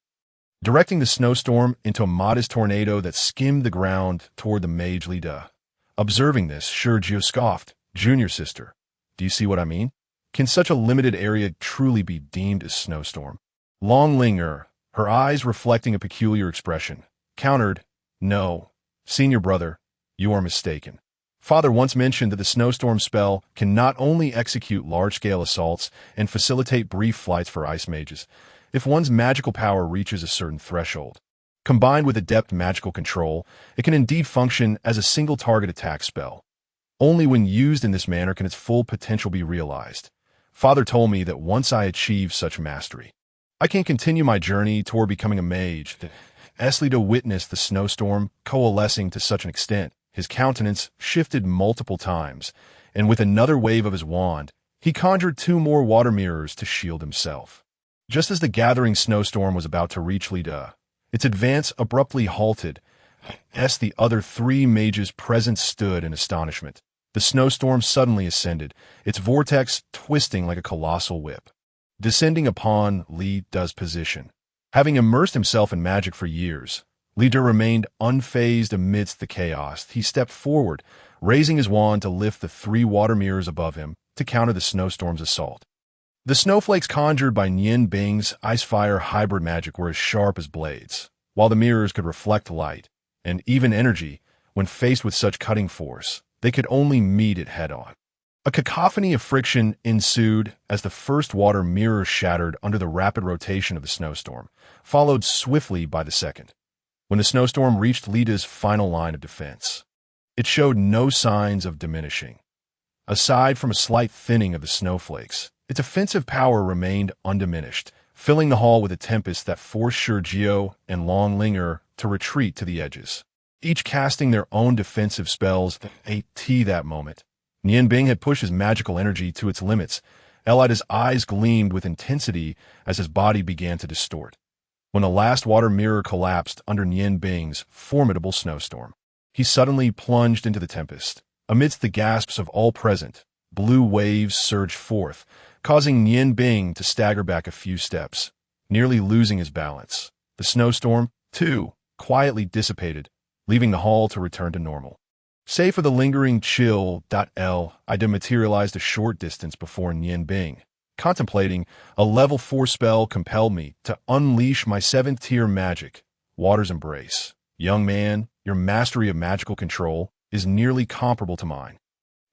directing the snowstorm into a modest tornado that skimmed the ground toward the mage Lida. Observing this, Shurjio scoffed, "Junior sister, do you see what I mean? Can such a limited area truly be deemed a snowstorm?" Long Linger, her eyes reflecting a peculiar expression, countered, "No, senior brother, you are mistaken. Father once mentioned that the snowstorm spell can not only execute large-scale assaults and facilitate brief flights for ice mages, if one's magical power reaches a certain threshold. Combined with adept magical control, it can indeed function as a single-target attack spell. Only when used in this manner can its full potential be realized. Father told me that once I achieve such mastery, I can continue my journey toward becoming a mage." Eslida witnessed the snowstorm coalescing to such an extent. His countenance shifted multiple times, and with another wave of his wand, he conjured 2 more water mirrors to shield himself. Just as the gathering snowstorm was about to reach Lida, its advance abruptly halted, as the other 3 mages present stood in astonishment. The snowstorm suddenly ascended, its vortex twisting like a colossal whip, descending upon Lida's position. Having immersed himself in magic for years, Lida remained unfazed amidst the chaos. He stepped forward, raising his wand to lift the 3 water mirrors above him to counter the snowstorm's assault. The snowflakes conjured by Nian Bing's ice-fire hybrid magic were as sharp as blades, while the mirrors could reflect light and even energy. When faced with such cutting force, they could only meet it head-on. A cacophony of friction ensued as the first water mirror shattered under the rapid rotation of the snowstorm, followed swiftly by the second. When the snowstorm reached Lida's final line of defense, it showed no signs of diminishing. Aside from a slight thinning of the snowflakes, its offensive power remained undiminished, filling the hall with a tempest that forced Shurjio and Long Linger to retreat to the edges, each casting their own defensive spells at that moment. Nian Bing had pushed his magical energy to its limits. Elida's eyes gleamed with intensity as his body began to distort. When the last water mirror collapsed under Nian Bing's formidable snowstorm, he suddenly plunged into the tempest. Amidst the gasps of all present, blue waves surged forth, causing Nian Bing to stagger back a few steps, nearly losing his balance. The snowstorm, too, quietly dissipated, leaving the hall to return to normal. Save for the lingering chill, I dematerialized a short distance before Nian Bing. Contemplating, a level 4 spell compelled me to unleash my 7th-tier magic, Water's Embrace. Young man, your mastery of magical control is nearly comparable to mine.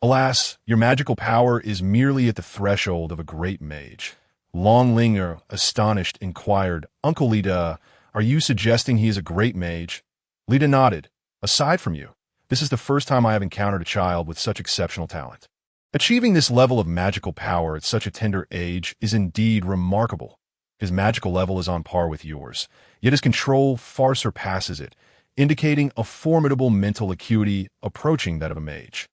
Alas, your magical power is merely at the threshold of a great mage. Longlinger, astonished, inquired, Uncle Lida, are you suggesting he is a great mage? Lida nodded. Aside from you, this is the first time I have encountered a child with such exceptional talent. Achieving this level of magical power at such a tender age is indeed remarkable. His magical level is on par with yours, yet his control far surpasses it, indicating a formidable mental acuity approaching that of a mage.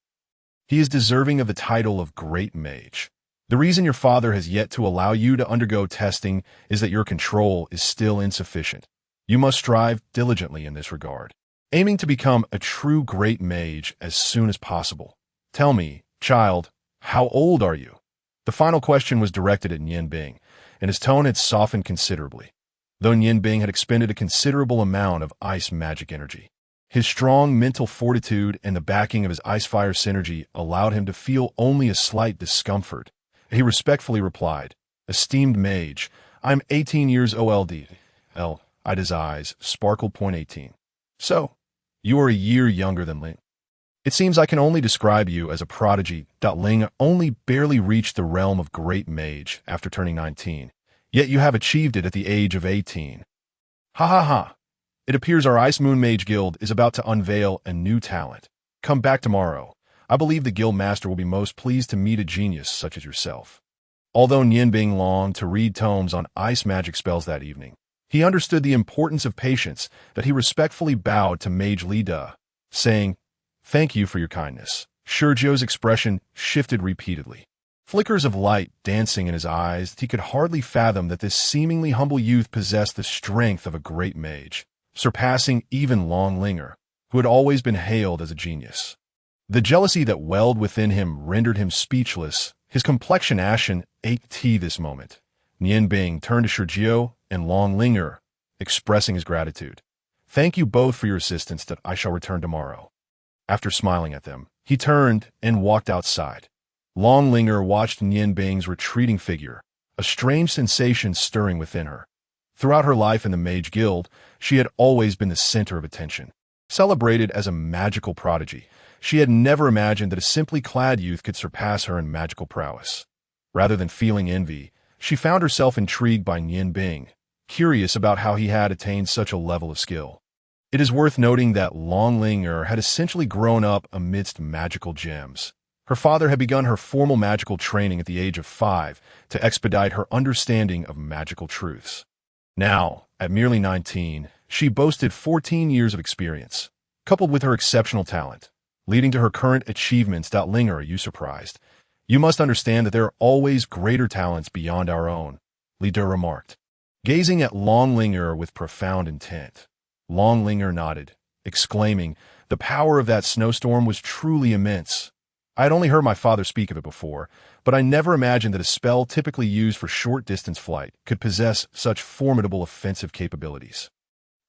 He is deserving of the title of Great Mage. The reason your father has yet to allow you to undergo testing is that your control is still insufficient. You must strive diligently in this regard, aiming to become a true Great Mage as soon as possible. Tell me, child, how old are you? The final question was directed at Nian Bing, and his tone had softened considerably, though Nian Bing had expended a considerable amount of ice magic energy. His strong mental fortitude and the backing of his ice-fire synergy allowed him to feel only a slight discomfort. He respectfully replied, Esteemed mage, I'm 18 years old. Ida's eyes sparkled. 18. So, you are a year younger than Ling. It seems I can only describe you as a prodigy. Ling only barely reached the realm of great mage after turning 19, yet you have achieved it at the age of 18. Ha ha ha. It appears our Ice Moon Mage Guild is about to unveil a new talent. Come back tomorrow. I believe the guild master will be most pleased to meet a genius such as yourself. Although Nian Bing longed to read tomes on ice magic spells that evening, he understood the importance of patience that he respectfully bowed to Mage Li De, saying, Thank you for your kindness. Shurjio's expression shifted repeatedly. Flickers of light dancing in his eyes, he could hardly fathom that this seemingly humble youth possessed the strength of a great mage, surpassing even Longlinger, who had always been hailed as a genius. The jealousy that welled within him rendered him speechless, his complexion ashen. This moment, Nian Bing turned to Shurjio and Longlinger, expressing his gratitude. Thank you both for your assistance that I shall return tomorrow. After smiling at them, he turned and walked outside. Longlinger watched Nian Bing's retreating figure, a strange sensation stirring within her. Throughout her life in the Mage Guild, she had always been the center of attention. Celebrated as a magical prodigy, she had never imagined that a simply clad youth could surpass her in magical prowess. Rather than feeling envy, she found herself intrigued by Nian Bing, curious about how he had attained such a level of skill. It is worth noting that Longlinger had essentially grown up amidst magical gems. Her father had begun her formal magical training at the age of 5 to expedite her understanding of magical truths. Now, at merely 19, she boasted 14 years of experience, coupled with her exceptional talent, leading to her current achievements. Linger, are you surprised? You must understand that there are always greater talents beyond our own, Li De remarked, gazing at Longlinger with profound intent. Longlinger nodded, exclaiming, the power of that snowstorm was truly immense. I had only heard my father speak of it before, but I never imagined that a spell typically used for short-distance flight could possess such formidable offensive capabilities.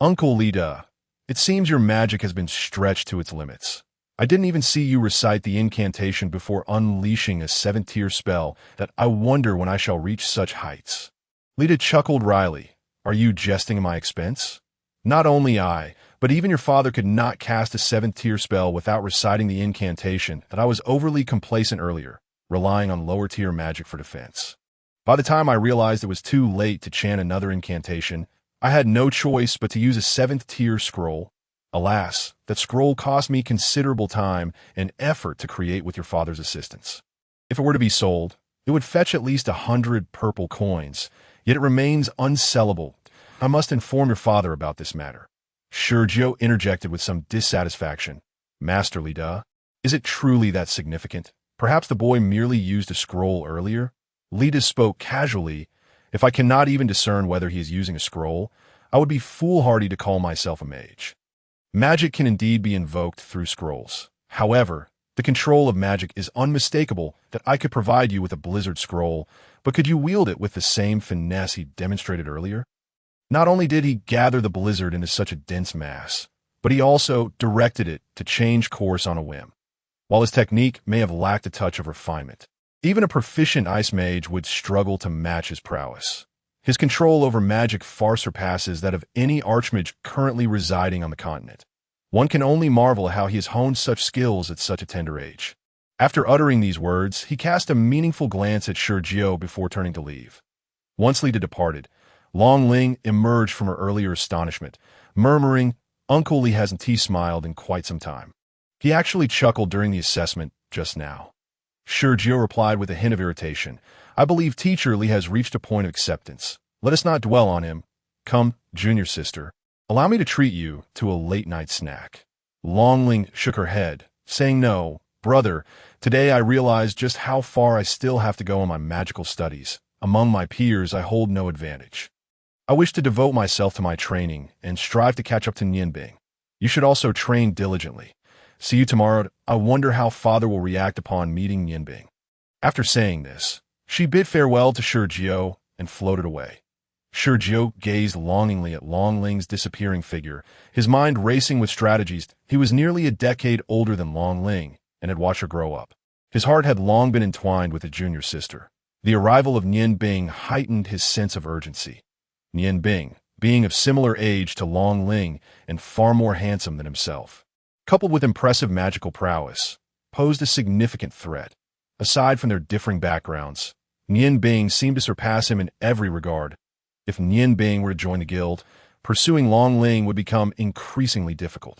Uncle Li De, it seems your magic has been stretched to its limits. I didn't even see you recite the incantation before unleashing a 7th-tier spell that I wonder when I shall reach such heights. Li De chuckled wryly. Are you jesting at my expense? Not only I, but even your father could not cast a 7th-tier spell without reciting the incantation that I was overly complacent earlier, relying on lower-tier magic for defense. By the time I realized it was too late to chant another incantation, I had no choice but to use a 7th-tier scroll. Alas, that scroll cost me considerable time and effort to create with your father's assistance. If it were to be sold, it would fetch at least 100 purple coins, yet it remains unsellable. I must inform your father about this matter. Shurjio interjected with some dissatisfaction. Master Li De, is it truly that significant? Perhaps the boy merely used a scroll earlier? Li De spoke casually. If I cannot even discern whether he is using a scroll, I would be foolhardy to call myself a mage. Magic can indeed be invoked through scrolls. However, the control of magic is unmistakable that I could provide you with a blizzard scroll, but could you wield it with the same finesse he demonstrated earlier? Not only did he gather the blizzard into such a dense mass, but he also directed it to change course on a whim. While his technique may have lacked a touch of refinement, even a proficient ice mage would struggle to match his prowess. His control over magic far surpasses that of any archmage currently residing on the continent. One can only marvel how he has honed such skills at such a tender age. After uttering these words, he cast a meaningful glance at Shurjiao before turning to leave. Once Lita departed, Long Ling emerged from her earlier astonishment, murmuring, "Uncle Li hasn't smiled in quite some time. He actually chuckled during the assessment just now." Shurjiao replied with a hint of irritation, "I believe Teacher Li has reached a point of acceptance. Let us not dwell on him. Come, junior sister, allow me to treat you to a late-night snack." Long Ling shook her head, saying, "No, brother, today I realize just how far I still have to go in my magical studies. Among my peers, I hold no advantage. I wish to devote myself to my training and strive to catch up to Nianbing. You should also train diligently. See you tomorrow. I wonder how father will react upon meeting Nianbing." After saying this, she bid farewell to Shurjiao and floated away. Shurjiao gazed longingly at Long Ling's disappearing figure, his mind racing with strategies. He was nearly a decade older than Long Ling and had watched her grow up. His heart had long been entwined with his junior sister. The arrival of Nianbing heightened his sense of urgency. Nianbing, being of similar age to Long Ling and far more handsome than himself, coupled with impressive magical prowess, posed a significant threat. Aside from their differing backgrounds, Nianbing seemed to surpass him in every regard. If Nianbing were to join the guild, pursuing Long Ling would become increasingly difficult.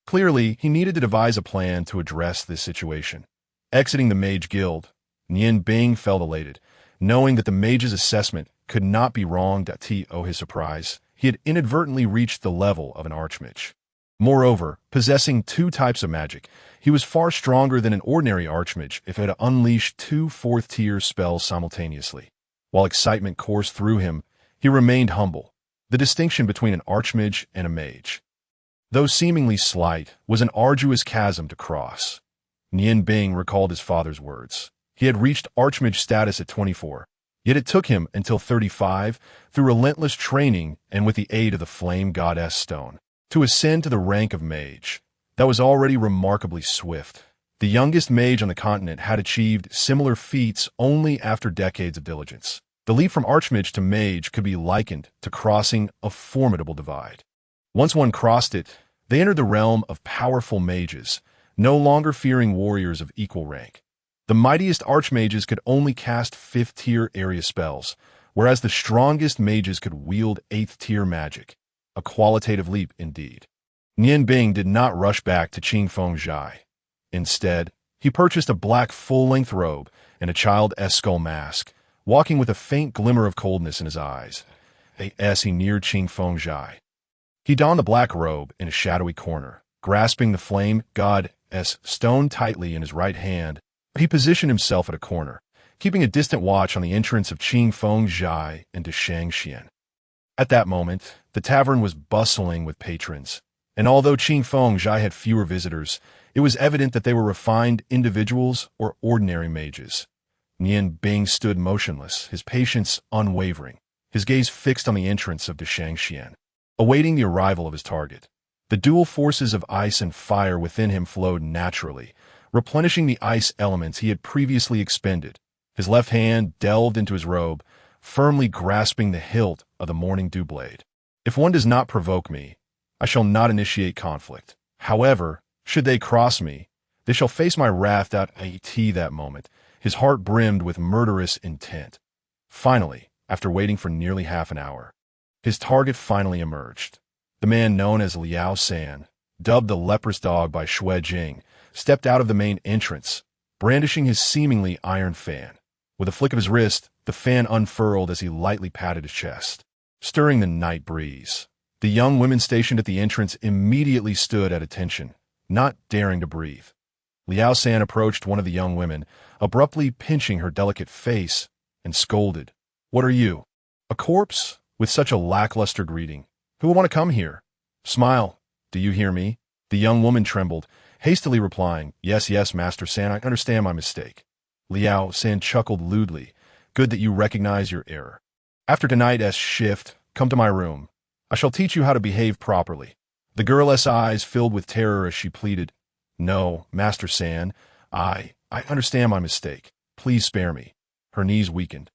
Clearly, he needed to devise a plan to address this situation. Exiting the Mage Guild, Nianbing felt elated, knowing that the mage's assessment could not be wrong. To his surprise, he had inadvertently reached the level of an archmage. Moreover, possessing two types of magic, he was far stronger than an ordinary archmage if he had unleashed two fourth-tier spells simultaneously. While excitement coursed through him, he remained humble. The distinction between an archmage and a mage, though seemingly slight, was an arduous chasm to cross. Nianbing recalled his father's words. He had reached archmage status at 24, yet it took him until 35, through relentless training and with the aid of the Flame Goddess Stone, to ascend to the rank of mage. That was already remarkably swift. The youngest mage on the continent had achieved similar feats only after decades of diligence. The leap from archmage to mage could be likened to crossing a formidable divide. Once one crossed it, they entered the realm of powerful mages, no longer fearing warriors of equal rank. The mightiest archmages could only cast 5th-tier area spells, whereas the strongest mages could wield 8th-tier magic. A qualitative leap indeed. Nianbing did not rush back to Qingfeng Zhai. Instead, he purchased a black full-length robe and a child-esque skull mask, walking with a faint glimmer of coldness in his eyes, as he neared Qingfeng Zhai. He donned the black robe in a shadowy corner, grasping the flame goddess stone tightly in his right hand. He positioned himself at a corner, keeping a distant watch on the entrance of Qingfeng Zhai into Shangxian. At that moment, the tavern was bustling with patrons, and although Qingfeng Zhai had fewer visitors, it was evident that they were refined individuals or ordinary mages. Nianbing stood motionless, his patience unwavering, his gaze fixed on the entrance of Shangxian, awaiting the arrival of his target. The dual forces of ice and fire within him flowed naturally, replenishing the ice elements he had previously expended. His left hand delved into his robe, firmly grasping the hilt of the Morning Dew Blade. "If one does not provoke me, I shall not initiate conflict. However, should they cross me, they shall face my wrath." At that moment, his heart brimmed with murderous intent. Finally, after waiting for nearly half an hour, his target finally emerged. The man known as Liao San, dubbed the leprous dog by Shui Jing, stepped out of the main entrance, brandishing his seemingly iron fan. With a flick of his wrist, the fan unfurled as he lightly patted his chest, stirring the night breeze. The young women stationed at the entrance immediately stood at attention, not daring to breathe. Liao San approached one of the young women, abruptly pinching her delicate face, and scolded, "What are you? A corpse?" With such a lackluster greeting. "Who will want to come here? Smile. Do you hear me?" The young woman trembled, hastily replying, Yes, Master San, I understand my mistake." Liao San chuckled lewdly. "Good that you recognize your error. After tonight's shift, come to my room. I shall teach you how to behave properly." The girl's eyes filled with terror as she pleaded, "No, Master San, I understand my mistake. Please spare me." Her knees weakened,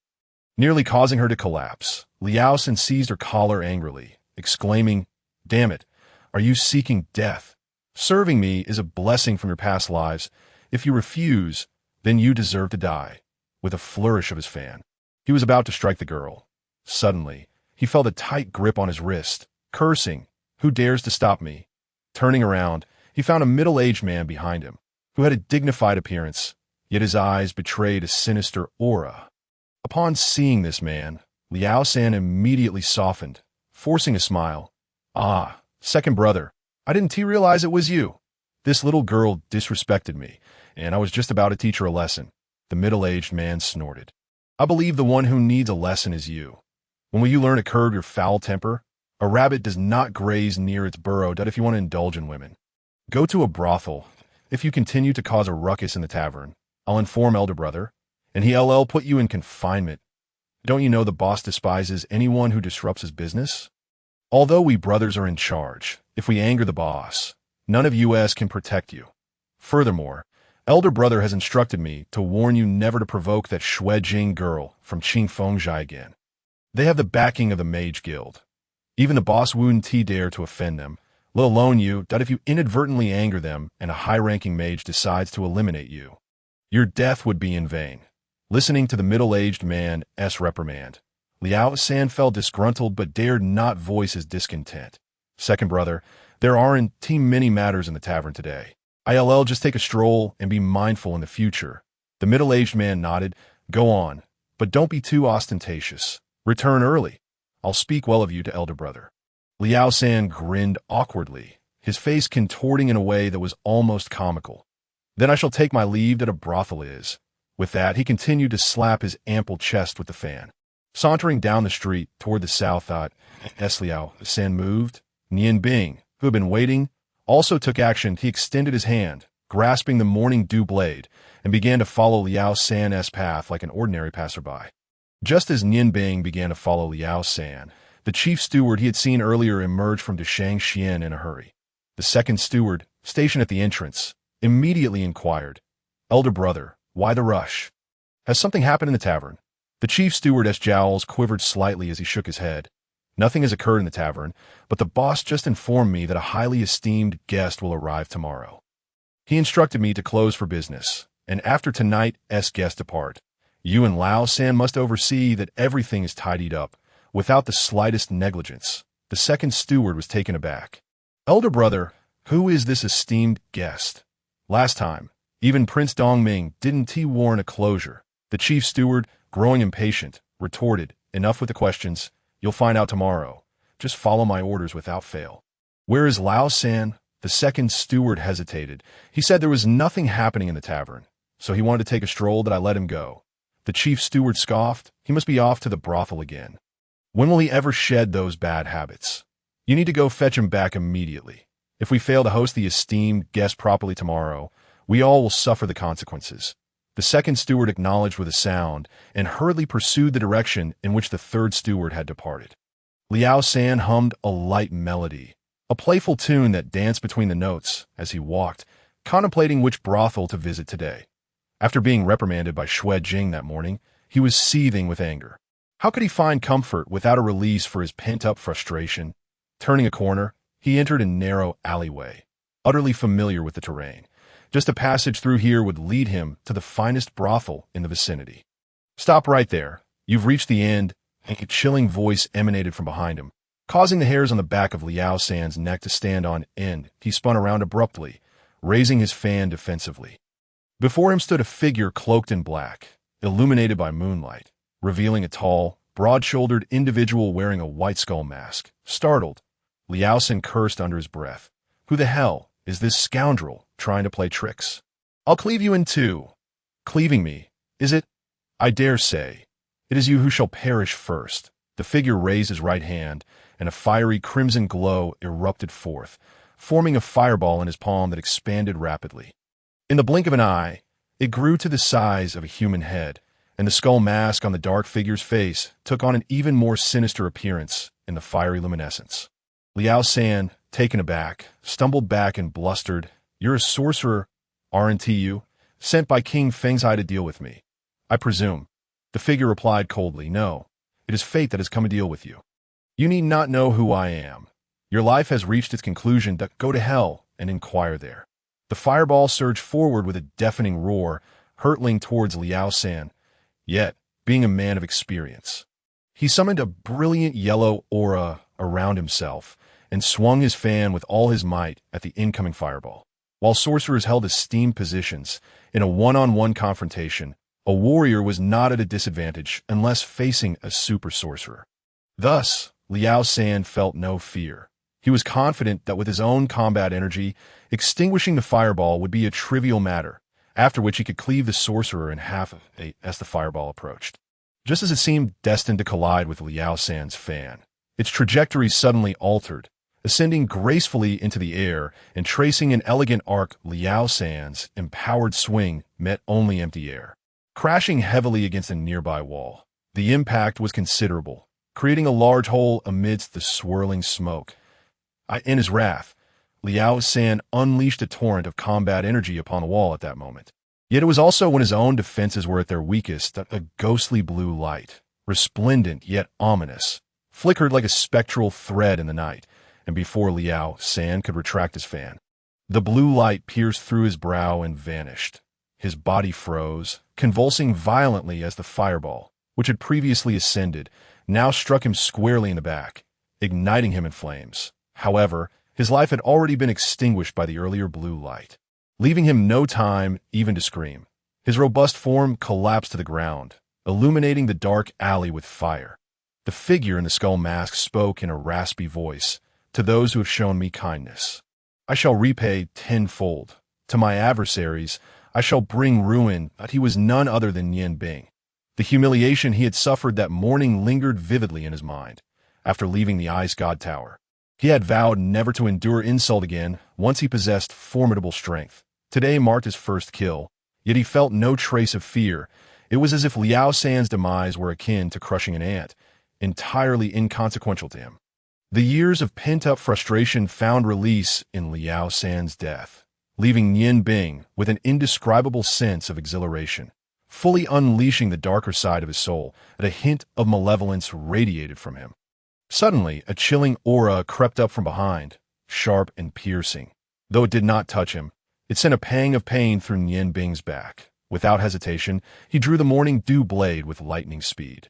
nearly causing her to collapse. Liao San seized her collar angrily, exclaiming, "Damn it, are you seeking death? Serving me is a blessing from your past lives, If you refuse, then you deserve to die. With a flourish of his fan, he was about to strike the girl. Suddenly, he felt a tight grip on his wrist, cursing, "Who dares to stop me?" Turning around, he found a middle-aged man behind him, who had a dignified appearance, yet his eyes betrayed a sinister aura. Upon seeing this man, Liao San immediately softened, forcing a smile. "Ah, second brother, I didn't realize it was you. This little girl disrespected me, and I was just about to teach her a lesson." The middle-aged man snorted. "I believe the one who needs a lesson is you. When will you learn to curb your foul temper? A rabbit does not graze near its burrow if you want to indulge in women. Go to a brothel. If you continue to cause a ruckus in the tavern, I'll inform elder brother, and he'll put you in confinement. Don't you know the boss despises anyone who disrupts his business? Although we brothers are in charge, if we anger the boss, none of us can protect you. Furthermore, elder brother has instructed me to warn you never to provoke that Xuanji girl from Qingfengzhi again. They have the backing of the Mage Guild. Even the boss wouldn't dare to offend them, let alone you, that if you inadvertently anger them and a high-ranking mage decides to eliminate you, your death would be in vain." Listening to the middle-aged man's reprimand, Liao San felt disgruntled but dared not voice his discontent. "Second brother, there aren't many matters in the tavern today. I'll just take a stroll and be mindful in the future." The middle-aged man nodded. "Go on, but don't be too ostentatious. Return early. I'll speak well of you to elder brother." Liao San grinned awkwardly, his face contorting in a way that was almost comical. "Then I shall take my leave that a brothel is." With that, he continued to slap his ample chest with the fan. Sauntering down the street toward the south, Liao San moved. Nian Bing, who had been waiting, also took action. He extended his hand, grasping the morning dew blade, and began to follow Liao San's path like an ordinary passerby. Just as Nian Bing began to follow Liao San, the chief steward he had seen earlier emerged from Changsheng in a hurry. The second steward, stationed at the entrance, immediately inquired, "Elder brother, why the rush? Has something happened in the tavern?" The chief steward's jowls quivered slightly as he shook his head. "Nothing has occurred in the tavern, but the boss just informed me that a highly esteemed guest will arrive tomorrow. He instructed me to close for business, and after tonight's guest depart, you and Lao San must oversee that everything is tidied up, without the slightest negligence." The second steward was taken aback. "Elder brother, who is this esteemed guest? Last time, even Prince Dongming didn't warrant a closure." The chief steward, growing impatient, retorted, "Enough with the questions. You'll find out tomorrow. Just follow my orders without fail." "Where is Lao San?" The second steward hesitated. "He said there was nothing happening in the tavern, so he wanted to take a stroll that I let him go." The chief steward scoffed. "He must be off to the brothel again. When will he ever shed those bad habits? You need to go fetch him back immediately. If we fail to host the esteemed guest properly tomorrow, we all will suffer the consequences." The second steward acknowledged with a sound and hurriedly pursued the direction in which the third steward had departed. Liao San hummed a light melody, a playful tune that danced between the notes as he walked, contemplating which brothel to visit today. After being reprimanded by Xuanji that morning, he was seething with anger. How could he find comfort without a release for his pent-up frustration? Turning a corner, he entered a narrow alleyway, utterly familiar with the terrain. Just a passage through here would lead him to the finest brothel in the vicinity. "Stop right there. You've reached the end," and a chilling voice emanated from behind him, causing the hairs on the back of Liao San's neck to stand on end. He spun around abruptly, raising his fan defensively. Before him stood a figure cloaked in black, illuminated by moonlight, revealing a tall, broad-shouldered individual wearing a white skull mask. Startled, Liao San cursed under his breath. "Who the hell is this scoundrel trying to play tricks? I'll cleave you in two." "Cleaving me, is it? I dare say. It is you who shall perish first." The figure raised his right hand, and a fiery crimson glow erupted forth, forming a fireball in his palm that expanded rapidly. In the blink of an eye, it grew to the size of a human head, and the skull mask on the dark figure's face took on an even more sinister appearance in the fiery luminescence. Liao San, taken aback, stumbled back and blustered, "You're a sorcerer, aren't you? Sent by King Fengzhi to deal with me, I presume." The figure replied coldly, "No, it is fate that has come to deal with you. You need not know who I am. Your life has reached its conclusion. Go to hell and inquire there." The fireball surged forward with a deafening roar, hurtling towards Liao San, yet being a man of experience. He summoned a brilliant yellow aura around himself and swung his fan with all his might at the incoming fireball. While sorcerers held esteemed positions, in a one-on-one confrontation, a warrior was not at a disadvantage unless facing a super sorcerer. Thus, Liao San felt no fear. He was confident that with his own combat energy, extinguishing the fireball would be a trivial matter, after which he could cleave the sorcerer in half as the fireball approached. Just as it seemed destined to collide with Liao San's fan, its trajectory suddenly altered, ascending gracefully into the air and tracing an elegant arc. Liao San's empowered swing met only empty air, crashing heavily against a nearby wall. The impact was considerable, creating a large hole amidst the swirling smoke. In his wrath, Liao San unleashed a torrent of combat energy upon the wall at that moment. Yet it was also when his own defenses were at their weakest that a ghostly blue light, resplendent yet ominous, flickered like a spectral thread in the night, and before Liao San could retract his fan, the blue light pierced through his brow and vanished. His body froze, convulsing violently as the fireball, which had previously ascended, now struck him squarely in the back, igniting him in flames. However, his life had already been extinguished by the earlier blue light, leaving him no time even to scream. His robust form collapsed to the ground, illuminating the dark alley with fire. The figure in the skull mask spoke in a raspy voice, "To those who have shown me kindness, I shall repay tenfold. To my adversaries, I shall bring ruin." But he was none other than Nian Bing. The humiliation he had suffered that morning lingered vividly in his mind. After leaving the Ice God Tower, he had vowed never to endure insult again once he possessed formidable strength. Today marked his first kill, yet he felt no trace of fear. It was as if Liao San's demise were akin to crushing an ant, entirely inconsequential to him. The years of pent-up frustration found release in Liao San's death, leaving Nian Bing with an indescribable sense of exhilaration, fully unleashing the darker side of his soul, and a hint of malevolence radiated from him. Suddenly, a chilling aura crept up from behind, sharp and piercing. Though it did not touch him, it sent a pang of pain through Nian Bing's back. Without hesitation, he drew the morning dew blade with lightning speed,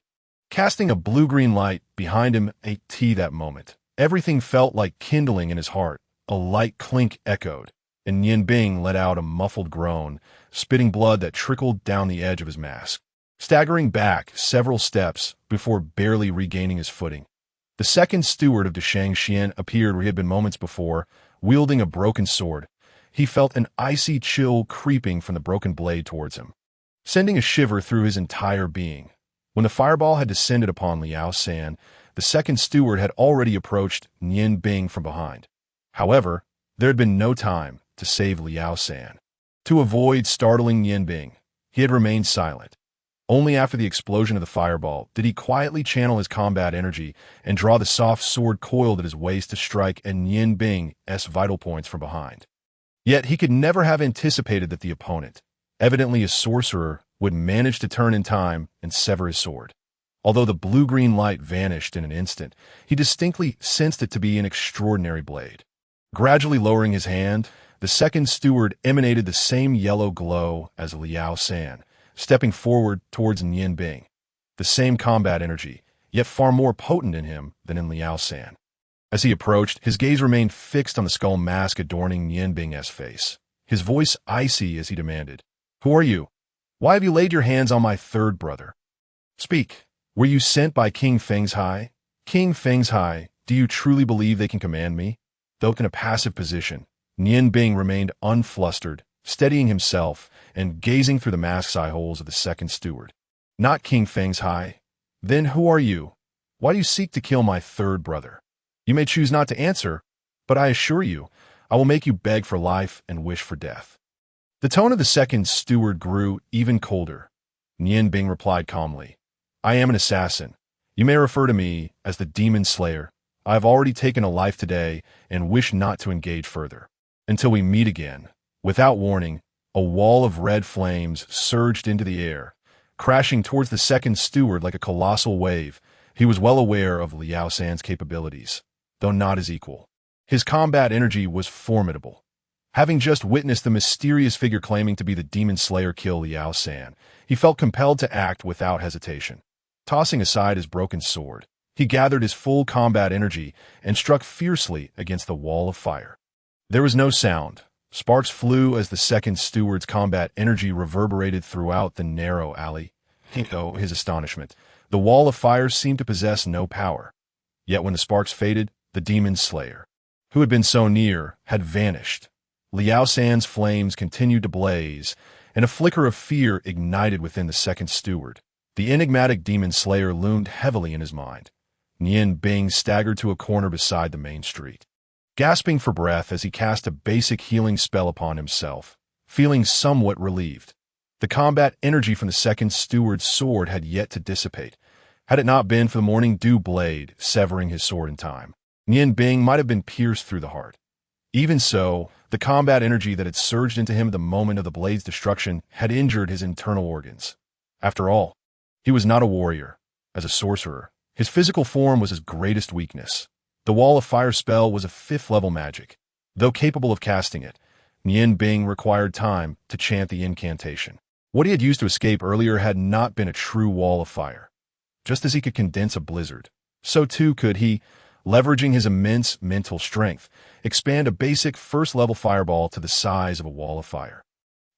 casting a blue-green light behind him. That moment, everything felt like kindling in his heart. A light clink echoed, and Nian Bing let out a muffled groan, spitting blood that trickled down the edge of his mask, staggering back several steps before barely regaining his footing. The second steward of the Changsheng appeared where he had been moments before, wielding a broken sword. He felt an icy chill creeping from the broken blade towards him, sending a shiver through his entire being. When the fireball had descended upon Liao San, the second steward had already approached Nian Bing from behind. However, there had been no time to save Liao San. To avoid startling Nian Bing, he had remained silent. Only after the explosion of the fireball did he quietly channel his combat energy and draw the soft sword coiled at his waist to strike at Nian Bing's vital points from behind. Yet he could never have anticipated that the opponent, evidently a sorcerer, would manage to turn in time and sever his sword. Although the blue-green light vanished in an instant, he distinctly sensed it to be an extraordinary blade. Gradually lowering his hand, the second steward emanated the same yellow glow as Liao San, stepping forward towards Nian Bing. The same combat energy, yet far more potent in him than in Liao San. As he approached, his gaze remained fixed on the skull mask adorning Nian Bing's face, his voice icy as he demanded, "Who are you? Why have you laid your hands on my third brother? Speak. Were you sent by King Fengzhai? King Fengzhai, do you truly believe they can command me?" Though in a passive position, Nian Bing remained unflustered, steadying himself and gazing through the mask's eye holes of the second steward. "Not King Fengzhai. Then who are you? Why do you seek to kill my third brother? You may choose not to answer, but I assure you, I will make you beg for life and wish for death." The tone of the second steward grew even colder. Nian Bing replied calmly, "I am an assassin. You may refer to me as the Demon Slayer. I have already taken a life today and wish not to engage further. Until we meet again." Without warning, a wall of red flames surged into the air, crashing towards the second steward like a colossal wave. He was well aware of Liao San's capabilities, though not his equal. His combat energy was formidable. Having just witnessed the mysterious figure claiming to be the demon slayer kill Liao San, he felt compelled to act without hesitation. Tossing aside his broken sword, he gathered his full combat energy and struck fiercely against the wall of fire. There was no sound. Sparks flew as the second steward's combat energy reverberated throughout the narrow alley. To his astonishment, the wall of fire seemed to possess no power. Yet when the sparks faded, the demon slayer, who had been so near, had vanished. Liao San's flames continued to blaze, and a flicker of fear ignited within the second steward. The enigmatic demon slayer loomed heavily in his mind. Nian Bing staggered to a corner beside the main street, gasping for breath as he cast a basic healing spell upon himself, feeling somewhat relieved. The combat energy from the second steward's sword had yet to dissipate. Had it not been for the morning dew blade severing his sword in time, Nian Bing might have been pierced through the heart. Even so, the combat energy that had surged into him at the moment of the blade's destruction had injured his internal organs. After all, he was not a warrior. As a sorcerer, his physical form was his greatest weakness. The Wall of Fire spell was a 5th-level magic. Though capable of casting it, Nian Bing required time to chant the incantation. What he had used to escape earlier had not been a true wall of fire. Just as he could condense a blizzard, so too could he, leveraging his immense mental strength, expand a basic 1st-level fireball to the size of a wall of fire.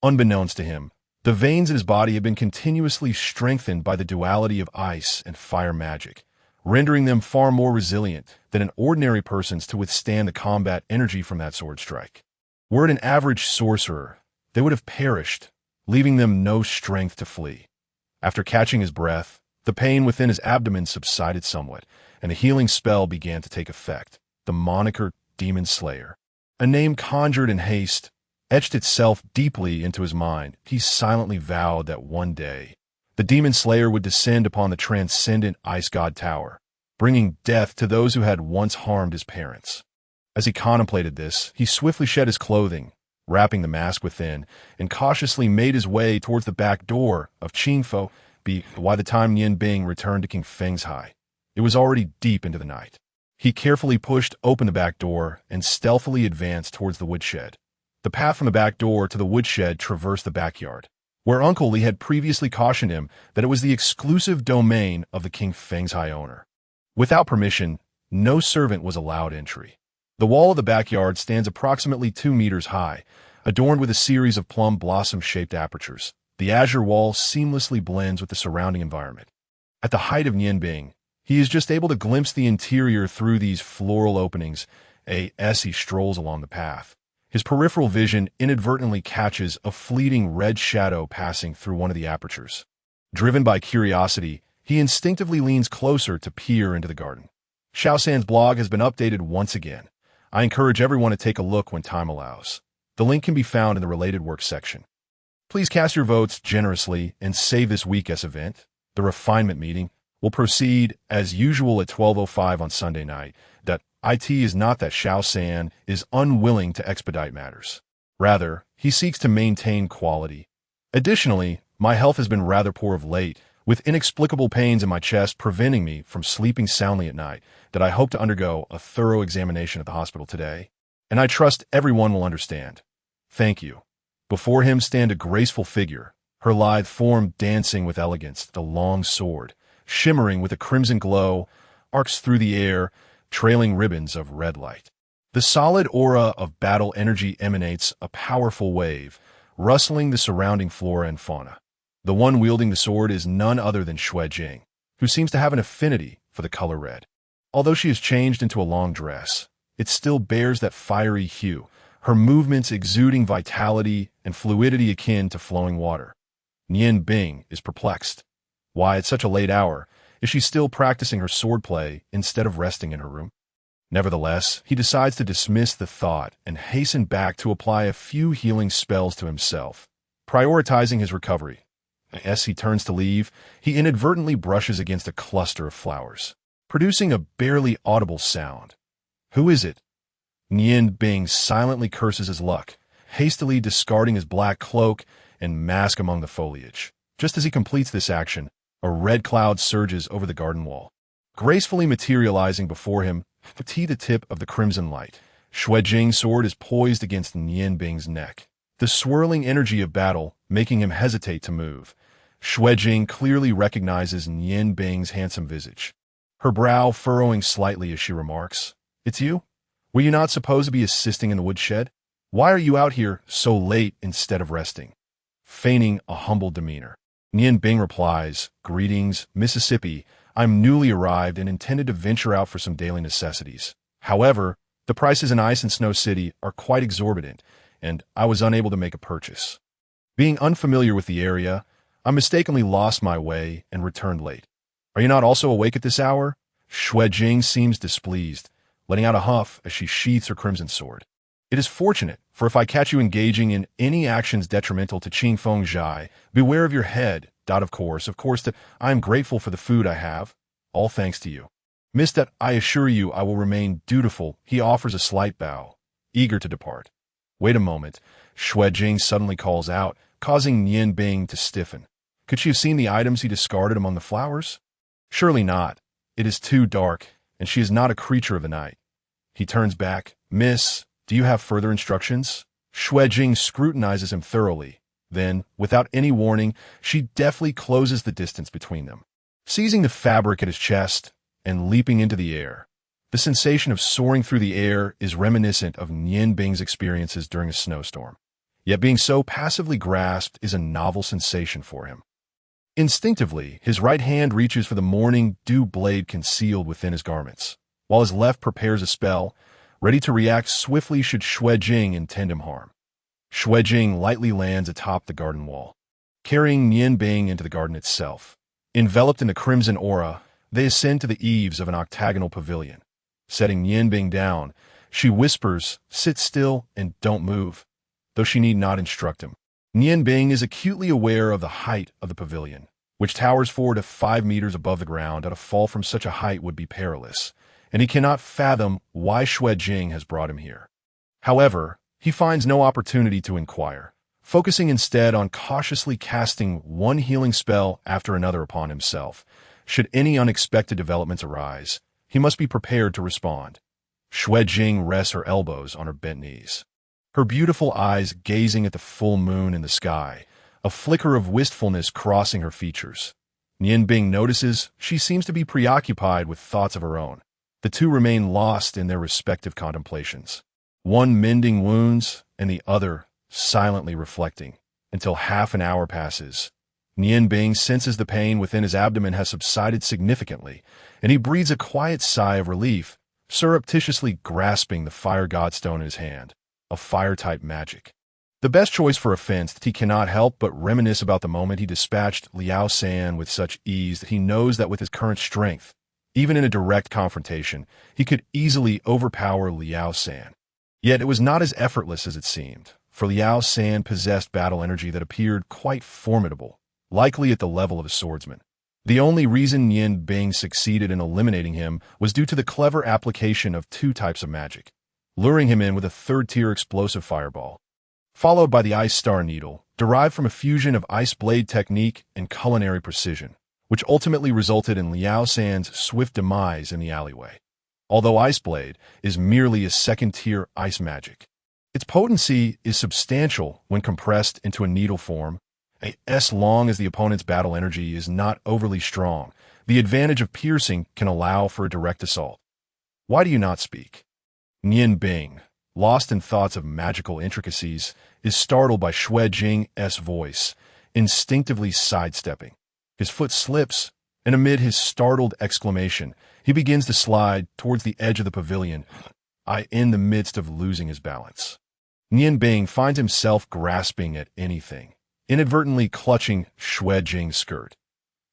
Unbeknownst to him, the veins in his body had been continuously strengthened by the duality of ice and fire magic, rendering them far more resilient than an ordinary person's to withstand the combat energy from that sword strike. Were it an average sorcerer, they would have perished, leaving them no strength to flee. After catching his breath, the pain within his abdomen subsided somewhat, and a healing spell began to take effect. The moniker Demon Slayer, a name conjured in haste, etched itself deeply into his mind. He silently vowed that one day, the Demon Slayer would descend upon the transcendent Ice God Tower, bringing death to those who had once harmed his parents. As he contemplated this, he swiftly shed his clothing, wrapping the mask within, and cautiously made his way towards the back door of Qingfo. By the time Nian Bing returned to King Feng's High, it was already deep into the night. He carefully pushed open the back door and stealthily advanced towards the woodshed. The path from the back door to the woodshed traversed the backyard, where Uncle Li had previously cautioned him that it was the exclusive domain of the King Feng's High owner. Without permission, no servant was allowed entry. The wall of the backyard stands approximately 2 meters high, adorned with a series of plum blossom-shaped apertures. The azure wall seamlessly blends with the surrounding environment. At the height of Nian Bing, he is just able to glimpse the interior through these floral openings as he strolls along the path. His peripheral vision inadvertently catches a fleeting red shadow passing through one of the apertures. Driven by curiosity, he instinctively leans closer to peer into the garden. Xiao San's blog has been updated once again. I encourage everyone to take a look when time allows. The link can be found in the related works section. Please cast your votes generously and save this week's event. The refinement meeting will proceed as usual at 12:05 on Sunday night. It is not that Xiao San is unwilling to expedite matters. Rather, he seeks to maintain quality. Additionally, my health has been rather poor of late, with inexplicable pains in my chest preventing me from sleeping soundly at night. I hope to undergo a thorough examination at the hospital today, and I trust everyone will understand. Thank you. Before him stand a graceful figure, her lithe form dancing with elegance. The long sword, shimmering with a crimson glow, arcs through the air, trailing ribbons of red light. The solid aura of battle energy emanates a powerful wave, rustling the surrounding flora and fauna. The one wielding the sword is none other than Shui Jing, who seems to have an affinity for the color red. Although she has changed into a long dress, it still bears that fiery hue, her movements exuding vitality and fluidity akin to flowing water. Nian Bing is perplexed. Why, at such a late hour, is she still practicing her swordplay instead of resting in her room? Nevertheless, he decides to dismiss the thought and hasten back to apply a few healing spells to himself, prioritizing his recovery. As he turns to leave, he inadvertently brushes against a cluster of flowers, producing a barely audible sound. Who is it? Nian Bing silently curses his luck, hastily discarding his black cloak and mask among the foliage. Just as he completes this action, a red cloud surges over the garden wall, gracefully materializing before him to the tip of the crimson light. Xuejing's sword is poised against Nian Bing's neck, the swirling energy of battle making him hesitate to move. Xuejing clearly recognizes Nian Bing's handsome visage, her brow furrowing slightly as she remarks, "It's you? Were you not supposed to be assisting in the woodshed? Why are you out here so late instead of resting?" Feigning a humble demeanor, Nian Bing replies, "Greetings, Mississippi. I'm newly arrived and intended to venture out for some daily necessities. However, the prices in Ice and Snow City are quite exorbitant, and I was unable to make a purchase. Being unfamiliar with the area, I mistakenly lost my way and returned late. Are you not also awake at this hour?" Xuejing seems displeased, letting out a huff as she sheaths her crimson sword. "It is fortunate, for if I catch you engaging in any actions detrimental to Qingfeng Zhai, beware of your head. Of course, that I am grateful for the food I have, all thanks to you. Miss, that I assure you I will remain dutiful." He offers a slight bow, eager to depart. "Wait a moment," Xuejing suddenly calls out, causing Nian Bing to stiffen. Could she have seen the items he discarded among the flowers? Surely not. It is too dark, and she is not a creature of the night. He turns back. "Miss, do you have further instructions?" Xuejing scrutinizes him thoroughly. Then, without any warning, she deftly closes the distance between them, seizing the fabric at his chest and leaping into the air. The sensation of soaring through the air is reminiscent of Nian Bing's experiences during a snowstorm. Yet being so passively grasped is a novel sensation for him. Instinctively, his right hand reaches for the morning dew blade concealed within his garments, while his left prepares a spell, ready to react swiftly should Xuejing intend him harm. Xuejing lightly lands atop the garden wall, carrying Nian Bing into the garden itself. Enveloped in the crimson aura, they ascend to the eaves of an octagonal pavilion. Setting Nian Bing down, she whispers, "Sit still and don't move," though she need not instruct him. Nian Bing is acutely aware of the height of the pavilion, which towers 4 to 5 meters above the ground, and a fall from such a height would be perilous, and he cannot fathom why Xuejing has brought him here. However, he finds no opportunity to inquire, focusing instead on cautiously casting one healing spell after another upon himself. Should any unexpected developments arise, he must be prepared to respond. Xuejing rests her elbows on her bent knees, her beautiful eyes gazing at the full moon in the sky, a flicker of wistfulness crossing her features. Nian Bing notices she seems to be preoccupied with thoughts of her own. The two remain lost in their respective contemplations, one mending wounds and the other silently reflecting, until half an hour passes. Nian Bing senses the pain within his abdomen has subsided significantly, and he breathes a quiet sigh of relief, surreptitiously grasping the fire godstone in his hand, a fire-type magic. The best choice for a fence, he cannot help but reminisce about the moment he dispatched Liao San with such ease that he knows that with his current strength, even in a direct confrontation, he could easily overpower Liao San. Yet it was not as effortless as it seemed, for Liao San possessed battle energy that appeared quite formidable, likely at the level of a swordsman. The only reason Nian Bing succeeded in eliminating him was due to the clever application of 2 types of magic, luring him in with a 3rd-tier explosive fireball, followed by the Ice Star Needle, derived from a fusion of Ice Blade technique and culinary precision, which ultimately resulted in Liao San's swift demise in the alleyway. Although Ice Blade is merely a 2nd-tier ice magic, its potency is substantial when compressed into a needle form. As long as the opponent's battle energy is not overly strong, the advantage of piercing can allow for a direct assault. "Why do you not speak?" Nian Bing, lost in thoughts of magical intricacies, is startled by Xuejing's voice, instinctively sidestepping. His foot slips, and amid his startled exclamation, he begins to slide towards the edge of the pavilion, in the midst of losing his balance. Nian Bing finds himself grasping at anything, inadvertently clutching Xuejing's skirt.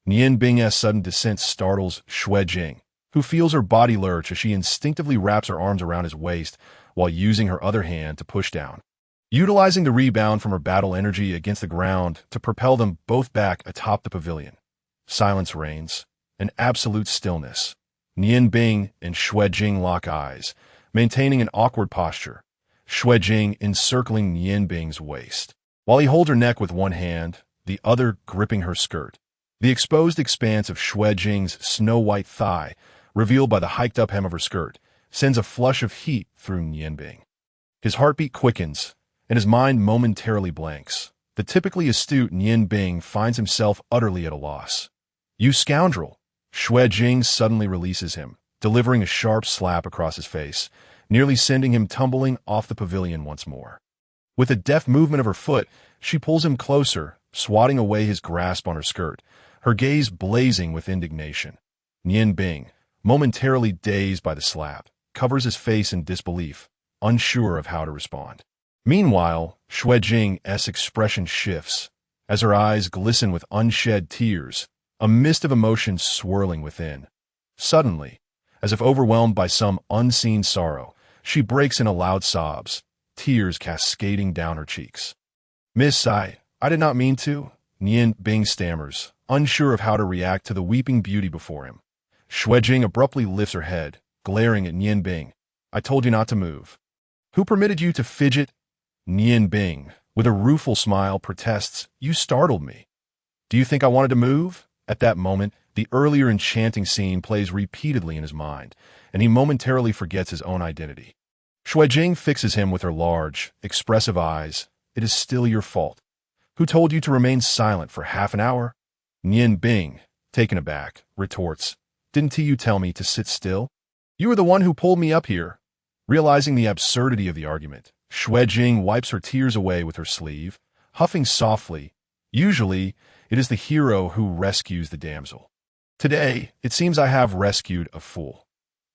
Nian Bing's sudden descent startles Xuejing, who feels her body lurch as she instinctively wraps her arms around his waist while using her other hand to push down, utilizing the rebound from her battle energy against the ground to propel them both back atop the pavilion. Silence reigns, an absolute stillness. Nian Bing and Xuejing lock eyes, maintaining an awkward posture, Xuejing encircling Nian Bing's waist, while he holds her neck with one hand, the other gripping her skirt. The exposed expanse of Xuejing's snow-white thigh, revealed by the hiked-up hem of her skirt, sends a flush of heat through Nianbing. His heartbeat quickens, and his mind momentarily blanks. The typically astute Nianbing finds himself utterly at a loss. "You scoundrel!" Xuanji suddenly releases him, delivering a sharp slap across his face, nearly sending him tumbling off the pavilion once more. With a deft movement of her foot, she pulls him closer, swatting away his grasp on her skirt, her gaze blazing with indignation. Nianbing, momentarily dazed by the slap, covers his face in disbelief, unsure of how to respond. Meanwhile, Xuanji's expression shifts, as her eyes glisten with unshed tears, a mist of emotion swirling within. Suddenly, as if overwhelmed by some unseen sorrow, she breaks into loud sobs, tears cascading down her cheeks. "Miss Sigh, I did not mean to," Nianbing stammers, unsure of how to react to the weeping beauty before him. Xuanji abruptly lifts her head, glaring at Nianbing. "I told you not to move." "Who permitted you to fidget?" Nianbing, with a rueful smile, protests. "You startled me." "Do you think I wanted to move?" At that moment, the earlier enchanting scene plays repeatedly in his mind, and he momentarily forgets his own identity. Xuanji fixes him with her large, expressive eyes. "It is still your fault." "Who told you to remain silent for half an hour?" Nianbing, taken aback, retorts. "Didn't you tell me to sit still? You were the one who pulled me up here." Realizing the absurdity of the argument, Xuanji wipes her tears away with her sleeve, huffing softly. Usually, it is the hero who rescues the damsel. Today, it seems I have rescued a fool.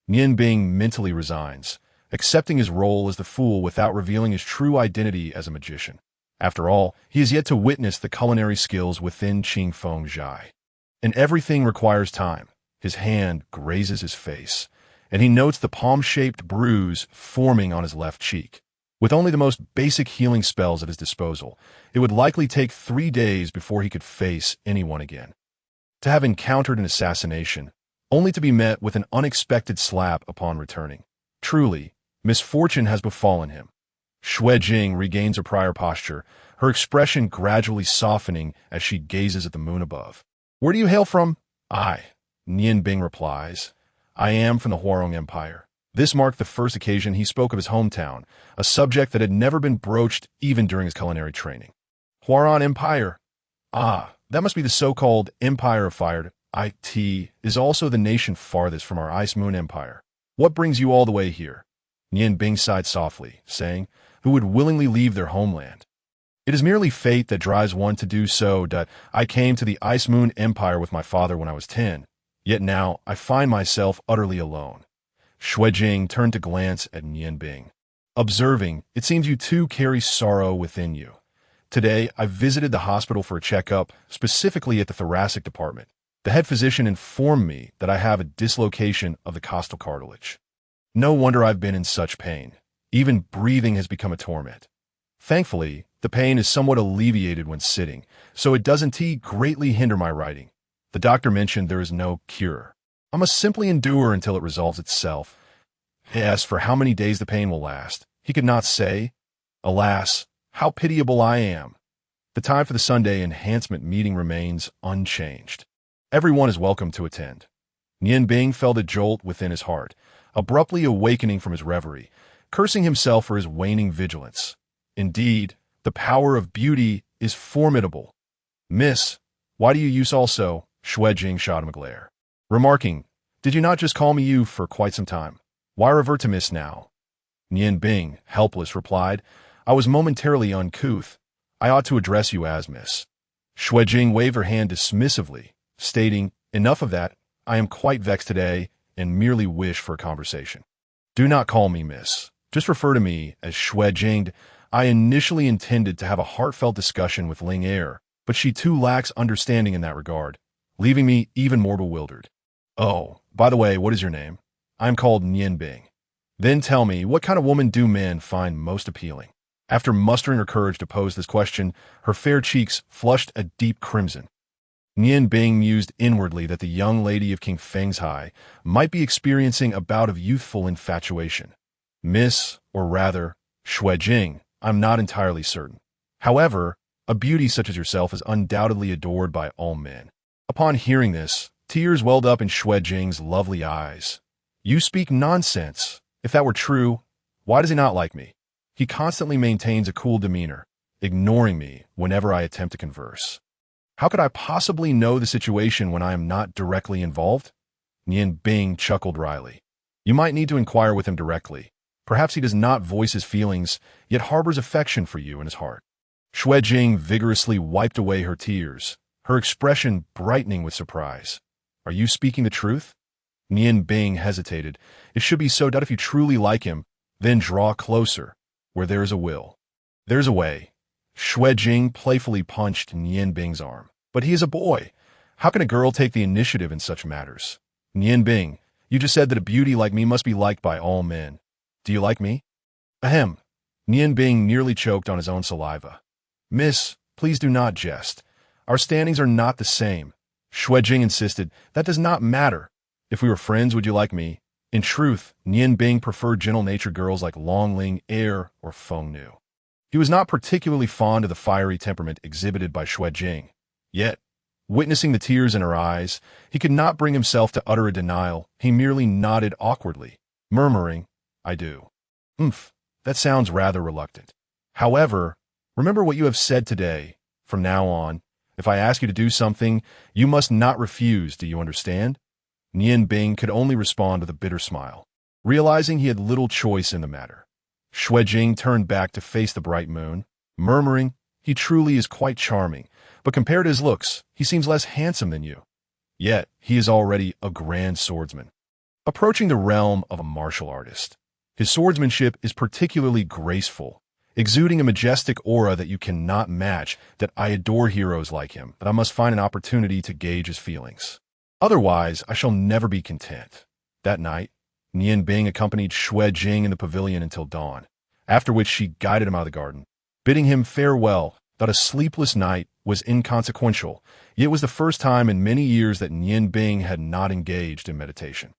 Nianbing mentally resigns, accepting his role as the fool without revealing his true identity as a magician. After all, he is yet to witness the culinary skills within Qingfeng Zhai. And everything requires time. His hand grazes his face, and he notes the palm-shaped bruise forming on his left cheek. With only the most basic healing spells at his disposal, it would likely take 3 days before he could face anyone again. To have encountered an assassination, only to be met with an unexpected slap upon returning. Truly, misfortune has befallen him. Xuanji regains her prior posture, her expression gradually softening as she gazes at the moon above. "Where do you hail from?" Nianbing replies. "I am from the Huarong Empire." This marked the first occasion he spoke of his hometown, a subject that had never been broached even during his culinary training. "Huarong Empire? That must be the so-called Empire of Fire. It is also the nation farthest from our Ice Moon Empire. What brings you all the way here?" Nianbing sighed softly, saying, "Who would willingly leave their homeland? It is merely fate that drives one to do so. I came to the Ice Moon Empire with my father when I was 10, yet now I find myself utterly alone." Xuanji turned to glance at Nianbing, observing, "It seems you too carry sorrow within you. Today, I visited the hospital for a checkup, specifically at the thoracic department. The head physician informed me that I have a dislocation of the costal cartilage. No wonder I've been in such pain. Even breathing has become a torment. Thankfully, the pain is somewhat alleviated when sitting, so it doesn't greatly hinder my writing. The doctor mentioned there is no cure. I must simply endure until it resolves itself. As for how many days the pain will last, he could not say. Alas, how pitiable I am. The time for the Sunday enhancement meeting remains unchanged. Everyone is welcome to attend." Nianbing felt a jolt within his heart, abruptly awakening from his reverie, cursing himself for his waning vigilance. Indeed, the power of beauty is formidable. "Miss, why do you use also?" Xuanji shot him a glare, remarking, "Did you not just call me you for quite some time? Why revert to Miss now?" Nianbing, helpless, replied, "I was momentarily uncouth. I ought to address you as Miss." Xuanji waved her hand dismissively, stating, "Enough of that. I am quite vexed today and merely wish for a conversation. Do not call me Miss. Just refer to me as Xuanji. I initially intended to have a heartfelt discussion with Ling Er, but she too lacks understanding in that regard, leaving me even more bewildered. Oh, by the way, what is your name?" "I am called Nianbing." "Then tell me, what kind of woman do men find most appealing?" After mustering her courage to pose this question, her fair cheeks flushed a deep crimson. Nianbing mused inwardly that the young lady of King Fengzhai might be experiencing a bout of youthful infatuation. "Miss, or rather, Xuanji, I'm not entirely certain. However, a beauty such as yourself is undoubtedly adored by all men." Upon hearing this, tears welled up in Xuanji's lovely eyes. "You speak nonsense," If that were true, why does he not like me? He constantly maintains a cool demeanor, ignoring me whenever I attempt to converse. How could I possibly know the situation when I am not directly involved? Nian Bing chuckled wryly. You might need to inquire with him directly. Perhaps he does not voice his feelings, yet harbors affection for you in his heart. Shui Jing vigorously wiped away her tears, her expression brightening with surprise. Are you speaking the truth? Nian Bing hesitated. It should be so that if you truly like him, then draw closer. Where there is a will, there's a way. Shui Jing playfully punched Nian Bing's arm. But he is a boy. How can a girl take the initiative in such matters? Nian Bing, you just said that a beauty like me must be liked by all men. Do you like me? Ahem. Nian Bing nearly choked on his own saliva. Miss, please do not jest. Our standings are not the same. Shui Jing insisted. That does not matter. If we were friends, would you like me? In truth, Nian Bing preferred gentle-natured girls like Long Ling Er or Feng Nu. He was not particularly fond of the fiery temperament exhibited by Shui Jing. Yet, witnessing the tears in her eyes, he could not bring himself to utter a denial. He merely nodded awkwardly, murmuring, I do. That sounds rather reluctant. However, remember what you have said today. From now on, if I ask you to do something, you must not refuse, do you understand? Nian Bing could only respond with a bitter smile, realizing he had little choice in the matter. Shui Jing turned back to face the bright moon, murmuring, he truly is quite charming, but compared to his looks, he seems less handsome than you. Yet, he is already a grand swordsman, approaching the realm of a martial artist. His swordsmanship is particularly graceful, exuding a majestic aura that you cannot match. That I adore heroes like him, but I must find an opportunity to gauge his feelings. Otherwise, I shall never be content. That night, Nian Bing accompanied Shui Jing in the pavilion until dawn, after which she guided him out of the garden, bidding him farewell. That a sleepless night was inconsequential, yet it was the first time in many years that Nian Bing had not engaged in meditation.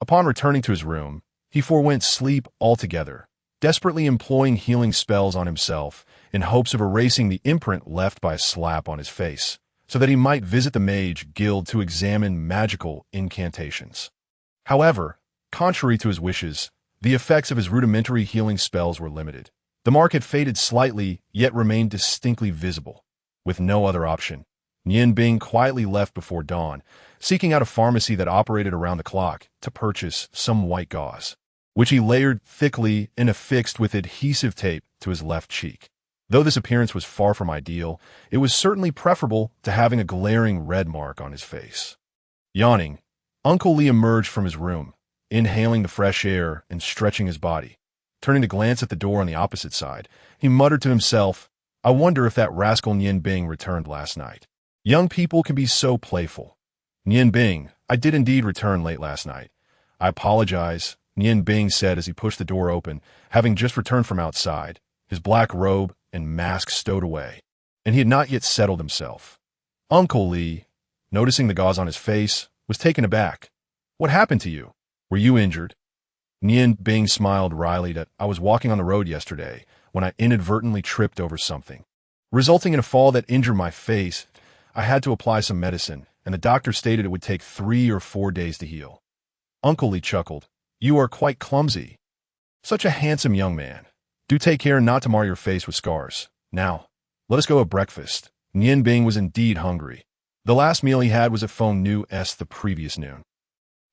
Upon returning to his room, he forewent sleep altogether, desperately employing healing spells on himself in hopes of erasing the imprint left by a slap on his face, so that he might visit the mage guild to examine magical incantations. However, contrary to his wishes, the effects of his rudimentary healing spells were limited. The mark had faded slightly, yet remained distinctly visible. With no other option, Nian Bing quietly left before dawn, seeking out a pharmacy that operated around the clock to purchase some white gauze, which he layered thickly and affixed with adhesive tape to his left cheek. Though this appearance was far from ideal, it was certainly preferable to having a glaring red mark on his face. Yawning, Uncle Lee emerged from his room, inhaling the fresh air and stretching his body. Turning to glance at the door on the opposite side, he muttered to himself, I wonder if that rascal Nian Bing returned last night. Young people can be so playful. Nian Bing, I did indeed return late last night. I apologize, Nian Bing said as he pushed the door open, having just returned from outside, his black robe and mask stowed away, and he had not yet settled himself. Uncle Lee, noticing the gauze on his face, was taken aback. What happened to you? Were you injured? Nian Bing smiled wryly that I was walking on the road yesterday when I inadvertently tripped over something, resulting in a fall that injured my face. I had to apply some medicine, and the doctor stated it would take 3 or 4 days to heal. Uncle Lee chuckled. You are quite clumsy. Such a handsome young man. Do take care not to mar your face with scars. Now, let us go have breakfast. Nian Bing was indeed hungry. The last meal he had was at Feng Nu's the previous noon.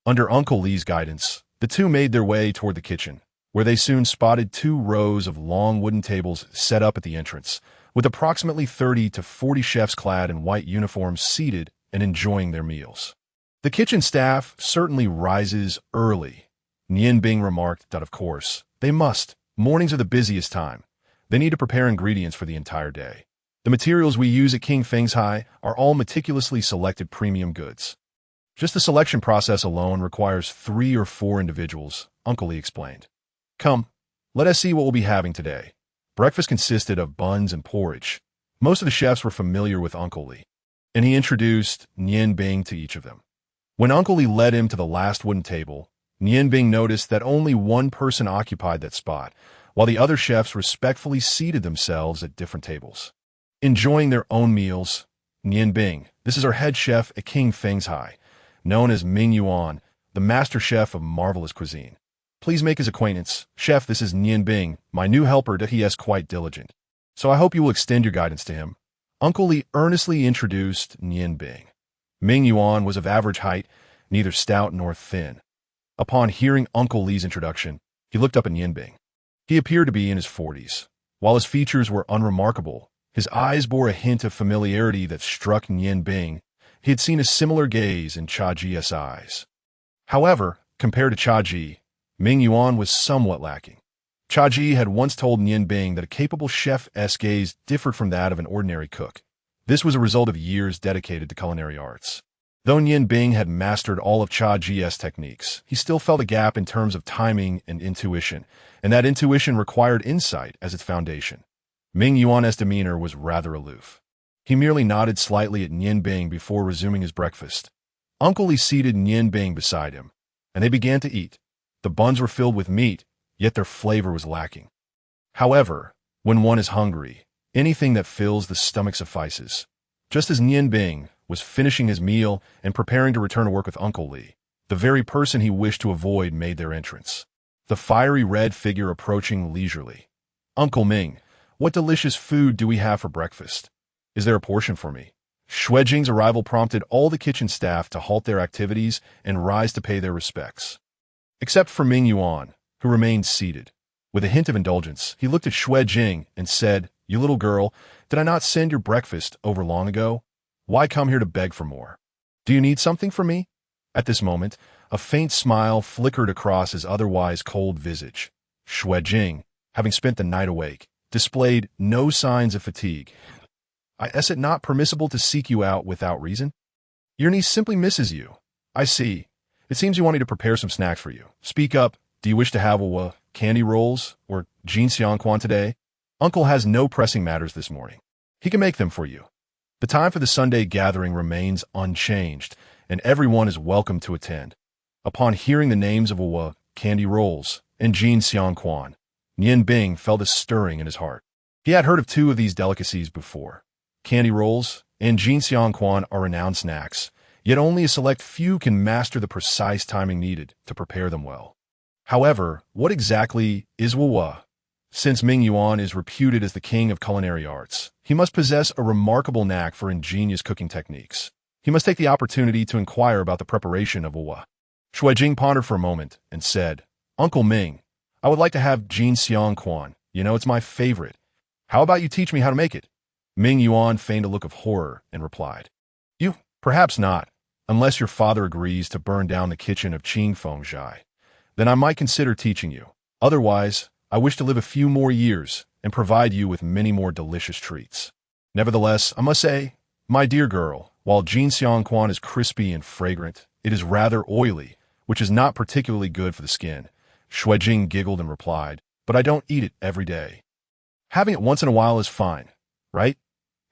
Under Uncle Lee's guidance, the two made their way toward the kitchen, where they soon spotted 2 rows of long wooden tables set up at the entrance, with approximately 30 to 40 chefs clad in white uniforms seated and enjoying their meals. The kitchen staff certainly rises early. Nian Bing remarked that, of course, they must. Mornings are the busiest time. They need to prepare ingredients for the entire day. The materials we use at King Feng's High are all meticulously selected premium goods. Just the selection process alone requires 3 or 4 individuals, Uncle Lee explained. Come, let us see what we'll be having today. Breakfast consisted of buns and porridge. Most of the chefs were familiar with Uncle Lee, and he introduced Nian Bing to each of them. When Uncle Lee led him to the last wooden table, Nian Bing noticed that only one person occupied that spot, while the other chefs respectfully seated themselves at different tables. Enjoying their own meals, Nian Bing, this is our head chef at King Feng's High, known as Ming Yuan, the master chef of marvelous cuisine. Please make his acquaintance. Chef, this is Nian Bing, my new helper that he is quite diligent. So I hope you will extend your guidance to him. Uncle Li earnestly introduced Nian Bing. Ming Yuan was of average height, neither stout nor thin. Upon hearing Uncle Li's introduction, he looked up at Nian Bing. He appeared to be in his 40s. While his features were unremarkable, his eyes bore a hint of familiarity that struck Nian Bing. He had seen a similar gaze in Chaji's eyes. However, compared to Chaji, Ming Yuan was somewhat lacking. Chaji had once told Nian Bing that a capable chef's gaze differed from that of an ordinary cook. This was a result of years dedicated to culinary arts. Though Nian Bing had mastered all of Chaji's techniques, he still felt a gap in terms of timing and intuition, and that intuition required insight as its foundation. Ming Yuan's demeanor was rather aloof. He merely nodded slightly at Nian Bing before resuming his breakfast. Uncle Li seated Nian Bing beside him, and they began to eat. The buns were filled with meat, yet their flavor was lacking. However, when one is hungry, anything that fills the stomach suffices. Just as Nian Bing was finishing his meal and preparing to return to work with Uncle Li, the very person he wished to avoid made their entrance. The fiery red figure approaching leisurely. Uncle Ming, what delicious food do we have for breakfast? Is there a portion for me? Xuejing's arrival prompted all the kitchen staff to halt their activities and rise to pay their respects. Except for Ming Yuan, who remained seated. With a hint of indulgence, he looked at Xuejing and said, "You little girl, did I not send your breakfast over long ago? Why come here to beg for more? Do you need something from me?" At this moment, a faint smile flickered across his otherwise cold visage. Xuejing, having spent the night awake, displayed no signs of fatigue. Is it not permissible to seek you out without reason? Your niece simply misses you. I see. It seems you want me to prepare some snacks for you. Speak up. Do you wish to have candy rolls or Jinxiangquan today? Uncle has no pressing matters this morning. He can make them for you. The time for the Sunday gathering remains unchanged, and everyone is welcome to attend. Upon hearing the names of candy rolls and Jinxiangquan, Nian Bing felt a stirring in his heart. He had heard of two of these delicacies before. Candy rolls and Jinxiangquan are renowned snacks, yet only a select few can master the precise timing needed to prepare them well. However, what exactly is Wawa? Since Ming Yuan is reputed as the king of culinary arts, he must possess a remarkable knack for ingenious cooking techniques. He must take the opportunity to inquire about the preparation of Wawa. Xuejing pondered for a moment and said, "Uncle Ming, I would like to have Jinxiangquan. You know, it's my favorite. How about you teach me how to make it?" Ming Yuan feigned a look of horror and replied, "You, perhaps not, unless your father agrees to burn down the kitchen of Qingfengzhai. Then I might consider teaching you. Otherwise, I wish to live a few more years and provide you with many more delicious treats. Nevertheless, I must say, my dear girl, while Jinxiangquan is crispy and fragrant, it is rather oily, which is not particularly good for the skin." Xuejing giggled and replied, "But I don't eat it every day. Having it once in a while is fine, right?"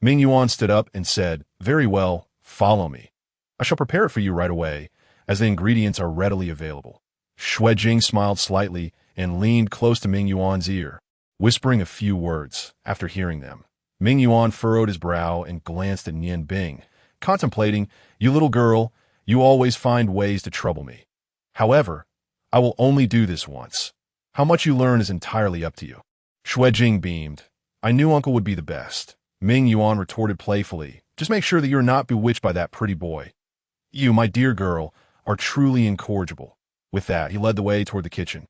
Ming Yuan stood up and said, "Very well, follow me. I shall prepare it for you right away, as the ingredients are readily available." Xuejing smiled slightly and leaned close to Ming Yuan's ear, whispering a few words. After hearing them, Ming Yuan furrowed his brow and glanced at Nian Bing, contemplating, "You little girl, you always find ways to trouble me. However, I will only do this once. How much you learn is entirely up to you." Xuejing beamed. "I knew Uncle would be the best." Ming Yuan retorted playfully, "Just make sure that you're not bewitched by that pretty boy. You, my dear girl, are truly incorrigible." With that, he led the way toward the kitchen.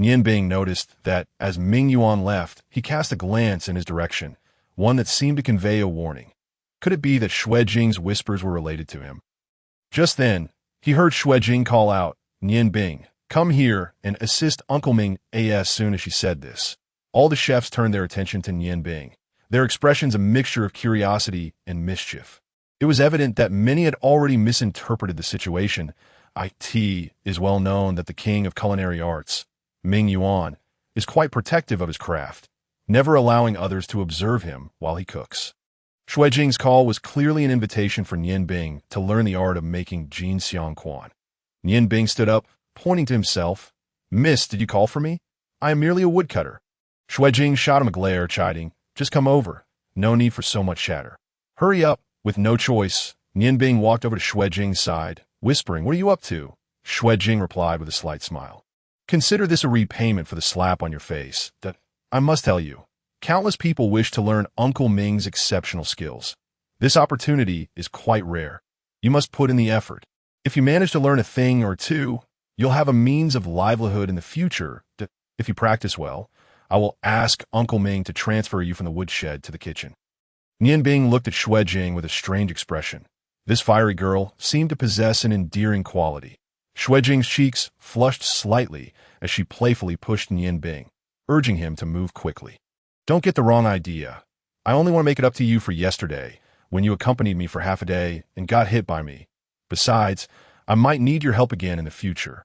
Nian Bing noticed that, as Ming Yuan left, he cast a glance in his direction, one that seemed to convey a warning. Could it be that Xuejing's whispers were related to him? Just then, he heard Xuejing call out, "Nian Bing, come here and assist Uncle Ming." As soon as she said this, all the chefs turned their attention to Nian Bing, their expressions a mixture of curiosity and mischief. It was evident that many had already misinterpreted the situation. It is well known that the king of culinary arts, Ming Yuan, is quite protective of his craft, never allowing others to observe him while he cooks. Xuejing's call was clearly an invitation for Nian Bing to learn the art of making Jinxiangquan. Nian Bing stood up, pointing to himself. "Miss, did you call for me? I am merely a woodcutter." Xuejing shot him a glare, chiding, "Just come over. No need for so much chatter." "Hurry up." With no choice, Nian Bing walked over to Xuejing's side, whispering, "What are you up to?" Xuejing replied with a slight smile. Consider this a repayment for the slap on your face. That I must tell you, countless people wish to learn Uncle Ming's exceptional skills. This opportunity is quite rare. You must put in the effort. If you manage to learn a thing or two, you'll have a means of livelihood in the future. If you practice well, I will ask Uncle Ming to transfer you from the woodshed to the kitchen. Nian Bing looked at Xuanji with a strange expression. This fiery girl seemed to possess an endearing quality. Xuanji's cheeks flushed slightly as she playfully pushed Nian Bing, urging him to move quickly. Don't get the wrong idea. I only want to make it up to you for yesterday, when you accompanied me for half a day and got hit by me. Besides, I might need your help again in the future.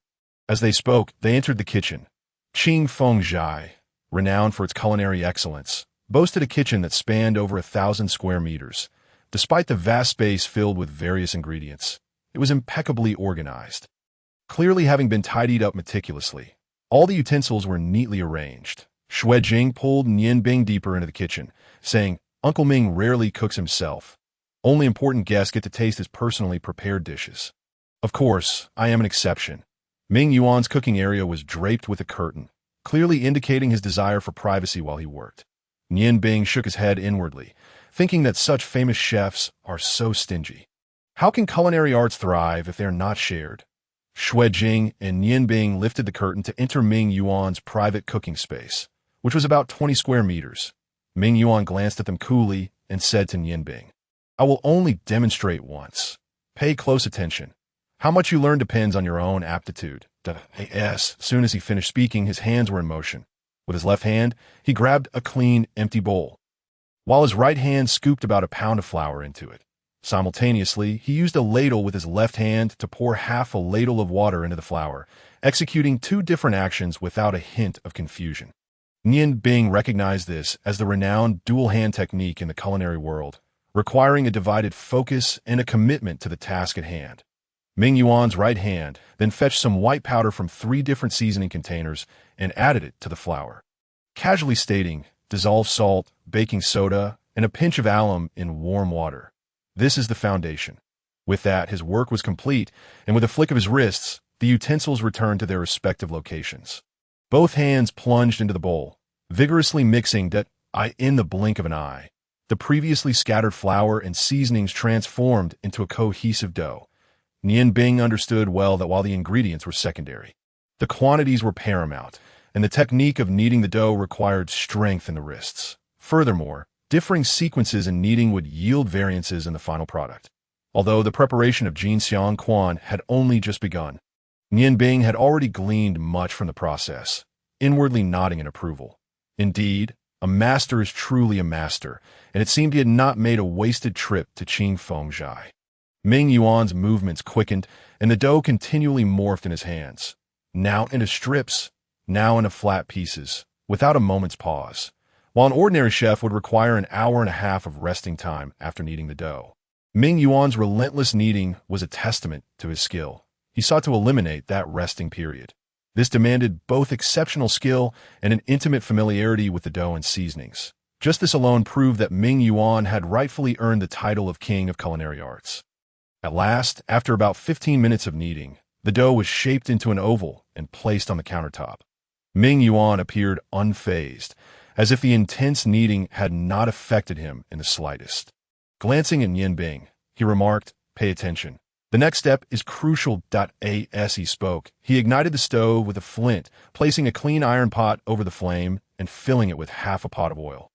As they spoke, they entered the kitchen. Qing Feng Zhai, renowned for its culinary excellence, boasted a kitchen that spanned over 1,000 square meters. Despite the vast space filled with various ingredients, it was impeccably organized. Clearly having been tidied up meticulously, all the utensils were neatly arranged. Xuanji pulled Nian Bing deeper into the kitchen, saying, Uncle Ming rarely cooks himself. Only important guests get to taste his personally prepared dishes. Of course, I am an exception. Ming Yuan's cooking area was draped with a curtain, clearly indicating his desire for privacy while he worked. Nian Bing shook his head inwardly, thinking that such famous chefs are so stingy. How can culinary arts thrive if they are not shared? Xuanji and Nian Bing lifted the curtain to enter Ming Yuan's private cooking space, which was about 20 square meters. Ming Yuan glanced at them coolly and said to Nian Bing, I will only demonstrate once. Pay close attention. How much you learn depends on your own aptitude. As soon as he finished speaking, his hands were in motion. With his left hand, he grabbed a clean, empty bowl, while his right hand scooped about a pound of flour into it. Simultaneously, he used a ladle with his left hand to pour half a ladle of water into the flour, executing two different actions without a hint of confusion. Nian Bing recognized this as the renowned dual-hand technique in the culinary world, requiring a divided focus and a commitment to the task at hand. Ming Yuan's right hand then fetched some white powder from 3 different seasoning containers and added it to the flour, casually stating, dissolve salt, baking soda, and a pinch of alum in warm water. This is the foundation. With that, his work was complete, and with a flick of his wrists, the utensils returned to their respective locations. Both hands plunged into the bowl, vigorously mixing in the blink of an eye. The previously scattered flour and seasonings transformed into a cohesive dough. Nian Bing understood well that while the ingredients were secondary, the quantities were paramount, and the technique of kneading the dough required strength in the wrists. Furthermore, differing sequences in kneading would yield variances in the final product. Although the preparation of Zhengyang Blade had only just begun, Nian Bing had already gleaned much from the process, inwardly nodding in approval. Indeed, a master is truly a master, and it seemed he had not made a wasted trip to Qing Feng Zhai. Ming Yuan's movements quickened, and the dough continually morphed in his hands, now into strips, now into flat pieces, without a moment's pause. While an ordinary chef would require an hour and a half of resting time after kneading the dough, Ming Yuan's relentless kneading was a testament to his skill. He sought to eliminate that resting period. This demanded both exceptional skill and an intimate familiarity with the dough and seasonings. Just this alone proved that Ming Yuan had rightfully earned the title of King of Culinary Arts. At last, after about 15 minutes of kneading, the dough was shaped into an oval and placed on the countertop. Ming Yuan appeared unfazed, as if the intense kneading had not affected him in the slightest. Glancing at Nian Bing, he remarked, pay attention. The next step is crucial. As he spoke, he ignited the stove with a flint, placing a clean iron pot over the flame and filling it with half a pot of oil.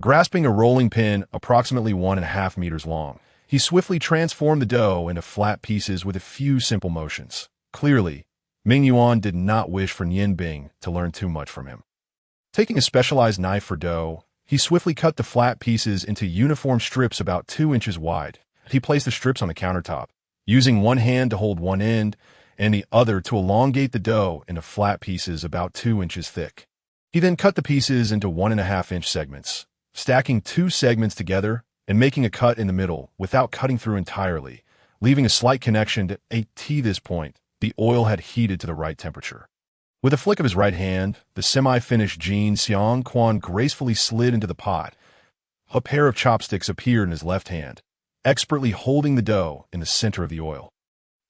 Grasping a rolling pin approximately 1.5 meters long, he swiftly transformed the dough into flat pieces with a few simple motions. Clearly, Ming Yuan did not wish for Nian Bing to learn too much from him. Taking a specialized knife for dough, he swiftly cut the flat pieces into uniform strips about 2 inches wide. He placed the strips on the countertop, using one hand to hold one end and the other to elongate the dough into flat pieces about 2 inches thick. He then cut the pieces into 1.5-inch segments, stacking 2 segments together and making a cut in the middle without cutting through entirely, leaving a slight connection to this point. The oil had heated to the right temperature. With a flick of his right hand, the semi-finished Zhengyang Blade gracefully slid into the pot. A pair of chopsticks appeared in his left hand, expertly holding the dough in the center of the oil.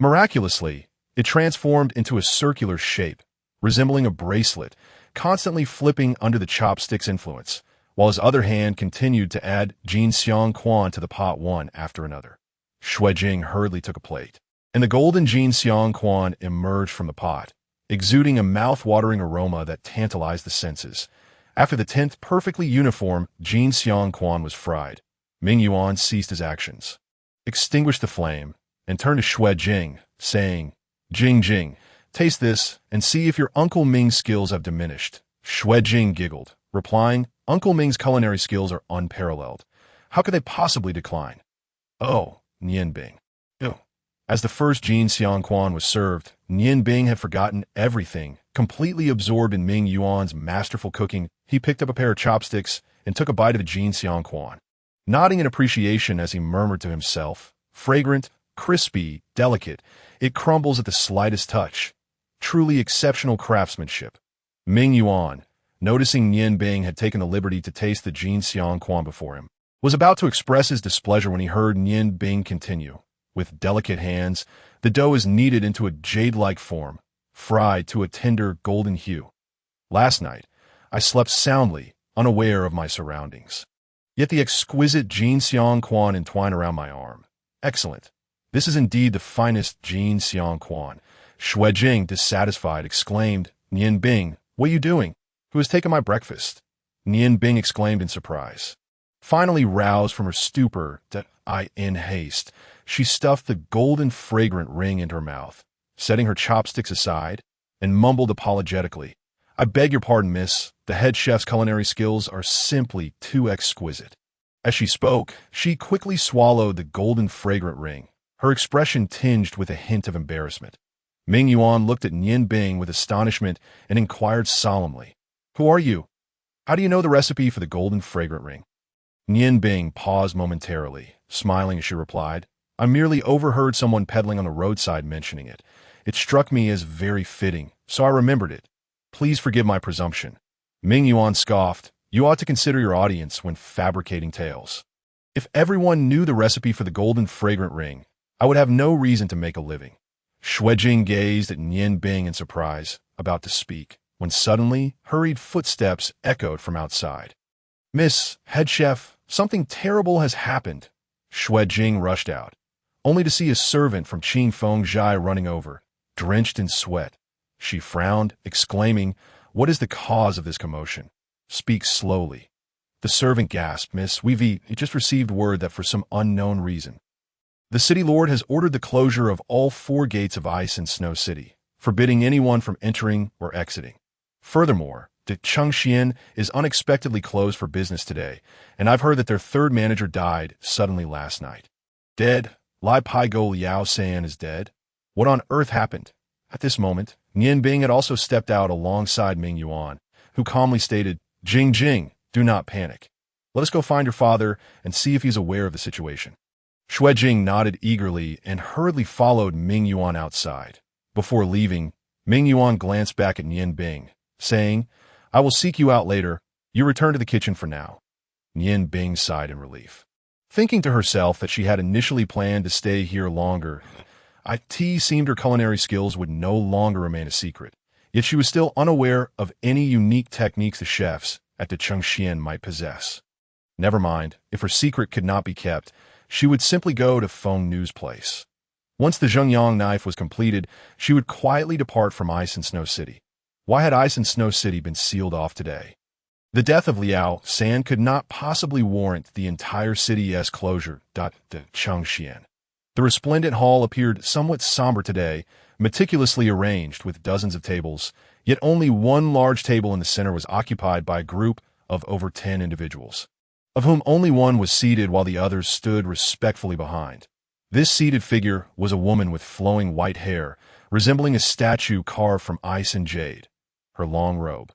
Miraculously, it transformed into a circular shape, resembling a bracelet, constantly flipping under the chopstick's influence, while his other hand continued to add Zhengyang Quan to the pot one after another. Xuanji hurriedly took a plate, and the golden Zhengyang Quan emerged from the pot, exuding a mouth-watering aroma that tantalized the senses. After the 10th perfectly uniform Zhengyang Quan was fried, Ming Yuan ceased his actions, extinguished the flame, and turned to Xuanji, saying, "Jing, taste this and see if your Uncle Ming's skills have diminished." Xuanji giggled, replying, "Uncle Ming's culinary skills are unparalleled. How could they possibly decline?" "Oh, Nianbing." "Oh." As the first Zhengyang Quan was served, Nianbing had forgotten everything. Completely absorbed in Ming Yuan's masterful cooking, he picked up a pair of chopsticks and took a bite of the Zhengyang Quan, nodding in appreciation as he murmured to himself, "Fragrant, crispy, delicate, it crumbles at the slightest touch. Truly exceptional craftsmanship." Ming Yuan, noticing Nianbing had taken the liberty to taste the Zhengyang Quan before him, was about to express his displeasure when he heard Nianbing continue. "With delicate hands, the dough is kneaded into a jade-like form, fried to a tender golden hue. Last night, I slept soundly, unaware of my surroundings. Yet the exquisite Zhengyang Quan entwined around my arm. Excellent. This is indeed the finest Zhengyang Quan." Xuanji, dissatisfied, exclaimed, "Nianbing, what are you doing? Who has taken my breakfast?" Nianbing exclaimed in surprise. Finally roused from her stupor, in haste, she stuffed the golden fragrant ring into her mouth, setting her chopsticks aside, and mumbled apologetically, "I beg your pardon, miss. The head chef's culinary skills are simply too exquisite." As she spoke, she quickly swallowed the golden fragrant ring, her expression tinged with a hint of embarrassment. Ming Yuan looked at Nianbing with astonishment and inquired solemnly, "Who are you? How do you know the recipe for the golden fragrant ring?" Nianbing paused momentarily, smiling as she replied, "I merely overheard someone peddling on the roadside mentioning it. It struck me as very fitting, so I remembered it. Please forgive my presumption." Ming Yuan scoffed, "You ought to consider your audience when fabricating tales. If everyone knew the recipe for the golden fragrant ring, I would have no reason to make a living." Xuanji gazed at Nianbing in surprise, about to speak, when suddenly hurried footsteps echoed from outside. "Miss, head chef, something terrible has happened." Xuanji rushed out, only to see a servant from Qingfeng Zhai running over, drenched in sweat. She frowned, exclaiming, "What is the cause of this commotion? Speak slowly." The servant gasped, "Miss, we've just received word that for some unknown reason, the city lord has ordered the closure of all 4 gates of ice in Snow City, forbidding anyone from entering or exiting. Furthermore, the Changsheng is unexpectedly closed for business today, and I've heard that their 3rd manager died suddenly last night." "Dead? Lai Paigo Liao San is dead? What on earth happened?" At this moment, Nianbing had also stepped out alongside Ming Yuan, who calmly stated, Jing, do not panic. Let us go find your father and see if he's aware of the situation." Xuanji nodded eagerly and hurriedly followed Ming Yuan outside. Before leaving, Ming Yuan glanced back at Nianbing, saying, "I will seek you out later. You return to the kitchen for now." Nianbing sighed in relief, thinking to herself that she had initially planned to stay here longer. It seemed her culinary skills would no longer remain a secret, yet she was still unaware of any unique techniques the chefs at the Changsheng might possess. Never mind, if her secret could not be kept, she would simply go to Feng Nu's place. Once the Zhengyang knife was completed, she would quietly depart from Ice and Snow City. Why had Ice and Snow City been sealed off today? The death of Liao San could not possibly warrant the entire city's closure. The Changsheng. The resplendent hall appeared somewhat somber today, meticulously arranged with dozens of tables, yet only one large table in the center was occupied by a group of over 10 individuals, of whom only one was seated while the others stood respectfully behind. This seated figure was a woman with flowing white hair, resembling a statue carved from ice and jade. Her long robe,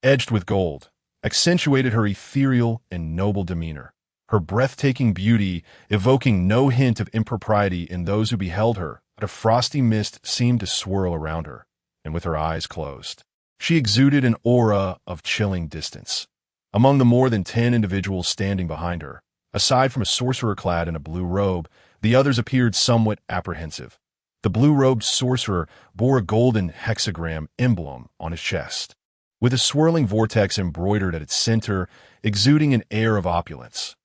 edged with gold, accentuated her ethereal and noble demeanor, her breathtaking beauty evoking no hint of impropriety in those who beheld her. But a frosty mist seemed to swirl around her, and with her eyes closed, she exuded an aura of chilling distance. Among the more than 10 individuals standing behind her, aside from a sorcerer clad in a blue robe, the others appeared somewhat apprehensive. The blue-robed sorcerer bore a golden hexagram emblem on his chest, with a swirling vortex embroidered at its center, exuding an air of opulence.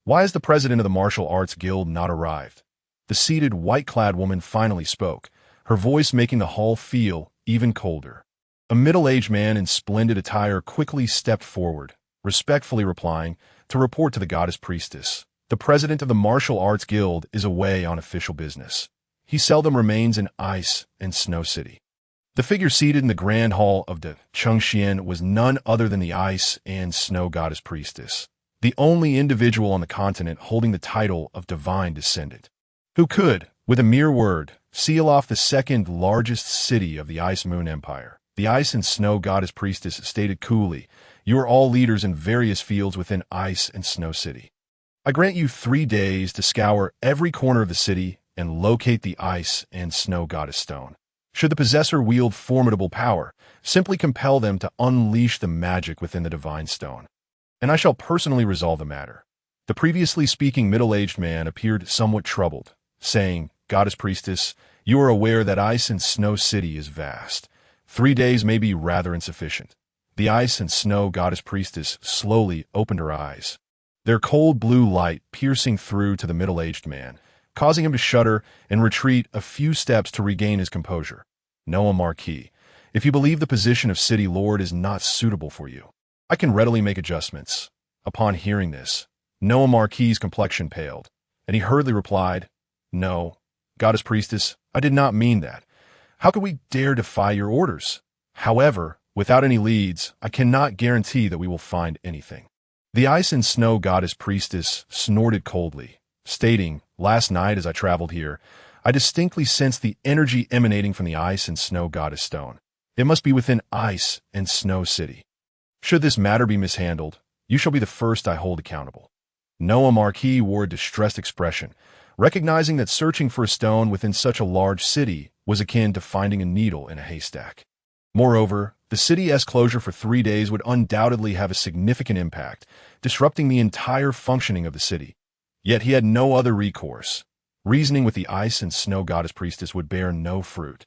"Why has the president of the Martial Arts Guild not arrived?" The seated, white-clad woman finally spoke, her voice making the hall feel even colder. A middle-aged man in splendid attire quickly stepped forward, respectfully replying, to report to the goddess priestess. "The president of the Martial Arts Guild is away on official business. He seldom remains in Ice and Snow City." The figure seated in the grand hall of the Changsheng was none other than the Ice and Snow goddess priestess, the only individual on the continent holding the title of divine descendant, who could, with a mere word, seal off the second largest city of the Ice Moon Empire. The Ice and Snow goddess priestess stated coolly, "You are all leaders in various fields within Ice and Snow City. I grant you 3 days to scour every corner of the city and locate the Ice and Snow goddess stone. Should the possessor wield formidable power, simply compel them to unleash the magic within the divine stone, and I shall personally resolve the matter." The previously speaking middle-aged man appeared somewhat troubled, saying, "Goddess priestess, you are aware that Ice and Snow City is vast. 3 days may be rather insufficient." The Ice and Snow goddess priestess slowly opened her eyes, their cold blue light piercing through to the middle-aged man, causing him to shudder and retreat a few steps to regain his composure. "Noah Marquis, if you believe the position of City Lord is not suitable for you, I can readily make adjustments." Upon hearing this, Noah Marquis' complexion paled, and he hurriedly replied, "No, goddess priestess, I did not mean that. How could we dare defy your orders? However, without any leads, I cannot guarantee that we will find anything." The Ice and Snow goddess priestess snorted coldly, stating, "Last night as I traveled here, I distinctly sensed the energy emanating from the Ice and Snow goddess stone. It must be within Ice and Snow City. Should this matter be mishandled, you shall be the first I hold accountable." Noah Marquis wore a distressed expression, recognizing that searching for a stone within such a large city was akin to finding a needle in a haystack. Moreover, the city's closure for 3 days would undoubtedly have a significant impact, disrupting the entire functioning of the city. Yet he had no other recourse. Reasoning with the Ice and Snow goddess priestess would bear no fruit.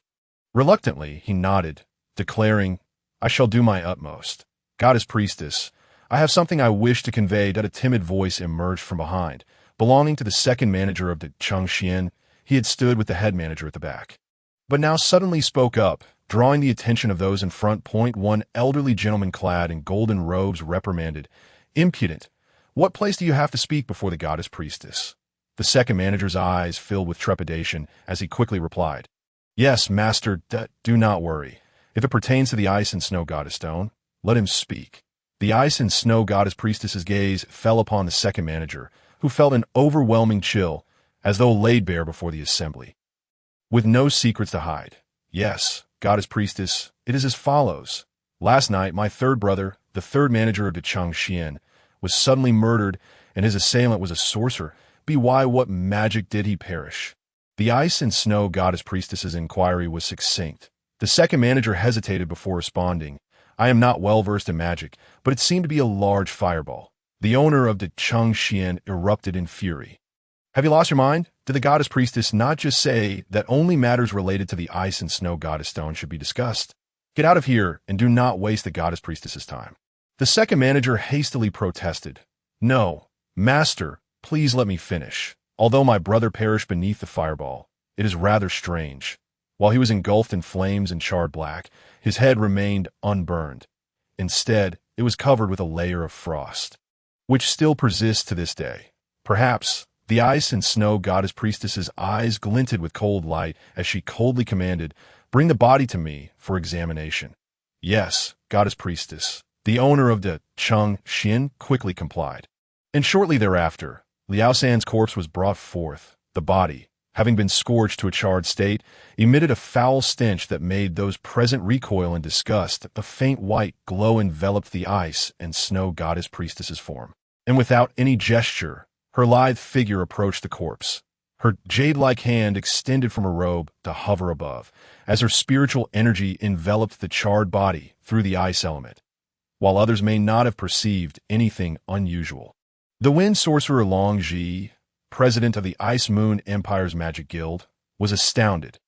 Reluctantly, he nodded, declaring, "I shall do my utmost. Goddess priestess, I have something I wish to convey." That a timid voice emerged from behind, belonging to the second manager of the Changsheng. He had stood with the head manager at the back, but now suddenly spoke up, drawing the attention of those in front. One elderly gentleman clad in golden robes reprimanded, "Impudent! What place do you have to speak before the goddess priestess?" The second manager's eyes filled with trepidation as he quickly replied, "Yes, master, do not worry. If it pertains to the Ice and Snow goddess stone, let him speak." The Ice and Snow goddess priestess's gaze fell upon the second manager, who felt an overwhelming chill, as though laid bare before the assembly. With no secrets to hide, "Yes, goddess priestess, it is as follows. Last night, my third brother, the third manager of the Changsheng, was suddenly murdered, and his assailant was a sorcerer. By what magic did he perish?" The Ice and Snow goddess priestess's inquiry was succinct. The second manager hesitated before responding, "I am not well versed in magic, but it seemed to be a large fireball." The owner of the Changsheng erupted in fury. "Have you lost your mind? Did the goddess priestess not just say that only matters related to the Ice and Snow goddess stone should be discussed? Get out of here and do not waste the goddess priestess's time." The second manager hastily protested, "No, master, please let me finish. Although my brother perished beneath the fireball, it is rather strange. While he was engulfed in flames and charred black, his head remained unburned. Instead, it was covered with a layer of frost, which still persists to this day. Perhaps." The Ice and Snow goddess priestess's eyes glinted with cold light as she coldly commanded, "Bring the body to me for examination." "Yes, goddess priestess." The owner of the Changsheng quickly complied. And shortly thereafter, Liao San's corpse was brought forth. The body, having been scorched to a charred state, emitted a foul stench that made those present recoil in disgust. A faint white glow enveloped the Ice and Snow goddess priestess's form, and without any gesture, her lithe figure approached the corpse. Her jade-like hand extended from her robe to hover above, as her spiritual energy enveloped the charred body through the ice element, while others may not have perceived anything unusual. The wind sorcerer Long Ji, president of the Ice Moon Empire's Magic Guild, was astounded.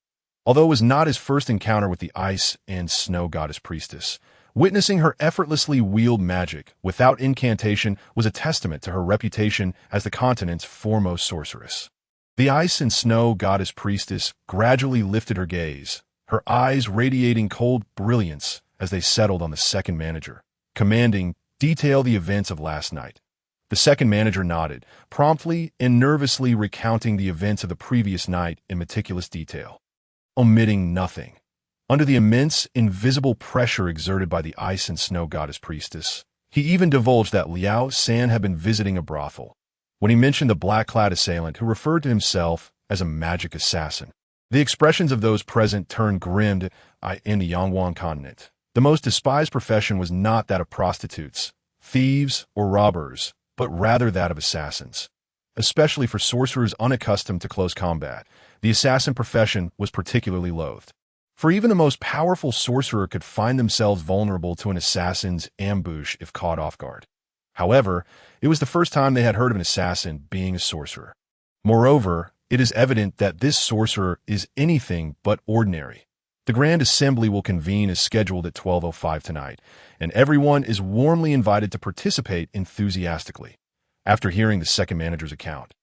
Although it was not his first encounter with the ice and snow goddess priestess, witnessing her effortlessly wield magic without incantation was a testament to her reputation as the continent's foremost sorceress. The ice and snow goddess priestess gradually lifted her gaze, her eyes radiating cold brilliance as they settled on the second manager, commanding, "Detail the events of last night." The second manager nodded, promptly and nervously recounting the events of the previous night in meticulous detail, omitting nothing. Under the immense, invisible pressure exerted by the ice and snow goddess priestess, he even divulged that Liao San had been visiting a brothel. When he mentioned the black-clad assailant who referred to himself as a magic assassin, the expressions of those present turned grim. In the Yangwang continent, the most despised profession was not that of prostitutes, thieves, or robbers, but rather that of assassins. Especially for sorcerers unaccustomed to close combat, the assassin profession was particularly loathed. For even the most powerful sorcerer could find themselves vulnerable to an assassin's ambush if caught off guard. However, it was the first time they had heard of an assassin being a sorcerer. Moreover, it is evident that this sorcerer is anything but ordinary. The Grand Assembly will convene as scheduled at 12:05 tonight, and everyone is warmly invited to participate enthusiastically. After hearing the second manager's account,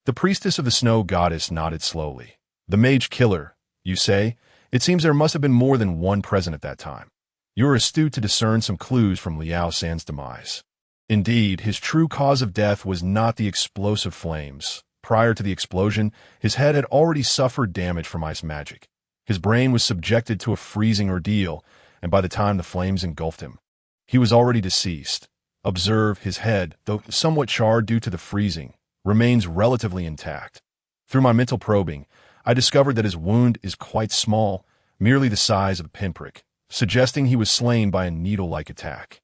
the priestess of the snow goddess nodded slowly. "The mage killer, you say? It seems there must have been more than one present at that time. You are astute to discern some clues from Liao San's demise. Indeed, his true cause of death was not the explosive flames. Prior to the explosion, his head had already suffered damage from ice magic. His brain was subjected to a freezing ordeal, and by the time the flames engulfed him, he was already deceased. Observe, his head, though somewhat charred due to the freezing, remains relatively intact. Through my mental probing, I discovered that his wound is quite small, merely the size of a pinprick, suggesting he was slain by a needle-like attack.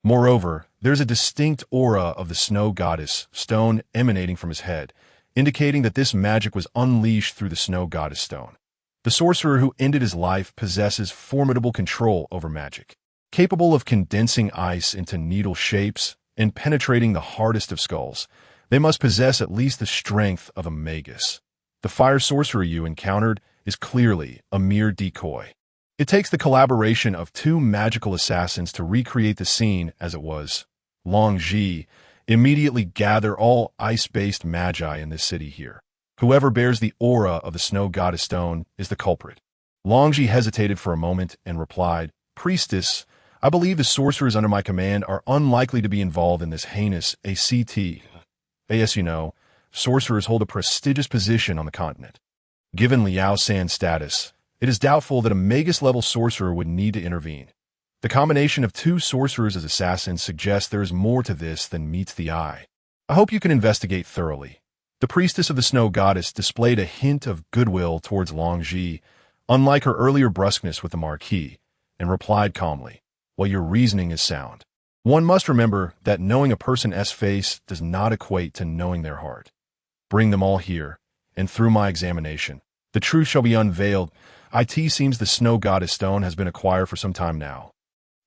Moreover, there's a distinct aura of the snow goddess stone emanating from his head, indicating that this magic was unleashed through the snow goddess stone. The sorcerer who ended his life possesses formidable control over magic, capable of condensing ice into needle shapes and penetrating the hardest of skulls. They must possess at least the strength of a magus. The fire sorcerer you encountered is clearly a mere decoy. It takes the collaboration of two magical assassins to recreate the scene as it was. Longji, immediately gather all ice-based magi in this city here. Whoever bears the aura of the snow goddess stone is the culprit." Longji hesitated for a moment and replied, "Priestess, I believe the sorcerers under my command are unlikely to be involved in this heinous ACT. As you know, sorcerers hold a prestigious position on the continent. Given Liao San's status, it is doubtful that a magus-level sorcerer would need to intervene. The combination of two sorcerers as assassins suggests there is more to this than meets the eye. I hope you can investigate thoroughly." The priestess of the snow goddess displayed a hint of goodwill towards Longji, unlike her earlier brusqueness with the Marquis, and replied calmly, "Well, your reasoning is sound. One must remember that knowing a person's face does not equate to knowing their heart. Bring them all here, and through my examination, the truth shall be unveiled. It seems the snow goddess stone has been acquired for some time now,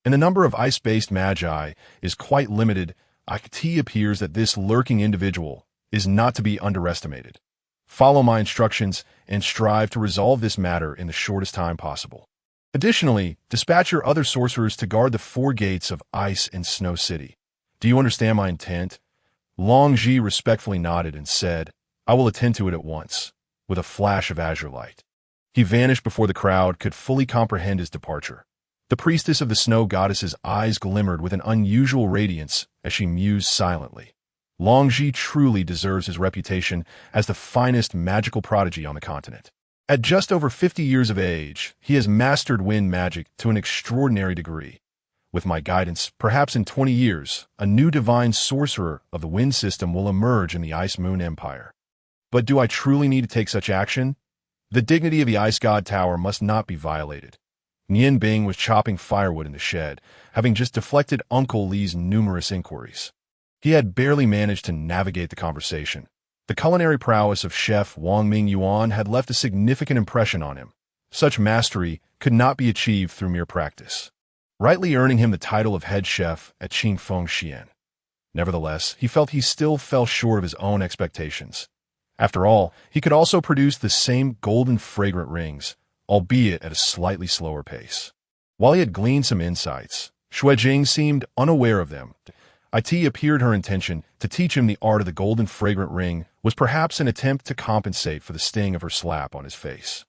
and the number of ice-based magi is quite limited. It appears that this lurking individual is not to be underestimated. Follow my instructions and strive to resolve this matter in the shortest time possible. Additionally, dispatch your other sorcerers to guard the four gates of Ice and Snow City. Do you understand my intent?" Longji respectfully nodded and said, "I will attend to it at once," with a flash of azure light. He vanished before the crowd could fully comprehend his departure. The priestess of the snow goddess's eyes glimmered with an unusual radiance as she mused silently. Longji truly deserves his reputation as the finest magical prodigy on the continent. At just over 50 years of age, he has mastered wind magic to an extraordinary degree. With my guidance, perhaps in 20 years, a new divine sorcerer of the wind system will emerge in the Ice Moon Empire. But do I truly need to take such action? The dignity of the Ice God Tower must not be violated. Nian Bing was chopping firewood in the shed, having just deflected Uncle Li's numerous inquiries. He had barely managed to navigate the conversation. The culinary prowess of Chef Wang Ming Yuan had left a significant impression on him. Such mastery could not be achieved through mere practice, rightly earning him the title of head chef at Qingfeng Xian. Nevertheless, he felt he still fell short of his own expectations. After all, he could also produce the same golden fragrant rings, albeit at a slightly slower pace. While he had gleaned some insights, Xuejing seemed unaware of them. It appeared her intention to teach him the art of the golden fragrant ring was perhaps an attempt to compensate for the sting of her slap on his face.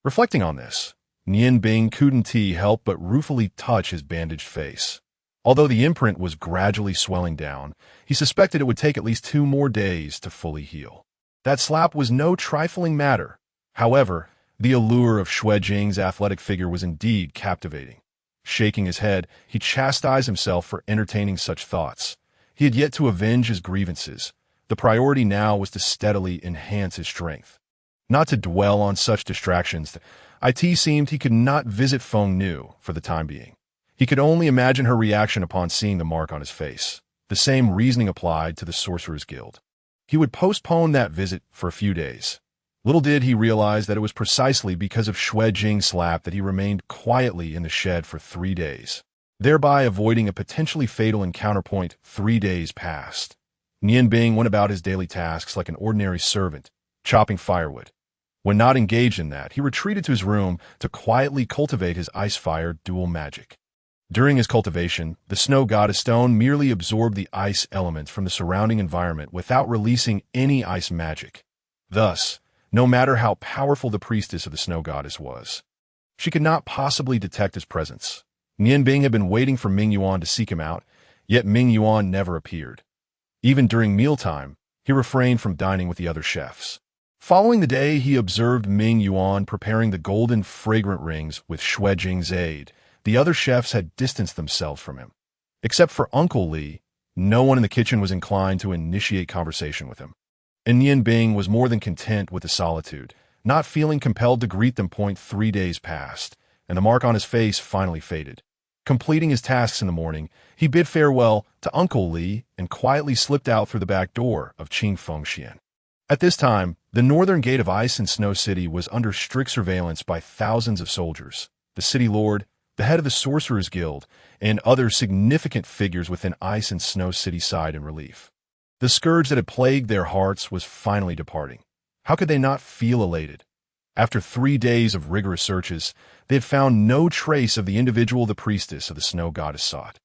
Reflecting on this, Nian Bing couldn't help but ruefully touch his bandaged face. Although the imprint was gradually swelling down, he suspected it would take at least 2 more days to fully heal. That slap was no trifling matter. However, the allure of Xuejing's athletic figure was indeed captivating. Shaking his head, he chastised himself for entertaining such thoughts. He had yet to avenge his grievances. The priority now was to steadily enhance his strength. Not to dwell on such distractions, it seemed he could not visit Feng Nu for the time being. He could only imagine her reaction upon seeing the mark on his face. The same reasoning applied to the Sorcerer's Guild. He would postpone that visit for a few days. Little did he realize that it was precisely because of Xuejing's slap that he remained quietly in the shed for 3 days, thereby avoiding a potentially fatal encounter point. 3 days passed. Nian Bing went about his daily tasks like an ordinary servant, chopping firewood. When not engaged in that, he retreated to his room to quietly cultivate his ice-fire dual magic. During his cultivation, the snow goddess stone merely absorbed the ice elements from the surrounding environment without releasing any ice magic. Thus, no matter how powerful the priestess of the snow goddess was, she could not possibly detect his presence. Nian Bing had been waiting for Ming Yuan to seek him out, yet Ming Yuan never appeared. Even during mealtime, he refrained from dining with the other chefs. Following the day, he observed Ming Yuan preparing the golden fragrant rings with Xuejing's aid. The other chefs had distanced themselves from him. Except for Uncle Li, no one in the kitchen was inclined to initiate conversation with him. And Nian Bing was more than content with the solitude, not feeling compelled to greet them. 3 days passed, and the mark on his face finally faded. Completing his tasks in the morning, he bid farewell to Uncle Li and quietly slipped out through the back door of Qingfengxian. At this time, the northern gate of Ice and Snow City was under strict surveillance by thousands of soldiers. The city lord, the head of the Sorcerer's Guild, and other significant figures within Ice and Snow City sighed in relief. The scourge that had plagued their hearts was finally departing. How could they not feel elated? After 3 days of rigorous searches, they had found no trace of the individual the priestess of the snow goddess sought.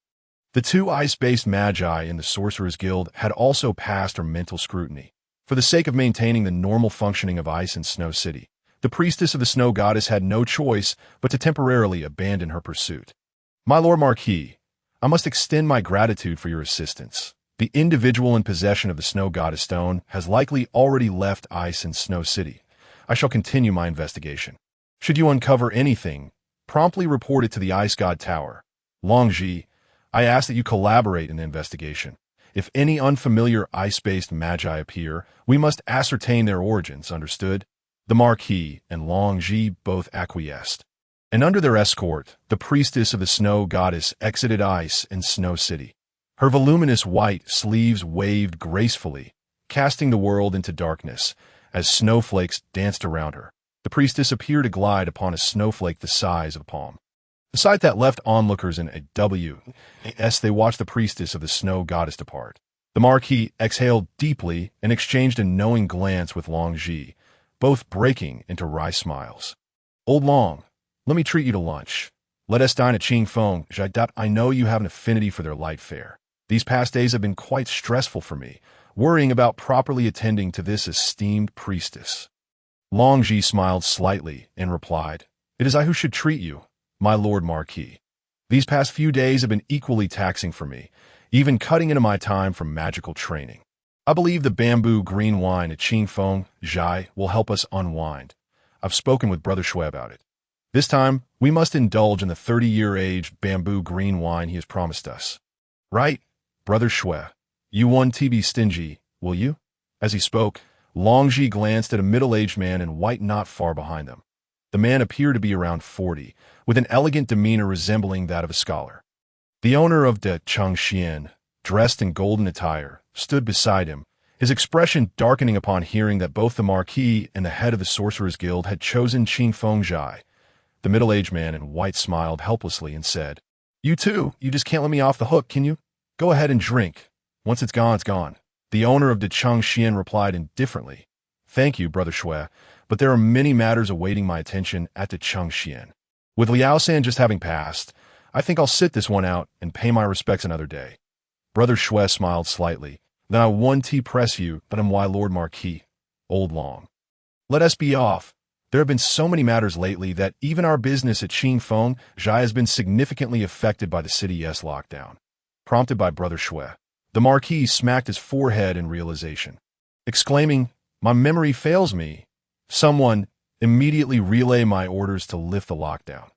The 2 ice-based magi in the Sorcerer's Guild had also passed her mental scrutiny. For the sake of maintaining the normal functioning of Ice and Snow City, the priestess of the snow goddess had no choice but to temporarily abandon her pursuit. My Lord Marquis, I must extend my gratitude for your assistance. The individual in possession of the snow goddess stone has likely already left Ice and Snow City. I shall continue my investigation. Should you uncover anything, promptly report it to the Ice God Tower. Longji, I ask that you collaborate in the investigation. If any unfamiliar ice-based magi appear, we must ascertain their origins, understood? The Marquis and Longji both acquiesced. And under their escort, the priestess of the snow goddess exited Ice and Snow City. Her voluminous white sleeves waved gracefully, casting the world into darkness as snowflakes danced around her. The priestess appeared to glide upon a snowflake the size of a palm. The sight that left onlookers in a W as they watched the priestess of the snow goddess depart. The Marquis exhaled deeply and exchanged a knowing glance with Longji, both breaking into wry smiles. Old Long, let me treat you to lunch. Let us dine at Qingfeng. I know you have an affinity for their light fare. These past days have been quite stressful for me, worrying about properly attending to this esteemed priestess. Longji smiled slightly and replied, It is I who should treat you, my Lord Marquis. These past few days have been equally taxing for me, even cutting into my time for magical training. I believe the bamboo green wine at Qingfeng Zhai will help us unwind. I've spoken with Brother Xue about it. This time, we must indulge in the 30-year-aged bamboo green wine he has promised us. Right, Brother Xue? You won't be stingy, will you? As he spoke, Longji glanced at a middle-aged man in white not far behind them. The man appeared to be around 40, with an elegant demeanor resembling that of a scholar. The owner of the Changsheng, dressed in golden attire, stood beside him, his expression darkening upon hearing that both the Marquis and the head of the Sorcerer's Guild had chosen Qingfeng Zhai. The middle-aged man in white smiled helplessly and said, You too, you just can't let me off the hook, can you? Go ahead and drink. Once it's gone, it's gone. The owner of the Changsheng replied indifferently, Thank you, Brother Xue, but there are many matters awaiting my attention at the Changsheng. With Liao-san just having passed, I think I'll sit this one out and pay my respects another day. Brother Shui smiled slightly. Then I one tea press you, but am why Lord Marquis. Old Long. Let us be off. There have been so many matters lately that even our business at Qingfeng Zhai has been significantly affected by the city's lockdown. Prompted by Brother Shui, the Marquis smacked his forehead in realization, exclaiming, "My memory fails me. Someone, immediately relay my orders to lift the lockdown.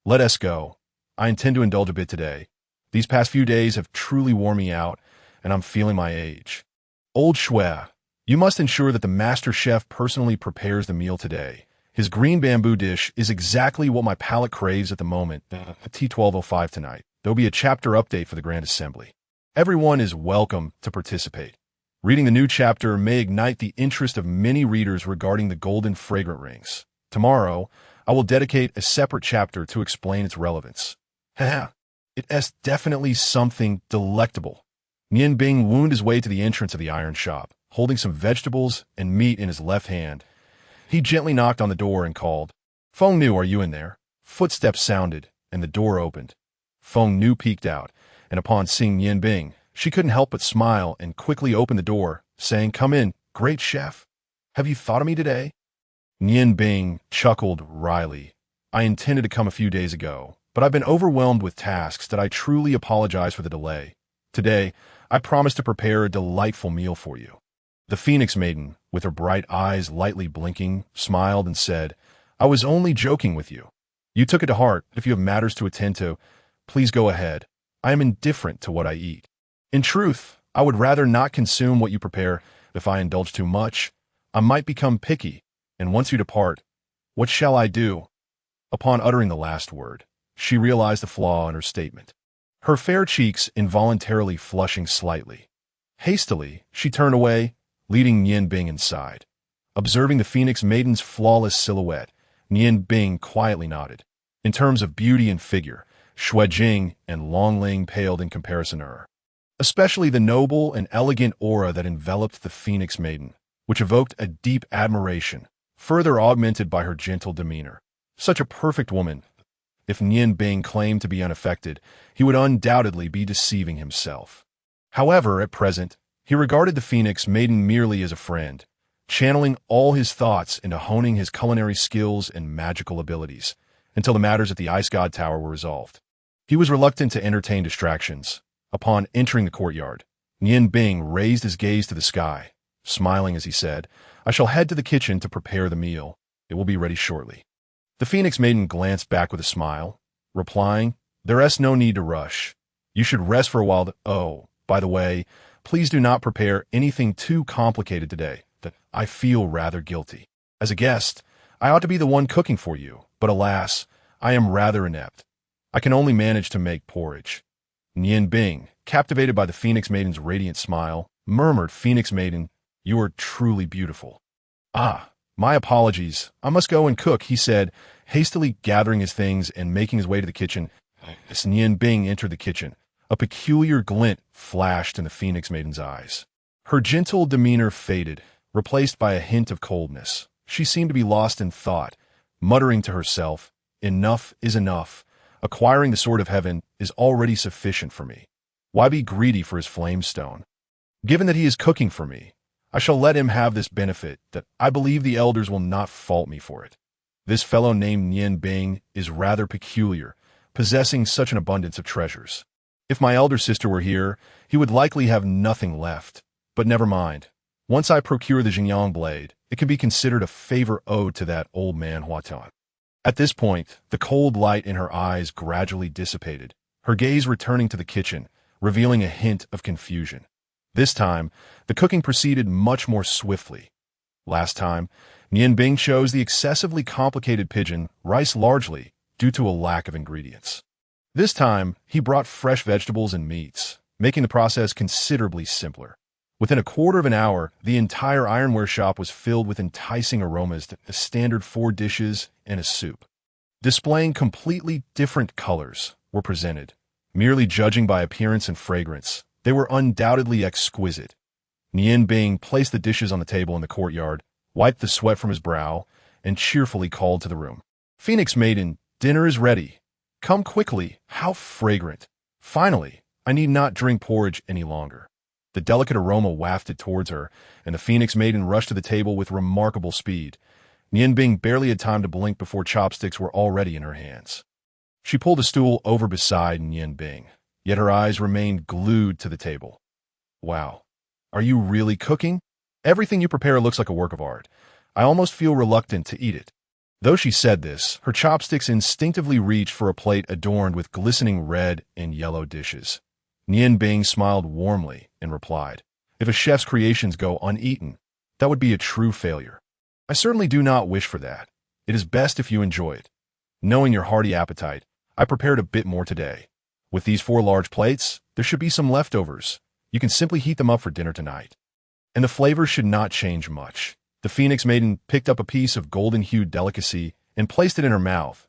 Let us go. I intend to indulge a bit today. These past few days have truly worn me out, and I'm feeling my age. Old Shui, you must ensure that the master chef personally prepares the meal today. His green bamboo dish is exactly what my palate craves at the moment. T1205 tonight. There'll be a chapter update for the Grand Assembly. Everyone is welcome to participate. Reading the new chapter may ignite the interest of many readers regarding the golden fragrant rings. Tomorrow, I will dedicate a separate chapter to explain its relevance. Haha, it is definitely something delectable." Nian Bing wound his way to the entrance of the iron shop, holding some vegetables and meat in his left hand. He gently knocked on the door and called, "Feng Nu, are you in there?" Footsteps sounded, and the door opened. Feng Nu peeked out, and upon seeing Nian Bing, she couldn't help but smile and quickly opened the door, saying, "Come in, great chef. Have you thought of me today?" Nian Bing chuckled wryly. "I intended to come a few days ago, but I've been overwhelmed with tasks that I truly apologize for the delay. Today, I promise to prepare a delightful meal for you." The Phoenix Maiden, with her bright eyes lightly blinking, smiled and said, "I was only joking with you. You took it to heart. If you have matters to attend to, please go ahead. I am indifferent to what I eat. In truth, I would rather not consume what you prepare. If I indulge too much, I might become picky, and once you depart, what shall I do?" Upon uttering the last word, she realized the flaw in her statement, her fair cheeks involuntarily flushing slightly. Hastily, she turned away, leading Nian Bing inside. Observing the Phoenix Maiden's flawless silhouette, Nian Bing quietly nodded. In terms of beauty and figure, Shui Jing and Long Ling paled in comparison to her. Especially the noble and elegant aura that enveloped the Phoenix Maiden, which evoked a deep admiration, further augmented by her gentle demeanor. Such a perfect woman. If Nian Bing claimed to be unaffected, he would undoubtedly be deceiving himself. However, at present, he regarded the Phoenix Maiden merely as a friend, channeling all his thoughts into honing his culinary skills and magical abilities, until the matters at the Ice God Tower were resolved. He was reluctant to entertain distractions. Upon entering the courtyard, Nian Bing raised his gaze to the sky, smiling as he said, "I shall head to the kitchen to prepare the meal. It will be ready shortly." The Phoenix Maiden glanced back with a smile, replying, "There is no need to rush. You should rest for a while. Oh, by the way, please do not prepare anything too complicated today. That I feel rather guilty. As a guest, I ought to be the one cooking for you, but alas, I am rather inept. I can only manage to make porridge." Nian Bing, captivated by the Phoenix Maiden's radiant smile, murmured, "Phoenix Maiden, you are truly beautiful." "Ah, my apologies. I must go and cook," he said, hastily gathering his things and making his way to the kitchen. As Nian Bing entered the kitchen, a peculiar glint flashed in the Phoenix Maiden's eyes. Her gentle demeanor faded, replaced by a hint of coldness. She seemed to be lost in thought, muttering to herself, "Enough is enough. Acquiring the Sword of Heaven is already sufficient for me. Why be greedy for his flame stone? Given that he is cooking for me, I shall let him have this benefit, that I believe the elders will not fault me for it. This fellow named Nian Bing is rather peculiar, possessing such an abundance of treasures. If my elder sister were here, he would likely have nothing left. But never mind. Once I procure the Zhengyang Blade, it can be considered a favor owed to that old man Huatan." At this point, the cold light in her eyes gradually dissipated, her gaze returning to the kitchen, revealing a hint of confusion. This time, the cooking proceeded much more swiftly. Last time, Nian Bing chose the excessively complicated pigeon rice largely due to a lack of ingredients. This time, he brought fresh vegetables and meats, making the process considerably simpler. Within a quarter of an hour, the entire ironware shop was filled with enticing aromas, a standard 4 dishes and a soup. Displaying completely different colors were presented. Merely judging by appearance and fragrance, they were undoubtedly exquisite. Nian Bing placed the dishes on the table in the courtyard, wiped the sweat from his brow, and cheerfully called to the room. "Phoenix Maiden, dinner is ready. Come quickly, how fragrant. Finally, I need not drink porridge any longer." The delicate aroma wafted towards her, and the Phoenix Maiden rushed to the table with remarkable speed. Nianbing barely had time to blink before chopsticks were already in her hands. She pulled a stool over beside Nianbing, yet her eyes remained glued to the table. "Wow, are you really cooking? Everything you prepare looks like a work of art. I almost feel reluctant to eat it." Though she said this, her chopsticks instinctively reached for a plate adorned with glistening red and yellow dishes. Nianbing smiled warmly and replied, "If a chef's creations go uneaten, that would be a true failure. I certainly do not wish for that. It is best if you enjoy it. Knowing your hearty appetite, I prepared a bit more today. With these 4 large plates, there should be some leftovers. You can simply heat them up for dinner tonight. And the flavors should not change much." The Phoenix Maiden picked up a piece of golden-hued delicacy and placed it in her mouth.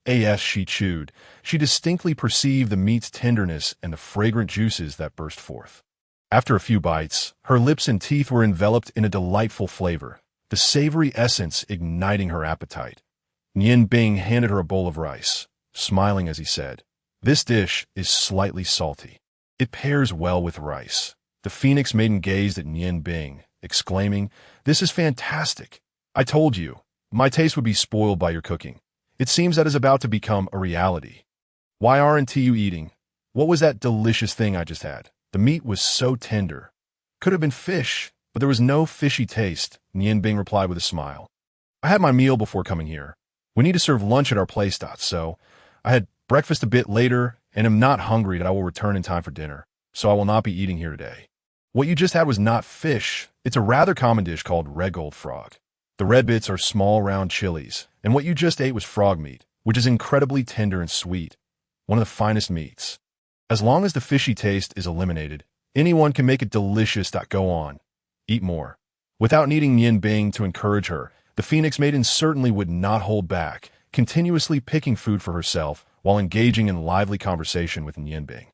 As she chewed, she distinctly perceived the meat's tenderness and the fragrant juices that burst forth. After a few bites, her lips and teeth were enveloped in a delightful flavor, the savory essence igniting her appetite. Nianbing handed her a bowl of rice, smiling as he said, "This dish is slightly salty. It pairs well with rice." The Phoenix Maiden gazed at Nianbing, exclaiming, "This is fantastic. I told you, my taste would be spoiled by your cooking. It seems that is about to become a reality. Why aren't you eating? What was that delicious thing I just had? The meat was so tender. Could have been fish, but there was no fishy taste," Nianbing replied with a smile. "I had my meal before coming here. We need to serve lunch at our place, so I had breakfast a bit later and am not hungry that I will return in time for dinner, so I will not be eating here today. What you just had was not fish. It's a rather common dish called red gold frog. The red bits are small round chilies, and what you just ate was frog meat, which is incredibly tender and sweet, one of the finest meats. As long as the fishy taste is eliminated, anyone can make it delicious. Go on, eat more." Without needing Nianbing to encourage her, the Phoenix Maiden certainly would not hold back, continuously picking food for herself while engaging in lively conversation with Nianbing.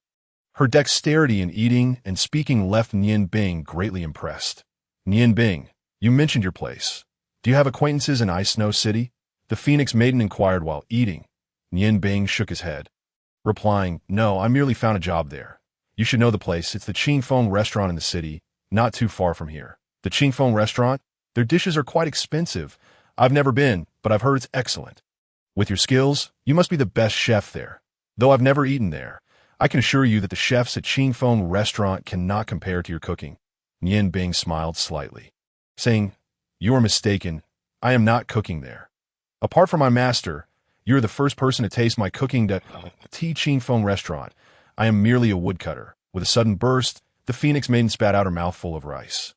Her dexterity in eating and speaking left Nianbing greatly impressed. "Nianbing, you mentioned your place. Do you have acquaintances in Ice Snow City?" the Phoenix Maiden inquired while eating. Nianbing shook his head, replying, "No, I merely found a job there. You should know the place. It's the Changsheng restaurant in the city, not too far from here." "The Changsheng restaurant? Their dishes are quite expensive. I've never been, but I've heard it's excellent. With your skills, you must be the best chef there. Though I've never eaten there, I can assure you that the chefs at Changsheng restaurant cannot compare to your cooking." Nianbing smiled slightly, saying, "You are mistaken. I am not cooking there. Apart from my master, you are the first person to taste my cooking at Changsheng restaurant. I am merely a woodcutter." With a sudden burst, the Phoenix Maiden spat out her mouthful of rice.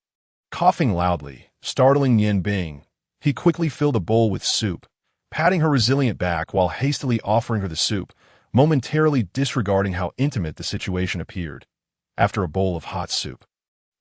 Coughing loudly, startling Nianbing, he quickly filled a bowl with soup, patting her resilient back while hastily offering her the soup, momentarily disregarding how intimate the situation appeared. After a bowl of hot soup,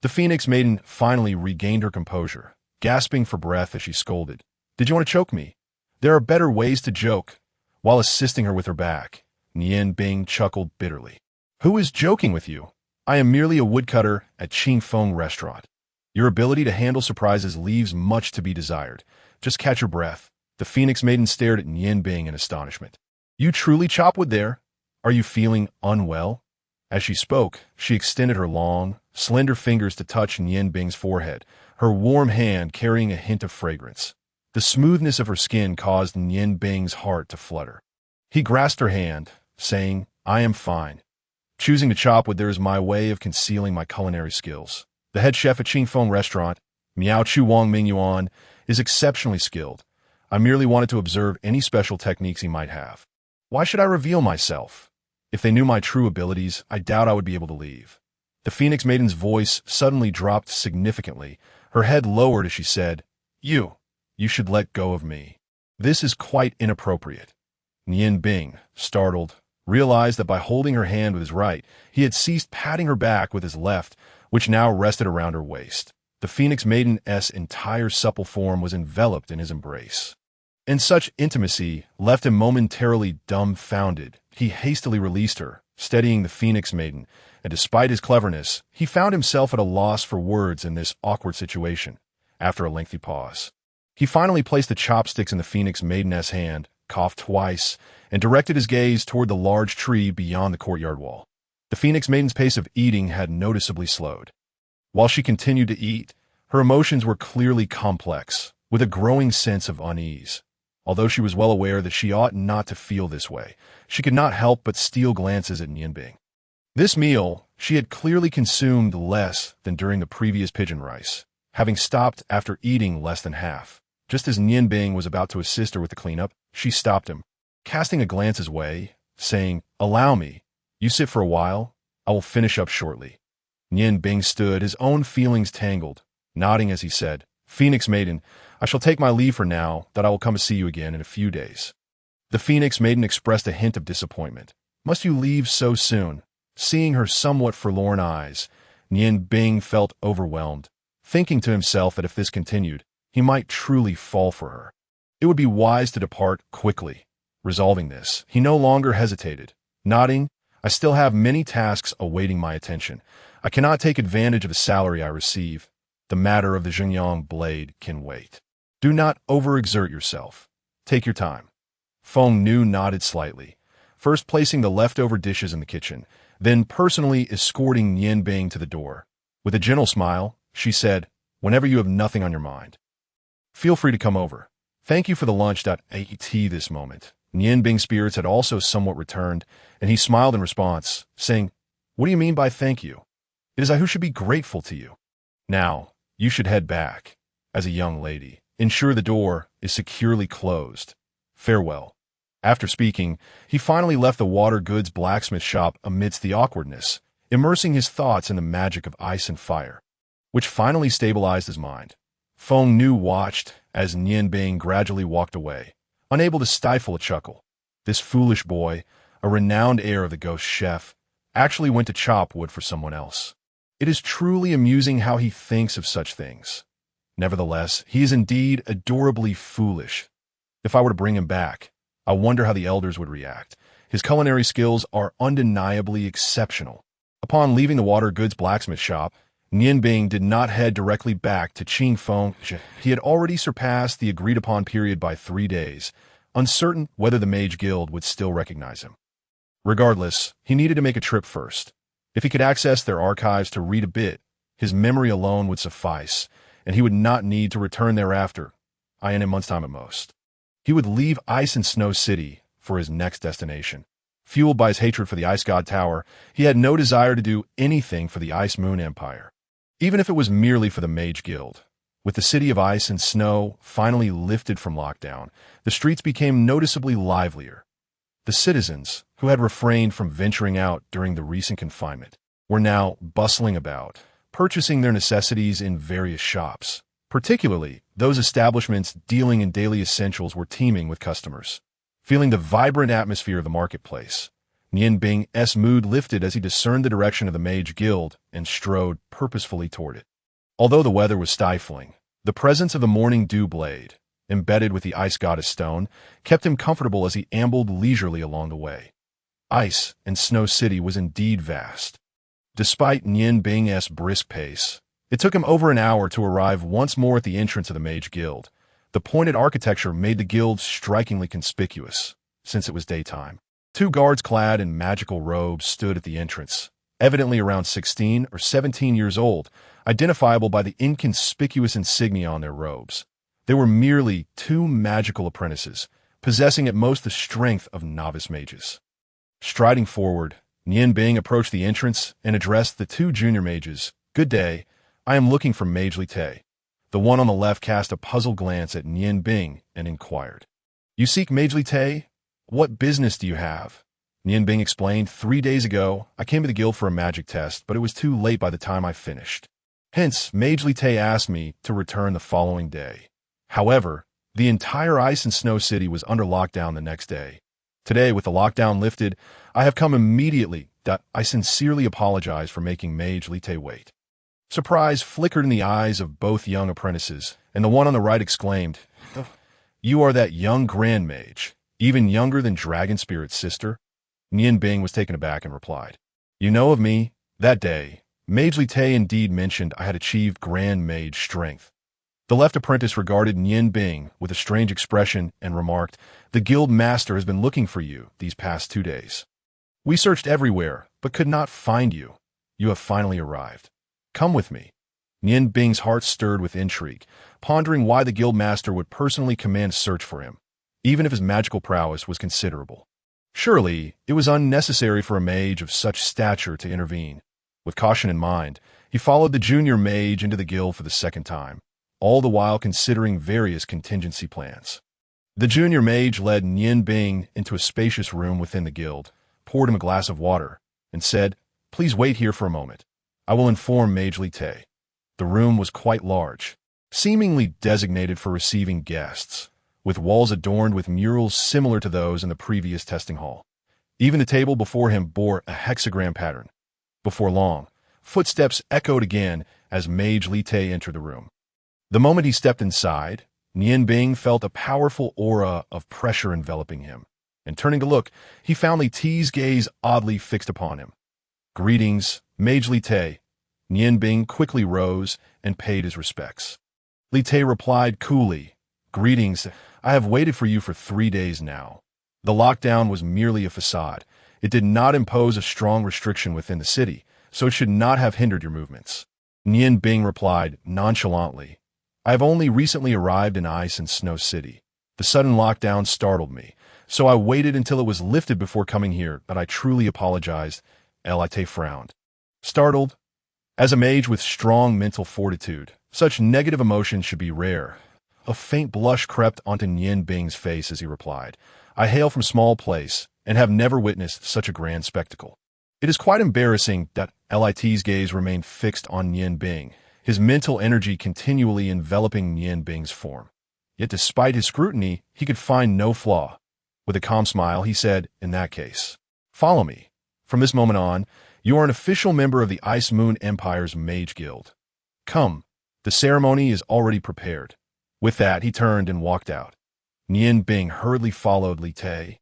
the Phoenix Maiden finally regained her composure, gasping for breath as she scolded, "Did you want to choke me? There are better ways to joke." While assisting her with her back, Nianbing chuckled bitterly. "Who is joking with you? I am merely a woodcutter at Changsheng restaurant. Your ability to handle surprises leaves much to be desired. Just catch your breath." The Phoenix Maiden stared at Nianbing in astonishment. "You truly chop wood there? Are you feeling unwell?" As she spoke, she extended her long, slender fingers to touch Nianbing's forehead, her warm hand carrying a hint of fragrance. The smoothness of her skin caused Nianbing's heart to flutter. He grasped her hand, saying, "I am fine. Choosing to chop wood there is my way of concealing my culinary skills. The head chef at Changsheng restaurant, Miao Chu Wang Ming Yuan, is exceptionally skilled. I merely wanted to observe any special techniques he might have. Why should I reveal myself? If they knew my true abilities, I doubt I would be able to leave." The Phoenix Maiden's voice suddenly dropped significantly. Her head lowered as she said, You should let go of me. This is quite inappropriate." Nianbing, startled, realized that by holding her hand with his right, he had ceased patting her back with his left, which now rested around her waist. The Phoenix Maiden's entire supple form was enveloped in his embrace. And such intimacy left him momentarily dumbfounded. He hastily released her, steadying the Phoenix Maiden, and despite his cleverness, he found himself at a loss for words in this awkward situation. After a lengthy pause, He finally placed the chopsticks in the Phoenix Maiden's hand, coughed twice, and directed his gaze toward the large tree beyond the courtyard wall. The Phoenix Maiden's pace of eating had noticeably slowed. While she continued to eat, her emotions were clearly complex, with a growing sense of unease. Although she was well aware that she ought not to feel this way, she could not help but steal glances at Nianbing. This meal, she had clearly consumed less than during the previous pigeon rice, having stopped after eating less than half. Just as Nianbing was about to assist her with the cleanup, she stopped him, casting a glance his way, saying, "Allow me. You sit for a while. I will finish up shortly." Nianbing stood, his own feelings tangled, nodding as he said, "Phoenix Maiden, I shall take my leave for now, that I will come to see you again in a few days." The Phoenix Maiden expressed a hint of disappointment. "Must you leave so soon?" Seeing her somewhat forlorn eyes, Nianbing felt overwhelmed, thinking to himself that if this continued, he might truly fall for her. It would be wise to depart quickly. Resolving this, he no longer hesitated. Nodding, "I still have many tasks awaiting my attention. I cannot take advantage of the salary I receive. The matter of the Zhengyang Blade can wait. Do not overexert yourself. Take your time." Feng Nu nodded slightly, first placing the leftover dishes in the kitchen, then personally escorting Nianbing to the door. With a gentle smile, she said, "Whenever you have nothing on your mind, feel free to come over. Thank you for the lunch. At this moment, Nianbing's spirits had also somewhat returned, and he smiled in response, saying, "What do you mean by thank you? It is I who should be grateful to you. Now, you should head back. As a young lady, ensure the door is securely closed. Farewell." After speaking, he finally left the water goods blacksmith shop amidst the awkwardness, immersing his thoughts in the magic of ice and fire, which finally stabilized his mind. Feng Nu watched as Nianbing gradually walked away, unable to stifle a chuckle. This foolish boy, a renowned heir of the ghost chef, actually went to chop wood for someone else. It is truly amusing how he thinks of such things. Nevertheless, he is indeed adorably foolish. If I were to bring him back, I wonder how the elders would react. His culinary skills are undeniably exceptional. Upon leaving the water goods blacksmith shop, Nianbing did not head directly back to Qingfeng. He had already surpassed the agreed-upon period by 3 days, uncertain whether the Mage Guild would still recognize him. Regardless, he needed to make a trip first. If he could access their archives to read a bit, his memory alone would suffice, and he would not need to return thereafter, in a month's time at most. He would leave Ice and Snow City for his next destination. Fueled by his hatred for the Ice God Tower, he had no desire to do anything for the Ice Moon Empire, even if it was merely for the Mage Guild. With the city of ice and snow finally lifted from lockdown, the streets became noticeably livelier. The citizens, who had refrained from venturing out during the recent confinement, were now bustling about, purchasing their necessities in various shops. Particularly, those establishments dealing in daily essentials were teeming with customers. Feeling the vibrant atmosphere of the marketplace, Nianbing's mood lifted as he discerned the direction of the Mage Guild and strode purposefully toward it. Although the weather was stifling, the presence of the Morning Dew Blade, embedded with the Ice Goddess Stone, kept him comfortable as he ambled leisurely along the way. Ice and Snow City was indeed vast. Despite Nianbing's brisk pace, it took him over an hour to arrive once more at the entrance of the Mage Guild. The pointed architecture made the guild strikingly conspicuous, since it was daytime. 2 guards clad in magical robes stood at the entrance, evidently around 16 or 17 years old, identifiable by the inconspicuous insignia on their robes. They were merely 2 magical apprentices, possessing at most the strength of novice mages. Striding forward, Nianbing approached the entrance and addressed the 2 junior mages. "Good day. I am looking for Mage Lite." The one on the left cast a puzzled glance at Nianbing and inquired, "You seek Mage Lite? What business do you have?" Nianbing explained, 3 days ago, I came to the guild for a magic test, but it was too late by the time I finished. Hence, Mage Lite asked me to return the following day. However, the entire Ice and Snow City was under lockdown the next day. Today, with the lockdown lifted, I have come immediately. I sincerely apologize for making Mage Lite wait." Surprise flickered in the eyes of both young apprentices, and the one on the right exclaimed, "Oh, you are that young Grand Mage, even younger than Dragon Spirit's sister?" Nianbing was taken aback and replied, "You know of me? That day, Mage Lite indeed mentioned I had achieved Grand Mage strength. The left apprentice regarded Nian Bing with a strange expression and remarked, "The guild master has been looking for you these past 2 days. We searched everywhere, but could not find you. You have finally arrived. Come with me." Nian Bing's heart stirred with intrigue, pondering why the guild master would personally command search for him, even if his magical prowess was considerable. Surely, it was unnecessary for a mage of such stature to intervene. With caution in mind, he followed the junior mage into the guild for the second time, all the while considering various contingency plans. The junior mage led Nian Bing into a spacious room within the guild, poured him a glass of water, and said, "Please wait here for a moment. I will inform Mage Li Te." The room was quite large, seemingly designated for receiving guests, with walls adorned with murals similar to those in the previous testing hall. Even the table before him bore a hexagram pattern. Before long, footsteps echoed again as Mage Li Te entered the room. The moment he stepped inside, Nian Bing felt a powerful aura of pressure enveloping him, and turning to look, he found Li Te's gaze oddly fixed upon him. "Greetings, Mage Li Te." Nian Bing quickly rose and paid his respects. Li Te replied coolly, "Greetings, I have waited for you for 3 days now." The lockdown was merely a facade. It did not impose a strong restriction within the city, so it should not have hindered your movements. Nian Bing replied nonchalantly, "I have only recently arrived in Ice and Snow City. The sudden lockdown startled me, so I waited until it was lifted before coming here, but I truly apologized." Li Te frowned. Startled? As a mage with strong mental fortitude, such negative emotions should be rare. A faint blush crept onto Nian Bing's face as he replied, "I hail from small place and have never witnessed such a grand spectacle." It is quite embarrassing that Li's gaze remained fixed on Nian Bing, his mental energy continually enveloping Nian Bing's form. Yet despite his scrutiny, he could find no flaw. With a calm smile, he said, "In that case, follow me. From this moment on, you are an official member of the Ice Moon Empire's Mage Guild. Come, the ceremony is already prepared." With that, he turned and walked out. Nian Bing hurriedly followed Li Te,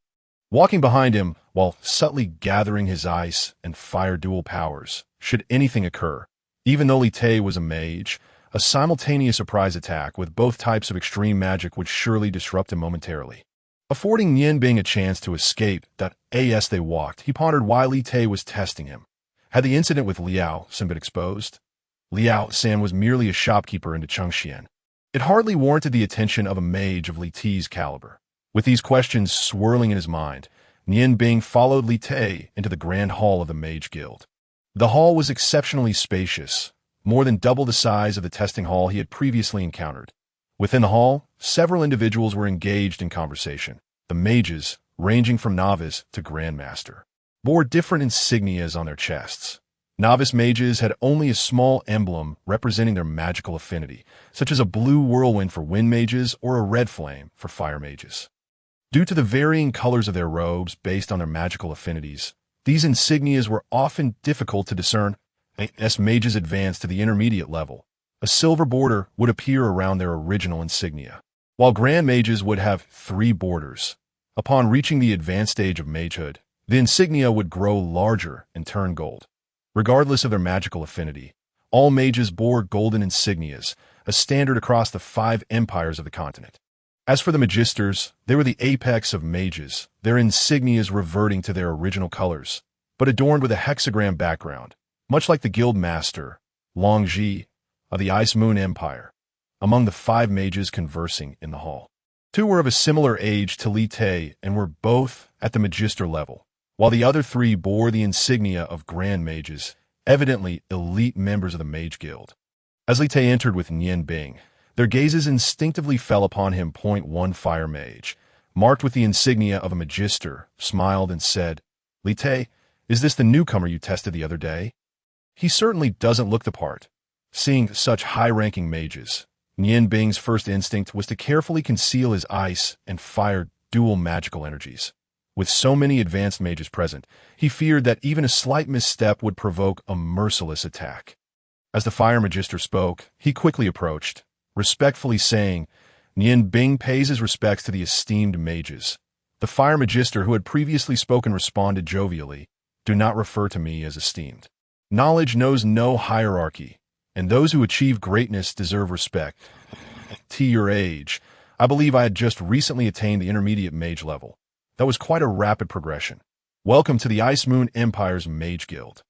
walking behind him while subtly gathering his ice and fire dual powers, should anything occur. Even though Li Te was a mage, a simultaneous surprise attack with both types of extreme magic would surely disrupt him momentarily. Affording Nian Bing a chance to escape that as they walked, he pondered why Li Te was testing him. Had the incident with Liao San been exposed? Liao San was merely a shopkeeper into Changsheng. It hardly warranted the attention of a mage of Li Te's caliber. With these questions swirling in his mind, Nian Bing followed Li Te into the grand hall of the Mage Guild. The hall was exceptionally spacious, more than double the size of the testing hall he had previously encountered. Within the hall, several individuals were engaged in conversation. The mages, ranging from novice to grandmaster, bore different insignias on their chests. Novice mages had only a small emblem representing their magical affinity, such as a blue whirlwind for wind mages or a red flame for fire mages. Due to the varying colors of their robes based on their magical affinities, these insignias were often difficult to discern. As mages advanced to the intermediate level, a silver border would appear around their original insignia, while grand mages would have 3 borders. Upon reaching the advanced stage of magehood, the insignia would grow larger and turn gold. Regardless of their magical affinity, all mages bore golden insignias, a standard across the 5 empires of the continent. As for the magisters, they were the apex of mages, their insignias reverting to their original colors, but adorned with a hexagram background, much like the guild master, Longji, of the Ice Moon Empire. Among the 5 mages conversing in the hall, 2 were of a similar age to Li Te and were both at the magister level, while the other 3 bore the insignia of grand mages, evidently elite members of the Mage Guild. As Li Te entered with Nian Bing, their gazes instinctively fell upon him. .1 Fire Mage, marked with the insignia of a magister, smiled and said, "Li Te, is this the newcomer you tested the other day? He certainly doesn't look the part." Seeing such high-ranking mages, Nian Bing's first instinct was to carefully conceal his ice and fire dual magical energies. With so many advanced mages present, he feared that even a slight misstep would provoke a merciless attack. As the fire magister spoke, he quickly approached, respectfully saying, "Nian Bing pays his respects to the esteemed mages." The fire magister who had previously spoken responded jovially, "Do not refer to me as esteemed. Knowledge knows no hierarchy, and those who achieve greatness deserve respect." your age, I believe I had just recently attained the intermediate mage level. That was quite a rapid progression. Welcome to the Ice Moon Empire's Mage Guild.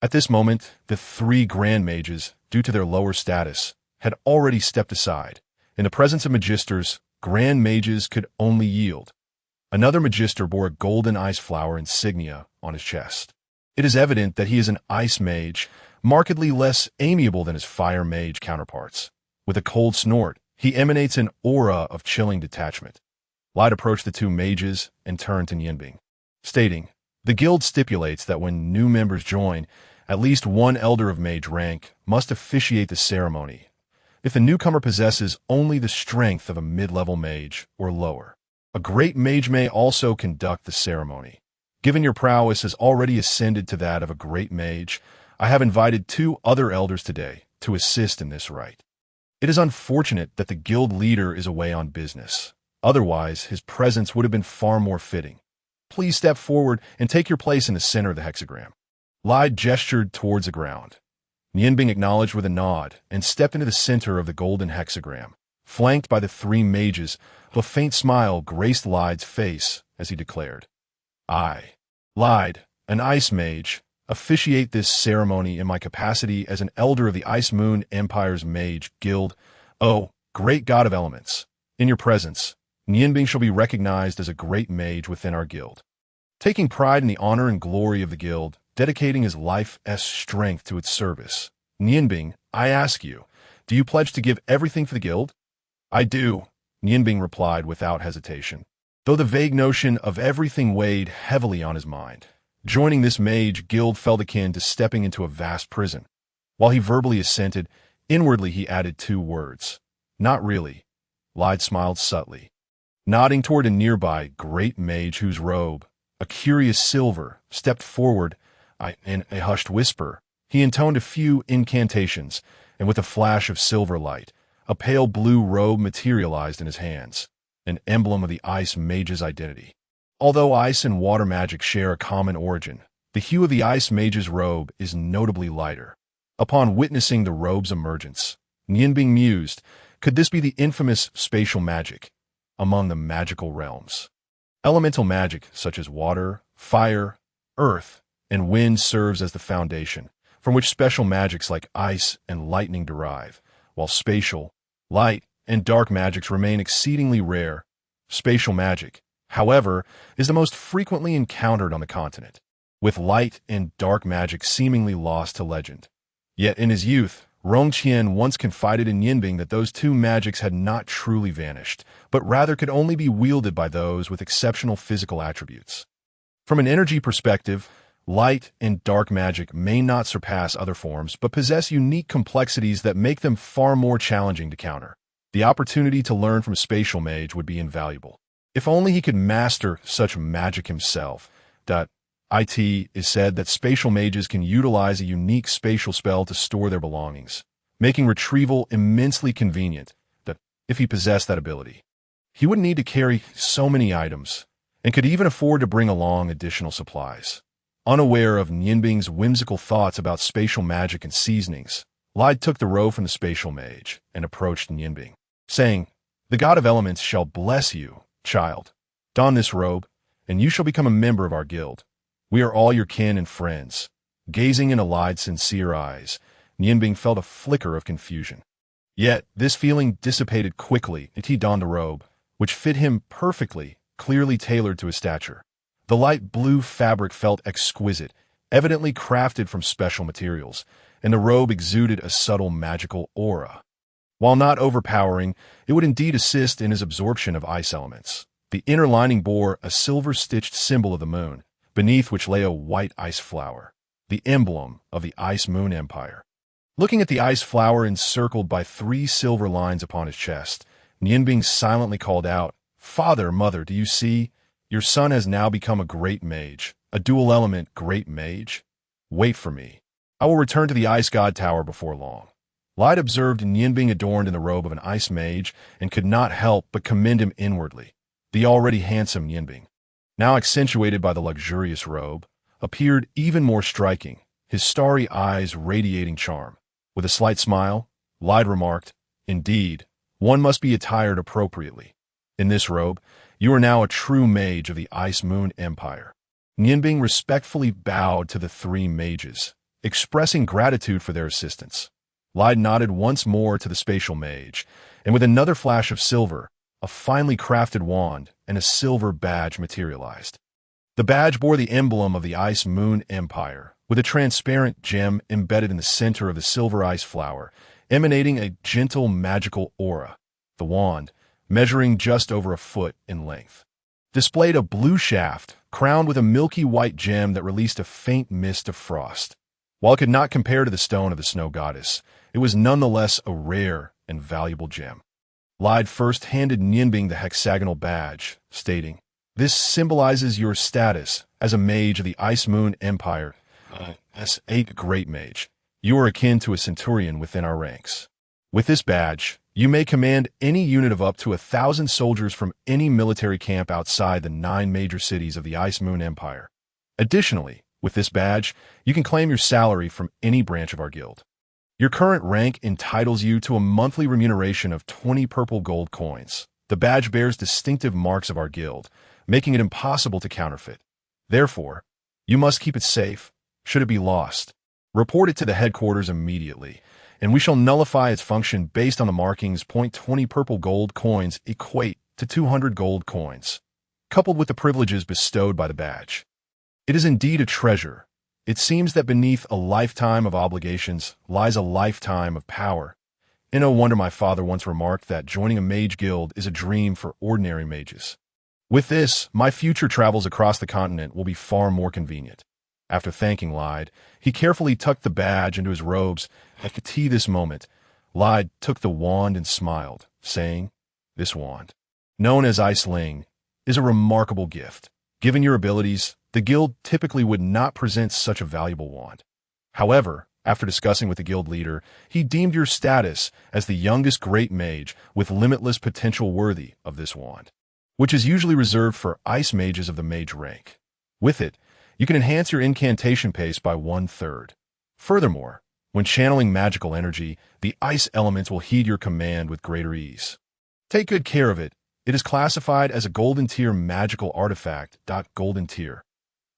At this moment, the three Grand Mages, due to their lower status, had already stepped aside. In the presence of Magisters, Grand Mages could only yield. Another Magister bore a golden ice flower insignia on his chest. It is evident that he is an Ice Mage, markedly less amiable than his Fire Mage counterparts. With a cold snort, he emanates an aura of chilling detachment. Light approached the two mages and turned to Nianbing, stating, "The guild stipulates that when new members join, at least one elder of mage rank must officiate the ceremony, if the newcomer possesses only the strength of a mid-level mage or lower. A great mage may also conduct the ceremony. Given your prowess has already ascended to that of a great mage, I have invited two other elders today to assist in this rite. It is unfortunate that the guild leader is away on business. Otherwise, his presence would have been far more fitting. Please step forward and take your place in the center of the hexagram." Lai gestured towards the ground. Nianbing acknowledged with a nod and stepped into the center of the golden hexagram. Flanked by the three mages, a faint smile graced Lai's face as he declared, "I, Lai, an Ice Mage, officiate this ceremony in my capacity as an elder of the Ice Moon Empire's Mage Guild. Oh, great god of elements, in your presence, Nianbing shall be recognized as a great mage within our guild. Taking pride in the honor and glory of the guild, dedicating his life's strength to its service. Nianbing, I ask you, do you pledge to give everything for the guild?" "I do," Nianbing replied without hesitation, though the vague notion of everything weighed heavily on his mind. Joining this mage guild felt akin to stepping into a vast prison. While he verbally assented, inwardly he added two words, "Not really." Lai smiled subtly, nodding toward a nearby great mage whose robe, a curious silver, stepped forward. In a hushed whisper, he intoned a few incantations, and with a flash of silver light, a pale blue robe materialized in his hands, an emblem of the Ice Mage's identity. Although ice and water magic share a common origin, the hue of the Ice Mage's robe is notably lighter. Upon witnessing the robe's emergence, Nianbing mused, could this be the infamous spatial magic among the magical realms? Elemental magic, such as water, fire, earth, and wind serves as the foundation, from which special magics like ice and lightning derive, while spatial, light, and dark magics remain exceedingly rare. Spatial magic, however, is the most frequently encountered on the continent, with light and dark magic seemingly lost to legend. Yet in his youth, Rongqian once confided in Nianbing that those two magics had not truly vanished, but rather could only be wielded by those with exceptional physical attributes. From an energy perspective, light and dark magic may not surpass other forms, but possess unique complexities that make them far more challenging to counter. The opportunity to learn from a spatial mage would be invaluable. If only he could master such magic himself. It is said that spatial mages can utilize a unique spatial spell to store their belongings, making retrieval immensely convenient. If he possessed that ability, he wouldn't need to carry so many items, and could even afford to bring along additional supplies. Unaware of Nianbing's whimsical thoughts about spatial magic and seasonings, Lai took the robe from the spatial mage and approached Nianbing, saying, "The god of elements shall bless you, child. Don this robe, and you shall become a member of our guild. We are all your kin and friends." Gazing into Lai's sincere eyes, Nianbing felt a flicker of confusion. Yet, this feeling dissipated quickly as he donned the robe, which fit him perfectly, clearly tailored to his stature. The light blue fabric felt exquisite, evidently crafted from special materials, and the robe exuded a subtle magical aura. While not overpowering, it would indeed assist in his absorption of ice elements. The inner lining bore a silver-stitched symbol of the moon, beneath which lay a white ice flower, the emblem of the Ice Moon Empire. Looking at the ice flower encircled by 3 silver lines upon his chest, Nianbing silently called out, "Father, mother, do you see? Your son has now become a great mage, a dual-element great mage. Wait for me. I will return to the Ice God Tower before long." Light observed Nianbing adorned in the robe of an ice mage and could not help but commend him inwardly. The already handsome Nianbing, now accentuated by the luxurious robe, appeared even more striking, his starry eyes radiating charm. With a slight smile, Light remarked, "Indeed, one must be attired appropriately. In this robe, you are now a true mage of the Ice Moon Empire. Nianbing respectfully bowed to the three mages, expressing gratitude for their assistance. Lide nodded once more to the spatial mage, and with another flash of silver, a finely crafted wand and a silver badge materialized. The badge bore the emblem of the Ice Moon Empire, with a transparent gem embedded in the center of the silver ice flower, emanating a gentle magical aura. The wand, measuring just over a foot in length, displayed a blue shaft, crowned with a milky white gem that released a faint mist of frost. While it could not compare to the stone of the snow goddess, it was nonetheless a rare and valuable gem. Lide first handed Nianbing the hexagonal badge, stating, "This symbolizes your status as a mage of the Ice Moon Empire. As a great mage, you are akin to a centurion within our ranks. With this badge, you may command any unit of up to 1,000 soldiers from any military camp outside the 9 major cities of the Ice Moon Empire. Additionally, with this badge, you can claim your salary from any branch of our guild. Your current rank entitles you to a monthly remuneration of 20 purple gold coins. The badge bears distinctive marks of our guild, making it impossible to counterfeit. Therefore, you must keep it safe. Should it be lost, report it to the headquarters immediately, and we shall nullify its function based on the markings. 20 purple gold coins equate to 200 gold coins, coupled with the privileges bestowed by the badge. It is indeed a treasure. It seems that beneath a lifetime of obligations lies a lifetime of power. And no wonder my father once remarked that joining a mage guild is a dream for ordinary mages. With this, my future travels across the continent will be far more convenient." After thanking Lide, he carefully tucked the badge into his robes. At this moment, Lide took the wand and smiled, saying, "This wand, known as Ice Ling, is a remarkable gift. Given your abilities, the guild typically would not present such a valuable wand. However, after discussing with the guild leader, he deemed your status as the youngest great mage with limitless potential worthy of this wand, which is usually reserved for ice mages of the mage rank. With it, you can enhance your incantation pace by 1/3. Furthermore, when channeling magical energy, the ice elements will heed your command with greater ease. Take good care of it. It is classified as a golden tier magical artifact. Golden tier.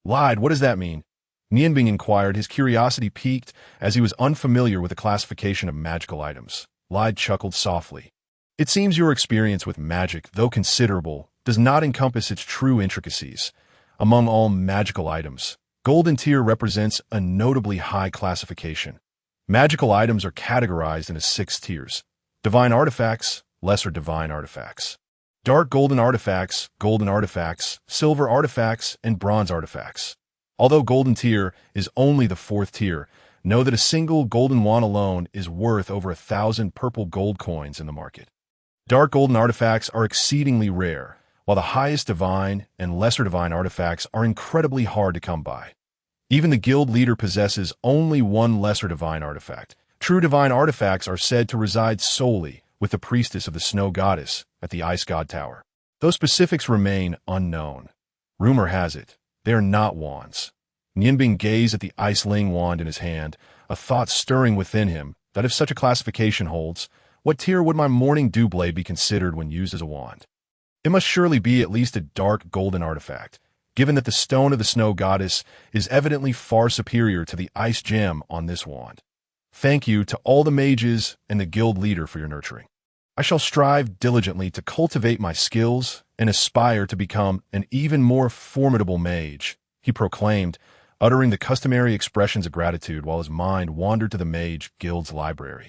Lide, what does that mean?" Nianbing inquired, his curiosity piqued as he was unfamiliar with the classification of magical items. Lide chuckled softly. "It seems your experience with magic, though considerable, does not encompass its true intricacies. Among all magical items, golden tier represents a notably high classification. Magical items are categorized into 6 tiers: divine artifacts, lesser divine artifacts, dark golden artifacts, silver artifacts, and bronze artifacts. Although golden tier is only the 4th tier, know that a single golden wand alone is worth over 1,000 purple gold coins in the market. Dark golden artifacts are exceedingly rare, while the highest divine and lesser divine artifacts are incredibly hard to come by. Even the guild leader possesses only one lesser divine artifact. True divine artifacts are said to reside solely with the priestess of the snow goddess at the Ice God Tower. Those specifics remain unknown. Rumor has it, they are not wands." Nianbing gazed at the Ice Ling wand in his hand, a thought stirring within him that if such a classification holds, what tier would my Morning Dew Blade be considered when used as a wand? It must surely be at least a dark golden artifact, given that the stone of the snow goddess is evidently far superior to the ice gem on this wand. Thank you to all the mages and the guild leader for your nurturing. I shall strive diligently to cultivate my skills and aspire to become an even more formidable mage," he proclaimed, uttering the customary expressions of gratitude while his mind wandered to the mage guild's library.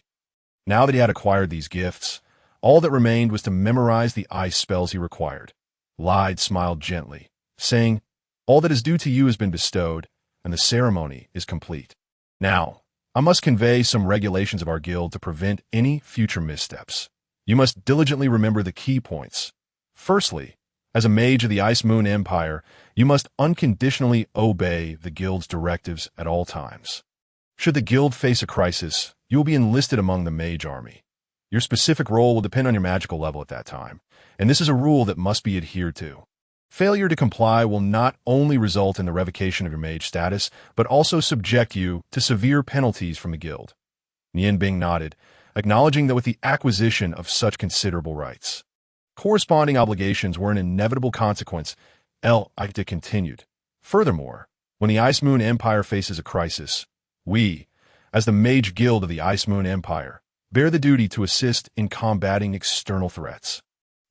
Now that he had acquired these gifts, all that remained was to memorize the ice spells he required. Lide smiled gently, saying, "All that is due to you has been bestowed, and the ceremony is complete. Now, I must convey some regulations of our guild to prevent any future missteps. You must diligently remember the key points. Firstly, as a mage of the Ice Moon Empire, you must unconditionally obey the guild's directives at all times. Should the guild face a crisis, you will be enlisted among the mage army. Your specific role will depend on your magical level at that time, and this is a rule that must be adhered to. Failure to comply will not only result in the revocation of your mage status, but also subject you to severe penalties from the guild." Nianbing nodded, acknowledging that with the acquisition of such considerable rights, corresponding obligations were an inevitable consequence. Ida continued. Furthermore, when the Ice Moon Empire faces a crisis, we, as the Mage Guild of the Ice Moon Empire, bear the duty to assist in combating external threats.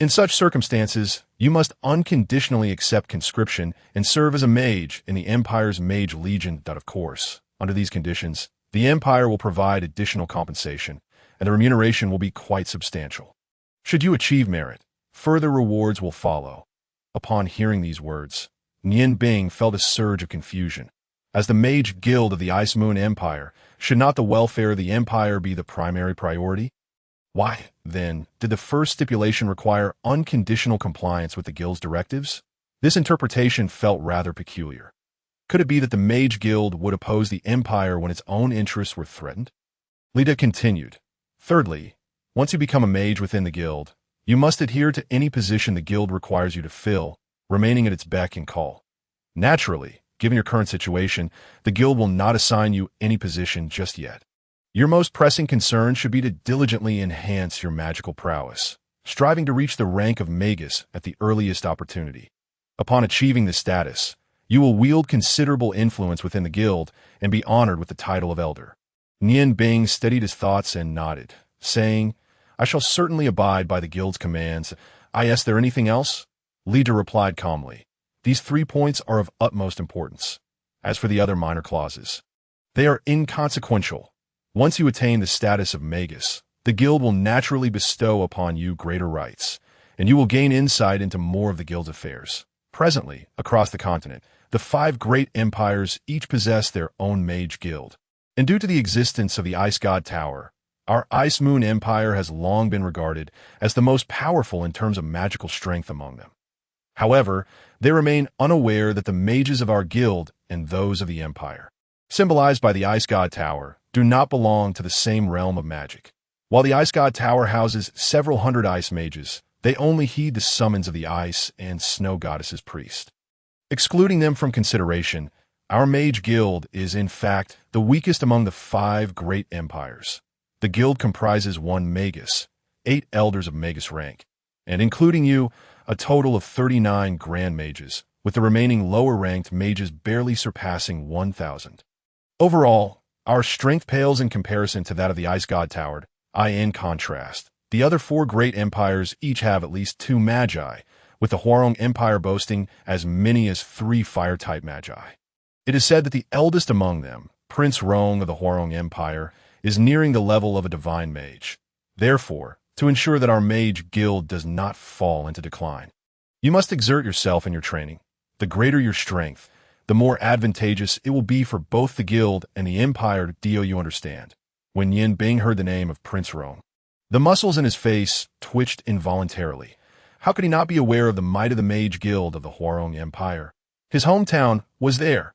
In such circumstances, you must unconditionally accept conscription and serve as a mage in the Empire's Mage Legion. Of course, under these conditions, the Empire will provide additional compensation, and the remuneration will be quite substantial. Should you achieve merit, further rewards will follow. Upon hearing these words, Nian Bing felt a surge of confusion. As the Mage Guild of the Ice Moon Empire, should not the welfare of the Empire be the primary priority? Why, then, did the first stipulation require unconditional compliance with the Guild's directives? This interpretation felt rather peculiar. Could it be that the Mage Guild would oppose the Empire when its own interests were threatened? Lida continued. Thirdly, once you become a mage within the Guild, you must adhere to any position the Guild requires you to fill, remaining at its beck and call. Naturally, given your current situation, the Guild will not assign you any position just yet. Your most pressing concern should be to diligently enhance your magical prowess, striving to reach the rank of Magus at the earliest opportunity. Upon achieving this status, you will wield considerable influence within the Guild and be honored with the title of Elder. Nian Bing steadied his thoughts and nodded, saying, I shall certainly abide by the Guild's commands. Is there anything else? Lida replied calmly. These 3 points are of utmost importance. As for the other minor clauses, they are inconsequential. Once you attain the status of Magus, the Guild will naturally bestow upon you greater rights, and you will gain insight into more of the Guild's affairs. Presently, across the continent, the 5 great empires each possess their own Mage Guild, and due to the existence of the Ice God Tower, our Ice Moon Empire has long been regarded as the most powerful in terms of magical strength among them. However, they remain unaware that the mages of our guild and those of the Empire, symbolized by the Ice God Tower, do not belong to the same realm of magic. While the Ice God Tower houses several hundred ice mages, they only heed the summons of the Ice and Snow Goddess's priest. Excluding them from consideration, our Mage Guild is, in fact, the weakest among the 5 great empires. The guild comprises 1 Magus, 8 elders of Magus rank, and including you, a total of 39 Grand Mages, with the remaining lower-ranked mages barely surpassing 1,000. Overall, our strength pales in comparison to that of the Ice God Tower. In contrast, the other 4 great empires each have at least 2 magi, with the Huarong Empire boasting as many as 3 fire-type magi. It is said that the eldest among them, Prince Rong of the Huarong Empire, is nearing the level of a divine mage. Therefore, to ensure that our Mage Guild does not fall into decline, you must exert yourself in your training. The greater your strength, the more advantageous it will be for both the Guild and the Empire. Do you understand? When Yin Bing heard the name of Prince Rong, the muscles in his face twitched involuntarily. How could he not be aware of the might of the Mage Guild of the Huarong Empire? His hometown was there.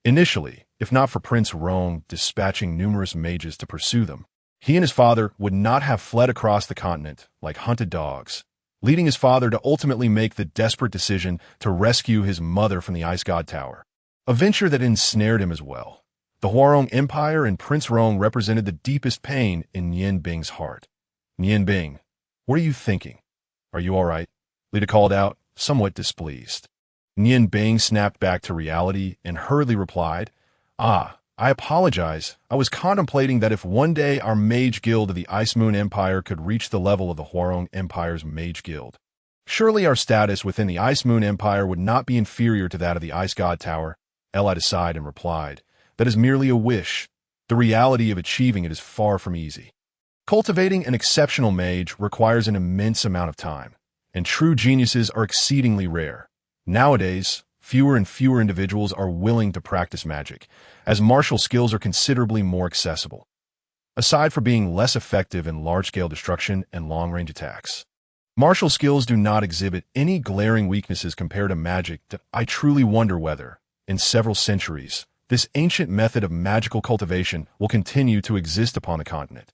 Initially, if not for Prince Rong dispatching numerous mages to pursue them, he and his father would not have fled across the continent like hunted dogs, leading his father to ultimately make the desperate decision to rescue his mother from the Ice God Tower, a venture that ensnared him as well. The Huarong Empire and Prince Rong represented the deepest pain in Nian Bing's heart. Nian Bing, what are you thinking? Are you all right? Lida called out, somewhat displeased. Nian Bing snapped back to reality and hurriedly replied, I apologize. I was contemplating that if one day our Mage Guild of the Ice Moon Empire could reach the level of the Huarong Empire's Mage Guild, surely our status within the Ice Moon Empire would not be inferior to that of the Ice God Tower. Lida sighed and replied, that is merely a wish. The reality of achieving it is far from easy. Cultivating an exceptional mage requires an immense amount of time, and true geniuses are exceedingly rare. Nowadays, fewer and fewer individuals are willing to practice magic, as martial skills are considerably more accessible. Aside from being less effective in large-scale destruction and long-range attacks, martial skills do not exhibit any glaring weaknesses compared to magic. I truly wonder whether, in several centuries, this ancient method of magical cultivation will continue to exist upon the continent.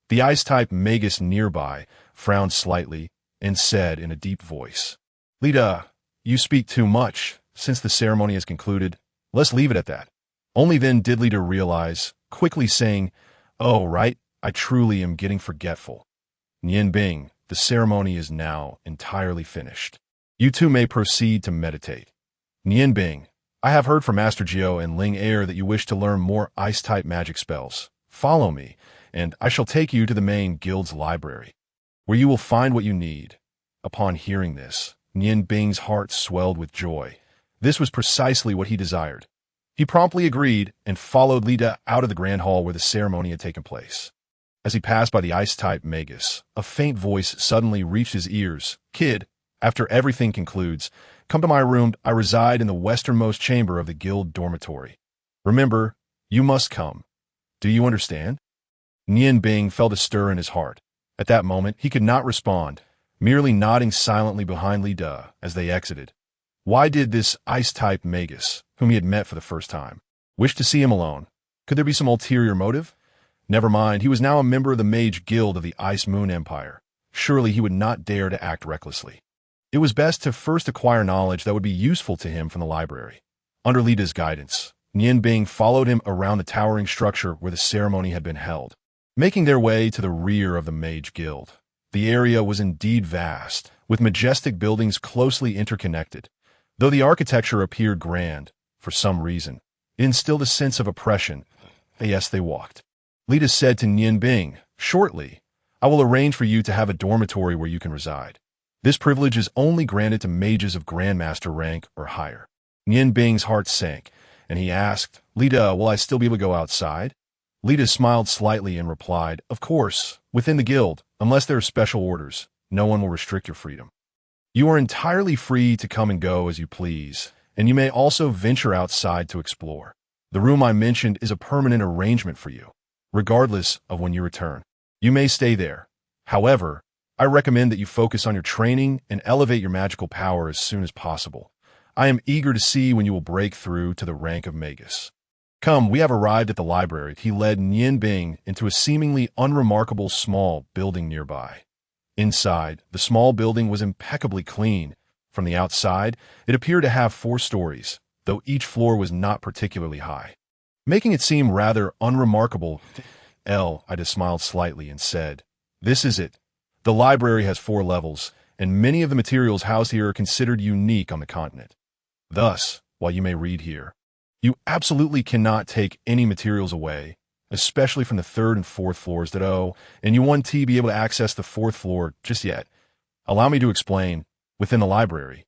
The ice-type Magus nearby frowned slightly and said in a deep voice, Lida, you speak too much. Since the ceremony has concluded, let's leave it at that. Only then did Lida realize, quickly saying, oh, right, I truly am getting forgetful. Nian Bing, the ceremony is now entirely finished. You two may proceed to meditate. Nian Bing, I have heard from Master Jiao and Ling Er that you wish to learn more ice-type magic spells. Follow me, and I shall take you to the main guild's library, where you will find what you need. Upon hearing this, Nian Bing's heart swelled with joy. This was precisely what he desired. He promptly agreed and followed Li De out of the grand hall where the ceremony had taken place. As he passed by the ice-type magus, a faint voice suddenly reached his ears. Kid, after everything concludes, come to my room. I reside in the westernmost chamber of the guild dormitory. Remember, you must come. Do you understand? Nian Bing felt a stir in his heart. At that moment, he could not respond, merely nodding silently behind Li De as they exited. Why did this ice-type magus, whom he had met for the first time, wish to see him alone? Could there be some ulterior motive? Never mind, he was now a member of the mage guild of the Ice Moon Empire. Surely he would not dare to act recklessly. It was best to first acquire knowledge that would be useful to him from the library. Under Li De's guidance, Nian Bing followed him around the towering structure where the ceremony had been held, making their way to the rear of the mage guild. The area was indeed vast, with majestic buildings closely interconnected. Though the architecture appeared grand, for some reason, it instilled a sense of oppression. Yes, they walked. Li De said to Nian Bing, shortly, I will arrange for you to have a dormitory where you can reside. This privilege is only granted to mages of Grandmaster rank or higher. Nian Bing's heart sank, and he asked, Li De, will I still be able to go outside? Li De smiled slightly and replied, of course, within the guild, unless there are special orders, no one will restrict your freedom. You are entirely free to come and go as you please, and you may also venture outside to explore. The room I mentioned is a permanent arrangement for you, regardless of when you return. You may stay there. However, I recommend that you focus on your training and elevate your magical power as soon as possible. I am eager to see when you will break through to the rank of magus. Come, we have arrived at the library. He led Nian Bing into a seemingly unremarkable small building nearby. Inside, the small building was impeccably clean. From the outside, it appeared to have 4 stories, though each floor was not particularly high, making it seem rather unremarkable. I just smiled slightly and said, this is it. The library has 4 levels, and many of the materials housed here are considered unique on the continent. Thus, while you may read here, you absolutely cannot take any materials away, especially from the 3rd and 4th floors and you won't be able to access the 4th floor just yet. Allow me to explain. Within the library,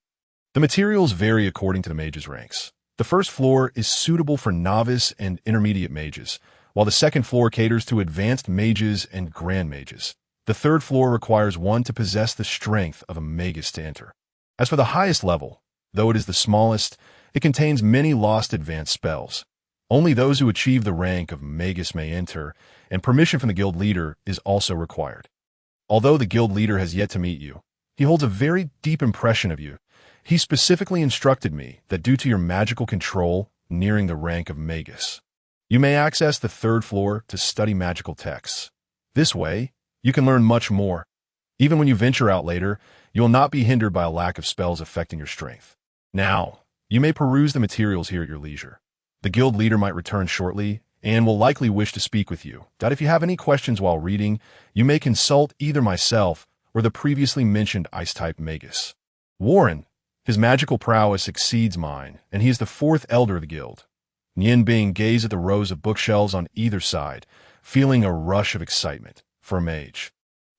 the materials vary according to the mage's ranks. The 1st floor is suitable for novice and intermediate mages, while the 2nd floor caters to advanced mages and grand mages. The 3rd floor requires one to possess the strength of a magus to enter. As for the highest level, though it is the smallest, it contains many lost advanced spells. Only those who achieve the rank of magus may enter, and permission from the guild leader is also required. Although the guild leader has yet to meet you, he holds a very deep impression of you. He specifically instructed me that due to your magical control nearing the rank of magus, you may access the 3rd floor to study magical texts. This way, you can learn much more. Even when you venture out later, you will not be hindered by a lack of spells affecting your strength. Now, you may peruse the materials here at your leisure. The guild leader might return shortly and will likely wish to speak with you. If you have any questions while reading, you may consult either myself or the previously mentioned ice-type magus. Warren, his magical prowess exceeds mine, and he is the 4th elder of the guild. Nian Bing gazed at the rows of bookshelves on either side, feeling a rush of excitement. For a mage,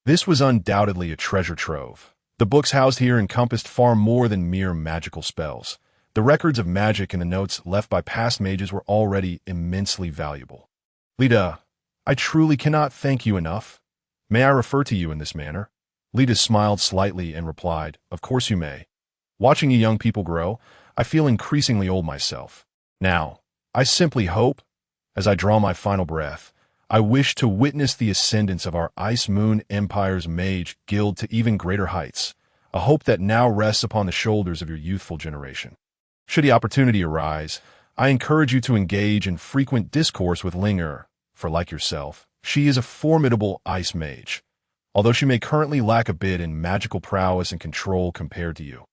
this was undoubtedly a treasure trove. The books housed here encompassed far more than mere magical spells. The records of magic and the notes left by past mages were already immensely valuable. Li De, I truly cannot thank you enough. May I refer to you in this manner? Li De smiled slightly and replied, of course you may. Watching you young people grow, I feel increasingly old myself. Now, I simply hope, as I draw my final breath, I wish to witness the ascendance of our Ice Moon Empire's mage guild to even greater heights, a hope that now rests upon the shoulders of your youthful generation. Should the opportunity arise, I encourage you to engage in frequent discourse with Ling Er, for like yourself, she is a formidable ice mage, although she may currently lack a bit in magical prowess and control compared to you.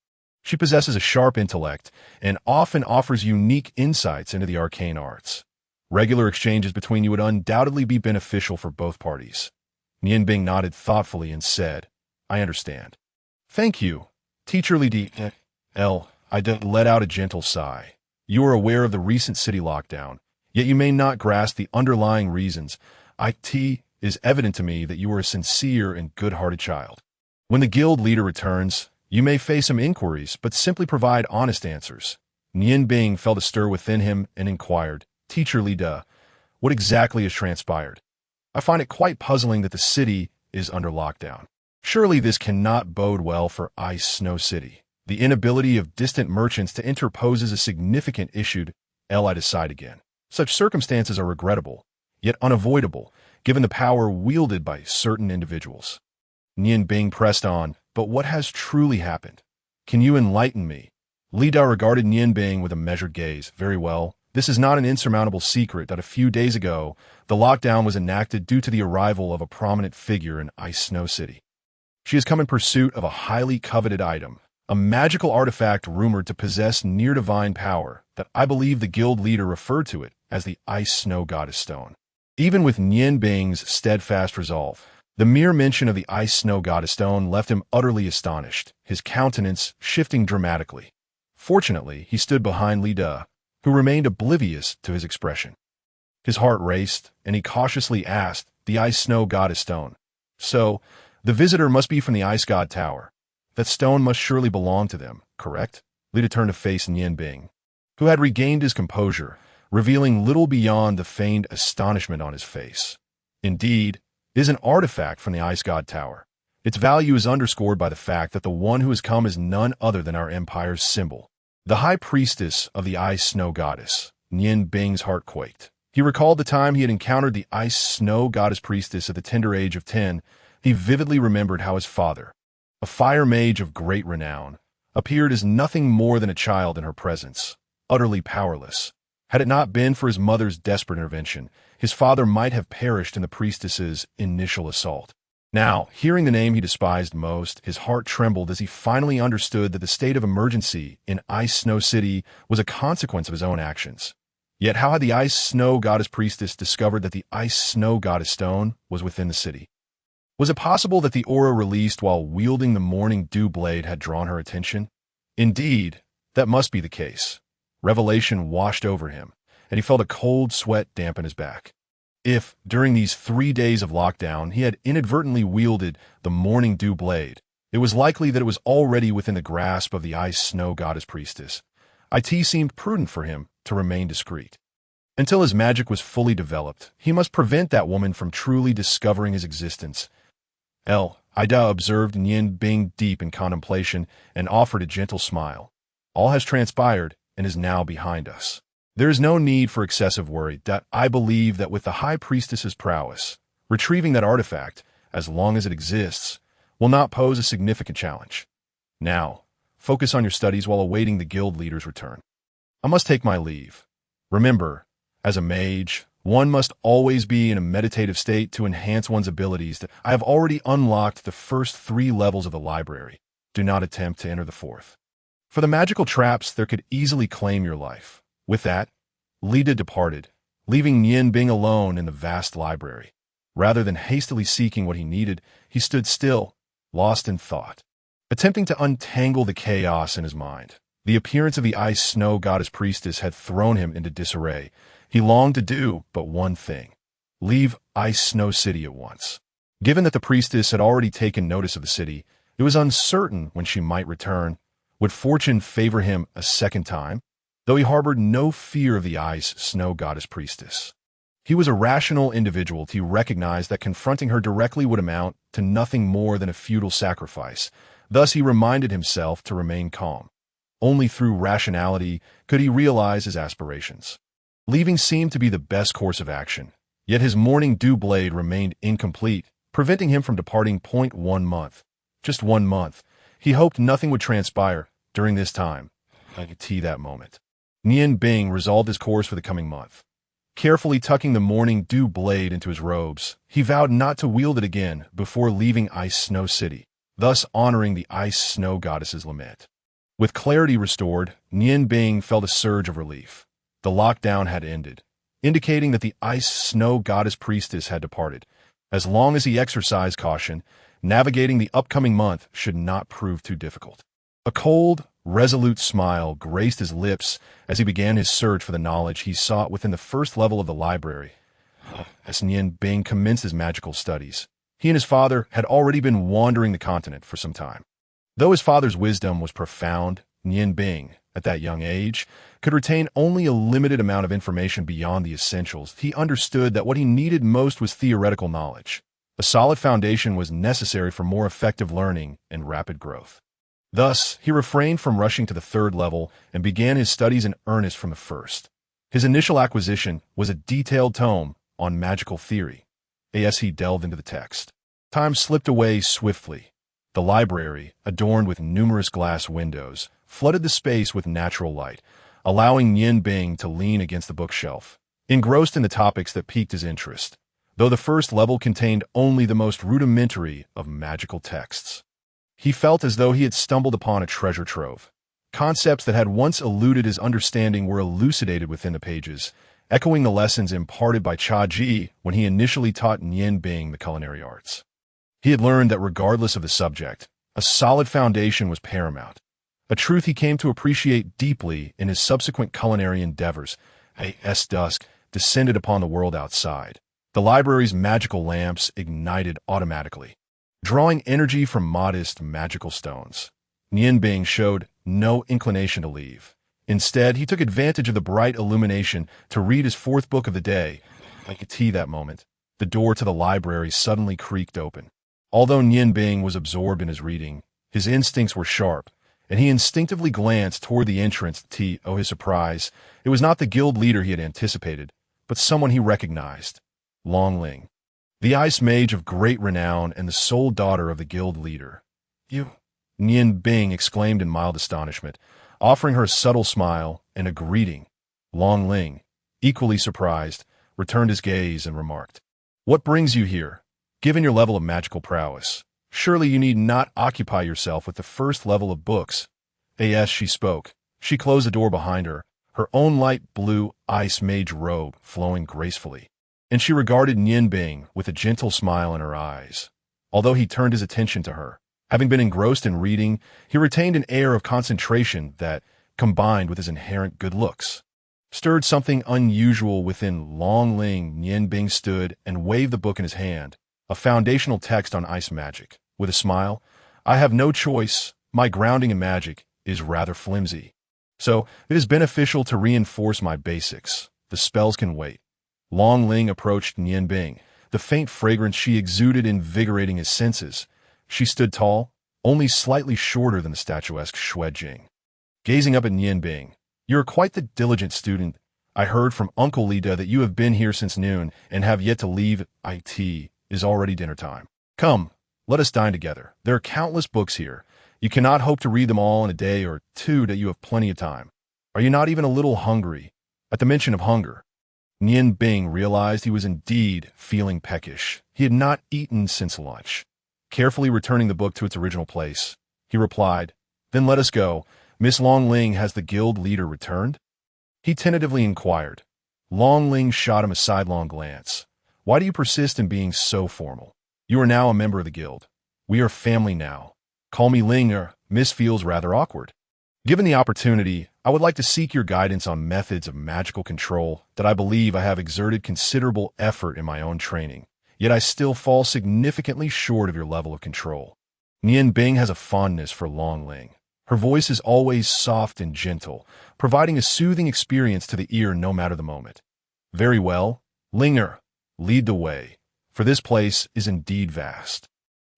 She possesses a sharp intellect and often offers unique insights into the arcane arts. Regular exchanges between you would undoubtedly be beneficial for both parties. Nianbing nodded thoughtfully and said, I understand. Thank you, Teacher Li Di. I let out a gentle sigh. You are aware of the recent city lockdown, yet you may not grasp the underlying reasons. It is evident to me that you are a sincere and good-hearted child. When the guild leader returns, you may face some inquiries, but simply provide honest answers. Nianbing felt a stir within him and inquired, Teacher Li Di, what exactly has transpired? I find it quite puzzling that the city is under lockdown. Surely this cannot bode well for Ice Snow City. The inability of distant merchants to enter poses a significant issue. I decide again. Such circumstances are regrettable, yet unavoidable, given the power wielded by certain individuals. Nianbing pressed on, but what has truly happened? Can you enlighten me? Li Da regarded Nianbing with a measured gaze. Very well. This is not an insurmountable secret that a few days ago, the lockdown was enacted due to the arrival of a prominent figure in Ice Snow City. She has come in pursuit of a highly coveted item, a magical artifact rumored to possess near-divine power that I believe the guild leader referred to it as the Ice Snow Goddess Stone. Even with Nianbing's steadfast resolve, the mere mention of the Ice Snow Goddess Stone left him utterly astonished, his countenance shifting dramatically. Fortunately, he stood behind Li Da, who remained oblivious to his expression. His heart raced, and he cautiously asked, the Ice Snow Goddess Stone. So, the visitor must be from the Ice God Tower. That stone must surely belong to them, correct? Li Da turned to face Nianbing, who had regained his composure, revealing little beyond the feigned astonishment on his face. Indeed, it is an artifact from the Ice God Tower. Its value is underscored by the fact that the one who has come is none other than our empire's symbol, the High Priestess of the Ice Snow Goddess. Nianbing's heart quaked. He recalled the time he had encountered the Ice Snow Goddess Priestess at the tender age of 10. He vividly remembered how his father, a fire mage of great renown, appeared as nothing more than a child in her presence, utterly powerless. Had it not been for his mother's desperate intervention, his father might have perished in the priestess's initial assault. Now, hearing the name he despised most, his heart trembled as he finally understood that the state of emergency in Ice Snow City was a consequence of his own actions. Yet how had the Ice Snow Goddess Priestess discovered that the Ice Snow Goddess Stone was within the city? Was it possible that the aura released while wielding the Morning Dew Blade had drawn her attention? Indeed, that must be the case. Revelation washed over him, and he felt a cold sweat dampen his back. If, during these 3 days of lockdown, he had inadvertently wielded the Morning Dew Blade, it was likely that it was already within the grasp of the Ice Snow Goddess Priestess. It seemed prudent for him to remain discreet. Until his magic was fully developed, he must prevent that woman from truly discovering his existence. Ida observed Nianbing deep in contemplation and offered a gentle smile. All has transpired and is now behind us. There is no need for excessive worry. I believe that with the High Priestess's prowess, retrieving that artifact, as long as it exists, will not pose a significant challenge. Now, focus on your studies while awaiting the guild leader's return. I must take my leave. Remember, as a mage, one must always be in a meditative state to enhance one's abilities. I have already unlocked the first 3 levels of the library. Do not attempt to enter the 4th. For the magical traps, there could easily claim your life. With that, Li Da departed, leaving Nianbing alone in the vast library. Rather than hastily seeking what he needed, he stood still, lost in thought, attempting to untangle the chaos in his mind. The appearance of the Ice Snow Goddess Priestess had thrown him into disarray. He longed to do but one thing: leave Ice Snow City at once. Given that the priestess had already taken notice of the city, it was uncertain when she might return. Would fortune favor him a second time? Though he harbored no fear of the Ice Snow Goddess Priestess, he was a rational individual to recognize that confronting her directly would amount to nothing more than a futile sacrifice. Thus he reminded himself to remain calm. Only through rationality could he realize his aspirations. Leaving seemed to be the best course of action, yet his Morning Dew Blade remained incomplete, preventing him from departing. 1 month. Just 1 month. He hoped nothing would transpire during this time. I could see that moment. Nianbing resolved his course for the coming month. Carefully tucking the Morning Dew Blade into his robes, he vowed not to wield it again before leaving Ice Snow City, thus honoring the Ice Snow Goddess's lament. With clarity restored, Nianbing felt a surge of relief. The lockdown had ended. indicating that the ice snow goddess priestess had departed. As long as he exercised caution, navigating the upcoming month should not prove too difficult. A cold, resolute smile graced his lips as he began his search for the knowledge he sought within the first level of the library. As Nian Bing commenced his magical studies, he and his father had already been wandering the continent for some time. Though his father's wisdom was profound, Nian Bing, at that young age, could retain only a limited amount of information beyond the essentials. He understood that what he needed most was theoretical knowledge. A solid foundation was necessary for more effective learning and rapid growth. Thus, he refrained from rushing to the third level and began his studies in earnest from the first. His initial acquisition was a detailed tome on magical theory. As he delved into the text, time slipped away swiftly. The library, adorned with numerous glass windows, flooded the space with natural light, allowing Nian Bing to lean against the bookshelf, engrossed in the topics that piqued his interest, though the first level contained only the most rudimentary of magical texts. He felt as though he had stumbled upon a treasure trove. Concepts that had once eluded his understanding were elucidated within the pages, echoing the lessons imparted by Xuanji when he initially taught Nian Bing the culinary arts. He had learned that regardless of the subject, a solid foundation was paramount, a truth he came to appreciate deeply in his subsequent culinary endeavors. As dusk descended upon the world outside, the library's magical lamps ignited automatically, drawing energy from modest magical stones. Nian Bing showed no inclination to leave. Instead, he took advantage of the bright illumination to read his fourth book of the day. Like a tea that moment, the door to the library suddenly creaked open. Although Nian Bing was absorbed in his reading, his instincts were sharp, and he instinctively glanced toward the entrance. To his surprise, it was not the guild leader he had anticipated, but someone he recognized, Long Ling, the ice mage of great renown and the sole daughter of the guild leader. "You?" Nian Bing exclaimed in mild astonishment, offering her a subtle smile and a greeting. Long Ling, equally surprised, returned his gaze and remarked, "What brings you here? Given your level of magical prowess, surely you need not occupy yourself with the first level of books." As she spoke, she closed the door behind her, her own light blue ice mage robe flowing gracefully, and she regarded Nian Bing with a gentle smile in her eyes. Although he turned his attention to her, having been engrossed in reading, he retained an air of concentration that, combined with his inherent good looks, stirred something unusual within Long Ling. Nian Bing stood and waved the book in his hand, a foundational text on ice magic. With a smile, "I have no choice. My grounding in magic is rather flimsy, so it is beneficial to reinforce my basics. The spells can wait." Long Ling approached Nian Bing, the faint fragrance she exuded invigorating his senses. She stood tall, only slightly shorter than the statuesque Xuanji. Gazing up at Nian Bing, "You are quite the diligent student. I heard from Uncle Lida that you have been here since noon and have yet to leave. It is already dinner time. Come, let us dine together. There are countless books here. You cannot hope to read them all in a day or two, that you have plenty of time. Are you not even a little hungry?" At the mention of hunger, Nian Bing realized he was indeed feeling peckish. He had not eaten since lunch. Carefully returning the book to its original place, he replied, "Then let us go. Miss Long Ling, has the guild leader returned?" He tentatively inquired. Long Ling shot him a sidelong glance. "Why do you persist in being so formal? You are now a member of the guild. We are family now. Call me Ling, or Miss feels rather awkward. Given the opportunity, I would like to seek your guidance on methods of magical control that I believe I have exerted considerable effort in my own training, yet I still fall significantly short of your level of control." Nian Bing has a fondness for Long Ling. Her voice is always soft and gentle, providing a soothing experience to the ear no matter the moment. "Very well, Linger, lead the way, for this place is indeed vast."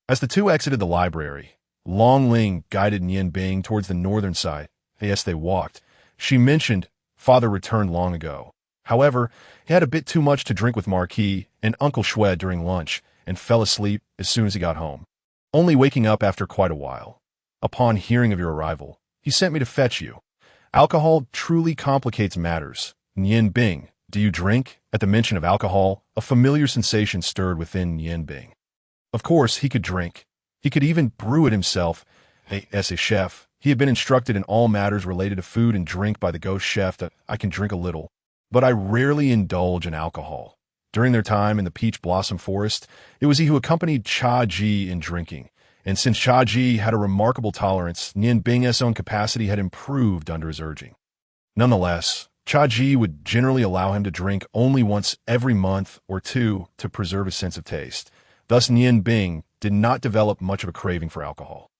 As the two exited the library, Long Ling guided Nian Bing towards the northern side. As they walked, she mentioned father returned long ago. However, he had a bit too much to drink with Marquis and Uncle Shwed during lunch and fell asleep as soon as he got home, only waking up after quite a while. Upon hearing of your arrival, he sent me to fetch you. Alcohol truly complicates matters. Nian Bing, do you drink? At the mention of alcohol, a familiar sensation stirred within Nian Bing. Of course, he could drink. He could even brew it himself. As a chef, he had been instructed in all matters related to food and drink by the ghost chef that I can drink a little. but I rarely indulge in alcohol. During their time in the Peach Blossom Forest, it was he who accompanied Xuanji in drinking, and since Xuanji had a remarkable tolerance, Nian Bing's own capacity had improved under his urging. Nonetheless, Xuanji would generally allow him to drink only once every month or two to preserve his sense of taste. Thus, Nian Bing did not develop much of a craving for alcohol.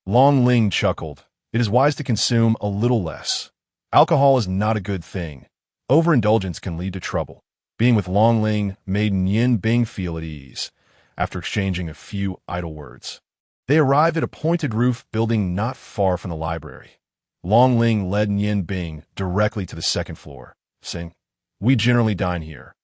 Long Ling chuckled. It is wise to consume a little less. Alcohol is not a good thing. Overindulgence can lead to trouble. Being with Long Ling made Nian Bing feel at ease, after exchanging a few idle words. They arrived at a pointed roof building not far from the library. Long Ling led Nian Bing directly to the second floor, saying, "We generally dine here.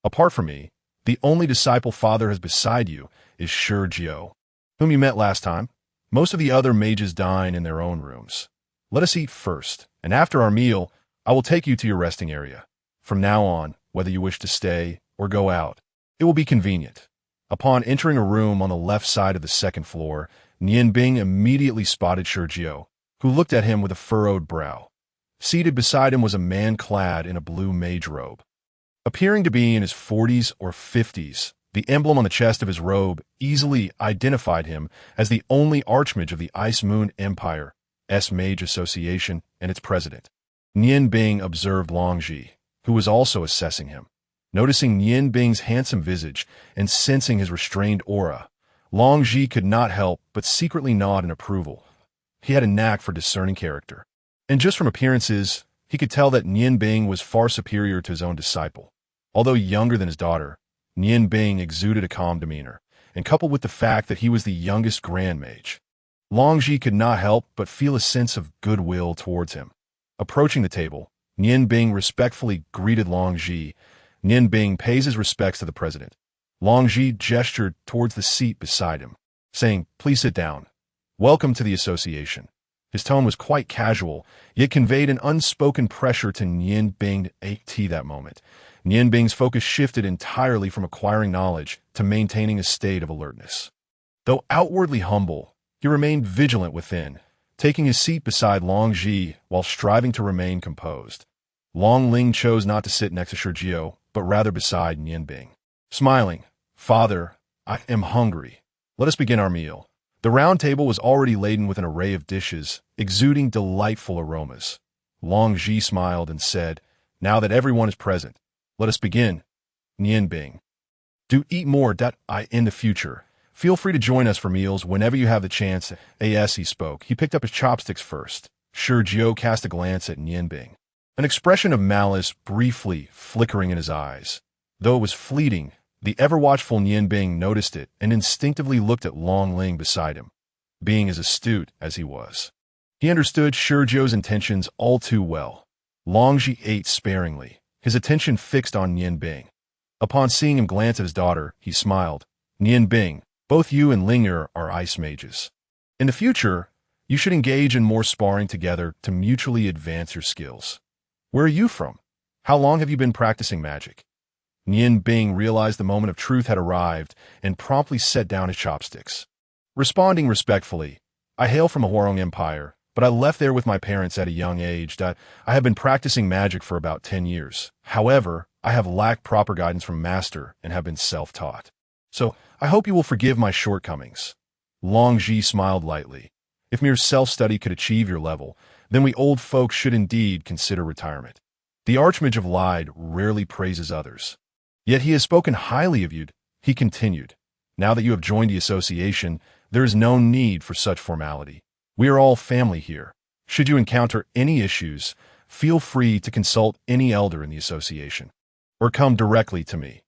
Apart from me, the only disciple father has beside you is Shengao, whom you met last time. Most of the other mages dine in their own rooms. Let us eat first, and after our meal, I will take you to your resting area. From now on, whether you wish to stay or go out, it will be convenient." Upon entering a room on the left side of the second floor, Nian Bing immediately spotted Shengao, who looked at him with a furrowed brow. Seated beside him was a man clad in a blue mage robe. Appearing to be in his 40s or 50s, the emblem on the chest of his robe easily identified him as the only archmage of the Ice Moon Empire's Mage Association and its president. Nian Bing observed Longji, who was also assessing him. Noticing Nian Bing's handsome visage and sensing his restrained aura, Longji could not help but secretly nod in approval. He had a knack for discerning character, and just from appearances, he could tell that Nian Bing was far superior to his own disciple. Although younger than his daughter, Nian Bing exuded a calm demeanor, and coupled with the fact that he was the youngest Grand Mage, Longji could not help but feel a sense of goodwill towards him. Approaching the table, Nian Bing respectfully greeted Longji. Nian Bing pays his respects to the president. Longji gestured towards the seat beside him, saying, "Please sit down. Welcome to the association." His tone was quite casual, yet conveyed an unspoken pressure to Nian Bing at that moment. Nian Bing's focus shifted entirely from acquiring knowledge to maintaining a state of alertness. Though outwardly humble, he remained vigilant within, taking his seat beside Longji while striving to remain composed. Long Ling chose not to sit next to Shengao, but rather beside Nian Bing. Smiling, "Father, I am hungry. Let us begin our meal." The round table was already laden with an array of dishes, exuding delightful aromas. Longji smiled and said, "Now that everyone is present, let us begin." Nian Bing, "Do eat more in the future. Feel free to join us for meals whenever you have the chance." As he spoke, he picked up his chopsticks first. Shengao cast a glance at Nian Bing, an expression of malice briefly flickering in his eyes. Though it was fleeting, the ever-watchful Nian Bing noticed it and instinctively looked at Long Ling beside him. Being as astute as he was, he understood Shengiao's intentions all too well. Longji ate sparingly, his attention fixed on Nian Bing. Upon seeing him glance at his daughter, he smiled. "Nian Bing, both you and Ling'er are ice mages. In the future, you should engage in more sparring together to mutually advance your skills. Where are you from? How long have you been practicing magic?" Nian Bing realized the moment of truth had arrived and promptly set down his chopsticks. Responding respectfully, "I hail from a Huarong Empire, but I left there with my parents at a young age. I have been practicing magic for about 10 years. However, I have lacked proper guidance from Master and have been self-taught. So, I hope you will forgive my shortcomings." Longji smiled lightly. If mere self-study could achieve your level, then we old folks should indeed consider retirement. The Archmage of Lied rarely praises others. Yet he has spoken highly of you, he continued. Now that you have joined the association, there is no need for such formality. We are all family here. Should you encounter any issues, feel free to consult any elder in the association, or come directly to me.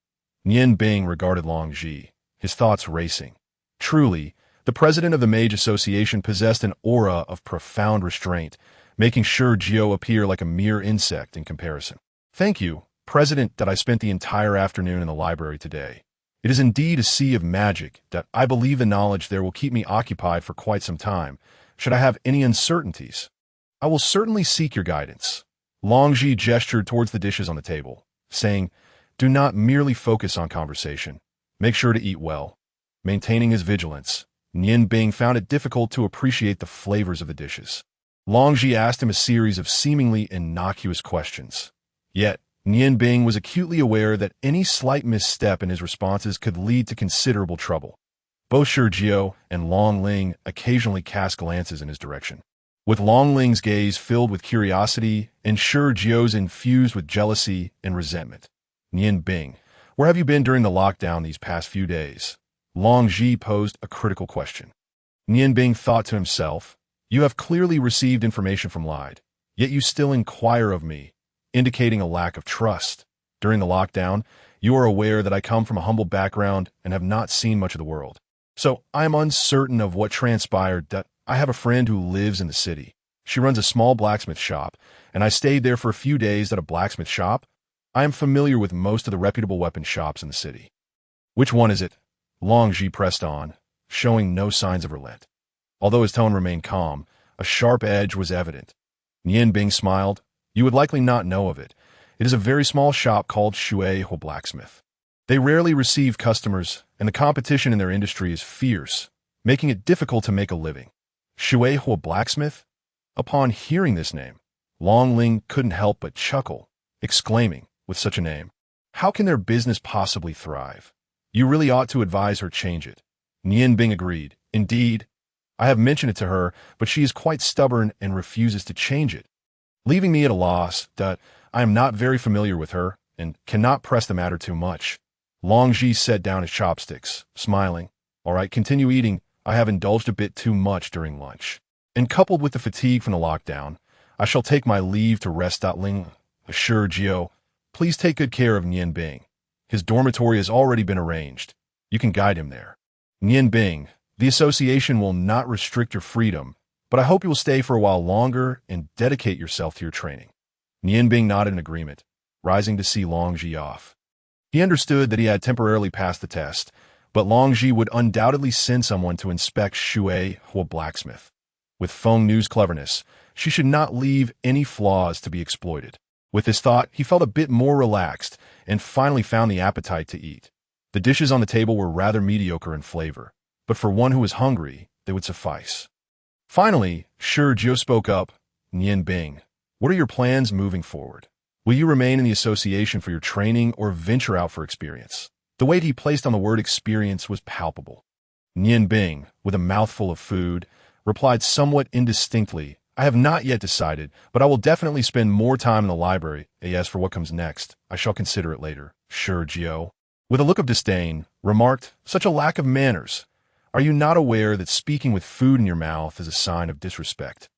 Nian Bing regarded Longji, his thoughts racing. Truly, the president of the Mage Association possessed an aura of profound restraint, making Shengao appear like a mere insect in comparison. "Thank you, President, that I spent the entire afternoon in the library today. It is indeed a sea of magic that I believe the knowledge there will keep me occupied for quite some time. Should I have any uncertainties, I will certainly seek your guidance." Longji gestured towards the dishes on the table, saying, "Do not merely focus on conversation. Make sure to eat well." Maintaining his vigilance, Nian Bing found it difficult to appreciate the flavors of the dishes. Longji asked him a series of seemingly innocuous questions. Yet, Nian Bing was acutely aware that any slight misstep in his responses could lead to considerable trouble. Both Shengao and Long Ling occasionally cast glances in his direction. With Long Ling's gaze filled with curiosity and Shengiao's infused with jealousy and resentment. Nian Bing, where have you been during the lockdown these past few days? Long Ji posed a critical question. Nian Bing thought to himself, you have clearly received information from Lied, yet you still inquire of me, indicating a lack of trust. During the lockdown, you are aware that I come from a humble background and have not seen much of the world. So I am uncertain of what transpired. I have a friend who lives in the city. She runs a small blacksmith shop, and I stayed there for a few days at a blacksmith shop. I am familiar with most of the reputable weapon shops in the city. Which one is it? Long Ji pressed on, showing no signs of relent. Although his tone remained calm, a sharp edge was evident. Nian Bing smiled. You would likely not know of it. It is a very small shop called Shuai Blacksmith. They rarely receive customers, and the competition in their industry is fierce, making it difficult to make a living. Shuai Blacksmith? Upon hearing this name, Long Ling couldn't help but chuckle, exclaiming, with such a name, how can their business possibly thrive? You really ought to advise her change it. Nian Bing agreed. Indeed, I have mentioned it to her, but she is quite stubborn and refuses to change it, leaving me at a loss. I am not very familiar with her and cannot press the matter too much. Long Ji set down his chopsticks, smiling. All right, continue eating. I have indulged a bit too much during lunch. And coupled with the fatigue from the lockdown, I shall take my leave to rest. Ling assured Gio, please take good care of Nian Bing. His dormitory has already been arranged. You can guide him there. Nian Bing, the association will not restrict your freedom, but I hope you will stay for a while longer and dedicate yourself to your training. Nian Bing nodded in agreement, rising to see Long Ji off. He understood that he had temporarily passed the test, but Long Ji would undoubtedly send someone to inspect Shuai Blacksmith. With Feng Nu's cleverness, she should not leave any flaws to be exploited. With this thought, he felt a bit more relaxed and finally found the appetite to eat. The dishes on the table were rather mediocre in flavor, but for one who was hungry, they would suffice. Finally, Shengao spoke up. Nian Bing, what are your plans moving forward? Will you remain in the association for your training or venture out for experience? The weight he placed on the word experience was palpable. Nian Bing, with a mouthful of food, replied somewhat indistinctly, I have not yet decided, but I will definitely spend more time in the library. As for what comes next, I shall consider it later. Shengao, with a look of disdain, remarked, such a lack of manners. Are you not aware that speaking with food in your mouth is a sign of disrespect?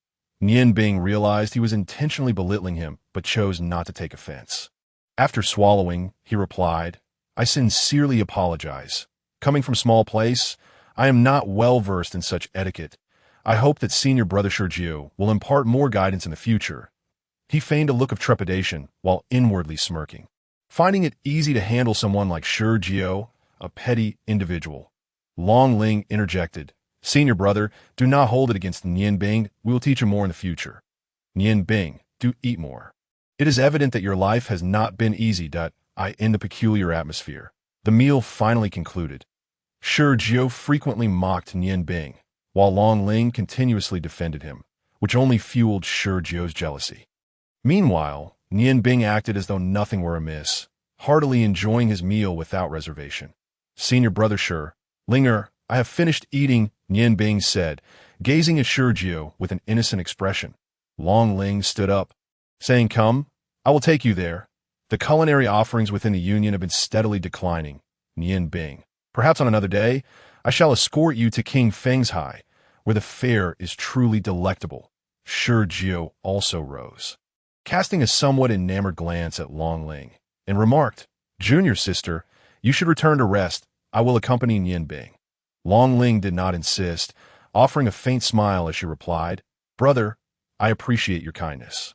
Nian Bing realized he was intentionally belittling him, but chose not to take offense. After swallowing, he replied, I sincerely apologize. Coming from small place, I am not well versed in such etiquette. I hope that senior brother Shengao will impart more guidance in the future. He feigned a look of trepidation while inwardly smirking, finding it easy to handle someone like Shengao, a petty individual. Long Ling interjected, Senior brother, do not hold it against Nian Bing. We will teach him more in the future. Nian Bing, do eat more. It is evident that your life has not been easy. In the peculiar atmosphere. The meal finally concluded. Shengao frequently mocked Nian Bing, while Long Ling continuously defended him, which only fueled Shengiao's jealousy. Meanwhile, Nian Bing acted as though nothing were amiss, heartily enjoying his meal without reservation. Senior brother Linger, I have finished eating, Nian Bing said, gazing at Shengao with an innocent expression. Long Ling stood up, saying, Come, I will take you there. The culinary offerings within the Union have been steadily declining. Nian Bing, perhaps on another day, I shall escort you to King Feng's High, where the fare is truly delectable. Shengao also rose, casting a somewhat enamored glance at Long Ling, and remarked, Junior sister, you should return to rest. I will accompany Nian Bing. Long Ling did not insist, offering a faint smile as she replied, Brother, I appreciate your kindness.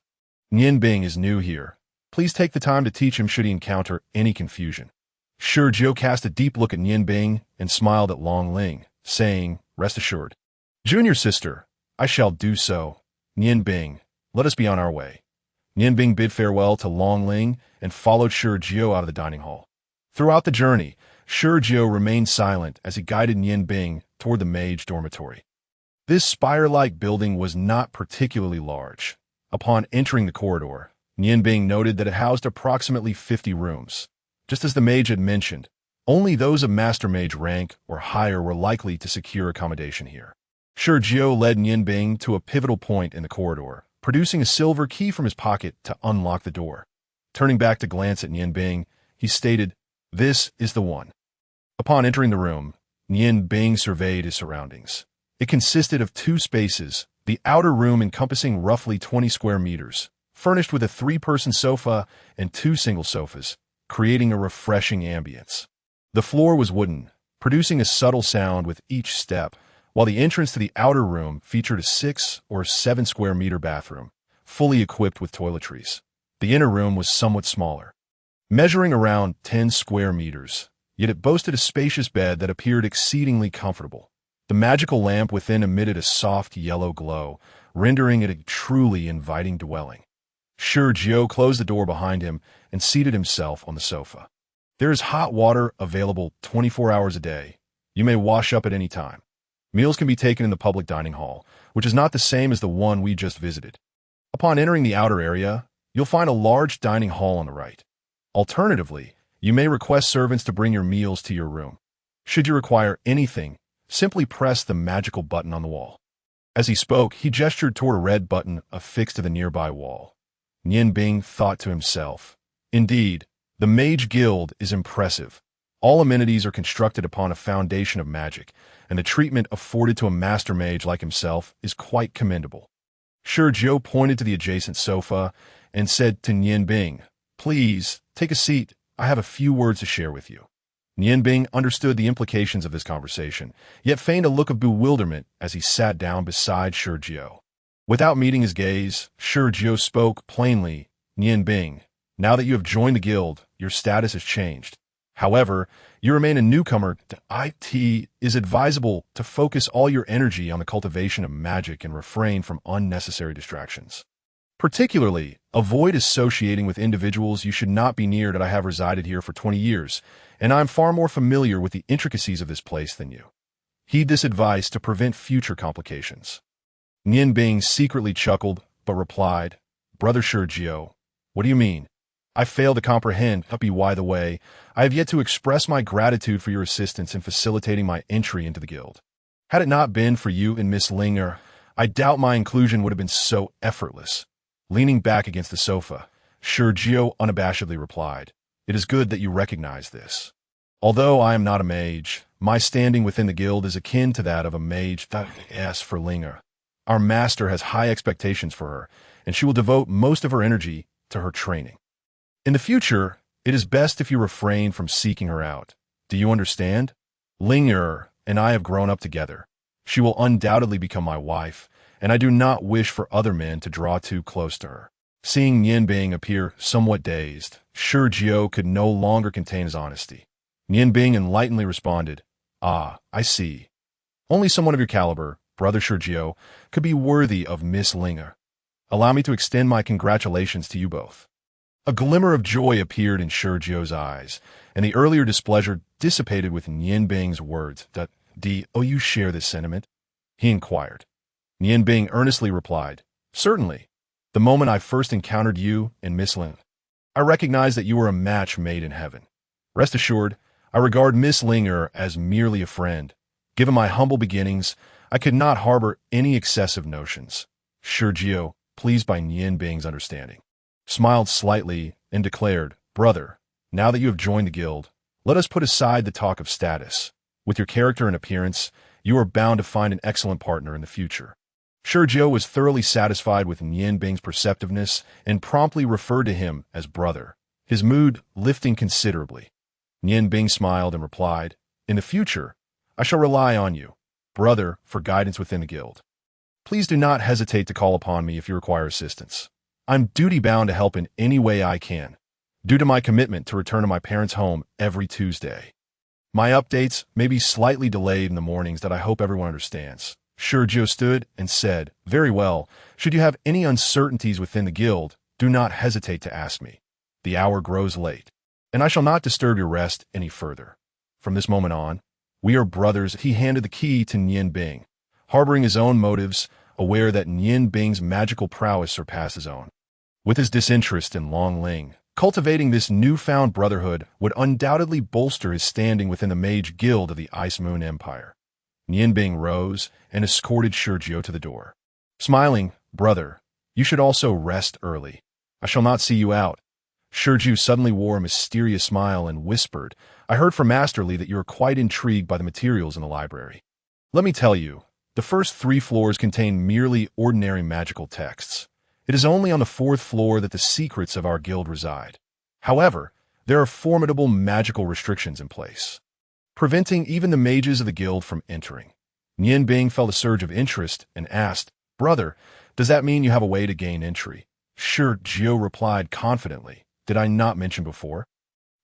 Nian Bing is new here. Please take the time to teach him should he encounter any confusion. Shengao cast a deep look at Nian Bing and smiled at Long Ling, saying, Rest assured. Junior sister, I shall do so. Nian Bing, let us be on our way. Nian Bing bid farewell to Long Ling and followed Shengao out of the dining hall. Throughout the journey, Shengao remained silent as he guided Nian Bing toward the mage dormitory. This spire-like building was not particularly large. Upon entering the corridor, Nian Bing noted that it housed approximately 50 rooms. Just as the mage had mentioned, only those of Master Mage rank or higher were likely to secure accommodation here. Shengao led Nian Bing to a pivotal point in the corridor, producing a silver key from his pocket to unlock the door. Turning back to glance at Nian Bing, he stated, "This is the one." Upon entering the room, Nian Bing surveyed his surroundings. It consisted of two spaces, the outer room encompassing roughly 20 square meters, furnished with a three-person sofa and two single sofas, creating a refreshing ambience. The floor was wooden, producing a subtle sound with each step, while the entrance to the outer room featured a 6 or 7 square meter bathroom, fully equipped with toiletries. The inner room was somewhat smaller, measuring around 10 square meters, yet it boasted a spacious bed that appeared exceedingly comfortable. The magical lamp within emitted a soft yellow glow, rendering it a truly inviting dwelling. Shengao closed the door behind him and seated himself on the sofa. There is hot water available 24 hours a day. You may wash up at any time. Meals can be taken in the public dining hall, which is not the same as the one we just visited. Upon entering the outer area, you'll find a large dining hall on the right. Alternatively, you may request servants to bring your meals to your room. Should you require anything, simply press the magical button on the wall. As he spoke, he gestured toward a red button affixed to the nearby wall. Nian Bing thought to himself, "Indeed, the Mage Guild is impressive. All amenities are constructed upon a foundation of magic, and the treatment afforded to a master mage like himself is quite commendable." Shengao pointed to the adjacent sofa and said to Nian Bing, "Please, take a seat. I have a few words to share with you." Nian Bing understood the implications of this conversation, yet feigned a look of bewilderment as he sat down beside Shengao. Without meeting his gaze, Shengao spoke plainly, "Nian Bing, now that you have joined the guild, your status has changed. However, you remain a newcomer to IT. Is advisable to focus all your energy on the cultivation of magic and refrain from unnecessary distractions. Particularly, avoid associating with individuals you should not be near. That I have resided here for 20 years, and I am far more familiar with the intricacies of this place than you. Heed this advice to prevent future complications." Nian Bing secretly chuckled, but replied, "Brother Shengao, what do you mean? I fail to comprehend. By the way, I have yet to express my gratitude for your assistance in facilitating my entry into the guild. Had it not been for you and Miss Linger, I doubt my inclusion would have been so effortless." Leaning back against the sofa, Shengao unabashedly replied, "It is good that you recognize this. Although I am not a mage, my standing within the guild is akin to that of a mage. As for Linger, our master has high expectations for her, and she will devote most of her energy to her training. In the future, it is best if you refrain from seeking her out. Do you understand? Linger and I have grown up together. She will undoubtedly become my wife, and I do not wish for other men to draw too close to her." Seeing Nian Bing appear somewhat dazed, Shengao could no longer contain his honesty. Nian Bing enlightenedly responded, "Ah, I see. Only someone of your caliber, Brother Shengao, could be worthy of Miss Linger. Allow me to extend my congratulations to you both." A glimmer of joy appeared in Shengao's eyes, and the earlier displeasure dissipated with Nian Bing's words. "Do you share this sentiment?" he inquired. Nian Bing earnestly replied, "Certainly. The moment I first encountered you and Miss Lin, I recognized that you were a match made in heaven. Rest assured, I regard Miss Linger as merely a friend. Given my humble beginnings, I could not harbor any excessive notions." Shengao, pleased by Nian Bing's understanding, smiled slightly and declared, "Brother, now that you have joined the guild, let us put aside the talk of status. With your character and appearance, you are bound to find an excellent partner in the future." Shengao was thoroughly satisfied with Nian Bing's perceptiveness and promptly referred to him as brother, his mood lifting considerably. Nian Bing smiled and replied, "In the future, I shall rely on you, brother, for guidance within the guild. Please do not hesitate to call upon me if you require assistance. I'm duty-bound to help in any way I can, due to my commitment to return to my parents' home every Tuesday. My updates may be slightly delayed in the mornings. That I hope everyone understands." Shengao stood and said, "Very well. Should you have any uncertainties within the guild, do not hesitate to ask me. The hour grows late, and I shall not disturb your rest any further. From this moment on, we are brothers." He handed the key to Nian Bing, harboring his own motives, aware that Nian Bing's magical prowess surpassed his own. With his disinterest in Long Ling, cultivating this newfound brotherhood would undoubtedly bolster his standing within the mage guild of the Ice Moon Empire. Nianbing rose and escorted Shurjiu to the door. Smiling, "Brother, you should also rest early. I shall not see you out." Shurjiu suddenly wore a mysterious smile and whispered, "I heard from Master Li that you are quite intrigued by the materials in the library. Let me tell you, the first 3 floors contain merely ordinary magical texts. It is only on the 4th floor that the secrets of our guild reside. However, there are formidable magical restrictions in place, preventing even the mages of the guild from entering." Nianbing felt a surge of interest and asked, "Brother, does that mean you have a way to gain entry?" Shurjiu replied confidently, "Did I not mention before?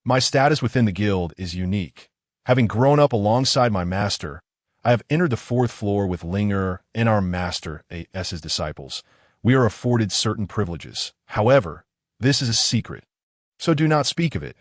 My status within the guild is unique. Having grown up alongside my master, I have entered the 4th floor with Linger and our master A.S.'s disciples. We are afforded certain privileges. However, this is a secret, so do not speak of it.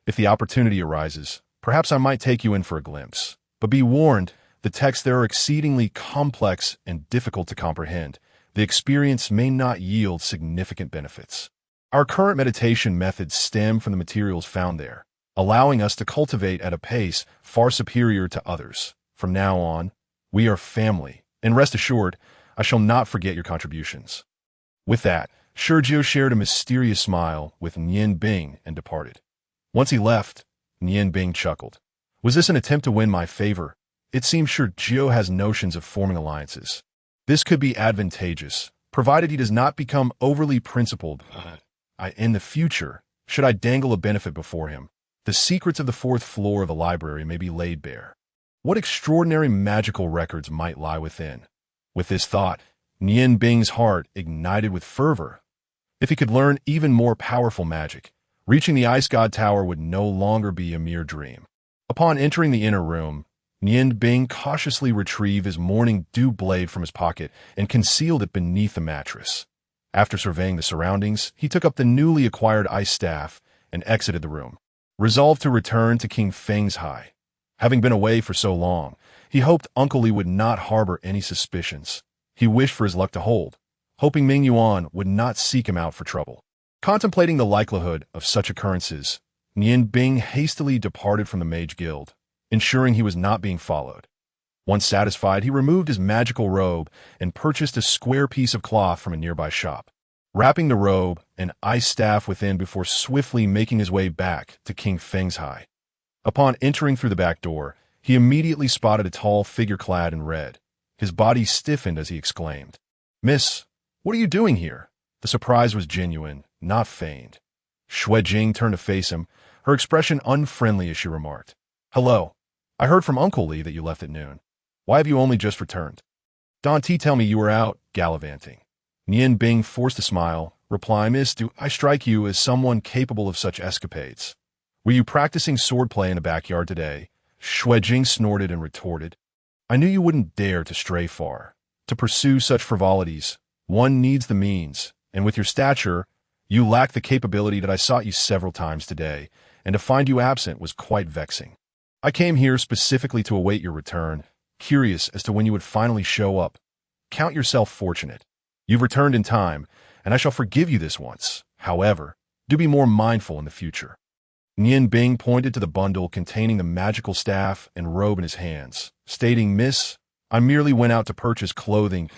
If the opportunity arises, perhaps I might take you in for a glimpse. But be warned, the texts there are exceedingly complex and difficult to comprehend. The experience may not yield significant benefits. Our current meditation methods stem from the materials found there, allowing us to cultivate at a pace far superior to others. From now on, we are family, and rest assured, I shall not forget your contributions." With that, Shurjiu shared a mysterious smile with Nianbing and departed. Once he left, Nianbing chuckled. Was this an attempt to win my favor? It seems Shurjiu has notions of forming alliances. This could be advantageous, provided he does not become overly principled. In the future, should I dangle a benefit before him, the secrets of the 4th floor of the library may be laid bare. What extraordinary magical records might lie within? With this thought, Nianbing's heart ignited with fervor. If he could learn even more powerful magic, reaching the Ice God Tower would no longer be a mere dream. Upon entering the inner room, Nianbing cautiously retrieved his morning dew blade from his pocket and concealed it beneath the mattress. After surveying the surroundings, he took up the newly acquired ice staff and exited the room, resolved to return to King Feng's High. Having been away for so long, he hoped Uncle Li would not harbor any suspicions. He wished for his luck to hold, hoping Ming Yuan would not seek him out for trouble. Contemplating the likelihood of such occurrences, Nianbing hastily departed from the Mage Guild, ensuring he was not being followed. Once satisfied, he removed his magical robe and purchased a square piece of cloth from a nearby shop, wrapping the robe and ice staff within before swiftly making his way back to King Feng's High. Upon entering through the back door, he immediately spotted a tall figure clad in red. His body stiffened as he exclaimed, "Miss, what are you doing here?" The surprise was genuine, not feigned. Xuejing turned to face him, her expression unfriendly as she remarked, "Hello. I heard from Uncle Li that you left at noon. Why have you only just returned?" "Don't tell me you were out gallivanting." Nianbing forced a smile, replying, "Miss, do I strike you as someone capable of such escapades? Were you practicing swordplay in the backyard today?" Xuejing snorted and retorted, "I knew you wouldn't dare to stray far. To pursue such frivolities, one needs the means, and with your stature, you lack the capability that I sought you several times today, and to find you absent was quite vexing. I came here specifically to await your return, curious as to when you would finally show up. Count yourself fortunate. You've returned in time, and I shall forgive you this once. However, do be more mindful in the future." Nianbing pointed to the bundle containing the magical staff and robe in his hands, stating, "Miss, I merely went out to purchase clothing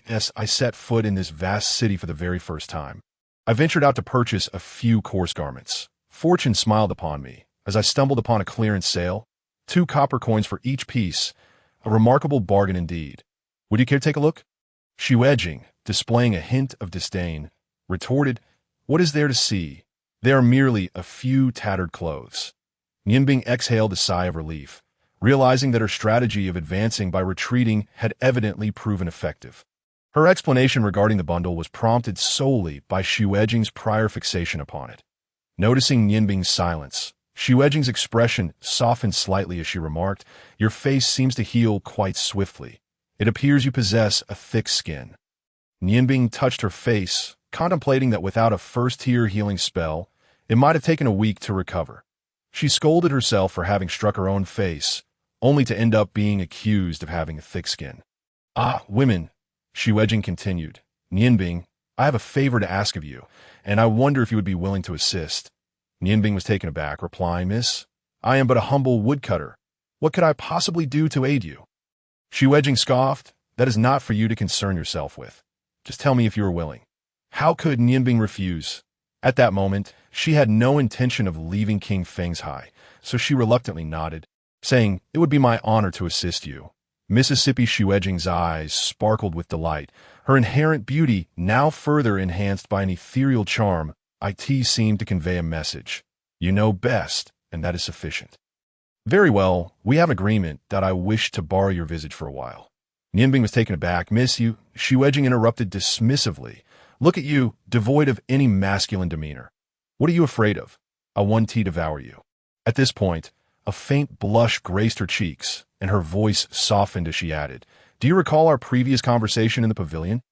as I set foot in this vast city for the very first time. I ventured out to purchase a few coarse garments. Fortune smiled upon me as I stumbled upon a clearance sale, 2 copper coins for each piece, a remarkable bargain indeed. Would you care to take a look?" Xuejing, displaying a hint of disdain, retorted, "What is there to see? They are merely a few tattered clothes." Nianbing exhaled a sigh of relief, realizing that her strategy of advancing by retreating had evidently proven effective. Her explanation regarding the bundle was prompted solely by Xuejing's prior fixation upon it. Noticing Nianbing's silence, Xuejing's expression softened slightly as she remarked, "Your face seems to heal quite swiftly. It appears you possess a thick skin." Nianbing touched her face, contemplating that without a first-tier healing spell, it might have taken a week to recover. She scolded herself for having struck her own face, only to end up being accused of having a thick skin. "Ah, women," Xuejing continued. "Nianbing, I have a favor to ask of you, and I wonder if you would be willing to assist. Nianbing was taken aback, replying, Miss, I am but a humble woodcutter. What could I possibly do to aid you? Xuanji scoffed, That is not for you to concern yourself with. Just tell me if you are willing. How could Nianbing refuse? At that moment, she had no intention of leaving King Feng's high, so she reluctantly nodded, saying, It would be my honor to assist you. Mississippi Xuanji's eyes sparkled with delight, her inherent beauty now further enhanced by an ethereal charm. It seemed to convey a message. You know best, and that is sufficient. Very well, we have an agreement that I wish to borrow your visage for a while. Nianbing was taken aback. Miss you, Xuanji interrupted dismissively. Look at you, devoid of any masculine demeanor. What are you afraid of? I want to devour you. At this point, a faint blush graced her cheeks, and her voice softened as she added, Do you recall our previous conversation in the pavilion?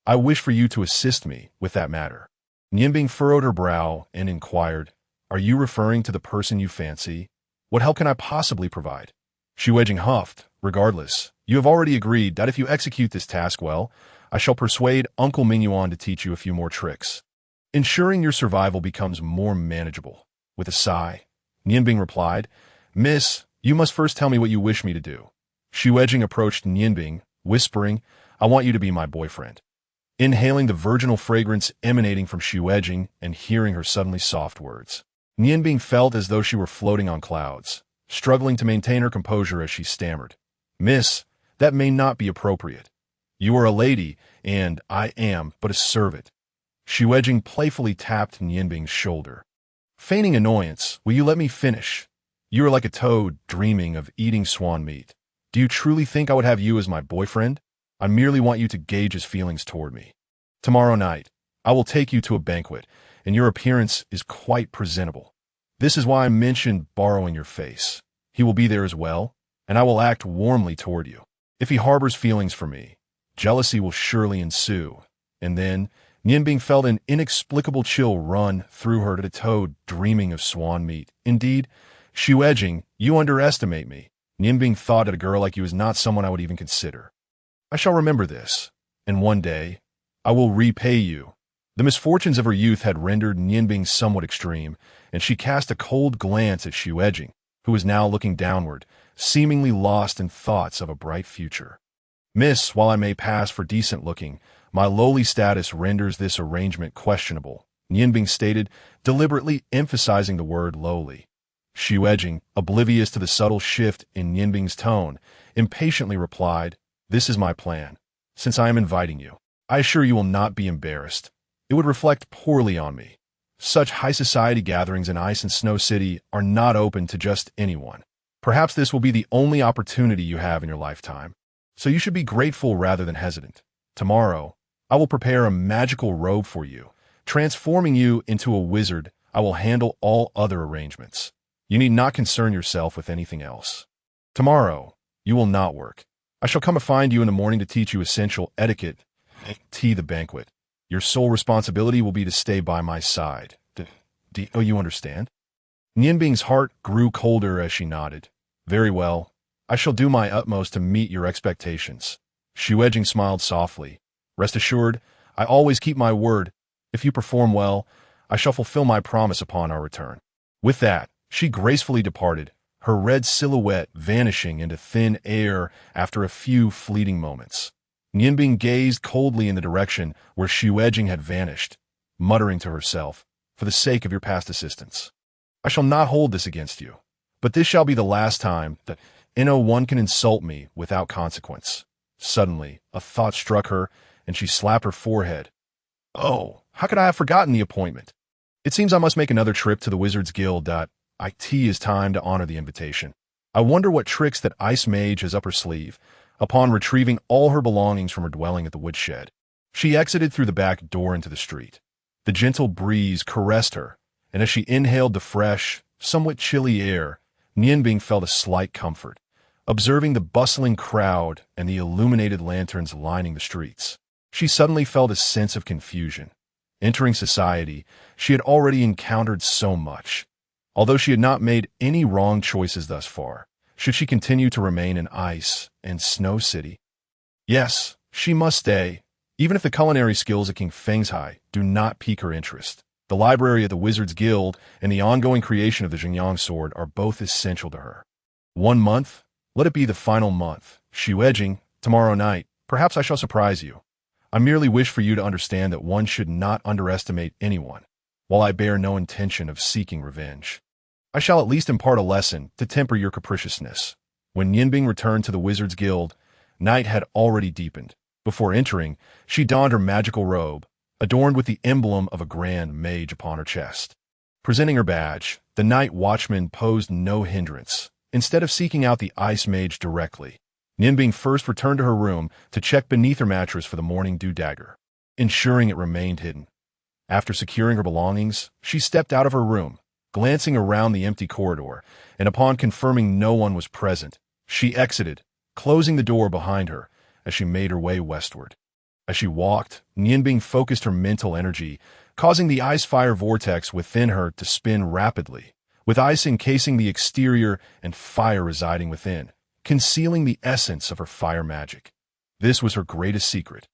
I wish for you to assist me with that matter. Nianbing furrowed her brow and inquired, Are you referring to the person you fancy? What help can I possibly provide? Xuanji huffed, Regardless, you have already agreed that if you execute this task well, I shall persuade Uncle Mingyuan to teach you a few more tricks, ensuring your survival becomes more manageable. With a sigh, Nianbing replied, Miss, you must first tell me what you wish me to do. Xuanji approached Nianbing, whispering, I want you to be my boyfriend. Inhaling the virginal fragrance emanating from Xuanji and hearing her suddenly soft words, Nianbing felt as though she were floating on clouds, struggling to maintain her composure as she stammered, Miss, that may not be appropriate. You are a lady, and I am but a servant. Xuanji playfully tapped Nianbing's shoulder. Feigning annoyance, will you let me finish? You are like a toad dreaming of eating swan meat. Do you truly think I would have you as my boyfriend? I merely want you to gauge his feelings toward me. Tomorrow night, I will take you to a banquet, and your appearance is quite presentable. This is why I mentioned borrowing your face. He will be there as well, and I will act warmly toward you. If he harbors feelings for me, jealousy will surely ensue. And then, Nianbing felt an inexplicable chill run through her to the toad dreaming of swan meat. Indeed, Xuanji, you underestimate me. Nianbing thought that a girl like you is not someone I would even consider. I shall remember this, and one day, I will repay you. The misfortunes of her youth had rendered Nianbing somewhat extreme, and she cast a cold glance at Xuanji, who was now looking downward, seemingly lost in thoughts of a bright future. Miss, while I may pass for decent-looking, my lowly status renders this arrangement questionable, Nianbing stated, deliberately emphasizing the word lowly. Xuanji, oblivious to the subtle shift in Nianbing's tone, impatiently replied, This is my plan. Since I am inviting you, I assure you will not be embarrassed. It would reflect poorly on me. Such high society gatherings in Ice and Snow City are not open to just anyone. Perhaps this will be the only opportunity you have in your lifetime, so you should be grateful rather than hesitant. Tomorrow, I will prepare a magical robe for you. Transforming you into a wizard, I will handle all other arrangements. You need not concern yourself with anything else. Tomorrow, you will not work. I shall come and find you in the morning to teach you essential etiquette. The banquet. Your sole responsibility will be to stay by my side. Do you understand? Nianbing's heart grew colder as she nodded. Very well. I shall do my utmost to meet your expectations. Xuanji smiled softly. Rest assured, I always keep my word. If you perform well, I shall fulfill my promise upon our return. With that, she gracefully departed, her red silhouette vanishing into thin air after a few fleeting moments. Nianbing gazed coldly in the direction where Xuanji had vanished, muttering to herself, For the sake of your past assistance, I shall not hold this against you, but this shall be the last time that one can insult me without consequence. Suddenly, a thought struck her, and she slapped her forehead. Oh, how could I have forgotten the appointment? It seems I must make another trip to the Wizards Guild. It is time to honor the invitation. I wonder what tricks that Ice Mage has up her sleeve. Upon retrieving all her belongings from her dwelling at the woodshed, she exited through the back door into the street. The gentle breeze caressed her, and as she inhaled the fresh, somewhat chilly air, Nianbing felt a slight comfort, observing the bustling crowd and the illuminated lanterns lining the streets. She suddenly felt a sense of confusion. Entering society, she had already encountered so much. Although she had not made any wrong choices thus far, should she continue to remain in Ice and Snow City? Yes, she must stay, Even if the culinary skills of King Feng's do not pique her interest, the library of the Wizards Guild and the ongoing creation of the Zhengyang sword are both essential to her. 1 month? Let it be the final month. Xuanji, tomorrow night, perhaps I shall surprise you. I merely wish for you to understand that one should not underestimate anyone, while I bear no intention of seeking revenge. I shall at least impart a lesson to temper your capriciousness. When Nianbing returned to the Wizards Guild, night had already deepened. Before entering, she donned her magical robe, adorned with the emblem of a grand mage upon her chest. Presenting her badge, the night watchman posed no hindrance. Instead of seeking out the ice mage directly, Nianbing first returned to her room to check beneath her mattress for the morning dew dagger, ensuring it remained hidden. After securing her belongings, she stepped out of her room, glancing around the empty corridor, and upon confirming no one was present, she exited, closing the door behind her as she made her way westward. As she walked, Nianbing focused her mental energy, causing the ice-fire vortex within her to spin rapidly, with ice encasing the exterior and fire residing within, concealing the essence of her fire magic. This was her greatest secret.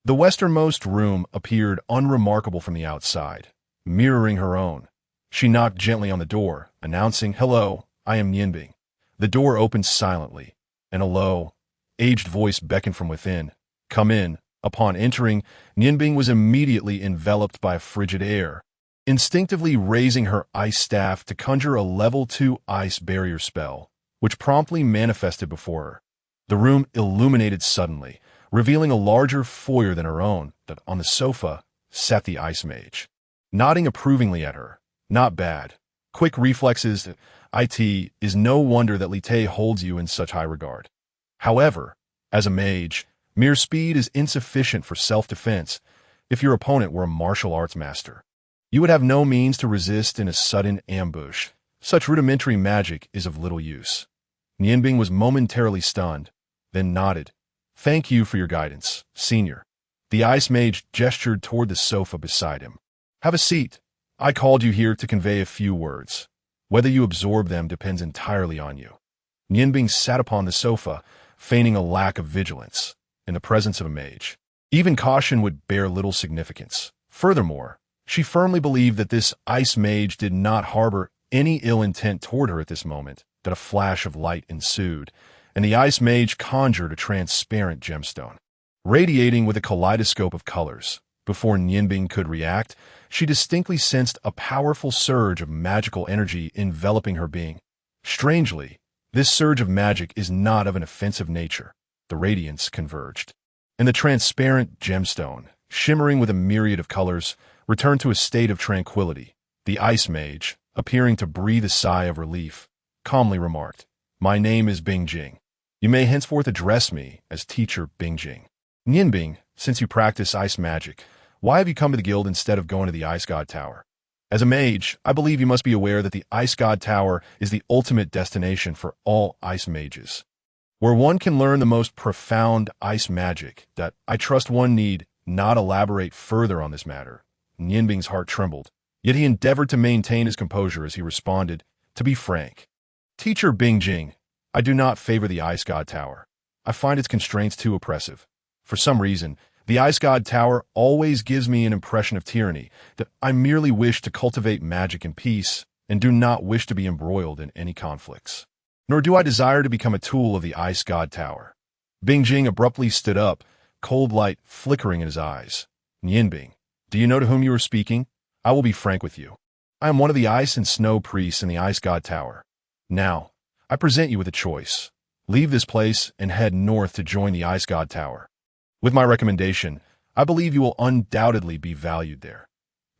The westernmost room appeared unremarkable from the outside, mirroring her own. She knocked gently on the door, announcing, "Hello, I am Nianbing." The door opened silently, and a low, aged voice beckoned from within. "Come in." Upon entering, Nianbing was immediately enveloped by a frigid air, instinctively raising her ice staff to conjure a level 2 ice barrier spell, which promptly manifested before her. The room illuminated suddenly, revealing a larger foyer than her own, that on the sofa sat the ice mage, nodding approvingly at her. "Not bad. Quick reflexes. It is no wonder that Li Te holds you in such high regard. However, as a mage, mere speed is insufficient for self-defense. If your opponent were a martial arts master, you would have no means to resist in a sudden ambush. Such rudimentary magic is of little use." Nianbing was momentarily stunned, then nodded. "Thank you for your guidance, senior." The ice mage gestured toward the sofa beside him. "Have a seat. I called you here to convey a few words. Whether you absorb them depends entirely on you." Nianbing sat upon the sofa, feigning a lack of vigilance. In the presence of a mage, even caution would bear little significance. Furthermore, she firmly believed that this ice mage did not harbor any ill intent toward her at this moment. That a flash of light ensued, and the ice mage conjured a transparent gemstone, radiating with a kaleidoscope of colors. Before Nianbing could react, she distinctly sensed a powerful surge of magical energy enveloping her being. Strangely, this surge of magic is not of an offensive nature. The radiance converged, and the transparent gemstone, shimmering with a myriad of colors, returned to a state of tranquility. The ice mage, appearing to breathe a sigh of relief, calmly remarked, "My name is Bingjing. You may henceforth address me as Teacher Bingjing." "Nianbing, since you practice ice magic, why have you come to the guild instead of going to the Ice God Tower? As a mage, I believe you must be aware that the Ice God Tower is the ultimate destination for all ice mages, where one can learn the most profound ice magic. That I trust one need not elaborate further on this matter." Nianbing's heart trembled, yet he endeavored to maintain his composure as he responded, "To be frank, Teacher Bingjing, I do not favor the Ice God Tower. I find its constraints too oppressive. For some reason, the Ice God Tower always gives me an impression of tyranny, that I merely wish to cultivate magic and peace, and do not wish to be embroiled in any conflicts. Nor do I desire to become a tool of the Ice God Tower." Bingjing abruptly stood up, cold light flickering in his eyes. "Nianbing, do you know to whom you are speaking? I will be frank with you. I am one of the ice and snow priests in the Ice God Tower. Now, I present you with a choice. Leave this place and head north to join the Ice God Tower. With my recommendation, I believe you will undoubtedly be valued there."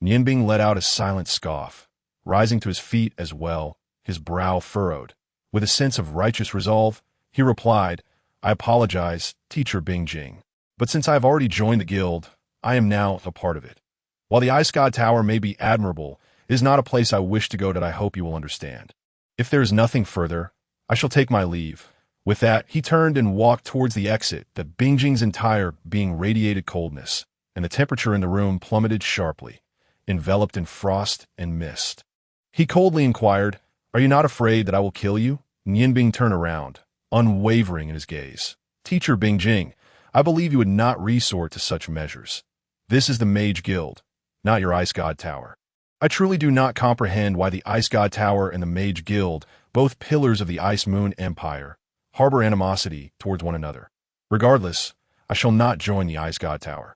Nianbing let out a silent scoff, rising to his feet as well, his brow furrowed. With a sense of righteous resolve, he replied, "I apologize, Teacher Bingjing, but since I have already joined the guild, I am now a part of it. While the Ice God Tower may be admirable, it is not a place I wish to go that I hope you will understand. If there is nothing further, I shall take my leave." With that, he turned and walked towards the exit, that Bingjing's entire being radiated coldness, and the temperature in the room plummeted sharply, enveloped in frost and mist. He coldly inquired, "Are you not afraid that I will kill you?" Nianbing turned around, unwavering in his gaze. "Teacher Bingjing, I believe you would not resort to such measures. This is the Mage Guild, not your Ice God Tower. I truly do not comprehend why the Ice God Tower and the Mage Guild, both pillars of the Ice Moon Empire, harbor animosity towards one another. Regardless, I shall not join the Ice God Tower.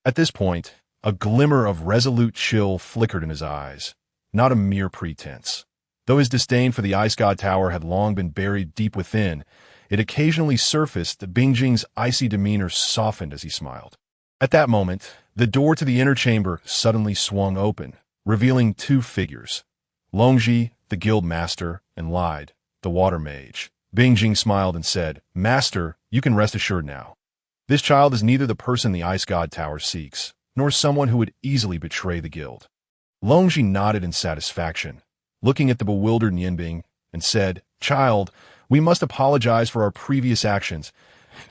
At this point, a glimmer of resolute chill flickered in his eyes, not a mere pretense. Though his disdain for the Ice God Tower had long been buried deep within, it occasionally surfaced that Bingjing's icy demeanor softened as he smiled. At that moment, the door to the inner chamber suddenly swung open, revealing two figures, Longji, the guild master, and Lide, the water mage. Bingjing smiled and said, "Master, you can rest assured now. This child is neither the person the Ice God Tower seeks, nor someone who would easily betray the guild." Longji nodded in satisfaction, looking at the bewildered Nianbing, and said, "Child, we must apologize for our previous actions.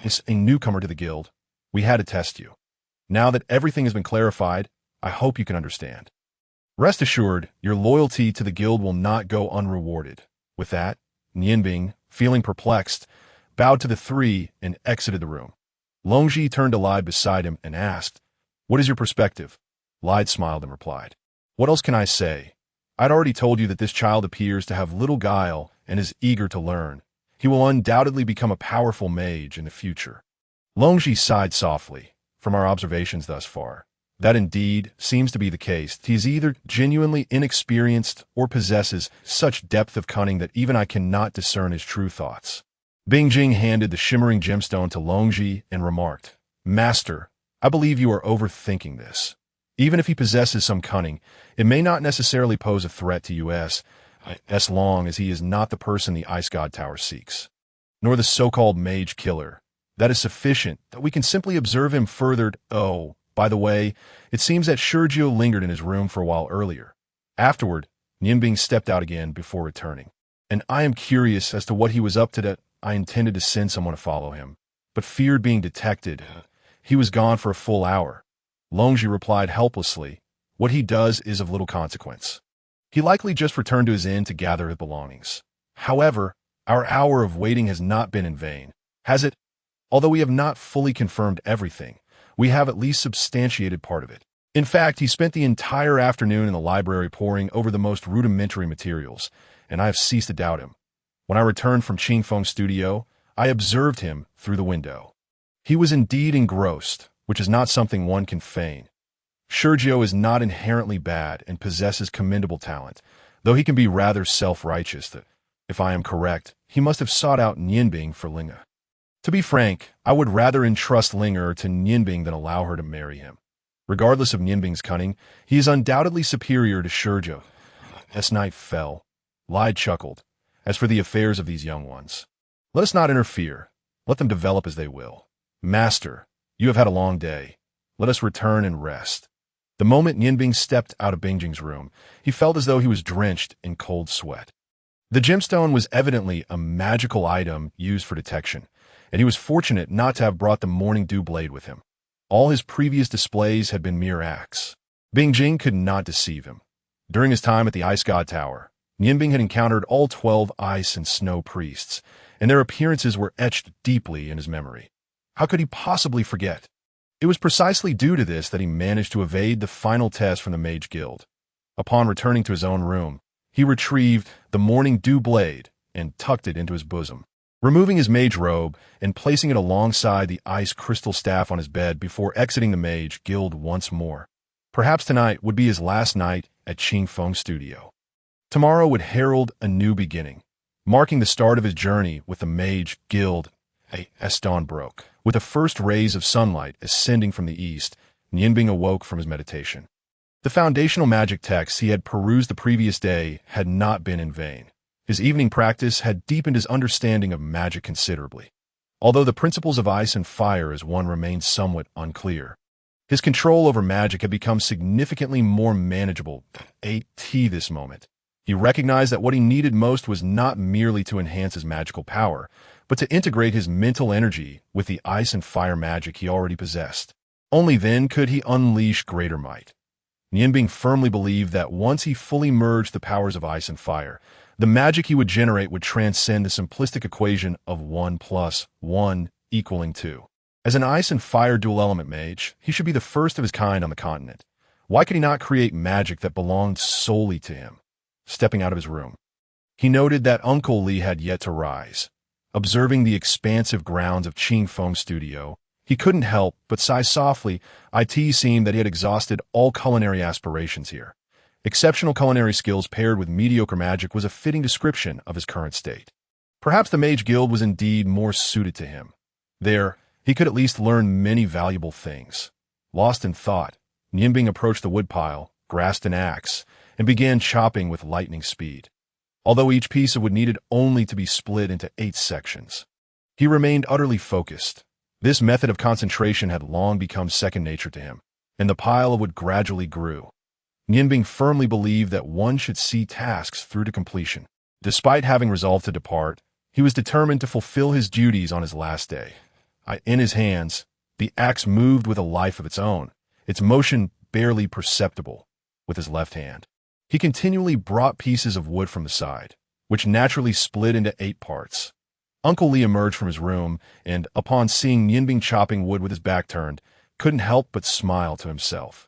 As a newcomer to the guild, we had to test you. Now that everything has been clarified, I hope you can understand. Rest assured, your loyalty to the guild will not go unrewarded." With that, Nianbing, feeling perplexed, bowed to the three and exited the room. Longji turned to Lide beside him and asked, "What is your perspective?" Lide smiled and replied, "What else can I say? I'd already told you that this child appears to have little guile and is eager to learn. He will undoubtedly become a powerful mage in the future." Longji sighed softly. From our observations thus far, that indeed seems to be the case. He is either genuinely inexperienced or possesses such depth of cunning that even I cannot discern his true thoughts. Bingjing handed the shimmering gemstone to Longji and remarked, "Master, I believe you are overthinking this. Even if he possesses some cunning, it may not necessarily pose a threat to you as long as he is not the person the Ice God Tower seeks, nor the so-called mage killer. That is sufficient, that we can simply observe him further. Oh, by the way, it seems that Shurgio lingered in his room for a while earlier. Afterward, Nianbing stepped out again before returning. And I am curious as to what he was up to that I intended to send someone to follow him, but feared being detected. He was gone for a full hour." Longji replied helplessly, "What he does is of little consequence. He likely just returned to his inn to gather his belongings. However, our hour of waiting has not been in vain, has it? Although we have not fully confirmed everything, we have at least substantiated part of it. In fact, he spent the entire afternoon in the library poring over the most rudimentary materials, and I have ceased to doubt him. When I returned from Qingfeng's studio, I observed him through the window. He was indeed engrossed, which is not something one can feign. Shurgio is not inherently bad and possesses commendable talent, though he can be rather self-righteous. That, if I am correct, he must have sought out Nianbing for Linga. To be frank, I would rather entrust Linger to Nianbing than allow her to marry him. Regardless of Nianbing's cunning, he is undoubtedly superior to Shurgio." As night fell, Lai chuckled. "As for the affairs of these young ones, let us not interfere. Let them develop as they will. Master, you have had a long day. Let us return and rest." The moment Nianbing stepped out of Bingjing's room, he felt as though he was drenched in cold sweat. The gemstone was evidently a magical item used for detection, and he was fortunate not to have brought the Morning Dew Blade with him. All his previous displays had been mere acts. Bingjing could not deceive him. During his time at the Ice God Tower, Nianbing had encountered all 12 ice and snow priests, and their appearances were etched deeply in his memory. How could he possibly forget? It was precisely due to this that he managed to evade the final test from the Mage Guild. Upon returning to his own room, he retrieved the Morning Dew Blade and tucked it into his bosom. Removing his mage robe and placing it alongside the ice crystal staff on his bed before exiting the Mage Guild once more. Perhaps tonight would be his last night at Qingfeng's studio. Tomorrow would herald a new beginning, marking the start of his journey with the Mage Guild. As dawn broke, with the first rays of sunlight ascending from the east, Nianbing awoke from his meditation. The foundational magic texts he had perused the previous day had not been in vain. His evening practice had deepened his understanding of magic considerably, although the principles of ice and fire as one remained somewhat unclear. His control over magic had become significantly more manageable at this moment. He recognized that what he needed most was not merely to enhance his magical power, but to integrate his mental energy with the ice and fire magic he already possessed. Only then could he unleash greater might. Nianbing firmly believed that once he fully merged the powers of ice and fire, the magic he would generate would transcend the simplistic equation of 1 + 1 = 2. As an ice and fire dual-element mage, he should be the first of his kind on the continent. Why could he not create magic that belonged solely to him? Stepping out of his room, he noted that Uncle Li had yet to rise. Observing the expansive grounds of Qing Feng Studio, he couldn't help but sigh softly. It seemed that he had exhausted all culinary aspirations here. Exceptional culinary skills paired with mediocre magic was a fitting description of his current state. Perhaps the Mage Guild was indeed more suited to him. There, he could at least learn many valuable things. Lost in thought, Nianbing approached the woodpile, grasped an axe, and began chopping with lightning speed. Although each piece of wood needed only to be split into 8 sections, he remained utterly focused. This method of concentration had long become second nature to him, and the pile of wood gradually grew. Nianbing firmly believed that one should see tasks through to completion. Despite having resolved to depart, he was determined to fulfill his duties on his last day. In his hands, the axe moved with a life of its own, its motion barely perceptible. With his left hand, he continually brought pieces of wood from the side, which naturally split into 8 parts. Uncle Li emerged from his room and, upon seeing Nianbing chopping wood with his back turned, couldn't help but smile to himself.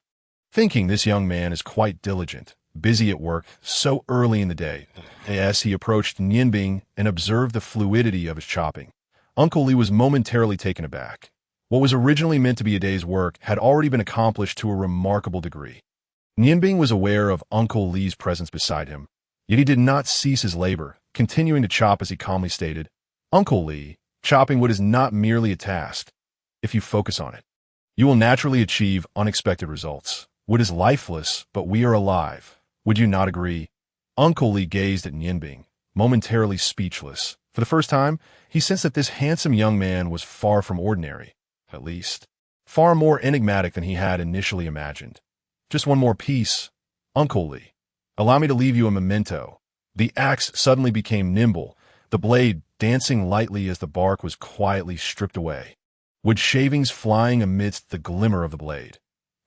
Thinking this young man is quite diligent, busy at work so early in the day. As he approached Nianbing and observed the fluidity of his chopping, Uncle Li was momentarily taken aback. What was originally meant to be a day's work had already been accomplished to a remarkable degree. Nianbing was aware of Uncle Li's presence beside him, yet he did not cease his labor, continuing to chop as he calmly stated, "Uncle Li, chopping wood is not merely a task. If you focus on it, you will naturally achieve unexpected results. Wood is lifeless, but we are alive. Would you not agree?" Uncle Li gazed at Nianbing, momentarily speechless. For the first time, he sensed that this handsome young man was far from ordinary, at least, far more enigmatic than he had initially imagined. "Just one more piece, Uncle Li. Allow me to leave you a memento." The axe suddenly became nimble, the blade dancing lightly as the bark was quietly stripped away, wood shavings flying amidst the glimmer of the blade.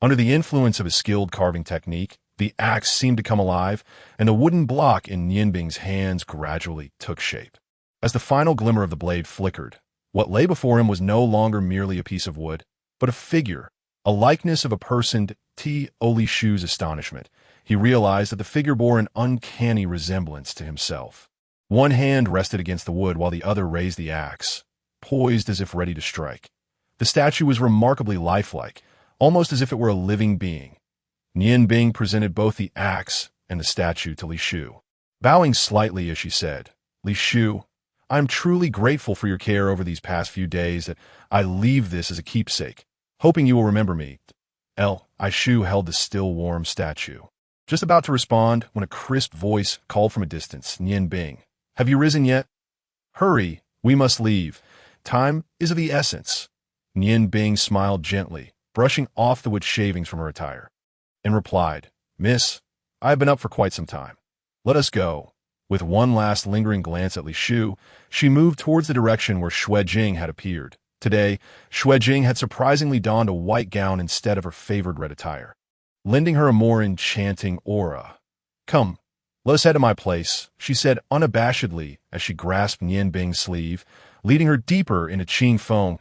Under the influence of his skilled carving technique, the axe seemed to come alive, and the wooden block in Nianbing's hands gradually took shape. As the final glimmer of the blade flickered, what lay before him was no longer merely a piece of wood, but a figure, a likeness of a person. To Li Shu's astonishment, he realized that the figure bore an uncanny resemblance to himself. One hand rested against the wood while the other raised the axe, poised as if ready to strike. The statue was remarkably lifelike, almost as if it were a living being. Nianbing presented both the axe and the statue to Li Shu, bowing slightly as she said, "Li Shu, I am truly grateful for your care over these past few days that I leave this as a keepsake, hoping you will remember me." Li Shu held the still warm statue, just about to respond when a crisp voice called from a distance, "Nianbing, have you risen yet? Hurry, we must leave. Time is of the essence." Nianbing smiled gently, brushing off the wood shavings from her attire, and replied, "Miss, I have been up for quite some time. Let us go." With one last lingering glance at Li Shu, she moved towards the direction where Xuanji had appeared. Today, Xuanji had surprisingly donned a white gown instead of her favored red attire, lending her a more enchanting aura. "Come, let us head to my place," she said unabashedly as she grasped Nianbing's sleeve, leading her deeper into Qing Feng.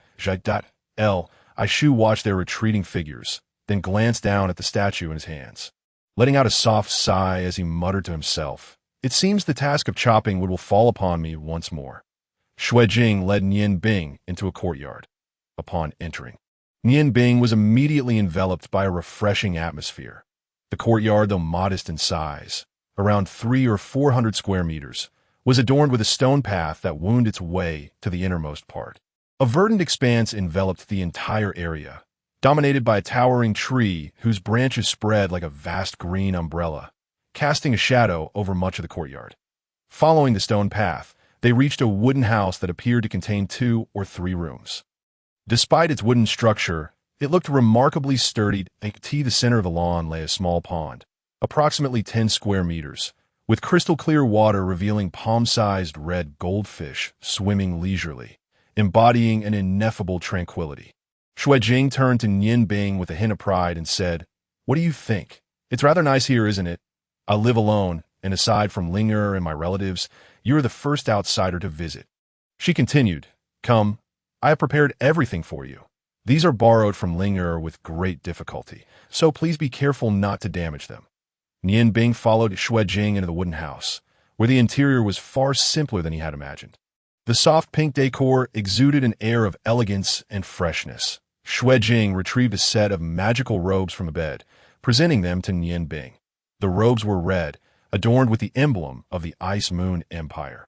Li Shu watched their retreating figures, then glanced down at the statue in his hands, letting out a soft sigh as he muttered to himself, "It seems the task of chopping wood will fall upon me once more." Xuanji led Nianbing into a courtyard. Upon entering, Nianbing was immediately enveloped by a refreshing atmosphere. The courtyard, though modest in size, around 300 or 400 square meters, was adorned with a stone path that wound its way to the innermost part. A verdant expanse enveloped the entire area, dominated by a towering tree whose branches spread like a vast green umbrella, casting a shadow over much of the courtyard. Following the stone path, they reached a wooden house that appeared to contain 2 or 3 rooms. Despite its wooden structure, it looked remarkably sturdy. At the center of the lawn lay a small pond, approximately 10 square meters, with crystal-clear water revealing palm-sized red goldfish swimming leisurely, embodying an ineffable tranquility. Xuanji turned to Nianbing with a hint of pride and said, "What do you think? It's rather nice here, isn't it? I live alone, and aside from Linger and my relatives, you are the first outsider to visit." She continued, "Come, I have prepared everything for you. These are borrowed from Ling'er with great difficulty, so please be careful not to damage them. Nian Bing followed Xuanji into the wooden house, where the interior was far simpler than he had imagined. The soft pink decor exuded an air of elegance and freshness. Xuanji retrieved a set of magical robes from a bed, presenting them to Nian Bing. The robes were red, adorned with the emblem of the Ice Moon Empire.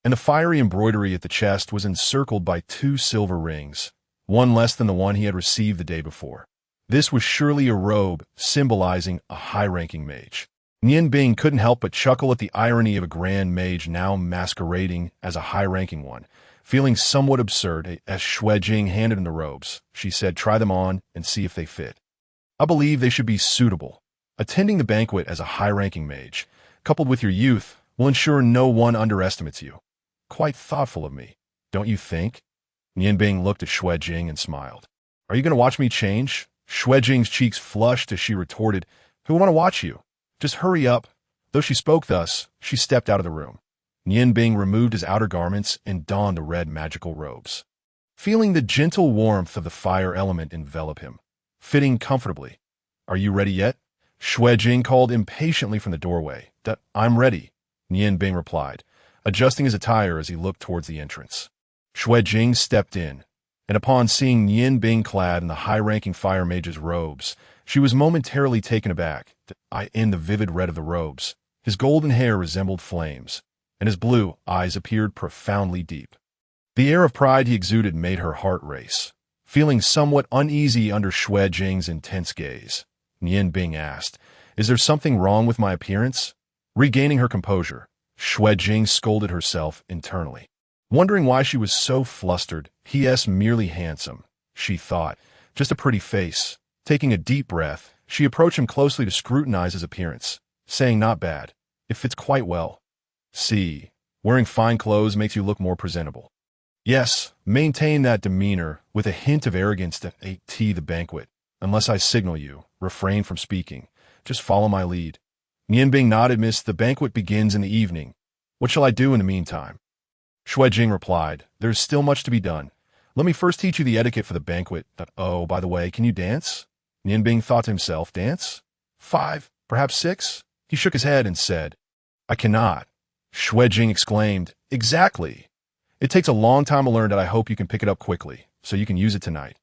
And the fiery embroidery at the chest was encircled by 2 silver rings, one less than the one he had received the day before. This was surely a robe symbolizing a high-ranking mage. Nian Bing couldn't help but chuckle at the irony of a grand mage now masquerading as a high-ranking one. Feeling somewhat absurd, as Xuanji handed him the robes, she said, "Try them on and see if they fit. I believe they should be suitable. Attending the banquet as a high-ranking mage, coupled with your youth, will ensure no one underestimates you. Quite thoughtful of me, don't you think?" Nian Bing looked at Xuanji and smiled. "Are you going to watch me change?" Xuanji's cheeks flushed as she retorted, "Who want to watch you? Just hurry up." Though she spoke thus, she stepped out of the room. Nian Bing removed his outer garments and donned the red magical robes. Feeling the gentle warmth of the fire element envelop him, fitting comfortably. "Are you ready yet?" Xuanji called impatiently from the doorway. "I'm ready," Nian Bing replied, adjusting his attire as he looked towards the entrance. Xuanji stepped in, and upon seeing Nian Bing clad in the high-ranking fire mage's robes, she was momentarily taken aback. In the vivid red of the robes, his golden hair resembled flames, and his blue eyes appeared profoundly deep. The air of pride he exuded made her heart race. Feeling somewhat uneasy under Xuanji's intense gaze, Nian Bing asked, "Is there something wrong with my appearance?" Regaining her composure, Xuanji scolded herself internally. Wondering why she was so flustered, "He's merely handsome," she thought, "just a pretty face." Taking a deep breath, she approached him closely to scrutinize his appearance, saying, "Not bad. It fits quite well. See, wearing fine clothes makes you look more presentable." "Yes, maintain that demeanor with a hint of arrogance to the banquet. Unless I signal you, refrain from speaking. Just follow my lead." Nian Bing nodded. "Miss, the banquet begins in the evening. What shall I do in the meantime?" Xuanji replied, "There is still much to be done. Let me first teach you the etiquette for the banquet. Oh, by the way, can you dance?" Nian Bing thought to himself, "Dance? 5, perhaps 6? He shook his head and said, "I cannot." Xuanji exclaimed, "Exactly. It takes a long time to learn that. I hope you can pick it up quickly, so you can use it tonight.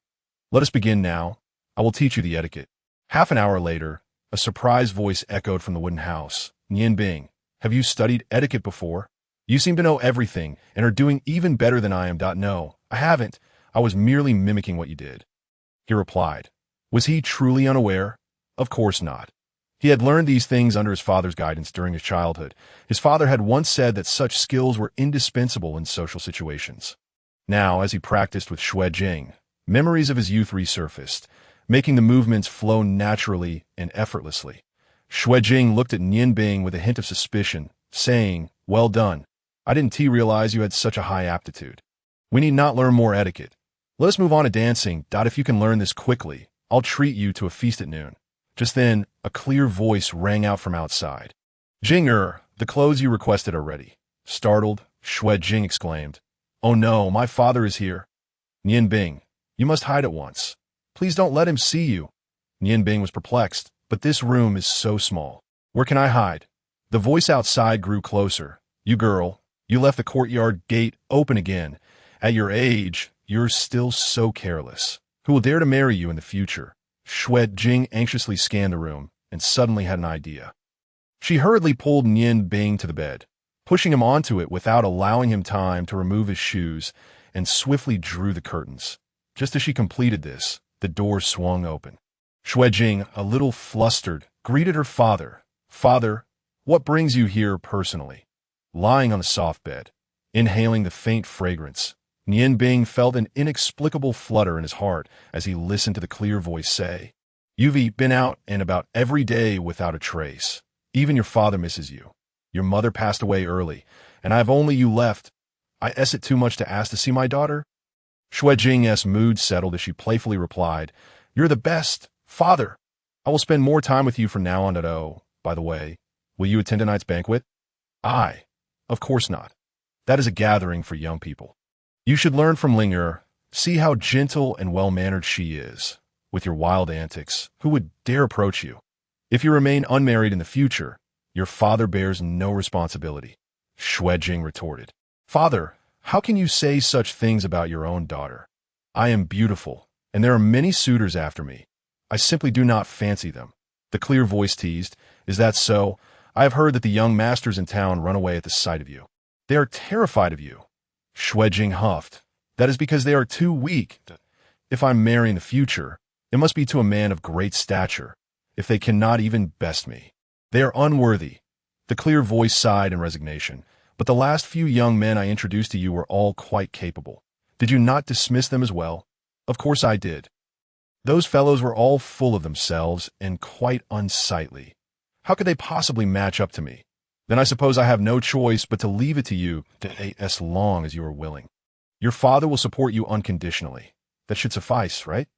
Let us begin now. I will teach you the etiquette." Half an hour later, a surprised voice echoed from the wooden house. "Nian Bing, have you studied etiquette before? You seem to know everything and are doing even better than I am." "No, I haven't. I was merely mimicking what you did," he replied. Was he truly unaware? Of course not. He had learned these things under his father's guidance during his childhood. His father had once said that such skills were indispensable in social situations. Now, as he practiced with Xuanji, memories of his youth resurfaced, making the movements flow naturally and effortlessly. Xuanji looked at Nian Bing with a hint of suspicion, saying, "Well done. I didn't realize you had such a high aptitude. We need not learn more etiquette. Let us move on to dancing. If you can learn this quickly, I'll treat you to a feast at noon." Just then, a clear voice rang out from outside. "Jing'er, the clothes you requested are ready." Startled, Xuanji exclaimed, "Oh no, my father is here." "Nian Bing, you must hide at once. Please don't let him see you." Nian Bing was perplexed. "But this room is so small. Where can I hide?" The voice outside grew closer. "You girl, you left the courtyard gate open again. At your age, you're still so careless. Who will dare to marry you in the future?" Xuanji anxiously scanned the room and suddenly had an idea. She hurriedly pulled Nian Bing to the bed, pushing him onto it without allowing him time to remove his shoes, and swiftly drew the curtains. Just as she completed this, the door swung open. Xuanji, a little flustered, greeted her father. "Father, what brings you here personally?" Lying on the soft bed, inhaling the faint fragrance, Nian Bing felt an inexplicable flutter in his heart as he listened to the clear voice say, "You've been out and about every day without a trace. Even your father misses you. Your mother passed away early, and I have only you left. Is it too much to ask to see my daughter?" Xuanji's mood settled as she playfully replied, "You're the best, father. I will spend more time with you from now on. Oh, by the way, will you attend tonight's banquet?" "Of course not. That is a gathering for young people. You should learn from Ling'er. See how gentle and well-mannered she is. With your wild antics, who would dare approach you? If you remain unmarried in the future, your father bears no responsibility. Xuanji retorted. Father, how can you say such things about your own daughter? I am beautiful, and there are many suitors after me. I simply do not fancy them. The clear voice teased. Is that so? I have heard that the young masters in town run away at the sight of you. They are terrified of you. Xuanji huffed. That is because they are too weak. If I marry in the future, it must be to a man of great stature, if they cannot even best me. They are unworthy. The clear voice sighed in resignation. But the last few young men I introduced to you were all quite capable. Did you not dismiss them as well? Of course I did. Those fellows were all full of themselves and quite unsightly. How could they possibly match up to me? Then I suppose I have no choice but to leave it to you as long as you are willing. Your father will support you unconditionally. That should suffice, right?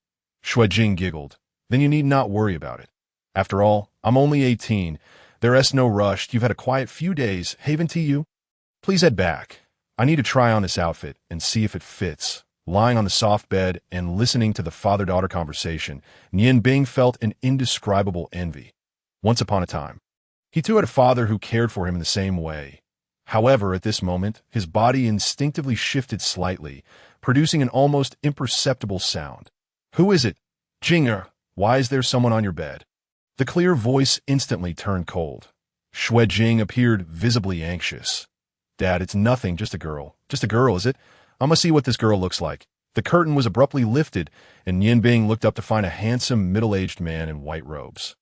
Xuanji giggled. Then you need not worry about it. After all, I'm only 18. There's no rush. You've had a quiet few days. Haven't you? Please head back. I need to try on this outfit and see if it fits. Lying on the soft bed and listening to the father-daughter conversation, Nianbing felt an indescribable envy. Once upon a time, he too had a father who cared for him in the same way. However, at this moment, his body instinctively shifted slightly, producing an almost imperceptible sound. Who is it? Jinger, why is there someone on your bed? The clear voice instantly turned cold. Xuanji appeared visibly anxious. Dad, it's nothing, just a girl. Just a girl, is it? I must see what this girl looks like. The curtain was abruptly lifted, and Nianbing looked up to find a handsome, middle-aged man in white robes.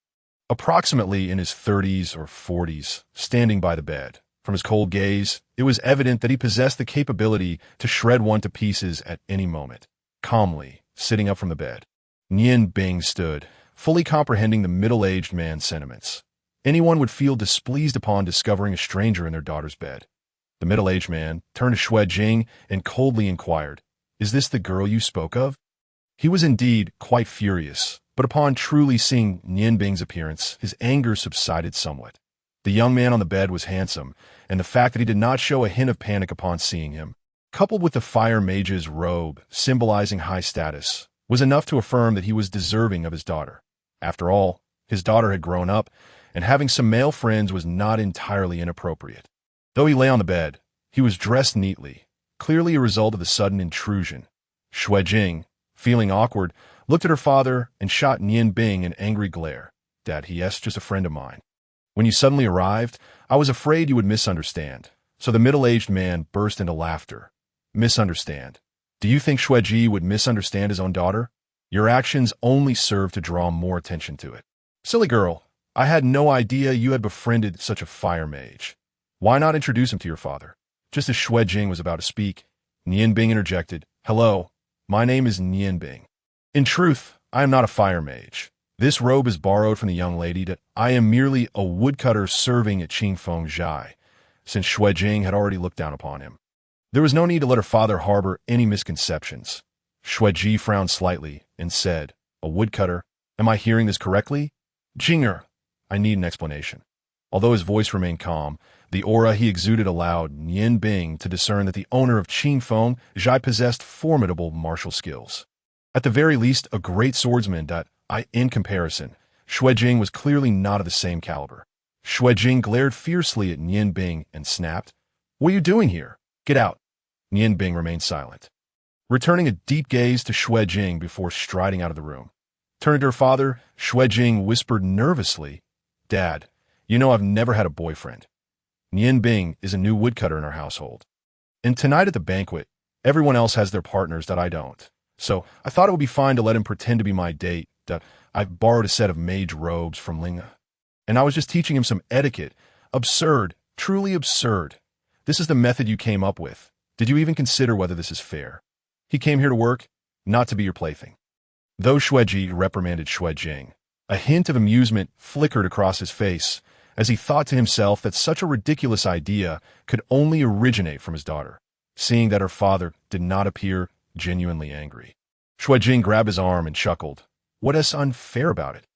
Approximately in his 30s or 40s, standing by the bed. From his cold gaze, it was evident that he possessed the capability to shred one to pieces at any moment. Calmly, sitting up from the bed, Nianbing stood, fully comprehending the middle-aged man's sentiments. Anyone would feel displeased upon discovering a stranger in their daughter's bed. The middle-aged man turned to Xuanji and coldly inquired, "Is this the girl you spoke of?" He was indeed quite furious, but upon truly seeing Nianbing's appearance, his anger subsided somewhat. The young man on the bed was handsome, and the fact that he did not show a hint of panic upon seeing him, coupled with the fire mage's robe symbolizing high status, was enough to affirm that he was deserving of his daughter. After all, his daughter had grown up, and having some male friends was not entirely inappropriate. Though he lay on the bed, he was dressed neatly, clearly a result of the sudden intrusion. Xuanji, feeling awkward, looked at her father and shot Nianbing an angry glare. Dad, yes, just a friend of mine. When you suddenly arrived, I was afraid you would misunderstand. So the middle-aged man burst into laughter. Misunderstand? Do you think Xuanji would misunderstand his own daughter? Your actions only serve to draw more attention to it. Silly girl, I had no idea you had befriended such a fire mage. Why not introduce him to your father? Just as Xuanji was about to speak, Nianbing interjected, "Hello, my name is Nianbing. In truth, I am not a fire mage. This robe is borrowed from the young lady that I am merely a woodcutter serving at Qingfeng Zhai," since Xuanji had already looked down upon him. There was no need to let her father harbor any misconceptions. Xuanji frowned slightly and said, "A woodcutter? Am I hearing this correctly? Jinger, I need an explanation." Although his voice remained calm, the aura he exuded allowed Nianbing to discern that the owner of Qingfeng Zhai possessed formidable martial skills. At the very least, a great swordsman that, in comparison, Xuanji was clearly not of the same caliber. Xuanji glared fiercely at Nianbing and snapped, "What are you doing here? Get out." Nianbing remained silent, returning a deep gaze to Xuanji before striding out of the room. Turning to her father, Xuanji whispered nervously, "Dad, you know I've never had a boyfriend. Nianbing is a new woodcutter in our household. And tonight at the banquet, everyone else has their partners that I don't. So I thought it would be fine to let him pretend to be my date, that I've borrowed a set of mage robes from Ling. And I was just teaching him some etiquette. Absurd, truly absurd. This is the method you came up with. Did you even consider whether this is fair? He came here to work, not to be your plaything." Though Xuanji reprimanded Xuanji, a hint of amusement flickered across his face as he thought to himself that such a ridiculous idea could only originate from his daughter, seeing that her father did not appear genuinely angry. Xuanji grabbed his arm and chuckled. "What is unfair about it?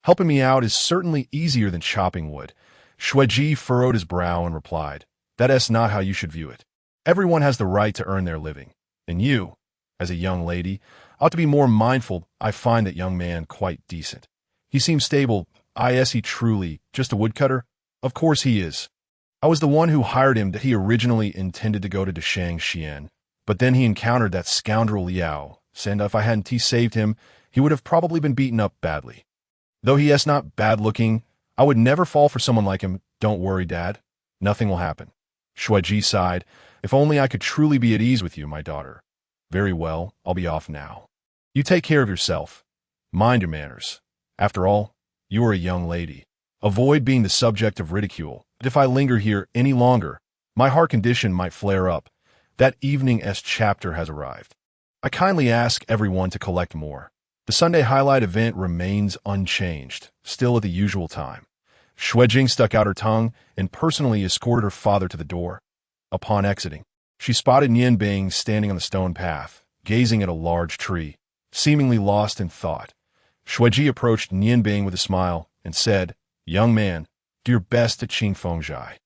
Helping me out is certainly easier than chopping wood." Xuanji furrowed his brow and replied, "That is not how you should view it. Everyone has the right to earn their living. And you, As a young lady, ought to be more mindful. I find that young man quite decent. He seems stable. Is he truly just a woodcutter? Of course he is. I was the one who hired him. That he originally intended to go to Shangxian, but then he encountered that scoundrel Liao, and if I hadn't saved him, he would have probably been beaten up badly. Though he is not bad-looking, I would never fall for someone like him. Don't worry, Dad. Nothing will happen. Xuanji sighed. If only I could truly be at ease with you, my daughter. Very well, I'll be off now. You take care of yourself. Mind your manners. After all, you are a young lady. Avoid being the subject of ridicule. If I linger here any longer, my heart condition might flare up. That evening's chapter has arrived. I kindly ask everyone to collect more. The Sunday highlight event remains unchanged, still at the usual time. Xuejing stuck out her tongue and personally escorted her father to the door. Upon exiting, she spotted Nianbing standing on the stone path, gazing at a large tree, seemingly lost in thought. Xueji approached Nianbing with a smile and said, "Young man, do your best at Qingfengzhai.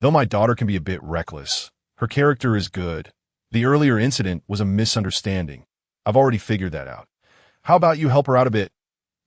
Though my daughter can be a bit reckless, her character is good. The earlier incident was a misunderstanding. I've already figured that out. How about you help her out a bit?"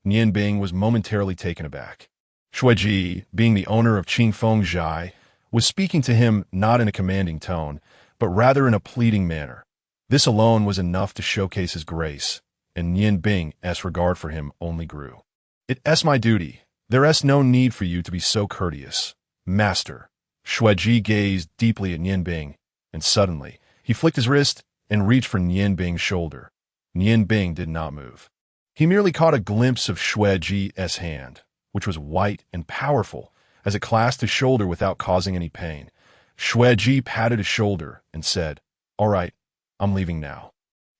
Nianbing was momentarily taken aback. Xueji, being the owner of Qingfengzhai, was speaking to him not in a commanding tone, but rather in a pleading manner. This alone was enough to showcase his grace, and Nianbing's regard for him only grew. "It's my duty. There's no need for you to be so courteous, master." Xueji gazed deeply at Nianbing, and suddenly, he flicked his wrist and reached for Nianbing's shoulder. Nianbing did not move. He merely caught a glimpse of Xueji's hand, which was white and powerful, as it clasped his shoulder without causing any pain. Xueji patted his shoulder and said, "All right, I'm leaving now.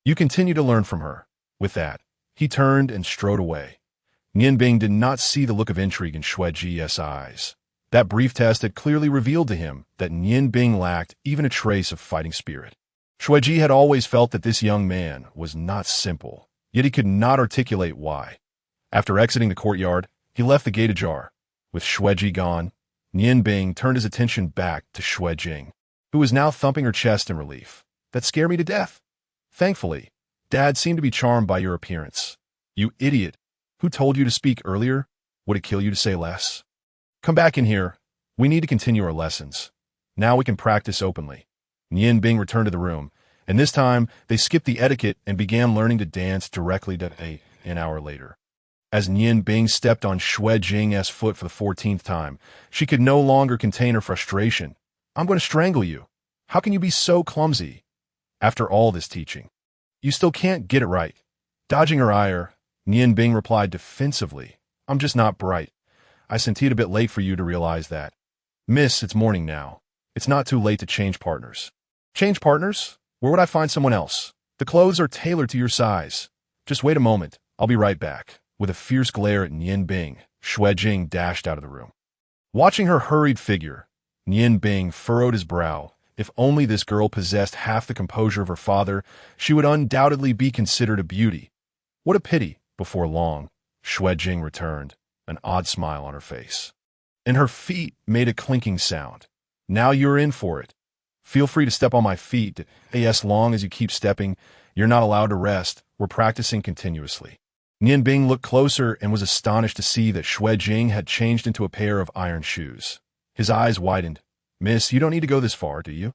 You continue to learn from her." With that, he turned and strode away. Nianbing did not see the look of intrigue in Xueji's eyes. That brief test had clearly revealed to him that Nianbing lacked even a trace of fighting spirit. Xueji had always felt that this young man was not simple, yet he could not articulate why. After exiting the courtyard, he left the gate ajar. With Xueji gone, Nianbing turned his attention back to Xuejing, who was now thumping her chest in relief. "That scared me to death. Thankfully, Dad seemed to be charmed by your appearance. You idiot. Who told you to speak earlier? Would it kill you to say less? Come back in here. We need to continue our lessons. Now we can practice openly." Nianbing returned to the room, and this time they skipped the etiquette and began learning to dance directly an hour later. As Nianbing stepped on Xuejing's foot for the 14th time, she could no longer contain her frustration. "I'm going to strangle you. How can you be so clumsy? After all this teaching, you still can't get it right." Dodging her ire, Nianbing replied defensively, "I'm just not bright. I sent it a bit late for you to realize that. Miss, it's morning now. It's not too late to change partners." "Change partners? Where would I find someone else? The clothes are tailored to your size. Just wait a moment. I'll be right back." With a fierce glare at Nianbing, Xuejing dashed out of the room. Watching her hurried figure, Nianbing furrowed his brow. If only this girl possessed half the composure of her father, she would undoubtedly be considered a beauty. What a pity. Before long, Xuejing returned, an odd smile on her face. And her feet made a clinking sound. "Now you're in for it. Feel free to step on my feet. As long as you keep stepping, you're not allowed to rest. We're practicing continuously." Nianbing looked closer and was astonished to see that Xuejing had changed into a pair of iron shoes. His eyes widened. "Miss, you don't need to go this far, do you?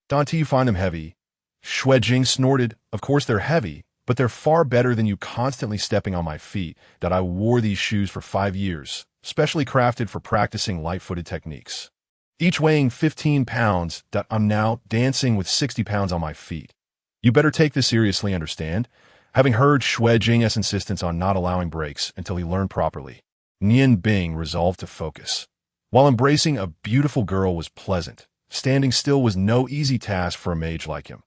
Don't you find them heavy?" Xuejing snorted. "Of course they're heavy, but they're far better than you constantly stepping on my feet. That I wore these shoes for 5 years, specially crafted for practicing light-footed techniques. Each weighing 15 pounds, that I'm now dancing with 60 pounds on my feet. You better take this seriously, understand?" Having heard Xuejing's insistence on not allowing breaks until he learned properly, Nianbing resolved to focus. While embracing a beautiful girl was pleasant, standing still was no easy task for a mage like him.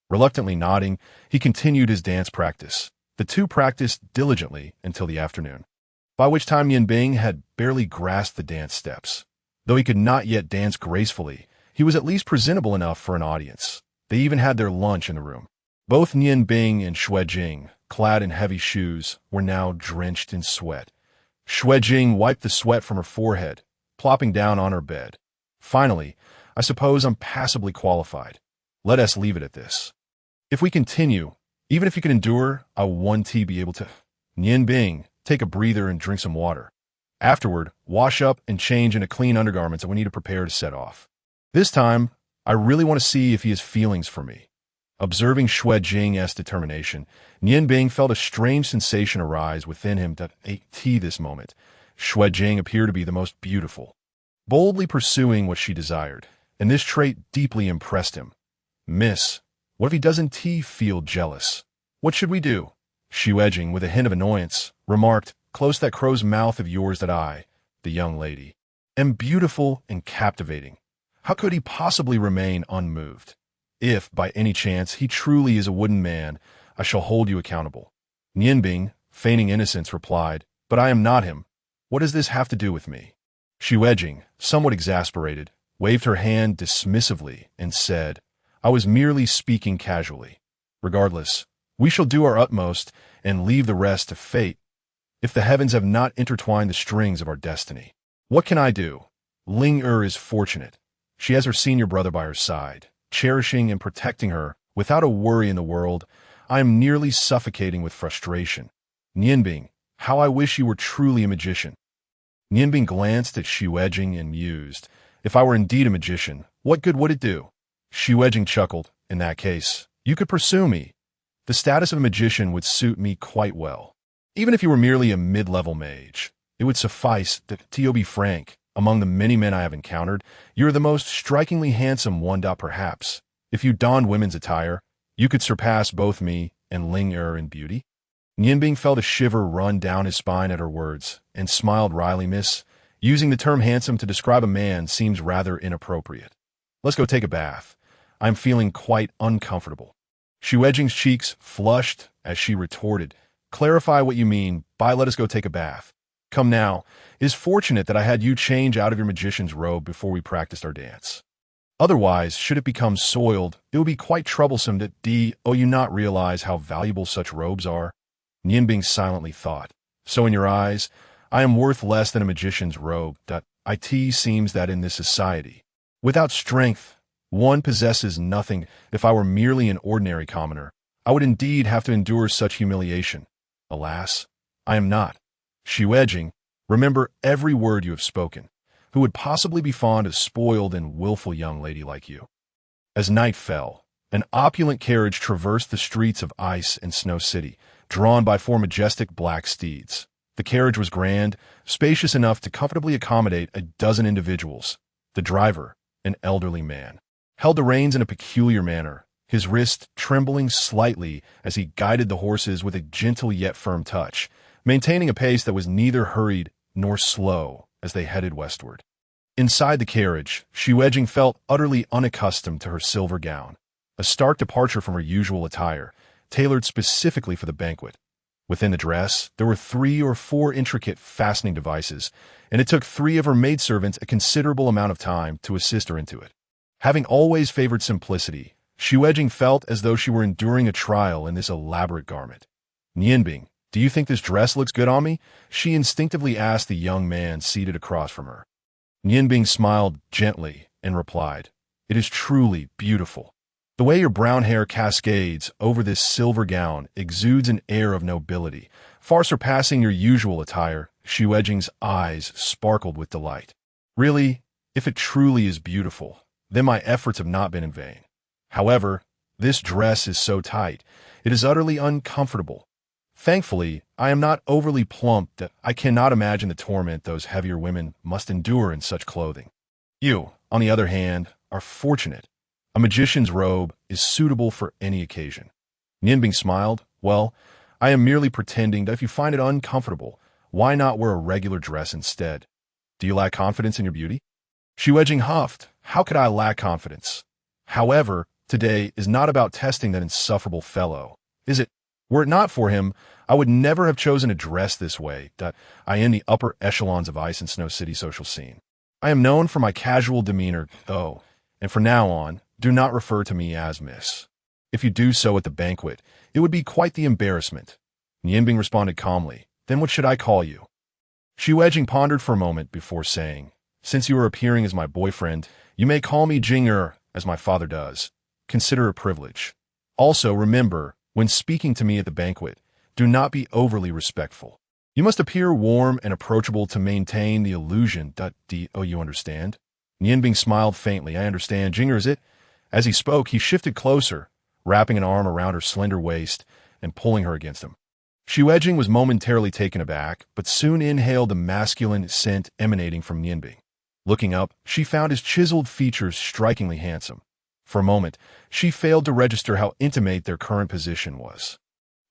Reluctantly nodding, he continued his dance practice. The two practiced diligently until the afternoon, by which time Nianbing had barely grasped the dance steps. Though he could not yet dance gracefully, he was at least presentable enough for an audience. They even had their lunch in the room. Both Nianbing and Xuejing, clad in heavy shoes, were now drenched in sweat. Xuejing wiped the sweat from her forehead, plopping down on her bed. "Finally, I suppose I'm passably qualified. Let us leave it at this. If we continue, Even if you can endure, I one tea be able to. Nian Bing, take a breather and drink some water. Afterward, wash up and change into clean undergarments and we need to prepare to set off. This time, I really want to see if he has feelings for me. Observing Xue Jing's determination, Nian Bing felt a strange sensation arise within him that this moment. Xue Jing appeared to be the most beautiful, boldly pursuing what she desired, and this trait deeply impressed him. Miss, what if he doesn't feel jealous? What should we do? Xue Jing, with a hint of annoyance, remarked, close that crow's mouth of yours that I, the young lady, am beautiful and captivating. How could he possibly remain unmoved? If, by any chance, he truly is a wooden man, I shall hold you accountable. Nianbing, feigning innocence, replied, but I am not him. What does this have to do with me? Xue Jing, somewhat exasperated, waved her hand dismissively and said, I was merely speaking casually. Regardless, we shall do our utmost and leave the rest to fate. If the heavens have not intertwined the strings of our destiny, what can I do? Ling is fortunate. She has her senior brother by her side, cherishing and protecting her without a worry in the world. I am nearly suffocating with frustration. Nianbing, how I wish you were truly a magician. Nianbing glanced at Xue Jing and mused, if I were indeed a magician, what good would it do? Xue Jing chuckled, in that case, you could pursue me. The status of a magician would suit me quite well. Even if you were merely a mid-level mage, it would suffice that, to be frank, among the many men I have encountered, you are the most strikingly handsome one. Perhaps, if you donned women's attire, you could surpass both me and Ling in beauty. Nianbing felt a shiver run down his spine at her words, and smiled wryly. Miss, using the term handsome to describe a man seems rather inappropriate. Let's go take a bath. I'm feeling quite uncomfortable. Xue Jing's cheeks flushed as she retorted, clarify what you mean by let us go take a bath. Come now, it is fortunate that I had you change out of your magician's robe before we practiced our dance. Otherwise, should it become soiled, it would be quite troublesome that you not realize how valuable such robes are? Nianbing silently thought, so in your eyes, I am worth less than a magician's robe. It seems that in this society, without strength, one possesses nothing. If I were merely an ordinary commoner, I would indeed have to endure such humiliation. Alas, I am not. Xue Jing, remember every word you have spoken. Who would possibly be fond of spoiled and willful young lady like you? As night fell, an opulent carriage traversed the streets of Ice and Snow City, drawn by 4 majestic black steeds. The carriage was grand, spacious enough to comfortably accommodate a dozen individuals. The driver, an elderly man, held the reins in a peculiar manner, his wrist trembling slightly as he guided the horses with a gentle yet firm touch, maintaining a pace that was neither hurried nor slow as they headed westward. Inside the carriage, Xue Jing felt utterly unaccustomed to her silver gown, a stark departure from her usual attire, tailored specifically for the banquet. Within the dress, there were 3 or 4 intricate fastening devices, and it took 3 of her maidservants a considerable amount of time to assist her into it. Having always favored simplicity, Xue Jing felt as though she were enduring a trial in this elaborate garment. Nianbing, do you think this dress looks good on me? She instinctively asked the young man seated across from her. Nianbing smiled gently and replied, it is truly beautiful. The way your brown hair cascades over this silver gown exudes an air of nobility, far surpassing your usual attire. Xue Jing's eyes sparkled with delight. Really, if it truly is beautiful, then my efforts have not been in vain. However, this dress is so tight, it is utterly uncomfortable. Thankfully, I am not overly plump that I cannot imagine the torment those heavier women must endure in such clothing. You, on the other hand, are fortunate. A magician's robe is suitable for any occasion. Nianbing smiled. Well, I am merely pretending that if you find it uncomfortable, why not wear a regular dress instead? Do you lack confidence in your beauty? Xue Jing huffed. How could I lack confidence? However, today is not about testing that insufferable fellow, is it? Were it not for him, I would never have chosen to dress this way. I am the upper echelons of Ice and Snow City social scene. I am known for my casual demeanor, though, and from now on, do not refer to me as Miss. If you do so at the banquet, it would be quite the embarrassment. Nianbing responded calmly, then what should I call you? Xue Jing pondered for a moment before saying, since you are appearing as my boyfriend, you may call me Jing as my father does. Consider a privilege. Also, remember, When speaking to me at the banquet, do not be overly respectful. You must appear warm and approachable to maintain the illusion. Do you understand? Nianbing smiled faintly. I understand. Jinger, is it? As he spoke, he shifted closer, wrapping an arm around her slender waist and pulling her against him. Xuanji was momentarily taken aback, but soon inhaled the masculine scent emanating from Nianbing. Looking up, she found his chiseled features strikingly handsome. For a moment, she failed to register how intimate their current position was.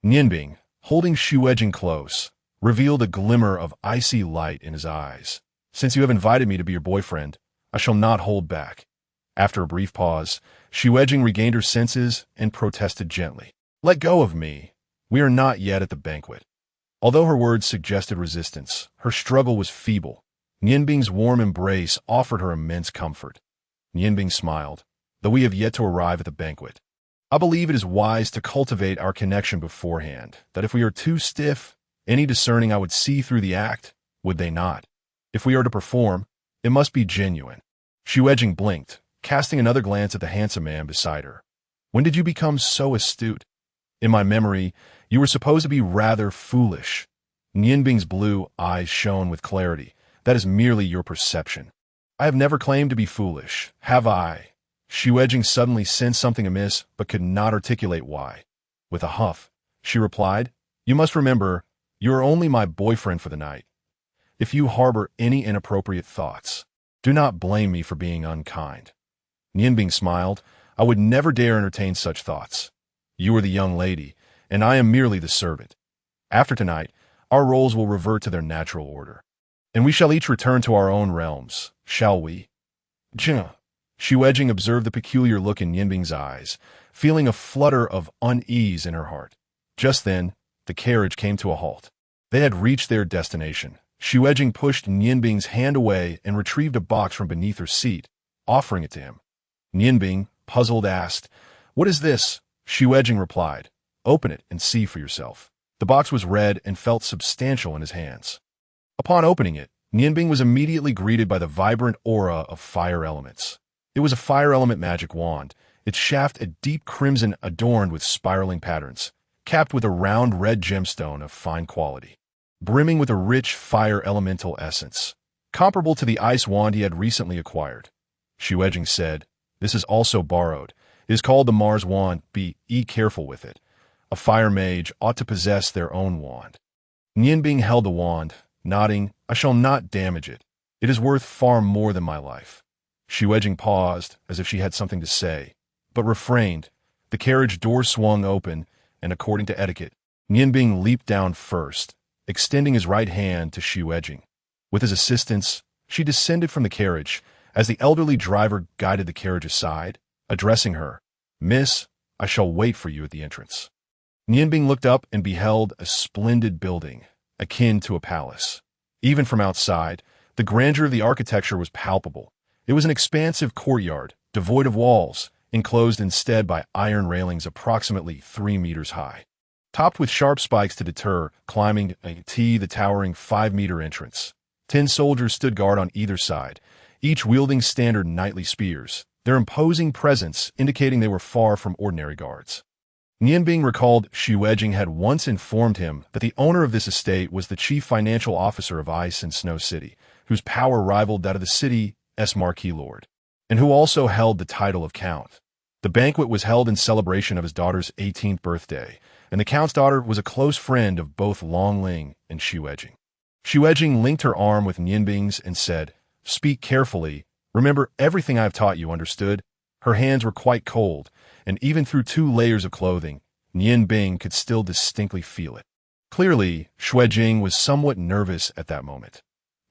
Nianbing, holding Xuanji close, revealed a glimmer of icy light in his eyes. Since you have invited me to be your boyfriend, I shall not hold back. After a brief pause, Xuanji regained her senses and protested gently. Let go of me. We are not yet at the banquet. Although her words suggested resistance, her struggle was feeble. Nianbing's warm embrace offered her immense comfort. Nianbing smiled. Though we have yet to arrive at the banquet, I believe it is wise to cultivate our connection beforehand, that if we are too stiff, any discerning I would see through the act, would they not? If we are to perform, it must be genuine. Xuanji blinked, casting another glance at the handsome man beside her. When did you become so astute? In my memory, you were supposed to be rather foolish. Nianbing's blue eyes shone with clarity. That is merely your perception. I have never claimed to be foolish, have I? Xuanji suddenly sensed something amiss, but could not articulate why. With a huff, she replied, You must remember, you are only my boyfriend for the night. If you harbor any inappropriate thoughts, do not blame me for being unkind. Nianbing smiled. I would never dare entertain such thoughts. You are the young lady, and I am merely the servant. After tonight, our roles will revert to their natural order, and we shall each return to our own realms, shall we? Xuanji observed the peculiar look in Nianbing's eyes, feeling a flutter of unease in her heart. Just then, the carriage came to a halt. They had reached their destination. Xuanji pushed Nianbing's hand away and retrieved a box from beneath her seat, offering it to him. Nianbing, puzzled, asked, What is this? Xuanji replied, Open it and see for yourself. The box was red and felt substantial in his hands. Upon opening it, Nianbing was immediately greeted by the vibrant aura of fire elements. It was a fire element magic wand, its shaft a deep crimson adorned with spiraling patterns, capped with a round red gemstone of fine quality, brimming with a rich fire elemental essence, comparable to the ice wand he had recently acquired. Xuanji said, This is also borrowed. It is called the Mars wand. Be careful with it. A fire mage ought to possess their own wand. Nianbing held the wand, nodding, I shall not damage it. It is worth far more than my life. Xuanji paused, as if she had something to say, but refrained. The carriage door swung open, and according to etiquette, Nianbing leaped down first, extending his right hand to Xuanji. With his assistance, she descended from the carriage, as the elderly driver guided the carriage aside, addressing her, Miss, I shall wait for you at the entrance. Nianbing looked up and beheld a splendid building, akin to a palace. Even from outside, the grandeur of the architecture was palpable. It was an expansive courtyard, devoid of walls, enclosed instead by iron railings approximately 3 meters high, topped with sharp spikes to deter climbing the towering 5-meter entrance. 10 soldiers stood guard on either side, each wielding standard knightly spears, their imposing presence indicating they were far from ordinary guards. Nianbing recalled Xuanji had once informed him that the owner of this estate was the chief financial officer of Ice and Snow City, whose power rivaled that of the city's marquis lord, and who also held the title of count. The banquet was held in celebration of his daughter's 18th birthday, and the count's daughter was a close friend of both Longling and Xuanji. Xuanji linked her arm with Nianbing's and said, Speak carefully. Remember everything I have taught you, understood? Her hands were quite cold, and even through 2 layers of clothing, Nianbing could still distinctly feel it. Clearly, Xuanji was somewhat nervous at that moment.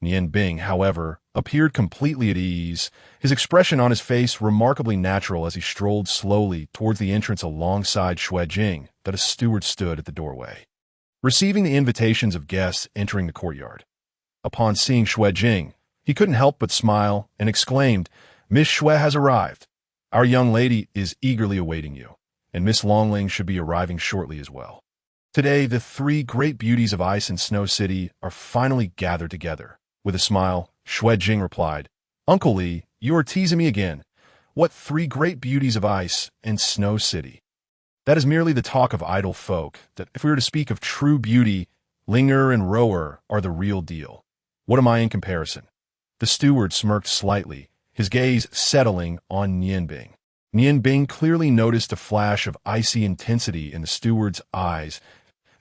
Nianbing, however, appeared completely at ease, his expression on his face remarkably natural as he strolled slowly towards the entrance alongside Xuanji that a steward stood at the doorway, receiving the invitations of guests entering the courtyard. Upon seeing Xuanji, he couldn't help but smile and exclaimed, Miss Xue has arrived. Our young lady is eagerly awaiting you, and Miss Longling should be arriving shortly as well. Today, the 3 great beauties of Ice and Snow City are finally gathered together. With a smile, Xuanji replied, Uncle Li, you are teasing me again. What 3 great beauties of Ice and Snow City? That is merely the talk of idle folk, that if we were to speak of true beauty, Linger and Rower are the real deal. What am I in comparison? The steward smirked slightly, his gaze settling on Nianbing. Nianbing clearly noticed a flash of icy intensity in the steward's eyes.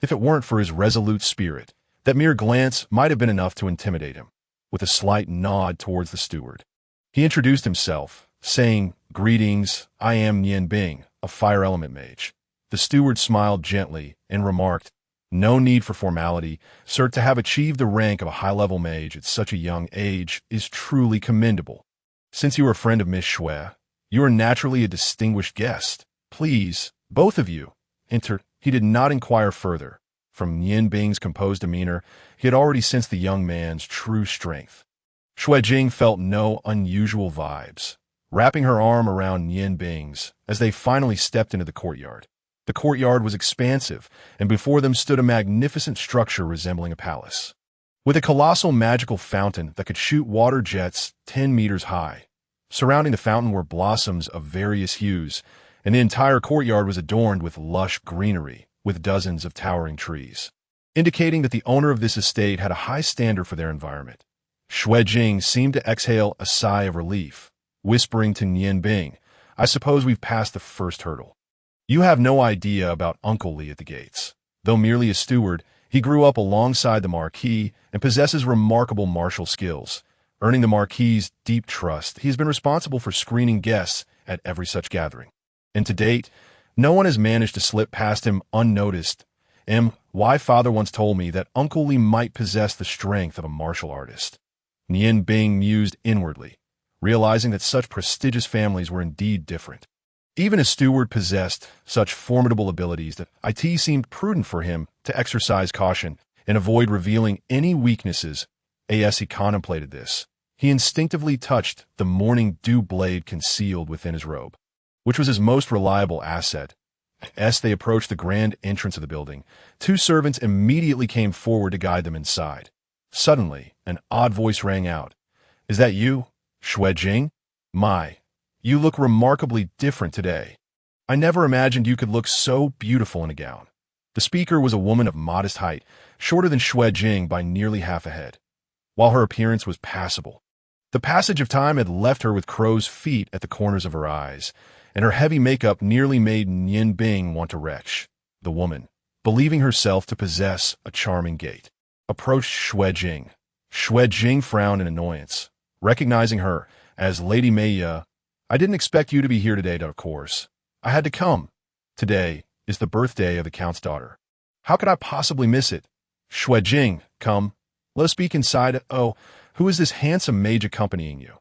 If it weren't for his resolute spirit, that mere glance might have been enough to intimidate him. With a slight nod towards the steward, he introduced himself, saying, "Greetings, I am Nianbing, a fire element mage." The steward smiled gently and remarked, "No need for formality, sir. To have achieved the rank of a high-level mage at such a young age is truly commendable. Since you are a friend of Miss Shui, you are naturally a distinguished guest. Please, both of you, enter." He did not inquire further. From Nianbing's composed demeanor, he had already sensed the young man's true strength. Xuanji felt no unusual vibes, wrapping her arm around Nianbing's as they finally stepped into the courtyard. The courtyard was expansive, and before them stood a magnificent structure resembling a palace, with a colossal magical fountain that could shoot water jets 10 meters high. Surrounding the fountain were blossoms of various hues, and the entire courtyard was adorned with lush greenery, with dozens of towering trees, indicating that the owner of this estate had a high standard for their environment. Xuanji seemed to exhale a sigh of relief, whispering to Nianbing, "I suppose we've passed the first hurdle. You have no idea about Uncle Li at the gates. Though merely a steward, he grew up alongside the Marquis and possesses remarkable martial skills. Earning the Marquis's deep trust, he has been responsible for screening guests at every such gathering. And to date, no one has managed to slip past him unnoticed. My father once told me that Uncle Li might possess the strength of a martial artist." Nianbing mused inwardly, realizing that such prestigious families were indeed different. Even a steward possessed such formidable abilities that it seemed prudent for him to exercise caution and avoid revealing any weaknesses. As he contemplated this, he instinctively touched the morning dew blade concealed within his robe, which was his most reliable asset. As they approached the grand entrance of the building, two servants immediately came forward to guide them inside. Suddenly, an odd voice rang out. "Is that you, Xuanji? My, you look remarkably different today. I never imagined you could look so beautiful in a gown." The speaker was a woman of modest height, shorter than Xuanji by nearly half a head, while her appearance was passable. The passage of time had left her with crow's feet at the corners of her eyes, and her heavy makeup nearly made Nianbing want to retch. The woman, believing herself to possess a charming gait, approached Xuanji. Xuanji frowned in annoyance, recognizing her as Lady Meiya. "I didn't expect you to be here today, of course. I had to come. Today is the birthday of the Count's daughter. How could I possibly miss it? Xuanji, come. Let us speak inside. Oh, who is this handsome mage accompanying you?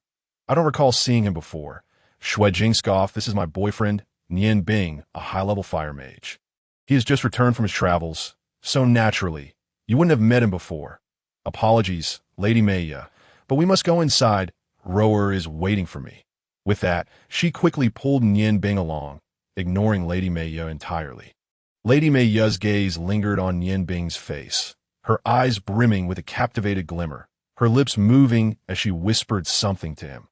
I don't recall seeing him before." Xuanji scoffed. "This is my boyfriend, Nianbing, a high-level fire mage. He has just returned from his travels, so naturally, you wouldn't have met him before. Apologies, Lady Meiya, but we must go inside. Rower is waiting for me." With that, she quickly pulled Nianbing along, ignoring Lady Meiya entirely. Lady Meiya's gaze lingered on Nianbing's face, her eyes brimming with a captivated glimmer, her lips moving as she whispered something to him.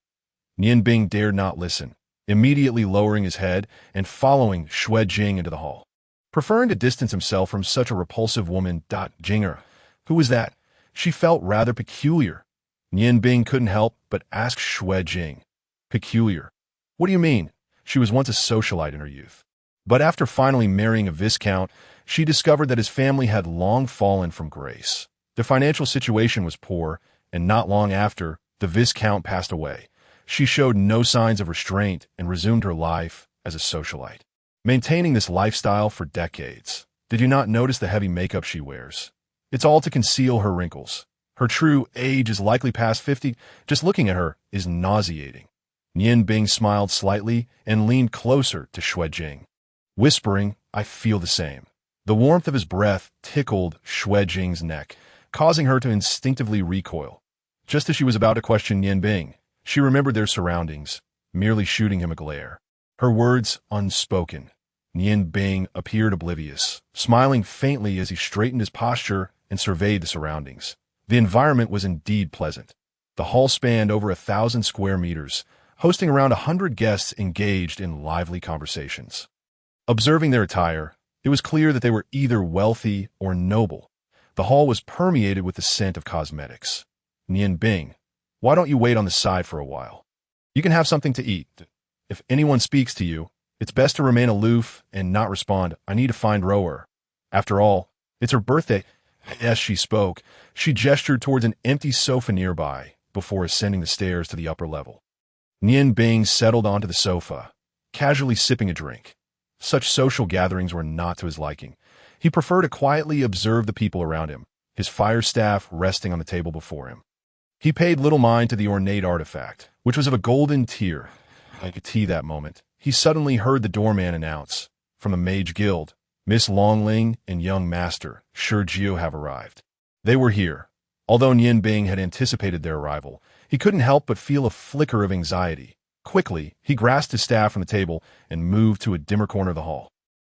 Nianbing dared not listen, immediately lowering his head and following Xuanji into the hall. Preferring to distance himself from such a repulsive woman. Jinger, who was that? She felt rather peculiar. Nianbing couldn't help but ask Xuanji. Peculiar? What do you mean? She was once a socialite in her youth. But after finally marrying a viscount, she discovered that his family had long fallen from grace. Their financial situation was poor, and not long after, the viscount passed away. She showed no signs of restraint and resumed her life as a socialite, maintaining this lifestyle for decades. Did you not notice the heavy makeup she wears? It's all to conceal her wrinkles. Her true age is likely past 50. Just looking at her is nauseating. Nianbing smiled slightly and leaned closer to Xuanji, whispering, "I feel the same." The warmth of his breath tickled Xuanji's neck, causing her to instinctively recoil. Just as she was about to question Nianbing, she remembered their surroundings, merely shooting him a glare. Her words unspoken. Nianbing appeared oblivious, smiling faintly as he straightened his posture and surveyed the surroundings. The environment was indeed pleasant. The hall spanned over 1,000 square meters, hosting around 100 guests engaged in lively conversations. Observing their attire, it was clear that they were either wealthy or noble. The hall was permeated with the scent of cosmetics. Nian Bing, why don't you wait on the side for a while? You can have something to eat. If anyone speaks to you, it's best to remain aloof and not respond. I need to find Rower. After all, it's her birthday. As she spoke, she gestured towards an empty sofa nearby before ascending the stairs to the upper level. Nian Bing settled onto the sofa, casually sipping a drink. Such social gatherings were not to his liking. He preferred to quietly observe the people around him, his fire staff resting on the table before him. He paid little mind to the ornate artifact, which was of a golden tier. Like a tea that moment, he suddenly heard the doorman announce, from the Mage Guild, Miss Longling and young master, Shengao have arrived. They were here. Although Nian Bing had anticipated their arrival, he couldn't help but feel a flicker of anxiety. Quickly, he grasped his staff from the table and moved to a dimmer corner of the hall.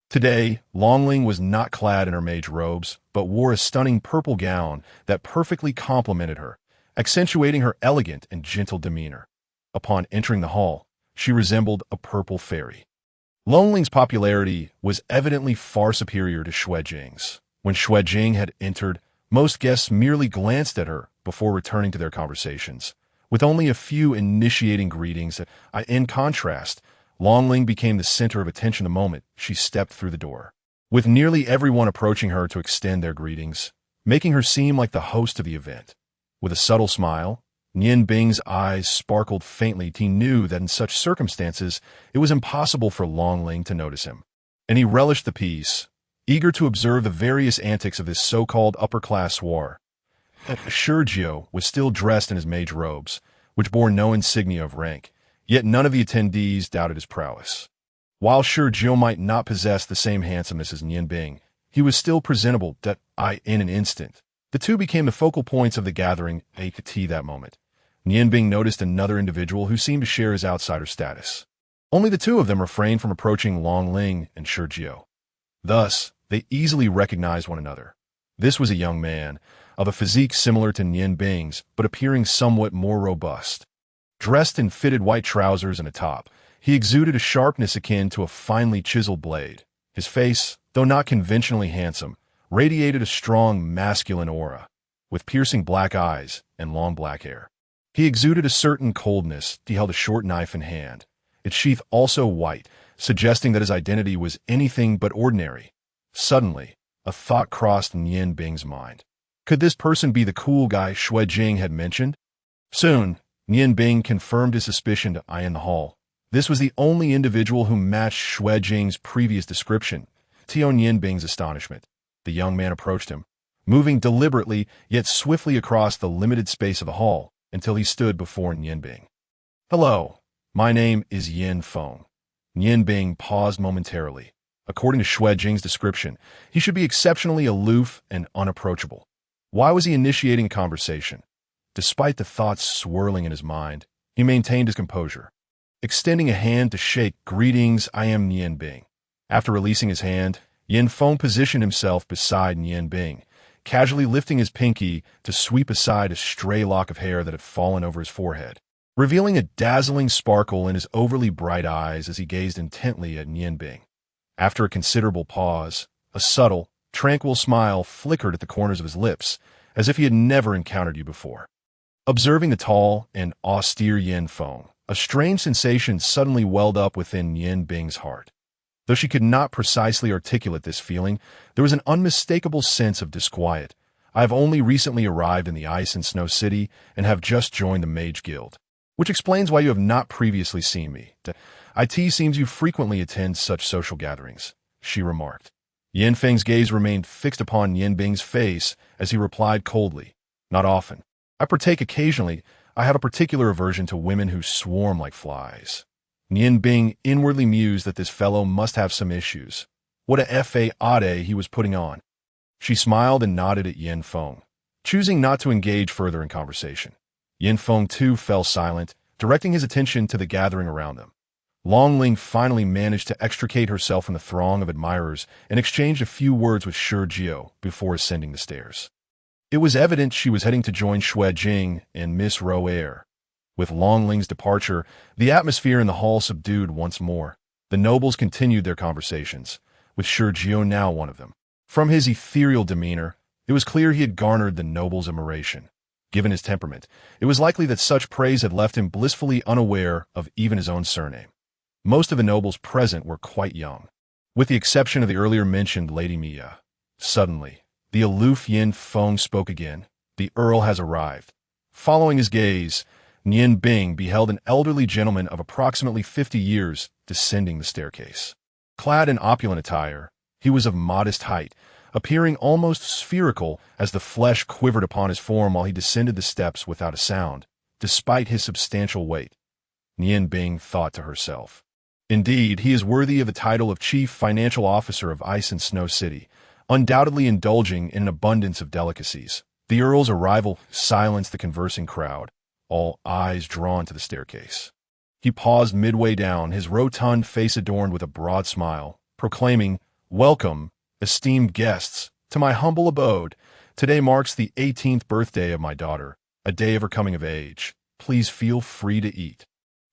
Today, Longling was not clad in her mage robes, but wore a stunning purple gown that perfectly complemented her, accentuating her elegant and gentle demeanor. Upon entering the hall, she resembled a purple fairy. Longling's popularity was evidently far superior to Xuejing's. When Xuejing had entered, most guests merely glanced at her before returning to their conversations, with only a few initiating greetings. In contrast, Longling became the center of attention the moment she stepped through the door, with nearly everyone approaching her to extend their greetings, making her seem like the host of the event. With a subtle smile, Nian Bing's eyes sparkled faintly. He knew that in such circumstances, it was impossible for Longling to notice him, and he relished the peace, eager to observe the various antics of this so-called upper-class war. Shengao was still dressed in his mage robes, which bore no insignia of rank, yet none of the attendees doubted his prowess. While Shengao might not possess the same handsomeness as Nian Bing, he was still presentable. In an instant, the two became the focal points of the gathering. That moment, Nian Bing noticed another individual who seemed to share his outsider status. Only the two of them refrained from approaching Longling and Shengao. Thus, they easily recognized one another. This was a young man, of a physique similar to Nian Bing's, but appearing somewhat more robust. Dressed in fitted white trousers and a top, he exuded a sharpness akin to a finely chiseled blade. His face, though not conventionally handsome, radiated a strong masculine aura, with piercing black eyes and long black hair. He exuded a certain coldness. He held a short knife in hand, its sheath also white, suggesting that his identity was anything but ordinary. Suddenly, a thought crossed Nian Bing's mind. Could this person be the cool guy Xuejing had mentioned? Soon, Nian Bing confirmed his suspicion to eye in the hall. This was the only individual who matched Xuejing's previous description. To Nian Bing's astonishment, the young man approached him, moving deliberately yet swiftly across the limited space of the hall until he stood before Nian Bing. Hello, my name is Yin Feng. Nian Bing paused momentarily. According to Xuejing's description, he should be exceptionally aloof and unapproachable. Why was he initiating a conversation? Despite the thoughts swirling in his mind, he maintained his composure. Extending a hand to shake, "Greetings, I am Nian Bing." After releasing his hand, Yin Feng positioned himself beside Nian Bing, casually lifting his pinky to sweep aside a stray lock of hair that had fallen over his forehead, revealing a dazzling sparkle in his overly bright eyes as he gazed intently at Nian Bing. After a considerable pause, a subtle, tranquil smile flickered at the corners of his lips, as if he had never encountered you before. Observing the tall and austere Yin Feng, a strange sensation suddenly welled up within Nian Bing's heart. Though she could not precisely articulate this feeling, there was an unmistakable sense of disquiet. I have only recently arrived in the Ice and Snow City and have just joined the Mage Guild, which explains why you have not previously seen me. It seems you frequently attend such social gatherings, she remarked. Yin Feng's gaze remained fixed upon Nian Bing's face as he replied coldly, "Not often. I partake occasionally. I have a particular aversion to women who swarm like flies." Nian Bing inwardly mused that this fellow must have some issues. What a fade he was putting on. She smiled and nodded at Yin Feng, choosing not to engage further in conversation. Yin Feng too fell silent, directing his attention to the gathering around them. Longling finally managed to extricate herself from the throng of admirers and exchanged a few words with Shengao before ascending the stairs. It was evident she was heading to join Xuejing and Miss Rower. With Longling's departure, the atmosphere in the hall subdued once more. The nobles continued their conversations, with Shurjiu now one of them. From his ethereal demeanor, it was clear he had garnered the noble's admiration. Given his temperament, it was likely that such praise had left him blissfully unaware of even his own surname. Most of the nobles present were quite young, with the exception of the earlier mentioned Lady Mia. Suddenly, the aloof Yin Feng spoke again. The Earl has arrived. Following his gaze, Nian Bing beheld an elderly gentleman of approximately 50 years descending the staircase. Clad in opulent attire, he was of modest height, appearing almost spherical as the flesh quivered upon his form while he descended the steps without a sound, despite his substantial weight. Nian Bing thought to herself. Indeed, he is worthy of the title of Chief Financial Officer of Ice and Snow City, undoubtedly indulging in an abundance of delicacies. The Earl's arrival silenced the conversing crowd, all eyes drawn to the staircase. He paused midway down, his rotund face adorned with a broad smile, proclaiming, "Welcome, esteemed guests, to my humble abode. Today marks the 18th birthday of my daughter, a day of her coming of age. Please feel free to eat,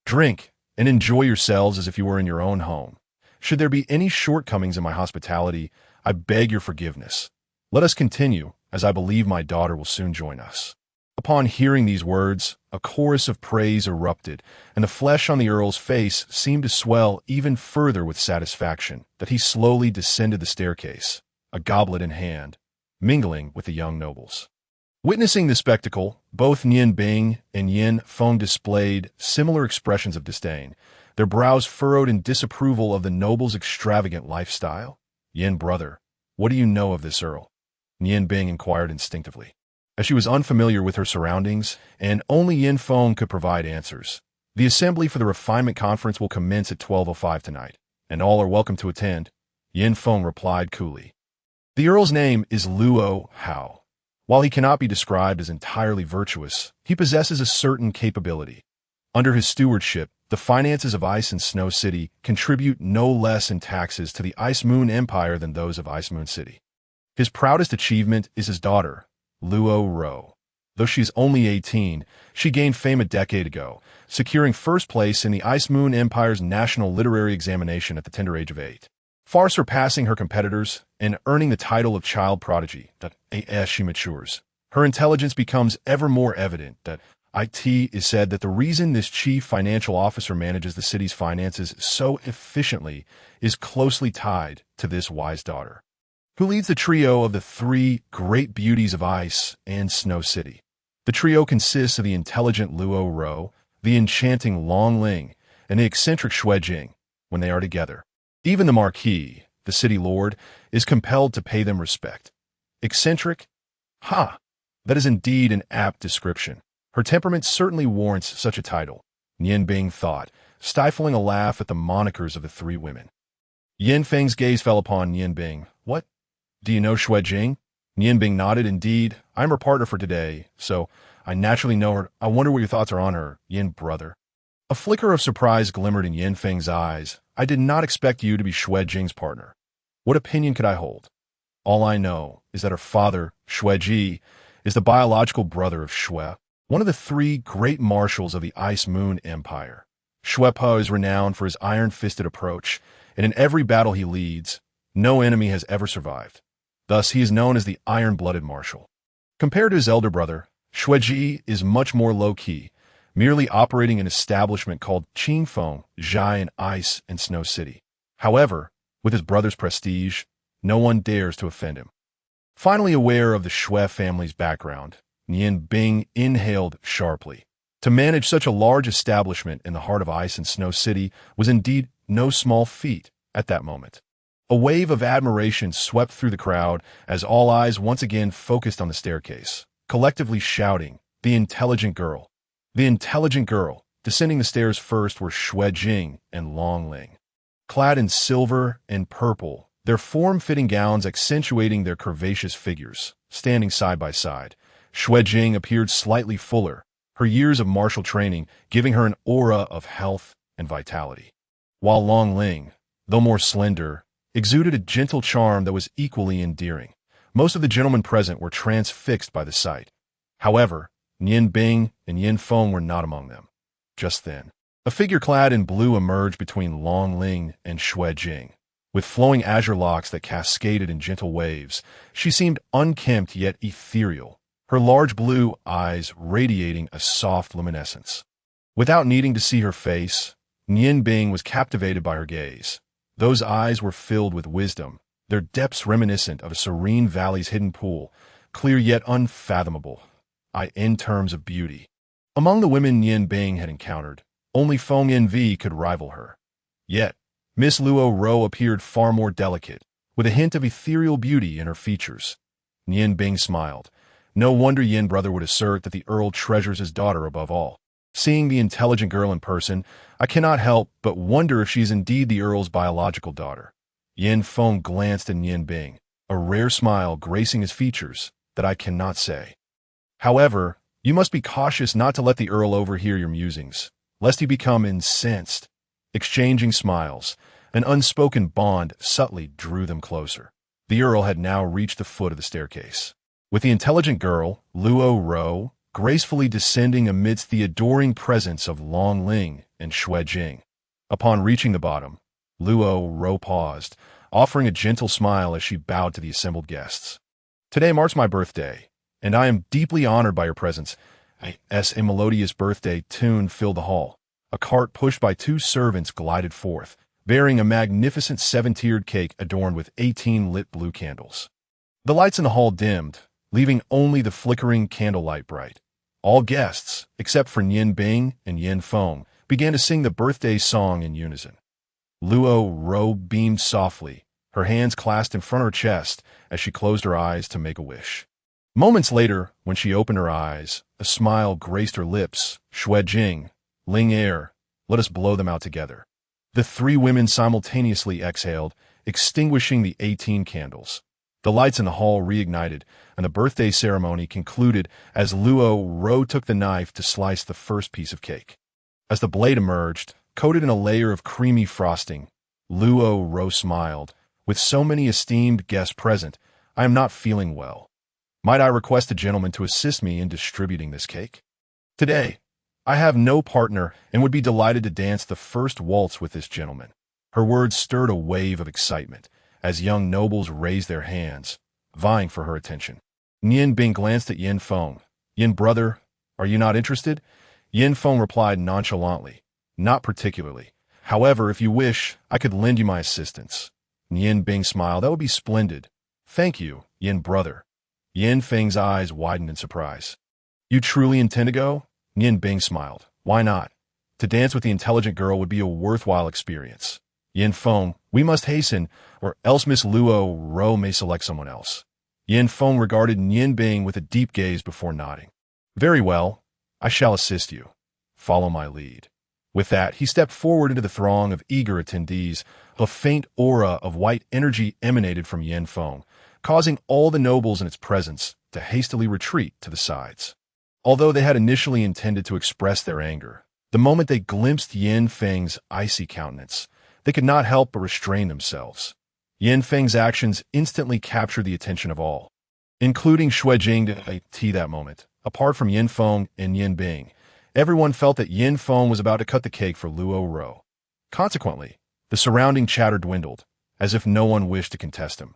drink, and enjoy yourselves as if you were in your own home. Should there be any shortcomings in my hospitality, I beg your forgiveness. Let us continue, as I believe my daughter will soon join us." Upon hearing these words, a chorus of praise erupted, and the flesh on the Earl's face seemed to swell even further with satisfaction that he slowly descended the staircase, a goblet in hand, mingling with the young nobles. Witnessing the spectacle, both Nian Bing and Yin Feng displayed similar expressions of disdain, their brows furrowed in disapproval of the noble's extravagant lifestyle. "Yin, brother, what do you know of this Earl?" Nian Bing inquired instinctively, as she was unfamiliar with her surroundings, and only Yin Feng could provide answers. "The assembly for the refinement conference will commence at 12:05 tonight, and all are welcome to attend," Yin Feng replied coolly. "The Earl's name is Luo Hao. While he cannot be described as entirely virtuous, he possesses a certain capability. Under his stewardship, the finances of Ice and Snow City contribute no less in taxes to the Ice Moon Empire than those of Ice Moon City. His proudest achievement is his daughter, Luo Ro. Though she's only 18, she gained fame a decade ago, securing first place in the Ice Moon Empire's national literary examination at the tender age of 8, far surpassing her competitors and earning the title of child prodigy. As she matures, her intelligence becomes ever more evident. It is said that the reason this chief financial officer manages the city's finances so efficiently is closely tied to this wise daughter, who leads the trio of the three great beauties of Ice and Snow City. The trio consists of the intelligent Luo Ro, the enchanting Long Ling, and the eccentric Xuejing. When they are together, even the Marquis, the city lord, is compelled to pay them respect. Eccentric? Ha! That is indeed an apt description. Her temperament certainly warrants such a title, Nian Bing thought, stifling a laugh at the monikers of the three women. Yin Feng's gaze fell upon Nian Bing. "What? Do you know Xuejing?" Nian Bing nodded. "Indeed, I'm her partner for today, so I naturally know her. I wonder what your thoughts are on her, Yin brother." A flicker of surprise glimmered in Yin Feng's eyes. "I did not expect you to be Xuejing's partner. What opinion could I hold? All I know is that her father, Xueji, is the biological brother of Xue, one of the three great marshals of the Ice Moon Empire. Xuepo is renowned for his iron-fisted approach, and in every battle he leads, no enemy has ever survived. Thus, he is known as the Iron-Blooded Marshal. Compared to his elder brother, Xueji is much more low-key, merely operating an establishment called Qingfeng Zhai in Ice and Snow City. However, with his brother's prestige, no one dares to offend him." Finally aware of the Xue family's background, Nian Bing inhaled sharply. To manage such a large establishment in the heart of Ice and Snow City was indeed no small feat at that moment. A wave of admiration swept through the crowd as all eyes once again focused on the staircase, collectively shouting, "The intelligent girl! The intelligent girl!" Descending the stairs first were Xuejing and Long Ling. Clad in silver and purple, their form-fitting gowns accentuating their curvaceous figures, standing side by side, Xuejing appeared slightly fuller, her years of martial training giving her an aura of health and vitality. While Long Ling, though more slender, exuded a gentle charm that was equally endearing. Most of the gentlemen present were transfixed by the sight. However, Nian Bing and Yin Feng were not among them. Just then, A figure clad in blue emerged between Long Ling and Shui Jing. With flowing azure locks that cascaded in gentle waves, she seemed unkempt yet ethereal, her large blue eyes radiating a soft luminescence. Without needing to see her face, Nian Bing was captivated by her gaze. Those eyes were filled with wisdom, their depths reminiscent of a serene valley's hidden pool, clear yet unfathomable, in terms of beauty. Among the women Nian Bing had encountered, only Feng Envy could rival her. Yet, Miss Luo Ro appeared far more delicate, with a hint of ethereal beauty in her features. Nian Bing smiled. No wonder Yin brother would assert that the Earl treasures his daughter above all. Seeing the intelligent girl in person, I cannot help but wonder if she is indeed the Earl's biological daughter. Yin Feng glanced at Nian Bing, a rare smile gracing his features that I cannot say. However, you must be cautious not to let the Earl overhear your musings, lest he become incensed. Exchanging smiles, an unspoken bond subtly drew them closer. The Earl had now reached the foot of the staircase. With the intelligent girl, Luo Ro, gracefully descending amidst the adoring presence of Long Ling and Shui Jing. Upon reaching the bottom, Luo Ro paused, offering a gentle smile as she bowed to the assembled guests. Today marks my birthday, and I am deeply honored by your presence. As a melodious birthday tune filled the hall. A cart pushed by 2 servants glided forth, bearing a magnificent 7-tiered cake adorned with 18 lit blue candles. The lights in the hall dimmed, leaving only the flickering candlelight bright. All guests, except for Nian Bing and Yin Feng, began to sing the birthday song in unison. Luo Ro beamed softly, her hands clasped in front of her chest as she closed her eyes to make a wish. Moments later, when she opened her eyes, a smile graced her lips. Shui Jing, Ling Air, let us blow them out together. The 3 women simultaneously exhaled, extinguishing the 18 candles. The lights in the hall reignited, and the birthday ceremony concluded as Luo Ro took the knife to slice the first piece of cake. As the blade emerged, coated in a layer of creamy frosting, Luo Ro smiled. With so many esteemed guests present, I am not feeling well. Might I request a gentleman to assist me in distributing this cake? Today, I have no partner and would be delighted to dance the first waltz with this gentleman. Her words stirred a wave of excitement as young nobles raised their hands, vying for her attention. Nian Bing glanced at Yin Feng. Yin brother, are you not interested? Yin Feng replied nonchalantly, not particularly. However, if you wish, I could lend you my assistance. Nian Bing smiled. That would be splendid. Thank you, Yin brother. Yin Feng's eyes widened in surprise. You truly intend to go? Nian Bing smiled. Why not? To dance with the intelligent girl would be a worthwhile experience. Yin Feng, we must hasten, or else Miss Luo Ro may select someone else. Yin Feng regarded Nian Bing with a deep gaze before nodding. Very well, I shall assist you. Follow my lead. With that, he stepped forward into the throng of eager attendees. A faint aura of white energy emanated from Yin Feng, causing all the nobles in its presence to hastily retreat to the sides. Although they had initially intended to express their anger, the moment they glimpsed Yin Feng's icy countenance, they could not help but restrain themselves. Yin Feng's actions instantly captured the attention of all, including Shui Jing that moment. Apart from Yin Feng and Yin Bing, everyone felt that Yin Feng was about to cut the cake for Luo Ro. Consequently, the surrounding chatter dwindled, as if no one wished to contest him.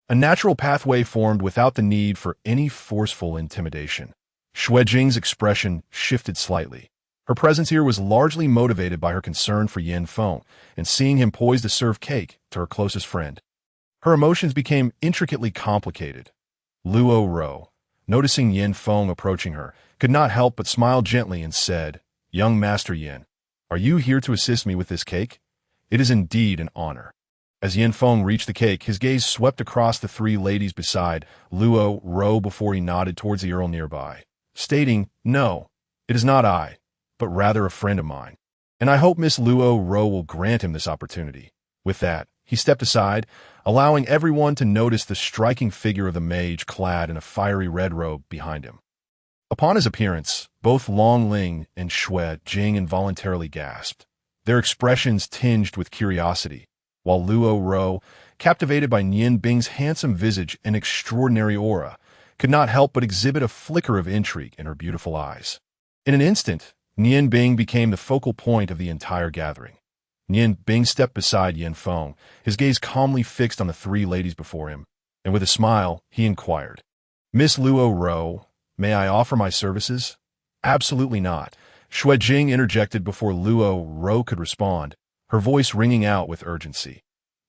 A natural pathway formed without the need for any forceful intimidation. Shui Jing's expression shifted slightly. Her presence here was largely motivated by her concern for Yin Feng and seeing him poised to serve cake to her closest friend. Her emotions became intricately complicated. Luo Ro, noticing Yin Feng approaching her, could not help but smile gently and said, Young Master Yin, are you here to assist me with this cake? It is indeed an honor. As Yin Feng reached the cake, his gaze swept across the 3 ladies beside Luo Ro before he nodded towards the Earl nearby, stating, No, it is not I, but rather a friend of mine, and I hope Miss Luo Ro will grant him this opportunity. With that, he stepped aside, allowing everyone to notice the striking figure of the mage clad in a fiery red robe behind him. Upon his appearance, both Long Ling and Shui Jing involuntarily gasped, their expressions tinged with curiosity, while Luo Ro, captivated by Nian Bing's handsome visage and extraordinary aura, could not help but exhibit a flicker of intrigue in her beautiful eyes. In an instant, Nian Bing became the focal point of the entire gathering. Nian Bing stepped beside Yin Feng, his gaze calmly fixed on the three ladies before him, and with a smile, he inquired, "Miss Luo Ro, may I offer my services?" "Absolutely not," Xuejing interjected before Luo Ro could respond, her voice ringing out with urgency.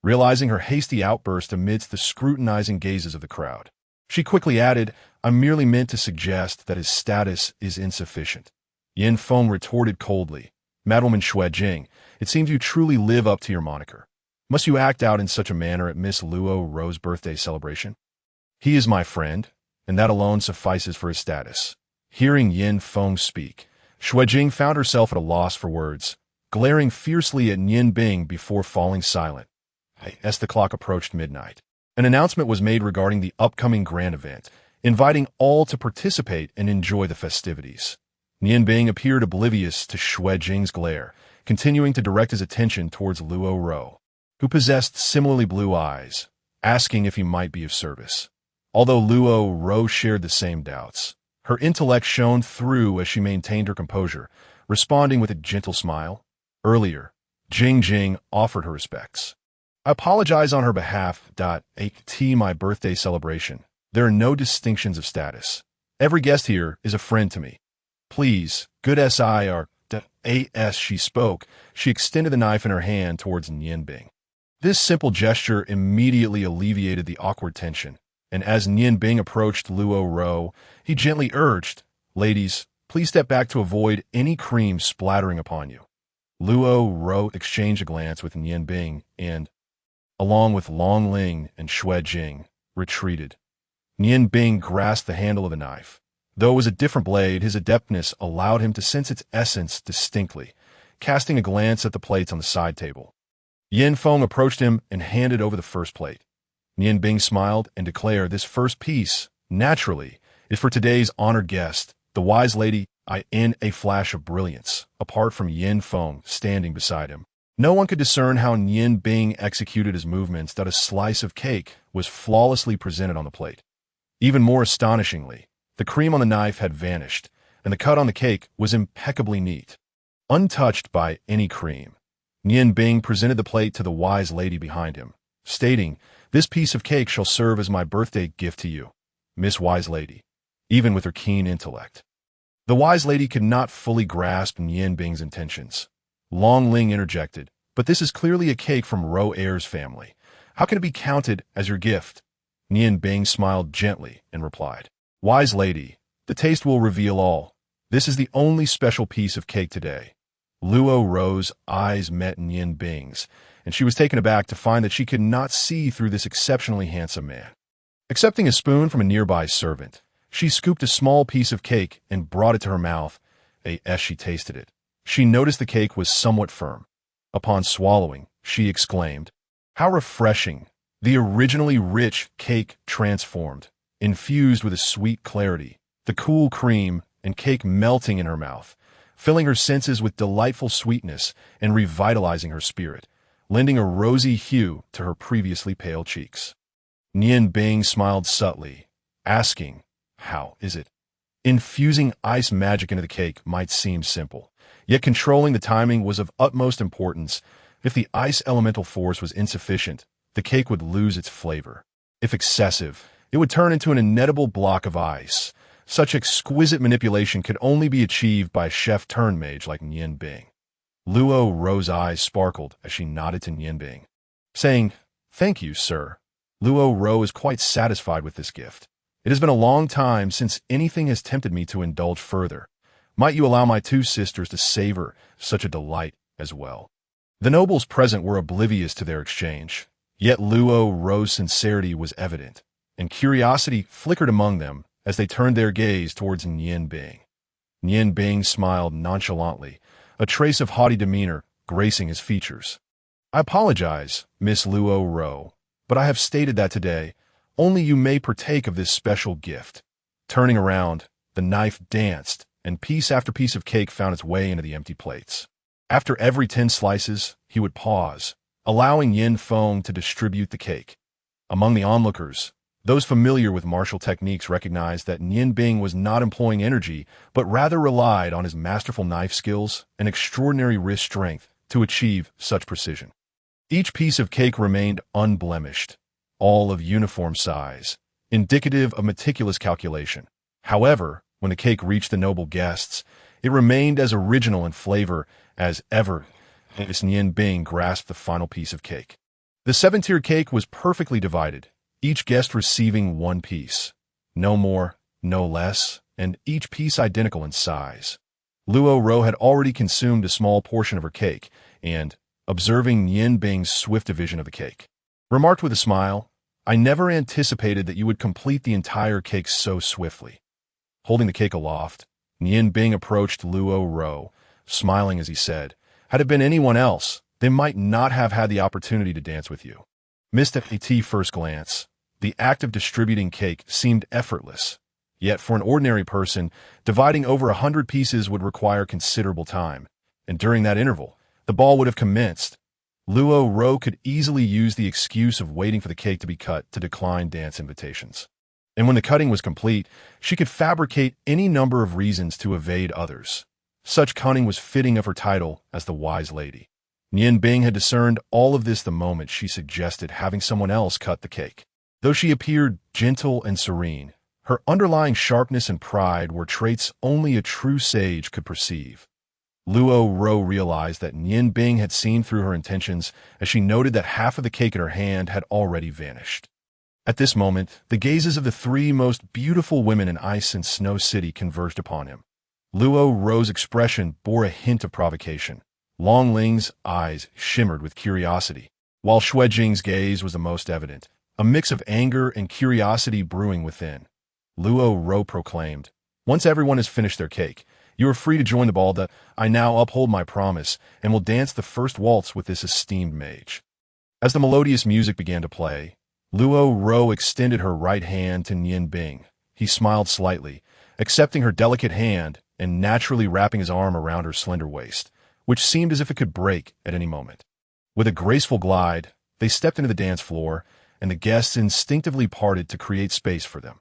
Realizing her hasty outburst amidst the scrutinizing gazes of the crowd, she quickly added, "I merely meant to suggest that his status is insufficient." Yin Feng retorted coldly, "Madwoman Xuejing, it seems you truly live up to your moniker. Must you act out in such a manner at Miss Luo Ro's birthday celebration? He is my friend, and that alone suffices for his status." Hearing Yin Feng speak, Xuejing found herself at a loss for words, glaring fiercely at Nian Bing before falling silent. As the clock approached midnight, an announcement was made regarding the upcoming grand event, inviting all to participate and enjoy the festivities. Nian Bing appeared oblivious to Xuejing's glare, continuing to direct his attention towards Luo Ro, who possessed similarly blue eyes, asking if he might be of service. Although Luo Ro shared the same doubts, her intellect shone through as she maintained her composure, responding with a gentle smile. Earlier, Jing offered her respects. "I apologize on her behalf. At my birthday celebration, there are no distinctions of status. Every guest here is a friend to me. Please, good SIR, as she spoke, she extended the knife in her hand towards Nian Bing. This simple gesture immediately alleviated the awkward tension, and as Nian Bing approached Luo Ro, he gently urged, "Ladies, please step back to avoid any cream splattering upon you." Luo Ro exchanged a glance with Nian Bing and, along with Long Ling and Xuejing, retreated. Nian Bing grasped the handle of the knife. Though it was a different blade, his adeptness allowed him to sense its essence distinctly, casting a glance at the plates on the side table. Yin Feng approached him and handed over the first plate. Nian Bing smiled and declared, "This first piece, naturally, is for today's honored guest, the wise lady." In a flash of brilliance, apart from Yin Feng standing beside him, no one could discern how Nian Bing executed his movements that a slice of cake was flawlessly presented on the plate. Even more astonishingly, the cream on the knife had vanished, and the cut on the cake was impeccably neat. Untouched by any cream, Nian Bing presented the plate to the wise lady behind him, stating, "This piece of cake shall serve as my birthday gift to you, Miss Wise Lady," even with her keen intellect. The wise lady could not fully grasp Nian Bing's intentions. Long Ling interjected, "But this is clearly a cake from Ro Air's family. How can it be counted as your gift?" Nian Bing smiled gently and replied, "Wise lady, the taste will reveal all. This is the only special piece of cake today." Luo Ro's eyes met Nian Bing's, and she was taken aback to find that she could not see through this exceptionally handsome man. Accepting a spoon from a nearby servant, she scooped a small piece of cake and brought it to her mouth. As she tasted it, she noticed the cake was somewhat firm. Upon swallowing, she exclaimed, "How refreshing!" The originally rich cake transformed, infused with a sweet clarity, the cool cream and cake melting in her mouth, filling her senses with delightful sweetness and revitalizing her spirit, lending a rosy hue to her previously pale cheeks. Nian Bing smiled subtly, asking, "How is it?" Infusing ice magic into the cake might seem simple, yet controlling the timing was of utmost importance. If the ice elemental force was insufficient, the cake would lose its flavor. If excessive, it would turn into an inedible block of ice. Such exquisite manipulation could only be achieved by a chef-turned-mage like Nian Bing. Luo Ro's eyes sparkled as she nodded to Nian Bing, saying, "Thank you, sir. Luo Ro is quite satisfied with this gift. It has been a long time since anything has tempted me to indulge further. Might you allow my two sisters to savor such a delight as well?" The nobles present were oblivious to their exchange, yet Luo Ro's sincerity was evident, and curiosity flickered among them as they turned their gaze towards Nian Bing. Nian Bing smiled nonchalantly, a trace of haughty demeanor gracing his features. "I apologize, Miss Luo Ro, but I have stated that today only you may partake of this special gift." Turning around, the knife danced, and piece after piece of cake found its way into the empty plates. After every 10 slices, he would pause, allowing Yin Feng to distribute the cake. Among the onlookers, Those familiar with martial techniques recognized that Nian Bing was not employing energy, but rather relied on his masterful knife skills and extraordinary wrist strength to achieve such precision. Each piece of cake remained unblemished, all of uniform size, indicative of meticulous calculation. However, when the cake reached the noble guests, it remained as original in flavor as ever as Nian Bing grasped the final piece of cake. The seven-tier cake was perfectly divided, each guest receiving one piece. No more, no less, and each piece identical in size. Luo Ro had already consumed a small portion of her cake, and, observing Nian Bing's swift division of the cake, remarked with a smile, "I never anticipated that you would complete the entire cake so swiftly." Holding the cake aloft, Nian Bing approached Luo Ro, smiling as he said, "Had it been anyone else, they might not have had the opportunity to dance with you." Missed at first glance, the act of distributing cake seemed effortless. Yet for an ordinary person, dividing over 100 pieces would require considerable time, and during that interval, the ball would have commenced. Luo Ro could easily use the excuse of waiting for the cake to be cut to decline dance invitations. And when the cutting was complete, she could fabricate any number of reasons to evade others. Such cunning was fitting of her title as the Wise Lady. Nian Bing had discerned all of this the moment she suggested having someone else cut the cake. Though she appeared gentle and serene, her underlying sharpness and pride were traits only a true sage could perceive. Luo Ro realized that Nian Bing had seen through her intentions as she noted that half of the cake in her hand had already vanished. At this moment, the gazes of the three most beautiful women in Ice and Snow City converged upon him. Luo Ro's expression bore a hint of provocation. Long Ling's eyes shimmered with curiosity, while Xue Jing's gaze was the most evident, a mix of anger and curiosity brewing within. Luo Ro proclaimed, "Once everyone has finished their cake, you are free to join the ball. I now uphold my promise and will dance the first waltz with this esteemed mage." As the melodious music began to play, Luo Ro extended her right hand to Nian Bing. He smiled slightly, accepting her delicate hand and naturally wrapping his arm around her slender waist, which seemed as if it could break at any moment. With a graceful glide, they stepped into the dance floor, and the guests instinctively parted to create space for them.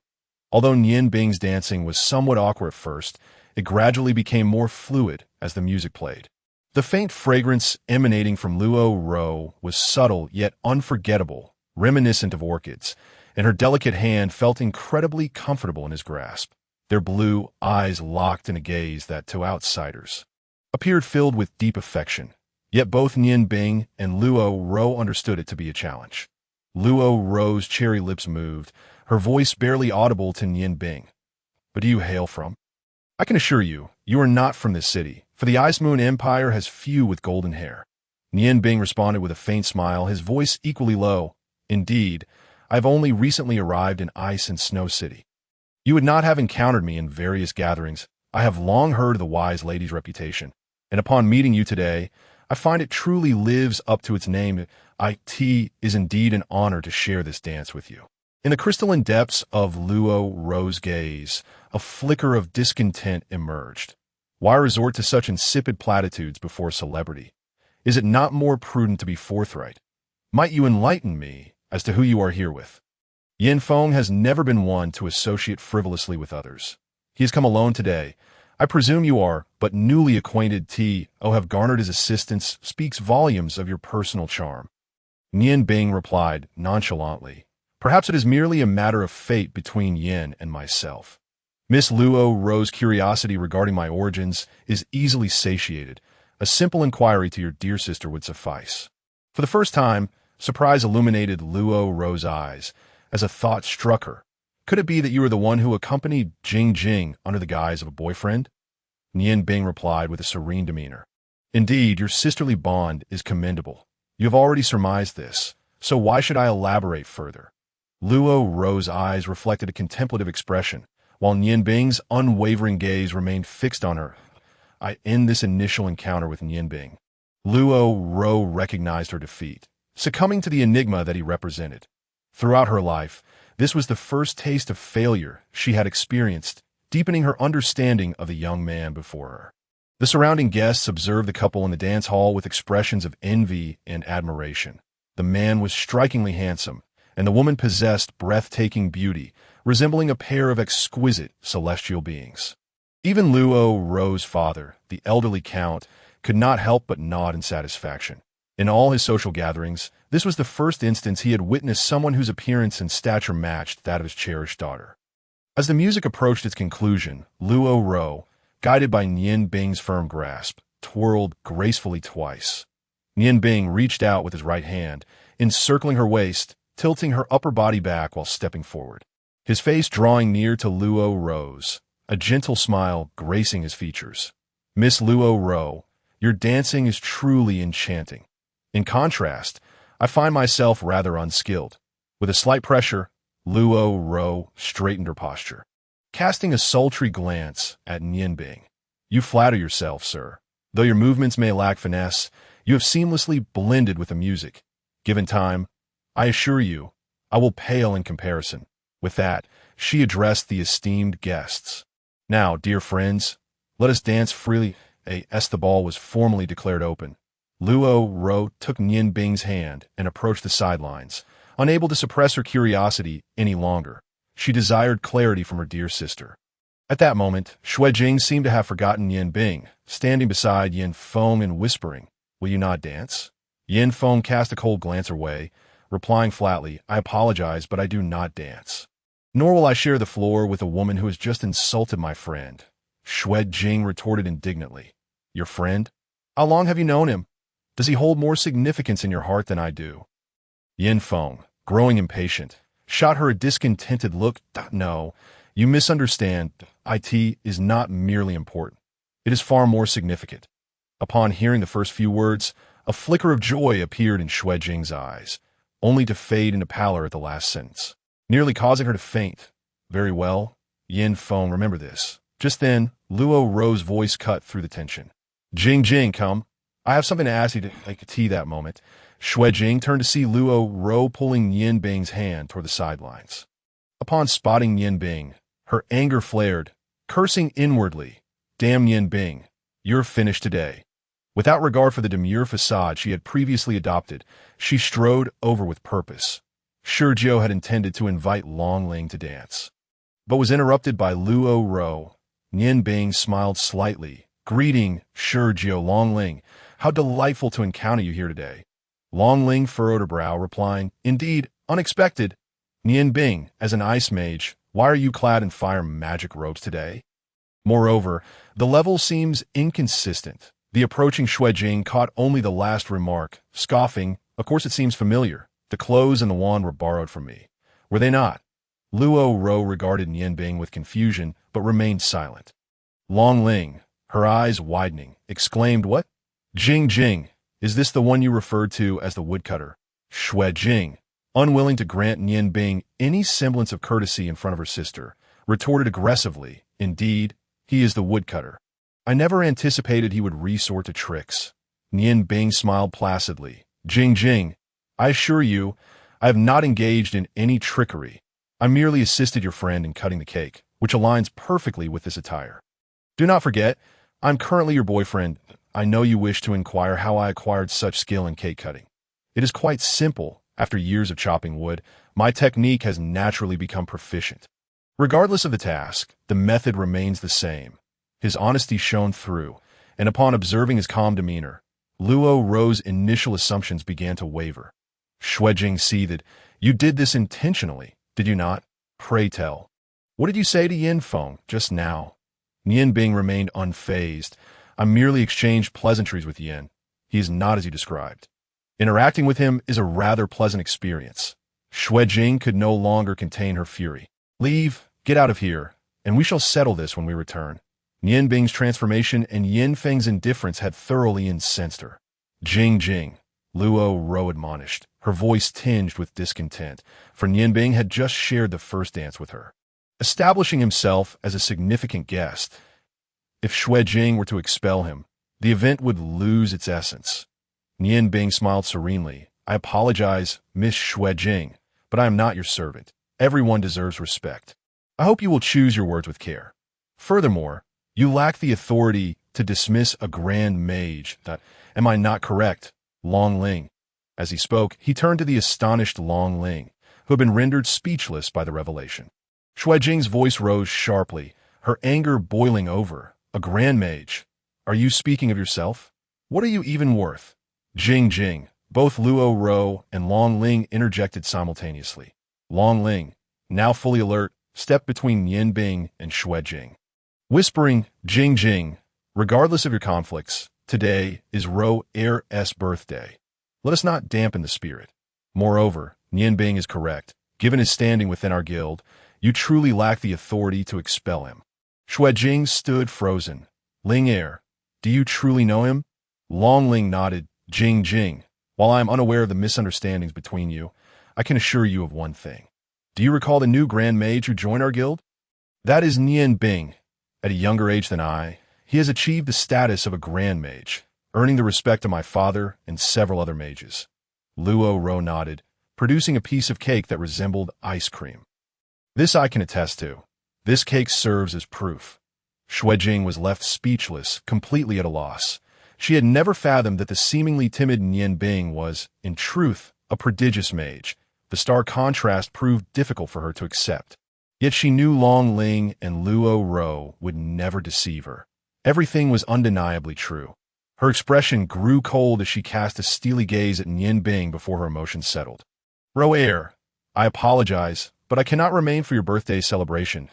Although Nian Bing's dancing was somewhat awkward at first, it gradually became more fluid as the music played. The faint fragrance emanating from Luo Ro was subtle yet unforgettable, reminiscent of orchids, and her delicate hand felt incredibly comfortable in his grasp. Their blue eyes locked in a gaze that, to outsiders, appeared filled with deep affection. Yet both Nian Bing and Luo Ro understood it to be a challenge. Luo Ro's cherry lips moved, her voice barely audible to Nian Bing. "But do you hail from?" "I can assure you, you are not from this city, for the Ice Moon Empire has few with golden hair." Nian Bing responded with a faint smile, his voice equally low. "Indeed, I have only recently arrived in Ice and Snow City. You would not have encountered me in various gatherings. I have long heard of the Wise Lady's reputation, and upon meeting you today, I find it truly lives up to its name. It is indeed an honor to share this dance with you." In the crystalline depths of Luo Ro's gaze, a flicker of discontent emerged. Why resort to such insipid platitudes before celebrity? Is it not more prudent to be forthright? Might you enlighten me as to who you are here with? Yin Feng has never been one to associate frivolously with others. He has come alone today. I presume you are but newly acquainted. Have garnered his assistance speaks volumes of your personal charm. Nian Bing replied nonchalantly, "Perhaps it is merely a matter of fate between Yin and myself. Miss Luo Ro's curiosity regarding my origins is easily satiated. A simple inquiry to your dear sister would suffice." For the first time, surprise illuminated Luo Ro's eyes, as a thought struck her. "Could it be that you are the one who accompanied Jing under the guise of a boyfriend?" Nian Bing replied with a serene demeanor. "Indeed, your sisterly bond is commendable. You have already surmised this, so why should I elaborate further?" Luo Ro's eyes reflected a contemplative expression, while Nian Bing's unwavering gaze remained fixed on her. I end this initial encounter with Nian Bing. Luo Ro recognized her defeat, succumbing to the enigma that he represented. Throughout her life, this was the first taste of failure she had experienced, deepening her understanding of the young man before her. The surrounding guests observed the couple in the dance hall with expressions of envy and admiration. The man was strikingly handsome, and the woman possessed breathtaking beauty, resembling a pair of exquisite celestial beings. Even Luo Ro's father, the elderly count, could not help but nod in satisfaction. In all his social gatherings, this was the first instance he had witnessed someone whose appearance and stature matched that of his cherished daughter. As the music approached its conclusion, Luo Ro, guided by Nian Bing's firm grasp, twirled gracefully twice. Nian Bing reached out with his right hand, encircling her waist, tilting her upper body back while stepping forward. His face drawing near to Luo Ro's, a gentle smile gracing his features. "Miss Luo Ro, your dancing is truly enchanting. In contrast, I find myself rather unskilled." With a slight pressure, Luo Ro straightened her posture, casting a sultry glance at Nian Bing. "You flatter yourself, sir. Though your movements may lack finesse, you have seamlessly blended with the music. Given time, I assure you, I will pale in comparison." With that, she addressed the esteemed guests. "Now, dear friends, let us dance freely." As the ball was formally declared open, Luo Ro took Nian Bing's hand and approached the sidelines, unable to suppress her curiosity any longer. She desired clarity from her dear sister. At that moment, Xuanji seemed to have forgotten Nian Bing, standing beside Yin Feng and whispering, "Will you not dance?" Yin Feng cast a cold glance her way, replying flatly, "I apologize, but I do not dance. Nor will I share the floor with a woman who has just insulted my friend." Xuanji retorted indignantly, "Your friend? How long have you known him? Does he hold more significance in your heart than I do?" Yin Feng, growing impatient, shot her a discontented look. "No, you misunderstand. It is not merely important. It is far more significant." Upon hearing the first few words, a flicker of joy appeared in Xuanji's eyes, only to fade into pallor at the last sentence, nearly causing her to faint. "Very well, Yin Feng, remember this." Just then, Luo Ro's voice cut through the tension. "Jing, come. I have something to ask you to make a tea." That moment, Xuanji turned to see Luo Ro pulling Nian Bing's hand toward the sidelines. Upon spotting Nian Bing, her anger flared, cursing inwardly, "Damn Nian Bing, you're finished today." Without regard for the demure facade she had previously adopted, she strode over with purpose. Shurjiao had intended to invite Long Ling to dance, but was interrupted by Luo Ro. Nian Bing smiled slightly, greeting Shurjiao. "Long Ling, how delightful to encounter you here today." Long Ling furrowed her brow, replying, "Indeed, unexpected. Nian Bing, as an ice mage, why are you clad in fire magic robes today? Moreover, the level seems inconsistent." The approaching Xuanji caught only the last remark, scoffing, "Of course it seems familiar. The clothes and the wand were borrowed from me. Were they not?" Luo Ro regarded Nian Bing with confusion, but remained silent. Long Ling, her eyes widening, exclaimed, "What? Jing, is this the one you referred to as the woodcutter?" Xuanji, unwilling to grant Nian Bing any semblance of courtesy in front of her sister, retorted aggressively, "Indeed, he is the woodcutter. I never anticipated he would resort to tricks." Nian Bing smiled placidly. Jing, I assure you, I have not engaged in any trickery. I merely assisted your friend in cutting the cake, which aligns perfectly with this attire. Do not forget, I'm currently your boyfriend. I know you wish to inquire how I acquired such skill in cake cutting. It is quite simple. After years of chopping wood, my technique has naturally become proficient. Regardless of the task, the method remains the same. His honesty shone through, and upon observing his calm demeanor, Luo Ro's initial assumptions began to waver. Xuanji seethed, "You did this intentionally, did you not? Pray tell. What did you say to Yin Feng just now?" Nian Bing remained unfazed. "I merely exchanged pleasantries with Yin. He is not as you described. Interacting with him is a rather pleasant experience." Xuanji could no longer contain her fury. "Leave, get out of here, and we shall settle this when we return." Nian Bing's transformation and Yin Feng's indifference had thoroughly incensed her. Jing, Luo Ro admonished, her voice tinged with discontent, for Nian Bing had just shared the first dance with her, establishing himself as a significant guest. If Xuanji were to expel him, the event would lose its essence. Nian Bing smiled serenely. "I apologize, Miss Xuanji, but I am not your servant. Everyone deserves respect. I hope you will choose your words with care. Furthermore, you lack the authority to dismiss a grand mage. Am I not correct, Long Ling?" As he spoke, he turned to the astonished Long Ling, who had been rendered speechless by the revelation. Xuejing's voice rose sharply, her anger boiling over. A grand mage? Are you speaking of yourself? What are you even worth? Jing. Both Luo Ro and Long Ling interjected simultaneously. Long Ling, now fully alert, stepped between Nianbing and Xuejing. Whispering, Jing, regardless of your conflicts, today is Ro Heir's birthday. Let us not dampen the spirit. Moreover, Nianbing is correct. Given his standing within our guild, you truly lack the authority to expel him. Xuejing stood frozen. Ling Heir, do you truly know him? Long Ling nodded. Jing. While I am unaware of the misunderstandings between you, I can assure you of one thing. Do you recall the new Grand Mage who joined our guild? That is Nianbing. At a younger age than I, he has achieved the status of a Grand Mage, earning the respect of my father and several other mages. Luo Ro nodded, producing a piece of cake that resembled ice cream. This I can attest to. This cake serves as proof. Xuejing was left speechless, completely at a loss. She had never fathomed that the seemingly timid Nianbing was, in truth, a prodigious mage. The stark contrast proved difficult for her to accept. Yet she knew Long Ling and Luo Ro would never deceive her. Everything was undeniably true. Her expression grew cold as she cast a steely gaze at Nianbing before her emotions settled. Ro Heir, I apologize, but I cannot remain for your birthday celebration.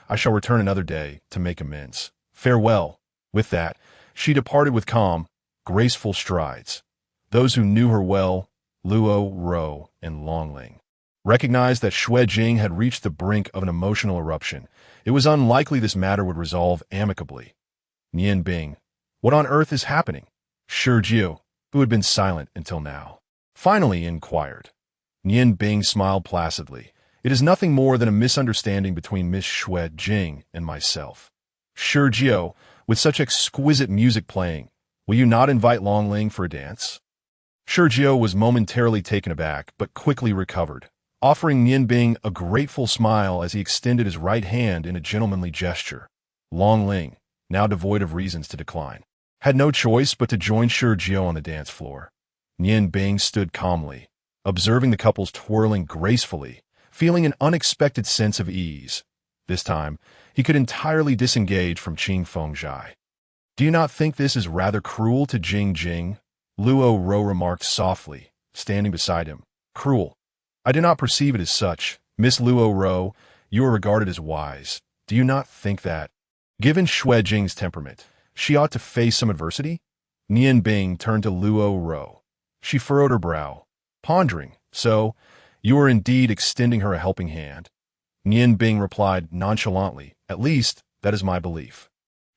I shall return another day to make amends. Farewell. With that, she departed with calm, graceful strides. Those who knew her well, Luo Ro and Long Ling, recognized that Xuejing had reached the brink of an emotional eruption. It was unlikely this matter would resolve amicably. Nianbing, what on earth is happening? Shirjiu, who had been silent until now, finally inquired. Nianbing smiled placidly. It is nothing more than a misunderstanding between Miss Xuejing and myself. Shirjiu, with such exquisite music playing, will you not invite Long Ling for a dance? Shirjiu was momentarily taken aback, but quickly recovered, offering Nianbing a grateful smile as he extended his right hand in a gentlemanly gesture. Long Ling, now devoid of reasons to decline, had no choice but to join Shirjiu on the dance floor. Nianbing stood calmly, observing the couples twirling gracefully, feeling an unexpected sense of ease. This time, he could entirely disengage from Qing Fengzhai. Do you not think this is rather cruel to Jing? Luo Ro remarked softly, standing beside him. Cruel? I do not perceive it as such. Miss Luo Ro, you are regarded as wise. Do you not think that, given Xuejing's temperament, she ought to face some adversity? Nianbing turned to Luo Ro. She furrowed her brow, pondering. So, you are indeed extending her a helping hand? Nianbing replied nonchalantly. At least, that is my belief.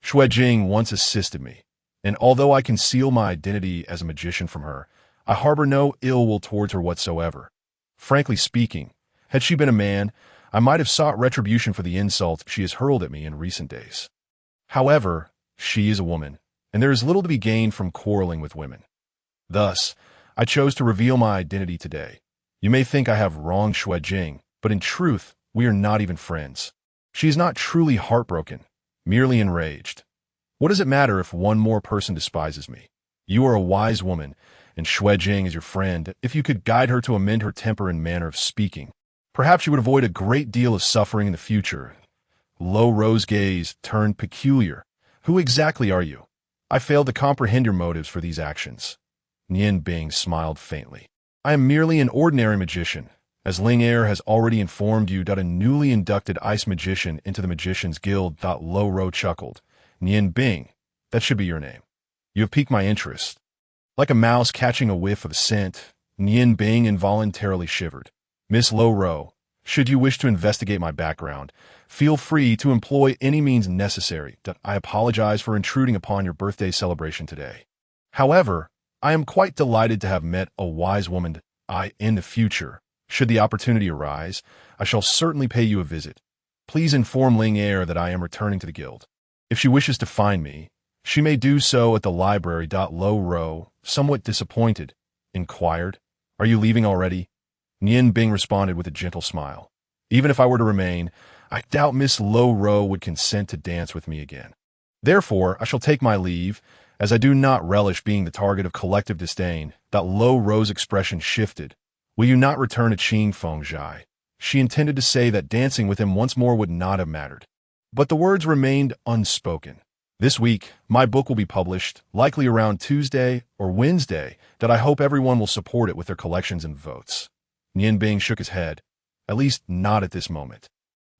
Xuejing once assisted me, and although I conceal my identity as a magician from her, I harbor no ill will towards her whatsoever. Frankly speaking, had she been a man, I might have sought retribution for the insults she has hurled at me in recent days. However, she is a woman, and there is little to be gained from quarreling with women. Thus, I chose to reveal my identity today. You may think I have wronged Xuejing, but in truth, we are not even friends. She is not truly heartbroken, merely enraged. What does it matter if one more person despises me? You are a wise woman, and Xuejing is your friend. If you could guide her to amend her temper and manner of speaking, perhaps you would avoid a great deal of suffering in the future. Luo Ro's gaze turned peculiar. Who exactly are you? I fail to comprehend your motives for these actions. Nianbing smiled faintly. I am merely an ordinary magician. As Ling Heir has already informed you, a newly inducted ice magician into the Magician's Guild. Luo Ro chuckled. Nianbing, that should be your name. You have piqued my interest. Like a mouse catching a whiff of scent, Nianbing involuntarily shivered. Miss Luo Ro, should you wish to investigate my background, feel free to employ any means necessary. I apologize for intruding upon your birthday celebration today. However, I am quite delighted to have met a wise woman. In the future, should the opportunity arise, I shall certainly pay you a visit. Please inform Ling Heir that I am returning to the guild. If she wishes to find me, she may do so at the library. Luo Ro, somewhat disappointed, inquired, Are you leaving already? Nianbing responded with a gentle smile. Even if I were to remain, I doubt Miss Luo Ro would consent to dance with me again. Therefore, I shall take my leave, as I do not relish being the target of collective disdain. Luo Ro's expression shifted. Will you not return to Qing Fengzhai? She intended to say that dancing with him once more would not have mattered. But the words remained unspoken. This week, my book will be published, likely around Tuesday or Wednesday, that I hope everyone will support it with their collections and votes. Nian Bing shook his head. At least not at this moment.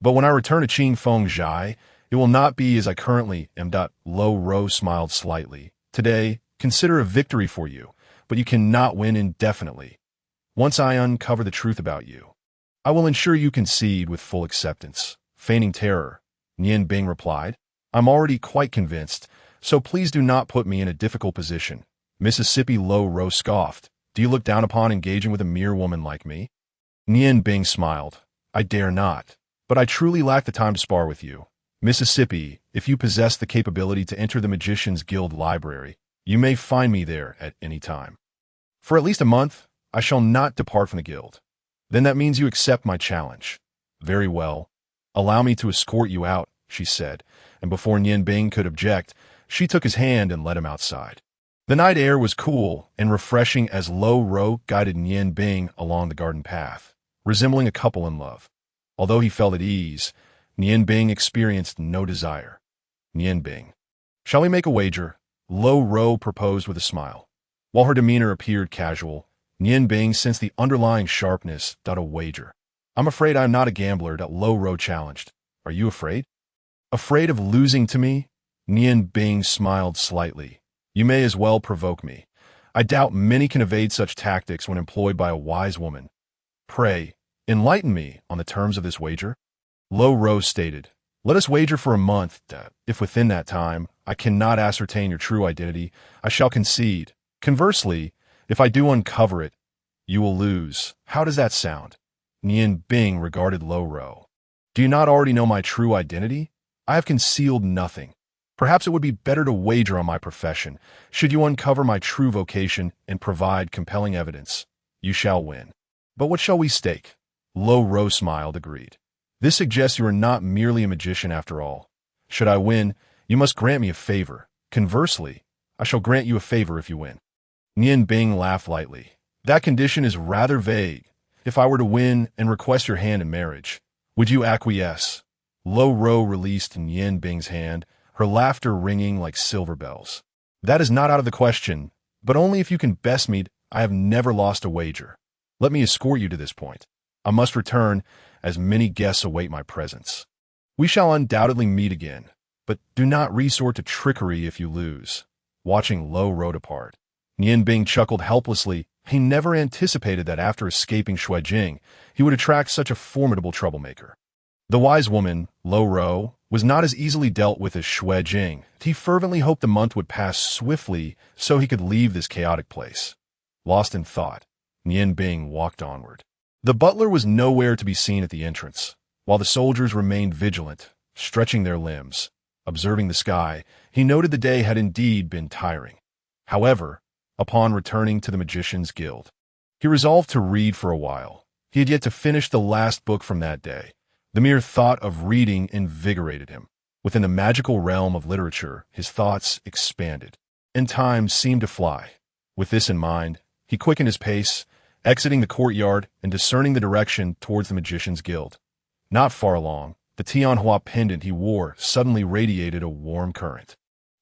But when I return to Qing Fengzhai, it will not be as I currently am. Lo Ro smiled slightly. Today, consider a victory for you, but you cannot win indefinitely. Once I uncover the truth about you, I will ensure you concede with full acceptance. Feigning terror, Nian Bing replied. I'm already quite convinced, so please do not put me in a difficult position. Mississippi Lo Ro scoffed. Do you look down upon engaging with a mere woman like me? Nian Bing smiled. I dare not, but I truly lack the time to spar with you. Mississippi, if you possess the capability to enter the Magician's Guild library, you may find me there at any time. For at least a month, I shall not depart from the guild. Then that means you accept my challenge. Very well. Allow me to escort you out, she said, and before Nian Bing could object, she took his hand and led him outside. The night air was cool and refreshing as Lo Ro guided Nian Bing along the garden path, resembling a couple in love. Although he felt at ease, Nian Bing experienced no desire. Nian Bing. Shall we make a wager? Lo Ro proposed with a smile. While her demeanor appeared casual, Nian Bing sensed the underlying sharpness. A wager. I'm afraid I am not a gambler. Lo Ro challenged. Are you afraid? Afraid of losing to me? Nian Bing smiled slightly. You may as well provoke me. I doubt many can evade such tactics when employed by a wise woman. Pray, enlighten me on the terms of this wager. Lo Ro stated, let us wager for a month. If within that time I cannot ascertain your true identity, I shall concede. Conversely, if I do uncover it, you will lose. How does that sound? Nian Bing regarded Lo Ro. Do you not already know my true identity? I have concealed nothing. Perhaps it would be better to wager on my profession. Should you uncover my true vocation and provide compelling evidence, you shall win. But what shall we stake? Lo Ro smiled, agreed. This suggests you are not merely a magician after all. Should I win, you must grant me a favor. Conversely, I shall grant you a favor if you win. Nian Bing laughed lightly. That condition is rather vague. If I were to win and request your hand in marriage, would you acquiesce? Lo Ro released Nian Bing's hand, her laughter ringing like silver bells. That is not out of the question, but only if you can best me. I have never lost a wager. Let me escort you to this point. I must return, as many guests await my presence. We shall undoubtedly meet again, but do not resort to trickery if you lose. Watching Lo Ro depart, Nian Bing chuckled helplessly. He never anticipated that after escaping Shuijing, he would attract such a formidable troublemaker. The wise woman, Lo Ro, was not as easily dealt with as Shuijing. He fervently hoped the month would pass swiftly so he could leave this chaotic place. Lost in thought, Nian Bing walked onward. The butler was nowhere to be seen at the entrance, while the soldiers remained vigilant, stretching their limbs. Observing the sky, he noted the day had indeed been tiring. However, upon returning to the Magician's Guild, he resolved to read for a while. He had yet to finish the last book from that day. The mere thought of reading invigorated him. Within the magical realm of literature, his thoughts expanded, and time seemed to fly. With this in mind, he quickened his pace, exiting the courtyard and discerning the direction towards the Magician's Guild. Not far along, the Tianhua pendant he wore suddenly radiated a warm current.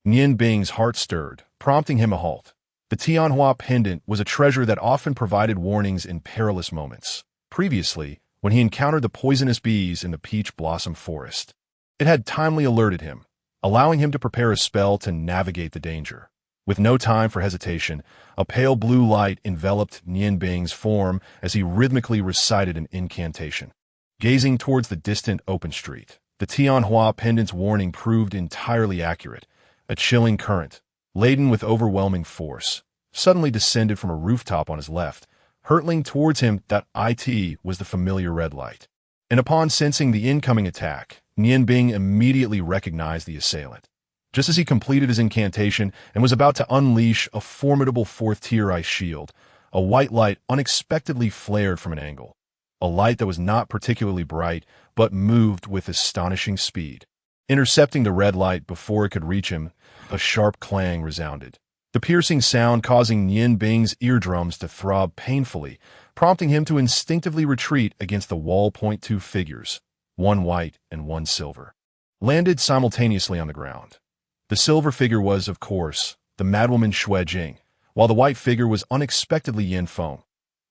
Nian Bing's heart stirred, prompting him a halt. The Tianhua pendant was a treasure that often provided warnings in perilous moments. Previously, when he encountered the poisonous bees in the peach blossom forest, it had timely alerted him, allowing him to prepare a spell to navigate the danger. With no time for hesitation, a pale blue light enveloped Nian Bing's form as he rhythmically recited an incantation. Gazing towards the distant open street, the Tianhua pendant's warning proved entirely accurate. A chilling current, laden with overwhelming force, suddenly descended from a rooftop on his left, hurtling towards him. That it was the familiar red light. And upon sensing the incoming attack, Nian Bing immediately recognized the assailant. Just as he completed his incantation and was about to unleash a formidable fourth-tier ice shield, a white light unexpectedly flared from an angle. A light that was not particularly bright, but moved with astonishing speed. Intercepting the red light before it could reach him, a sharp clang resounded. The piercing sound causing Nian Bing's eardrums to throb painfully, prompting him to instinctively retreat against the wall. Two figures, one white and one silver, landed simultaneously on the ground. The silver figure was, of course, the madwoman Xuanji, while the white figure was unexpectedly Yin Feng.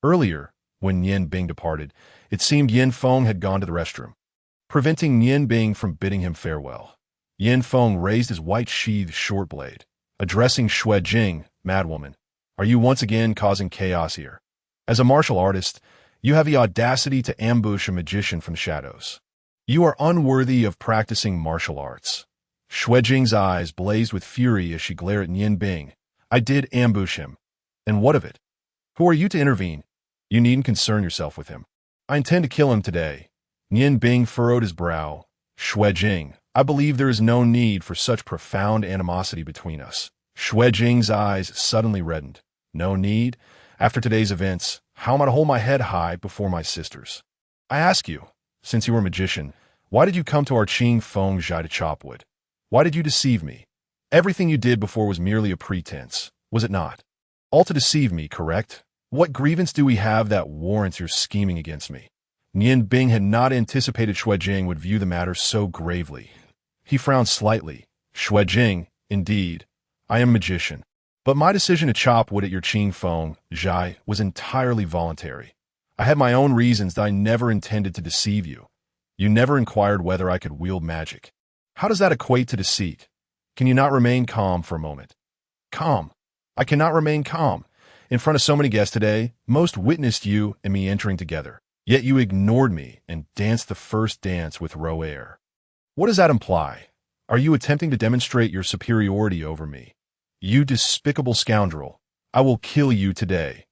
Earlier, when Yin Bing departed, it seemed Yin Feng had gone to the restroom, preventing Yin Bing from bidding him farewell. Yin Feng raised his white-sheathed short blade, addressing Xuanji, madwoman, "Are you once again causing chaos here? As a martial artist, you have the audacity to ambush a magician from the shadows. You are unworthy of practicing martial arts." Xuanji's eyes blazed with fury as she glared at Yin Bing. "I did ambush him. And what of it? Who are you to intervene? You needn't concern yourself with him. I intend to kill him today." Yin Bing furrowed his brow. "Xuanji, I believe there is no need for such profound animosity between us." Xuanji's eyes suddenly reddened. "No need? After today's events, how am I to hold my head high before my sisters? I ask you, since you were a magician, why did you come to our Qing Feng Zhai to chop wood? Why did you deceive me? Everything you did before was merely a pretense, was it not? All to deceive me, correct? What grievance do we have that warrants your scheming against me?" Yin Bing had not anticipated Xuanji would view the matter so gravely. He frowned slightly. "Xuanji, indeed, I am a magician. But my decision to chop wood at your Qing Feng Zhai was entirely voluntary. I had my own reasons that I never intended to deceive you. You never inquired whether I could wield magic. How does that equate to deceit? Can you not remain calm for a moment?" "Calm? I cannot remain calm. In front of so many guests today, most witnessed you and me entering together. Yet you ignored me and danced the first dance with row air. What does that imply? Are you attempting to demonstrate your superiority over me? You despicable scoundrel, I will kill you today."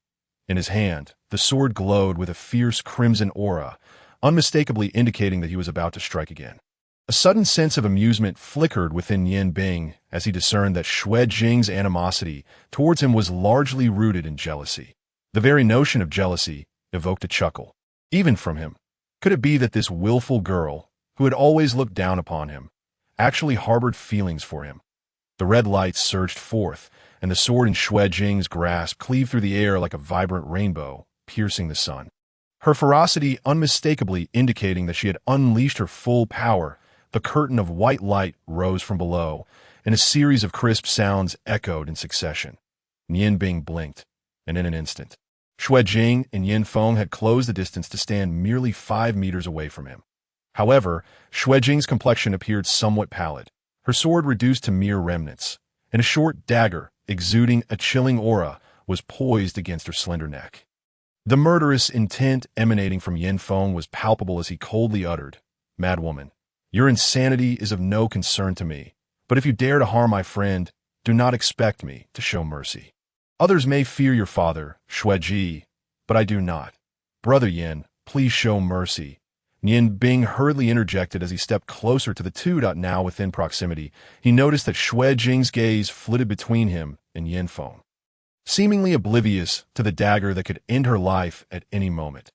In his hand, the sword glowed with a fierce crimson aura, unmistakably indicating that he was about to strike again. A sudden sense of amusement flickered within Yin Bing as he discerned that Xuanji's animosity towards him was largely rooted in jealousy. The very notion of jealousy evoked a chuckle, even from him. Could it be that this willful girl, who had always looked down upon him, actually harbored feelings for him? The red lights surged forth, and the sword in Xuanji's grasp cleaved through the air like a vibrant rainbow, piercing the sun. Her ferocity unmistakably indicating that she had unleashed her full power. The curtain of white light rose from below, and a series of crisp sounds echoed in succession. Yin Bing blinked, and in an instant, Xuanji and Yin Feng had closed the distance to stand merely 5 meters away from him. However, Xuanji's complexion appeared somewhat pallid, her sword reduced to mere remnants, and a short dagger, exuding a chilling aura, was poised against her slender neck. The murderous intent emanating from Yin Feng was palpable as he coldly uttered, "Madwoman, your insanity is of no concern to me, but if you dare to harm my friend, do not expect me to show mercy. Others may fear your father, Xuanji, but I do not. Brother Yin, please show mercy." Yin Bing hurriedly interjected as he stepped closer to the two. Now within proximity, he noticed that Xuanji's gaze flitted between him and Yin Feng, seemingly oblivious to the dagger that could end her life at any moment.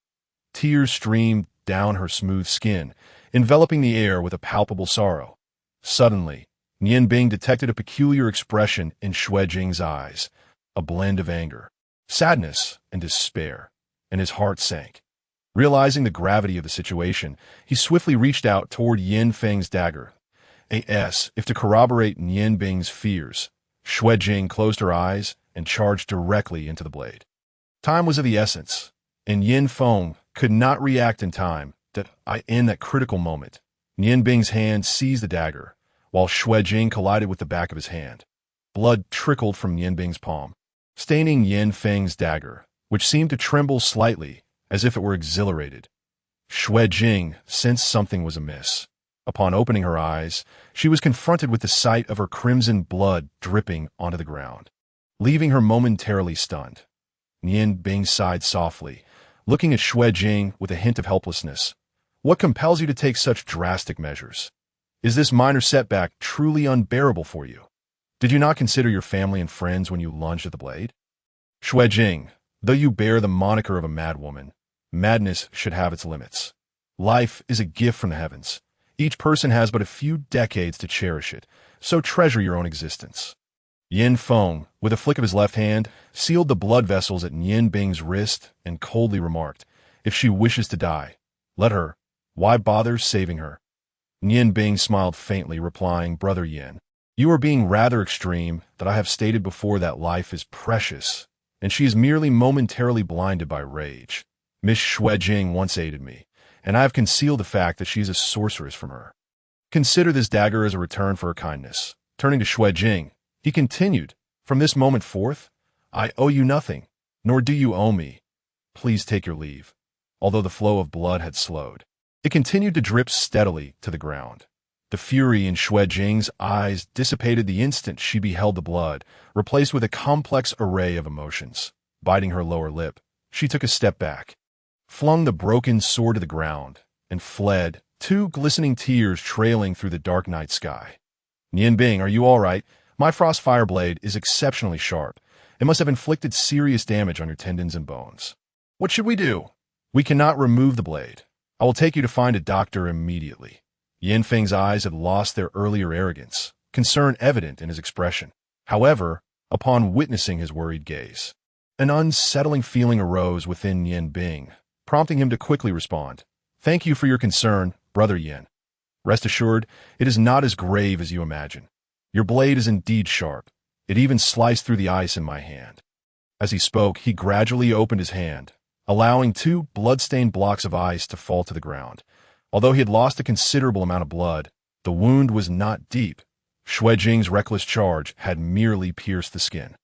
Tears streamed down her smooth skin, enveloping the air with a palpable sorrow. Suddenly, Yin Bing detected a peculiar expression in Xuanji's eyes, a blend of anger, sadness, and despair, and his heart sank. Realizing the gravity of the situation, he swiftly reached out toward Yin Feng's dagger. As if to corroborate Yin Bing's fears, Xuanji closed her eyes and charged directly into the blade. Time was of the essence, and Yin Feng could not react in time. In that critical moment, Yin Bing's hand seized the dagger, while Xuanji collided with the back of his hand. Blood trickled from Yin Bing's palm, staining Yin Feng's dagger, which seemed to tremble slightly, as if it were exhilarated. Xuanji sensed something was amiss. Upon opening her eyes, she was confronted with the sight of her crimson blood dripping onto the ground, leaving her momentarily stunned. Yin Bing sighed softly, looking at Xuanji with a hint of helplessness. "What compels you to take such drastic measures? Is this minor setback truly unbearable for you? Did you not consider your family and friends when you lunged at the blade? Xuanji, though you bear the moniker of a madwoman, madness should have its limits. Life is a gift from the heavens. Each person has but a few decades to cherish it, so treasure your own existence." Yin Feng, with a flick of his left hand, sealed the blood vessels at Yin Bing's wrist and coldly remarked, "If she wishes to die, let her. Why bother saving her?" Yin Bing smiled faintly, replying, "Brother Yin, you are being rather extreme that I have stated before that life is precious, and she is merely momentarily blinded by rage. Miss Xuejing once aided me, and I have concealed the fact that she is a sorceress from her. Consider this dagger as a return for her kindness." Turning to Xuejing, he continued, "From this moment forth, I owe you nothing, nor do you owe me. Please take your leave." Although the flow of blood had slowed, it continued to drip steadily to the ground. The fury in Xuejing's eyes dissipated the instant she beheld the blood, replaced with a complex array of emotions. Biting her lower lip, she took a step back, flung the broken sword to the ground, and fled, two glistening tears trailing through the dark night sky. "Yin Bing, are you all right? My frost fire blade is exceptionally sharp. It must have inflicted serious damage on your tendons and bones. What should we do?" "We cannot remove the blade. I will take you to find a doctor immediately." Yin Feng's eyes had lost their earlier arrogance, concern evident in his expression. However, upon witnessing his worried gaze, an unsettling feeling arose within Yin Bing, prompting him to quickly respond, "Thank you for your concern, Brother Yin. Rest assured, it is not as grave as you imagine. Your blade is indeed sharp. It even sliced through the ice in my hand." As he spoke, he gradually opened his hand, allowing two blood-stained blocks of ice to fall to the ground. Although he had lost a considerable amount of blood, the wound was not deep. Xuejing's reckless charge had merely pierced the skin.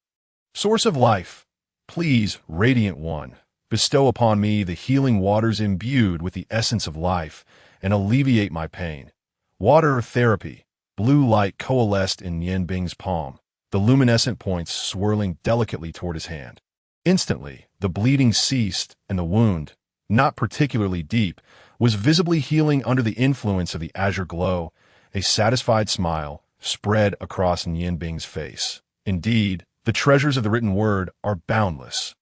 "Source of life, please, Radiant One, bestow upon me the healing waters imbued with the essence of life and alleviate my pain." Water therapy. Blue light coalesced in Yin Bing's palm, the luminescent points swirling delicately toward his hand. Instantly, the bleeding ceased and the wound, not particularly deep, was visibly healing under the influence of the azure glow. A satisfied smile spread across Yin Bing's face. Indeed, the treasures of the written word are boundless.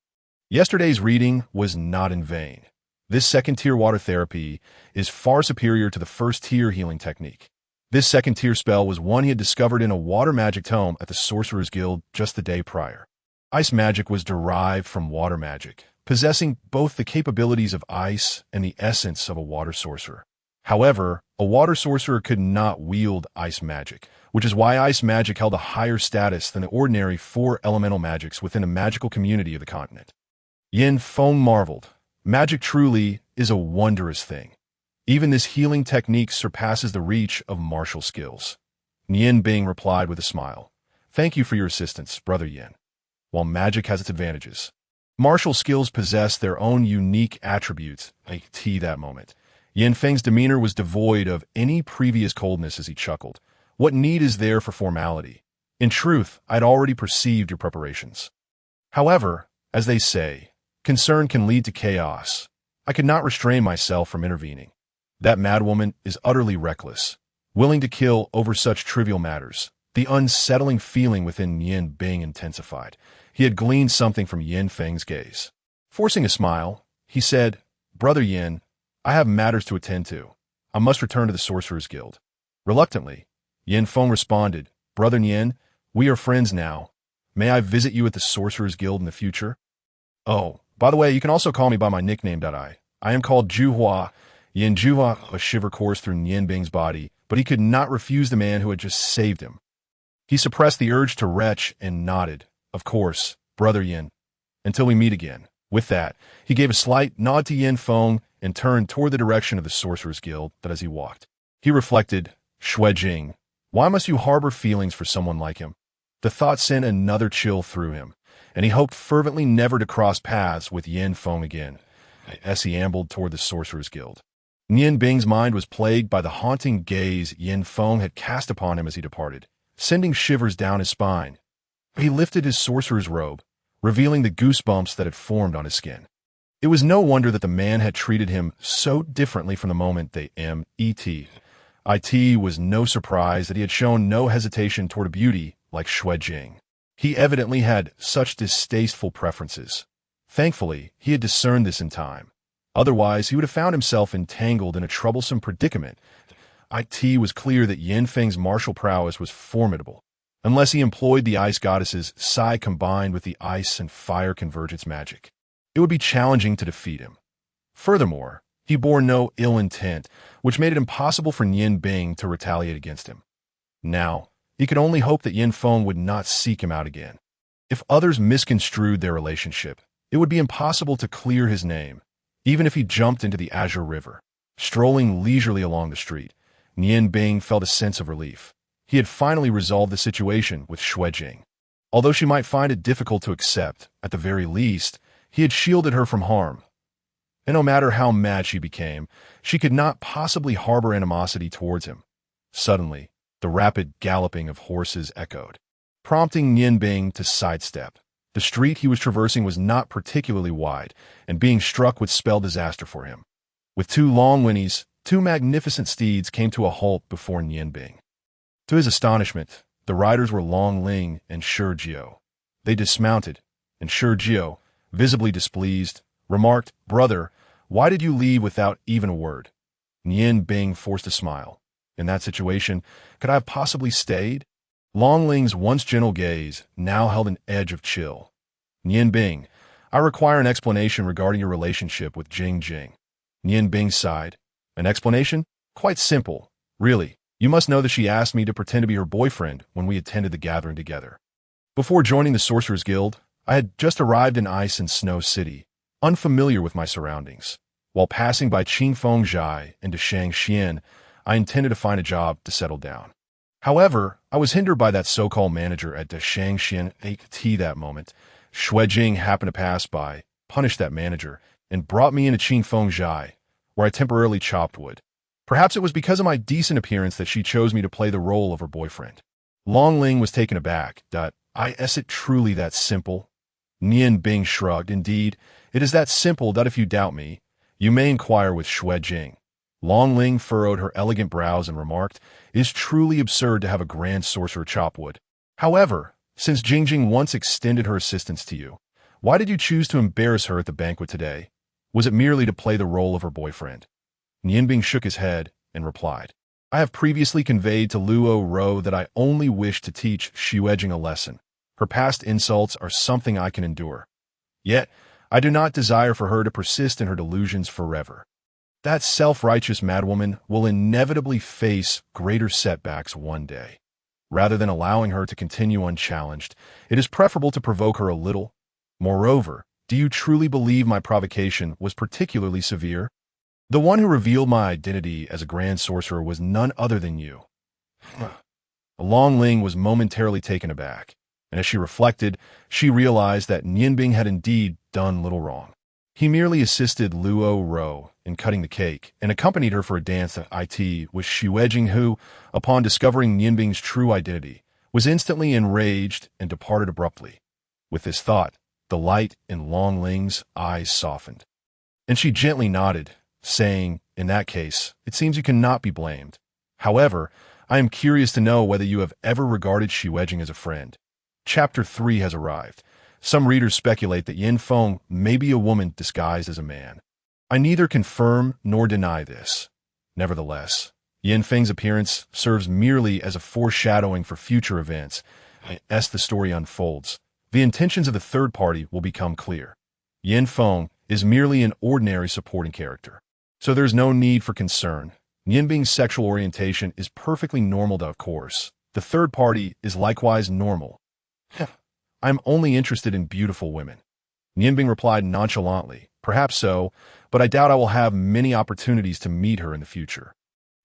Yesterday's reading was not in vain. This second-tier water therapy is far superior to the first-tier healing technique. This second-tier spell was one he had discovered in a water magic tome at the Sorcerer's Guild just the day prior. Ice magic was derived from water magic, possessing both the capabilities of ice and the essence of a water sorcerer. However, a water sorcerer could not wield ice magic, which is why ice magic held a higher status than the ordinary four elemental magics within the magical community of the continent. Yin Feng marveled. Magic truly is a wondrous thing. Even this healing technique surpasses the reach of martial skills. Yin Bing replied with a smile. "Thank you for your assistance, Brother Yin. While magic has its advantages, martial skills possess their own unique attributes." That moment, Yin Feng's demeanor was devoid of any previous coldness as he chuckled. "What need is there for formality? In truth, I'd already perceived your preparations. However, as they say, concern can lead to chaos. I could not restrain myself from intervening. That madwoman is utterly reckless, willing to kill over such trivial matters." The unsettling feeling within Yin Bing intensified. He had gleaned something from Yin Feng's gaze. Forcing a smile, he said, "Brother Yin, I have matters to attend to. I must return to the Sorcerer's Guild." Reluctantly, Yin Feng responded, "Brother Yin, we are friends now. May I visit you at the Sorcerer's Guild in the future? Oh, by the way, you can also call me by my nickname. I am called Juhua." Yin Juhua. A shiver coursed through Yin Bing's body, but he could not refuse the man who had just saved him. He suppressed the urge to retch and nodded. "Of course, Brother Yin. Until we meet again." With that, he gave a slight nod to Yin Feng and turned toward the direction of the Sorcerer's Guild. But as he walked, he reflected, "Xuejing, why must you harbor feelings for someone like him?" The thought sent another chill through him, and he hoped fervently never to cross paths with Yin Feng again as he ambled toward the Sorcerer's Guild. Yin Bing's mind was plagued by the haunting gaze Yin Feng had cast upon him as he departed, sending shivers down his spine. He lifted his sorcerer's robe, revealing the goosebumps that had formed on his skin. It was no wonder that the man had treated him so differently from the moment they met. It was no surprise that he had shown no hesitation toward a beauty like Xuejing. He evidently had such distasteful preferences. Thankfully, he had discerned this in time. Otherwise, he would have found himself entangled in a troublesome predicament. It was clear that Yin Feng's martial prowess was formidable. unless he employed the ice goddess's Sigh combined with the ice and fire convergence magic. It would be challenging to defeat him. Furthermore, he bore no ill intent, which made it impossible for Yin Bing to retaliate against him. Now, he could only hope that Yin Feng would not seek him out again. If others misconstrued their relationship, it would be impossible to clear his name, even if he jumped into the Azure River. Strolling leisurely along the street, Yin Bing felt a sense of relief. He had finally resolved the situation with Xuanji. Although she might find it difficult to accept, at the very least, he had shielded her from harm. And no matter how mad she became, she could not possibly harbor animosity towards him. Suddenly, the rapid galloping of horses echoed, prompting Yin Bing to sidestep. The street he was traversing was not particularly wide, and being struck would spell disaster for him. With two long whinnies, two magnificent steeds came to a halt before Yin Bing. To his astonishment, the riders were Long Ling and Shurjiao. They dismounted, and Shurjiao, visibly displeased, remarked, "Brother, why did you leave without even a word?" Yin Bing forced a smile. In that situation, could I have possibly stayed? Long Ling's once gentle gaze now held an edge of chill. Yin Bing, I require an explanation regarding your relationship with Zhengyang. Yin Bing sighed. An explanation? Quite simple. Really, you must know that she asked me to pretend to be her boyfriend when we attended the gathering together. Before joining the Sorcerer's Guild, I had just arrived in Ice and Snow City, unfamiliar with my surroundings. While passing by Qingfengzhai and Shangsheng, I intended to find a job to settle down. However, I was hindered by that so-called manager at the Shangsheng AT that moment. Xuanji happened to pass by, punished that manager, and brought me into Qingfengzhai, where I temporarily chopped wood. Perhaps it was because of my decent appearance that she chose me to play the role of her boyfriend. Long Ling was taken aback. Is it truly that simple? Yin Bing shrugged. Indeed, it is that simple that if you doubt me, you may inquire with Xuanji. Long Ling furrowed her elegant brows and remarked, "It is truly absurd to have a grand sorcerer chop wood. However, since Jingjing once extended her assistance to you, why did you choose to embarrass her at the banquet today? Was it merely to play the role of her boyfriend?" Nianbing shook his head and replied, "I have previously conveyed to Luo Ro that I only wish to teach Xuanji a lesson. Her past insults are something I can endure. Yet, I do not desire for her to persist in her delusions forever. That self-righteous madwoman will inevitably face greater setbacks one day. Rather than allowing her to continue unchallenged, it is preferable to provoke her a little. Moreover, do you truly believe my provocation was particularly severe? The one who revealed my identity as a grand sorcerer was none other than you." Long Ling was momentarily taken aback, and as she reflected, she realized that Nianbing had indeed done little wrong. He merely assisted Luo Ro in cutting the cake and accompanied her for a dance at IT with Xuanji, who, upon discovering Nianbing's true identity, was instantly enraged and departed abruptly. With this thought, the light in Long Ling's eyes softened, and she gently nodded, saying, "In that case, it seems you cannot be blamed. However, I am curious to know whether you have ever regarded Xuanji as a friend." Chapter 3 has arrived. Some readers speculate that Yin Feng may be a woman disguised as a man. I neither confirm nor deny this. Nevertheless, Yin Feng's appearance serves merely as a foreshadowing for future events. As the story unfolds, the intentions of the third party will become clear. Yin Feng is merely an ordinary supporting character, so there's no need for concern. Nianbing's sexual orientation is perfectly normal, of course. The third party is likewise normal. "I'm only interested in beautiful women." Nianbing replied nonchalantly, "Perhaps so, but I doubt I will have many opportunities to meet her in the future.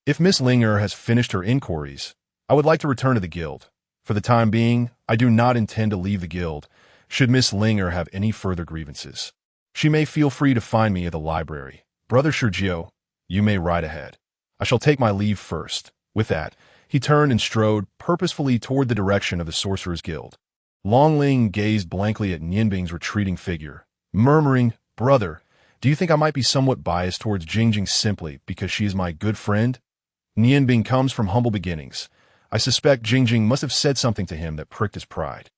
If Miss Linger has finished her inquiries, I would like to return to the guild. For the time being, I do not intend to leave the guild, should Miss Linger have any further grievances. She may feel free to find me at the library. Brother Shurjiao, you may ride ahead. I shall take my leave first." With that, he turned and strode purposefully toward the direction of the Sorcerer's Guild. Long Ling gazed blankly at Nianbing's retreating figure, murmuring, "Brother, do you think I might be somewhat biased towards Jingjing simply because she is my good friend? Nianbing comes from humble beginnings. I suspect Jingjing must have said something to him that pricked his pride.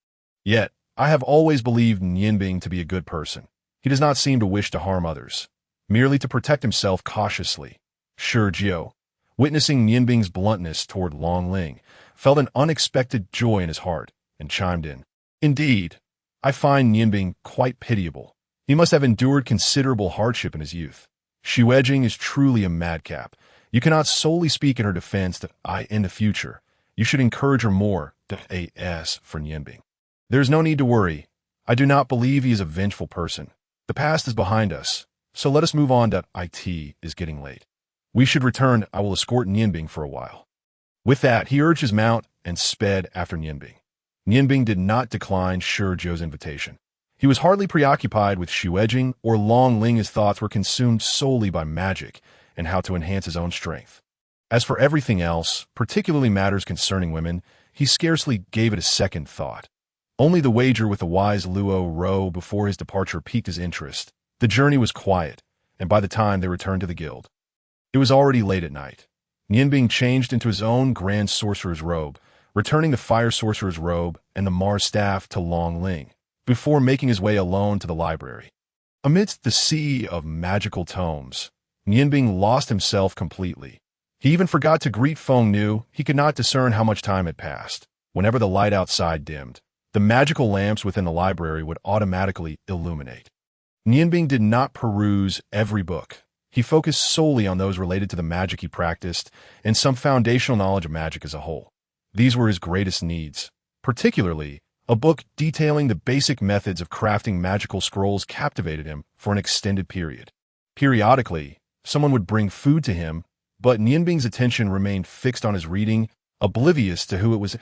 Yet, I have always believed Nianbing to be a good person. He does not seem to wish to harm others, merely to protect himself cautiously." Shurjiao, witnessing Nianbing's bluntness toward Long Ling, felt an unexpected joy in his heart and chimed in. Indeed, I find Nianbing quite pitiable. He must have endured considerable hardship in his youth. Xuanji is truly a madcap. You cannot solely speak in her defense that in the future, you should encourage her more. As for Nianbing, there is no need to worry. I do not believe he is a vengeful person. The past is behind us, so let us move on. It is getting late. We should return. I will escort Nianbing for a while. With that, he urged his mount and sped after Nianbing. Nianbing did not decline Shizhou's invitation. He was hardly preoccupied with Xuanji or Long Ling. His thoughts were consumed solely by magic and how to enhance his own strength. As for everything else, particularly matters concerning women, he scarcely gave it a second thought. Only the wager with the wise Luo Ro before his departure piqued his interest. The journey was quiet, and by the time they returned to the guild, it was already late at night. Nianbing changed into his own Grand Sorcerer's robe, returning the Fire Sorcerer's robe and the Mars staff to Long Ling, before making his way alone to the library. Amidst the sea of magical tomes, Nianbing lost himself completely. He even forgot to greet Feng Nu. He could not discern how much time had passed. Whenever the light outside dimmed, the magical lamps within the library would automatically illuminate. Nianbing did not peruse every book. He focused solely on those related to the magic he practiced and some foundational knowledge of magic as a whole. These were his greatest needs. Particularly, a book detailing the basic methods of crafting magical scrolls captivated him for an extended period. Periodically, someone would bring food to him, but Nianbing's attention remained fixed on his reading, oblivious to who it was.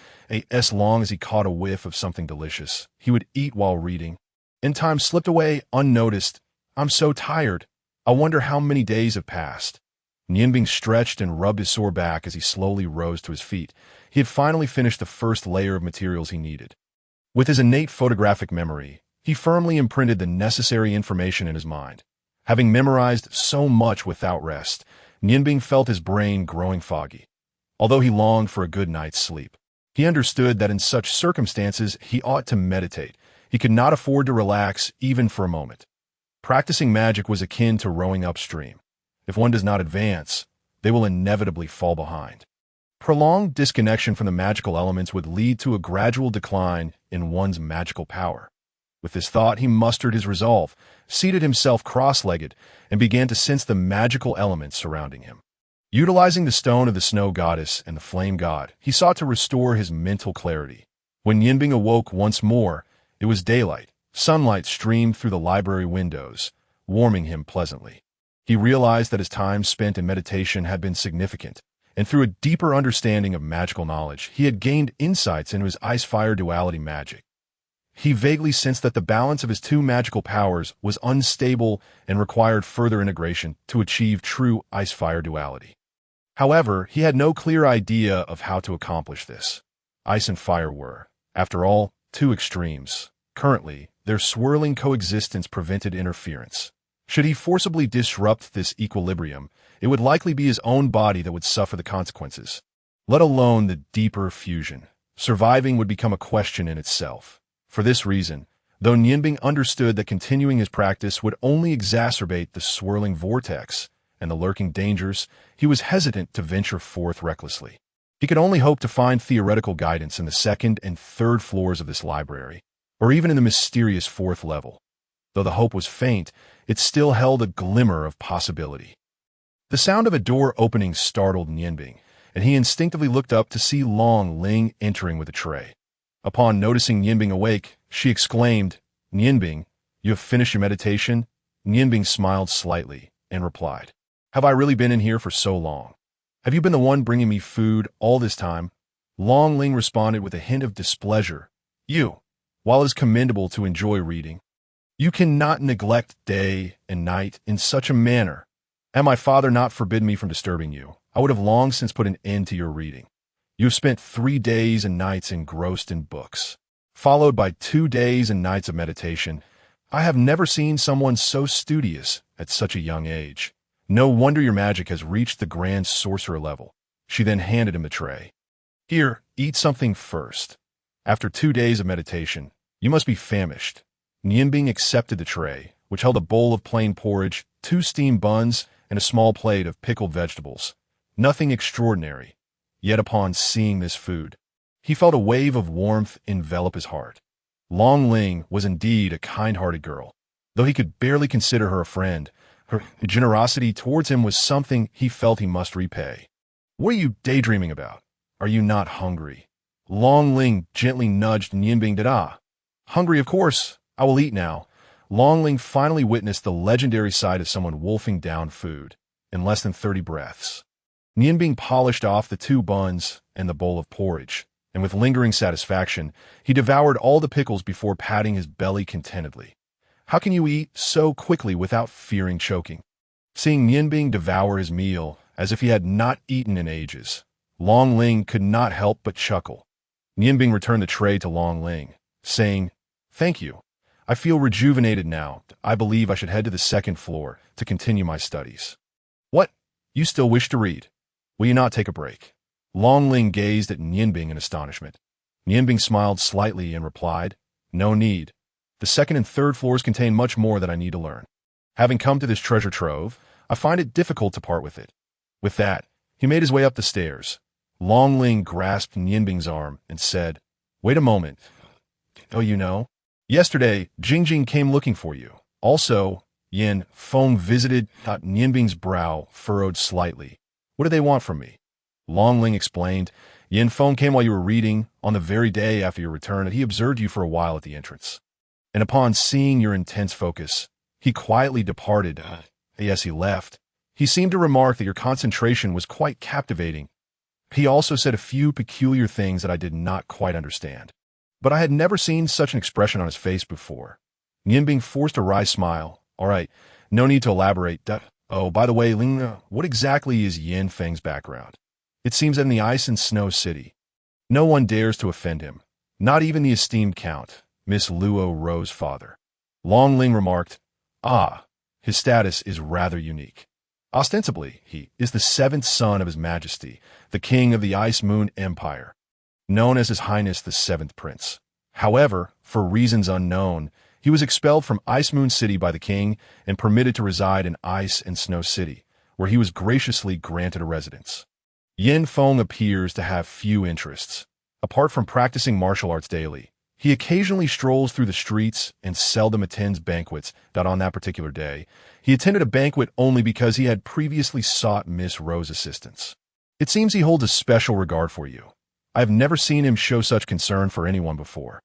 As long as he caught a whiff of something delicious, he would eat while reading, and time slipped away unnoticed. I'm so tired. I wonder how many days have passed. Nianbing stretched and rubbed his sore back as he slowly rose to his feet. He had finally finished the first layer of materials he needed. With his innate photographic memory, he firmly imprinted the necessary information in his mind. Having memorized so much without rest, Nianbing felt his brain growing foggy. Although he longed for a good night's sleep, he understood that in such circumstances he ought to meditate. He could not afford to relax even for a moment. Practicing magic was akin to rowing upstream. If one does not advance, they will inevitably fall behind. Prolonged disconnection from the magical elements would lead to a gradual decline in one's magical power. With this thought, he mustered his resolve, seated himself cross-legged, and began to sense the magical elements surrounding him. Utilizing the stone of the snow goddess and the flame god, he sought to restore his mental clarity. When Nianbing awoke once more, it was daylight. Sunlight streamed through the library windows, warming him pleasantly. He realized that his time spent in meditation had been significant, and through a deeper understanding of magical knowledge, he had gained insights into his ice-fire duality magic. He vaguely sensed that the balance of his two magical powers was unstable and required further integration to achieve true ice-fire duality. However, he had no clear idea of how to accomplish this. Ice and fire were, after all, two extremes. Currently, their swirling coexistence prevented interference. Should he forcibly disrupt this equilibrium, it would likely be his own body that would suffer the consequences, let alone the deeper fusion. Surviving would become a question in itself. For this reason, though Nianbing understood that continuing his practice would only exacerbate the swirling vortex and the lurking dangers, he was hesitant to venture forth recklessly. He could only hope to find theoretical guidance in the second and third floors of this library, or even in the mysterious fourth level. Though the hope was faint, it still held a glimmer of possibility. The sound of a door opening startled Nianbing, and he instinctively looked up to see Long Ling entering with a tray. Upon noticing Nianbing awake, she exclaimed, "Nianbing, you have finished your meditation?" Nianbing smiled slightly and replied, "Have I really been in here for so long? Have you been the one bringing me food all this time?" Long Ling responded with a hint of displeasure. While it is commendable to enjoy reading, you cannot neglect day and night in such a manner. Had my father not forbidden me from disturbing you, I would have long since put an end to your reading. You have spent 3 days and nights engrossed in books, followed by 2 days and nights of meditation. I have never seen someone so studious at such a young age. No wonder your magic has reached the Grand Sorcerer level. She then handed him the tray. Here, eat something first. After 2 days of meditation, you must be famished. Nianbing accepted the tray, which held a bowl of plain porridge, 2 steamed buns, and a small plate of pickled vegetables. Nothing extraordinary. Yet upon seeing this food, He felt a wave of warmth envelop his heart. Long Ling was indeed a kind-hearted girl. Though he could barely consider her a friend, her generosity towards him was something he felt he must repay. What are you daydreaming about? Are you not hungry? Long Ling gently nudged Nianbing. Hungry, of course. I will eat now. Long Ling finally witnessed the legendary sight of someone wolfing down food in less than 30 breaths. Nianbing polished off the 2 buns and the bowl of porridge, and with lingering satisfaction, he devoured all the pickles before patting his belly contentedly. How can you eat so quickly without fearing choking? Seeing Nianbing devour his meal as if he had not eaten in ages, Long Ling could not help but chuckle. Nianbing returned the tray to Long Ling, saying, "Thank you. I feel rejuvenated now. I believe I should head to the 2nd floor to continue my studies." "What? You still wish to read? Will you not take a break?" Long Ling gazed at Nianbing in astonishment. Nianbing smiled slightly and replied, "No need. The 2nd and 3rd floors contain much more that I need to learn. Having come to this treasure trove, I find it difficult to part with it." With that, he made his way up the stairs. Long Ling grasped Nianbing's arm and said, "Wait a moment. Oh, you know? Yesterday, Zhengyang came looking for you. Also, Yin Feng visited." Nianbing's brow furrowed slightly. "What do they want from me?" Long Ling explained, "Yin Feng came while you were reading, on the very day after your return, and he observed you for a while at the entrance. And upon seeing your intense focus, he quietly departed. Yes, he left. He seemed to remark that your concentration was quite captivating. He also said a few peculiar things that I did not quite understand. But I had never seen such an expression on his face before." Nianbing forced a wry smile. "All right, no need to elaborate. Oh, by the way, Ling, what exactly is Yin Feng's background? It seems that in the Ice and Snow City, no one dares to offend him, not even the esteemed Count, Miss Luo Ro's father." Long Ling remarked, "His status is rather unique. Ostensibly, he is the 7th son of His Majesty, the King of the Ice Moon Empire, known as His Highness the 7th Prince. However, for reasons unknown, he was expelled from Ice Moon City by the king and permitted to reside in Ice and Snow City, where he was graciously granted a residence. Yin Feng appears to have few interests. Apart from practicing martial arts daily, he occasionally strolls through the streets and seldom attends banquets. On that particular day, he attended a banquet only because he had previously sought Miss Ro's assistance. It seems he holds a special regard for you. I have never seen him show such concern for anyone before."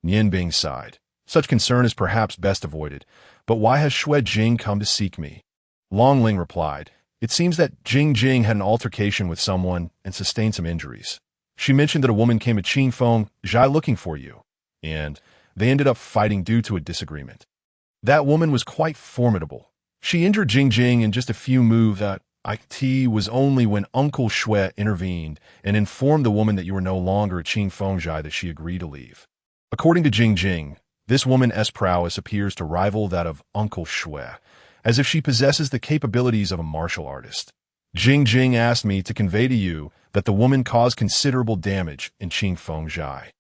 Nianbing sighed. "Such concern is perhaps best avoided, but why has Xuanji come to seek me?" Long Ling replied, "It seems that Zhengyang had an altercation with someone and sustained some injuries. She mentioned that a woman came to Qingfeng, Zhai looking for you, and they ended up fighting due to a disagreement. That woman was quite formidable. She injured Zhengyang in just a few moves. It was only when Uncle Xue intervened and informed the woman that you were no longer a Qingfeng Zhai that she agreed to leave. According to Zhengyang, this woman's prowess appears to rival that of Uncle Xue, as if she possesses the capabilities of a martial artist. Zhengyang asked me to convey to you that the woman caused considerable damage in Qingfeng Zhai,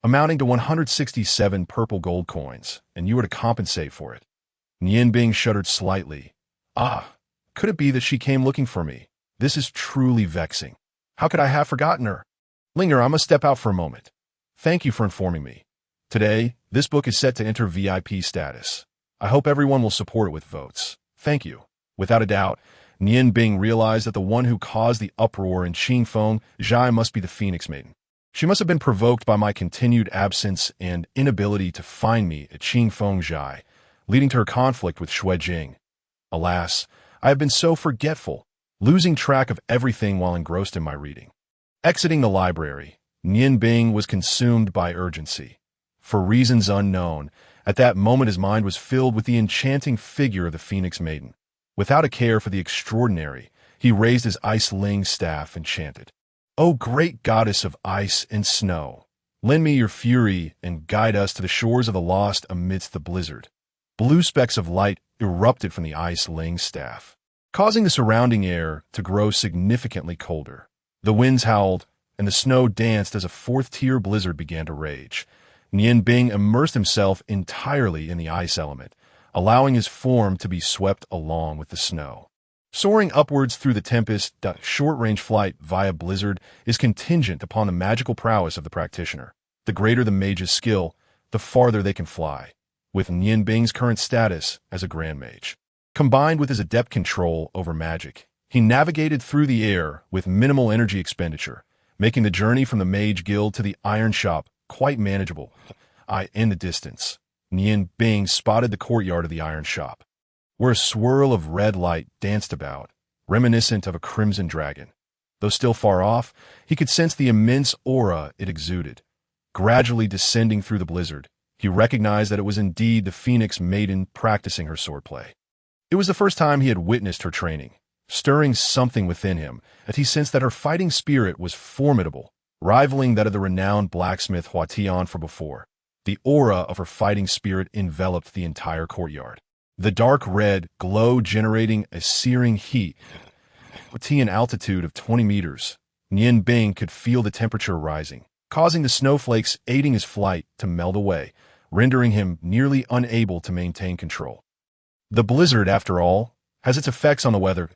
amounting to 167 purple gold coins, and you were to compensate for it." Nianbing shuddered slightly. Could it be that she came looking for me? This is truly vexing. How could I have forgotten her? Linger, I must step out for a moment. Thank you for informing me. Today, this book is set to enter VIP status. I hope everyone will support it with votes. Thank you. Without a doubt, Nianbing realized that the one who caused the uproar in Qingfeng Zhai must be the Phoenix Maiden. She must have been provoked by my continued absence and inability to find me at Qingfeng Zhai, leading to her conflict with Xuanji. Alas, I have been so forgetful, losing track of everything while engrossed in my reading. Exiting the library, Nianbing was consumed by urgency. For reasons unknown, at that moment his mind was filled with the enchanting figure of the Phoenix Maiden. Without a care for the extraordinary, he raised his ice ling staff and chanted, "O great goddess of ice and snow, lend me your fury and guide us to the shores of the lost amidst the blizzard." Blue specks of light erupted from the ice ling staff, causing the surrounding air to grow significantly colder. The winds howled, and the snow danced as a fourth-tier blizzard began to rage. Nianbing immersed himself entirely in the ice element, allowing his form to be swept along with the snow. Soaring upwards through the tempest, short-range flight via blizzard is contingent upon the magical prowess of the practitioner. The greater the mage's skill, the farther they can fly, with Nian Bing's current status as a Grand Mage. Combined with his adept control over magic, he navigated through the air with minimal energy expenditure, making the journey from the Mage Guild to the Iron Shop quite manageable. In the distance, Nian Bing spotted the courtyard of the Iron Shop, where a swirl of red light danced about, reminiscent of a crimson dragon. Though still far off, he could sense the immense aura it exuded. Gradually descending through the blizzard, he recognized that it was indeed the Phoenix Maiden practicing her swordplay. It was the first time he had witnessed her training, stirring something within him as he sensed that her fighting spirit was formidable, rivaling that of the renowned blacksmith Huatian from before. The aura of her fighting spirit enveloped the entire courtyard. The dark red glow generating a searing heat. At an altitude of 20 meters, Nian Bing could feel the temperature rising, causing the snowflakes aiding his flight to melt away, rendering him nearly unable to maintain control. The blizzard, after all, has its effects on the weather.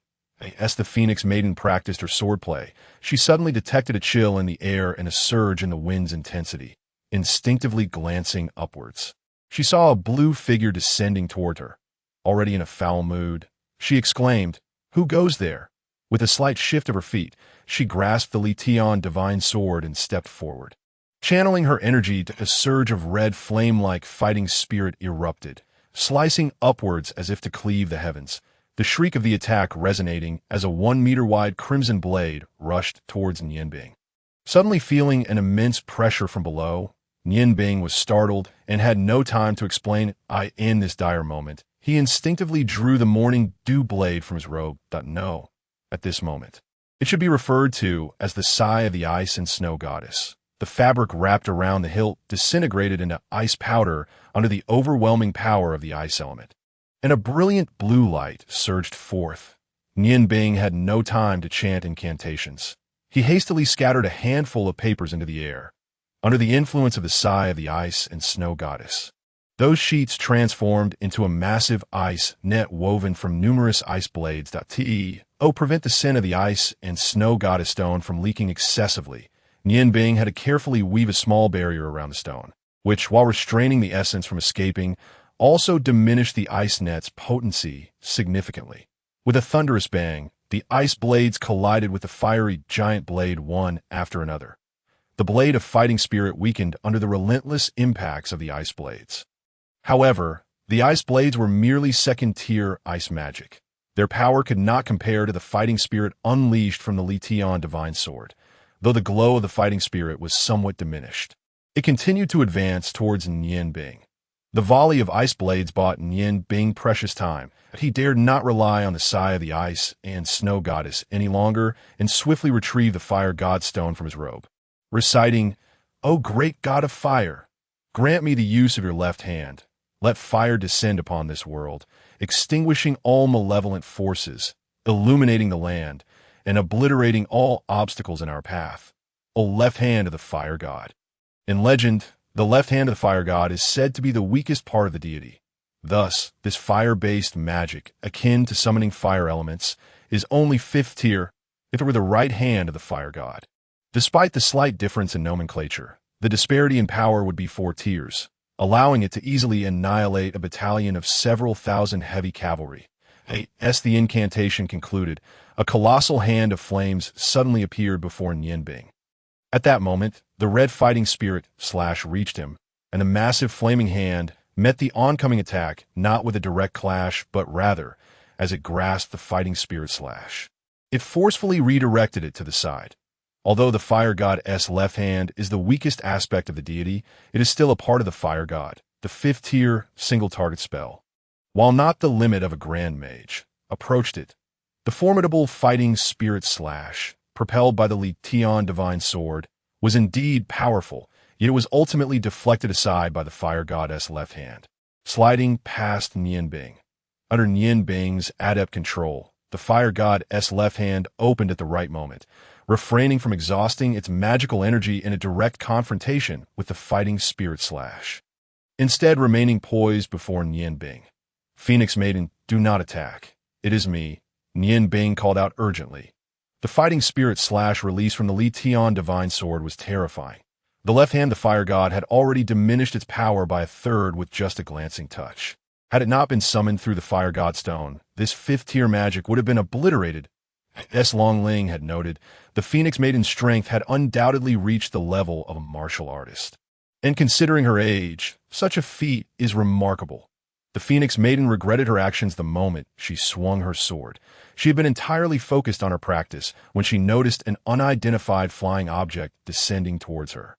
As the Phoenix Maiden practiced her swordplay, she suddenly detected a chill in the air and a surge in the wind's intensity. Instinctively glancing upwards, she saw a blue figure descending toward her. Already in a foul mood, she exclaimed, "Who goes there?" With a slight shift of her feet, she grasped the Lition divine sword and stepped forward. Channeling her energy, a surge of red flame-like fighting spirit erupted, slicing upwards as if to cleave the heavens, the shriek of the attack resonating as a 1-meter-wide crimson blade rushed towards Nian Bing. Suddenly feeling an immense pressure from below, Nian Bing was startled and had no time to explain. In this dire moment, he instinctively drew the morning dew blade from his robe. No, at this moment, it should be referred to as the Sigh of the Ice and Snow Goddess. The fabric wrapped around the hilt disintegrated into ice powder under the overwhelming power of the ice element, and a brilliant blue light surged forth. Nian Bing had no time to chant incantations. He hastily scattered a handful of papers into the air. Under the influence of the Sigh of the Ice and Snow Goddess, those sheets transformed into a massive ice net woven from numerous ice blades. Prevent the sin of the ice and snow goddess stone from leaking excessively. Nian Bing had to carefully weave a small barrier around the stone, which, while restraining the essence from escaping, also diminished the ice net's potency significantly. With a thunderous bang, the ice blades collided with the fiery giant blade one after another. The blade of fighting spirit weakened under the relentless impacts of the ice blades. However, the ice blades were merely second-tier ice magic. Their power could not compare to the fighting spirit unleashed from the Lition divine sword, though the glow of the fighting spirit was somewhat diminished. It continued to advance towards Nian Bing. The volley of ice blades bought Nian Bing precious time. He dared not rely on the Sigh of the Ice and Snow Goddess any longer and swiftly retrieved the fire god stone from his robe, reciting, "O great god of fire, grant me the use of your left hand. Let fire descend upon this world, extinguishing all malevolent forces, illuminating the land, and obliterating all obstacles in our path. O left hand of the fire god." In legend, the left hand of the fire god is said to be the weakest part of the deity. Thus, this fire-based magic, akin to summoning fire elements, is only 5th tier if it were the right hand of the fire god. Despite the slight difference in nomenclature, the disparity in power would be 4 tiers, allowing it to easily annihilate a battalion of several thousand heavy cavalry. As the incantation concluded, a colossal hand of flames suddenly appeared before Nian Bing. At that moment, the red fighting spirit reached him, and the massive flaming hand met the oncoming attack not with a direct clash, but rather as it grasped the fighting spirit It forcefully redirected it to the side. Although the fire god's left hand is the weakest aspect of the deity, it is still a part of the fire god, the 5th tier single target spell. While not the limit of a grand mage, approached it. The formidable fighting spirit propelled by the Lition divine sword, was indeed powerful, yet it was ultimately deflected aside by the fire god's left hand, sliding past Nian Bing. Under Nian Bing's adept control, the fire god's left hand opened at the right moment, refraining from exhausting its magical energy in a direct confrontation with the fighting spirit instead remaining poised before Nian Bing. "Phoenix Maiden, do not attack. It is me, Nian Bing called out urgently. The fighting spirit slash released from the Li Tian divine sword was terrifying. The left hand, the fire god, had already diminished its power by a third with just a glancing touch. Had it not been summoned through the fire god stone, this fifth-tier magic would have been obliterated. S. Longling had noted, the Phoenix Maiden's strength had undoubtedly reached the level of a martial artist. And considering her age, such a feat is remarkable. The Phoenix Maiden regretted her actions the moment she swung her sword. She had been entirely focused on her practice when she noticed an unidentified flying object descending towards her.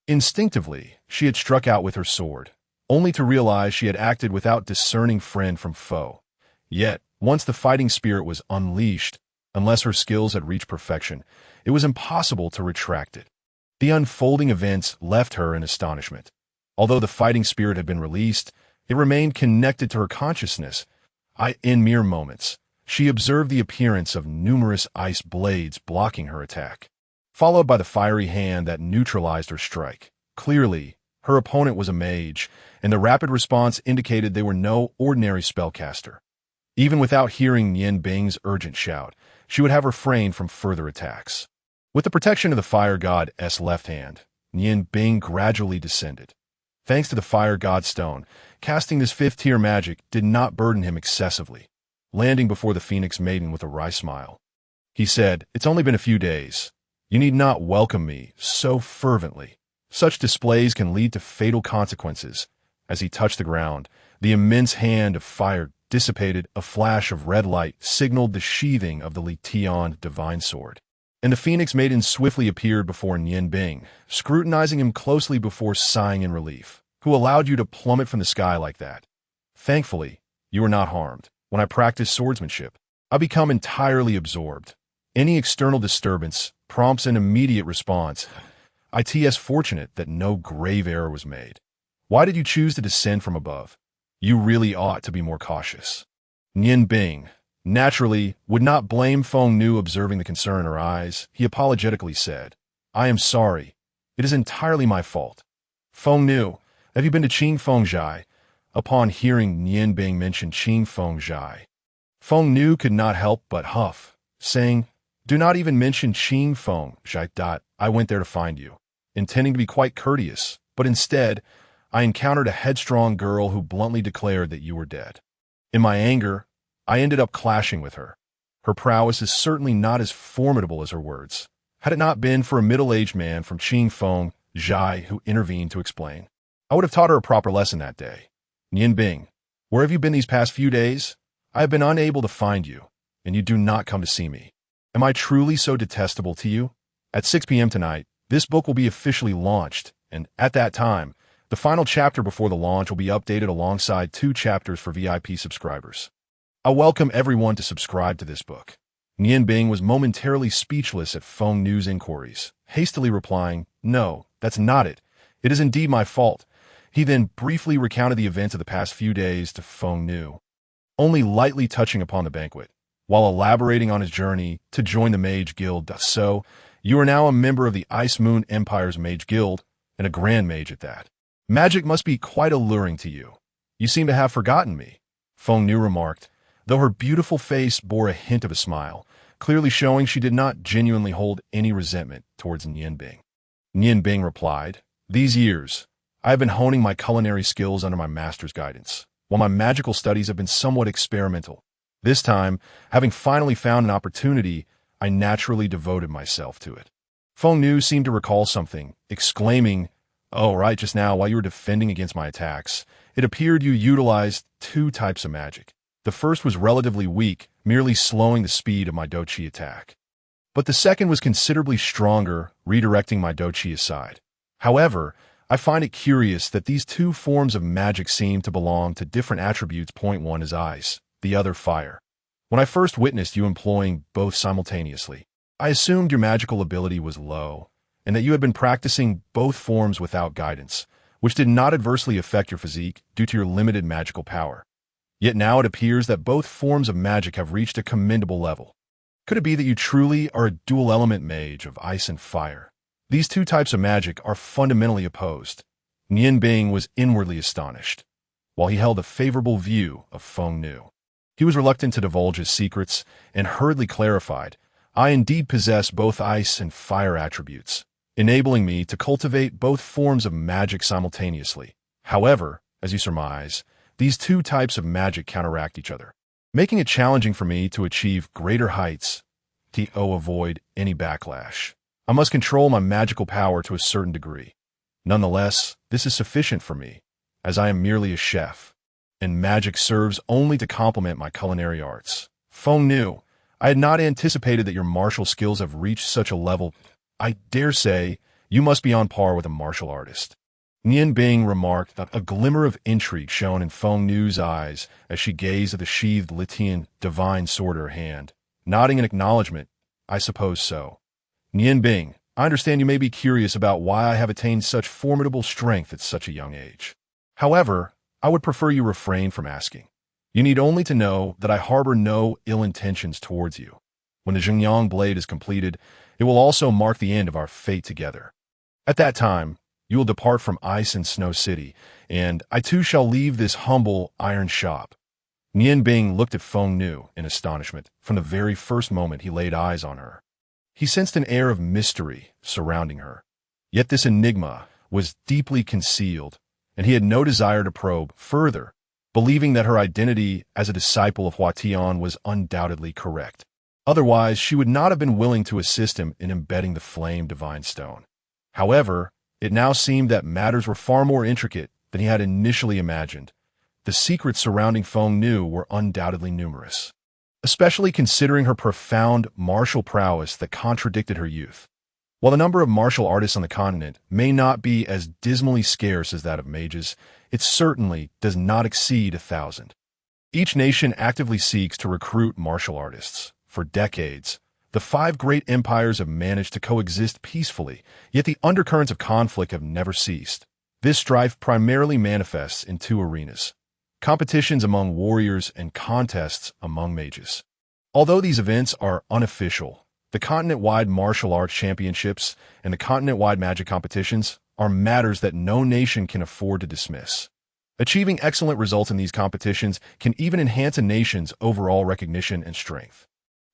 Instinctively, she had struck out with her sword, only to realize she had acted without discerning friend from foe. Yet, once the fighting spirit was unleashed, unless her skills had reached perfection, it was impossible to retract it. The unfolding events left her in astonishment. Although the fighting spirit had been released, it remained connected to her consciousness. In mere moments, she observed the appearance of numerous ice blades blocking her attack, followed by the fiery hand that neutralized her strike. Clearly, her opponent was a mage, and the rapid response indicated they were no ordinary spellcaster. Even without hearing Nian Bing's urgent shout, she would have refrained from further attacks. With the protection of the fire god's left hand, Nian Bing gradually descended. Thanks to the fire god stone, casting this fifth-tier magic did not burden him excessively, landing before the Phoenix Maiden with a wry smile. He said, "It's only been a few days. You need not welcome me so fervently. Such displays can lead to fatal consequences." As he touched the ground, the immense hand of fire dissipated. A flash of red light signaled the sheathing of the Li Tian divine sword, and the Phoenix Maiden swiftly appeared before Nian Bing, scrutinizing him closely before sighing in relief. "Who allowed you to plummet from the sky like that?" "Thankfully, you were not harmed. When I practice swordsmanship, I become entirely absorbed. Any external disturbance prompts an immediate response. It's fortunate that no grave error was made. Why did you choose to descend from above? You really ought to be more cautious." Nian Bing, naturally, would not blame Feng Nu. Observing the concern in her eyes, he apologetically said, "I am sorry. It is entirely my fault." "Feng Nu, have you been to Qingfeng?" Upon hearing Nian Bing mention Qingfeng, Feng Nu could not help but huff, saying, "Do not even mention Qingfeng. I went there to find you, intending to be quite courteous, but instead, I encountered a headstrong girl who bluntly declared that you were dead. In my anger, I ended up clashing with her. Her prowess is certainly not as formidable as her words. Had it not been for a middle-aged man from Qingfeng who intervened to explain, I would have taught her a proper lesson that day. Nian Bing, where have you been these past few days? I have been unable to find you, and you do not come to see me. Am I truly so detestable to you? At 6 p.m. tonight, this book will be officially launched, and at that time, the final chapter before the launch will be updated alongside 2 chapters for VIP subscribers. I welcome everyone to subscribe to this book." Nian Bing was momentarily speechless at Feng Nu's inquiries, hastily replying, "No, that's not it. It is indeed my fault." He then briefly recounted the events of the past few days to Feng Nu, only lightly touching upon the banquet, while elaborating on his journey to join the Mage Guild. "So, you are now a member of the Ice Moon Empire's Mage Guild, and a Grand Mage at that. Magic must be quite alluring to you. You seem to have forgotten me," Feng Nu remarked, though her beautiful face bore a hint of a smile, clearly showing she did not genuinely hold any resentment towards Nian Bing. Nian Bing replied, "These years, I have been honing my culinary skills under my master's guidance, while my magical studies have been somewhat experimental. This time, having finally found an opportunity, I naturally devoted myself to it." Feng Nu seemed to recall something, exclaiming, "Oh, right, just now, while you were defending against my attacks, it appeared you utilized 2 types of magic. The first was relatively weak, merely slowing the speed of my Doqi attack. But the second was considerably stronger, redirecting my Doqi aside. However, I find it curious that these 2 forms of magic seem to belong to different attributes. Point 1 is ice, the other fire. When I first witnessed you employing both simultaneously, I assumed your magical ability was low, and that you had been practicing both forms without guidance, which did not adversely affect your physique due to your limited magical power. Yet now it appears that both forms of magic have reached a commendable level. Could it be that you truly are a dual-element mage of ice and fire? These 2 types of magic are fundamentally opposed." Nian Bing was inwardly astonished, while he held a favorable view of Feng Nu. He was reluctant to divulge his secrets and hurriedly clarified, I indeed possess both ice and fire attributes, enabling me to cultivate both forms of magic simultaneously. However, as you surmise, these two types of magic counteract each other, making it challenging for me to achieve greater heights to avoid any backlash. I must control my magical power to a certain degree. Nonetheless, this is sufficient for me, as I am merely a chef, and magic serves only to complement my culinary arts. Feng knew, I had not anticipated that your martial skills have reached such a level. I dare say you must be on par with a martial artist. Nian Bing remarked that a glimmer of intrigue shone in Feng Nu's eyes as she gazed at the sheathed Litian divine sword in her hand. Nodding in acknowledgement, I suppose so. Nian Bing, I understand you may be curious about why I have attained such formidable strength at such a young age. However, I would prefer you refrain from asking. You need only to know that I harbor no ill intentions towards you. When the Zhengyang Blade is completed, it will also mark the end of our fate together. At that time, you will depart from Ice and Snow City, and I too shall leave this humble iron shop. Nian Bing looked at Feng Nu in astonishment from the very first moment he laid eyes on her. He sensed an air of mystery surrounding her. Yet this enigma was deeply concealed, and he had no desire to probe further, believing that her identity as a disciple of Huatian was undoubtedly correct. Otherwise, she would not have been willing to assist him in embedding the flame divine stone. However, it now seemed that matters were far more intricate than he had initially imagined. The secrets surrounding Feng Nu were undoubtedly numerous, especially considering her profound martial prowess that contradicted her youth. While the number of martial artists on the continent may not be as dismally scarce as that of mages, it certainly does not exceed 1,000. Each nation actively seeks to recruit martial artists. For decades, the 5 great empires have managed to coexist peacefully, yet the undercurrents of conflict have never ceased. This strife primarily manifests in 2 arenas: competitions among warriors and contests among mages. Although these events are unofficial, the continent-wide martial arts championships and the continent-wide magic competitions are matters that no nation can afford to dismiss. Achieving excellent results in these competitions can even enhance a nation's overall recognition and strength.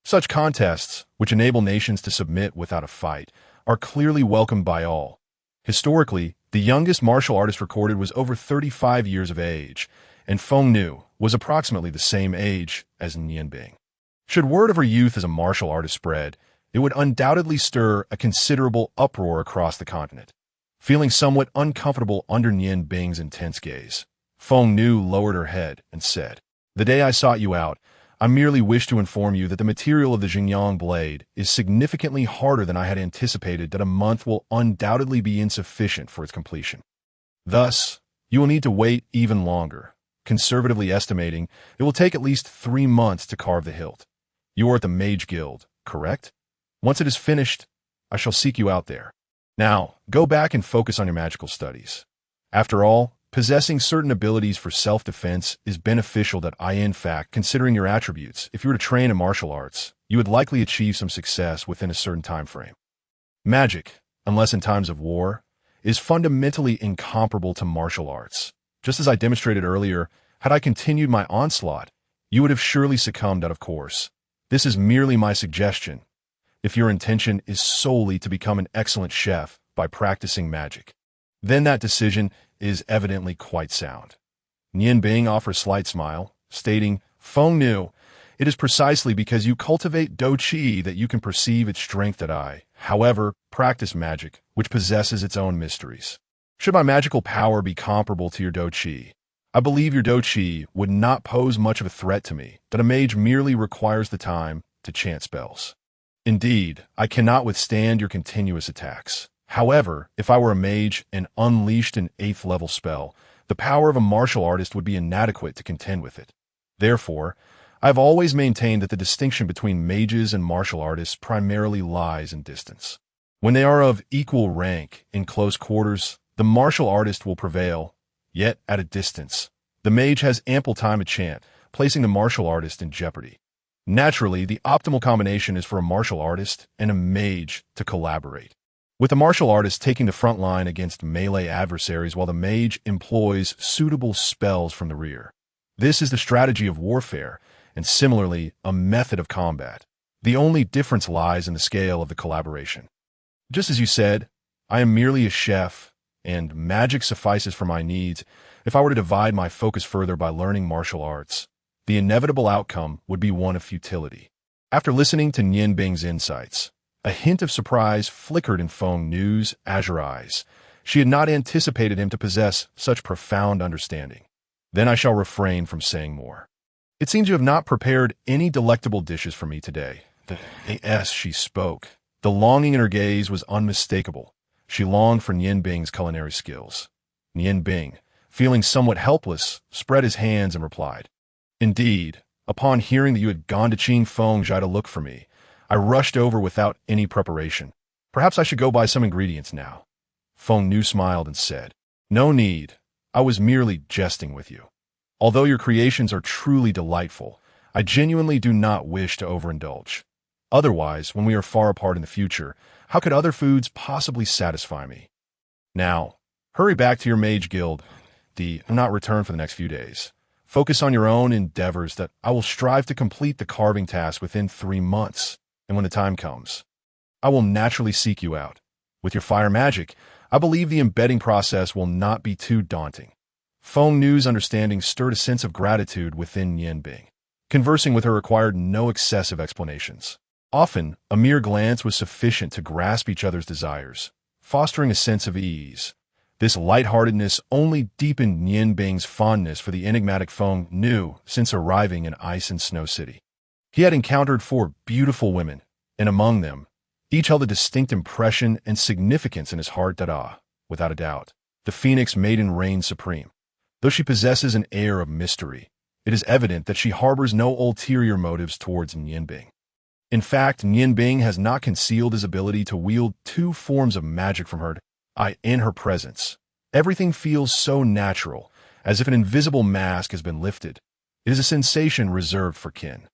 Such contests, which enable nations to submit without a fight, are clearly welcomed by all. Historically, the youngest martial artist recorded was over 35 years of age, and Feng Nu was approximately the same age as Nian Bing. Should word of her youth as a martial artist spread, it would undoubtedly stir a considerable uproar across the continent. Feeling somewhat uncomfortable under Nian Bing's intense gaze, Feng Nu lowered her head and said, The day I sought you out, I merely wished to inform you that the material of the Zhengyang Blade is significantly harder than I had anticipated, that a month will undoubtedly be insufficient for its completion. Thus, you will need to wait even longer. Conservatively estimating, it will take at least 3 months to carve the hilt. You are at the Mage Guild, correct? Once it is finished, I shall seek you out there. Now, go back and focus on your magical studies. After all, possessing certain abilities for self-defense is beneficial. In fact, considering your attributes, if you were to train in martial arts, you would likely achieve some success within a certain time frame. Magic, unless in times of war, is fundamentally incomparable to martial arts. Just as I demonstrated earlier, had I continued my onslaught, you would have surely succumbed out of course. This is merely my suggestion, if your intention is solely to become an excellent chef by practicing magic. Then that decision is evidently quite sound. Nian Bing offers a slight smile, stating, Feng Nu, it is precisely because you cultivate Do Qi that you can perceive its strength that I, however, practice magic, which possesses its own mysteries. Should my magical power be comparable to your Do Qi, I believe your Do Qi would not pose much of a threat to me, that a mage merely requires the time to chant spells. Indeed, I cannot withstand your continuous attacks. However, if I were a mage and unleashed an 8th level spell, the power of a martial artist would be inadequate to contend with it. Therefore, I have always maintained that the distinction between mages and martial artists primarily lies in distance. When they are of equal rank in close quarters, the martial artist will prevail, yet at a distance. The mage has ample time to chant, placing the martial artist in jeopardy. Naturally, the optimal combination is for a martial artist and a mage to collaborate, with the martial artist taking the front line against melee adversaries while the mage employs suitable spells from the rear. This is the strategy of warfare, and similarly, a method of combat. The only difference lies in the scale of the collaboration. Just as you said, I am merely a chef, and magic suffices for my needs. If I were to divide my focus further by learning martial arts, the inevitable outcome would be one of futility. After listening to Nian Bing's insights, a hint of surprise flickered in Feng Nu's azure eyes. She had not anticipated him to possess such profound understanding. Then I shall refrain from saying more. It seems you have not prepared any delectable dishes for me today. As she spoke, the longing in her gaze was unmistakable. She longed for Nian Bing's culinary skills. Nian Bing, feeling somewhat helpless, spread his hands and replied, "Indeed, upon hearing that you had gone to Qing Feng Zhai to look for me, I rushed over without any preparation. Perhaps I should go buy some ingredients now." Feng Nu smiled and said, "No need. I was merely jesting with you. Although your creations are truly delightful, I genuinely do not wish to overindulge. Otherwise, when we are far apart in the future, how could other foods possibly satisfy me? Now, hurry back to your mage guild. Do not return for the next few days. Focus on your own endeavors that I will strive to complete the carving task within 3 months, and when the time comes, I will naturally seek you out. With your fire magic, I believe the embedding process will not be too daunting." Feng Nu's understanding stirred a sense of gratitude within Nian Bing. Conversing with her required no excessive explanations. Often, a mere glance was sufficient to grasp each other's desires, fostering a sense of ease. This lightheartedness only deepened Nian Bing's fondness for the enigmatic Feng Nu since arriving in Ice and Snow City. He had encountered 4 beautiful women, and among them, each held a distinct impression and significance in his heart that, without a doubt, the Phoenix Maiden reigns supreme. Though she possesses an air of mystery, it is evident that she harbors no ulterior motives towards Nian Bing. In fact, Nian Bing has not concealed his ability to wield 2 forms of magic from her in her presence. Everything feels so natural, as if an invisible mask has been lifted. It is a sensation reserved for kin.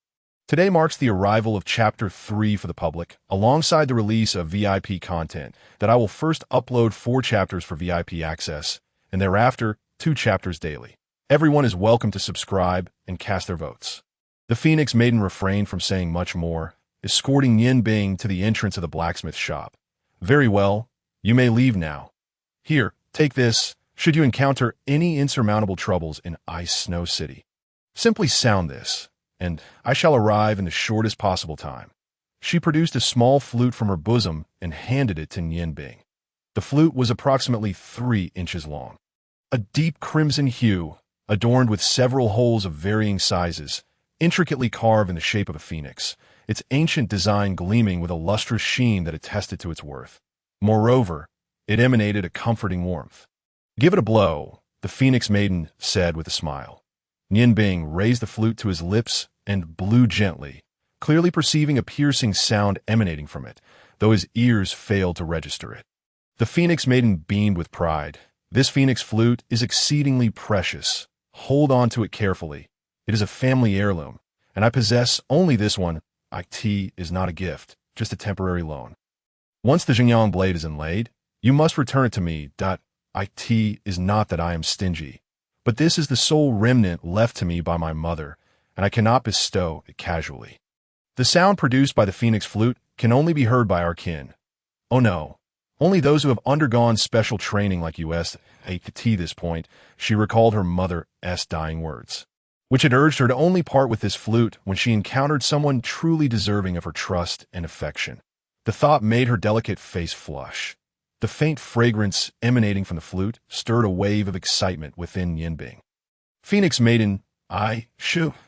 Today marks the arrival of Chapter 3 for the public, alongside the release of VIP content that I will first upload 4 chapters for VIP access, and thereafter 2 chapters daily. Everyone is welcome to subscribe and cast their votes. The Phoenix Maiden refrained from saying much more, escorting Nian Bing to the entrance of the blacksmith shop. "Very well, you may leave now. Here, take this, should you encounter any insurmountable troubles in Ice Snow City. Simply sound this, and I shall arrive in the shortest possible time." She produced a small flute from her bosom and handed it to Nian Bing. The flute was approximately 3 inches long. A deep crimson hue, adorned with several holes of varying sizes, intricately carved in the shape of a phoenix, its ancient design gleaming with a lustrous sheen that attested to its worth. Moreover, it emanated a comforting warmth. "Give it a blow," the Phoenix Maiden said with a smile. Nian Bing raised the flute to his lips and blew gently, clearly perceiving a piercing sound emanating from it, though his ears failed to register it. The Phoenix Maiden beamed with pride. "This phoenix flute is exceedingly precious. Hold on to it carefully. It is a family heirloom, and I possess only this one. IT is not a gift, just a temporary loan. Once the Zhengyang Blade is inlaid, you must return it to me. IT is not that I am stingy, but this is the sole remnant left to me by my mother, and I cannot bestow it casually." The sound produced by the phoenix flute can only be heard by our kin. Oh no, only those who have undergone special training like us. At this point, she recalled her mother's dying words, which had urged her to only part with this flute when she encountered someone truly deserving of her trust and affection. The thought made her delicate face flush. The faint fragrance emanating from the flute stirred a wave of excitement within Nian Bing. "Phoenix Maiden,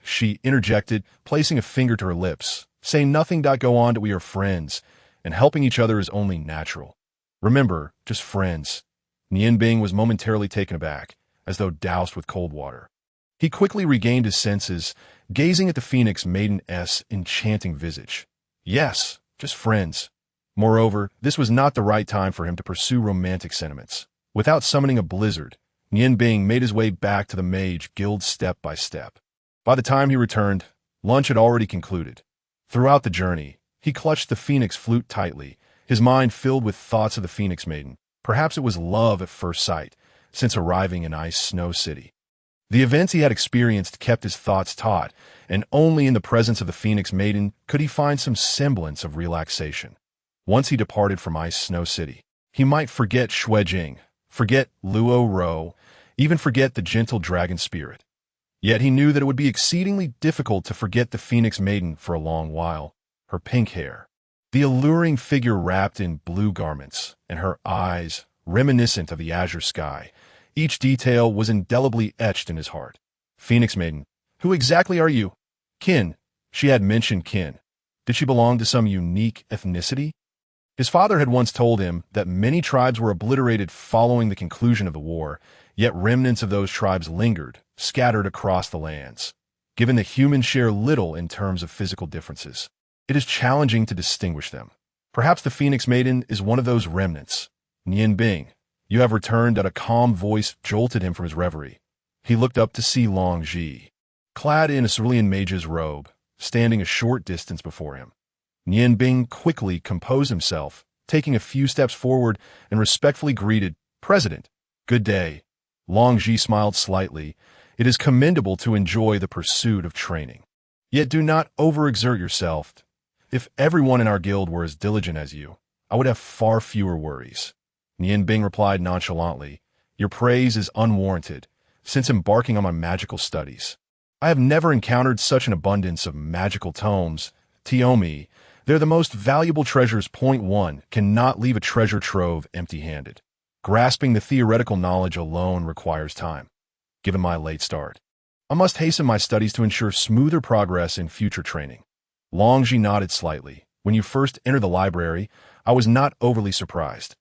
she interjected, placing a finger to her lips. "Say nothing. Go on that we are friends, and helping each other is only natural. Remember, just friends." Nian Bing was momentarily taken aback, as though doused with cold water. He quickly regained his senses, gazing at the Phoenix Maiden's enchanting visage. Yes, just friends. Moreover, this was not the right time for him to pursue romantic sentiments. Without summoning a blizzard, Nian Bing made his way back to the Mage Guild step by step. By the time he returned, lunch had already concluded. Throughout the journey, he clutched the Phoenix flute tightly, his mind filled with thoughts of the Phoenix Maiden. Perhaps it was love at first sight, since arriving in Ice Snow City. The events he had experienced kept his thoughts taut, and only in the presence of the Phoenix Maiden could he find some semblance of relaxation. Once he departed from Ice Snow City, he might forget Xuejing, forget Luo Ro, even forget the gentle dragon spirit. Yet he knew that it would be exceedingly difficult to forget the Phoenix Maiden for a long while. Her pink hair, the alluring figure wrapped in blue garments, and her eyes, reminiscent of the azure sky. Each detail was indelibly etched in his heart. Phoenix Maiden, who exactly are you? Kin. She had mentioned kin. Did she belong to some unique ethnicity? His father had once told him that many tribes were obliterated following the conclusion of the war, yet remnants of those tribes lingered, scattered across the lands. Given that humans share little in terms of physical differences, it is challenging to distinguish them. Perhaps the Phoenix Maiden is one of those remnants. Nian Bing, you have returned, that a calm voice jolted him from his reverie. He looked up to see Long Ji, clad in a cerulean mage's robe, standing a short distance before him. Nian Bing quickly composed himself, taking a few steps forward and respectfully greeted, "President, good day." Long Ji smiled slightly. It is commendable to enjoy the pursuit of training. Yet do not overexert yourself. If everyone in our guild were as diligent as you, I would have far fewer worries. Nian Bing replied nonchalantly, "Your praise is unwarranted, since embarking on my magical studies. I have never encountered such an abundance of magical tomes. Tiomi, they're the most valuable treasures. Point 1 cannot leave a treasure trove empty-handed. Grasping the theoretical knowledge alone requires time. Given my late start, I must hasten my studies to ensure smoother progress in future training." Long Ji nodded slightly. "When you first entered the library, I was not overly surprised.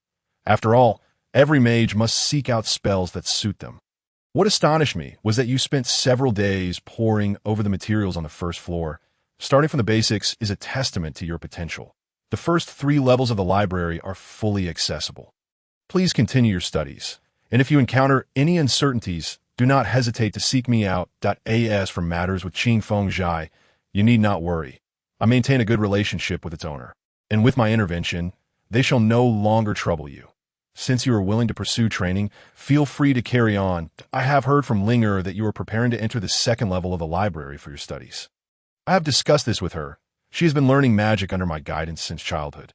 After all, every mage must seek out spells that suit them. What astonished me was that you spent several days poring over the materials on the first floor. Starting from the basics is a testament to your potential. The first 3 levels of the library are fully accessible. Please continue your studies, and if you encounter any uncertainties, do not hesitate to seek me out. As for matters with Qingfeng Zhai, you need not worry. I maintain a good relationship with its owner, and with my intervention, they shall no longer trouble you. Since you are willing to pursue training, feel free to carry on. I have heard from Linger that you are preparing to enter the 2nd level of the library for your studies. I have discussed this with her. She has been learning magic under my guidance since childhood.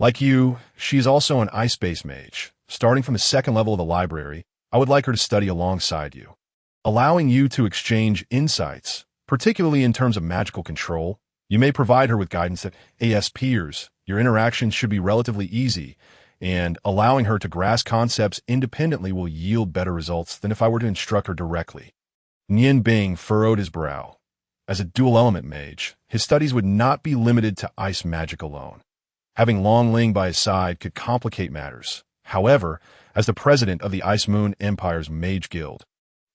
Like you, she is also an ice-based mage. Starting from the 2nd level of the library, I would like her to study alongside you, allowing you to exchange insights, particularly in terms of magical control. You may provide her with guidance that, as peers, your interactions should be relatively easy, and allowing her to grasp concepts independently will yield better results than if I were to instruct her directly." Nian Bing furrowed his brow. As a dual-element mage, his studies would not be limited to ice magic alone. Having Long Ling by his side could complicate matters. However, as the president of the Ice Moon Empire's Mage Guild,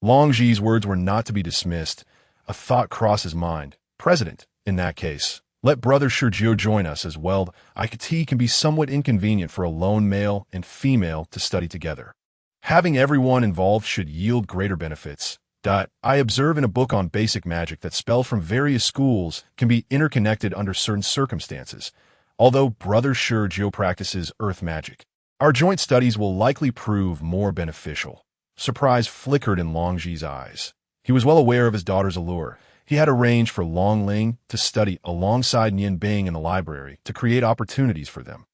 Long Ji's words were not to be dismissed. A thought crossed his mind. "President, in that case, let Brother Shurjiu join us as well. IKT can be somewhat inconvenient for a lone male and female to study together. Having everyone involved should yield greater benefits. I observe in a book on basic magic that spells from various schools can be interconnected under certain circumstances. Although Brother Shurjiu practices earth magic, our joint studies will likely prove more beneficial." Surprise flickered in Long Ji's eyes. He was well aware of his daughter's allure. He had arranged for Long Ling to study alongside Nian Bing in the library to create opportunities for them.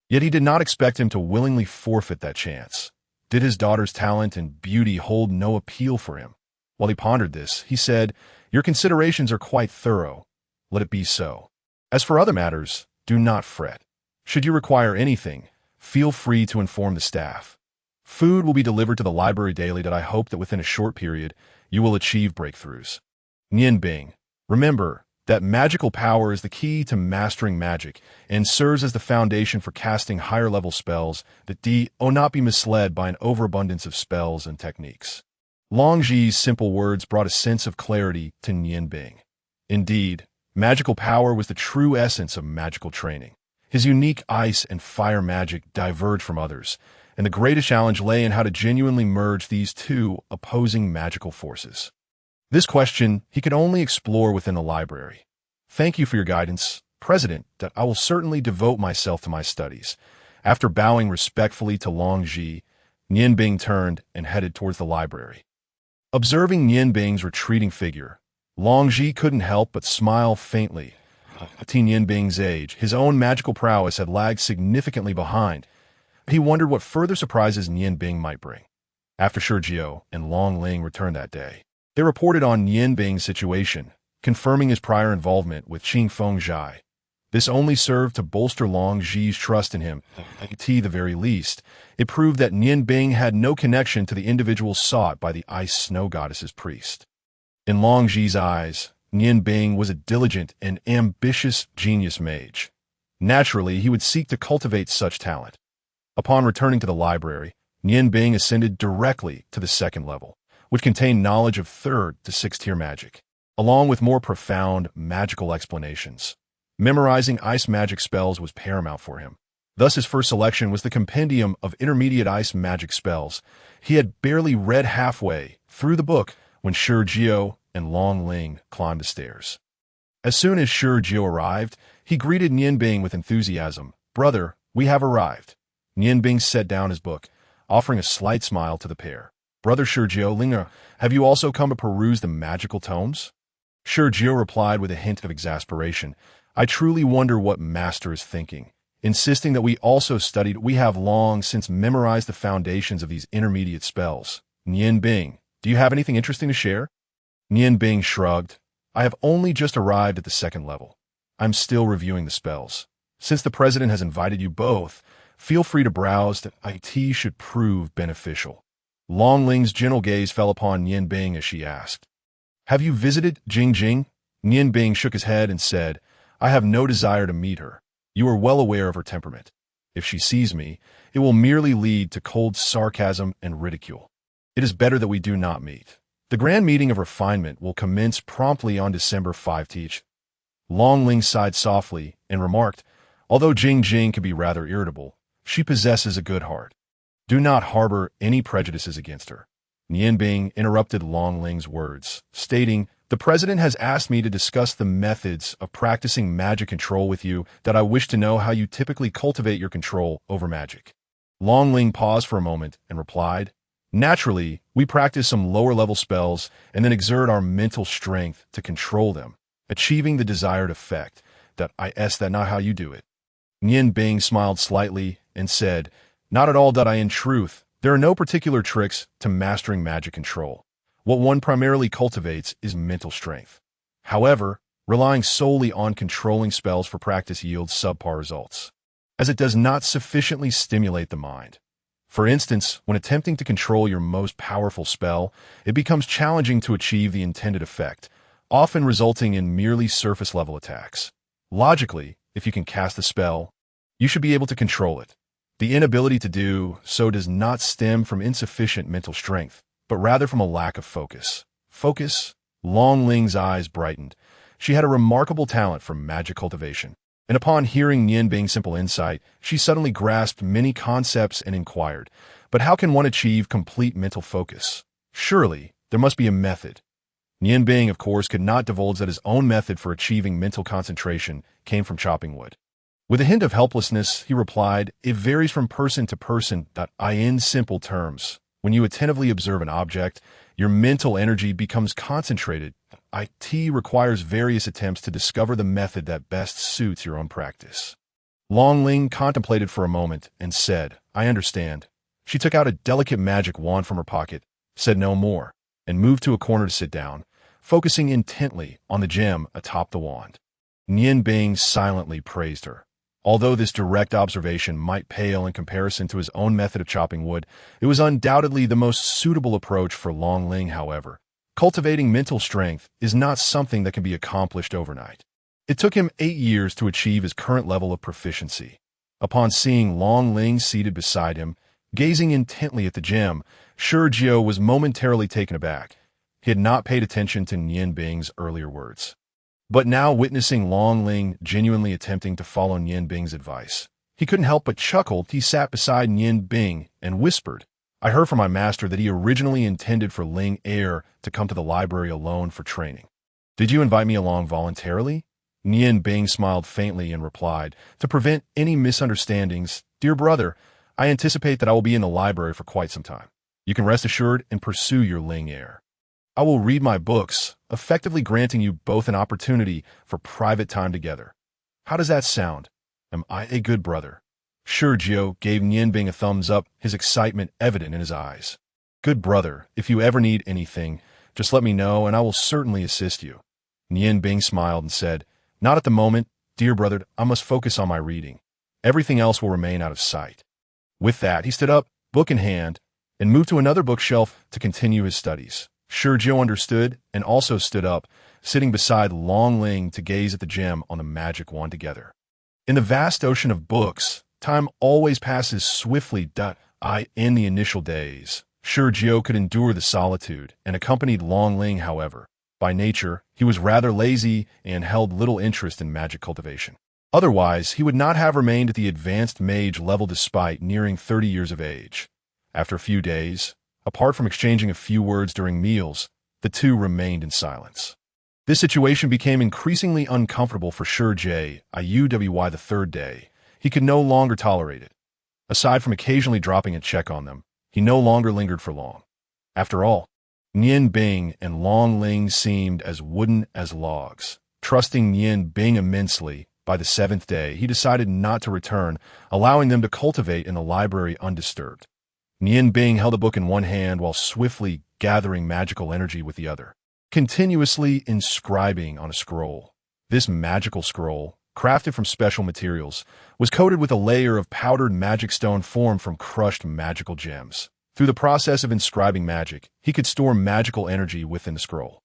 Yet he did not expect him to willingly forfeit that chance. Did his daughter's talent and beauty hold no appeal for him? While he pondered this, he said, "Your considerations are quite thorough. Let it be so. As for other matters, do not fret. Should you require anything, feel free to inform the staff. Food will be delivered to the library daily. I hope that within a short period, you will achieve breakthroughs." Nian Bing, remember that magical power is the key to mastering magic and serves as the foundation for casting higher-level spells. That not be misled by an overabundance of spells and techniques. Long Ji's simple words brought a sense of clarity to Nian Bing. Indeed, magical power was the true essence of magical training. His unique ice and fire magic diverged from others, and the greatest challenge lay in how to genuinely merge these 2 opposing magical forces. This question he could only explore within the library. "Thank you for your guidance, President. I will certainly devote myself to my studies." After bowing respectfully to Long Ji, Nian Bing turned and headed towards the library. Observing Nian Bing's retreating figure, Long Ji couldn't help but smile faintly. At Nian Bing's age, his own magical prowess had lagged significantly behind. He wondered what further surprises Nian Bing might bring. After Shurjiao and Long Ling returned that day, they reported on Nian Bing's situation, confirming his prior involvement with Qing Feng Zhai. This only served to bolster Long Ji's trust in him. At the very least, it proved that Nian Bing had no connection to the individual sought by the ice snow goddess's priest. In Long Ji's eyes, Nian Bing was a diligent and ambitious genius mage. Naturally, he would seek to cultivate such talent. Upon returning to the library, Nian Bing ascended directly to the second level, which contained knowledge of 3rd to 6th tier magic, along with more profound magical explanations. Memorizing ice magic spells was paramount for him. Thus his first selection was the compendium of intermediate ice magic spells. He had barely read halfway through the book when Shurjiao and Long Ling climbed the stairs. As soon as Shurjiao arrived, he greeted Nian Bing with enthusiasm. "Brother, we have arrived." Nian Bing set down his book, offering a slight smile to the pair. "Brother Shurjiao, Ling, have you also come to peruse the magical tomes?" Shurjiao replied with a hint of exasperation. "I truly wonder what Master is thinking, insisting that we also studied. We have long since memorized the foundations of these intermediate spells. Nian Bing, do you have anything interesting to share?" Nian Bing shrugged. "I have only just arrived at the 2nd level. I'm still reviewing the spells. Since the president has invited you both, feel free to browse. That IT should prove beneficial." Long Ling's gentle gaze fell upon Nian Bing as she asked, "Have you visited Zhengyang?" Nian Bing shook his head and said, "I have no desire to meet her. You are well aware of her temperament. If she sees me, it will merely lead to cold sarcasm and ridicule. It is better that we do not meet. The grand meeting of refinement will commence promptly on December 5th. Long Ling sighed softly and remarked, "Although Jing can be rather irritable, she possesses a good heart. Do not harbor any prejudices against her." Nian Bing interrupted Long Ling's words, stating, "The president has asked me to discuss the methods of practicing magic control with you, that I wish to know how you typically cultivate your control over magic." Long Ling paused for a moment and replied, "Naturally, we practice some lower-level spells and then exert our mental strength to control them, achieving the desired effect. That's not how you do it." Nian Bing smiled slightly and said, "Not at all. In truth, there are no particular tricks to mastering magic control. What one primarily cultivates is mental strength. However, relying solely on controlling spells for practice yields subpar results, as it does not sufficiently stimulate the mind. For instance, when attempting to control your most powerful spell, it becomes challenging to achieve the intended effect, often resulting in merely surface-level attacks. Logically, if you can cast a spell, you should be able to control it. The inability to do so does not stem from insufficient mental strength, but rather from a lack of focus. Focus? Long Ling's eyes brightened. She had a remarkable talent for magic cultivation, and upon hearing Nian Bing's simple insight, she suddenly grasped many concepts and inquired, "But how can one achieve complete mental focus? Surely, there must be a method." Nian Bing, of course, could not divulge that his own method for achieving mental concentration came from chopping wood. With a hint of helplessness, he replied, "It varies from person to person. In simple terms, when you attentively observe an object, your mental energy becomes concentrated. It requires various attempts to discover the method that best suits your own practice." Long Ling contemplated for a moment and said, "I understand." She took out a delicate magic wand from her pocket, said no more, and moved to a corner to sit down, focusing intently on the gem atop the wand. Nian Bing silently praised her. Although this direct observation might pale in comparison to his own method of chopping wood, it was undoubtedly the most suitable approach for Long Ling. However, cultivating mental strength is not something that can be accomplished overnight. It took him 8 years to achieve his current level of proficiency. Upon seeing Long Ling seated beside him, gazing intently at the gem, Shurjiao was momentarily taken aback. He had not paid attention to Nian Bing's earlier words. But now, witnessing Long Ling genuinely attempting to follow Nian Bing's advice, he couldn't help but chuckle. He sat beside Nian Bing and whispered, "I heard from my master that he originally intended for Ling to come to the library alone for training. Did you invite me along voluntarily?" Nian Bing smiled faintly and replied, "To prevent any misunderstandings, dear brother, I anticipate that I will be in the library for quite some time. You can rest assured and pursue your Ling I will read my books, effectively granting you both an opportunity for private time together. How does that sound? Am I a good brother? Shurjio gave Nianbing a thumbs up, his excitement evident in his eyes. Good brother, if you ever need anything, just let me know and I will certainly assist you. Nianbing smiled and said, Not at the moment, dear brother, I must focus on my reading. Everything else will remain out of sight. With that, he stood up, book in hand, and moved to another bookshelf to continue his studies. Shurjio understood and also stood up, sitting beside Long Ling to gaze at the gem on the magic wand together. In the vast ocean of books, time always passes swiftly. In the initial days, Shurjio could endure the solitude and accompanied Long Ling, however. By nature, he was rather lazy and held little interest in magic cultivation. Otherwise, he would not have remained at the advanced mage level despite nearing 30 years of age. After a few days, apart from exchanging a few words during meals, the two remained in silence. This situation became increasingly uncomfortable for Shurjio. The third day, he could no longer tolerate it. Aside from occasionally dropping a check on them, he no longer lingered for long. After all, Nianbing and Long Ling seemed as wooden as logs. Trusting Nianbing immensely, by the 7th day, he decided not to return, allowing them to cultivate in the library undisturbed. Nianbing held a book in one hand while swiftly gathering magical energy with the other, continuously inscribing on a scroll. This magical scroll, crafted from special materials, was coated with a layer of powdered magic stone formed from crushed magical gems. Through the process of inscribing magic, he could store magical energy within the scroll.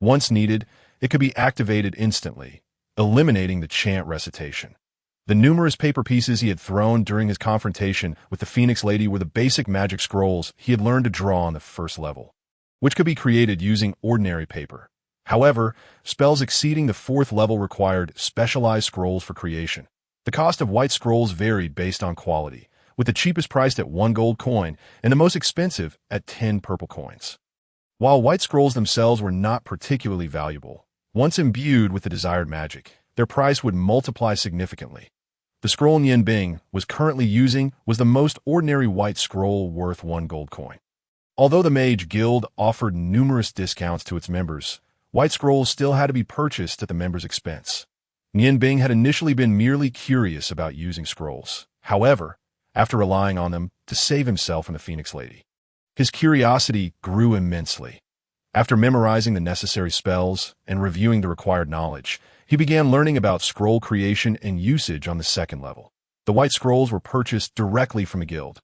Once needed, it could be activated instantly, eliminating the chant recitation. The numerous paper pieces he had thrown during his confrontation with the Phoenix Lady were the basic magic scrolls he had learned to draw on the first level, which could be created using ordinary paper. However, spells exceeding the 4th level required specialized scrolls for creation. The cost of white scrolls varied based on quality, with the cheapest priced at 1 gold coin and the most expensive at 10 purple coins. While white scrolls themselves were not particularly valuable, once imbued with the desired magic, their price would multiply significantly. The scroll Nianbing was currently using was the most ordinary white scroll worth 1 gold coin. Although the Mage Guild offered numerous discounts to its members, white scrolls still had to be purchased at the members' expense. Nianbing had initially been merely curious about using scrolls. However, after relying on them to save himself and the Phoenix Lady, his curiosity grew immensely. After memorizing the necessary spells and reviewing the required knowledge, he began learning about scroll creation and usage on the 2nd level. The white scrolls were purchased directly from the guild,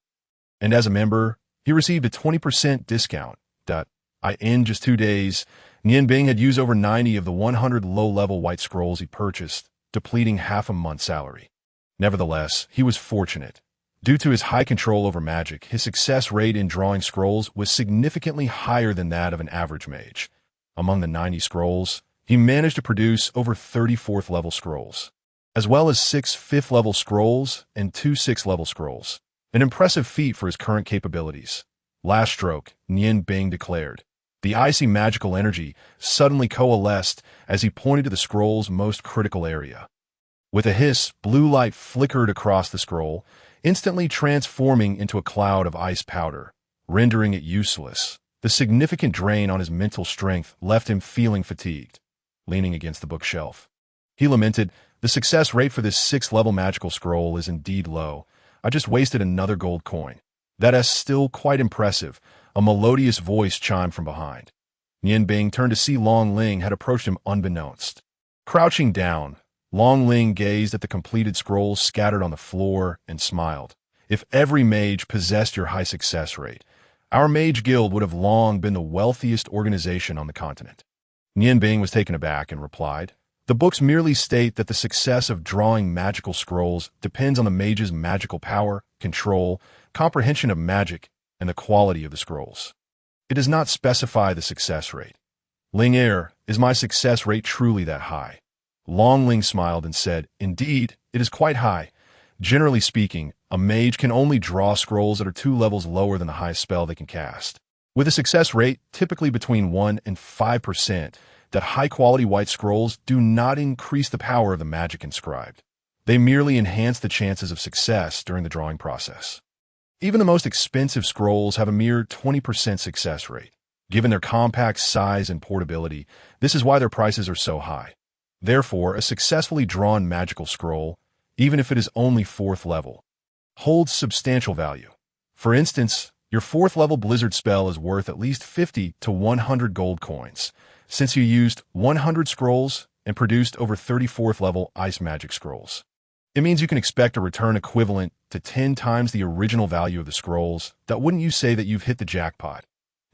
and as a member, he received a 20% discount. In just 2 days, Nianbing had used over 90 of the 100 low-level white scrolls he purchased, depleting half a month's salary. Nevertheless, he was fortunate. Due to his high control over magic, his success rate in drawing scrolls was significantly higher than that of an average mage. Among the 90 scrolls, he managed to produce over 30 4th-level scrolls, as well as 6 5th-level scrolls and 2 6th-level scrolls. An impressive feat for his current capabilities. Last stroke, Nianbing declared. The icy magical energy suddenly coalesced as he pointed to the scroll's most critical area. With a hiss, blue light flickered across the scroll, instantly transforming into a cloud of ice powder, rendering it useless. The significant drain on his mental strength left him feeling fatigued. Leaning against the bookshelf, he lamented, "The success rate for this 6th-level magical scroll is indeed low. I just wasted another gold coin." "That is still quite impressive," a melodious voice chimed from behind. Nianbing turned to see Long Ling had approached him unbeknownst. Crouching down, Long Ling gazed at the completed scrolls scattered on the floor and smiled. "If every mage possessed your high success rate, our Mage Guild would have long been the wealthiest organization on the continent." Nianbing was taken aback and replied, "The books merely state that the success of drawing magical scrolls depends on the mage's magical power, control, comprehension of magic, and the quality of the scrolls. It does not specify the success rate. Ling is my success rate truly that high?" Long Ling smiled and said, "Indeed, it is quite high. Generally speaking, a mage can only draw scrolls that are 2 levels lower than the highest spell they can cast. With a success rate typically between 1 and 5%, that high-quality white scrolls do not increase the power of the magic inscribed. They merely enhance the chances of success during the drawing process. Even the most expensive scrolls have a mere 20% success rate. Given their compact size and portability, this is why their prices are so high. Therefore, a successfully drawn magical scroll, even if it is only 4th level, holds substantial value. For instance, your 4th level Blizzard spell is worth at least 50 to 100 gold coins, since you used 100 scrolls and produced over 30 4th level Ice Magic scrolls. It means you can expect a return equivalent to 10 times the original value of the scrolls. That wouldn't you say that you've hit the jackpot?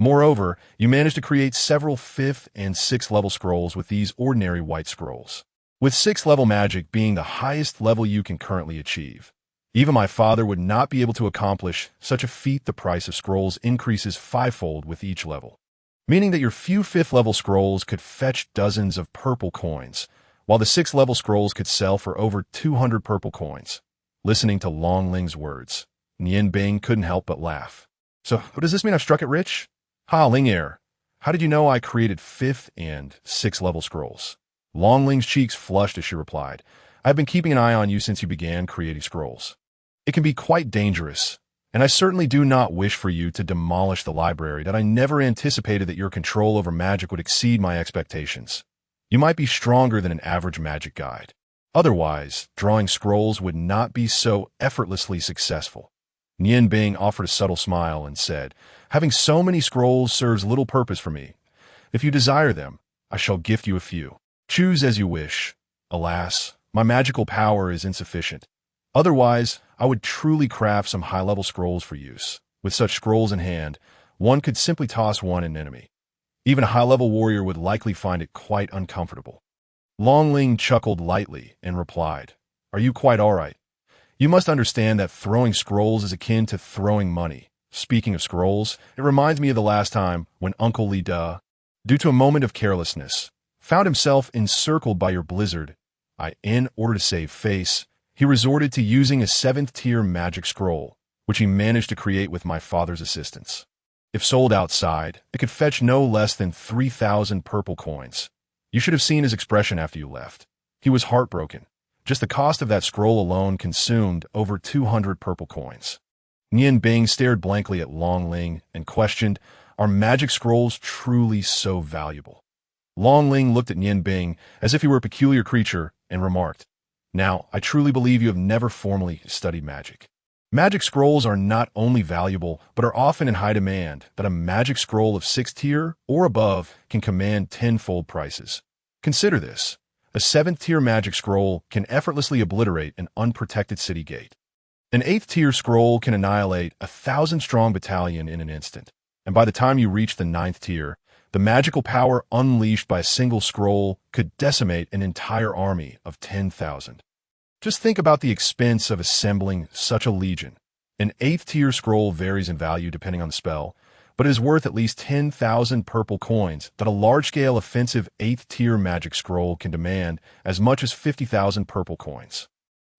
Moreover, you managed to create several 5th and 6th level scrolls with these ordinary white scrolls, with 6th level magic being the highest level you can currently achieve. Even my father would not be able to accomplish such a feat. The price of scrolls increases 5-fold with each level, meaning that your few 5th level scrolls could fetch dozens of purple coins, while the 6th level scrolls could sell for over 200 purple coins. Listening to Long Ling's words, Nian Bing couldn't help but laugh. So, does this mean I've struck it rich? Ha, Ling, how did you know I created 5th and 6th level scrolls? Long Ling's cheeks flushed as she replied, I've been keeping an eye on you since you began creating scrolls. It can be quite dangerous, and I certainly do not wish for you to demolish the library. That I never anticipated that your control over magic would exceed my expectations. You might be stronger than an average magic guide. Otherwise, drawing scrolls would not be so effortlessly successful. Nian Bing offered a subtle smile and said, Having so many scrolls serves little purpose for me. If you desire them, I shall gift you a few. Choose as you wish. Alas, my magical power is insufficient. Otherwise, I would truly craft some high-level scrolls for use. With such scrolls in hand, one could simply toss one at an enemy. Even a high-level warrior would likely find it quite uncomfortable. Long Ling chuckled lightly and replied, Are you quite all right? You must understand that throwing scrolls is akin to throwing money. Speaking of scrolls, it reminds me of the last time when Uncle Li Da, due to a moment of carelessness, found himself encircled by your blizzard. In order to save face, he resorted to using a 7th-tier magic scroll, which he managed to create with my father's assistance. If sold outside, it could fetch no less than 3,000 purple coins. You should have seen his expression after you left. He was heartbroken. Just the cost of that scroll alone consumed over 200 purple coins. Nian Bing stared blankly at Long Ling and questioned, Are magic scrolls truly so valuable? Long Ling looked at Nian Bing as if he were a peculiar creature and remarked, Now, I truly believe you have never formally studied magic. Magic scrolls are not only valuable, but are often in high demand. That a magic scroll of 6th tier or above can command 10-fold prices. Consider this. A 7th-tier magic scroll can effortlessly obliterate an unprotected city gate. An 8th-tier scroll can annihilate a 1,000-strong battalion in an instant. And by the time you reach the 9th tier, the magical power unleashed by a single scroll could decimate an entire army of 10,000. Just think about the expense of assembling such a legion. An 8th-tier scroll varies in value depending on the spell, but it is worth at least 10,000 purple coins. That a large-scale offensive 8th-tier magic scroll can demand as much as 50,000 purple coins.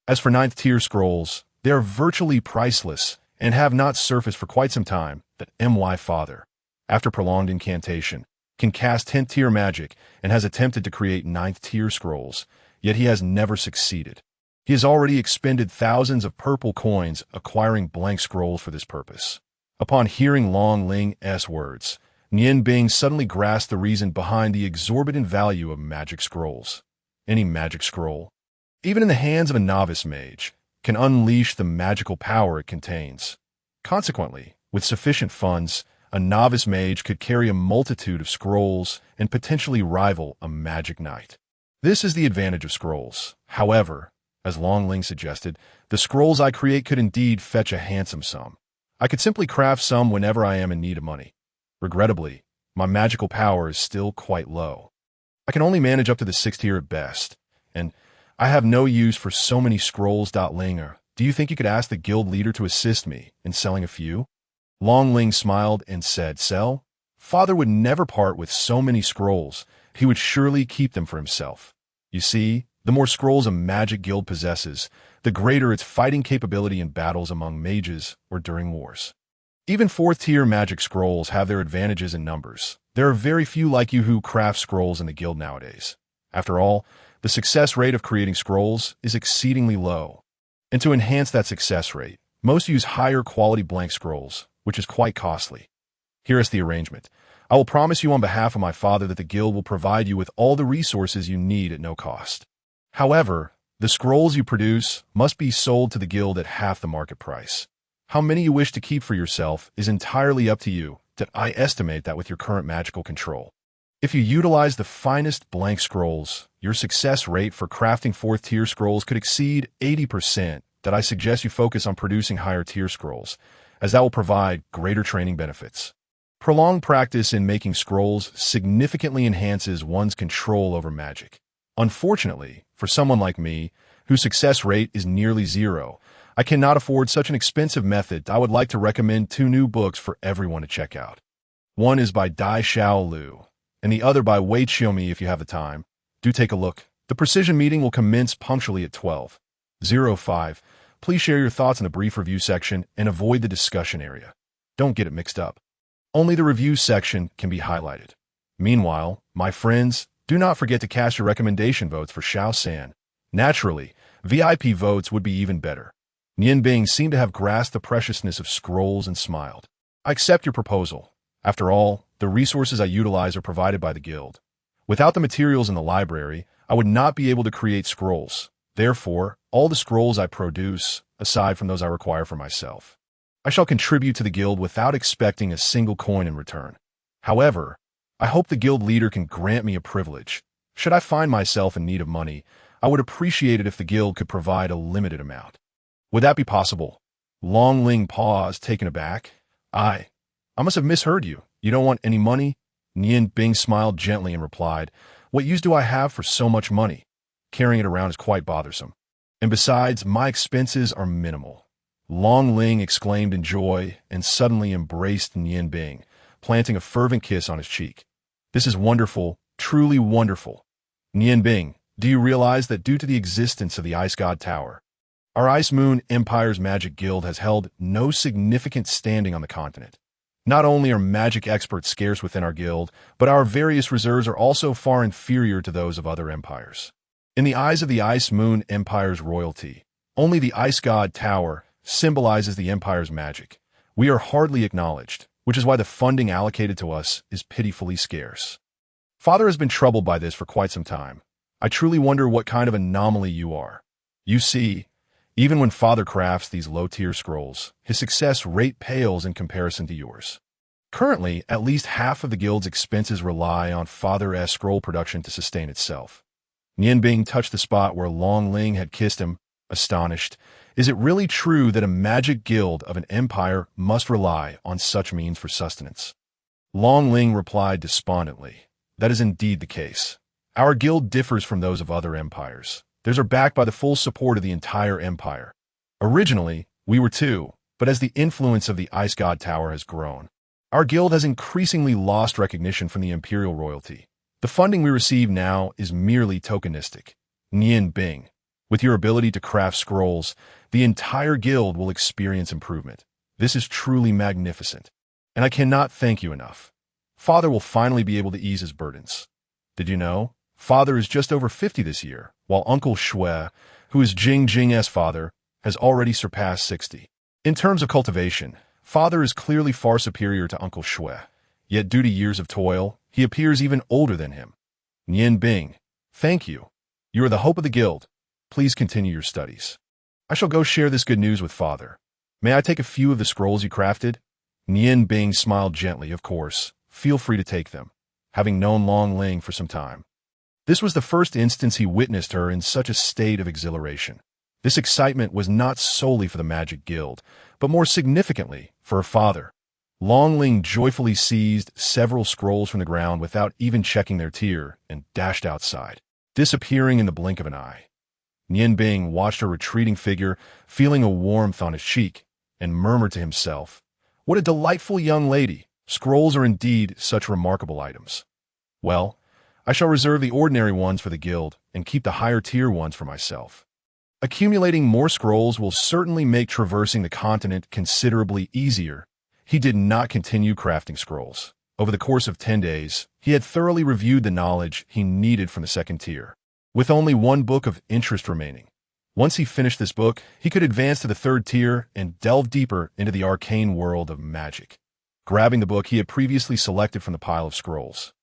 As for 9th-tier scrolls, they are virtually priceless and have not surfaced for quite some time. That my father, after prolonged incantation, can cast 10th-tier magic and has attempted to create 9th-tier scrolls, yet he has never succeeded. He has already expended thousands of purple coins acquiring blank scrolls for this purpose. Upon hearing Long Ling's words, Nian Bing suddenly grasped the reason behind the exorbitant value of magic scrolls. Any magic scroll, even in the hands of a novice mage, can unleash the magical power it contains. Consequently, with sufficient funds, a novice mage could carry a multitude of scrolls and potentially rival a magic knight. This is the advantage of scrolls. However, as Long Ling suggested, the scrolls I create could indeed fetch a handsome sum. I could simply craft some whenever I am in need of money. Regrettably, my magical power is still quite low. I can only manage up to the 6th tier at best, and I have no use for so many scrolls. Linger, do you think you could ask the guild leader to assist me in selling a few? Long Ling smiled and said, Sell? Father would never part with so many scrolls. He would surely keep them for himself. You see, the more scrolls a magic guild possesses, the greater its fighting capability in battles among mages or during wars. Even 4th-tier magic scrolls have their advantages in numbers. There are very few like you who craft scrolls in the guild nowadays. After all, the success rate of creating scrolls is exceedingly low. And to enhance that success rate, most use higher quality blank scrolls, which is quite costly. Here is the arrangement. I will promise you on behalf of my father that the guild will provide you with all the resources you need at no cost. However, the scrolls you produce must be sold to the guild at half the market price. How many you wish to keep for yourself is entirely up to you. I estimate that with your current magical control. If you utilize the finest blank scrolls, your success rate for crafting 4th tier scrolls could exceed 80%. I suggest you focus on producing higher tier scrolls, as that will provide greater training benefits. Prolonged practice in making scrolls significantly enhances one's control over magic. Unfortunately, for someone like me, whose success rate is nearly zero, I cannot afford such an expensive method. I would like to recommend 2 new books for everyone to check out. One is by Dai Xiao Lu, and the other by Wei Xiaomi. If you have the time, do take a look. The precision meeting will commence punctually at 12:05. Please share your thoughts in the brief review section and avoid the discussion area. Don't get it mixed up. Only the review section can be highlighted. Meanwhile, my friends, do not forget to cast your recommendation votes for Xiao San. Naturally, VIP votes would be even better. Nian Bing seemed to have grasped the preciousness of scrolls and smiled. I accept your proposal. After all, the resources I utilize are provided by the guild. Without the materials in the library, I would not be able to create scrolls. Therefore, all the scrolls I produce, aside from those I require for myself, I shall contribute to the guild without expecting a single coin in return. However, I hope the guild leader can grant me a privilege. Should I find myself in need of money, I would appreciate it if the guild could provide a limited amount. Would that be possible? Long Ling paused, taken aback. I must have misheard you. You don't want any money? Nian Bing smiled gently and replied, what use do I have for so much money? Carrying it around is quite bothersome. And besides, my expenses are minimal. Long Ling exclaimed in joy and suddenly embraced Nian Bing, planting a fervent kiss on his cheek. This is wonderful, truly wonderful. Nian Bing, do you realize that due to the existence of the Ice God Tower, our Ice Moon Empire's magic guild has held no significant standing on the continent? Not only are magic experts scarce within our guild, but our various reserves are also far inferior to those of other empires. In the eyes of the Ice Moon Empire's royalty, only the Ice God Tower symbolizes the Empire's magic. We are hardly acknowledged, which is why the funding allocated to us is pitifully scarce. Father has been troubled by this for quite some time. I truly wonder what kind of anomaly you are. You see, even when Father crafts these low-tier scrolls, his success rate pales in comparison to yours. Currently, at least half of the guild's expenses rely on Father's scroll production to sustain itself. Nian Bing touched the spot where Long Ling had kissed him, astonished. Is it really true that a magic guild of an empire must rely on such means for sustenance? Long Ling replied despondently. That is indeed the case. Our guild differs from those of other empires. Theirs are backed by the full support of the entire empire. Originally, we were 2, but as the influence of the Ice God Tower has grown, our guild has increasingly lost recognition from the imperial royalty. The funding we receive now is merely tokenistic. Nian Bing, with your ability to craft scrolls, the entire guild will experience improvement. This is truly magnificent, and I cannot thank you enough. Father will finally be able to ease his burdens. Did you know? Father is just over 50 this year, while Uncle Shui, who is Jing's father, has already surpassed 60. In terms of cultivation, Father is clearly far superior to Uncle Shui, yet due to years of toil, he appears even older than him. Nian Bing, thank you. You are the hope of the guild. Please continue your studies. I shall go share this good news with Father. May I take a few of the scrolls you crafted? Nian Bing smiled gently. Of course, feel free to take them, having known Long Ling for some time. This was the first instance he witnessed her in such a state of exhilaration. This excitement was not solely for the Magic Guild, but more significantly, for her father. Long Ling joyfully seized several scrolls from the ground without even checking their tier and dashed outside, disappearing in the blink of an eye. Nian Bing watched her retreating figure, feeling a warmth on his cheek, and murmured to himself, "What a delightful young lady! Scrolls are indeed such remarkable items. Well, I shall reserve the ordinary ones for the guild and keep the higher tier ones for myself. Accumulating more scrolls will certainly make traversing the continent considerably easier." He did not continue crafting scrolls. Over the course of 10 days, he had thoroughly reviewed the knowledge he needed from the second tier, with only one book of interest remaining. Once he finished this book, he could advance to the third tier and delve deeper into the arcane world of magic. grabbing the book he had previously selected from the pile of scrolls.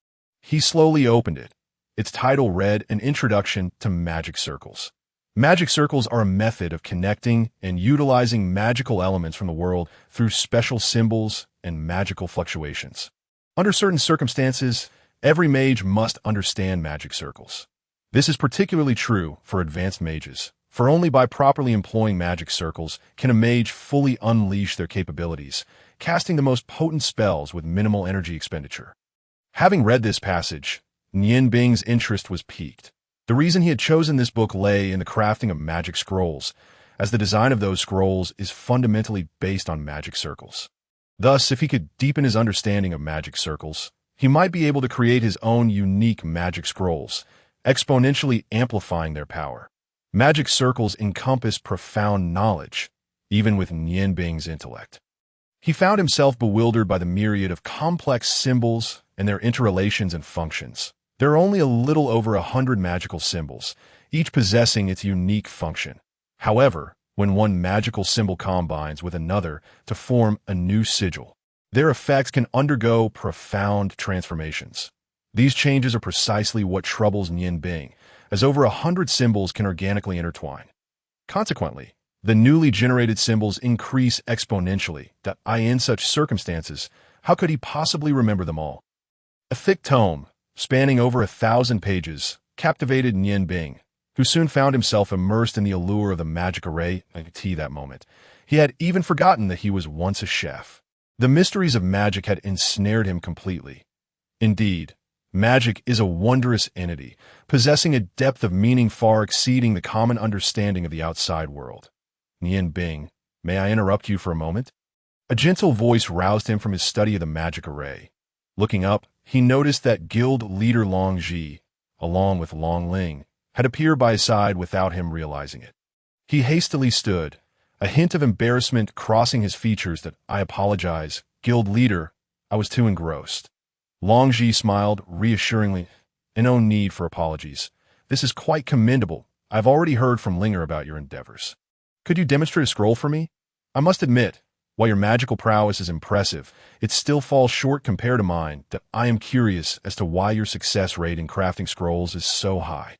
He slowly opened it. Its title read An Introduction to Magic Circles. Magic circles are a method of connecting and utilizing magical elements from the world through special symbols and magical fluctuations. Under certain circumstances, every mage must understand magic circles. This is particularly true for advanced mages, for only by properly employing magic circles can a mage fully unleash their capabilities, casting the most potent spells with minimal energy expenditure. Having read this passage, Nian Bing's interest was piqued. The reason he had chosen this book lay in the crafting of magic scrolls, as the design of those scrolls is fundamentally based on magic circles. Thus, if he could deepen his understanding of magic circles, he might be able to create his own unique magic scrolls, exponentially amplifying their power. Magic circles encompass profound knowledge, even with Nian Bing's intellect. He found himself bewildered by the myriad of complex symbols and their interrelations and functions. There are only a little over 100 magical symbols, each possessing its unique function. However, when one magical symbol combines with another to form a new sigil, their effects can undergo profound transformations. These changes are precisely what troubles Nian Bing, as over 100 symbols can organically intertwine. Consequently, the newly generated symbols increase exponentially. In such circumstances, how could he possibly remember them all? A thick tome, spanning over 1,000 pages, captivated Nian Bing, who soon found himself immersed in the allure of the magic array. That moment, he had even forgotten that he was once a chef. The mysteries of magic had ensnared him completely. Indeed, magic is a wondrous entity, possessing a depth of meaning far exceeding the common understanding of the outside world. Nian Bing, may I interrupt you for a moment? A gentle voice roused him from his study of the magic array. Looking up, he noticed that guild leader Long Ji, along with Long Ling, had appeared by his side without him realizing it. He hastily stood, a hint of embarrassment crossing his features. I apologize, guild leader, I was too engrossed. Long Ji smiled reassuringly. No need for apologies. This is quite commendable. I've already heard from Linger about your endeavors. Could you demonstrate a scroll for me? I must admit, while your magical prowess is impressive, it still falls short compared to mine. I am curious as to why your success rate in crafting scrolls is so high.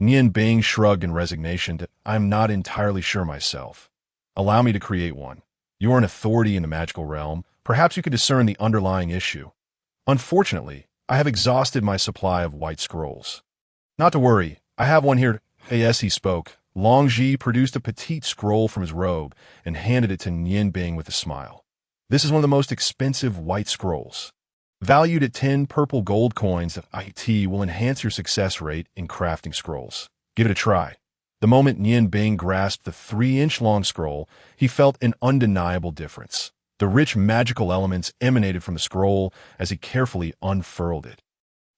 Nian Bing shrugged in resignation. I am not entirely sure myself. Allow me to create one. You are an authority in the magical realm. Perhaps you could discern the underlying issue. Unfortunately, I have exhausted my supply of white scrolls. Not to worry, I have one here. Yes, he spoke. Long Ji produced a petite scroll from his robe and handed it to Nian Bing with a smile. This is one of the most expensive white scrolls. Valued at 10 purple gold coins, IT will enhance your success rate in crafting scrolls. Give it a try. The moment Nian Bing grasped the 3-inch long scroll, he felt an undeniable difference. The rich magical elements emanated from the scroll as he carefully unfurled it.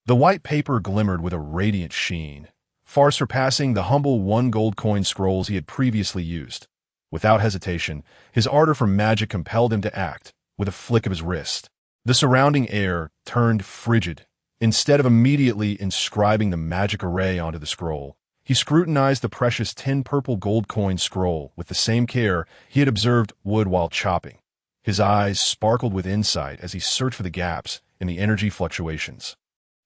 The white paper glimmered with a radiant sheen, far surpassing the humble 1 gold coin scrolls he had previously used. Without hesitation, his ardor for magic compelled him to act. With a flick of his wrist, the surrounding air turned frigid. Instead of immediately inscribing the magic array onto the scroll, he scrutinized the precious 10 purple gold coin scroll with the same care he had observed wood while chopping. His eyes sparkled with insight as he searched for the gaps in the energy fluctuations.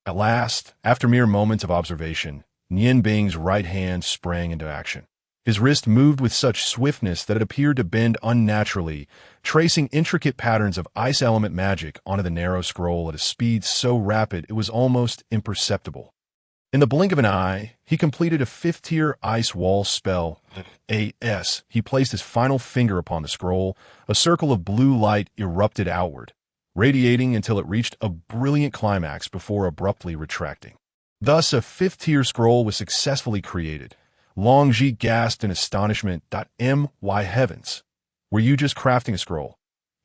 At last, after mere moments of observation, Nian Bing's right hand sprang into action. His wrist moved with such swiftness that it appeared to bend unnaturally, tracing intricate patterns of ice element magic onto the narrow scroll at a speed so rapid it was almost imperceptible. In the blink of an eye, he completed a 5th-tier ice wall spell. He placed his final finger upon the scroll. A circle of blue light erupted outward, radiating until it reached a brilliant climax before abruptly retracting. Thus, a 5th-tier scroll was successfully created. Long Ji gasped in astonishment. My heavens! Were you just crafting a scroll?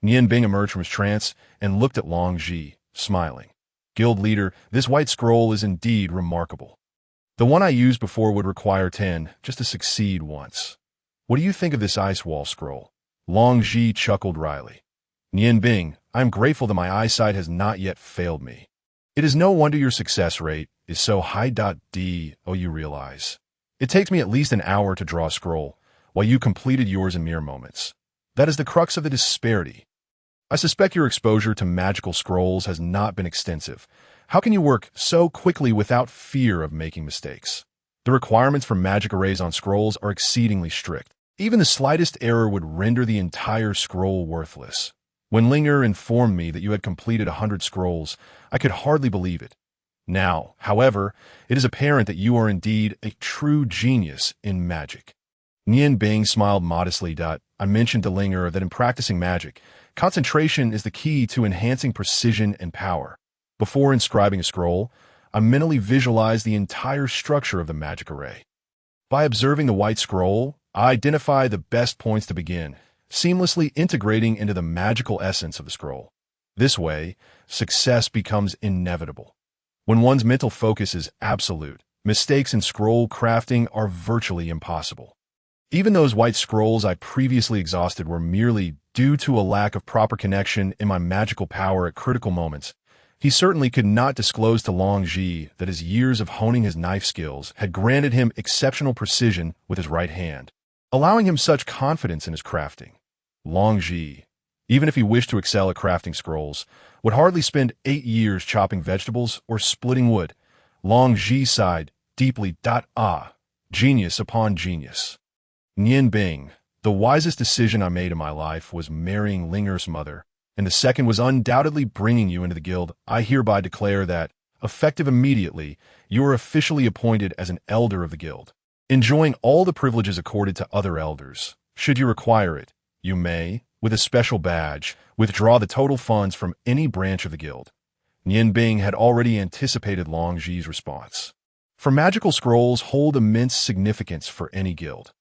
Nian Bing emerged from his trance and looked at Long Ji, smiling. Guild leader, this white scroll is indeed remarkable. The one I used before would require 10 just to succeed once. What do you think of this ice wall scroll? Long Ji chuckled wryly. Nian Bing, I am grateful that my eyesight has not yet failed me. It is no wonder your success rate is so high. You realize. It takes me at least an hour to draw a scroll, while you completed yours in mere moments. That is the crux of the disparity. I suspect your exposure to magical scrolls has not been extensive. How can you work so quickly without fear of making mistakes? The requirements for magic arrays on scrolls are exceedingly strict. Even the slightest error would render the entire scroll worthless. When Linger informed me that you had completed 100 scrolls, I could hardly believe it. Now, however, it is apparent that you are indeed a true genius in magic. Nian Bing smiled modestly. I mentioned to Linger that in practicing magic, concentration is the key to enhancing precision and power. Before inscribing a scroll, I mentally visualized the entire structure of the magic array. By observing the white scroll, I identify the best points to begin, seamlessly integrating into the magical essence of the scroll. This way, success becomes inevitable. When one's mental focus is absolute, mistakes in scroll crafting are virtually impossible. Even those white scrolls I previously exhausted were merely due to a lack of proper connection in my magical power at critical moments. He certainly could not disclose to Long Ji that his years of honing his knife skills had granted him exceptional precision with his right hand, allowing him such confidence in his crafting. Long Ji, even if he wished to excel at crafting scrolls, would hardly spend 8 years chopping vegetables or splitting wood. Long Ji sighed deeply. Genius upon genius. Nian Bing, the wisest decision I made in my life was marrying Linger's mother, and the second was undoubtedly bringing you into the guild. I hereby declare that, effective immediately, you are officially appointed as an elder of the guild, enjoying all the privileges accorded to other elders. Should you require it, you may, with a special badge, withdraw the total funds from any branch of the guild. Nian Bing had already anticipated Long Ji's response. For magical scrolls hold immense significance for any guild,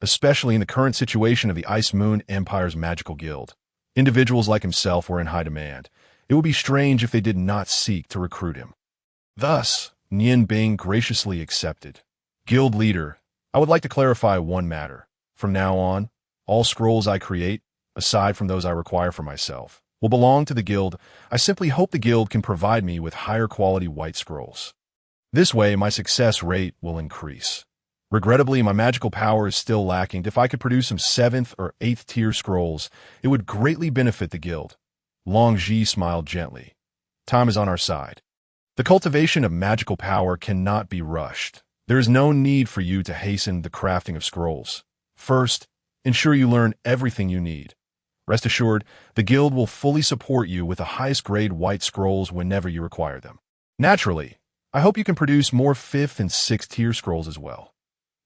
especially in the current situation of the Ice Moon Empire's magical guild. Individuals like himself were in high demand. It would be strange if they did not seek to recruit him. Thus, Nian Bing graciously accepted. Guild leader, I would like to clarify one matter. From now on, all scrolls I create, aside from those I require for myself, will belong to the guild. I simply hope the guild can provide me with higher quality white scrolls. This way, my success rate will increase. Regrettably, my magical power is still lacking. If I could produce some 7th or 8th tier scrolls, it would greatly benefit the guild. Long Ji smiled gently. Time is on our side. The cultivation of magical power cannot be rushed. There is no need for you to hasten the crafting of scrolls. First, ensure you learn everything you need. Rest assured, the guild will fully support you with the highest grade white scrolls whenever you require them. Naturally, I hope you can produce more 5th and 6th tier scrolls as well.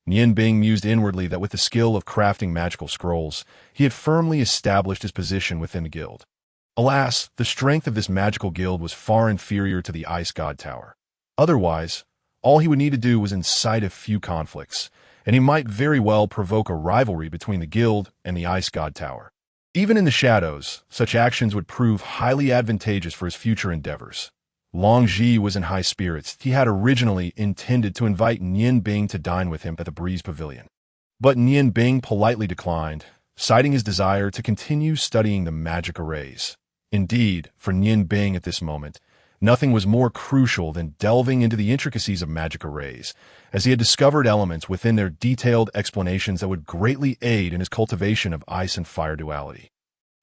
Nian Bing mused inwardly that with the skill of crafting magical scrolls, he had firmly established his position within the guild. Alas, the strength of this magical guild was far inferior to the Ice God Tower. Otherwise, all he would need to do was incite a few conflicts, and he might very well provoke a rivalry between the guild and the Ice God Tower. Even in the shadows, such actions would prove highly advantageous for his future endeavors. Long Ji was in high spirits. He had originally intended to invite Nian Bing to dine with him at the Breeze Pavilion. But Nian Bing politely declined, citing his desire to continue studying the magic arrays. Indeed, for Nian Bing at this moment, nothing was more crucial than delving into the intricacies of magic arrays, as he had discovered elements within their detailed explanations that would greatly aid in his cultivation of ice and fire duality.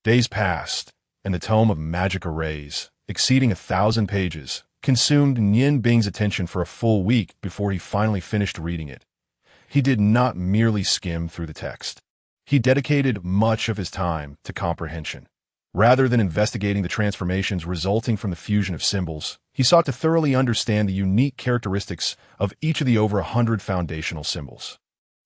Days passed, and the tome of magic arrays, exceeding 1,000 pages, consumed Nian Bing's attention for a full week before he finally finished reading it. He did not merely skim through the text. He dedicated much of his time to comprehension. Rather than investigating the transformations resulting from the fusion of symbols, he sought to thoroughly understand the unique characteristics of each of the over 100 foundational symbols.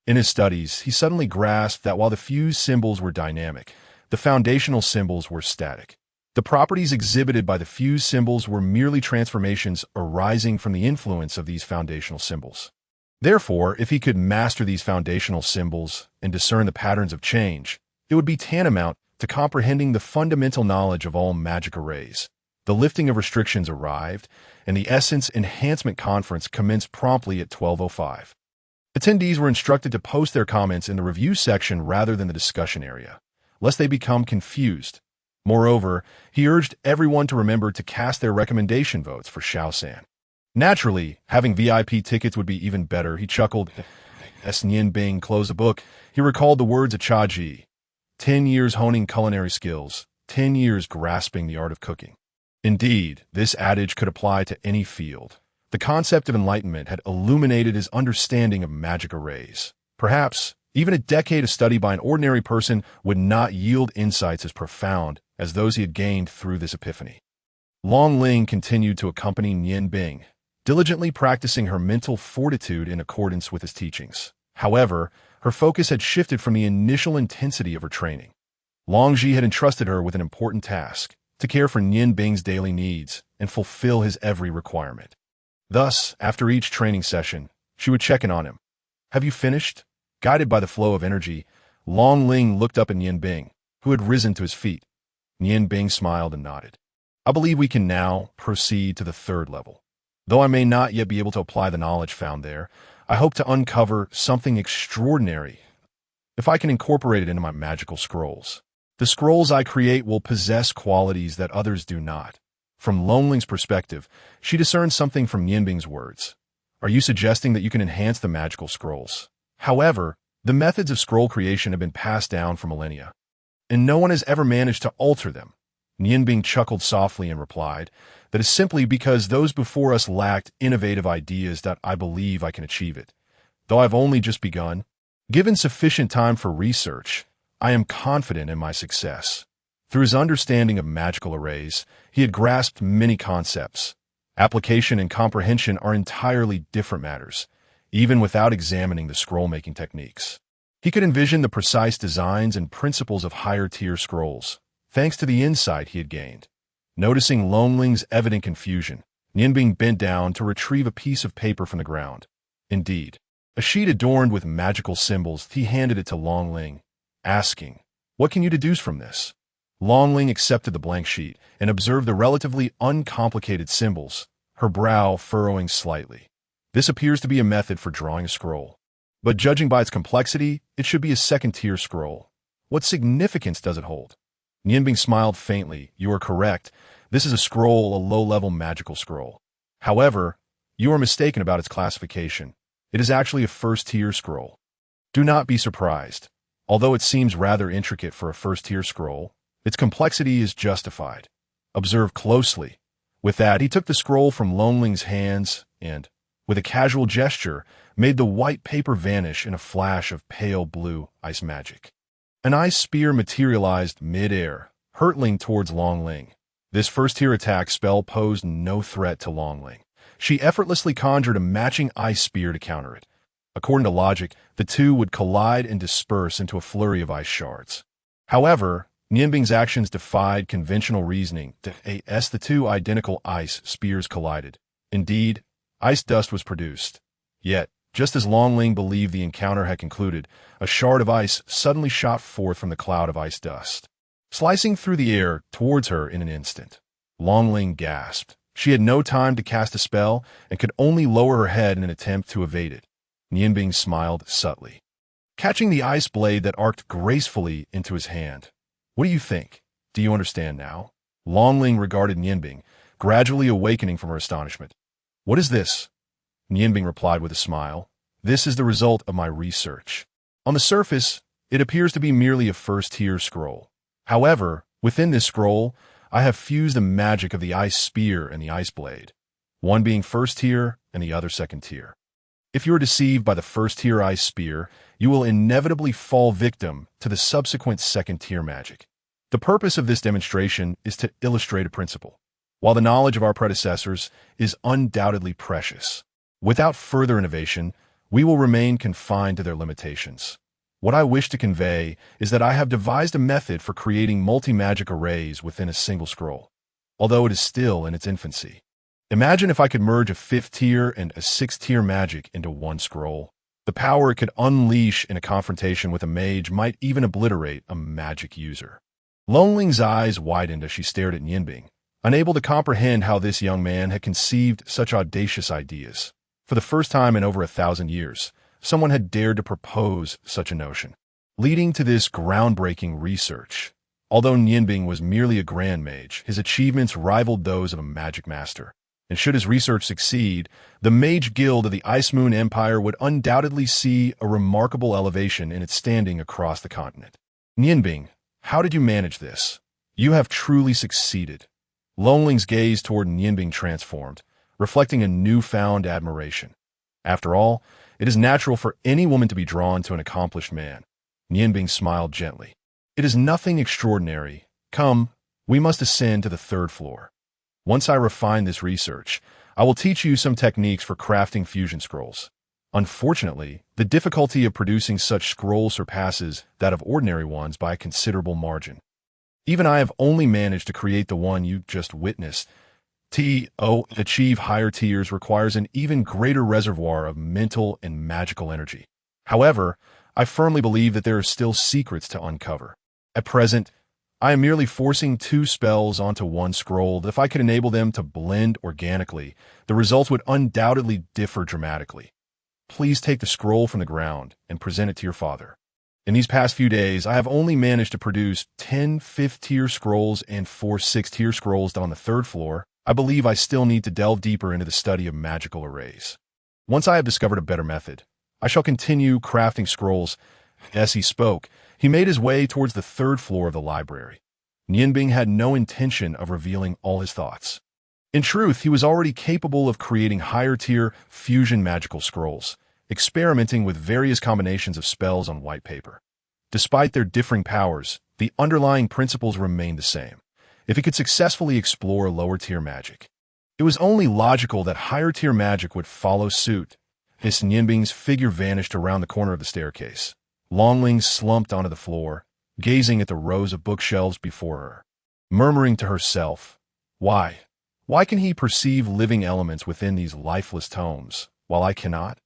In his studies, he suddenly grasped that while the fused symbols were dynamic, the foundational symbols were static. The properties exhibited by the fused symbols were merely transformations arising from the influence of these foundational symbols. Therefore, if he could master these foundational symbols and discern the patterns of change, it would be tantamount to comprehending the fundamental knowledge of all magic arrays. The lifting of restrictions arrived, and the Essence Enhancement Conference commenced promptly at 12:05. Attendees were instructed to post their comments in the review section rather than the discussion area, lest they become confused. Moreover, he urged everyone to remember to cast their recommendation votes for Xiao-san. Naturally, having VIP tickets would be even better, he chuckled. As Nian Bing closed the book, he recalled the words of Cha Ji. 10 years honing culinary skills, 10 years grasping the art of cooking. Indeed, this adage could apply to any field. The concept of enlightenment had illuminated his understanding of magic arrays. Perhaps, even a decade of study by an ordinary person would not yield insights as profound as those he had gained through this epiphany. Long Ling continued to accompany Nian Bing, diligently practicing her mental fortitude in accordance with his teachings. However, her focus had shifted from the initial intensity of her training. Longji had entrusted her with an important task, to care for Nian Bing's daily needs and fulfill his every requirement. Thus, after each training session, she would check in on him. "Have you finished?" Guided by the flow of energy, Long Ling looked up at Nian Bing, who had risen to his feet. Nian Bing smiled and nodded. "I believe we can now proceed to the third level. Though I may not yet be able to apply the knowledge found there, I hope to uncover something extraordinary if I can incorporate it into my magical scrolls. The scrolls I create will possess qualities that others do not." From Long Ling's perspective, she discerned something from Nian Bing's words. "Are you suggesting that you can enhance the magical scrolls?" However, the methods of scroll creation have been passed down for millennia, and no one has ever managed to alter them. Nian Bing chuckled softly and replied, "That is simply because those before us lacked innovative ideas that I believe I can achieve it. Though I've only just begun, given sufficient time for research, I am confident in my success." Through his understanding of magical arrays, he had grasped many concepts. Application and comprehension are entirely different matters, even without examining the scroll-making techniques. He could envision the precise designs and principles of higher-tier scrolls, thanks to the insight he had gained. Noticing Long Ling's evident confusion, Nian Bing bent down to retrieve a piece of paper from the ground. Indeed, a sheet adorned with magical symbols. He handed it to Long Ling, asking, "What can you deduce from this?" Long Ling accepted the blank sheet and observed the relatively uncomplicated symbols, her brow furrowing slightly. "This appears to be a method for drawing a scroll. But judging by its complexity, it should be a second-tier scroll. What significance does it hold?" Nian Bing smiled faintly. "You are correct. This is a scroll, a low-level magical scroll. However, you are mistaken about its classification. It is actually a first-tier scroll. Do not be surprised. Although it seems rather intricate for a first-tier scroll, its complexity is justified. Observe closely." With that, he took the scroll from Long Ling's hands and, with a casual gesture, made the white paper vanish in a flash of pale blue ice magic. An ice spear materialized mid-air, hurtling towards Long Ling. This first-tier attack spell posed no threat to Long Ling. She effortlessly conjured a matching ice spear to counter it. According to logic, the two would collide and disperse into a flurry of ice shards. However, Nian Bing's actions defied conventional reasoning. As the two identical ice spears collided, indeed, ice dust was produced. Yet, just as Long Ling believed the encounter had concluded, a shard of ice suddenly shot forth from the cloud of ice dust, slicing through the air towards her in an instant. Long Ling gasped. She had no time to cast a spell and could only lower her head in an attempt to evade it. Nian Bing smiled subtly, catching the ice blade that arced gracefully into his hand. "What do you think? Do you understand now?" Long Ling regarded Nian Bing, gradually awakening from her astonishment. "What is this?" Nian Bing replied with a smile. "This is the result of my research. On the surface, it appears to be merely a first-tier scroll. However, within this scroll, I have fused the magic of the ice spear and the ice blade, one being first-tier and the other second-tier. If you are deceived by the first-tier ice spear, you will inevitably fall victim to the subsequent second-tier magic. The purpose of this demonstration is to illustrate a principle. While the knowledge of our predecessors is undoubtedly precious, without further innovation, we will remain confined to their limitations. What I wish to convey is that I have devised a method for creating multi-magic arrays within a single scroll, although it is still in its infancy. Imagine if I could merge a 5th-tier and a 6th-tier magic into one scroll. The power it could unleash in a confrontation with a mage might even obliterate a magic user." Long Ling's eyes widened as she stared at Nian Bing, unable to comprehend how this young man had conceived such audacious ideas. For the first time in over 1,000 years, someone had dared to propose such a notion, leading to this groundbreaking research. Although Nian Bing was merely a grand mage, his achievements rivaled those of a magic master. And should his research succeed, the Mage Guild of the Ice Moon Empire would undoubtedly see a remarkable elevation in its standing across the continent. "Nian Bing, how did you manage this?" You have truly succeeded. Longling's gaze toward Nianbing transformed, reflecting a newfound admiration. After all, it is natural for any woman to be drawn to an accomplished man. Nianbing smiled gently. It is nothing extraordinary. Come, we must ascend to the third floor. Once I refine this research, I will teach you some techniques for crafting fusion scrolls. Unfortunately, the difficulty of producing such scrolls surpasses that of ordinary ones by a considerable margin. Even I have only managed to create the one you just witnessed. To achieve higher tiers requires an even greater reservoir of mental and magical energy. However, I firmly believe that there are still secrets to uncover. At present, I am merely forcing 2 spells onto one scroll that if I could enable them to blend organically, the results would undoubtedly differ dramatically. Please take the scroll from the ground and present it to your father. In these past few days, I have only managed to produce 10 5th-tier scrolls and 4 6th-tier scrolls on the 3rd floor. I believe I still need to delve deeper into the study of magical arrays. Once I have discovered a better method, I shall continue crafting scrolls. As he spoke, he made his way towards the 3rd floor of the library. Nianbing had no intention of revealing all his thoughts. In truth, he was already capable of creating higher-tier fusion magical scrolls, experimenting with various combinations of spells on white paper. Despite their differing powers, the underlying principles remained the same. If he could successfully explore lower-tier magic, it was only logical that higher-tier magic would follow suit. As Nianbing's figure vanished around the corner of the staircase, Longling slumped onto the floor, gazing at the rows of bookshelves before her, murmuring to herself, Why can he perceive living elements within these lifeless tomes, while I cannot?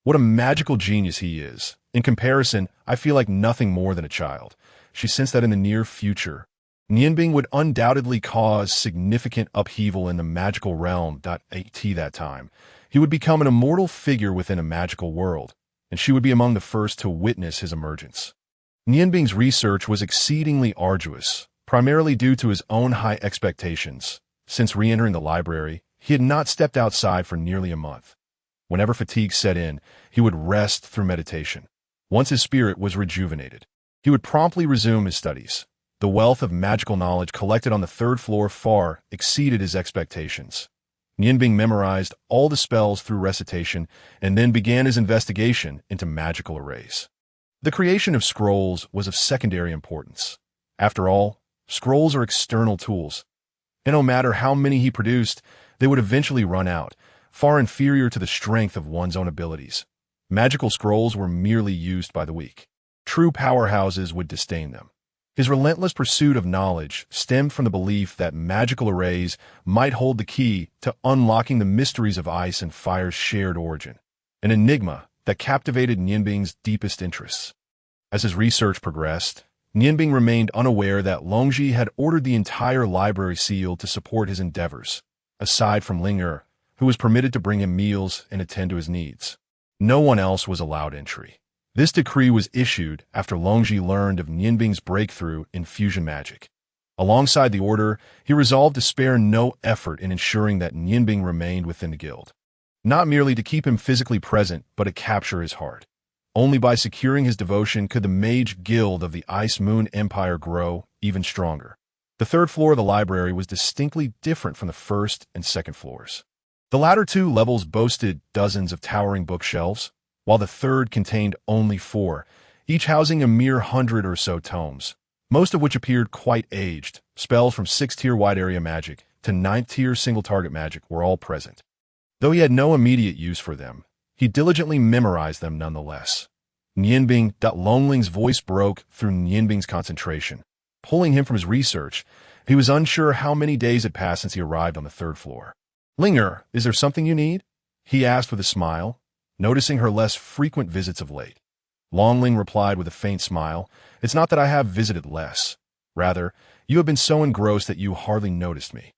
What a magical genius he is. In comparison, I feel like nothing more than a child. She sensed that in the near future, Nianbing would undoubtedly cause significant upheaval in the magical realm. At that time, he would become an immortal figure within a magical world, and she would be among the first to witness his emergence. Nianbing's research was exceedingly arduous, primarily due to his own high expectations. Since re-entering the library, he had not stepped outside for nearly a month. Whenever fatigue set in, he would rest through meditation. Once his spirit was rejuvenated, he would promptly resume his studies. The wealth of magical knowledge collected on the 3rd floor far exceeded his expectations. Nianbing memorized all the spells through recitation and then began his investigation into magical arrays. The creation of scrolls was of secondary importance. After all, scrolls are external tools, and no matter how many he produced, they would eventually run out, far inferior to the strength of one's own abilities. Magical scrolls were merely used by the weak. True powerhouses would disdain them. His relentless pursuit of knowledge stemmed from the belief that magical arrays might hold the key to unlocking the mysteries of ice and fire's shared origin, an enigma that captivated Nianbing's deepest interests. As his research progressed, Nianbing remained unaware that Longji had ordered the entire library sealed to support his endeavors, aside from Ling, who was permitted to bring him meals and attend to his needs. No one else was allowed entry. This decree was issued after Longji learned of Nianbing's breakthrough in fusion magic. Alongside the order, he resolved to spare no effort in ensuring that Nianbing remained within the guild, not merely to keep him physically present, but to capture his heart. Only by securing his devotion could the mage guild of the Ice Moon Empire grow even stronger. The 3rd floor of the library was distinctly different from the 1st and 2nd floors. The latter 2 levels boasted dozens of towering bookshelves, while the 3rd contained only 4, each housing a mere 100 or so tomes, most of which appeared quite aged. Spells from 6th-tier wide-area magic to 9th-tier single-target magic were all present. Though he had no immediate use for them, he diligently memorized them nonetheless. Longling's voice broke through Nianbing's concentration, pulling him from his research. He was unsure how many days had passed since he arrived on the 3rd floor. Linger, is there something you need? He asked with a smile, noticing her less frequent visits of late. Longling replied with a faint smile, It's not that I have visited less. Rather, you have been so engrossed that you hardly noticed me.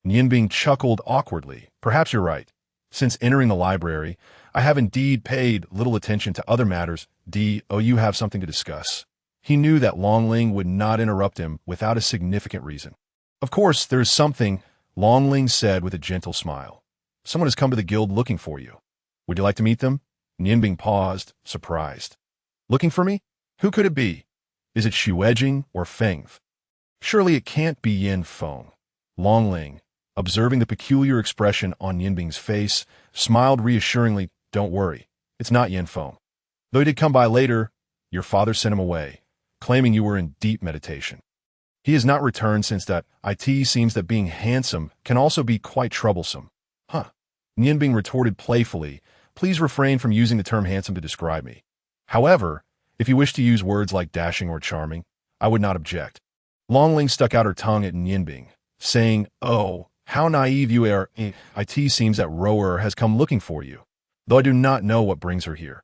Nianbing chuckled awkwardly. Perhaps you're right. Since entering the library, I have indeed paid little attention to other matters. You have something to discuss. He knew that Longling would not interrupt him without a significant reason. Of course, there is something, Longling said with a gentle smile. Someone has come to the guild looking for you. Would you like to meet them? Nianbing paused, surprised. Looking for me? Who could it be? Is it Xuanji or Fength? Surely it can't be Yin Feng. Longling, observing the peculiar expression on Yinbing's face, smiled reassuringly. Don't worry, it's not Yin Feng. Though he did come by later, your father sent him away, claiming you were in deep meditation. He has not returned since that. It seems that being handsome can also be quite troublesome. Huh. Yinbing retorted playfully, please refrain from using the term handsome to describe me. However, if you wish to use words like dashing or charming, I would not object. Longling stuck out her tongue at Yinbing, saying, oh, how naive you are. It seems that Rower has come looking for you, though I do not know what brings her here.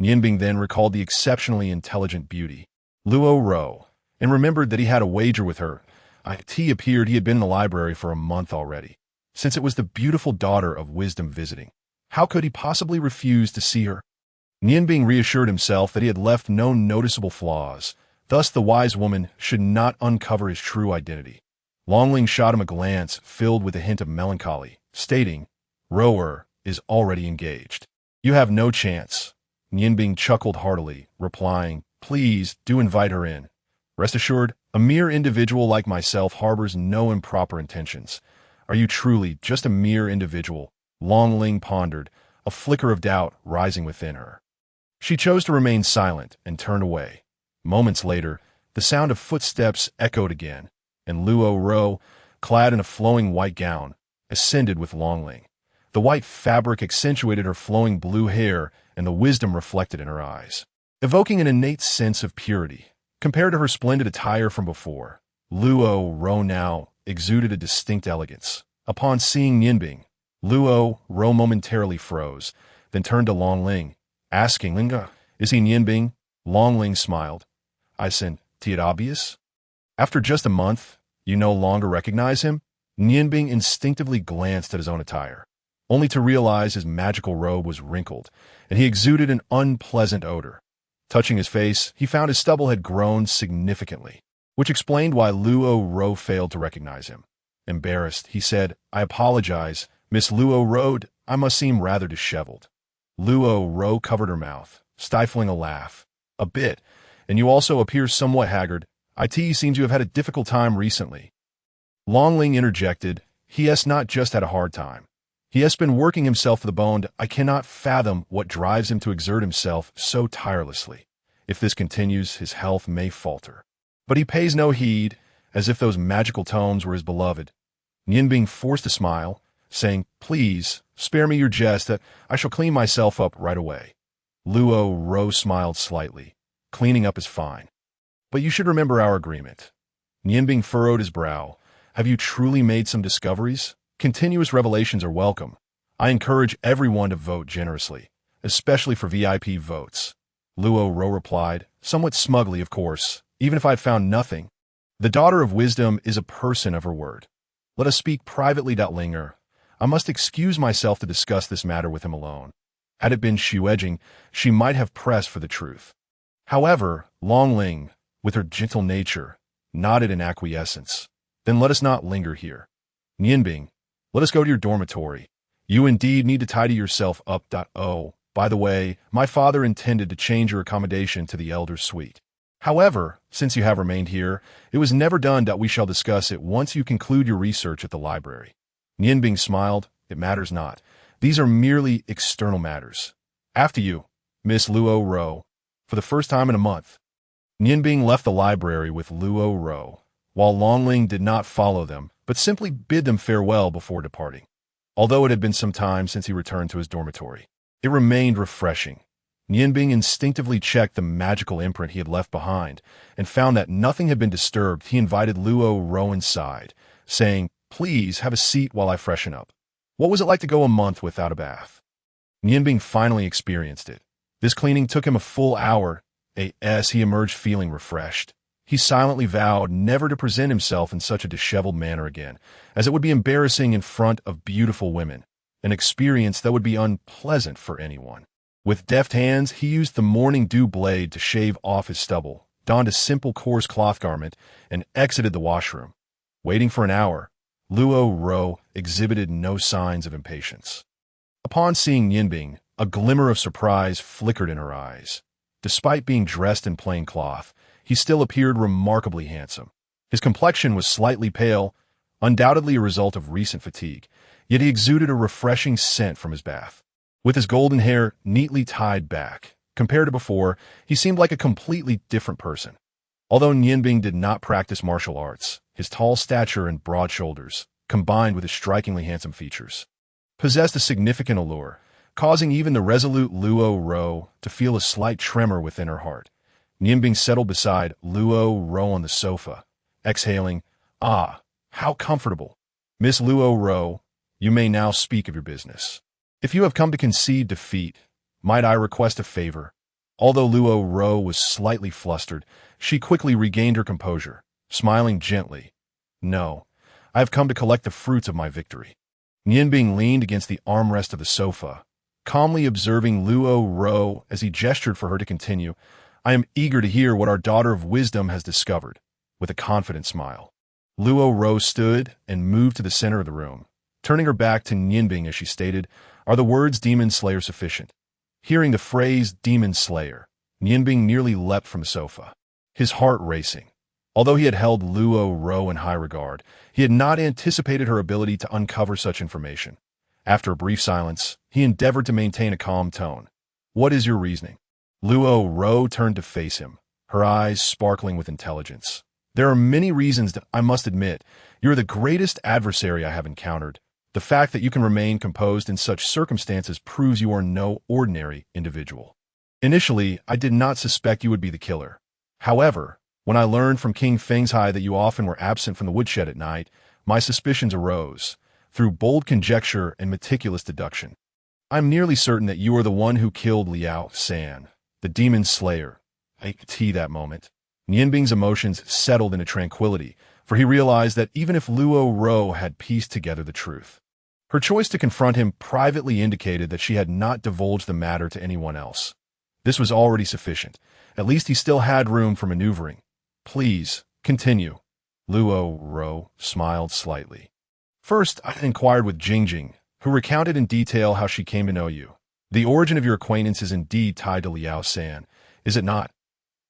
Yinbing then recalled the exceptionally intelligent beauty, Luo Ro, and remembered that he had a wager with her. It appeared he had been in the library for a month already, since it was the beautiful daughter of wisdom visiting. How could he possibly refuse to see her? Yinbing reassured himself that he had left no noticeable flaws, thus the wise woman should not uncover his true identity. Longling shot him a glance filled with a hint of melancholy, stating, Rower is already engaged. You have no chance. Yinbing chuckled heartily, replying, please do invite her in. Rest assured, a mere individual like myself harbors no improper intentions. Are you truly just a mere individual? Longling pondered, a flicker of doubt rising within her. She chose to remain silent and turned away. Moments later, the sound of footsteps echoed again, and Luo Ro, clad in a flowing white gown, ascended with Longling. The white fabric accentuated her flowing blue hair and the wisdom reflected in her eyes, evoking an innate sense of purity. Compared to her splendid attire from before, Luo Ro now exuded a distinct elegance. Upon seeing Yinbing, Luo Ro momentarily froze, then turned to Longling, asking, Linga, is he Yinbing? Longling smiled. I sent, it obvious? After just a month, you no longer recognize him? Yinbing instinctively glanced at his own attire, only to realize his magical robe was wrinkled, and he exuded an unpleasant odor. Touching his face, he found his stubble had grown significantly, which explained why Luo Ro failed to recognize him. Embarrassed, he said, I apologize, Miss Luo Ro, I must seem rather disheveled. Luo Ro covered her mouth, stifling a laugh. A bit, and you also appear somewhat haggard. It seems you have had a difficult time recently. Longling interjected, he has not just had a hard time. He has been working himself to the bone. I cannot fathom what drives him to exert himself so tirelessly. If this continues, his health may falter. But he pays no heed, as if those magical tomes were his beloved. Yinbing forced a smile, saying, please, spare me your jest, that I shall clean myself up right away. Luo Ro smiled slightly. Cleaning up is fine. But you should remember our agreement. Yinbing furrowed his brow. Have you truly made some discoveries? Continuous revelations are welcome. I encourage everyone to vote generously, especially for VIP votes. Luo Ro replied, somewhat smugly, of course, even if I had found nothing. The daughter of wisdom is a person of her word. Let us speak privately. Linger. I must excuse myself to discuss this matter with him alone. Had it been Xuanji, she might have pressed for the truth. However, Longling, with her gentle nature, nodded in acquiescence. Then let us not linger here. Yinbing, let us go to your dormitory. You indeed need to tidy yourself up. Oh, by the way, my father intended to change your accommodation to the elder's suite. However, since you have remained here, it was never done. We shall discuss it once you conclude your research at the library. Yinbing smiled. It matters not. These are merely external matters. After you, Miss Luo Ro. For the first time in a month, Yinbing left the library with Luo Ro, while Longling did not follow them, but simply bid them farewell before departing. Although it had been some time since he returned to his dormitory, it remained refreshing. Yinbing instinctively checked the magical imprint he had left behind and found that nothing had been disturbed. He invited Luo Ro inside, saying, please have a seat while I freshen up. What was it like to go a month without a bath? Yinbing finally experienced it. This cleaning took him a full hour. As he emerged feeling refreshed, he silently vowed never to present himself in such a disheveled manner again, as it would be embarrassing in front of beautiful women, an experience that would be unpleasant for anyone. With deft hands, he used the morning dew blade to shave off his stubble, donned a simple coarse cloth garment, and exited the washroom. Waiting for an hour, Luo Ro exhibited no signs of impatience. Upon seeing Yinbing, a glimmer of surprise flickered in her eyes. Despite being dressed in plain cloth, he still appeared remarkably handsome. His complexion was slightly pale, undoubtedly a result of recent fatigue, yet he exuded a refreshing scent from his bath. With his golden hair neatly tied back, compared to before, he seemed like a completely different person. Although Nianbing did not practice martial arts, his tall stature and broad shoulders, combined with his strikingly handsome features, possessed a significant allure, causing even the resolute Luo Ro to feel a slight tremor within her heart. Nianbing settled beside Luo Ro on the sofa, exhaling, "Ah, how comfortable. Miss Luo Ro, you may now speak of your business. If you have come to concede defeat, might I request a favor?" Although Luo Ro was slightly flustered, she quickly regained her composure, smiling gently. "No, I have come to collect the fruits of my victory." Nianbing leaned against the armrest of the sofa, calmly observing Luo Ro as he gestured for her to continue. "I am eager to hear what our daughter of wisdom has discovered," with a confident smile. Luo Ro stood and moved to the center of the room. Turning her back to Nianbing as she stated, "Are the words Demon Slayer sufficient?" Hearing the phrase Demon Slayer, Nianbing nearly leapt from the sofa, his heart racing. Although he had held Luo Ro in high regard, he had not anticipated her ability to uncover such information. After a brief silence, he endeavored to maintain a calm tone. "What is your reasoning?" Luo Ro turned to face him, her eyes sparkling with intelligence. "There are many reasons that I must admit. You are the greatest adversary I have encountered. The fact that you can remain composed in such circumstances proves you are no ordinary individual. Initially, I did not suspect you would be the killer. However, when I learned from King Fengzhai that you often were absent from the woodshed at night, my suspicions arose, through bold conjecture and meticulous deduction. I am nearly certain that you are the one who killed Liao San, the Demon Slayer." I could see that moment. Nianbing's emotions settled into tranquility, for he realized that even if Luo Ro had pieced together the truth, her choice to confront him privately indicated that she had not divulged the matter to anyone else. This was already sufficient. At least he still had room for maneuvering. "Please, continue." Luo Ro smiled slightly. "First, I inquired with Zhengyang, who recounted in detail how she came to know you. The origin of your acquaintance is indeed tied to Liao San, is it not?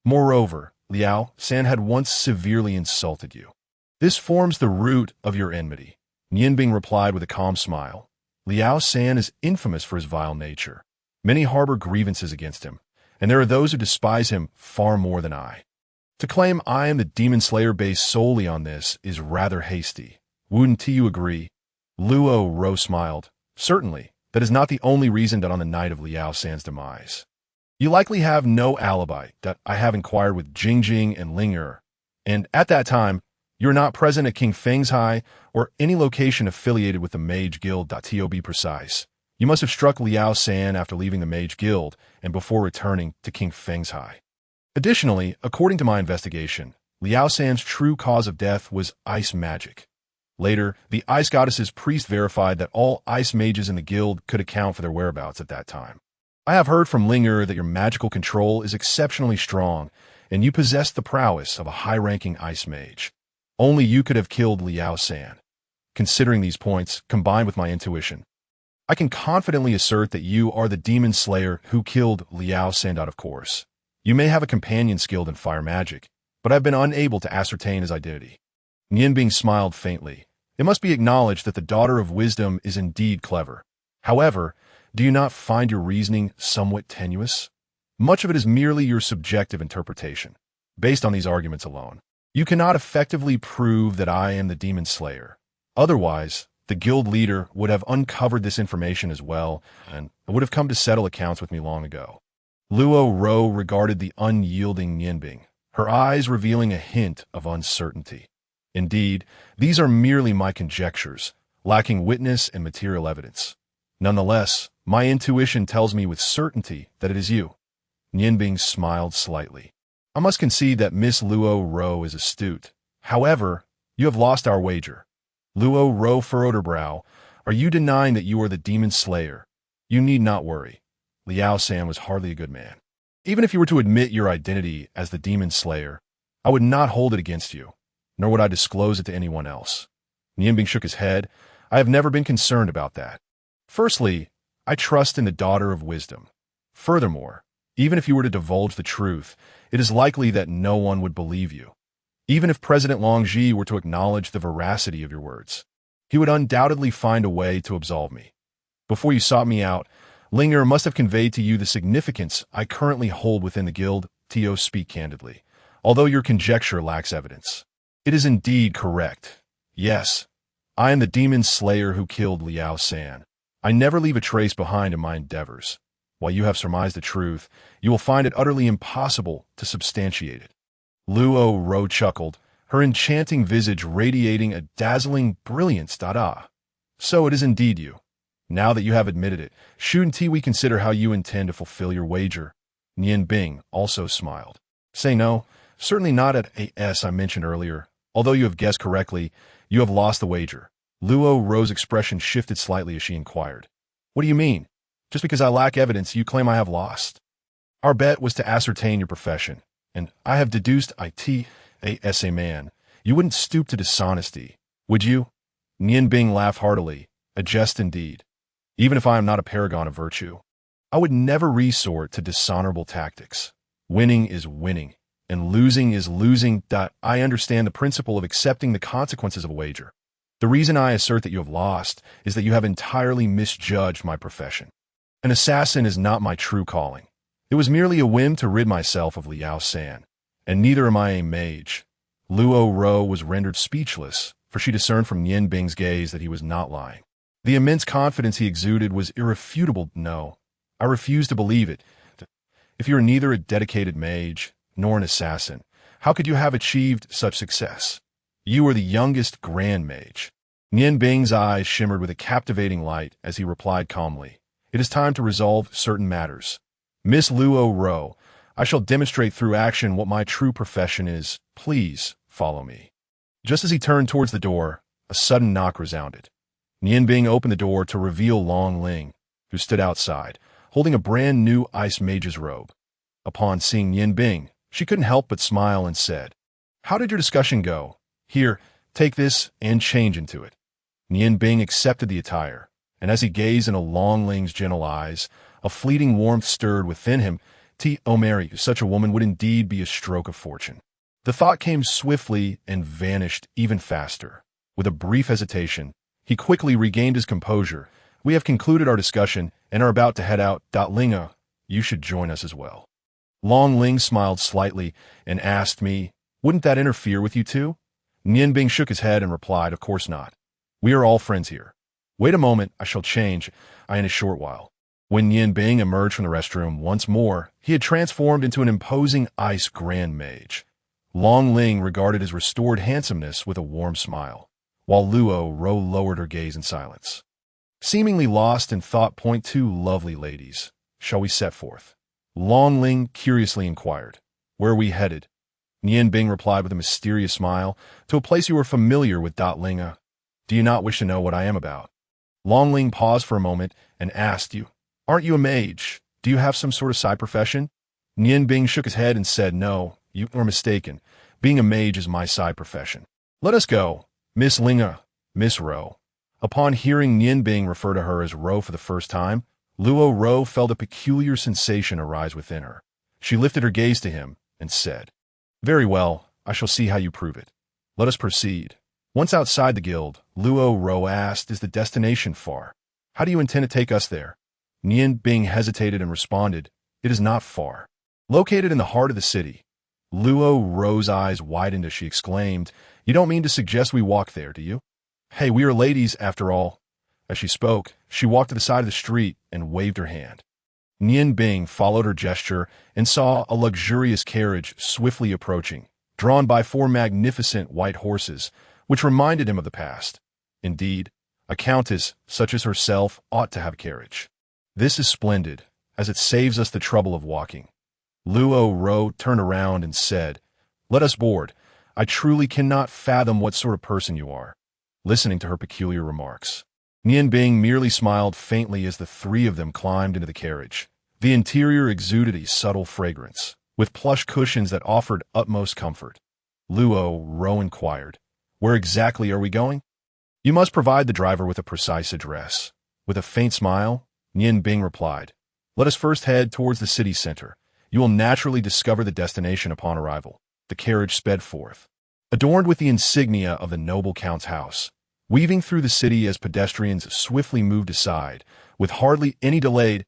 Moreover, Liao San had once severely insulted you. This forms the root of your enmity." Nianbing replied with a calm smile. "Liao San is infamous for his vile nature. Many harbor grievances against him, and there are those who despise him far more than I. To claim I am the Demon Slayer based solely on this is rather hasty. Wouldn't you agree?" Luo Ro smiled. "Certainly, that is not the only reason that on the night of Liao San's demise. You likely have no alibi that I have inquired with Jing and Linger, and at that time, you are not present at King Fengzhai or any location affiliated with the Mage Guild. To be precise, you must have struck Liao San after leaving the Mage Guild and before returning to King Fengzhai. Additionally, according to my investigation, Liao San's true cause of death was ice magic. Later, the Ice Goddess's priest verified that all ice mages in the guild could account for their whereabouts at that time. I have heard from Linger that your magical control is exceptionally strong, and you possess the prowess of a high-ranking ice mage. Only you could have killed Liao San. Considering these points, combined with my intuition, I can confidently assert that you are the Demon Slayer who killed Liao San out of course. You may have a companion skilled in fire magic, but I've been unable to ascertain his identity." Nianbing smiled faintly. It must be acknowledged that the daughter of wisdom is indeed clever. However, do you not find your reasoning somewhat tenuous? Much of it is merely your subjective interpretation. Based on these arguments alone, you cannot effectively prove that I am the Demon Slayer. Otherwise, the guild leader would have uncovered this information as well, and would have come to settle accounts with me long ago. Luo Ro regarded the unyielding Nianbing, her eyes revealing a hint of uncertainty. "Indeed, these are merely my conjectures, lacking witness and material evidence. Nonetheless, my intuition tells me with certainty that it is you." Nianbing smiled slightly. "I must concede that Miss Luo Ro is astute. However, you have lost our wager." Luo Ro furrowed her brow. "Are you denying that you are the Demon Slayer? You need not worry. Liao San was hardly a good man. Even if you were to admit your identity as the Demon Slayer, I would not hold it against you, nor would I disclose it to anyone else." Nianbing shook his head. "I have never been concerned about that. Firstly, I trust in the daughter of wisdom. Furthermore, even if you were to divulge the truth, it is likely that no one would believe you. Even if President Longji were to acknowledge the veracity of your words, he would undoubtedly find a way to absolve me. Before you sought me out, Linger must have conveyed to you the significance I currently hold within the guild. To speak candidly, although your conjecture lacks evidence. It is indeed correct. Yes, I am the demon slayer who killed Liao San. I never leave a trace behind in my endeavors. While you have surmised the truth, you will find it utterly impossible to substantiate it. Luo Ro chuckled, her enchanting visage radiating a dazzling brilliance. So it is indeed you. Now that you have admitted it, shouldn't we consider how you intend to fulfill your wager? Nian Bing also smiled. Say no, certainly not at as I mentioned earlier. Although you have guessed correctly, you have lost the wager. Luo Ro's expression shifted slightly as she inquired. What do you mean? Just because I lack evidence, you claim I have lost? Our bet was to ascertain your profession, and I have deduced as a man. You wouldn't stoop to dishonesty, would you? Nian Bing laughed heartily, a jest indeed. Even if I am not a paragon of virtue, I would never resort to dishonorable tactics. Winning is winning, and losing is losing. I understand the principle of accepting the consequences of a wager. The reason I assert that you have lost is that you have entirely misjudged my profession. An assassin is not my true calling. It was merely a whim to rid myself of Liao San, and neither am I a mage. Luo Ro was rendered speechless, for she discerned from Nian Bing's gaze that he was not lying. The immense confidence he exuded was irrefutable. No, I refuse to believe it. If you are neither a dedicated mage nor an assassin, how could you have achieved such success? You are the youngest grand mage. Nian Bing's eyes shimmered with a captivating light as he replied calmly. It is time to resolve certain matters. Miss Luo Ro, I shall demonstrate through action what my true profession is. Please follow me. Just as he turned towards the door, a sudden knock resounded. Nian Bing opened the door to reveal Long Ling, who stood outside, holding a brand new ice mage's robe. Upon seeing Nian Bing, she couldn't help but smile and said, "How did your discussion go? Here, take this and change into it." Nian Bing accepted the attire, and as he gazed into Long Ling's gentle eyes, a fleeting warmth stirred within him. Mary, such a woman would indeed be a stroke of fortune. The thought came swiftly and vanished even faster. With a brief hesitation, he quickly regained his composure. We have concluded our discussion and are about to head out. Linga, you should join us as well. Long Ling smiled slightly and asked me, wouldn't that interfere with you too? Nian Bing shook his head and replied, of course not. We are all friends here. Wait a moment, I shall change in a short while. When Nian Bing emerged from the restroom once more, he had transformed into an imposing ice grand mage. Long Ling regarded his restored handsomeness with a warm smile, while Luo Ro lowered her gaze in silence. Seemingly lost in thought, two lovely ladies. Shall we set forth? Long Ling curiously inquired. Where are we headed? Nian Bing replied with a mysterious smile, to a place you are familiar with. Linga. Do you not wish to know what I am about? Long Ling paused for a moment and asked, aren't you a mage? Do you have some sort of side profession? Nian Bing shook his head and said, no, you are mistaken. Being a mage is my side profession. Let us go. Miss Linga, Miss Ro. Upon hearing Nian Bing refer to her as Ro for the first time, Luo Ro felt a peculiar sensation arise within her. She lifted her gaze to him and said, very well, I shall see how you prove it. Let us proceed. Once outside the guild, Luo Ro asked, is the destination far? How do you intend to take us there? Nian Bing hesitated and responded, it is not far. Located in the heart of the city. Luo Ro's eyes widened as she exclaimed, you don't mean to suggest we walk there, do you? Hey, we are ladies, after all. As she spoke, she walked to the side of the street and waved her hand. Nian Bing followed her gesture and saw a luxurious carriage swiftly approaching, drawn by 4 magnificent white horses, which reminded him of the past. Indeed, a countess such as herself ought to have a carriage. This is splendid, as it saves us the trouble of walking. Luo Ro turned around and said, let us board. I truly cannot fathom what sort of person you are. Listening to her peculiar remarks, Nian Bing merely smiled faintly as the 3 of them climbed into the carriage. The interior exuded a subtle fragrance, with plush cushions that offered utmost comfort. Luo Ro inquired, where exactly are we going? You must provide the driver with a precise address. With a faint smile, Nian Bing replied, let us first head towards the city center. You will naturally discover the destination upon arrival. The carriage sped forth. adorned with the insignia of the noble count's house. Weaving through the city as pedestrians swiftly moved aside, with hardly any delay,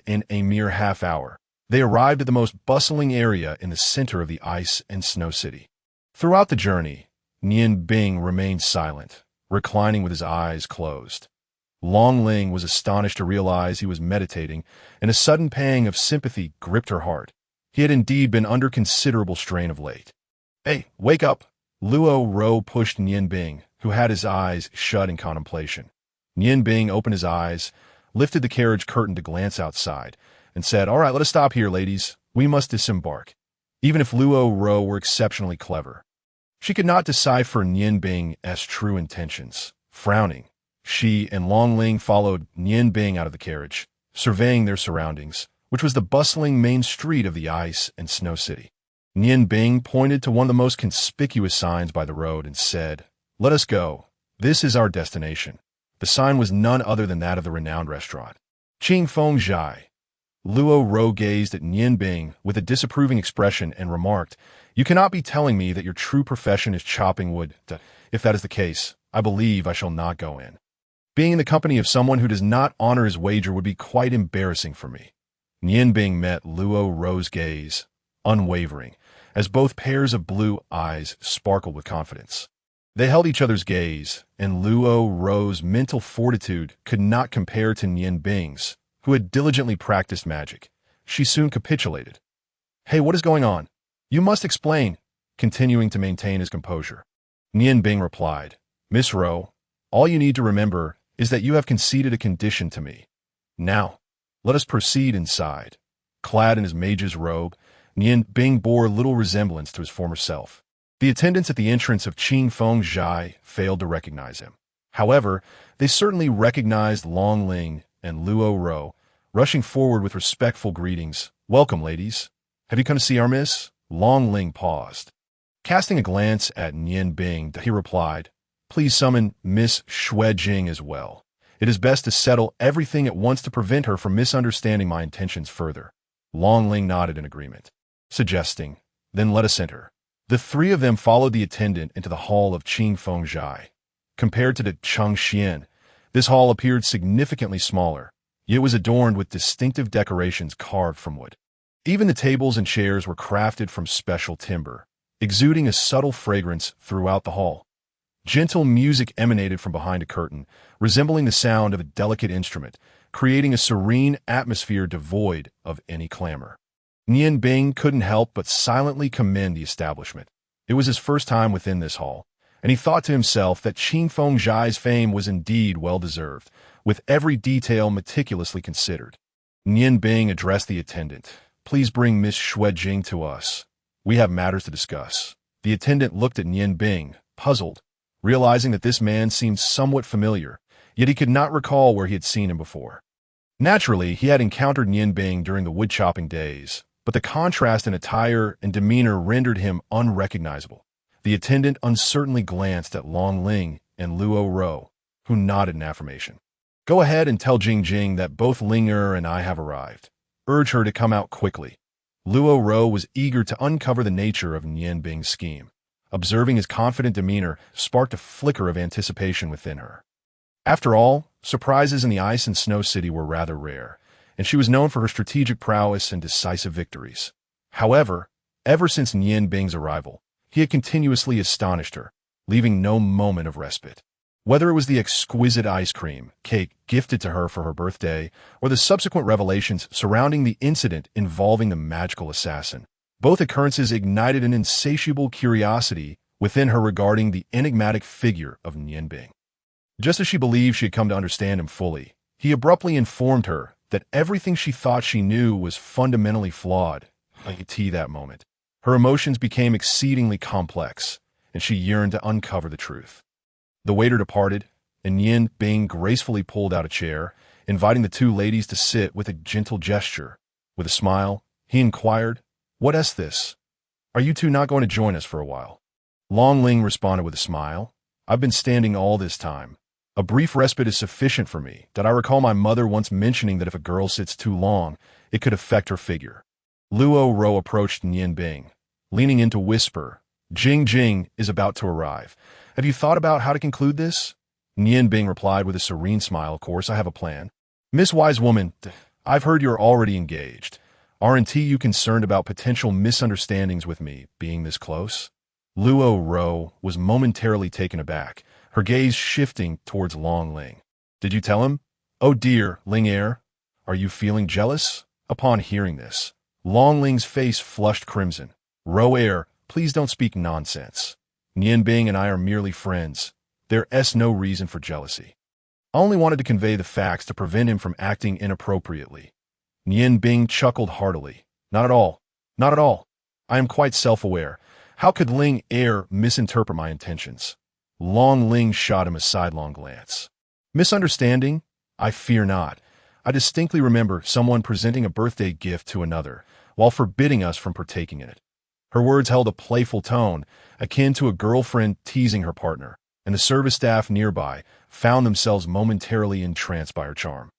in a mere half hour, they arrived at the most bustling area in the center of the ice and snow city. Throughout the journey, Nian Bing remained silent, reclining with his eyes closed. Long Ling was astonished to realize he was meditating, and a sudden pang of sympathy gripped her heart. He had indeed been under considerable strain of late. "Hey, wake up!" Luo Ro pushed Nian Bing, who had his eyes shut in contemplation. Nian Bing opened his eyes, lifted the carriage curtain to glance outside, and said, "All right, let us stop here, ladies. We must disembark." Even if Luo Ro were exceptionally clever, she could not decipher Nian Bing's true intentions. Frowning, she and Long Ling followed Nian Bing out of the carriage, surveying their surroundings, which was the bustling main street of the ice and snow city. Nian Bing pointed to one of the most conspicuous signs by the road and said, "Let us go. This is our destination." The sign was none other than that of the renowned restaurant, Qing Feng Zhai. Luo Ro gazed at Nian Bing with a disapproving expression and remarked, "You cannot be telling me that your true profession is chopping wood. If that is the case, I believe I shall not go in. Being in the company of someone who does not honor his wager would be quite embarrassing for me." Nian Bing met Luo Ro's gaze, unwavering, as both pairs of blue eyes sparkled with confidence. They held each other's gaze, and Luo Ro's mental fortitude could not compare to Nian Bing's, who had diligently practiced magic. She soon capitulated. "Hey, what is going on? You must explain," continuing to maintain his composure. Nian Bing replied, "Miss Ro, all you need to remember is that you have conceded a condition to me. Now, let us proceed inside." Clad in his mage's robe, Nian Bing bore little resemblance to his former self. The attendants at the entrance of Qing Feng Zhai failed to recognize him. However, they certainly recognized Long Ling and Luo Ro, rushing forward with respectful greetings. "Welcome, ladies. Have you come to see our miss?" Long Ling paused. Casting a glance at Nian Bing, he replied, "Please summon Miss Xuejing as well. It is best to settle everything at once to prevent her from misunderstanding my intentions further." Long Ling nodded in agreement, suggesting, "Then let us enter." The three of them followed the attendant into the hall of Qing Feng Zhai. Compared to the Changsheng, this hall appeared significantly smaller, yet was adorned with distinctive decorations carved from wood. Even the tables and chairs were crafted from special timber, exuding a subtle fragrance throughout the hall. Gentle music emanated from behind a curtain, resembling the sound of a delicate instrument, creating a serene atmosphere devoid of any clamor. Nian Bing couldn't help but silently commend the establishment. It was his first time within this hall, and he thought to himself that Qing Feng Zhai's fame was indeed well-deserved, with every detail meticulously considered. Nian Bing addressed the attendant. "Please bring Miss Xuejing to us. We have matters to discuss." The attendant looked at Nian Bing, puzzled, realizing that this man seemed somewhat familiar, yet he could not recall where he had seen him before. Naturally, he had encountered Nian Bing during the wood-chopping days, but the contrast in attire and demeanor rendered him unrecognizable. The attendant uncertainly glanced at Long Ling and Luo Ro, who nodded in affirmation. "Go ahead and tell Jingjing that both Linger and I have arrived. Urge her to come out quickly." Luo Ro was eager to uncover the nature of Nian Bing's scheme. Observing his confident demeanor sparked a flicker of anticipation within her. After all, surprises in the ice and snow city were rather rare, and she was known for her strategic prowess and decisive victories. However, ever since Nian Bing's arrival, he had continuously astonished her, leaving no moment of respite. Whether it was the exquisite ice cream cake gifted to her for her birthday, or the subsequent revelations surrounding the incident involving the magical assassin, both occurrences ignited an insatiable curiosity within her regarding the enigmatic figure of Nian Bing. Just as she believed she had come to understand him fully, he abruptly informed her that everything she thought she knew was fundamentally flawed. That moment, her emotions became exceedingly complex, and she yearned to uncover the truth. The waiter departed, and Nian Bing gracefully pulled out a chair, inviting the two ladies to sit with a gentle gesture. With a smile, he inquired, "What is this? Are you two not going to join us for a while?" Long Ling responded with a smile, "I've been standing all this time. A brief respite is sufficient for me. Did I recall my mother once mentioning that if a girl sits too long, it could affect her figure?" Luo Ro approached Nian Bing, leaning in to whisper, Jing is about to arrive. Have you thought about how to conclude this? Nian Bing replied with a serene smile. Of course, I have a plan. Miss Wise Woman, I've heard you're already engaged. Aren't you concerned about potential misunderstandings with me being this close? Luo Ro was momentarily taken aback, her gaze shifting towards Long Ling. Did you tell him? Oh dear, Ling Er, are you feeling jealous? Upon hearing this, Long Ling's face flushed crimson. Ro Er, please don't speak nonsense. Nian Bing and I are merely friends. There's no reason for jealousy. I only wanted to convey the facts to prevent him from acting inappropriately. Nian Bing chuckled heartily. Not at all. Not at all. I am quite self-aware. How could Ling Er misinterpret my intentions? Long Ling shot him a sidelong glance. Misunderstanding? I fear not. I distinctly remember someone presenting a birthday gift to another, while forbidding us from partaking in it. Her words held a playful tone, akin to a girlfriend teasing her partner, and the service staff nearby found themselves momentarily entranced by her charm.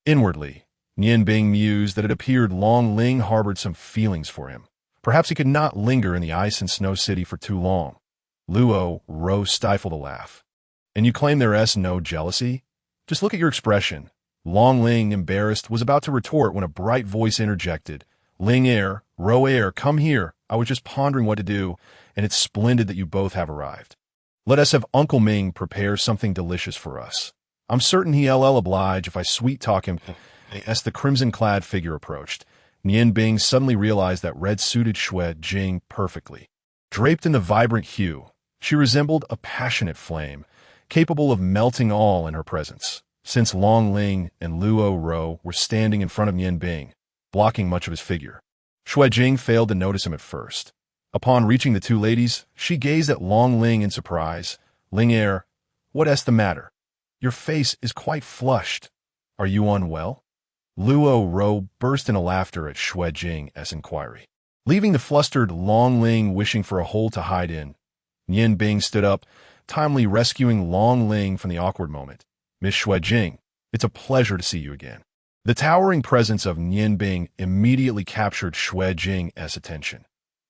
Inwardly, Nian Bing mused that it appeared Long Ling harbored some feelings for him. Perhaps he could not linger in the ice and snow city for too long. Luo Ro stifled a laugh. And you claim there's no jealousy? Just look at your expression. Long Ling, embarrassed, was about to retort when a bright voice interjected. Ling Er, Ro Er, come here. I was just pondering what to do, and it's splendid that you both have arrived. Let us have Uncle Ming prepare something delicious for us. I'm certain he'll oblige if I sweet-talk him. As the crimson-clad figure approached, Nian Bing suddenly realized that red suited Xuanji perfectly. Draped in the vibrant hue, she resembled a passionate flame, capable of melting all in her presence. Since Long Ling and Luo Ro were standing in front of Nian Bing, blocking much of his figure, Xuanji failed to notice him at first. Upon reaching the two ladies, she gazed at Long Ling in surprise. Ling Er, what's the matter? Your face is quite flushed. Are you unwell? Luo Ro burst into laughter at Xuanji's inquiry. Leaving the flustered Long Ling wishing for a hole to hide in, Nian Bing stood up, timely rescuing Long Ling from the awkward moment. Miss Xuanji, it's a pleasure to see you again. The towering presence of Nian Bing immediately captured Xuanji's attention.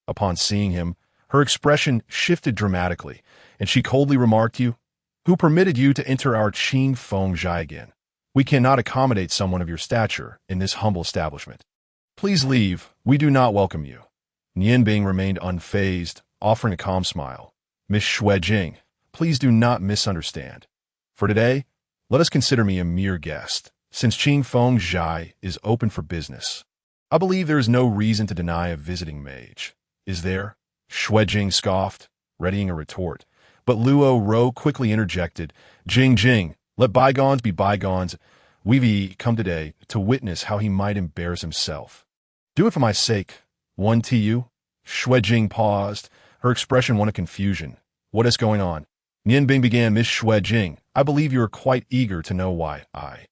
Upon seeing him, her expression shifted dramatically, and she coldly remarked, "You, who permitted you to enter our Qing Feng Zhai again? We cannot accommodate someone of your stature in this humble establishment. Please leave, we do not welcome you." Nian Bing remained unfazed, offering a calm smile. Miss Xuanji, please do not misunderstand. For today, let us consider me a mere guest, since Qing Feng Zhai is open for business. I believe there is no reason to deny a visiting mage. Is there? Xuanji scoffed, readying a retort. But Luo Ro quickly interjected, Jing, let bygones be bygones. We've come today to witness how he might embarrass himself. Do it for my sake. One to you? Xuanji paused, her expression one of confusion. What is going on? Nian Bing began. Miss Xuanji, I believe you are quite eager to know why I